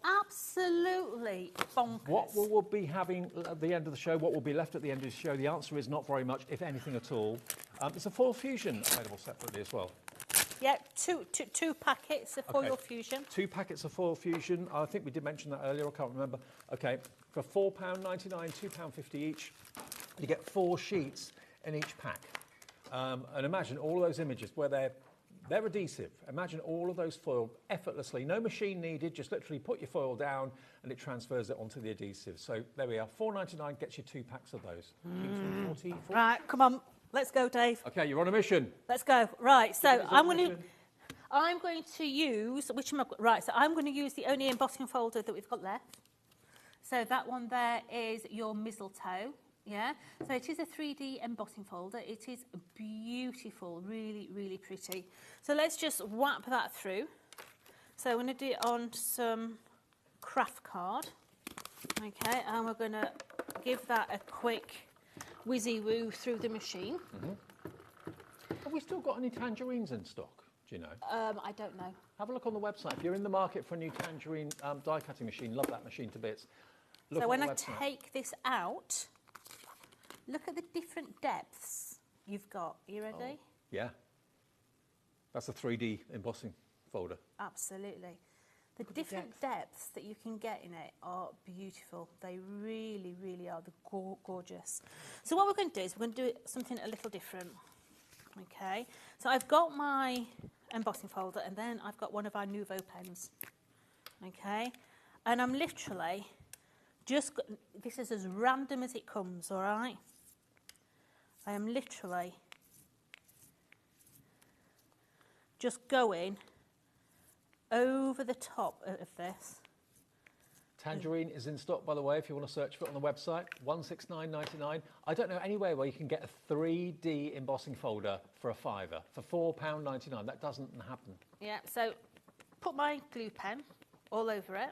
Absolutely bonkers. What will we be having at the end of the show? What will be left at the end of the show? The answer is not very much, if anything at all. There's a foil fusion available separately as well. Yeah, two packets of foil fusion. 2 packets of foil fusion. I think we did mention that earlier. I can't remember. Okay, for £4.99, £2.50 each, you get 4 sheets in each pack. And imagine all those images where they're adhesive. Imagine all of those foiled effortlessly. No machine needed. Just literally put your foil down and it transfers it onto the adhesive. So there we are. $4.99 gets you 2 packs of those. 40. Right, come on. Let's go, Dave. Okay, you're on a mission. Let's go. Right, so I'm going to use, I'm going to use the only embossing folder that we've got left. So that one there is your mistletoe. Yeah, so it is a 3D embossing folder. It is beautiful, really, really pretty. So let's just whap that through. So I'm going to do it on some craft card. Okay, and we're going to give that a quick whizzy-woo through the machine. Have we still got any tangerines in stock? Do you know? I don't know. Have a look on the website. If you're in the market for a new tangerine die-cutting machine, love that machine to bits. Look so when I website. take this out, look at the different depths you've got. You ready? Oh, yeah. That's a 3D embossing folder. Absolutely. The different depths that you can get in it are beautiful. They really, really are. They're gorgeous. So what we're going to do is we're going to do something a little different. Okay. So I've got my embossing folder and then I've got one of our Nouveau pens. Okay. And I'm literally just, this is as random as it comes, all right? I am literally just going over the top of this. Tangerine is in stock, by the way, if you want to search for it on the website, $169.99. I don't know anywhere where you can get a 3D embossing folder for a £5, for £4.99. That doesn't happen. Yeah, so put my glue pen all over it.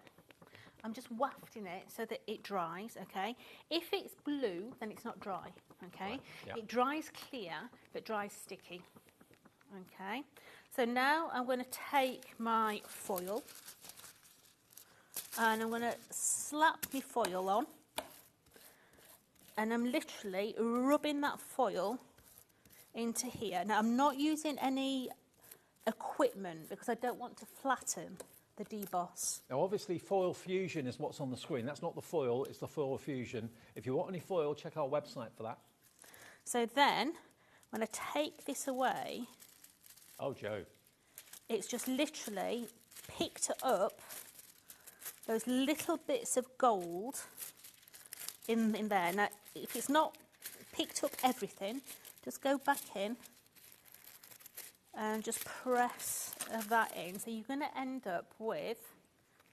I'm just wafting it so that it dries, okay? If it's blue, then it's not dry, okay? Right, yeah. It dries clear, but dries sticky, okay? So now I'm going to take my foil and I'm going to slap my foil on, and I'm literally rubbing that foil into here. Now, I'm not using any equipment because I don't want to flatten the deboss. Now, obviously, foil fusion is what's on the screen. That's not the foil, it's the foil fusion. If you want any foil, check our website for that. So then, when I take this away, Oh, Joe. it's just literally picked up those little bits of gold in there. Now, if it's not picked up everything, just go back in and just press that in. So you're going to end up with,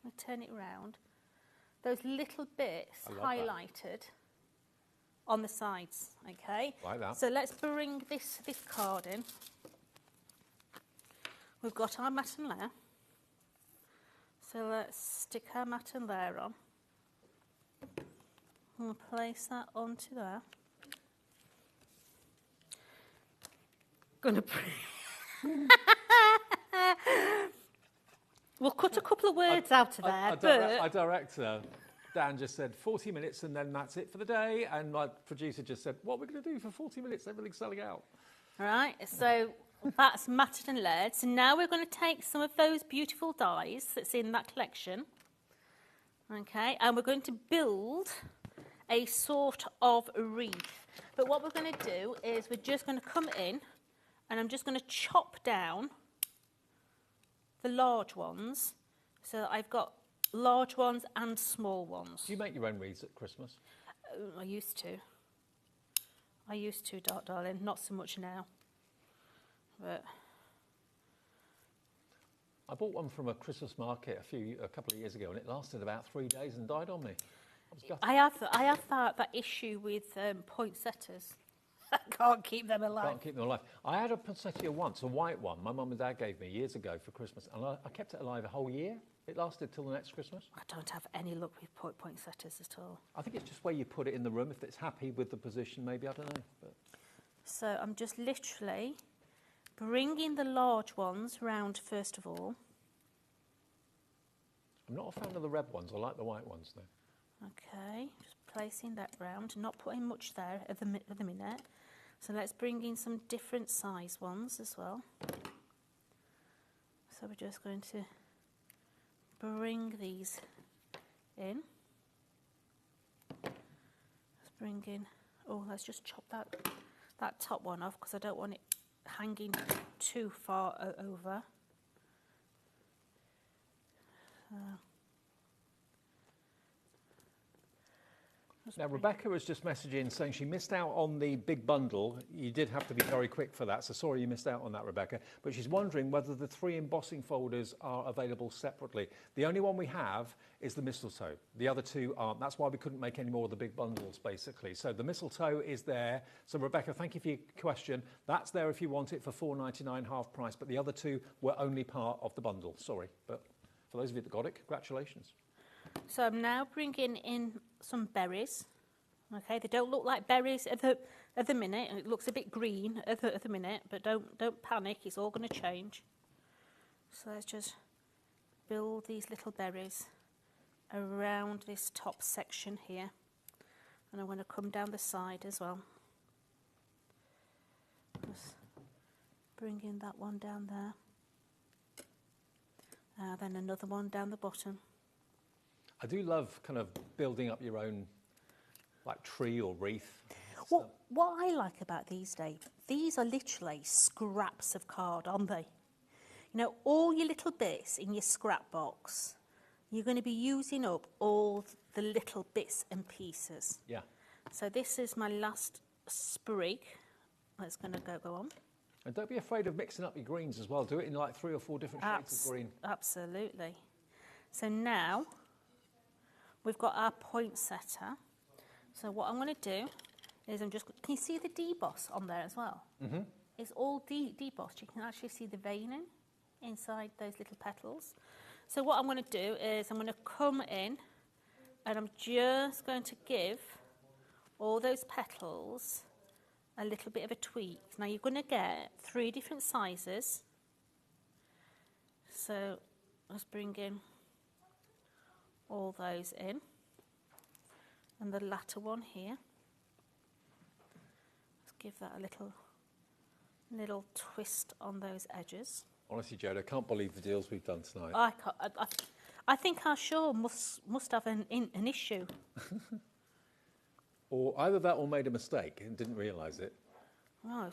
I'll turn it round, those little bits highlighted on the sides, okay? Like that. So let's bring this card in. We've got our mat and layer. So let's stick our mat and layer on. And we'll place that onto there. Gonna we'll cut a couple of words out of there, Our director, Dan, just said 40 minutes and then that's it for the day. And my producer just said, what are we going to do for 40 minutes? Everything's selling out. Right, so that's matted and layered. So now we're going to take some of those beautiful dies that's in that collection, okay, and we're going to build a sort of wreath. But what we're going to do is we're just going to come in and I'm just going to chop down the large ones so that I've got large ones and small ones. Do you make your own wreaths at Christmas? I used to, darling, not so much now. But I bought one from a Christmas market a couple of years ago, and it lasted about 3 days and died on me. I have that issue with poinsettias. I can't keep them alive. Can't keep them alive. I had a poinsettia once, a white one. My mum and dad gave me years ago for Christmas, and I kept it alive a whole year. It lasted till the next Christmas. I don't have any luck with poinsettias at all. I think it's just where you put it in the room. If it's happy with the position, maybe, I don't know. But so I'm just literally bringing the large ones round first of all. I'm not a fan of the red ones. I like the white ones, though. Okay, just placing that round, not putting much there at the minute. So let's bring in some different size ones as well. So we're just going to bring these in. Let's bring in, let's just chop that top one off because I don't want it hanging too far over. Now, Rebecca was just messaging saying she missed out on the big bundle. You did have to be very quick for that, so sorry you missed out on that, Rebecca. But she's wondering whether the 3 embossing folders are available separately. The only one we have is the mistletoe. The other 2 aren't. That's why we couldn't make any more of the big bundles, basically. So the mistletoe is there. So, Rebecca, thank you for your question. That's there if you want it for $4.99 half price, but the other 2 were only part of the bundle. Sorry, but for those of you that got it, congratulations. So I'm now bringing in some berries. Okay, they don't look like berries at the minute. It looks a bit green at the minute, but don't panic. It's all going to change. So let's just build these little berries around this top section here, and I'm going to come down the side as well. Just bring in that one down there. Then another one down the bottom. I do love kind of building up your own, like, tree or wreath. What I like about these, Dave, these are literally scraps of card, aren't they? You know, all your little bits in your scrap box, you're going to be using up all the little bits and pieces. Yeah. So this is my last sprig that's going to go on. And don't be afraid of mixing up your greens as well. Do it in like 3 or 4 different shades of green. Absolutely. So now we've got our poinsettia. So what I'm going to do is can you see the deboss on there as well? Mm-hmm. It's all debossed. You can actually see the veining inside those little petals. So what I'm going to do is I'm going to come in And I'm just going to give all those petals a little bit of a tweak. Now you're going to get 3 different sizes. So let's bring in all those in. And the latter one here. Let's give that a little twist on those edges. Honestly, Jode, I can't believe the deals we've done tonight. I think our show must have an issue. Or either that or made a mistake and didn't realise it. Oh,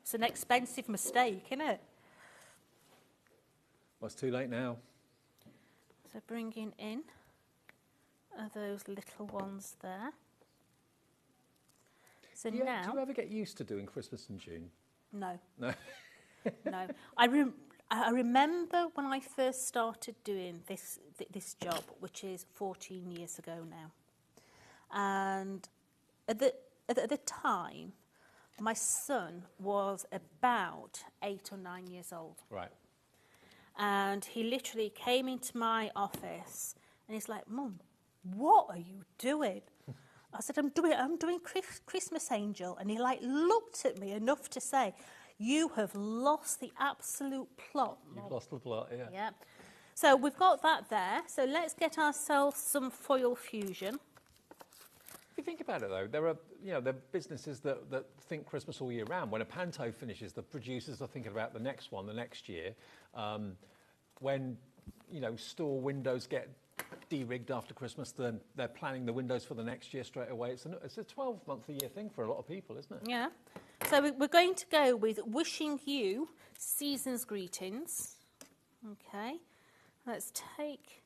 it's an expensive mistake, isn't it? Well, it's too late now. So bringing in those little ones there. So now... Do you ever get used to doing Christmas in June? No. No? No. I remember when I first started doing this job, which is 14 years ago now. And at the time, my son was about 8 or 9 years old. Right. And he literally came into my office and he's like, "Mum, what are you doing?" I said, I'm doing Christmas Angel. And he looked at me enough to say, "You have lost the absolute plot." You've lost the plot, yeah. Yeah. So we've got that there. So let's get ourselves some foil fusion. If you think about it, though, there are businesses that think Christmas all year round. When a panto finishes, the producers are thinking about the next one, the next year. When store windows get de-rigged after Christmas, then they're planning the windows for the next year straight away. It's a 12-month-a-year thing for a lot of people, isn't it? Yeah. So we're going to go with wishing you season's greetings. Okay. Let's take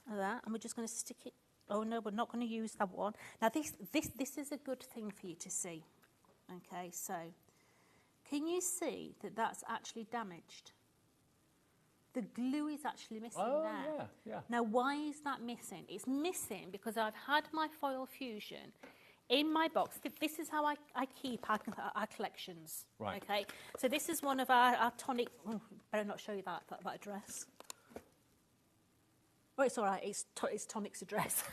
that and we're just going to stick it. Oh no, we're not going to use that one. Now this is a good thing for you to see. Okay, so can you see that that's actually damaged? The glue is actually missing there. Yeah. Now why is that missing? It's missing because I've had my foil fusion in my box. This is how I keep our collections. Right. Okay, so this is one of our tonic. Oh, better not show you that address. Oh, it's all right. It's Tonic's address.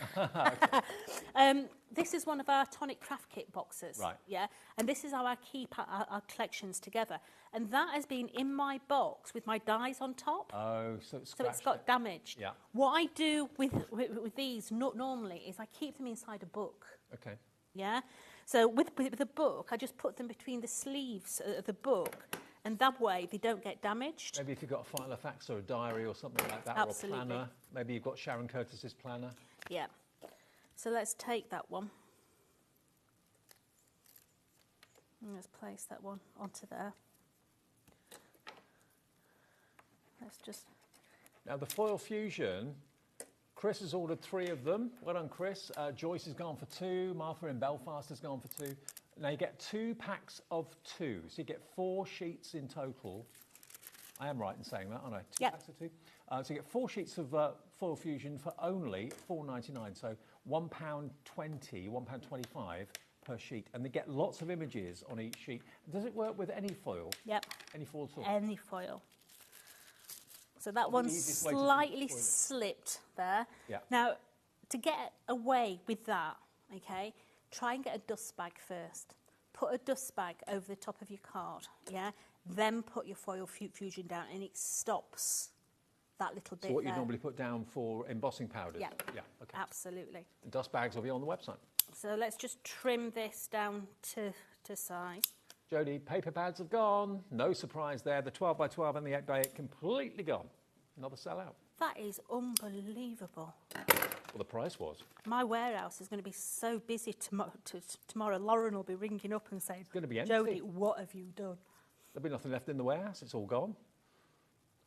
This is one of our Tonic craft kit boxes. Right. Yeah, and this is how I keep our collections together. And that has been in my box with my dies on top. Oh, so it's got damaged. Yeah. What I do with these normally is I keep them inside a book. Okay. Yeah. So with the book, I just put them between the sleeves of the book. And that way, they don't get damaged. Maybe if you've got a file of facts or a diary or something like that, Absolutely. or a planner. Maybe you've got Sharon Curtis's planner. Yeah. So let's take that one. And let's place that one onto there. Let's just... Now, the foil fusion, Chris has ordered 3 of them. Well done, Chris. Joyce has gone for 2. Martha in Belfast has gone for 2. Now you get 2 packs of 2, so you get 4 sheets in total. I am right in saying that, aren't I? 2 packs of 2. So you get 4 sheets of foil fusion for only £4.99. So £1.20, £1.25 per sheet, and they get lots of images on each sheet. Does it work with any foil? Yep. Any foil at all? Any foil. So that one's slightly slipped there. Yeah. Now, to get away with that, okay, try and get a dust bag first. Put a dust bag over the top of your card, yeah? Then put your foil fusion down and it stops that little bit. So what you there. normally put down for embossing powders? Yeah. Yeah, okay. Absolutely. The dust bags will be on the website. So let's just trim this down to size. Jodie, paper pads have gone. No surprise there. The 12 by 12 and the 8 by 8 completely gone. Another sellout. That is unbelievable. Well, the price was. My warehouse is going to be so busy tomorrow. Lauren will be ringing up and saying, It's going to be empty. Jodie, what have you done? There'll be nothing left in the warehouse. It's all gone.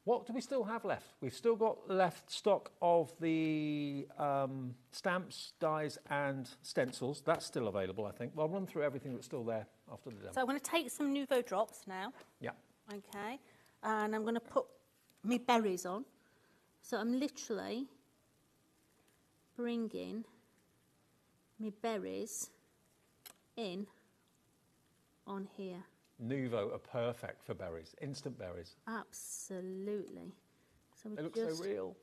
What do we still have left? We've still got left stock of the stamps, dies and stencils. That's still available, I think. Well, I'll run through everything that's still there after the demo. So I'm going to take some Nouveau drops now. Yeah. Okay. And I'm going to put my berries on. So I'm literally bringing my berries in on here. Nouveau are perfect for berries, instant berries. Absolutely. So They look so real.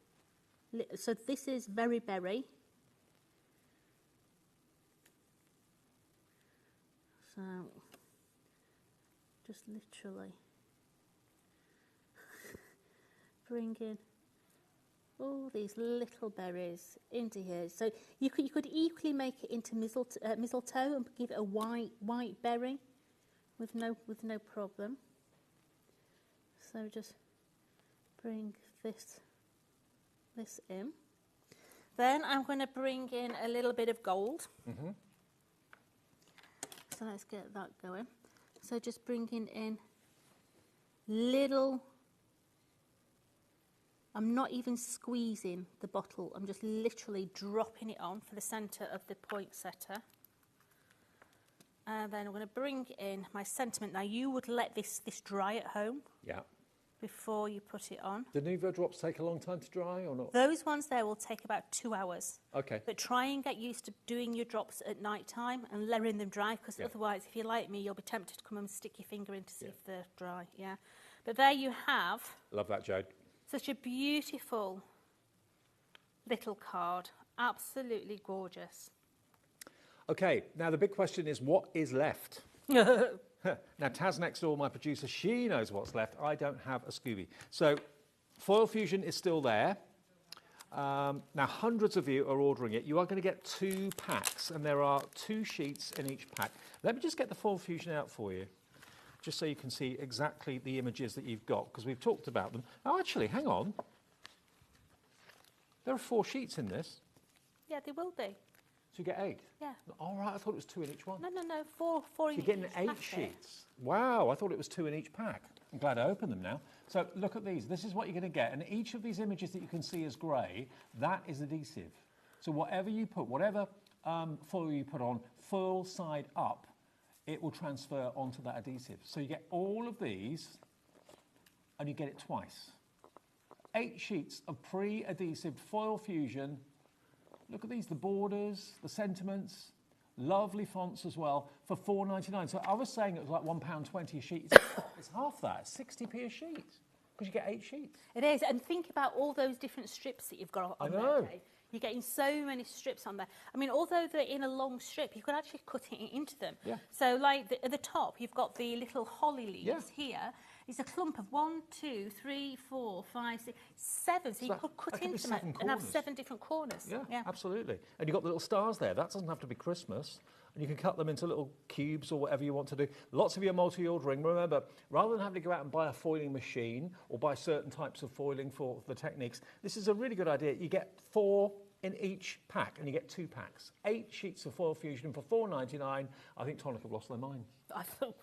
So this is very berry. So just literally bring in all these little berries into here. So you could equally make it into mistletoe and give it a white berry with no problem. So just bring this in. Then I'm going to bring in a little bit of gold. Mm-hmm. So let's get that going. So just bringing in little. I'm not even squeezing the bottle, I'm just literally dropping it on for the centre of the poinsettia. And then I'm going to bring in my sentiment. Now you would let this dry at home before you put it on. Do Nouveau drops take a long time to dry or not? Those ones there will take about 2 hours. Okay. But try and get used to doing your drops at night time and letting them dry, because otherwise, if you're like me, you'll be tempted to come and stick your finger in to see if they're dry. Yeah. But there you have. Love that, Jode. Such a beautiful little card. Absolutely gorgeous. Okay, now the big question is, what is left? Now, Taz next door, my producer, she knows what's left. I don't have a Scooby. So, Foil Fusion is still there. Now, hundreds of you are ordering it. You are going to get 2 packs, and there are 2 sheets in each pack. Let me just get the Foil Fusion out for you, just so you can see exactly the images that you've got, because we've talked about them. Oh, actually, hang on. There are 4 sheets in this. Yeah, they will be. So you get 8? Yeah. All right, I thought it was 2 in each one. No, 4 in each. You're getting 8 sheets. Wow, I thought it was 2 in each pack. I'm glad I opened them now. So look at these. This is what you're going to get. And each of these images that you can see as grey, that is adhesive. So whatever you put, whatever foil you put on, full side up, it will transfer onto that adhesive. So you get all of these, and you get it twice. 8 sheets of pre-adhesive Foil Fusion. Look at these, the borders, the sentiments, lovely fonts as well, for £4.99. So I was saying it was like £1.20 a sheet. It's half that, it's 60p a sheet, because you get 8 sheets. It is, and think about all those different strips that you've got on there. Okay? You're getting so many strips on there. I mean, although they're in a long strip, you could actually cut it into them. Yeah. So, like at the top, you've got the little holly leaves here. It's a clump of 1, 2, 3, 4, 5, 6, 7. So you could cut into them and have 7 different corners. Yeah, absolutely. And you've got the little stars there. That doesn't have to be Christmas. And you can cut them into little cubes or whatever you want to do. Lots of you are multi-ordering. Remember, rather than having to go out and buy a foiling machine or buy certain types of foiling for the techniques, this is a really good idea. You get 4 in each pack, and you get 2 packs. 8 sheets of Foil Fusion for £4.99. I think Tonic have lost their mind.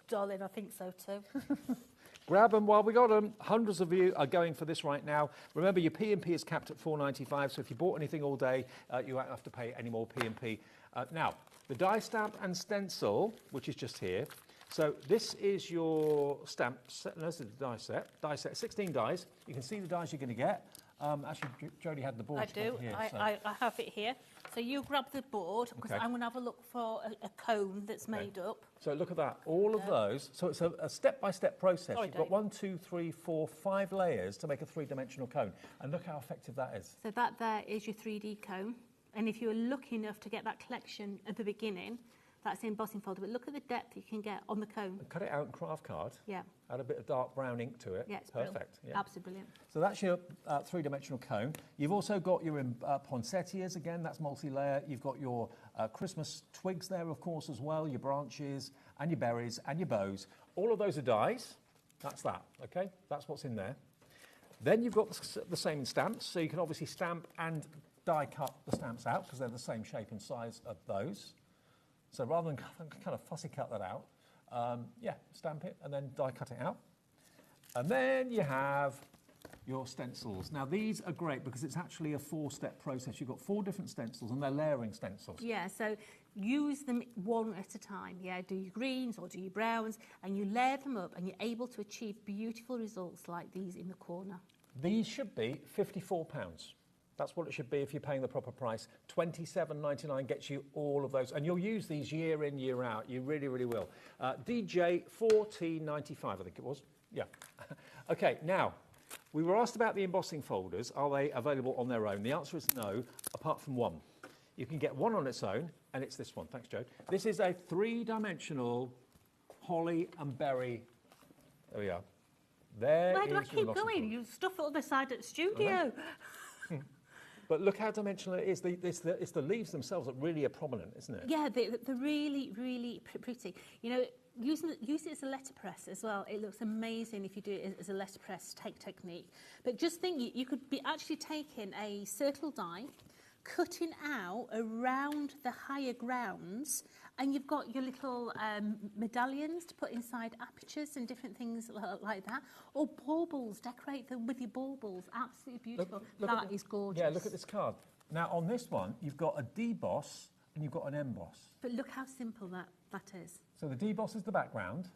Darling, I think so too. Grab them while we got them. Hundreds of you are going for this right now. Remember, your P&P is capped at £4.95, so if you bought anything all day, you won't have to pay any more P&P. Now, the die stamp and stencil, which is just here. So this is your stamp set. No, this is the die set. 16 dies. You can see the dies you're going to get. Actually, Jodie had the board. I do. Here, I have it here. So you grab the board, because I'm going to have a look for a cone that's made up. So look at that. All of those. So it's a step-by-step process. Sorry, You've got 1, 2, 3, 4, 5 layers to make a 3-dimensional cone. And look how effective that is. So that there is your 3D cone. And if you're lucky enough to get that collection at the beginning, that's in embossing folder. But look at the depth you can get on the cone. And cut it out in craft card. Yeah. Add a bit of dark brown ink to it. Yeah, it's perfect. Yeah. Absolutely brilliant. So that's your 3-dimensional cone. You've also got your poinsettias, again, that's multi-layer. You've got your Christmas twigs there, of course, as well, your branches and your berries and your bows. All of those are dies. That's that, okay? That's what's in there. Then you've got the same stamps, so you can obviously stamp and die cut the stamps out, because they're the same shape and size of those. So rather than kind of fussy cut that out, stamp it and then die cut it out. And then you have your stencils. Now these are great because it's actually a 4-step process. You've got 4 different stencils and they're layering stencils. Yeah, so use them one at a time. Yeah, do your greens or do your browns, and you layer them up, and you're able to achieve beautiful results like these in the corner. These should be £54. That's what it should be if you're paying the proper price. $27.99 gets you all of those. And you'll use these year in, year out. You really, really will. DJ $14.95, I think it was. Yeah. OK, now, We were asked about the embossing folders. Are they available on their own? The answer is no, apart from one. You can get one on its own, and it's this one. Thanks, Joe. This is a three-dimensional holly and berry. There we are. Where do I keep going? You stuff it on the side at the studio. But look how dimensional it is. It's the leaves themselves that really are prominent, isn't it? Yeah, they're really, really pretty. You know, use it as a letterpress as well. It looks amazing if you do it as a letterpress technique. But just think, you could be actually taking a circle die, cutting out around the higher grounds, and you've got your little medallions to put inside apertures and different things like that. Or baubles, decorate them with your baubles. Absolutely beautiful. That is gorgeous. Yeah, look at this card. Now, on this one, you've got a deboss and you've got an emboss. But look how simple that is. So the deboss is the background,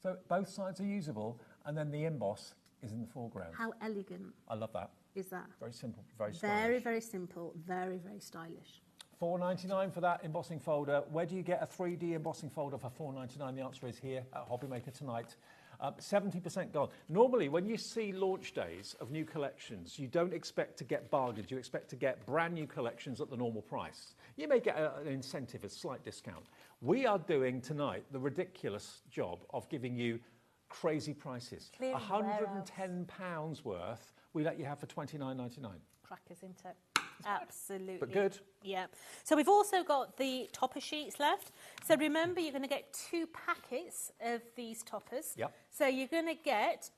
so both sides are usable, and then the emboss is in the foreground. How elegant I love that. is that? Very simple, very stylish. Very, very simple, very, very stylish. $4.99 for that embossing folder. Where do you get a 3D embossing folder for $4.99? The answer is here at HobbyMaker tonight. 70% gone. Normally, when you see launch days of new collections, you don't expect to get bargains. You expect to get brand new collections at the normal price. You may get an incentive, a slight discount. We are doing tonight the ridiculous job of giving you crazy prices. £110 worth we let you have for $29.99. Crackers, isn't it? Absolutely. But good. Yeah. So we've also got the topper sheets left. So remember, you're going to get 2 packets of these toppers. Yep. So you're going to get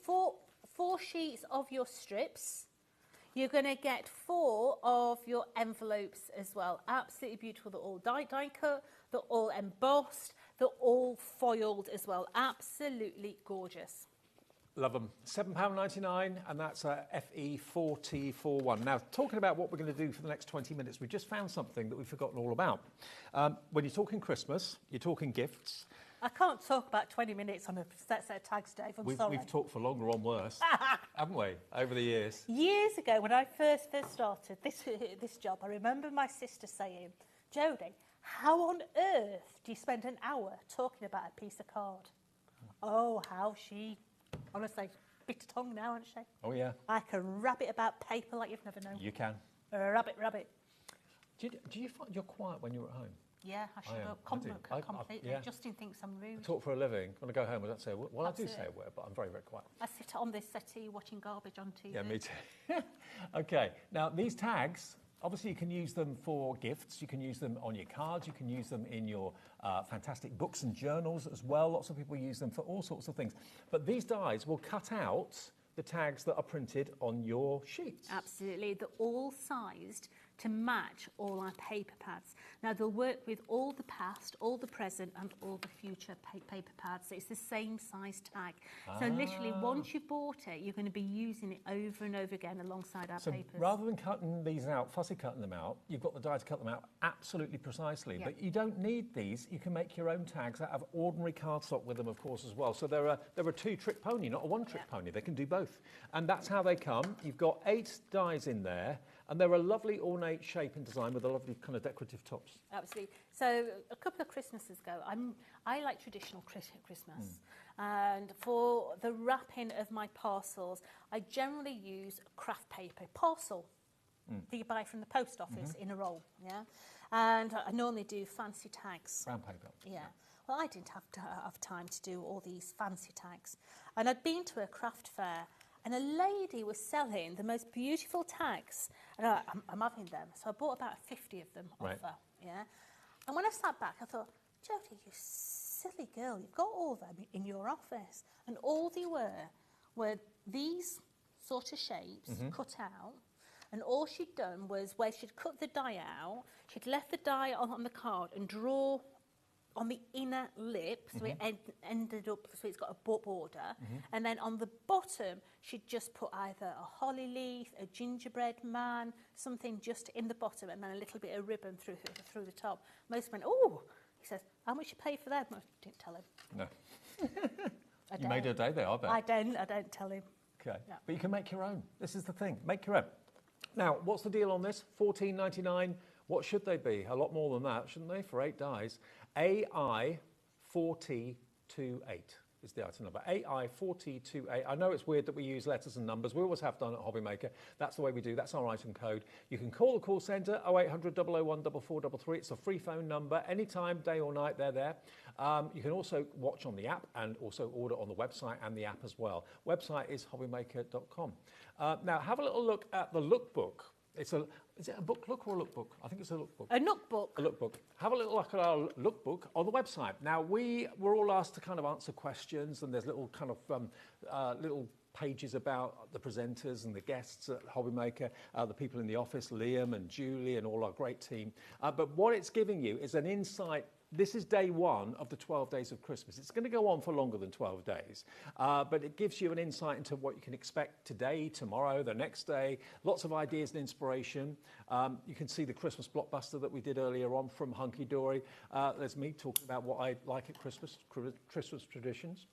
four sheets of your strips. You're going to get 4 of your envelopes as well. Absolutely beautiful. They're all die cut. They're all embossed. They're all foiled as well. Absolutely gorgeous. Love them. £7.99, and that's a FE4T41. Now, talking about what we're going to do for the next 20 minutes, we've just found something that we've forgotten all about. When you're talking Christmas, you're talking gifts. I can't talk about 20 minutes on a set of tags, Dave. I'm sorry. We've talked for longer on worse, haven't we, over the years? Years ago, when I first started this job, I remember my sister saying, Jodie, how on earth do you spend an hour talking about a piece of card? Oh, how she... Honestly, bit of tongue now, isn't she? Oh, yeah. I can rab it about paper like you've never known. You can. Rabbit. Do you find you're quiet when you're at home? Yeah, I should have completely. Yeah. Justin thinks I'm rude. I talk for a living. When I go home, I don't say a word. Well, I do say a word, but I'm very, very quiet. I sit on this settee watching garbage on TV. Yeah, me too. Okay, now these tags, obviously you can use them for gifts, you can use them on your cards, you can use them in your fantastic books and journals as well. Lots of people use them for all sorts of things. But these dies will cut out the tags that are printed on your sheets. Absolutely, they're all sized to match all our paper pads. Now they'll work with all the past, all the present and all the future paper pads. So it's the same size tag. So literally once you've bought it, you're going to be using it over and over again alongside our papers. Rather than cutting these out, fussy cutting them out, you've got the die to cut them out absolutely precisely. Yeah. But you don't need these. You can make your own tags out of ordinary cardstock with them, of course, as well. So they're a 2-trick pony, not a 1-trick pony. They can do both. And that's how they come. You've got 8 dies in there. And they're a lovely ornate shape and design with a lovely kind of decorative tops. Absolutely. So a couple of Christmases ago, I like traditional Christmas. And for the wrapping of my parcels, I generally use craft paper, parcel that you buy from the post office in a roll. Yeah. And I normally do fancy tags. Brown paper. Yeah. Well, I didn't have time to do all these fancy tags. And I'd been to a craft fair, and a lady was selling the most beautiful tags. And I'm having them. So I bought about 50 of them off her. Yeah. And when I sat back, I thought, Jodie, you silly girl, you've got all of them in your office. And all they were these sort of shapes cut out. And all she'd done was where she'd cut the die out, she'd left the die on the card and draw on the inner lip, so it ended up, so it's got a border, and then on the bottom, she'd just put either a holly leaf, a gingerbread man, something just in the bottom, and then a little bit of ribbon through the top. Most went, oh, he says, how much you pay for them? I didn't tell him. No. You made her day there, I bet. I don't tell him. Okay, No. but you can make your own. This is the thing, make your own. Now, what's the deal on this? $14.99. What should they be? A lot more than that, shouldn't they, for 8 dies? AI4T28. is the item number, 8I4028. I know it's weird that we use letters and numbers. We always have done at HobbyMaker. That's the way we do. That's our item code. You can call the call centre, 0800 001 4433. It's a free phone number. Anytime, day or night, they're there. You can also watch on the app and also order on the website and the app as well. Website is hobbymaker.com. Now, have a little look at the lookbook. Is it a book look or a lookbook? I think it's a lookbook. A lookbook. A lookbook. Have a little look at our lookbook on the website. Now, we were all asked to kind of answer questions, and there's little kind of little pages about the presenters and the guests at HobbyMaker, the people in the office, Liam and Julie and all our great team. But what it's giving you is an insight. This is day one of the 12 days of Christmas. It's going to go on for longer than 12 days, but it gives you an insight into what you can expect today, tomorrow, the next day, lots of ideas and inspiration. You can see the Christmas blockbuster that we did earlier on from Hunkydory. There's me talking about what I like at Christmas traditions.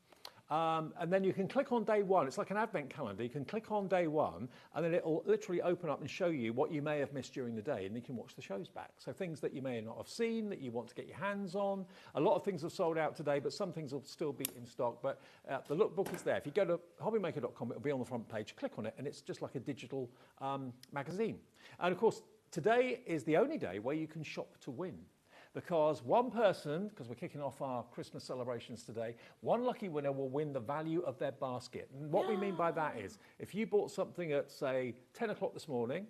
And then you can click on day one. It's like an advent calendar. You can click on day one, and then it'll literally open up and show you what you may have missed during the day, and you can watch the shows back. So things that you may not have seen, that you want to get your hands on. A lot of things have sold out today, but some things will still be in stock. But the lookbook is there. If you go to hobbymaker.com, it'll be on the front page. Click on it, and it's just like a digital magazine. And of course, today is the only day where you can shop to win. Because one person, because we're kicking off our Christmas celebrations today, one lucky winner will win the value of their basket. And what we mean by that is, if you bought something at, say, 10 o'clock this morning,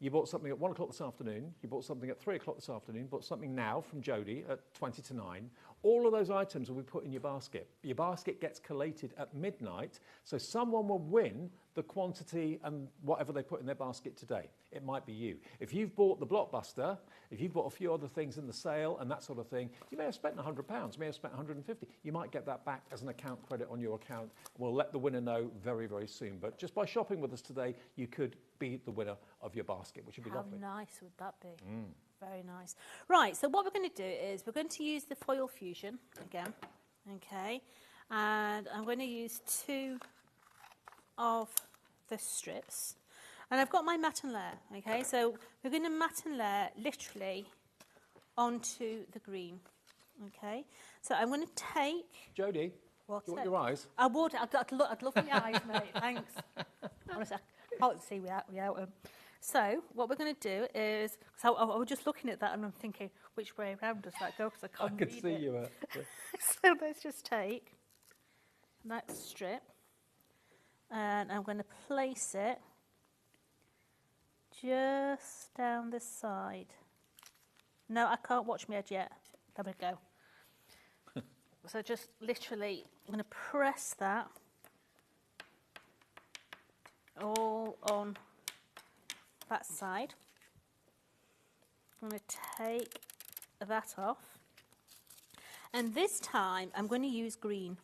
you bought something at 1 o'clock this afternoon, you bought something at 3 o'clock this afternoon, bought something now from Jodie at 20 to 9, all of those items will be put in your basket. Your basket gets collated at midnight, so someone will win the quantity and whatever they put in their basket today. It might be you. If you've bought the blockbuster, if you've bought a few other things in the sale and that sort of thing, you may have spent £100, you may have spent 150. You might get that back as an account credit on your account. We'll let the winner know very, very soon. But just by shopping with us today, you could be the winner of your basket, which would be lovely. How nice would that be? Very nice. Right, so what we're going to do is we're going to use the foil fusion again, okay? And I'm going to use 2 of the strips. And I've got my matte and layer, okay? So we're going to matte and layer literally onto the green, okay? So I'm going to take... Jodie, what's you want your eyes? I would. I'd love my eyes, mate. Thanks. Honestly, I can't see without them. So what we're going to do is... So I was just looking at that and I'm thinking, which way around does that go? Because I can't I could see you. So let's just take that strip and I'm going to place it just down this side. No, I can't watch my edge yet. There we go. So just literally, I'm going to press that all on that side. I'm going to take that off. And this time, I'm going to use green.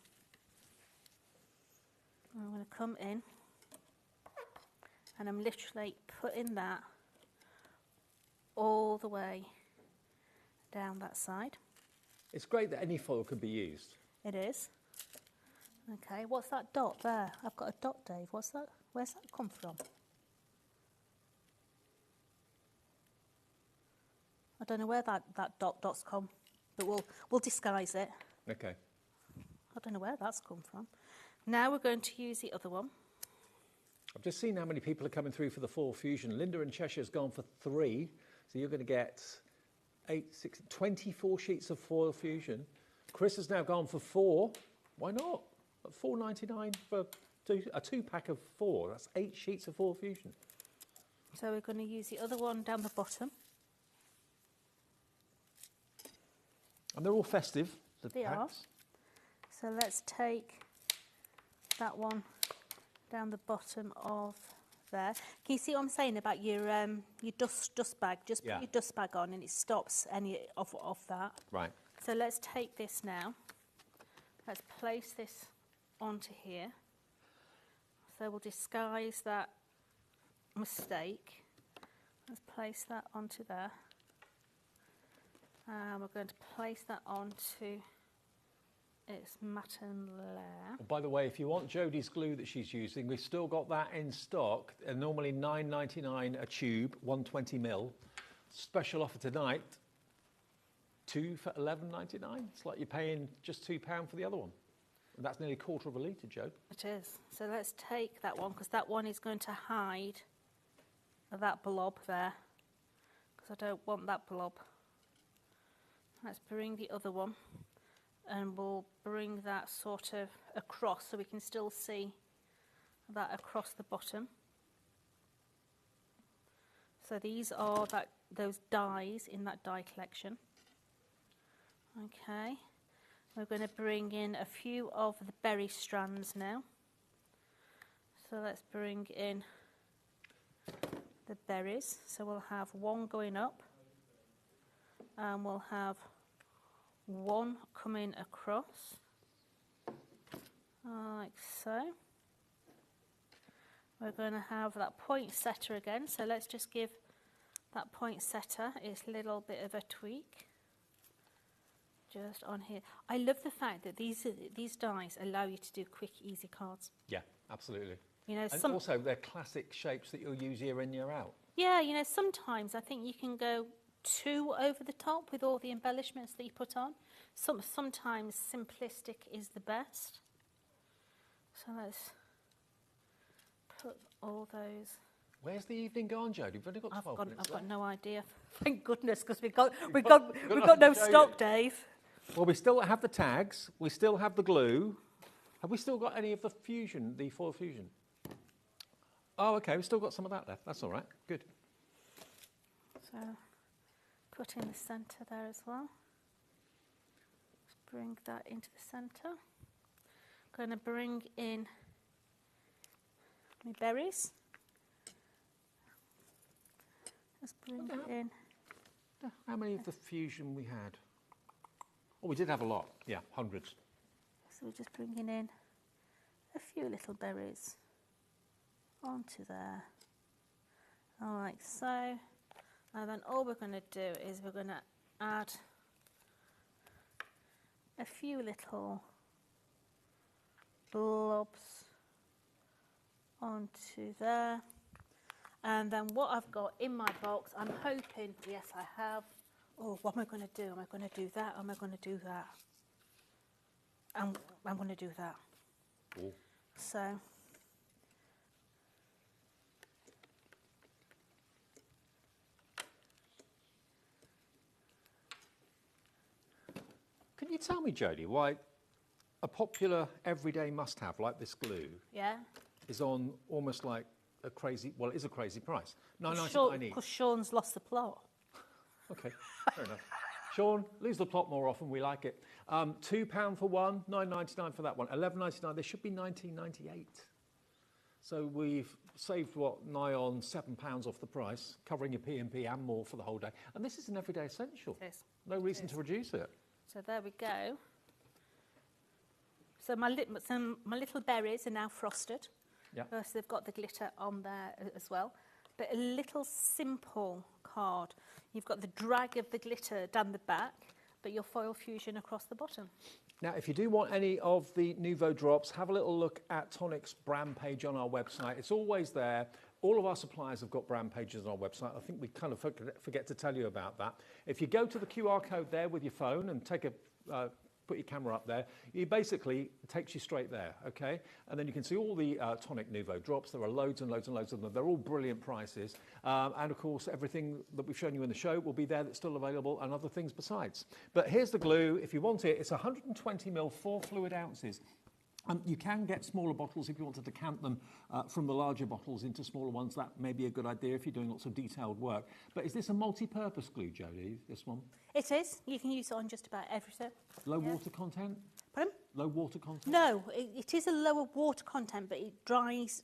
I'm going to come in and I'm literally putting that all the way down that side. It's great that any foil can be used. It is. Okay, what's that dot there? I've got a dot, Dave. What's that? Where's that come from? I don't know where that dot's come, but we'll disguise it. Okay. I don't know where that's come from. Now we're going to use the other one. I've just seen how many people are coming through for the foil fusion. Linda in Cheshire's gone for 3, so you're going to get 24 sheets of foil fusion. Chris has now gone for 4. Why not? At $4.99 for a 2-pack of 4. That's 8 sheets of foil fusion. So we're going to use the other one down the bottom. And they're all festive, the They packs. are. So let's take that one down the bottom of there. Can you see what I'm saying about your dust bag? Just put your dust bag on and it stops any of that. Right. So let's take this now. Let's place this onto here. So we'll disguise that mistake. Let's place that onto there. And we're going to place that onto its matte and layer. By the way, if you want Jodie's glue that she's using, we've still got that in stock. Normally $9.99 a tube, 120ml. Special offer tonight, 2 for $11.99. It's like you're paying just £2 for the other one. And that's nearly a quarter of a litre, Joe. It is. So let's take that one, because that one is going to hide that blob there, because I don't want that blob. Let's bring the other one, and we'll bring that sort of across so we can still see that across the bottom. So these are those dies in that die collection. Okay, we're going to bring in a few of the berry strands now. So let's bring in the berries. So we'll have one going up, and we'll have one coming across, like so. We're going to have that poinsettia again, so let's just give that poinsettia its little bit of a tweak. Just on here. I love the fact that these dies allow you to do quick, easy cards. Yeah, absolutely. You know, and also they're classic shapes that you'll use year in, year out. Yeah, you know, sometimes I think you can go too over the top with all the embellishments that you put on. Sometimes simplistic is the best. So let's put all those. Where's the evening gone, Jodie? We've only got 12 minutes I've left. got no idea. Thank goodness, because we've got no stock, Dave. Well, we still have the tags. We still have the glue. Have we still got any of the fusion, the foil fusion? Oh, okay. We've still got some of that left. That's all right. Good. So put in the centre there as well. Let's bring that into the centre. Going to bring in my berries. Let's bring it in. How many of the fusion we had? Oh, we did have a lot. Yeah, hundreds. So we're just bringing in a few little berries onto there, like so. And then all we're going to do is we're going to add a few little blobs onto there. And then what I've got in my box, I'm hoping, yes I have. Oh, what am I going to do? Am I going to do that? Am I going to do that? I'm going to do that. Ooh. So. Can you tell me, Jodie, why a popular everyday must-have like this glue is on almost like a crazy, well, it is a crazy price. $9.99 each. Because Sean's lost the plot. Okay, fair enough. Sean, lose the plot more often, we like it. £2 for one, $9.99 for that one, $11.99, they should be $19.98. So we've saved, what, nigh on £7 off the price, covering your P&P and more for the whole day. And this is an everyday essential. It is. No reason to reduce it. So there we go. So my little berries are now frosted. Yeah. So they've got the glitter on there as well. But a little simple card. You've got the drag of the glitter down the back, but your foil fusion across the bottom. Now, if you do want any of the Nouveau drops, have a little look at Tonic's brand page on our website. It's always there. All of our suppliers have got brand pages on our website. I think we kind of forget to tell you about that. If you go to the QR code there with your phone and take a put your camera up there, it basically takes you straight there, okay? And then you can see all the Tonic Nouveau drops. There are loads and loads and loads of them. They're all brilliant prices. And of course, everything that we've shown you in the show will be there that's still available, and other things besides. But here's the glue. If you want it, it's 120ml, 4 fluid ounces. You can get smaller bottles if you want to decant them from the larger bottles into smaller ones. That may be a good idea if you're doing lots of detailed work. But is this a multi-purpose glue, Jodie, this one? It is. You can use it on just about everything. Low water content? Pardon? Low water content? No, it is a lower water content, but it dries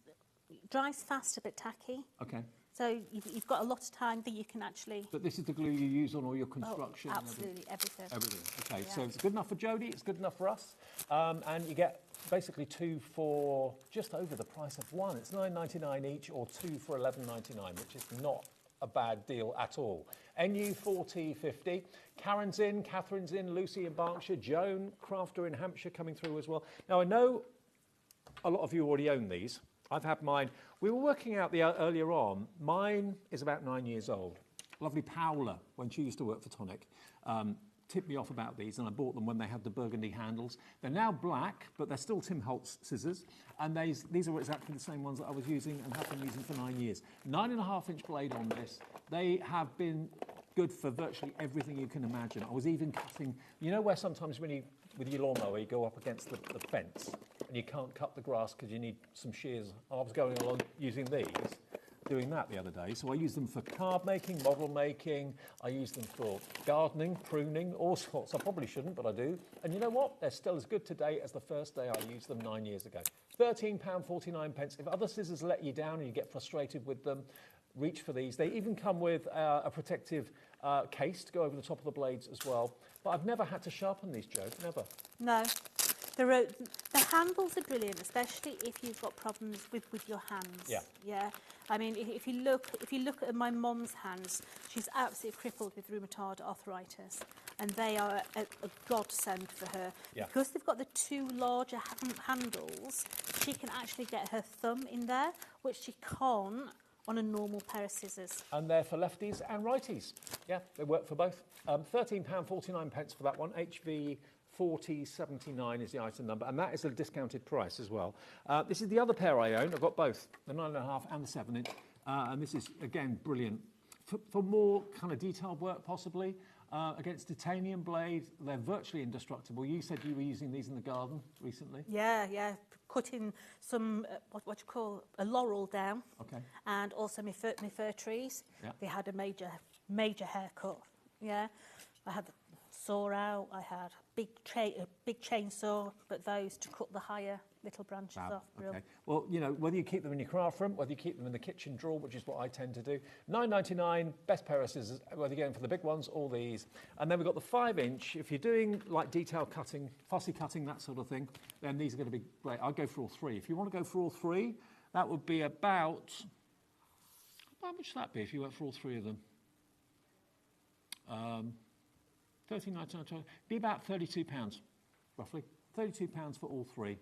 fast, a bit tacky. Okay. So you've got a lot of time that you can actually... But this is the glue you use on all your construction? Oh, absolutely, everything. Everything, okay. Yeah. So it's good enough for Jodie, it's good enough for us. And you get basically 2 for just over the price of one. It's $9.99 each, or 2 for $11.99, which is not a bad deal at all. NU4050. Karen's in, Catherine's in, Lucy in Berkshire, Joan, Crafter in Hampshire coming through as well. Now, I know a lot of you already own these. I've had mine. We were working out earlier on. Mine is about 9 years old. Lovely Paola, when she used to work for Tonic, tipped me off about these, and I bought them when they had the burgundy handles. They're now black, but they're still Tim Holtz scissors, and these are exactly the same ones that I was using and have been using for 9 years. 9.5-inch blade on this. They have been good for virtually everything you can imagine. I was even cutting, you know where sometimes when you, with your lawnmower, you go up against the fence and you can't cut the grass because you need some shears. I was going along using these, doing that the other day. So I use them for card making, model making. I use them for gardening, pruning, all sorts. I probably shouldn't, but I do. And you know what? They're still as good today as the first day I used them 9 years ago. £13.49. If other scissors let you down and you get frustrated with them, reach for these. They even come with a protective case to go over the top of the blades as well. But I've never had to sharpen these, Jo, never. No. The handles are brilliant, especially if you've got problems with your hands. Yeah. Yeah. I mean, if you look at my mum's hands, she's absolutely crippled with rheumatoid arthritis, and they are a godsend for her. Yeah. Because they've got the two larger handles, she can actually get her thumb in there, which she can't on a normal pair of scissors. And they're for lefties and righties. Yeah, they work for both. £13.49 for that one. HV 4079 is the item number, and that is a discounted price as well. This is the other pair I own. I've got both, the 9.5 and the 7-inch, and this is, again, brilliant. For more kind of detailed work, possibly, against titanium blade, they're virtually indestructible. You said you were using these in the garden recently? Yeah, cutting some, what you call, a laurel down. Okay. And also my fir trees. Yeah. They had a major haircut. Yeah. I had the saw out, I had a big chainsaw, but those to cut the higher little branches off. Okay. Well, you know, whether you keep them in your craft room, whether you keep them in the kitchen drawer, which is what I tend to do. £9.99, best pair of scissors, whether you're going for the big ones or these. And then we've got the 5-inch. If you're doing like detail cutting, fussy cutting, that sort of thing, then these are going to be great. I'd go for all three. If you want to go for all three, that would be about, how much would that be if you went for all three of them? £13.99, be about £32, roughly. £32 for all three,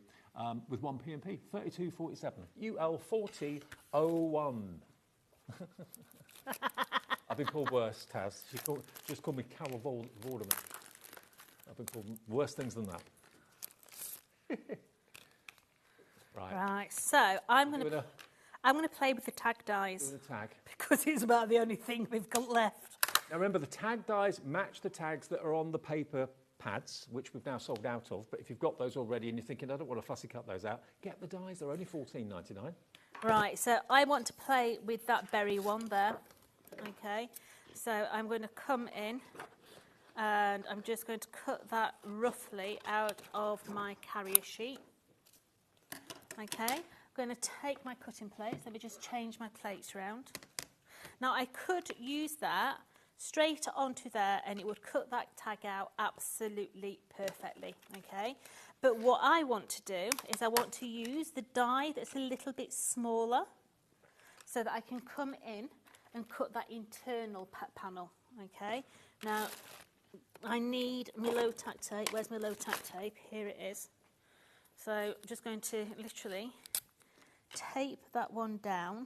with one P&P, £32.47. UL4001. I've been called worse, Taz. She just called me Carol Vorderman. I've been called worse things than that. Right, so I'm going to play with the tag dies. With the tag. Because it's about the only thing we've got left. Now remember, the tag dies match the tags that are on the paper pads, which we've now sold out of. But if you've got those already and you're thinking, I don't want to fussy cut those out, get the dies. They're only £14.99. Right, so I want to play with that berry one there. Okay, so I'm going to come in and I'm just going to cut that roughly out of my carrier sheet. Okay, I'm going to take my cutting plates. Let me just change my plates around. Now I could use that straight onto there and it would cut that tag out absolutely perfectly, okay? But what I want to do is I want to use the die that's a little bit smaller so that I can come in and cut that internal panel, okay? Now, I need my low tack tape. Where's my low tack tape? Here it is. So I'm just going to literally tape that one down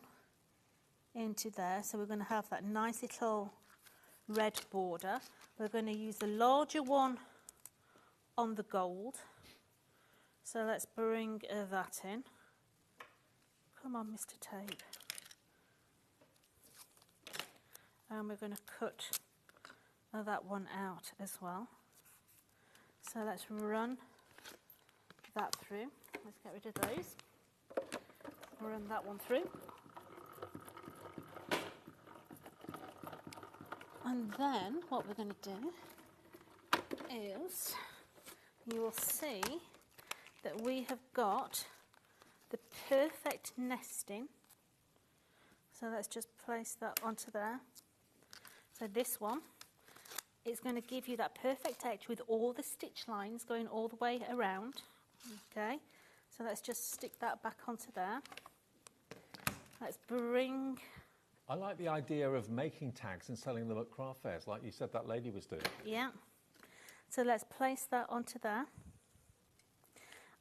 into there. So we're going to have that nice little red border. We're going to use the larger one on the gold. So let's bring that in. Come on, Mr. Tape. And we're going to cut that one out as well. So let's run that through. Let's get rid of those. Run that one through. And then what we're going to do is you will see that we have got the perfect nesting. So let's just place that onto there. So this one is going to give you that perfect edge with all the stitch lines going all the way around. Okay, so let's just stick that back onto there. Let's bring... I like the idea of making tags and selling them at craft fairs, like you said that lady was doing. Yeah. So let's place that onto there.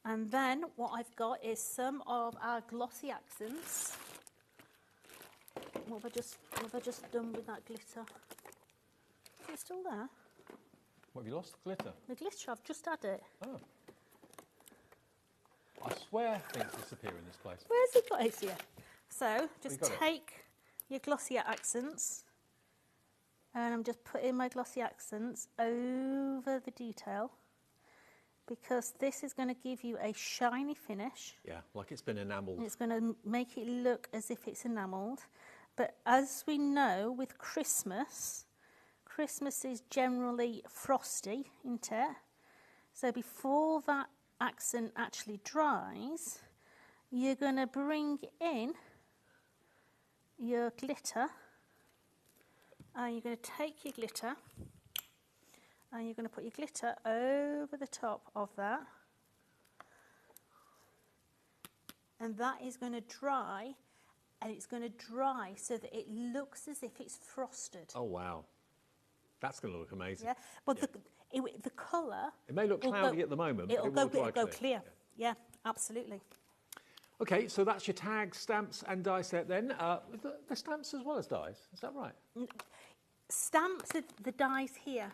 And then what I've got is some of our glossy accents. What have I just done with that glitter? Is it still there? What have you lost? Glitter? The glitter, I've just had it. Oh. I swear things disappear in this place. Where's it got it here? So, just got it? take your Glossier accents, and I'm just putting my Glossier accents over the detail, because this is going to give you a shiny finish. Yeah, like it's been enamelled. It's going to make it look as if it's enamelled. But as we know, with Christmas, Christmas is generally frosty, isn't it? So before that accent actually dries, you're going to bring in your glitter, and you're going to take your glitter, and you're going to put your glitter over the top of that, and that is going to dry, and it's going to dry so that it looks as if it's frosted. Oh, wow. That's going to look amazing. Yeah, but the colour... It may look cloudy at the moment, but it will go clear. Yeah, absolutely. OK, so that's your tags, stamps and die set then. The stamps as well as dies, is that right? Stamps are the dies here.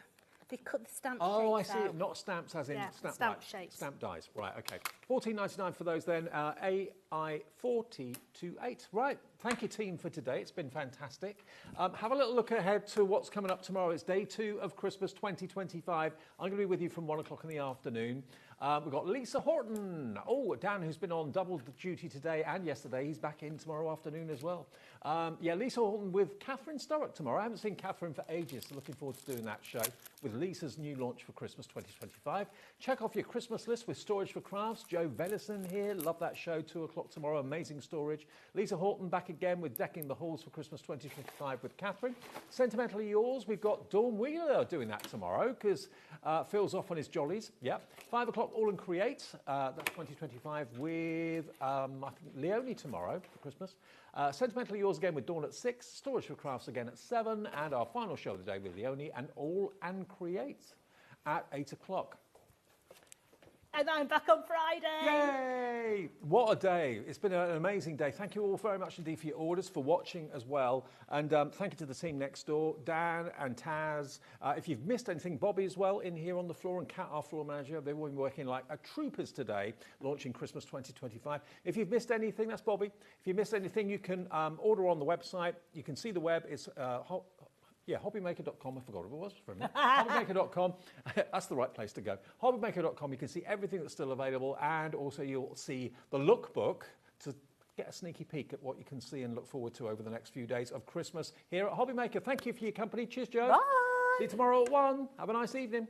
They cut the stamp Oh, I shapes see. out. Not stamps as in stamp shapes. Stamp dies. Right, OK. $14.99 for those then. AI 4028. Right. Thank you, team, for today. It's been fantastic. Have a little look ahead to what's coming up tomorrow. It's day 2 of Christmas 2025. I'm going to be with you from 1 o'clock in the afternoon. We've got Lisa Horton. Oh, Dan, who's been on double duty today and yesterday. He's back in tomorrow afternoon as well. Yeah, Lisa Horton with Catherine Sturrock tomorrow. I haven't seen Catherine for ages, so looking forward to doing that show with Lisa's new launch for Christmas 2025. Check off your Christmas list with Storage for Crafts. Joe Vellison here. Love that show. 2 o'clock tomorrow. Amazing storage. Lisa Horton back again with Decking the Halls for Christmas 2025 with Catherine. Sentimentally Yours. We've got Dawn Wheeler doing that tomorrow because Phil's off on his jollies. Yep. 5 o'clock All and Create. That's 2025 with, I think, Leonie tomorrow for Christmas. Sentimentally Yours again with Dawn at 6. Storage for Crafts again at 7. And our final show of the day with Leonie and All and Create at 8 o'clock. And I'm back on Friday. Yay! What a day. It's been an amazing day. Thank you all very much indeed for your orders, for watching as well. And thank you to the team next door, Dan and Taz. If you've missed anything, Bobby as well in here on the floor, and Kat, our floor manager. They've all been working like troopers today, launching Christmas 2025. If you've missed anything, that's Bobby. If you missed anything, you can order on the website. You can see the web. It's HobbyMaker.com. I forgot what it was for a minute. HobbyMaker.com. That's the right place to go. HobbyMaker.com. You can see everything that's still available, and also you'll see the lookbook to get a sneaky peek at what you can see and look forward to over the next few days of Christmas here at HobbyMaker. Thank you for your company. Cheers, Joe. Bye. See you tomorrow at 1. Have a nice evening.